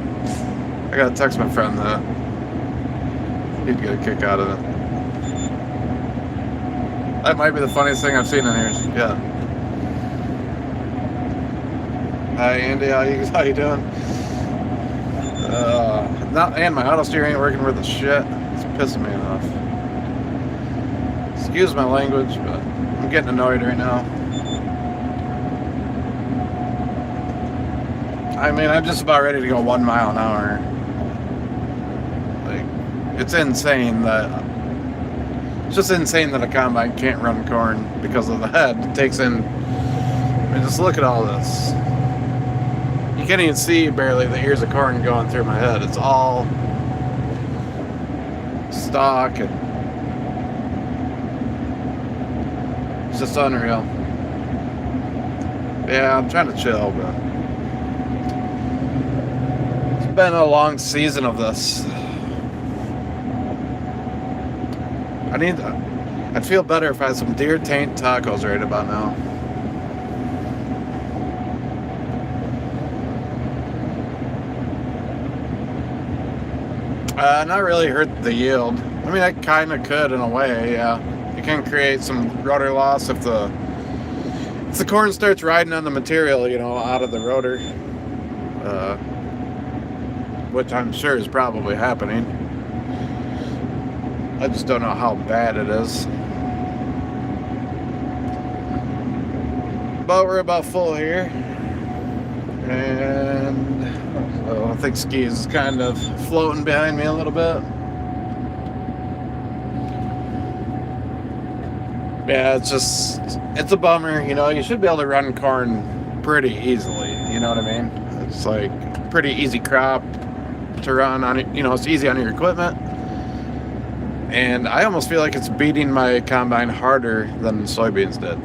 I got to text my friend that. He'd get a kick out of it. That might be the funniest thing I've seen in here. Yeah. Hi, Andy. How you doing? And my auto steer ain't working worth a shit. It's pissing me off. Excuse my language, but I'm getting annoyed right now. I mean, I'm just about ready to go 1 mile an hour. Like, it's insane that... It's just insane that a combine can't run corn because of the head. It takes in... I mean, just look at all this. You can't even see barely the ears of corn going through my head. It's all stock and it's just unreal. Yeah, I'm trying to chill, but it's been a long season of this. I'd feel better if I had some deer taint tacos right about now. Not really hurt the yield. I mean, I kind of could in a way, yeah. You can create some rotor loss if the corn starts riding on the material, you know, out of the rotor. Which I'm sure is probably happening. I just don't know how bad it is. But we're about full here. And so I think Skis is kind of floating behind me a little bit. Yeah, it's a bummer. You know, you should be able to run corn pretty easily. You know what I mean? It's like pretty easy crop to run on it. You know, it's easy on your equipment. And I almost feel like it's beating my combine harder than soybeans did.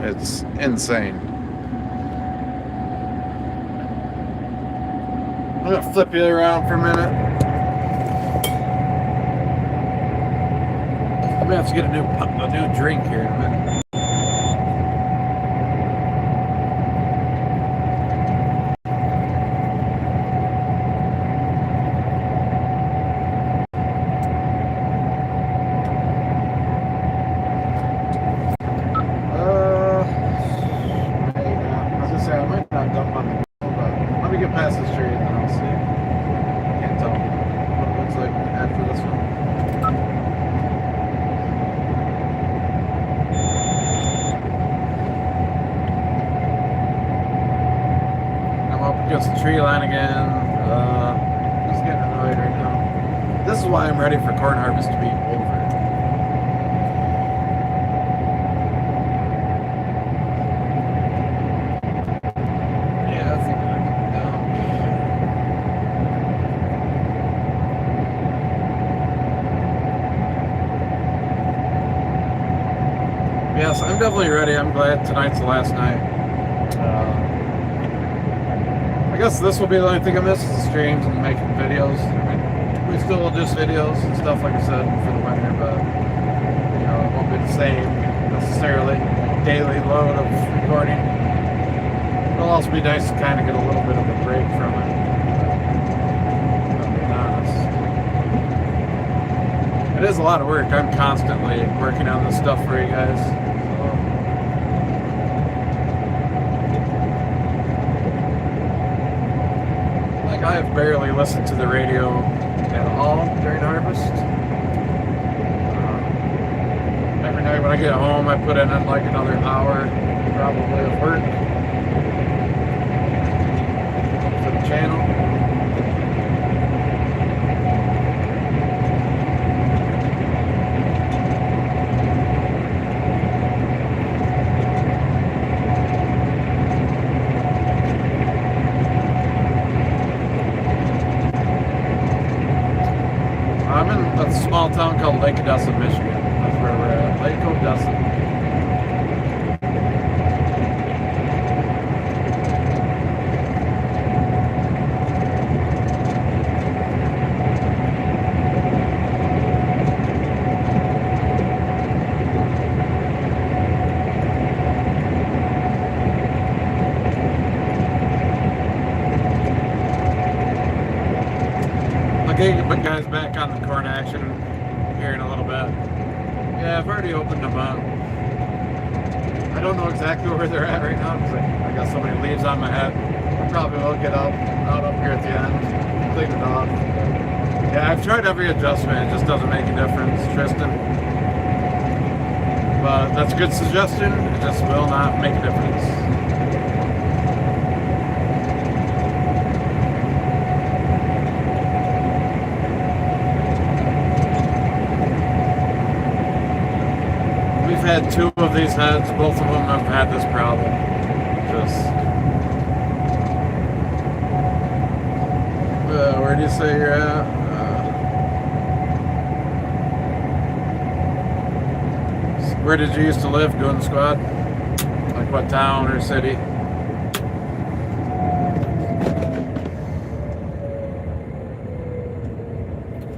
It's insane. I'm gonna flip you around for a minute. I'm gonna have to get a new drink here in a minute. I was gonna say I might not dump on the wheel, but let me get past this tree and then I'll see. Can't tell what it looks like after this one. I'm up against the tree line again. Just getting annoyed right now. This is why I'm ready for corn harvest to be over. Yeah, I think I can dump. Yes, I'm definitely ready. I'm glad tonight's the last night. I guess this will be the only thing I miss is the streams and making videos. I mean, we still will do videos and stuff, like I said, for the winter, but you know, it won't be the same necessarily daily load of recording. It'll also be nice to kind of get a little bit of a break from it. If I'm being honest. It is a lot of work. I'm constantly working on this stuff for you guys. I have barely listened to the radio at all during harvest. Every night when I get home, I put in like another hour probably of work for the channel. I'm in a small town called Lake Odessa, Michigan. That's where we're at. Lake Odessa. Okay, but guys, back on the corn action here in a little bit. Yeah, I've already opened them up. I don't know exactly where they're at right now because I got so many leaves on my head. I probably will get out up here at the end, clean it off. Yeah, I've tried every adjustment. It just doesn't make a difference, Tristan. But that's a good suggestion. It just will not make a difference. We've had two of these heads. Both of them have had this problem. Where do you say you're at? Where did you used to live doing the squad? Like what town or city?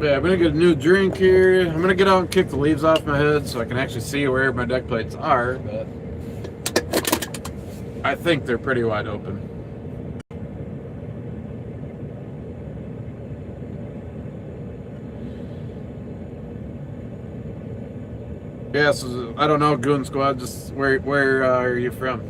Yeah, I'm gonna get a new drink here. I'm gonna get out and kick the leaves off my head so I can actually see where my deck plates are, but I think they're pretty wide open. Yeah, so I don't know, Goon Squad, just where are you from?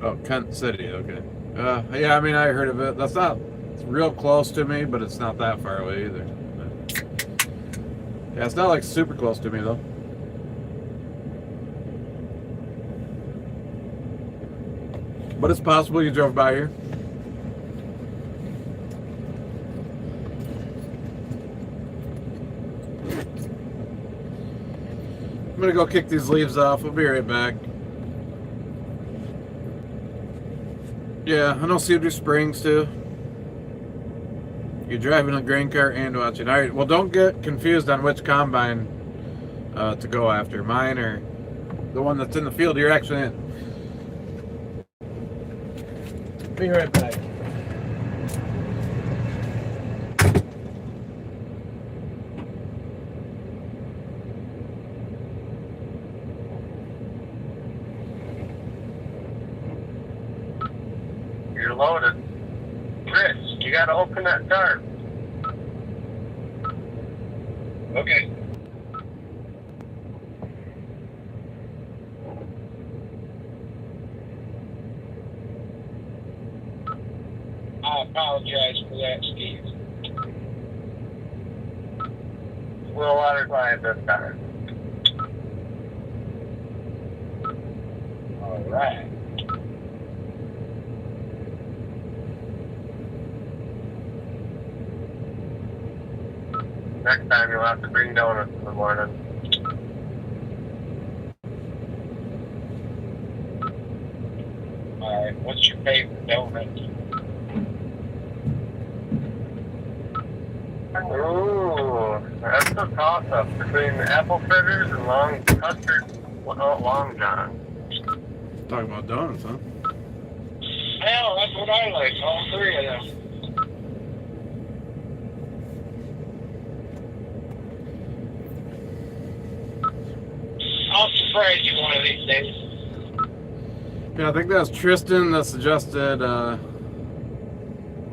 Oh, Kent City, okay. Yeah, I mean, I heard of it. It's real close to me, but it's not that far away either. Yeah, it's not like super close to me though. But it's possible you drove by here. I'm gonna go kick these leaves off. We'll be right back. Yeah, I know Cedar Springs too. You're driving a grain cart and watching. All right, well, don't get confused on which combine to go after. Mine or the one that's in the field you're actually in. Be right back. You're loaded. Chris, you gotta open that tarp. Okay. I apologize for that, Steve. We'll water slide this time. All right. Next time you'll have to bring donuts in the morning. All right. What's your favorite donut? Ooh, that's a toss-up between apple fritters and long john. Talking about donuts, huh? Hell, that's what I like. All three of them. I'll surprise you one of these days. Yeah, I think that was Tristan that suggested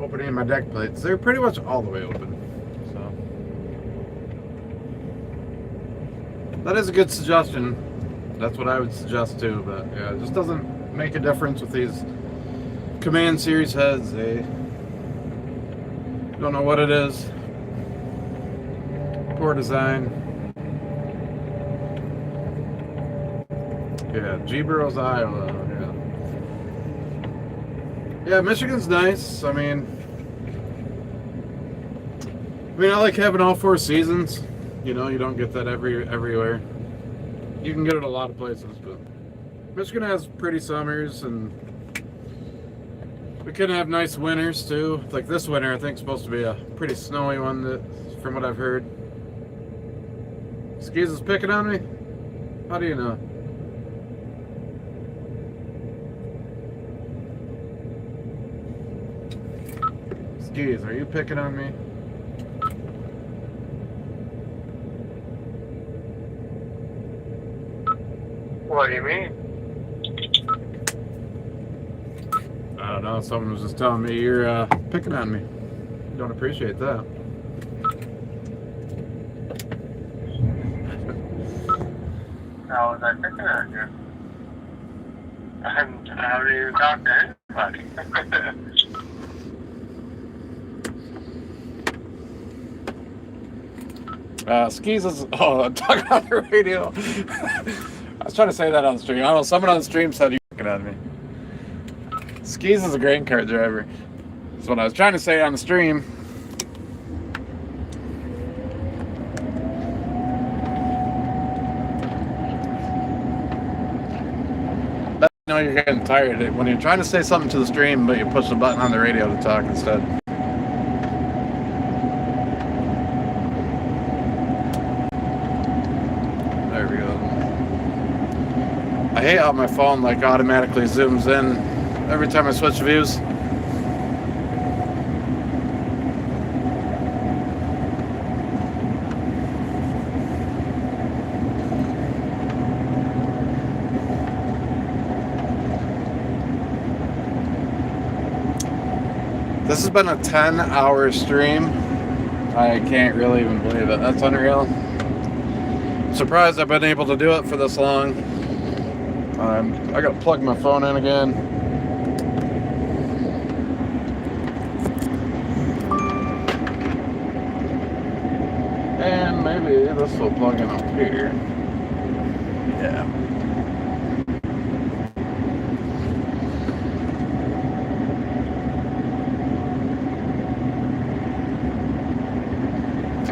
opening my deck plates. They're pretty much all the way open. So that is a good suggestion. That's what I would suggest too. But yeah, it just doesn't make a difference with these Command Series heads. They don't know what it is. Poor design. Yeah, G-Burroughs, Iowa. Yeah, Michigan's nice. I mean, I like having all 4 seasons. You know, you don't get that everywhere. You can get it a lot of places, but Michigan has pretty summers, and we can have nice winters too. Like this winter, I think, is supposed to be a pretty snowy one, from what I've heard. Skis is picking on me? How do you know? Skis, are you picking on me? What do you mean? I don't know. Someone was just telling me you're picking on me. Don't appreciate that. How was I picking on you? And how do you talk to anybody? Skis is talking on the radio. I was trying to say that on the stream. I don't know, someone on the stream said you're looking at me. Skis is a grain cart driver. That's what I was trying to say on the stream. I know you're getting tired when you're trying to say something to the stream, but you push the button on the radio to talk instead. There we go. I hate how my phone like automatically zooms in every time I switch views. This has been a 10-hour stream. I can't really even believe it. That's unreal. Surprised I've been able to do it for this long. I gotta plug my phone in again. And maybe this will plug in up here. Yeah.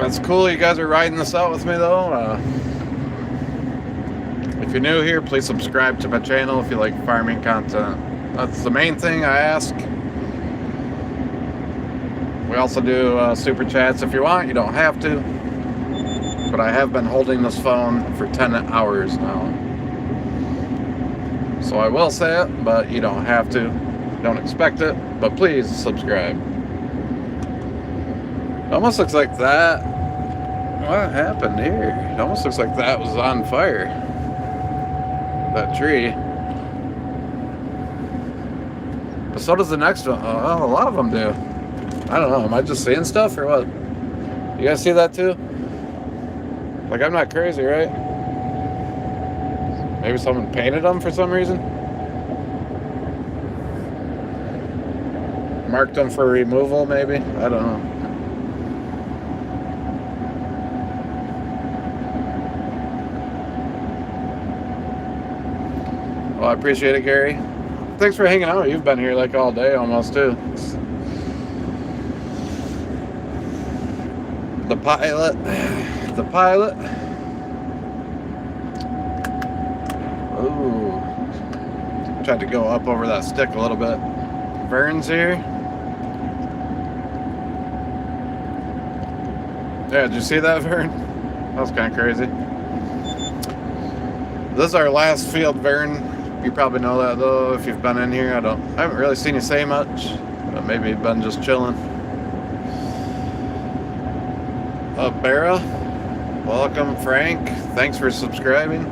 That's cool. You guys are riding this out with me, though. If you're new here, please subscribe to my channel if you like farming content. That's the main thing I ask. We also do super chats if you want. You don't have to. But I have been holding this phone for 10 hours now. So I will say it, but you don't have to. Don't expect it, but please subscribe. It almost looks like that. What happened here? It almost looks like that was on fire. That tree. But so does the next one. Oh, a lot of them do. I don't know. Am I just seeing stuff or what? You guys see that too? Like, I'm not crazy, right? Maybe someone painted them for some reason? Marked them for removal, maybe? I don't know. Well, I appreciate it, Gary. Thanks for hanging out. You've been here like all day almost, too. The pilot. The pilot. Ooh. Tried to go up over that stick a little bit. Vern's here. Yeah, did you see that, Vern? That was kind of crazy. This is our last field, Vern. You probably know that, though, if you've been in here. I haven't really seen you say much, but maybe you've been just chilling. Barra, welcome. Frank, thanks for subscribing.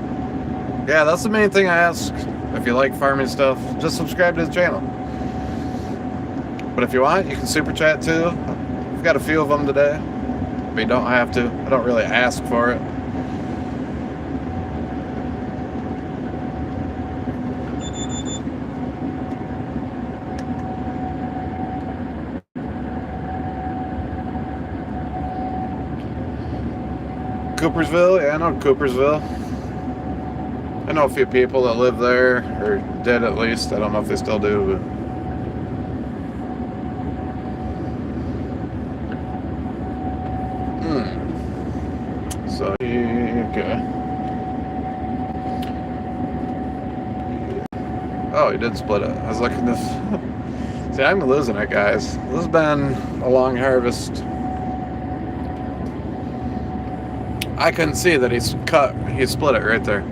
Yeah, that's the main thing I ask. If you like farming stuff, just subscribe to the channel. But if you want, you can super chat too. We've got a few of them today, but you don't have to. I don't really ask for it. Coopersville? Yeah, I know Coopersville. I know a few people that live there, or did at least. I don't know if they still do, but... So, okay. Oh, he did split it. I was looking this... See, I'm losing it, guys. This has been a long harvest. I couldn't see that he split it right there.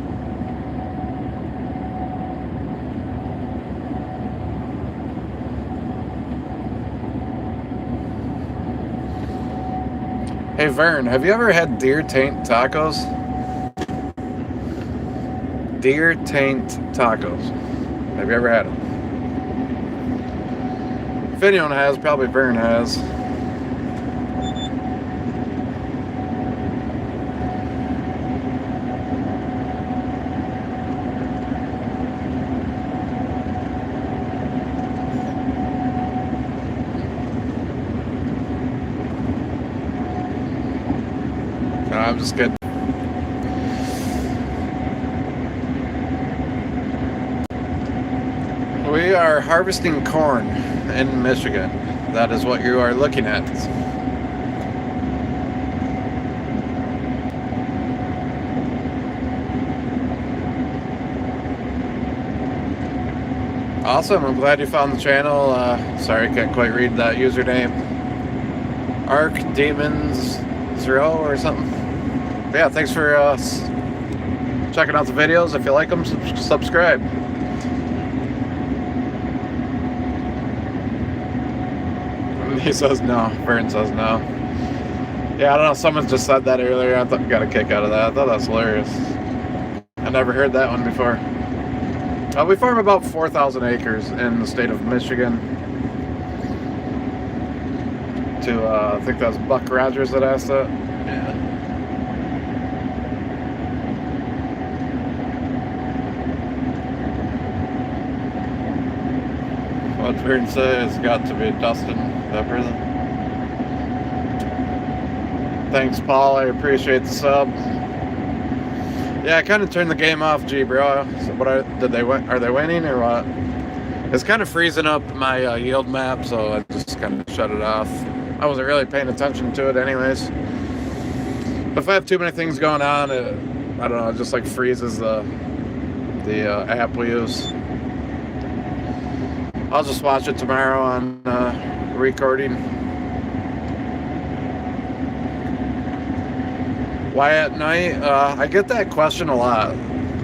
Hey Vern, have you ever had deer taint tacos? Deer taint tacos. Have you ever had them? If anyone has, probably Vern has. I'm just kidding. We are harvesting corn in Michigan. That is what you are looking at. Awesome, I'm glad you found the channel. Sorry, I can't quite read that username. Arc Demons 0 or something. But yeah, thanks for checking out the videos. If you like them, subscribe. He says no. Vern says no. Yeah, I don't know. Someone just said that earlier. I thought you got a kick out of that. I thought that's hilarious. I never heard that one before. We farm about 4,000 acres in the state of Michigan. I think that was Buck Rogers that asked that. Yeah. What's Vern say? It's got to be Dustin Pepper. Thanks, Paul. I appreciate the sub. Yeah, I kind of turned the game off, G bro. So what are they winning or what? It's kind of freezing up my yield map, so I just kind of shut it off. I wasn't really paying attention to it anyways. If I have too many things going on, I don't know, it just like freezes the app we use. I'll just watch it tomorrow on recording. Why at night? I get that question a lot.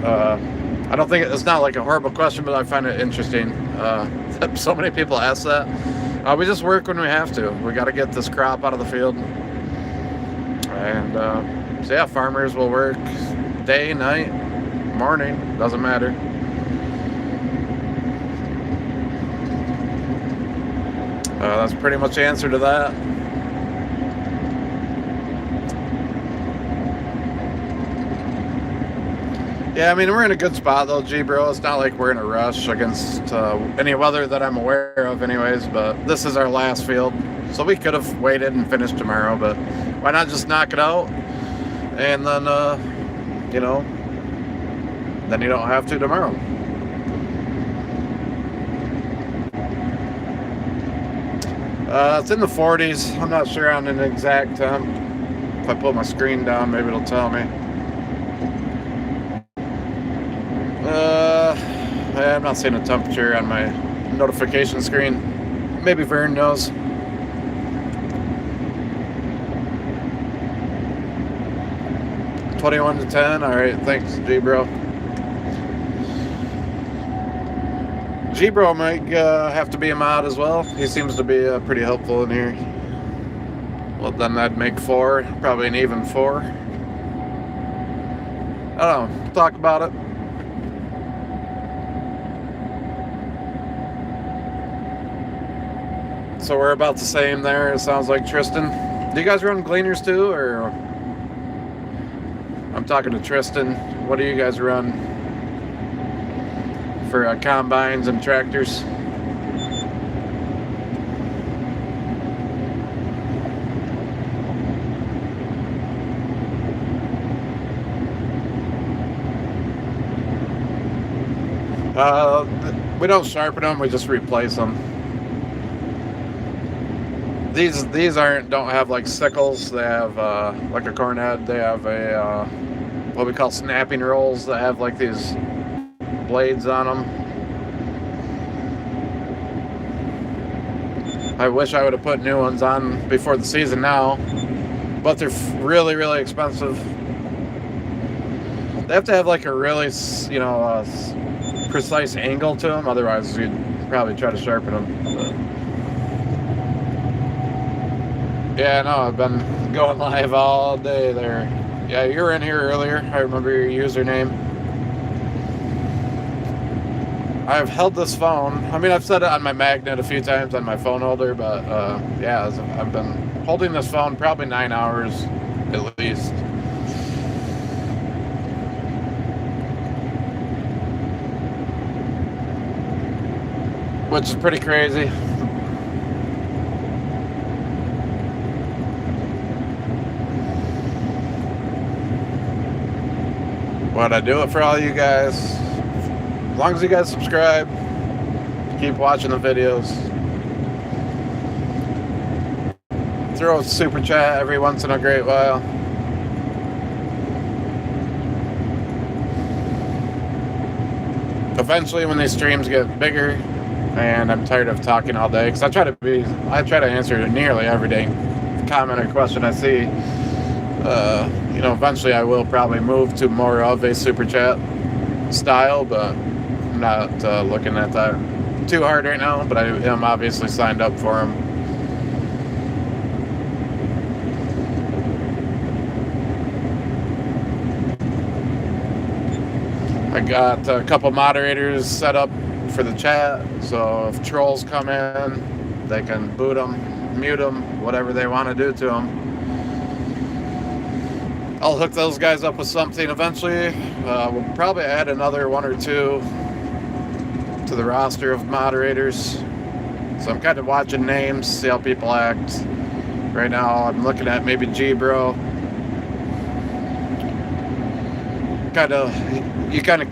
I don't think it's not like a horrible question, but I find it interesting. So many people ask that. We just work when we have to. We got to get this crop out of the field. And so yeah, farmers will work day, night, morning, doesn't matter. That's pretty much the answer to that. Yeah, I mean, we're in a good spot though, G-Bro. It's not like we're in a rush against any weather that I'm aware of anyways, but this is our last field. So we could have waited and finished tomorrow, but why not just knock it out? And then, you know, then you don't have to tomorrow. It's in the 40s. I'm not sure on an exact temp. If I pull my screen down, maybe it'll tell me. I'm not seeing a temperature on my notification screen. Maybe Vern knows. $21 to 10. All right, thanks, G-Bro. G-Bro might have to be a mod as well. He seems to be pretty helpful in here. Well, then that'd make 4, probably an even 4. I don't know. Talk about it. So we're about the same there, it sounds like, Tristan. Do you guys run gleaners too, or? I'm talking to Tristan. What do you guys run for combines and tractors? We don't sharpen them, we just replace them. These don't have like sickles. They have like a corn head. They have a what we call snapping rolls that have like these blades on them. I wish I would have put new ones on before the season now, but they're really, really expensive. They have to have like a really, you know, precise angle to them. Otherwise, you'd probably try to sharpen them. But yeah, no, I've been going live all day there. Yeah, you were in here earlier. I remember your username. I've held this phone. I mean, I've set it on my magnet a few times on my phone holder, but yeah, I've been holding this phone probably 9 hours at least. Which is pretty crazy. But I do it for all you guys. As long as you guys subscribe, keep watching the videos. Throw a super chat every once in a great while. Eventually, when these streams get bigger, and I'm tired of talking all day, because I try to answer nearly every day comment or question I see. You know, eventually I will probably move to more of a super chat style, but I'm not looking at that too hard right now, but I am obviously signed up for them. I got a couple moderators set up for the chat, so if trolls come in, they can boot them, mute them, whatever they want to do to them. I'll hook those guys up with something eventually. We'll probably add another 1 or 2 to the roster of moderators. So I'm kind of watching names, see how people act. Right now I'm looking at maybe G-Bro. Kyle, you kind of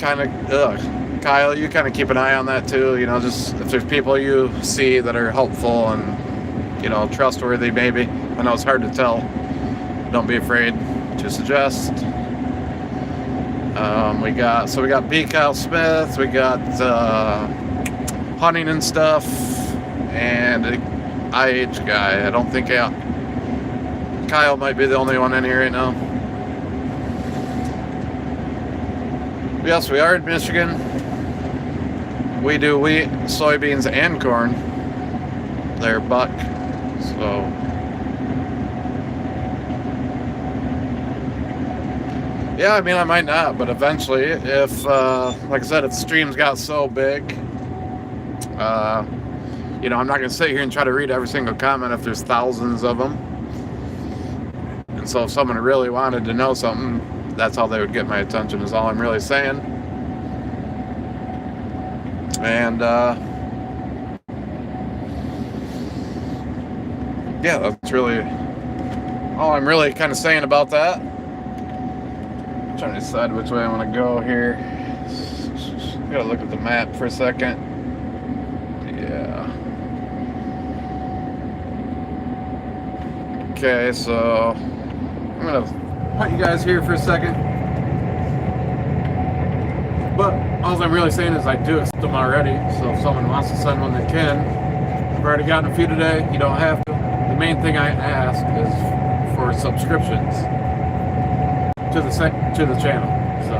keep an eye on that too. You know, just if there's people you see that are helpful and, you know, trustworthy maybe. I know it's hard to tell. Don't be afraid. to suggest. We got B. Kyle Smith, we got hunting and stuff, and IH guy. I don't think Kyle might be the only one in here right now. Yes, we are in Michigan. We do wheat, soybeans, and corn. They're buck, so. Yeah, I mean, I might not, but eventually, if, like I said, if the streams got so big, you know, I'm not going to sit here and try to read every single comment if there's thousands of them. And so if someone really wanted to know something, that's how they would get my attention, is all I'm really saying. And, yeah, that's really all I'm really kind of saying about that. I'm trying to decide which way I want to go here. Gotta look at the map for a second. Yeah. Okay, so I'm gonna put you guys here for a second. But all I'm really saying is I do accept them already. So if someone wants to send one, they can. I've already gotten a few today. You don't have to. The main thing I ask is for subscriptions to the channel. So,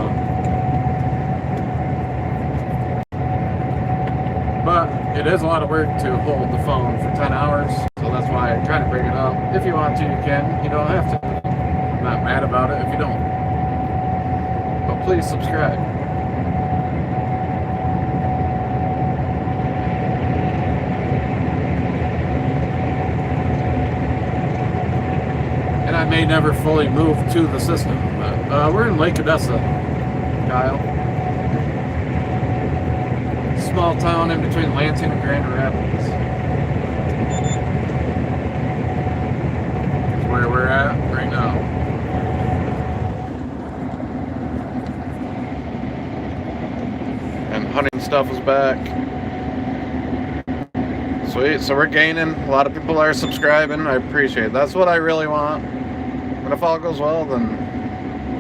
but it is a lot of work to hold the phone for 10 hours. So that's why I kind of bring it up. If you want to, you can. You don't have to. I'm not mad about it if you don't. But please subscribe. And I may never fully move to the system, but we're in Lake Odessa, Kyle. Small town in between Lansing and Grand Rapids. That's where we're at right now. And hunting stuff is back. Sweet, so we're gaining. A lot of people are subscribing. I appreciate it. That's what I really want. And if all goes well, then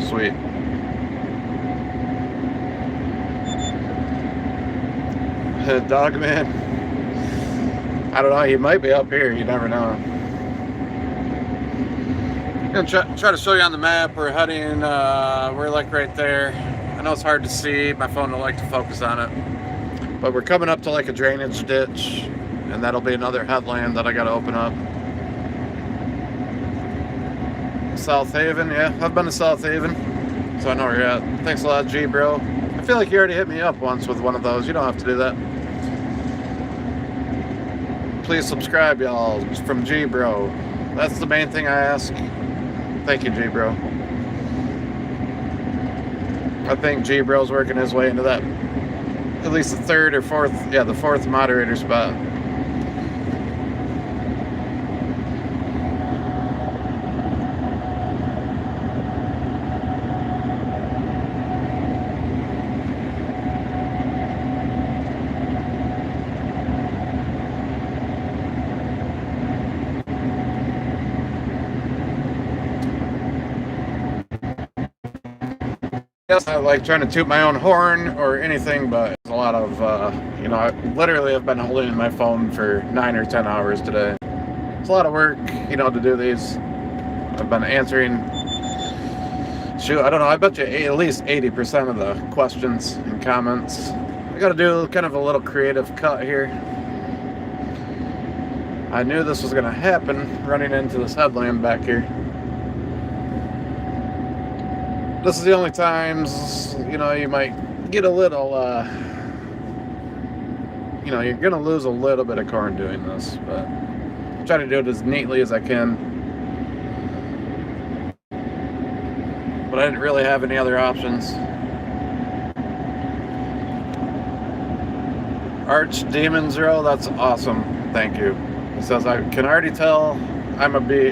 sweet. Dogman. I don't know. He might be up here. You never know. I'm gonna try to show you on the map. We're heading. We're like right there. I know it's hard to see. My phone don't like to focus on it. But we're coming up to like a drainage ditch, and that'll be another headland that I got to open up. South Haven, yeah, I've been to South Haven, so I know where you're at. Thanks a lot, G bro. I feel like you already hit me up once with one of those. You don't have to do that. Please subscribe, y'all. It's from G bro. That's the main thing I ask. Thank you, G bro. I think G bro's working his way into that, at least the third or fourth, yeah, the fourth moderator spot. Yes, I like trying to toot my own horn or anything, but it's a lot of, you know, I literally have been holding my phone for 9 or 10 hours today. It's a lot of work, you know, to do these. I've been answering, shoot, I don't know, I bet you at least 80% of the questions and comments. I gotta do kind of a little creative cut here. I knew this was gonna happen running into this headland back here. This is the only times, you know, you might get a little, you know, you're going to lose a little bit of corn doing this, but I try to do it as neatly as I can. But I didn't really have any other options. Archdemon Zero, that's awesome. Thank you. It says, I can already tell I'm going to be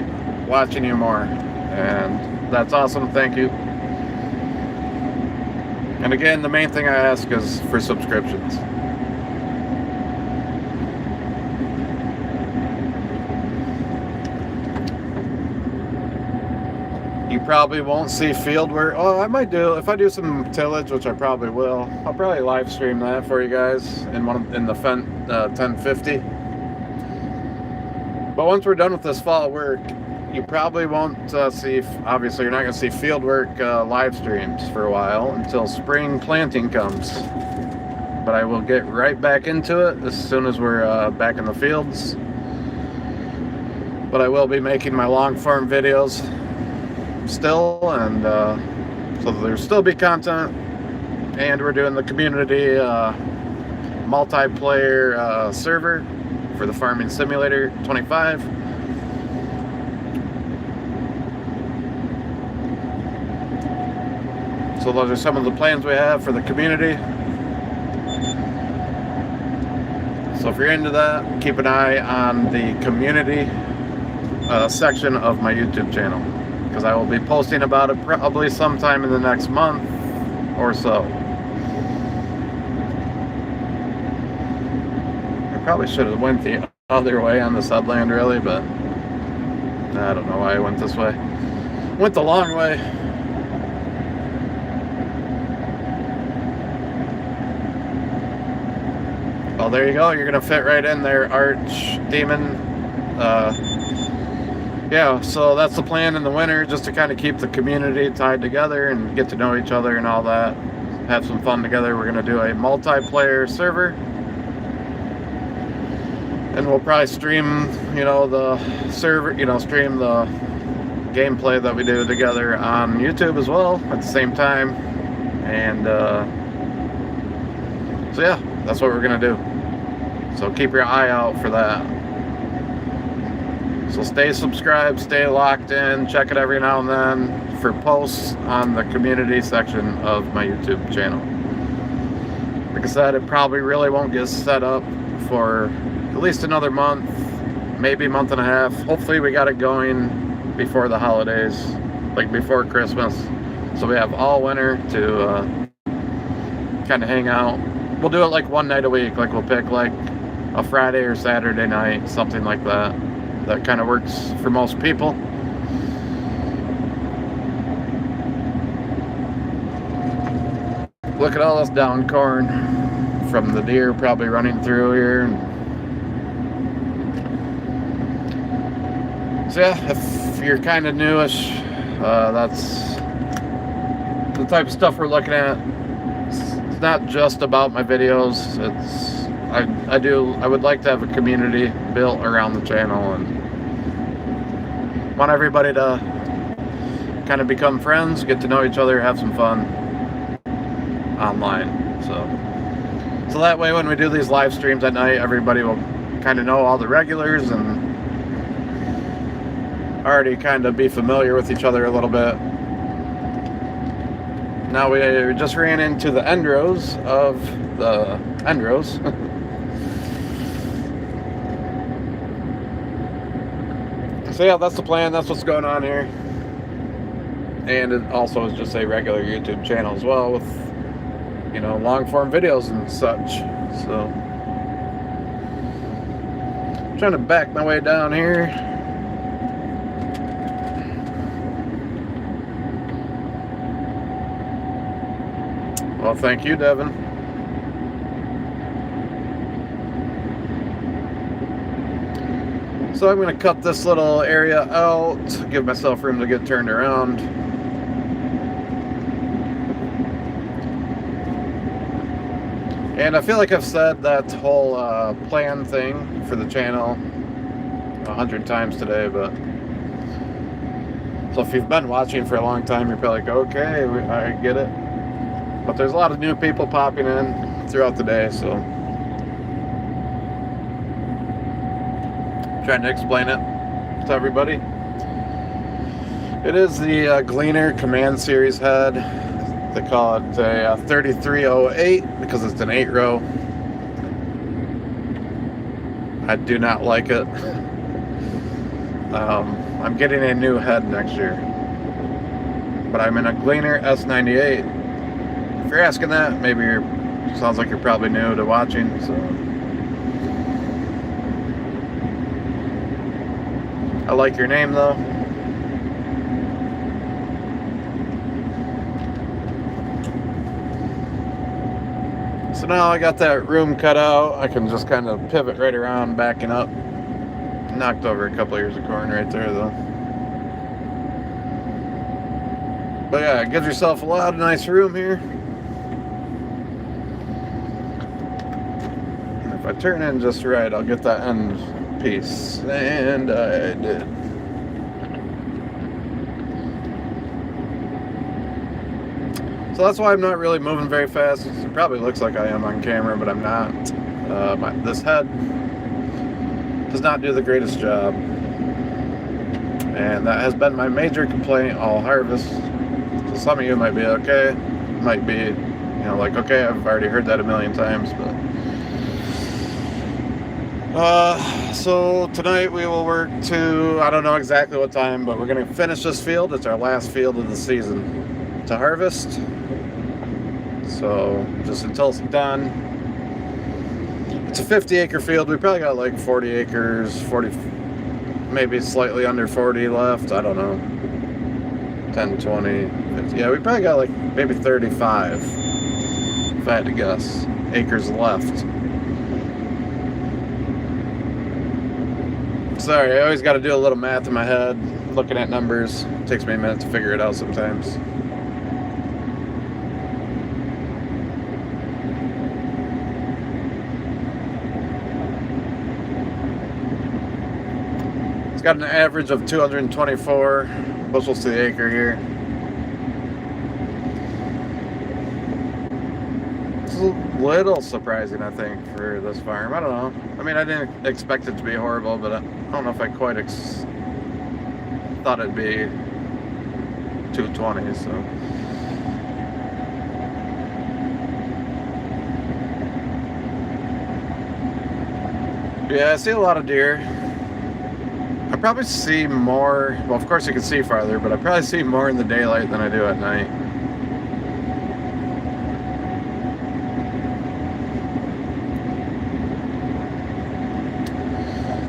watching you more. And that's awesome. Thank you. And again, the main thing I ask is for subscriptions. You probably won't see field work. Oh, I might do, if I do some tillage, which I probably will. I'll probably live stream that for you guys in the Fendt 1050. But once we're done with this fall work, you probably won't see, obviously you're not going to see field work live streams for a while until spring planting comes. But I will get right back into it as soon as we're back in the fields. But I will be making my long form videos still, and so there'll still be content. And we're doing the community multiplayer server for the Farming Simulator 25. So those are some of the plans we have for the community. So if you're into that, keep an eye on the community section of my YouTube channel, because I will be posting about it probably sometime in the next month or so. I probably should have went the other way on this headland really, but I don't know why I went this way. Went the long way. Well, there you go. You're gonna fit right in there, Archdemon. Yeah, so that's the plan in the winter, just to kind of keep the community tied together and get to know each other and all that. Have some fun together. We're gonna do a multiplayer server, and we'll probably stream, the server, stream the gameplay that we do together on YouTube as well at the same time. And so yeah, that's what we're gonna do. So keep your eye out for that. So stay subscribed, stay locked in, check it every now and then for posts on the community section of my YouTube channel. Like I said, it probably really won't get set up for at least another month, maybe a month and a half. Hopefully we got it going before the holidays, like before Christmas. So we have all winter to kind of hang out. We'll do it like one night a week, like we'll pick like a Friday or Saturday night, something like that. That kind of works for most people. Look at all this down corn from the deer probably running through here. So yeah, if you're kind of newish, that's the type of stuff we're looking at. It's not just about my videos. I would like to have a community built around the channel, and want everybody to kind of become friends, get to know each other, have some fun online. So that way when we do these live streams at night, everybody will kind of know all the regulars and already kind of be familiar with each other a little bit. Now we just ran into the end rows of the end rows. So yeah, that's the plan. That's what's going on here. And it also is just a regular YouTube channel as well with, long form videos and such. So I'm trying to back my way down here. Well, thank you, Devin. So I'm going to cut this little area out, give myself room to get turned around. And I feel like I've said that whole plan thing for the channel 100 times today, but so if you've been watching for a long time, you're probably like, okay, I get it. But there's a lot of new people popping in throughout the day, so trying to explain it to everybody. It is the Gleaner Command Series head. They call it a 3308 because it's an 8-row. I do not like it. I'm getting a new head next year, but I'm in a Gleaner S98. If you're asking that, maybe sounds like you're probably new to watching. So I like your name though. now I got that room cut out. I can just kind of pivot right around, backing up. Knocked over a couple ears of corn right there, though. But yeah, it gives yourself a lot of nice room here. And if I turn in just right, I'll get that end piece. And I did. So that's why I'm not really moving very fast. It probably looks like I am on camera, but I'm not. This head does not do the greatest job. And that has been my major complaint all harvest. So some of you might be okay. Might be, you know, like, okay, I've already heard that a million times, but... so tonight we will work to, I don't know exactly what time, but we're going to finish this field. It's our last field of the season to harvest. So just until it's done. It's a 50-acre field. We probably got like 40 acres, 40, maybe slightly under 40 left. I don't know. 10, 20, 50. Yeah, we probably got like maybe 35, if I had to guess, acres left. Sorry, I always got to do a little math in my head, looking at numbers. It takes me a minute to figure it out sometimes. It's got an average of 224 bushels to the acre here. It's a little surprising, I think, for this farm. I don't know. I mean, I didn't expect it to be horrible, but I don't know if I quite thought it'd be 220, so... Yeah, I see a lot of deer. I probably see more, well, of course you can see farther, but I probably see more in the daylight than I do at night.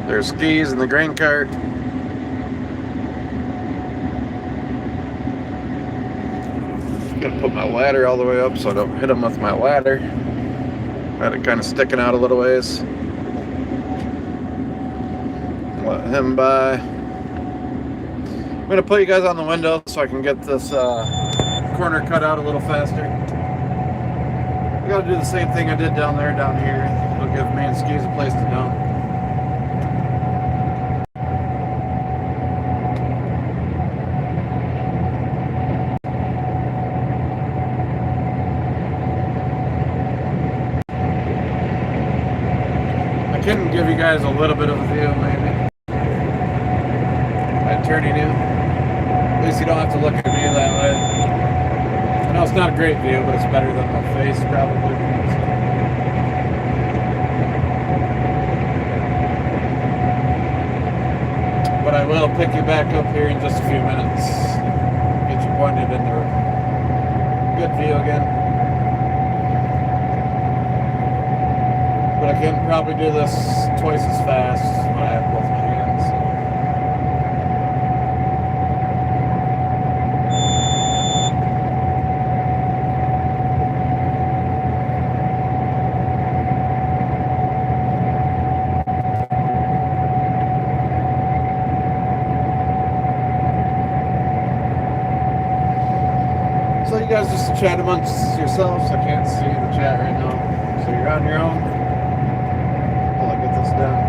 There's skis in the grain cart. Gotta put my ladder all the way up so I don't hit them with my ladder. Had it kind of sticking out a little ways. Let him by. I'm gonna put you guys on the window so I can get this corner cut out a little faster. I gotta do the same thing I did down here. It'll give me and skis a place to dump. I can give you guys a little bit of a view, maybe. Turning in. At least you don't have to look at me that way. I know it's not a great view, but it's better than my face, probably. But I will pick you back up here in just a few minutes. Get you pointed in the good view again. But I can probably do this twice as fast when I have both my hands. So. So you guys just chat amongst yourselves. I can't see the chat right now. So you're on your own while I get this done.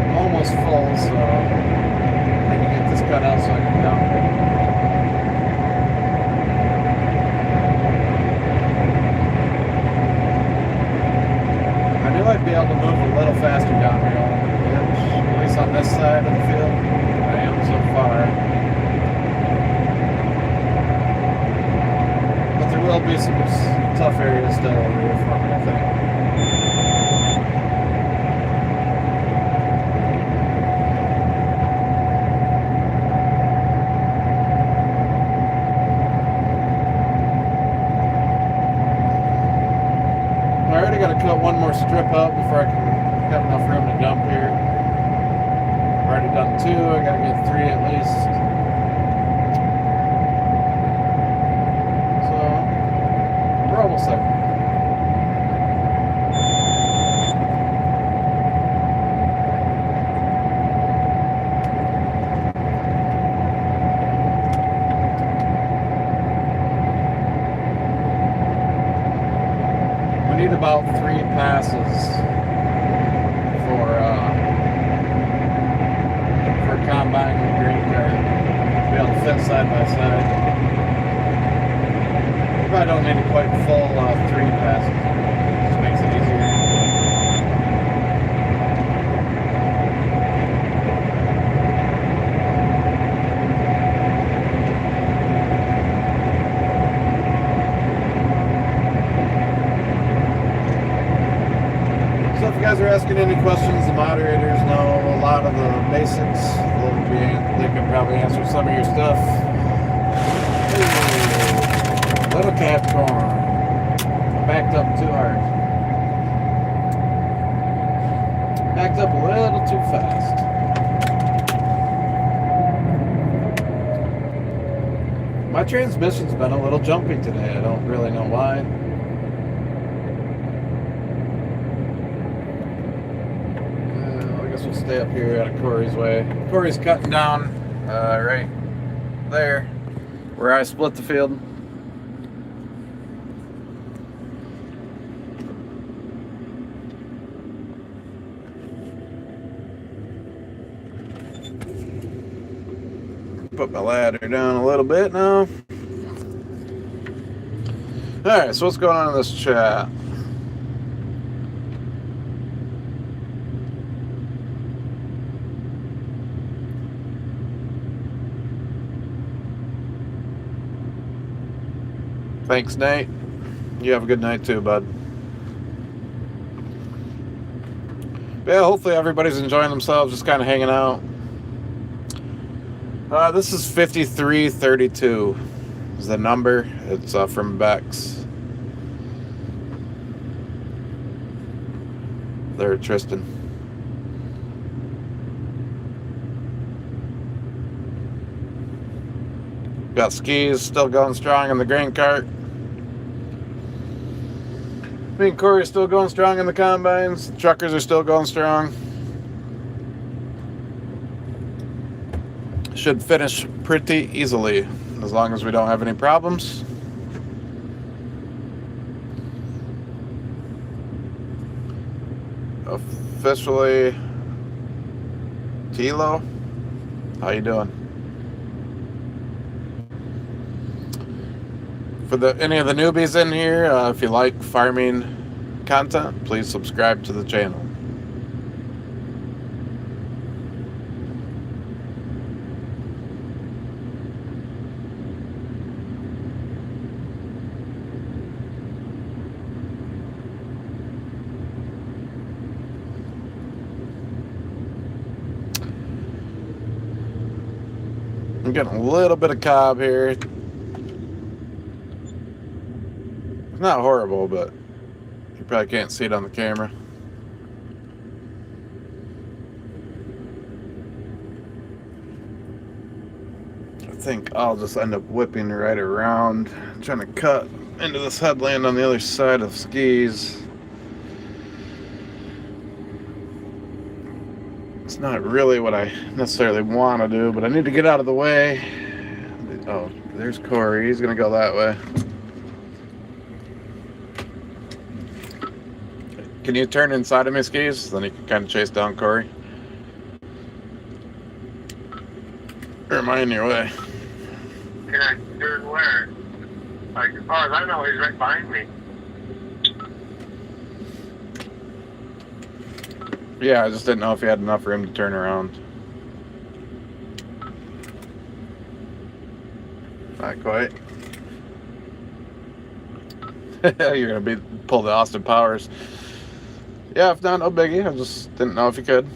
I'm almost full, so I need to get this cut out so I can dump it. I'd be able to move a little faster down here on the edge, at least on this side of the field. I am so far. But there will be some tough areas still over here for me, I think. I already got to cut one more strip up before I can have enough room to dump here. I've already done 2. I gotta get 3 at least. So, we're almost there. We need about 3 passes for combine and green card to be able to fit side by side. We probably don't need quite full 3 passes. Just makes it easier. So if you guys are asking any questions, the moderators know a lot of the basics. They can probably answer some of your stuff. Ooh, little cat corn. I backed up too hard. Backed up a little too fast. My transmission's been a little jumpy today. I don't really know why. We'll stay up here out of Corey's way. Corey's cutting down right there where I split the field. Put my ladder down a little bit now. Alright, so what's going on in this chat? Thanks, Nate. You have a good night too, bud. Yeah, hopefully everybody's enjoying themselves, just kind of hanging out. This is 5332 is the number. It's from Bex. There, Tristan. Got skis still going strong in the grain cart. Me and Corey are still going strong in the combines. The truckers are still going strong. Should finish pretty easily as long as we don't have any problems. Officially, Tilo, how you doing? For any of the newbies in here, if you like farming content, please subscribe to the channel. I'm getting a little bit of cob here. It's not horrible, but you probably can't see it on the camera. I think I'll just end up whipping right around, trying to cut into this headland on the other side of skis. It's not really what I necessarily want to do, but I need to get out of the way. Oh, there's Corey. He's going to go that way. Can you turn inside of my skis? Then you can kind of chase down Corey. Or am I in your way? Can I turn where? Like, as far as I know, he's right behind me. Yeah, I just didn't know if you had enough room to turn around. Not quite. You're gonna pull the Austin Powers. Yeah, if not, no biggie. I just didn't know if you could.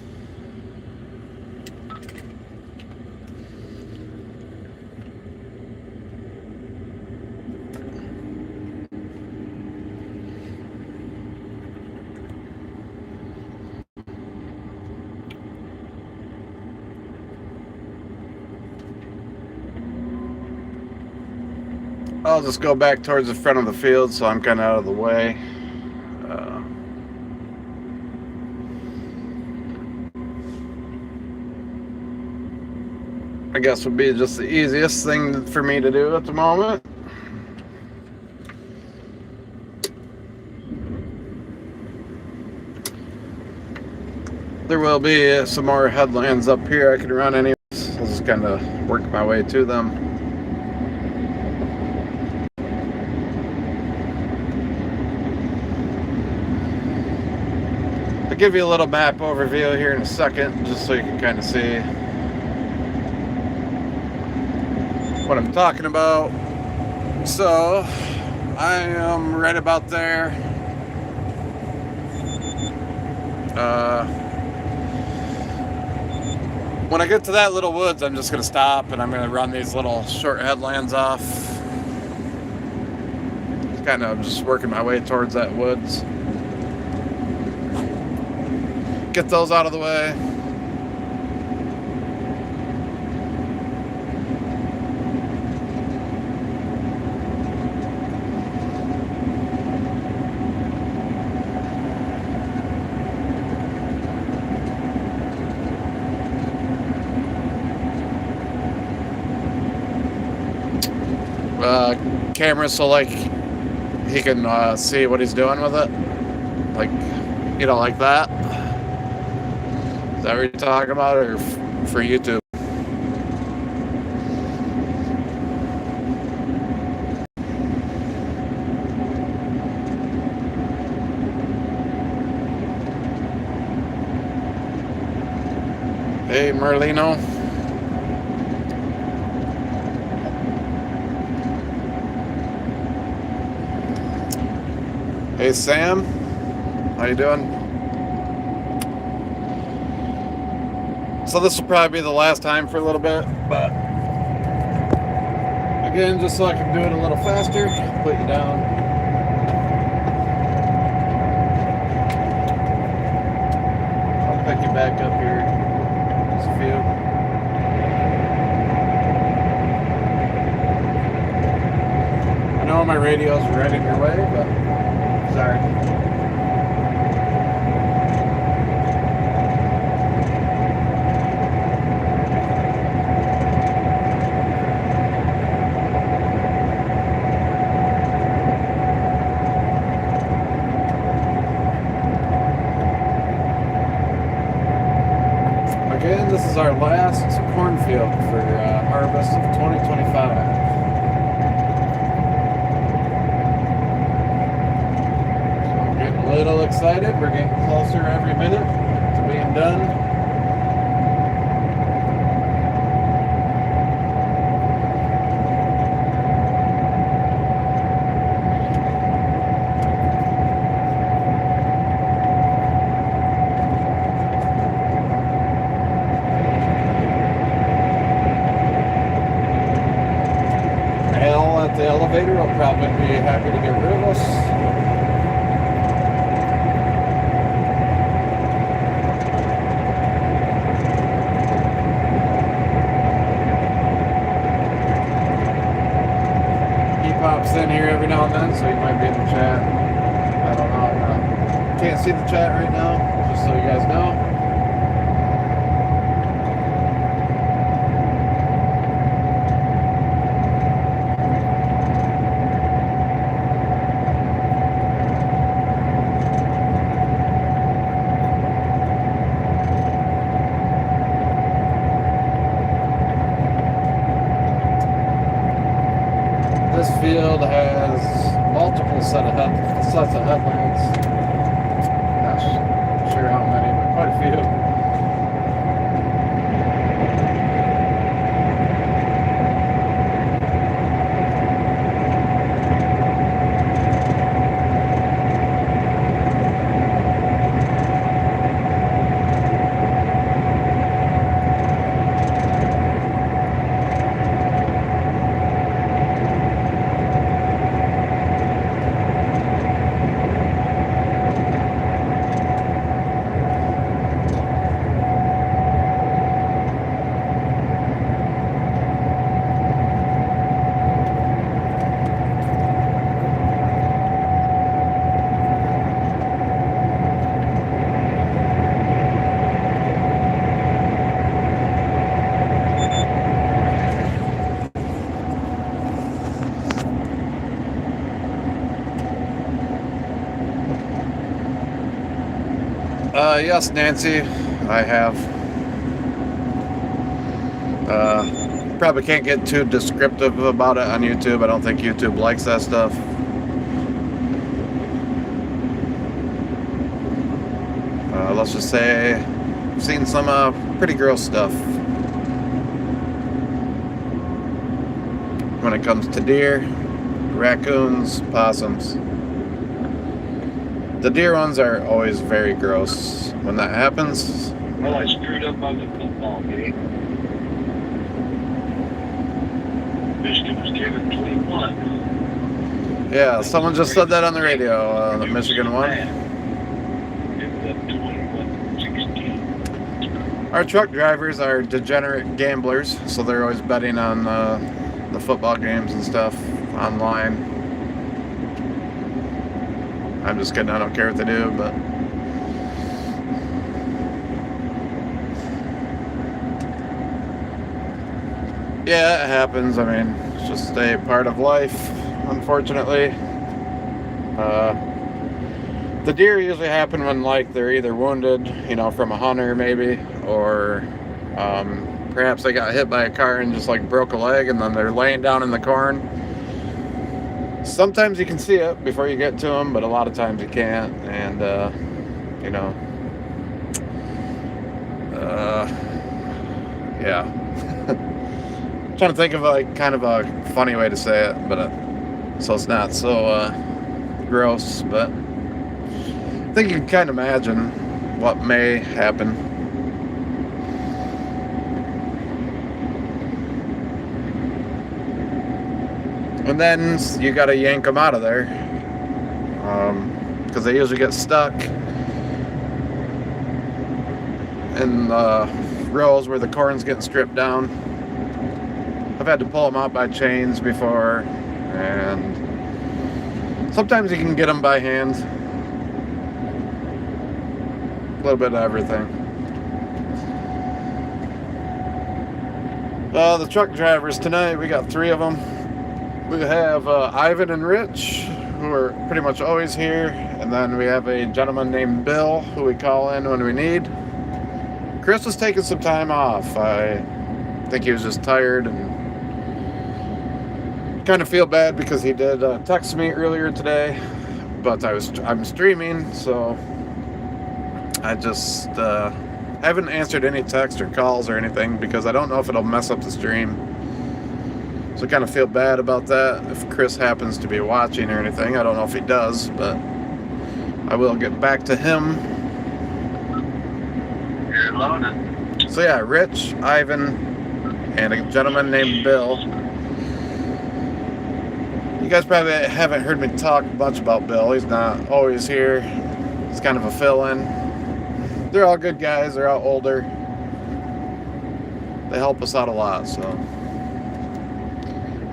I'll just go back towards the front of the field so I'm kind of out of the way. I guess would be just the easiest thing for me to do at the moment. There will be some more headlands up here I can run anyways. I'll just kind of work my way to them. I'll give you a little map overview here in a second, just so you can kind of see what I'm talking about. So, I am right about there. When I get to that little woods, I'm just going to stop and I'm going to run these little short headlands off. Kind of just working my way towards that woods. Get those out of the way. Camera so like he can see what he's doing with it, like, you know, like that. Is that what you're talking about, or for YouTube? Hey, Merlino. Hey Sam, how you doing? So this will probably be the last time for a little bit, but again, just so I can do it a little faster, put you down. I'll pick you back up here, just a few. I know my radio's right in your way, but sorry. Again, this is our last cornfield for harvest of 2025. A little excited. We're getting closer every minute to being done. Al at the elevator will probably be happy to get rid of us. Pops in here every now and then, so he might be in the chat. I don't know. Can't see the chat right now, just so you guys know. This field has multiple sets of headlands. Not sure how many, but quite a few. Yes, Nancy, I have. Probably can't get too descriptive about it on YouTube. I don't think YouTube likes that stuff. Let's just say I've seen some pretty gross stuff when it comes to deer, raccoons, possums. The deer ones are always very gross. When that happens, Well, I screwed up on the football game. Michigan was given 21. yeah, someone just said that on the radio, the Michigan one. Ended up 21-16. Our truck drivers are degenerate gamblers, so they're always betting on the football games and stuff online. I'm just kidding, I don't care what they do, but yeah, it happens. I mean, it's just a part of life, unfortunately. The deer usually happen when, like, they're either wounded, from a hunter maybe, or perhaps they got hit by a car and just, like, broke a leg, and then they're laying down in the corn. Sometimes you can see it before you get to them, but a lot of times you can't, and, yeah. Trying to think of kind of a funny way to say it, but so it's not so gross. But I think you can kind of imagine what may happen. And then you got to yank them out of there because they usually get stuck in rows where the corn's getting stripped down. I've had to pull them out by chains before, and sometimes you can get them by hand. A little bit of everything. The truck drivers tonight, we got 3 of them. We have Ivan and Rich, who are pretty much always here, and then we have a gentleman named Bill, who we call in when we need. Chris was taking some time off. I think he was just tired, and kind of feel bad because he did text me earlier today, but I'm streaming, so I just haven't answered any text or calls or anything because I don't know if it'll mess up the stream. So I kind of feel bad about that. If Chris happens to be watching or anything, I don't know if he does, but I will get back to him. You're loaded. So yeah, Rich, Ivan, and a gentleman named Bill. You guys probably haven't heard me talk much about Bill. He's not always here. He's kind of a fill-in. They're all good guys. They're all older. They help us out a lot, so.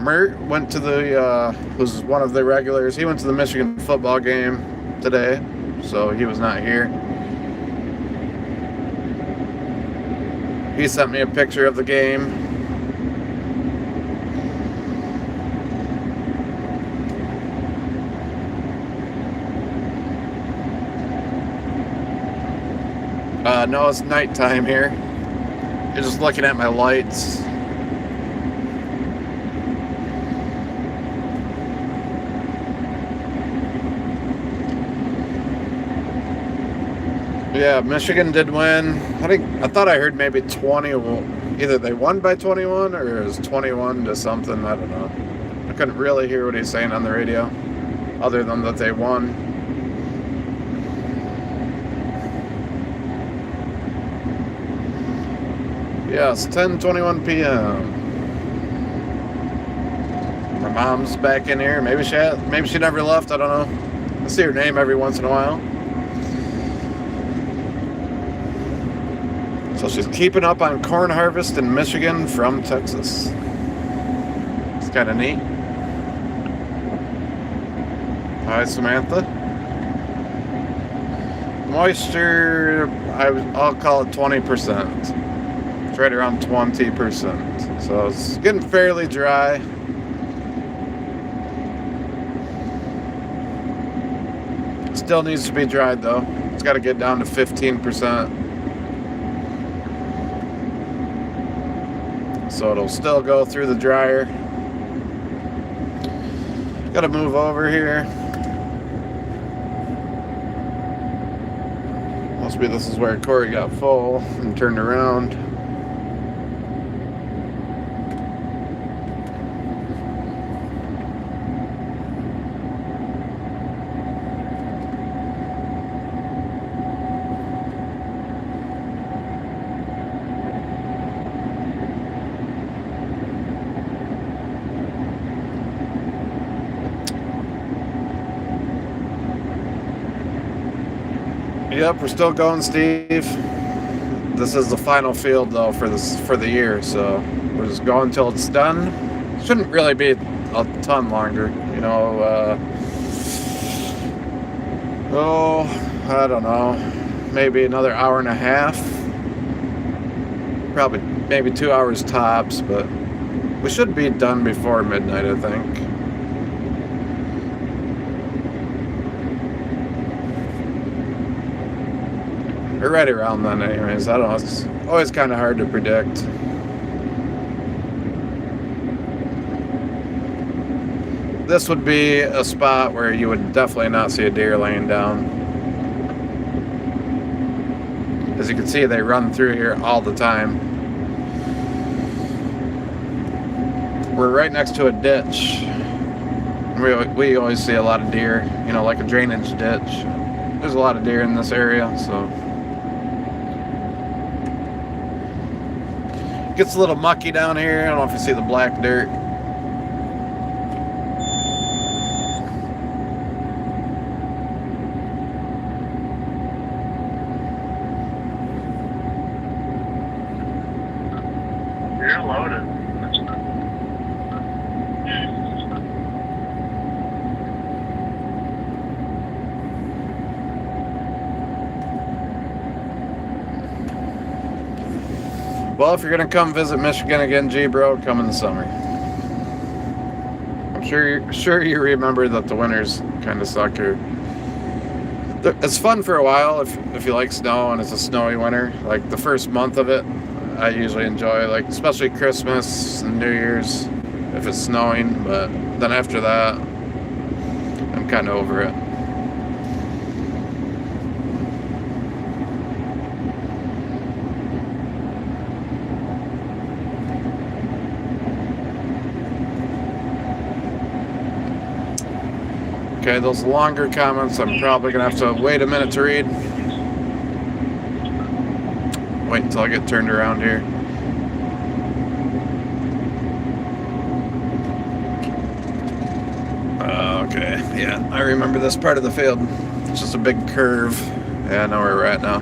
Mert went to who's one of the regulars. He went to the Michigan football game today, so he was not here. He sent me a picture of the game. No, it's nighttime here. You're just looking at my lights. Yeah, Michigan did win. I thought I heard maybe 20. Either they won by 21 or it was 21 to something. I don't know. I couldn't really hear what he's saying on the radio, other than that they won. Yeah, it's 10:21 p.m. My mom's back in here. Maybe she never left. I don't know. I see her name every once in a while. So she's keeping up on corn harvest in Michigan from Texas. It's kind of neat. Hi, Samantha. Moisture, I'll call it 20%. It's right around 20%. So it's getting fairly dry. Still needs to be dried though. It's got to get down to 15%. So it'll still go through the dryer. Got to move over here. Must be this is where Corey got full and turned around. Yep, we're still going, Steve. This is the final field though for the year, so we're just going until it's done. Shouldn't really be a ton longer, you know. I don't know, maybe another hour and a half. Probably maybe 2 hours tops, but we should be done before midnight, I think. Or right around then anyways. I don't know. It's always kind of hard to predict. This would be a spot where you would definitely not see a deer laying down. As you can see, they run through here all the time. We're right next to a ditch. We always see a lot of deer, you know, like a drainage ditch. There's a lot of deer in this area, so... Gets a little mucky down here. I don't know if you see the black dirt. You're loaded. Well, if you're gonna come visit Michigan again, G-Bro, come in the summer. I'm sure you remember that the winters kind of suck here. It's fun for a while if you like snow and it's a snowy winter. Like the first month of it, I usually enjoy, like especially Christmas and New Year's if it's snowing. But then after that, I'm kind of over it. Okay, those longer comments I'm probably gonna have to wait a minute to read. Wait until I get turned around here. Okay, yeah, I remember this part of the field. It's just a big curve. Yeah, I know where we're at now.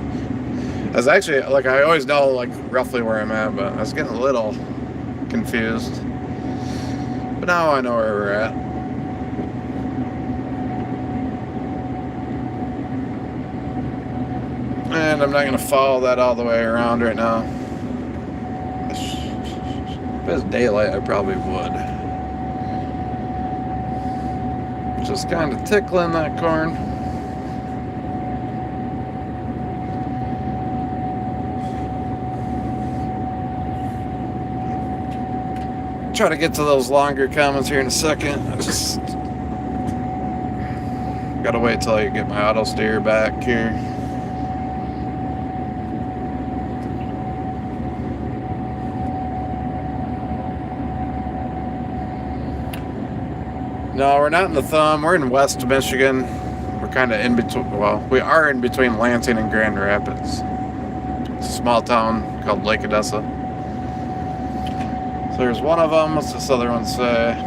I was actually, like, I always know, like, roughly where I'm at, but I was getting a little confused. But now I know where we're at. And I'm not going to follow that all the way around right now. If it was daylight, I probably would. Just kind of tickling that corn. Try to get to those longer comments here in a second. I just gotta wait till I get my auto steer back here. No, we're not in the Thumb. We're in West Michigan. We're kind of in between. Well, we are in between Lansing and Grand Rapids. It's a small town called Lake Odessa. So there's one of them. What's this other one say?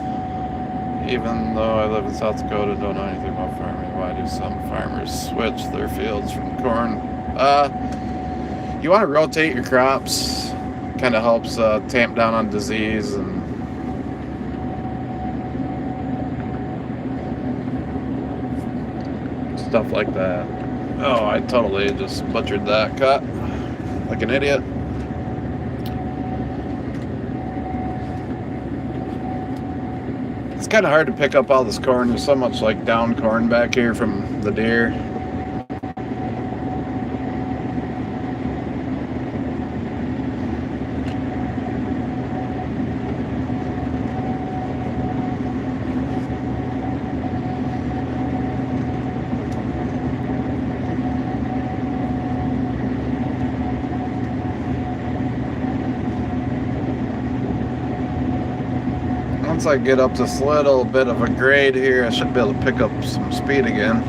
Even though I live in South Dakota, don't know anything about farming. Why do some farmers switch their fields from corn? You want to rotate your crops. Kind of helps tamp down on disease and stuff like that. Oh, I totally just butchered that cut like an idiot. It's kind of hard to pick up all this corn. There's so much like down corn back here from the deer. Once I get up this little bit of a grade here, I should be able to pick up some speed again.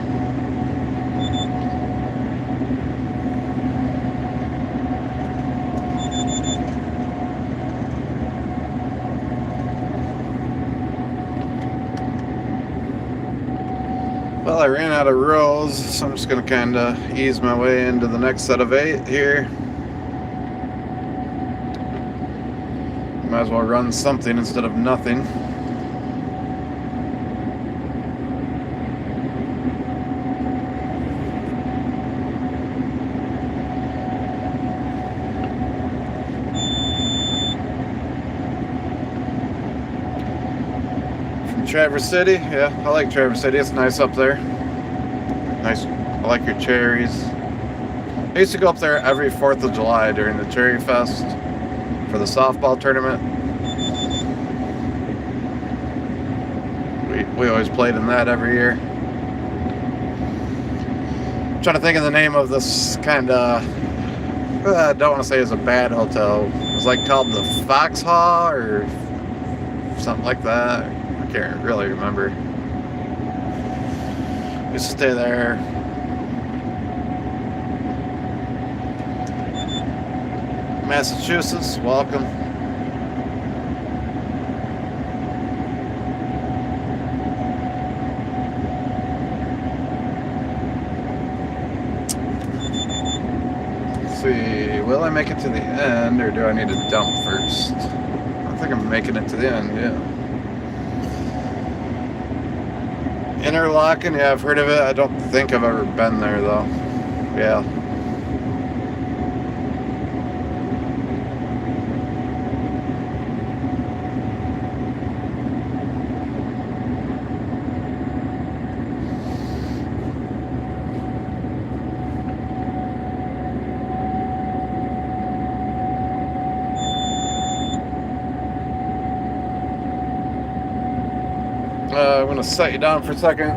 Well, I ran out of rows, so I'm just going to kind of ease my way into the next set of 8 here. Might as well run something instead of nothing. From Traverse City, yeah, I like Traverse City. It's nice up there. Nice. I like your cherries. I used to go up there every 4th of July during the Cherry Fest for the softball tournament. We always played in that every year. I'm trying to think of the name of this kind of, I don't want to say it's a bad hotel. It's like called the Foxhaw or something like that. I can't really remember. We used to stay there. Massachusetts, welcome. Let's see, will I make it to the end or do I need to dump first? I think I'm making it to the end, yeah. Interlaken, yeah, I've heard of it. I don't think I've ever been there though. Yeah. I'm going to set you down for a second.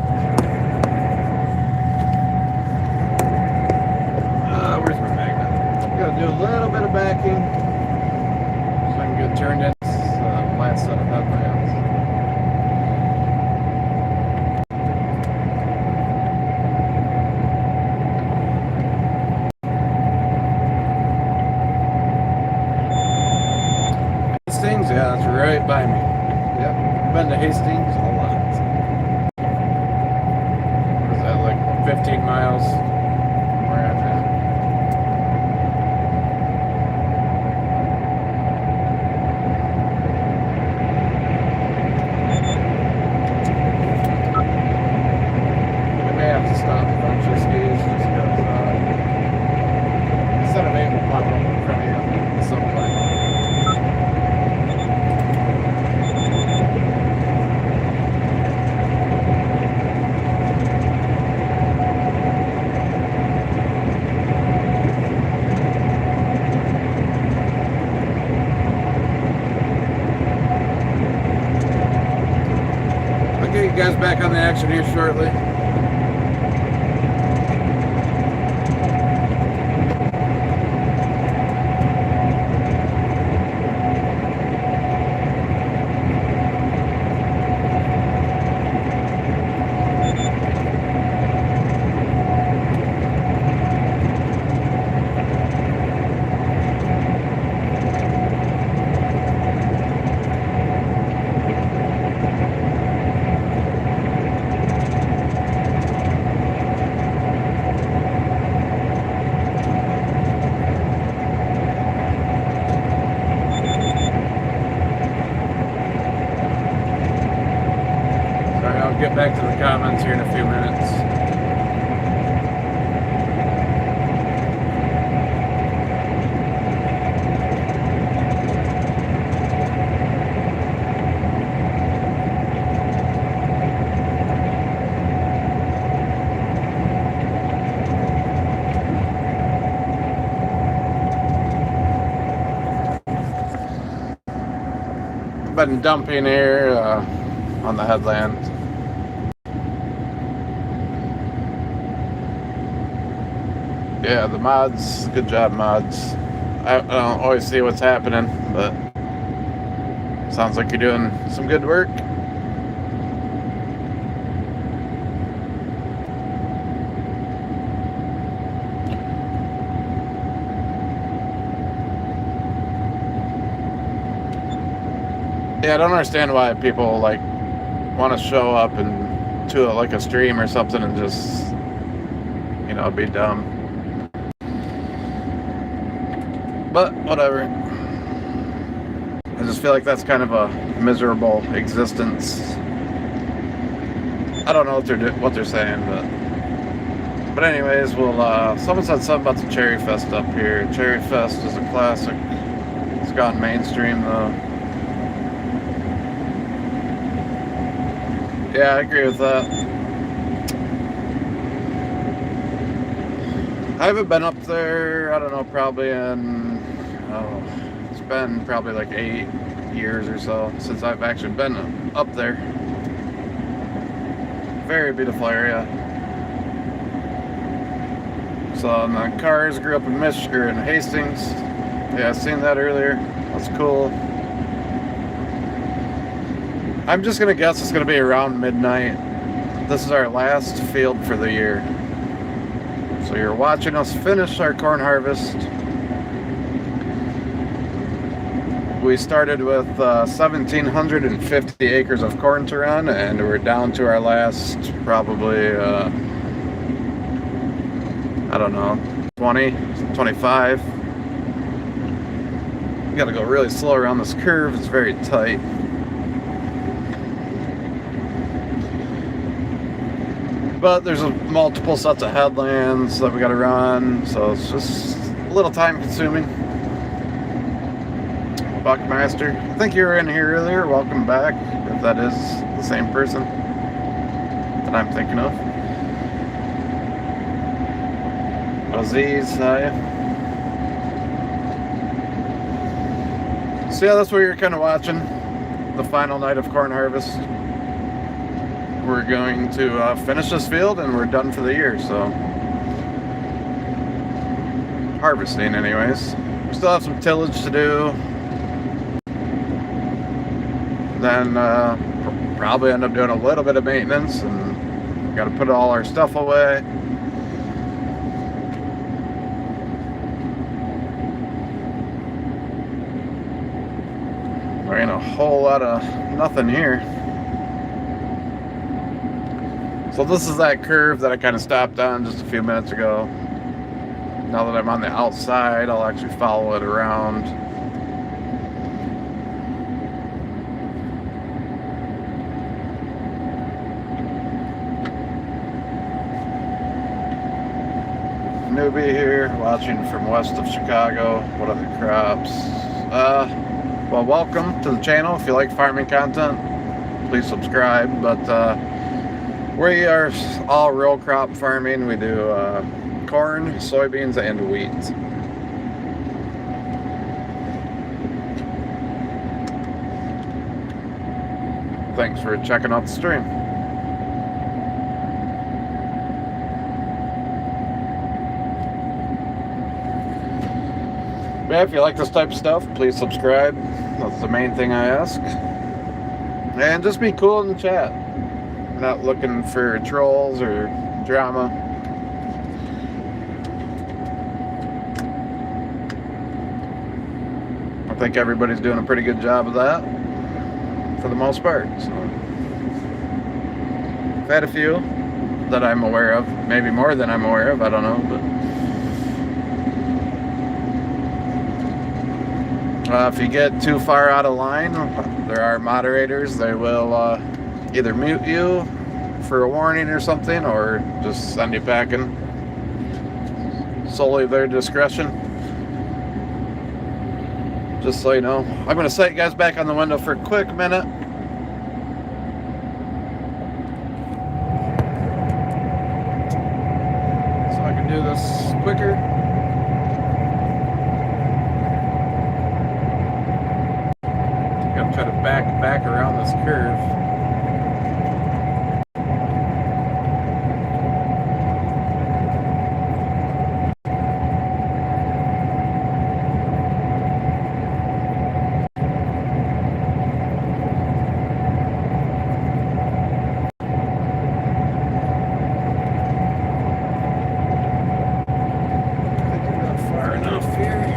Where's my magnet? I'm going to do a little bit of backing so I can get turned in this last set of headlamps. Hastings, yeah, that's right by me. Yep, been to Hastings a lot. 15 miles from where I'm at. We may have to stop a bunch of skis just because instead of able to pop up in front of you at some point. Get you guys back on the action here shortly. Get back to the comments here in a few minutes. been dumping here on the headland. Yeah, the mods, good job, mods. I don't always see what's happening, but sounds like you're doing some good work. Yeah, I don't understand why people like want to show up and to like a stream or something and just, you know, be dumb. But whatever. I just feel like that's kind of a miserable existence. I don't know what they're saying, but anyways, we'll. Someone said something about the Cherry Fest up here. Cherry Fest is a classic. It's gone mainstream though. Yeah, I agree with that. I haven't been up there, I don't know, probably it's been probably like 8 years or so since I've actually been up there. Very beautiful area. So my cars grew up in Michigan, in Hastings. Yeah, I seen that earlier. That's cool. I'm just gonna guess it's gonna be around midnight. This is our last field for the year. So you're watching us finish our corn harvest. We started with 1,750 acres of corn to run, and we're down to our last probably, I don't know, 20, 25. We gotta go really slow around this curve, it's very tight. But there's multiple sets of headlands that we gotta run, so it's just a little time consuming. Buckmaster, I think you were in here earlier. Welcome back, if that is the same person that I'm thinking of. Aziz, hi. So yeah, that's what you're kind of watching. The final night of corn harvest. We're going to finish this field and we're done for the year, so harvesting anyways. We still have some tillage to do. Then probably end up doing a little bit of maintenance, and got to put all our stuff away. There ain't a whole lot of nothing here. So this is that curve that I kind of stopped on just a few minutes ago. Now that I'm on the outside, I'll actually follow it around. Newbie here, watching from west of Chicago. What are the crops? Well, welcome to the channel. If you like farming content, please subscribe. But we are all row crop farming. We do corn, soybeans, and wheat. Thanks for checking out the stream. Yeah, if you like this type of stuff, please subscribe. That's the main thing I ask. And just be cool in the chat. We're not looking for trolls or drama. I think everybody's doing a pretty good job of that, for the most part. So, I've had a few that I'm aware of. Maybe more than I'm aware of, I don't know, but if you get too far out of line, there are moderators. They will either mute you for a warning or something, or just send you packing. Solely their discretion. Just so you know. I'm going to set you guys back on the window for a quick minute. So I can do this quicker. Try to back around this curve. I think we're not far enough here.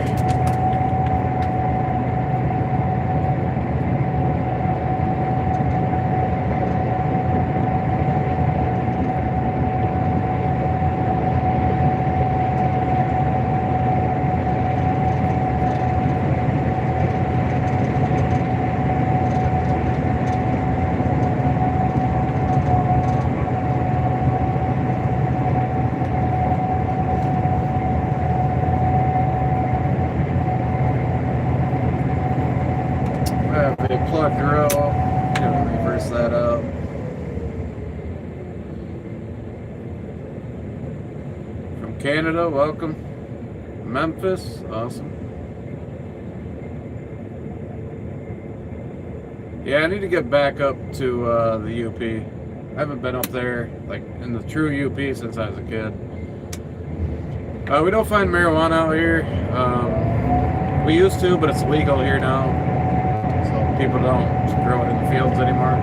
Big plug drill. Gonna reverse that out. From Canada, welcome. Memphis, awesome. Yeah, I need to get back up to the UP. I haven't been up there, like in the true UP, since I was a kid. We don't find marijuana out here. We used to, but it's legal here now. People don't grow it in the fields anymore.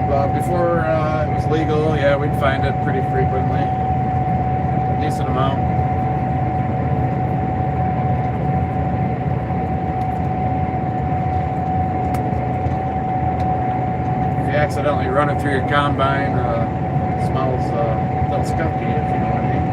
But before it was legal, yeah, we'd find it pretty frequently. Decent amount. If you accidentally run it through your combine, it smells a little skunky, if you know what I mean.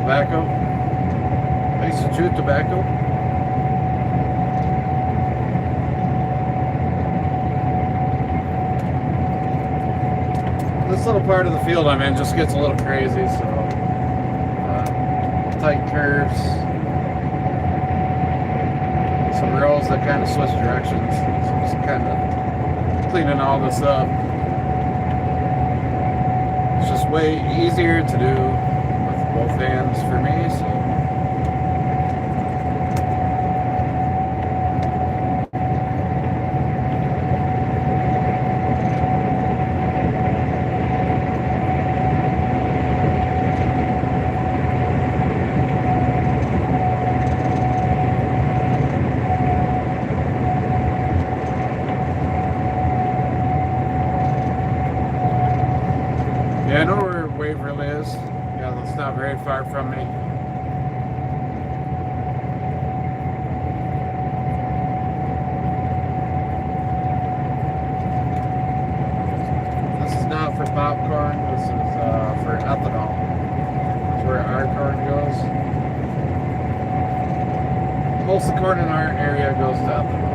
Tobacco. I used to chew tobacco. This little part of the field I'm in just gets a little crazy, so tight curves, some rows that kind of switch directions. So just kind of cleaning all this up. It's just way easier to do both hands for me, so yeah, I know where Waverly is. Yeah, it's not very far from me. This is not for popcorn. This is for ethanol. That's where our corn goes. Most of the corn in our area goes to ethanol.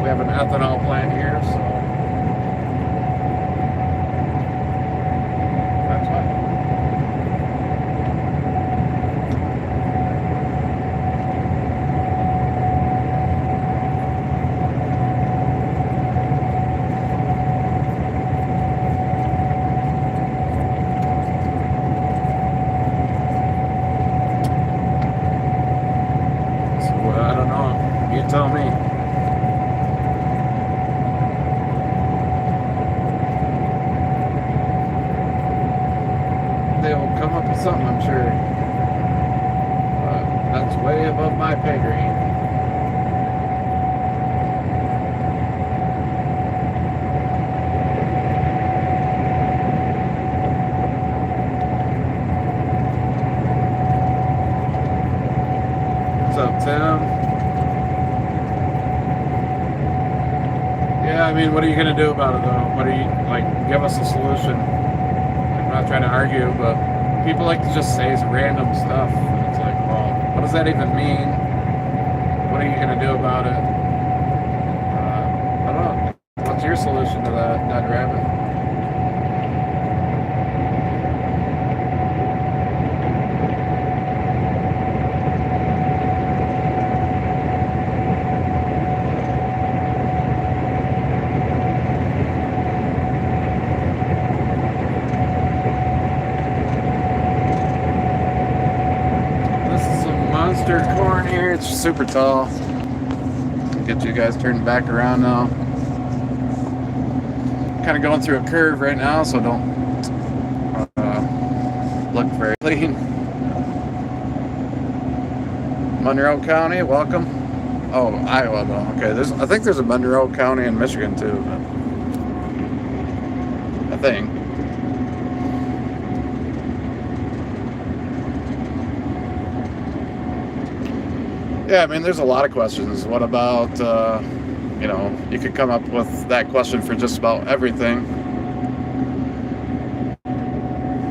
We have an ethanol plant here, so that's why. I don't know. You tell me. They will come up with something, I'm sure. That's way above my pay grade. What's up, Tim? Yeah, I mean, what are you going to do about it, though? What are you, like, give us a solution. I'm not trying to argue, but people like to just say random stuff. And it's like, well, does that even mean? What are you going to do about it? I don't know. What's your solution to that, Dead Rabbit? Corn here. It's super tall. Get you guys turned back around now. Kind of going through a curve right now, so don't look very clean. Monroe County, welcome. Oh, Iowa though. Okay, I think there's a Monroe County in Michigan too. I think. Yeah, I mean, there's a lot of questions. What about, you know, you could come up with that question for just about everything.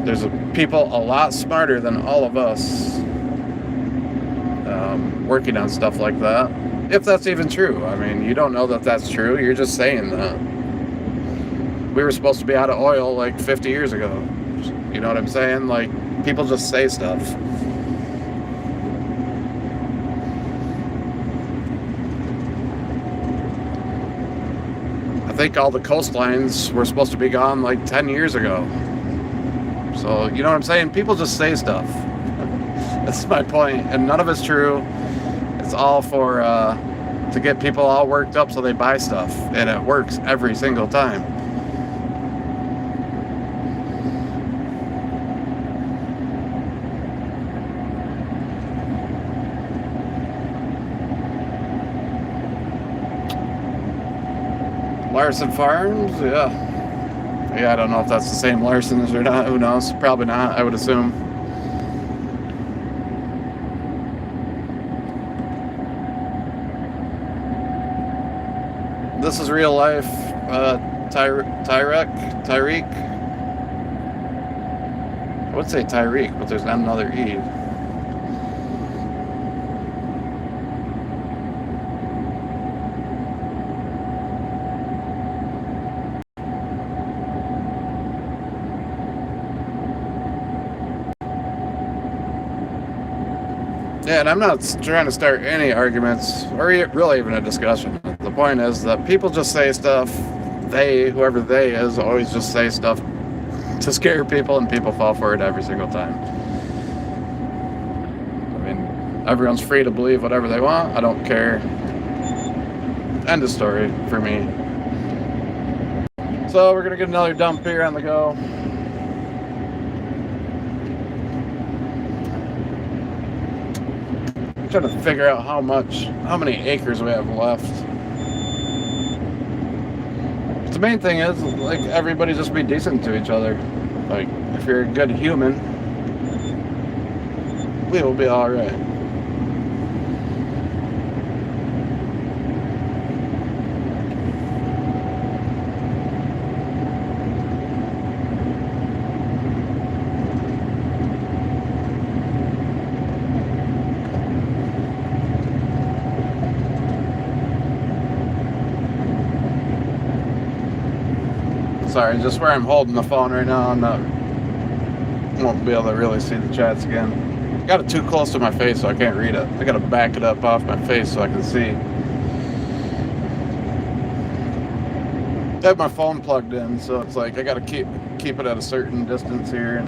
There's people a lot smarter than all of us working on stuff like that. If that's even true. I mean, you don't know that that's true. You're just saying that. We were supposed to be out of oil like 50 years ago. You know what I'm saying? Like, people just say stuff. I think all the coastlines were supposed to be gone like 10 years ago. So, you know what I'm saying? People just say stuff. That's my point. And none of it's true. It's all for, to get people all worked up so they buy stuff. And it works every single time. Larson Farms, yeah. Yeah, I don't know if that's the same Larson's or not. Who knows? Probably not, I would assume. This is real life. Tyreek. I would say Tyreek, but there's not another E. Yeah, and I'm not trying to start any arguments or really even a discussion. The point is that people just say stuff. They, whoever they is, always just say stuff to scare people, and people fall for it every single time. I mean, everyone's free to believe whatever they want. I don't care. End of story for me. So we're going to get another dump here on the go. Trying to figure out how many acres we have left. But the main thing is, like, everybody just be decent to each other. Like, if you're a good human, we will be alright. Sorry, just where I'm holding the phone right now, won't be able to really see the chats again. Got it too close to my face so I can't read it. I gotta back it up off my face so I can see. I have my phone plugged in, so it's like I gotta keep it at a certain distance here.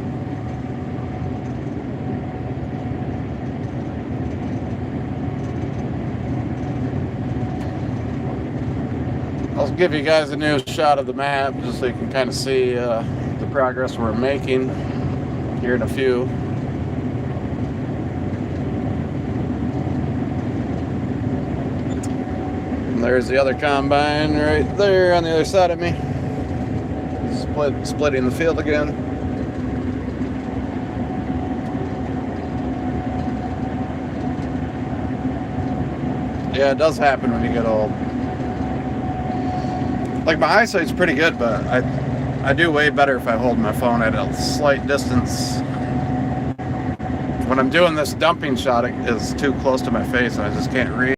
I'll give you guys a new shot of the map just so you can kind of see the progress we're making here in a few. And there's the other combine right there on the other side of me. Splitting the field again. Yeah, it does happen when you get old. Like, my eyesight's pretty good, but I do way better if I hold my phone at a slight distance when I'm doing this dumping shot, it is too close to my face and I just can't read.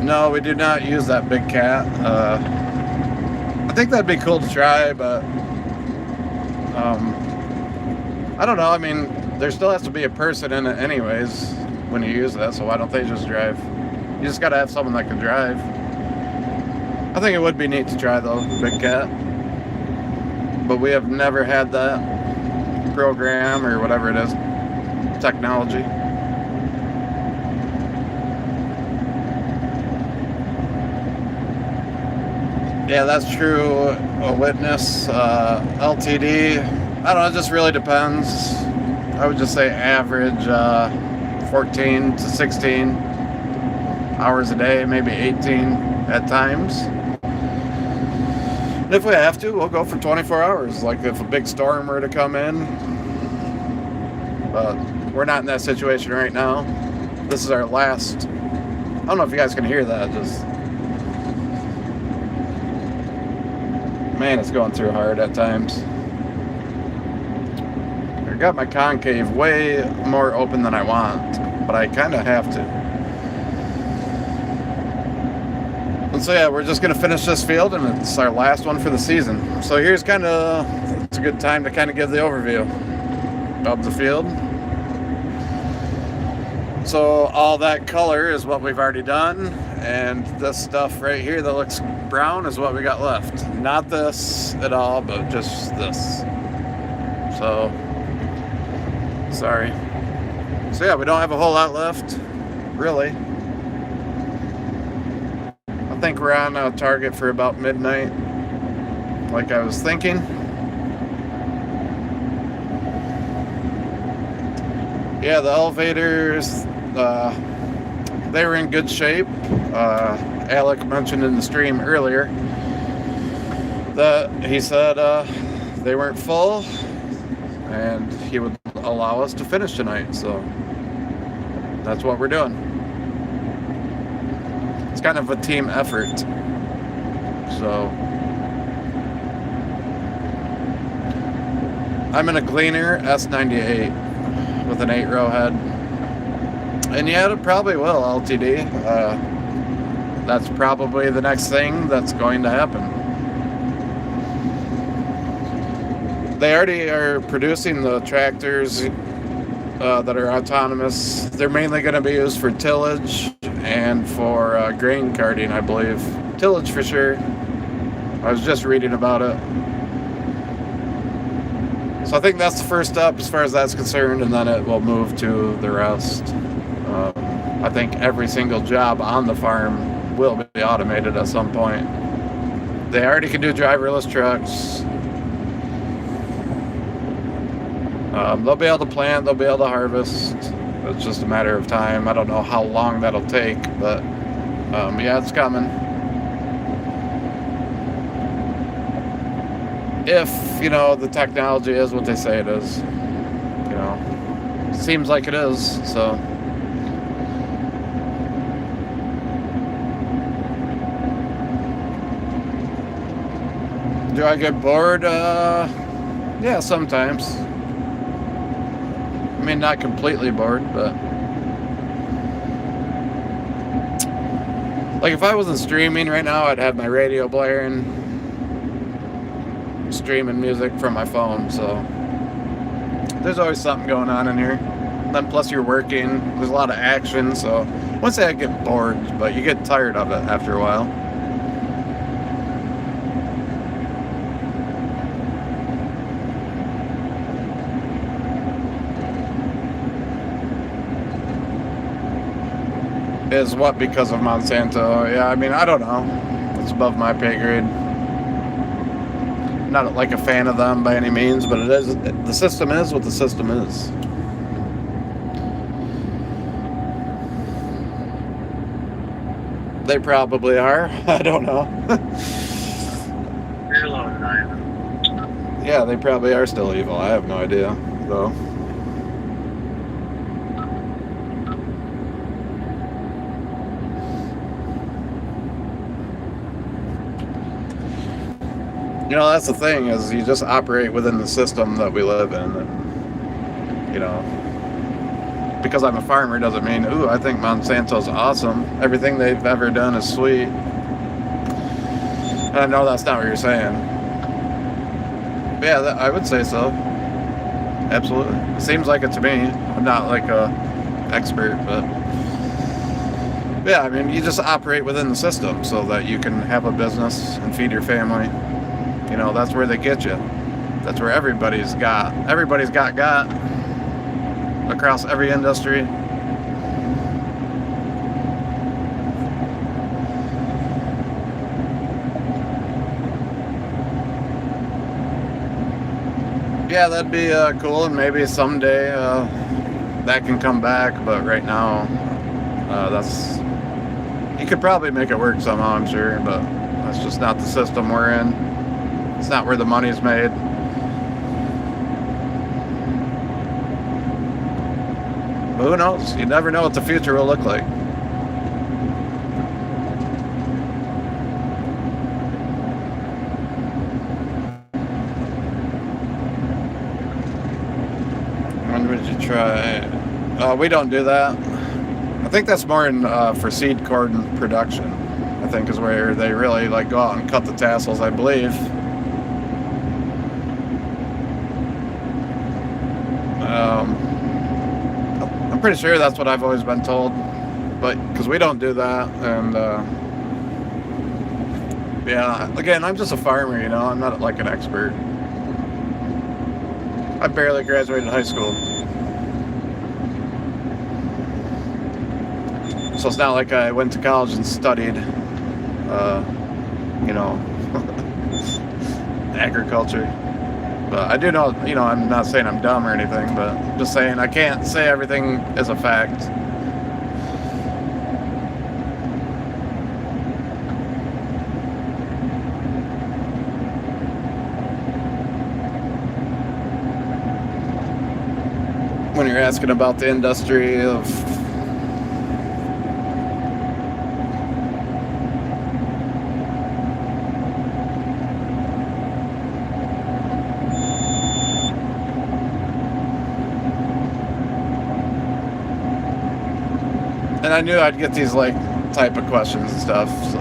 No, we do not use that big cat. I think that'd be cool to try, but I don't know. I mean, there still has to be a person in it anyways when you use that, so why don't they just drive? You just gotta have someone that can drive. I think it would be neat to try though, big cat. But we have never had that program or whatever it is, technology. Yeah, that's true. A witness, LTD. I don't know, it just really depends. I would just say average 14 to 16 hours a day, maybe 18 at times. And if we have to, we'll go for 24 hours, like if a big storm were to come in. But we're not in that situation right now. This is our last. I don't know if you guys can hear that. Just, man, it's going through hard at times. I got my concave way more open than I want, but I kind of have to. And so yeah, we're just gonna finish this field, and it's our last one for the season. So here's kind of, it's a good time to kind of give the overview of the field. So all that color is what we've already done, and this stuff right here that looks brown is what we got left. Not this at all, but just this. So, sorry. So yeah, we don't have a whole lot left, really. I think we're on a target for about midnight, like I was thinking. Yeah, the elevators, they were in good shape. Alec mentioned in the stream earlier that he said they weren't full and he would allow us to finish tonight, so that's what we're doing. It's kind of a team effort, so I'm in a Gleaner S98 with an 8-row head, and yeah, it probably will LTD. That's probably the next thing that's going to happen. They already are producing the tractors that are autonomous. They're mainly going to be used for tillage and for grain carting, I believe. Tillage for sure. I was just reading about it. So I think that's the first step as far as that's concerned, and then it will move to the rest. I think every single job on the farm will be automated at some point. They already can do driverless trucks. They'll be able to plant, they'll be able to harvest. It's just a matter of time. I don't know how long that'll take, but yeah, it's coming. If, you know, the technology is what they say it is. You know, seems like it is, so. Do I get bored? Yeah, sometimes. I mean, not completely bored, but like if I wasn't streaming right now, I'd have my radio blaring, streaming music from my phone, so there's always something going on in here. And then plus you're working, there's a lot of action, so I wouldn't say I get bored, but you get tired of it after a while. Is what because of Monsanto? Yeah, I mean, I don't know. It's above my pay grade. Not like a fan of them by any means, but it is. The system is what the system is. They probably are. I don't know. You're a long time. Yeah, they probably are still evil. I have no idea, though. You know, that's the thing, is you just operate within the system that we live in. And, you know, because I'm a farmer doesn't mean, ooh, I think Monsanto's awesome. Everything they've ever done is sweet. And I know that's not what you're saying. But yeah, I would say so. Absolutely. It seems like it to me. I'm not like a expert, but yeah, I mean, you just operate within the system so that you can have a business and feed your family. You know, that's where they get you. That's where everybody's got across every industry. Yeah, that'd be cool, and maybe someday that can come back, but right now you could probably make it work somehow, I'm sure, but that's just not the system we're in. It's not where the money's made. But who knows? You never know what the future will look like. When would you try? We don't do that. I think that's more in for seed corn production. I think is where they really like go out and cut the tassels, I believe. I'm pretty sure that's what I've always been told, but because we don't do that, and yeah, again, I'm just a farmer, you know. I'm not like an expert. I barely graduated high school, so it's not like I went to college and studied, you know, agriculture. But I do know, you know, I'm not saying I'm dumb or anything, but I'm just saying I can't say everything is a fact. When you're asking about the industry of and I knew I'd get these like type of questions and stuff, so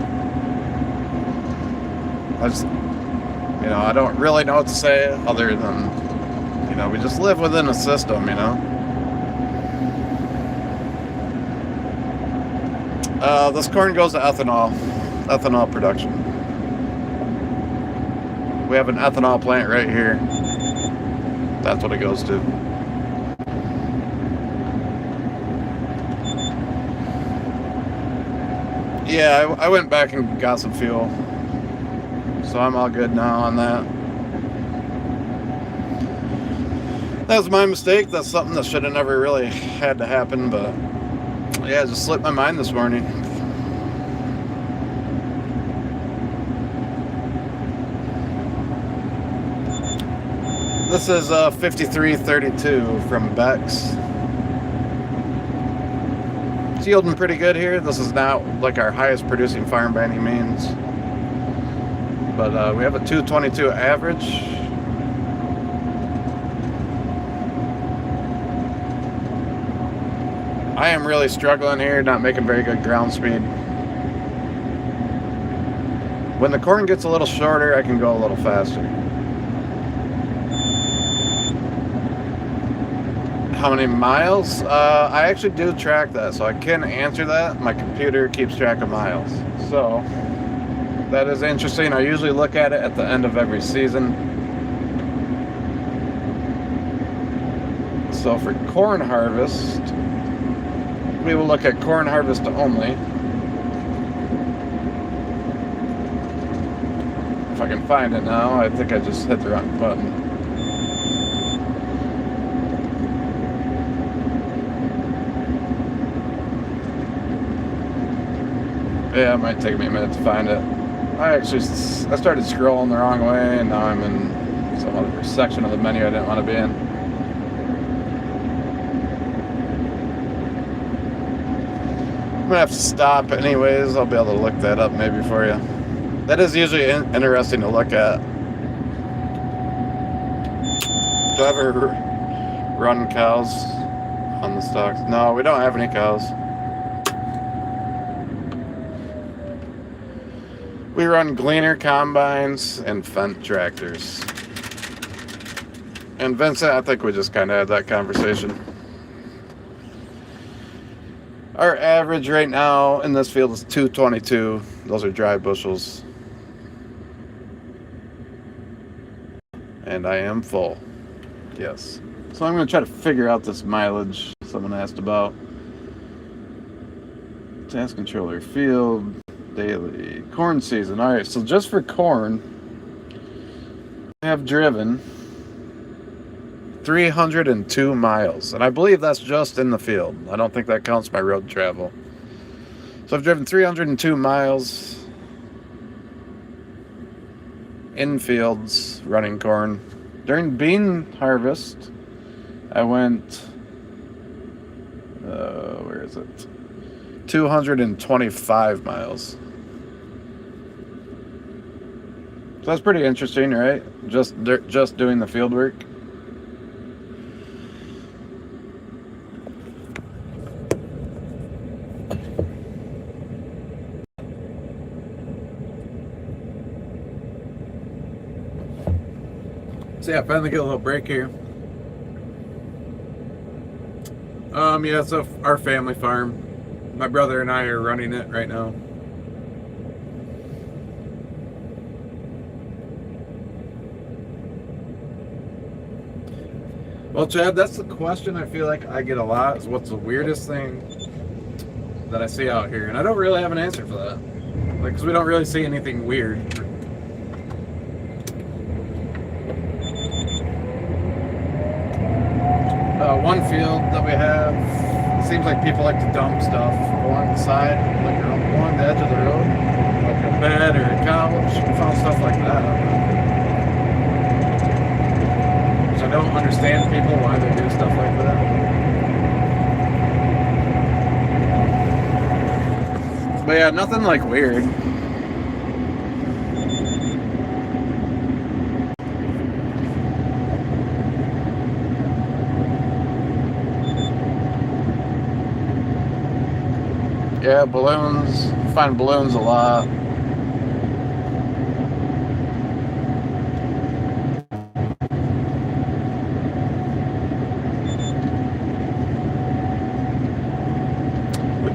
I just, you know, I don't really know what to say other than, you know, we just live within a system, you know. This corn goes to ethanol production. We have an ethanol plant right here. That's what it goes to. Yeah, I went back and got some fuel, so I'm all good now on that. That was my mistake. That's something that should have never really had to happen, but yeah, it just slipped my mind this morning. This is 5332 from Bex. It's yielding pretty good here. This is not like our highest producing farm by any means, but we have a 222 average. I am really struggling here, not making very good ground speed. When the corn gets a little shorter, I can go a little faster. How many miles? I actually do track that, so I can answer that. My computer keeps track of miles. So, that is interesting. I usually look at it at the end of every season. So for corn harvest, we will look at corn harvest only. If I can find it now, I think I just hit the wrong button. Yeah, it might take me a minute to find it. I started scrolling the wrong way, and now I'm in some other section of the menu I didn't want to be in. I'm gonna have to stop anyways. I'll be able to look that up maybe for you. That is usually interesting to look at. you ever run cows on the stocks? No, we don't have any cows. We run gleaner combines and Fendt tractors. And Vincent, I think we just kind of had that conversation. Our average right now in this field is 222. Those are dry bushels. And I am full. Yes. So I'm going to try to figure out this mileage someone asked about. Task controller, field, daily, corn season. All right, so just for corn, I have driven 302 miles. And I believe that's just in the field. I don't think that counts my road travel. So I've driven 302 miles in fields running corn. During bean harvest, I went, where is it? 225 miles. So that's pretty interesting, right? Just doing the field work. So yeah, finally get a little break here. Yeah, so our family farm. My brother and I are running it right now. Well, Chad, that's the question I feel like I get a lot, is what's the weirdest thing that I see out here? And I don't really have an answer for that. Like, because we don't really see anything weird. One field that we have, it seems like people like to dump stuff along the side, like along the edge of the road, like a bed or a couch. We found stuff like that. So I don't understand people why they do stuff like that. But yeah, nothing like weird. Yeah, balloons. Find balloons a lot.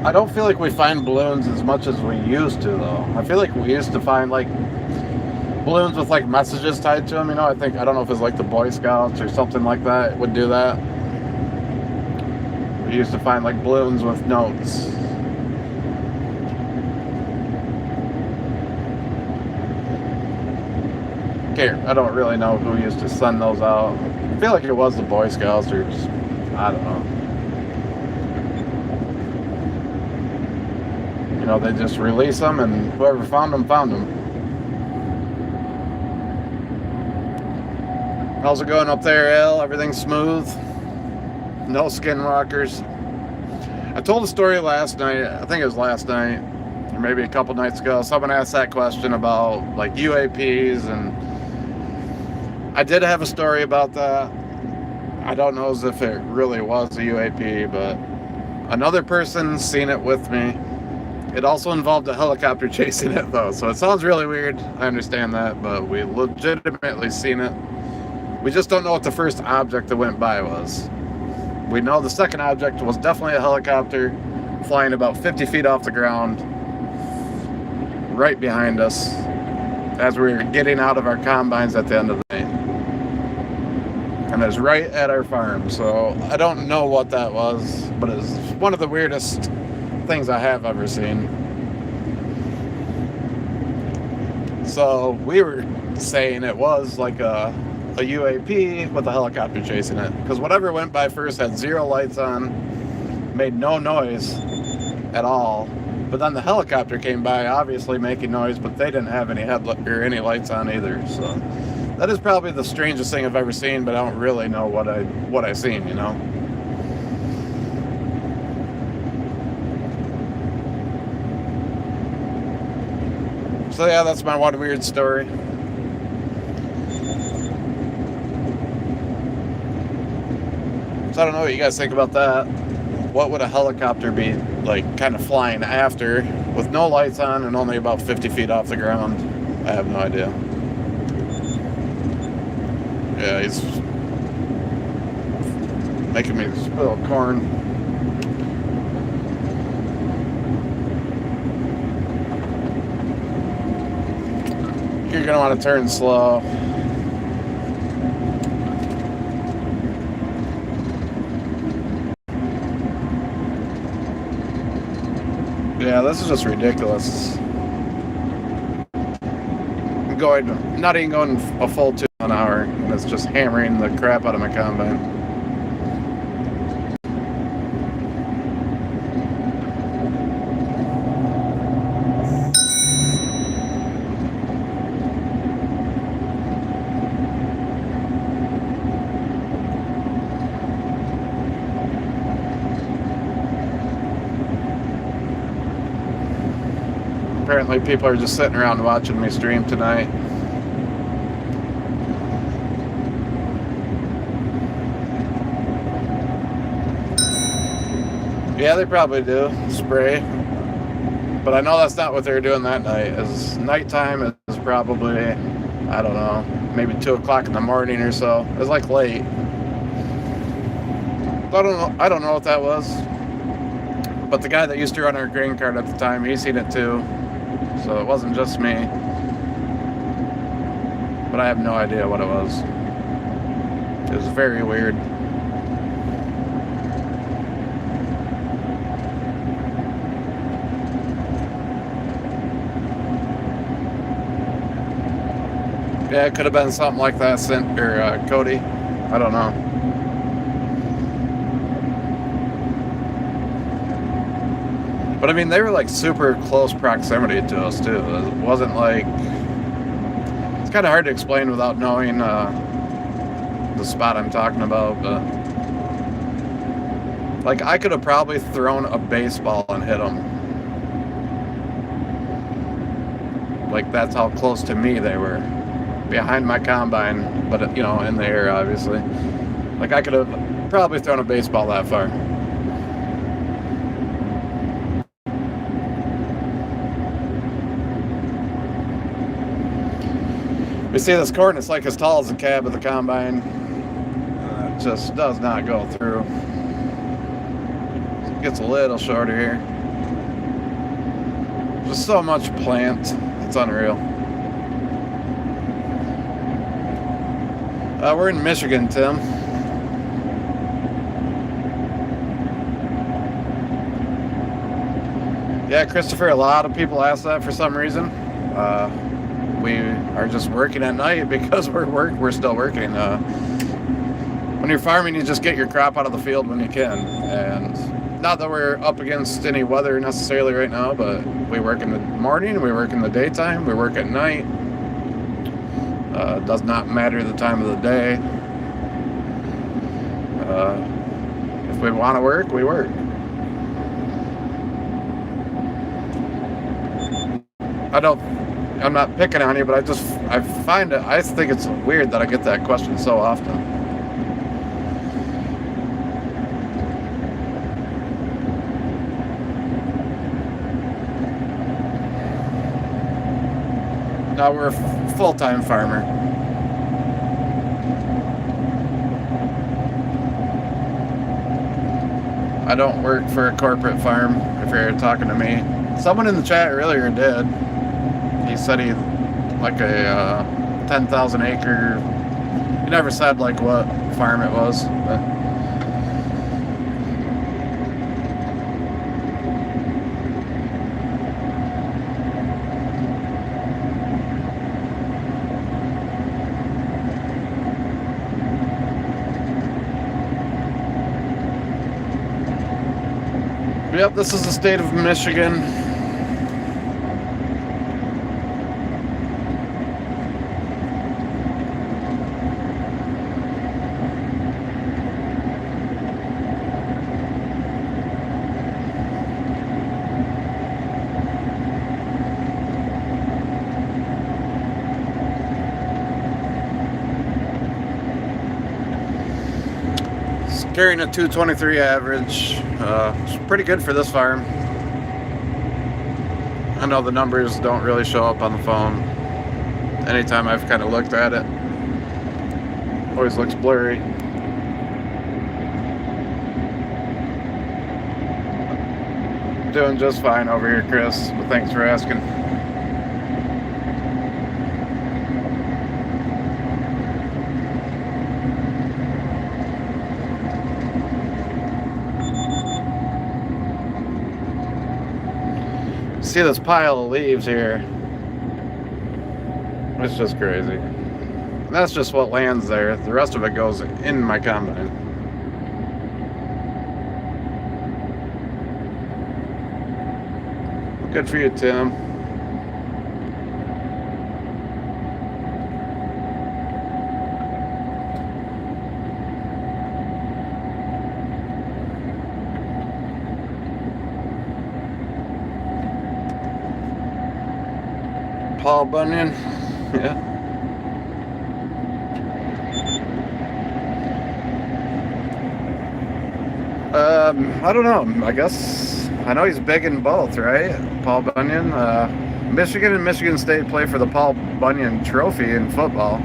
I don't feel like we find balloons as much as we used to, though. I feel like we used to find, like, balloons with, like, messages tied to them, you know? I don't know if it's like the Boy Scouts or something like that would do that. We used to find, like, balloons with notes. I don't really know who used to send those out. I feel like it was the Boy Scouts or just, I don't know. You know, they just release them and whoever found them, found them. How's it going up there, Al? Everything smooth? No skinwalkers? I told a story last night, I think it was last night, or maybe a couple nights ago. Someone asked that question about, like, UAPs, and I did have a story about that. I don't know as if it really was a UAP, but another person seen it with me. It also involved a helicopter chasing it, though, so it sounds really weird. I understand that, but we legitimately seen it. We just don't know what the first object that went by was. We know the second object was definitely a helicopter flying about 50 feet off the ground right behind us as we were getting out of our combines at the end of the day. And it was right at our farm, so I don't know what that was, but it's one of the weirdest things I have ever seen. So we were saying it was like a UAP with a helicopter chasing it, because whatever went by first had zero lights on, made no noise at all. But then the helicopter came by, obviously making noise, but they didn't have any any lights on either. So that is probably the strangest thing I've ever seen, but I don't really know what I seen, you know. So yeah, that's my one weird story. So I don't know what you guys think about that. What would a helicopter be like, kind of flying after with no lights on and only about 50 feet off the ground? I have no idea. Yeah, he's making me spill corn. You're gonna want to turn slow. Yeah, this is just ridiculous. Not even going a full 2 an hour, and it's just hammering the crap out of my combine. Apparently people are just sitting around watching me stream tonight. Yeah, they probably do spray, but I know that's not what they were doing that night. As nighttime is probably, I don't know, maybe 2 o'clock in the morning or so. It was like late. I don't know what that was, but the guy that used to run our grain cart at the time, he seen it too. So it wasn't just me. But I have no idea what it was. It was very weird. Yeah, it could have been something like that, Cody. I don't know. But I mean, they were like super close proximity to us too. It wasn't like, it's kind of hard to explain without knowing the spot I'm talking about. But like, I could have probably thrown a baseball and hit them. Like, that's how close to me they were, behind my combine, but you know, in the air, obviously. Like, I could have probably thrown a baseball that far. You see this corn, it's like as tall as the cab of the combine. It just does not go through. It gets a little shorter here. Just so much plant. It's unreal. We're in Michigan, Tim. Yeah, Christopher, a lot of people ask that for some reason. We are just working at night because we're still working. When you're farming, you just get your crop out of the field when you can. And not that we're up against any weather necessarily right now, but we work in the morning, we work in the daytime, we work at night. Does not matter the time of the day. If we want to work, we work. I'm not picking on you, but I think it's weird that I get that question so often. No, we're a full-time farmer. I don't work for a corporate farm, if you're talking to me. Someone in the chat earlier did. He said he, like a 10,000 acre, he never said like what farm it was, but. Yep, this is the state of Michigan. Carrying a 223 average. It's pretty good for this farm. I know the numbers don't really show up on the phone. Anytime I've kind of looked at it, always looks blurry. Doing just fine over here, Chris. But thanks for asking. See this pile of leaves here? It's just crazy. That's just what lands there. The rest of it goes in my combine. Good for you, Tim. Paul Bunyan. Yeah. I don't know. I guess I know he's big in both, right? Paul Bunyan. Michigan and Michigan State play for the Paul Bunyan Trophy in football.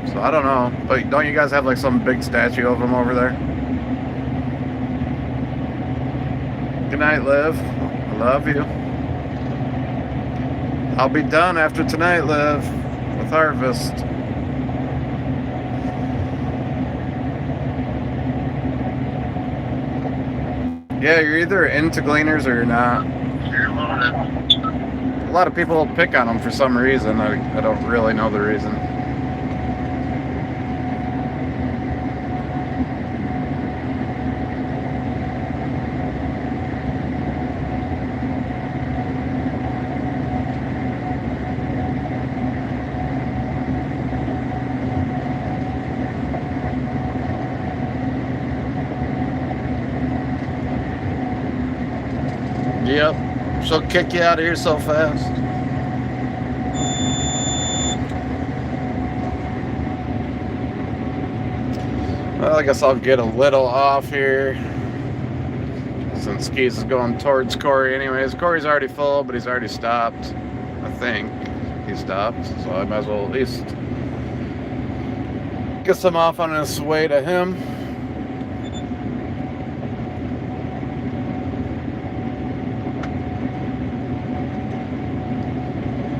So I don't know. But don't you guys have like some big statue of him over there? Good night, Liv. I love you. I'll be done after tonight, Liv, with harvest. Yeah, you're either into gleaners or you're not. A lot of people pick on them for some reason. I don't really know the reason. Yep, she'll kick you out of here so fast. Well, I guess I'll get a little off here since Skis is going towards Corey anyways. Corey's already full, but he's already stopped. I think he stopped, so I might as well at least get some off on his way to him.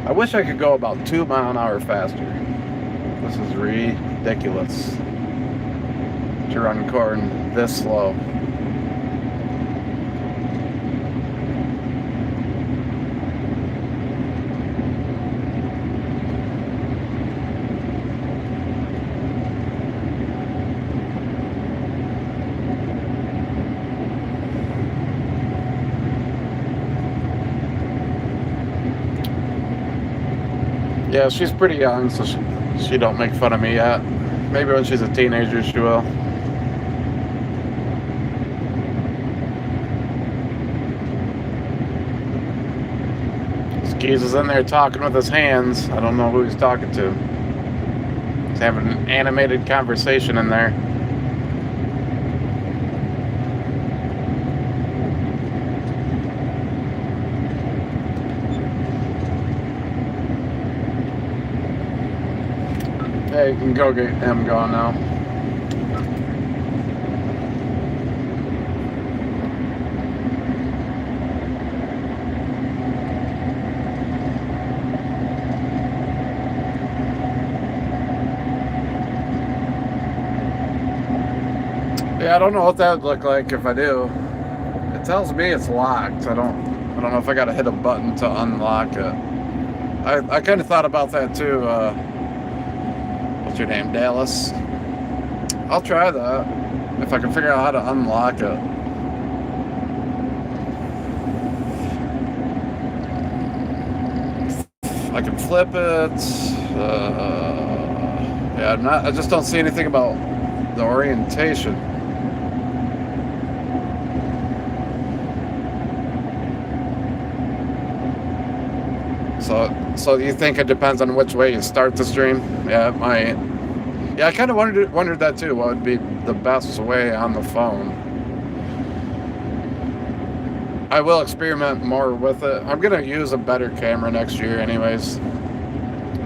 I wish I could go about 2 miles an hour faster. This is ridiculous to run corn this slow. Yeah, she's pretty young, so she don't make fun of me yet. Maybe when she's a teenager, she will. Skis is in there talking with his hands. I don't know who he's talking to. He's having an animated conversation in there. Yeah, you can go get him going now. Yeah, I don't know what that would look like if I do. It tells me it's locked. I don't know if I gotta hit a button to unlock it. I kind of thought about that too. What's your name, Dallas? I'll try that if I can figure out how to unlock it. I can flip it. Yeah, I just don't see anything about the orientation. So you think it depends on which way you start the stream? Yeah, it might. Yeah, I kind of wondered that too. What would be the best way on the phone? I will experiment more with it. I'm gonna use a better camera next year, anyways.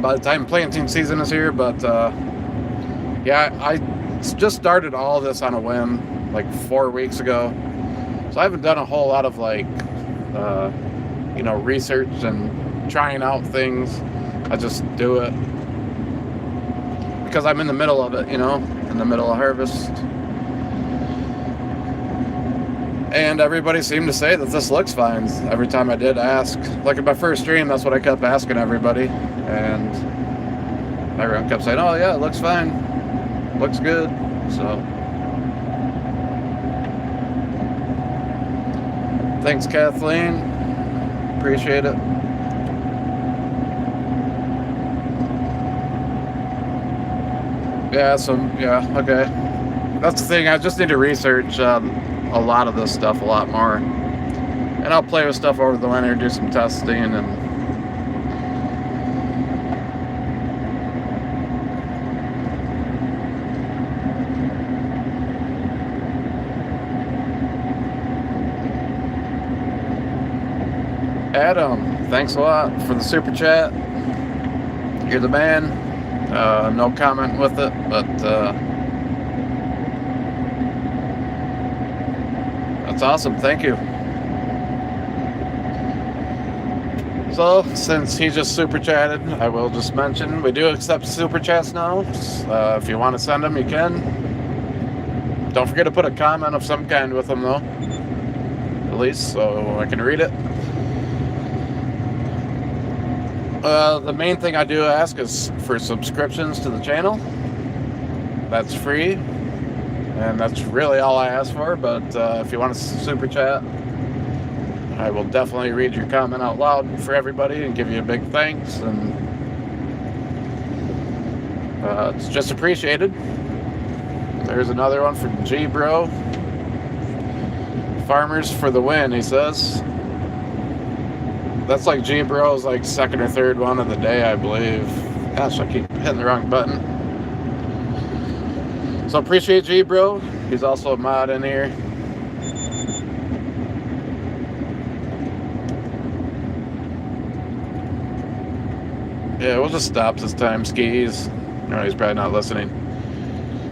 By the time planting season is here, but yeah, I just started all this on a whim, like 4 weeks ago. So I haven't done a whole lot of like, research and trying out things. I just do it because I'm in the middle of it, in the middle of harvest. And everybody seemed to say that this looks fine. Every time I did ask, like in my first stream, that's what I kept asking everybody. And everyone kept saying, oh yeah, it looks fine. Looks good. So thanks, Kathleen. Appreciate it. Yeah, okay. That's the thing. I just need to research a lot of this stuff a lot more. And I'll play with stuff over the winter, do some testing, and Adam, thanks a lot for the super chat. You're the man. No comment with it, but that's awesome. Thank you. So, since he just super chatted, I will just mention we do accept super chats now. If you want to send them, you can. Don't forget to put a comment of some kind with them, though. At least, so I can read it. The main thing I do ask is for subscriptions to the channel. That's free, and that's really all I ask for. But if you want to super chat, I will definitely read your comment out loud for everybody and give you a big thanks. And it's just appreciated. There's another one from G Bro. Farmers for the win, he says. That's like G Bro's like second or third one of the day, I believe. Gosh, I keep hitting the wrong button. So appreciate G Bro. He's also a mod in here. Yeah, we'll just stop this time, skis. No, he's probably not listening.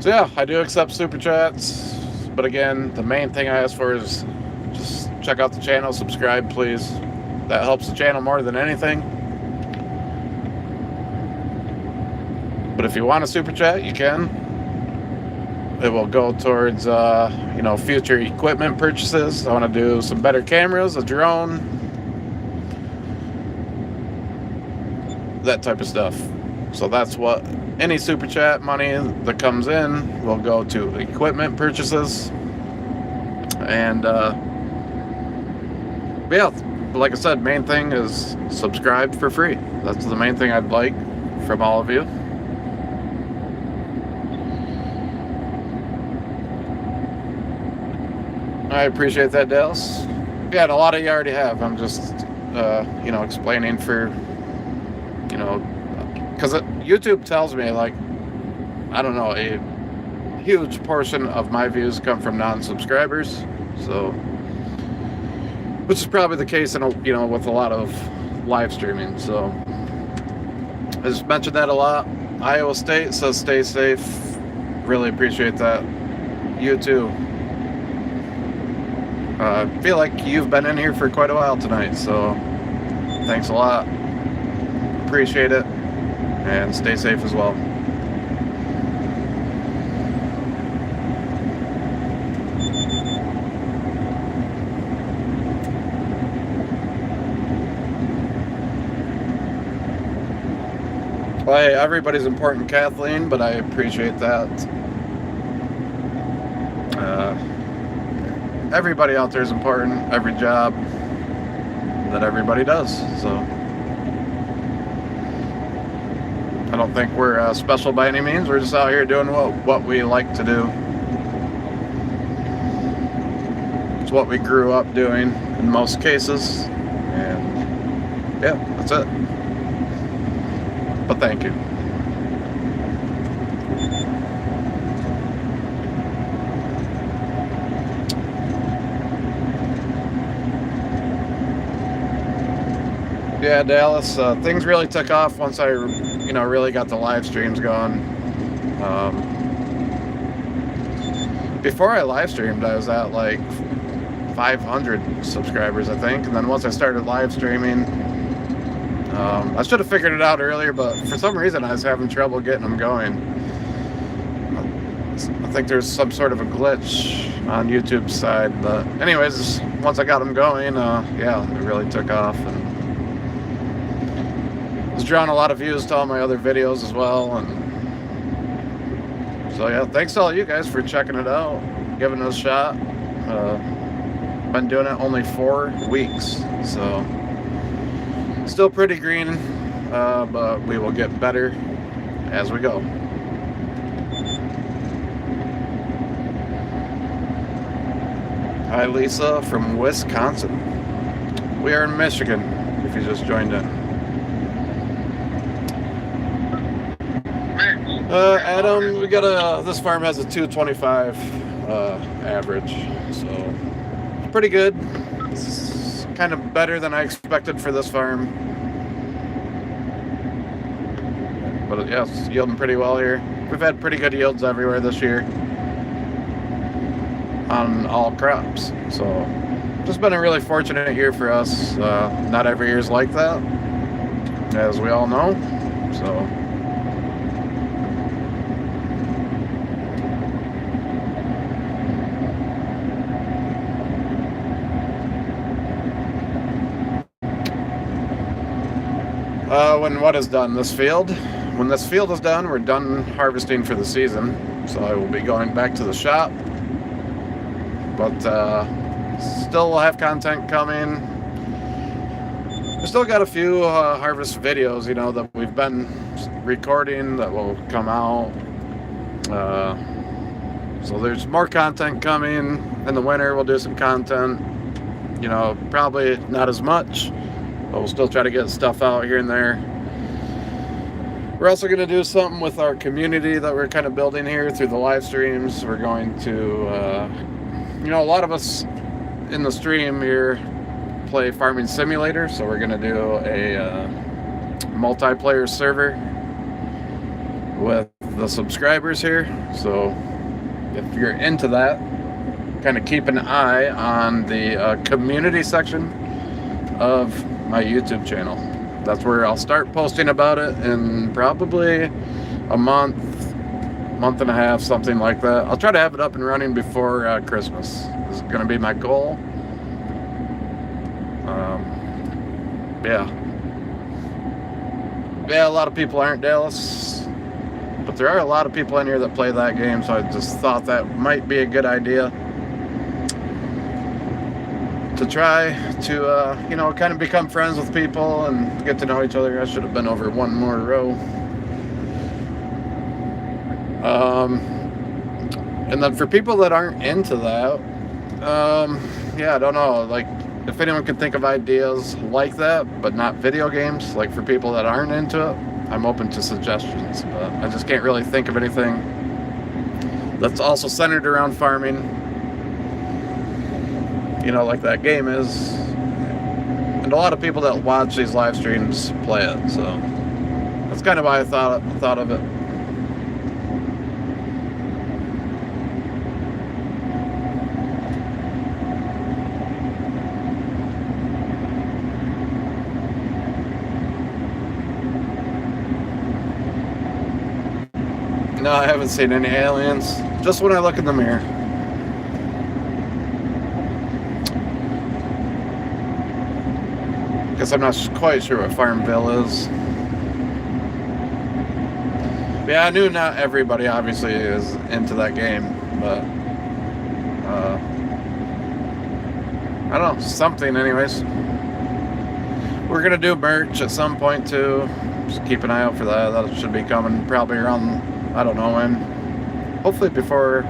So yeah, I do accept super chats. But again, the main thing I ask for is just check out the channel, subscribe, please. That helps the channel more than anything. But if you want a super chat, you can. It will go towards, future equipment purchases. I want to do some better cameras, a drone, that type of stuff. So that's what any super chat money that comes in will go to equipment purchases. And yeah, like I said, main thing is subscribe for free. That's the main thing I'd like from all of you. I appreciate that, Dallas. Yeah, and a lot of you already have. I'm just, explaining for, because YouTube tells me, like, I don't know, a huge portion of my views come from non-subscribers. So, which is probably the case in with a lot of live streaming. So I just mentioned that a lot. Iowa State says stay safe. Really appreciate that. You too. I feel like you've been in here for quite a while tonight, so thanks a lot. Appreciate it, and stay safe as well. Well, hey, everybody's important, Kathleen, but I appreciate that. Everybody out there is important. Every job that everybody does. So I don't think we're special by any means. We're just out here doing what we like to do. It's what we grew up doing in most cases. And yeah, that's it. But thank you. Yeah, Dallas, things really took off once I, really got the live streams going. Before I live streamed, I was at like 500 subscribers, I think. And then once I started live streaming, I should have figured it out earlier, but for some reason I was having trouble getting them going. I think there's some sort of a glitch on YouTube's side. But anyways, once I got them going, yeah, it really took off. And it's drawn a lot of views to all my other videos as well. And so yeah, thanks to all you guys for checking it out, giving it a shot. Been doing it only 4 weeks, so still pretty green, but we will get better as we go. Hi Lisa from Wisconsin. We are in Michigan, if you just joined in. Adam, we got this farm has a 225 average, so pretty good. It's kind of better than I expected for this farm, but yeah, it's yielding pretty well here. We've had pretty good yields everywhere this year on all crops, so just been a really fortunate year for us. Not every year's like that, as we all know, so when what is done, this field? When this field is done, we're done harvesting for the season. So I will be going back to the shop. But still will have content coming. We still got a few harvest videos, that we've been recording that will come out. So there's more content coming. In the winter, we'll do some content. Probably not as much, but we'll still try to get stuff out here and there. We're also going to do something with our community that we're kind of building here through the live streams. We're going to, a lot of us in the stream here play Farming Simulator, so we're going to do a multiplayer server with the subscribers here. So if you're into that, kind of keep an eye on the community section of my YouTube channel. That's where I'll start posting about it in probably a month and a half, something like that. I'll try to have it up and running before Christmas. This is going to be my goal. Yeah, a lot of people aren't Dallas, but there are a lot of people in here that play that game, so I just thought that might be a good idea to try to, kind of become friends with people and get to know each other. I should have been over one more row. And then for people that aren't into that, I don't know, like, if anyone can think of ideas like that, but not video games, like for people that aren't into it, I'm open to suggestions, but I just can't really think of anything that's also centered around farming, like that game is. And a lot of people that watch these live streams play it, so that's kind of why I thought of it. No, I haven't seen any aliens. Just when I look in the mirror. Guess I'm not quite sure what Farmville is. Yeah, I knew not everybody obviously is into that game, but I don't know, something anyways. We're gonna do merch at some point too. Just keep an eye out for that. That should be coming probably around, I don't know when. Hopefully before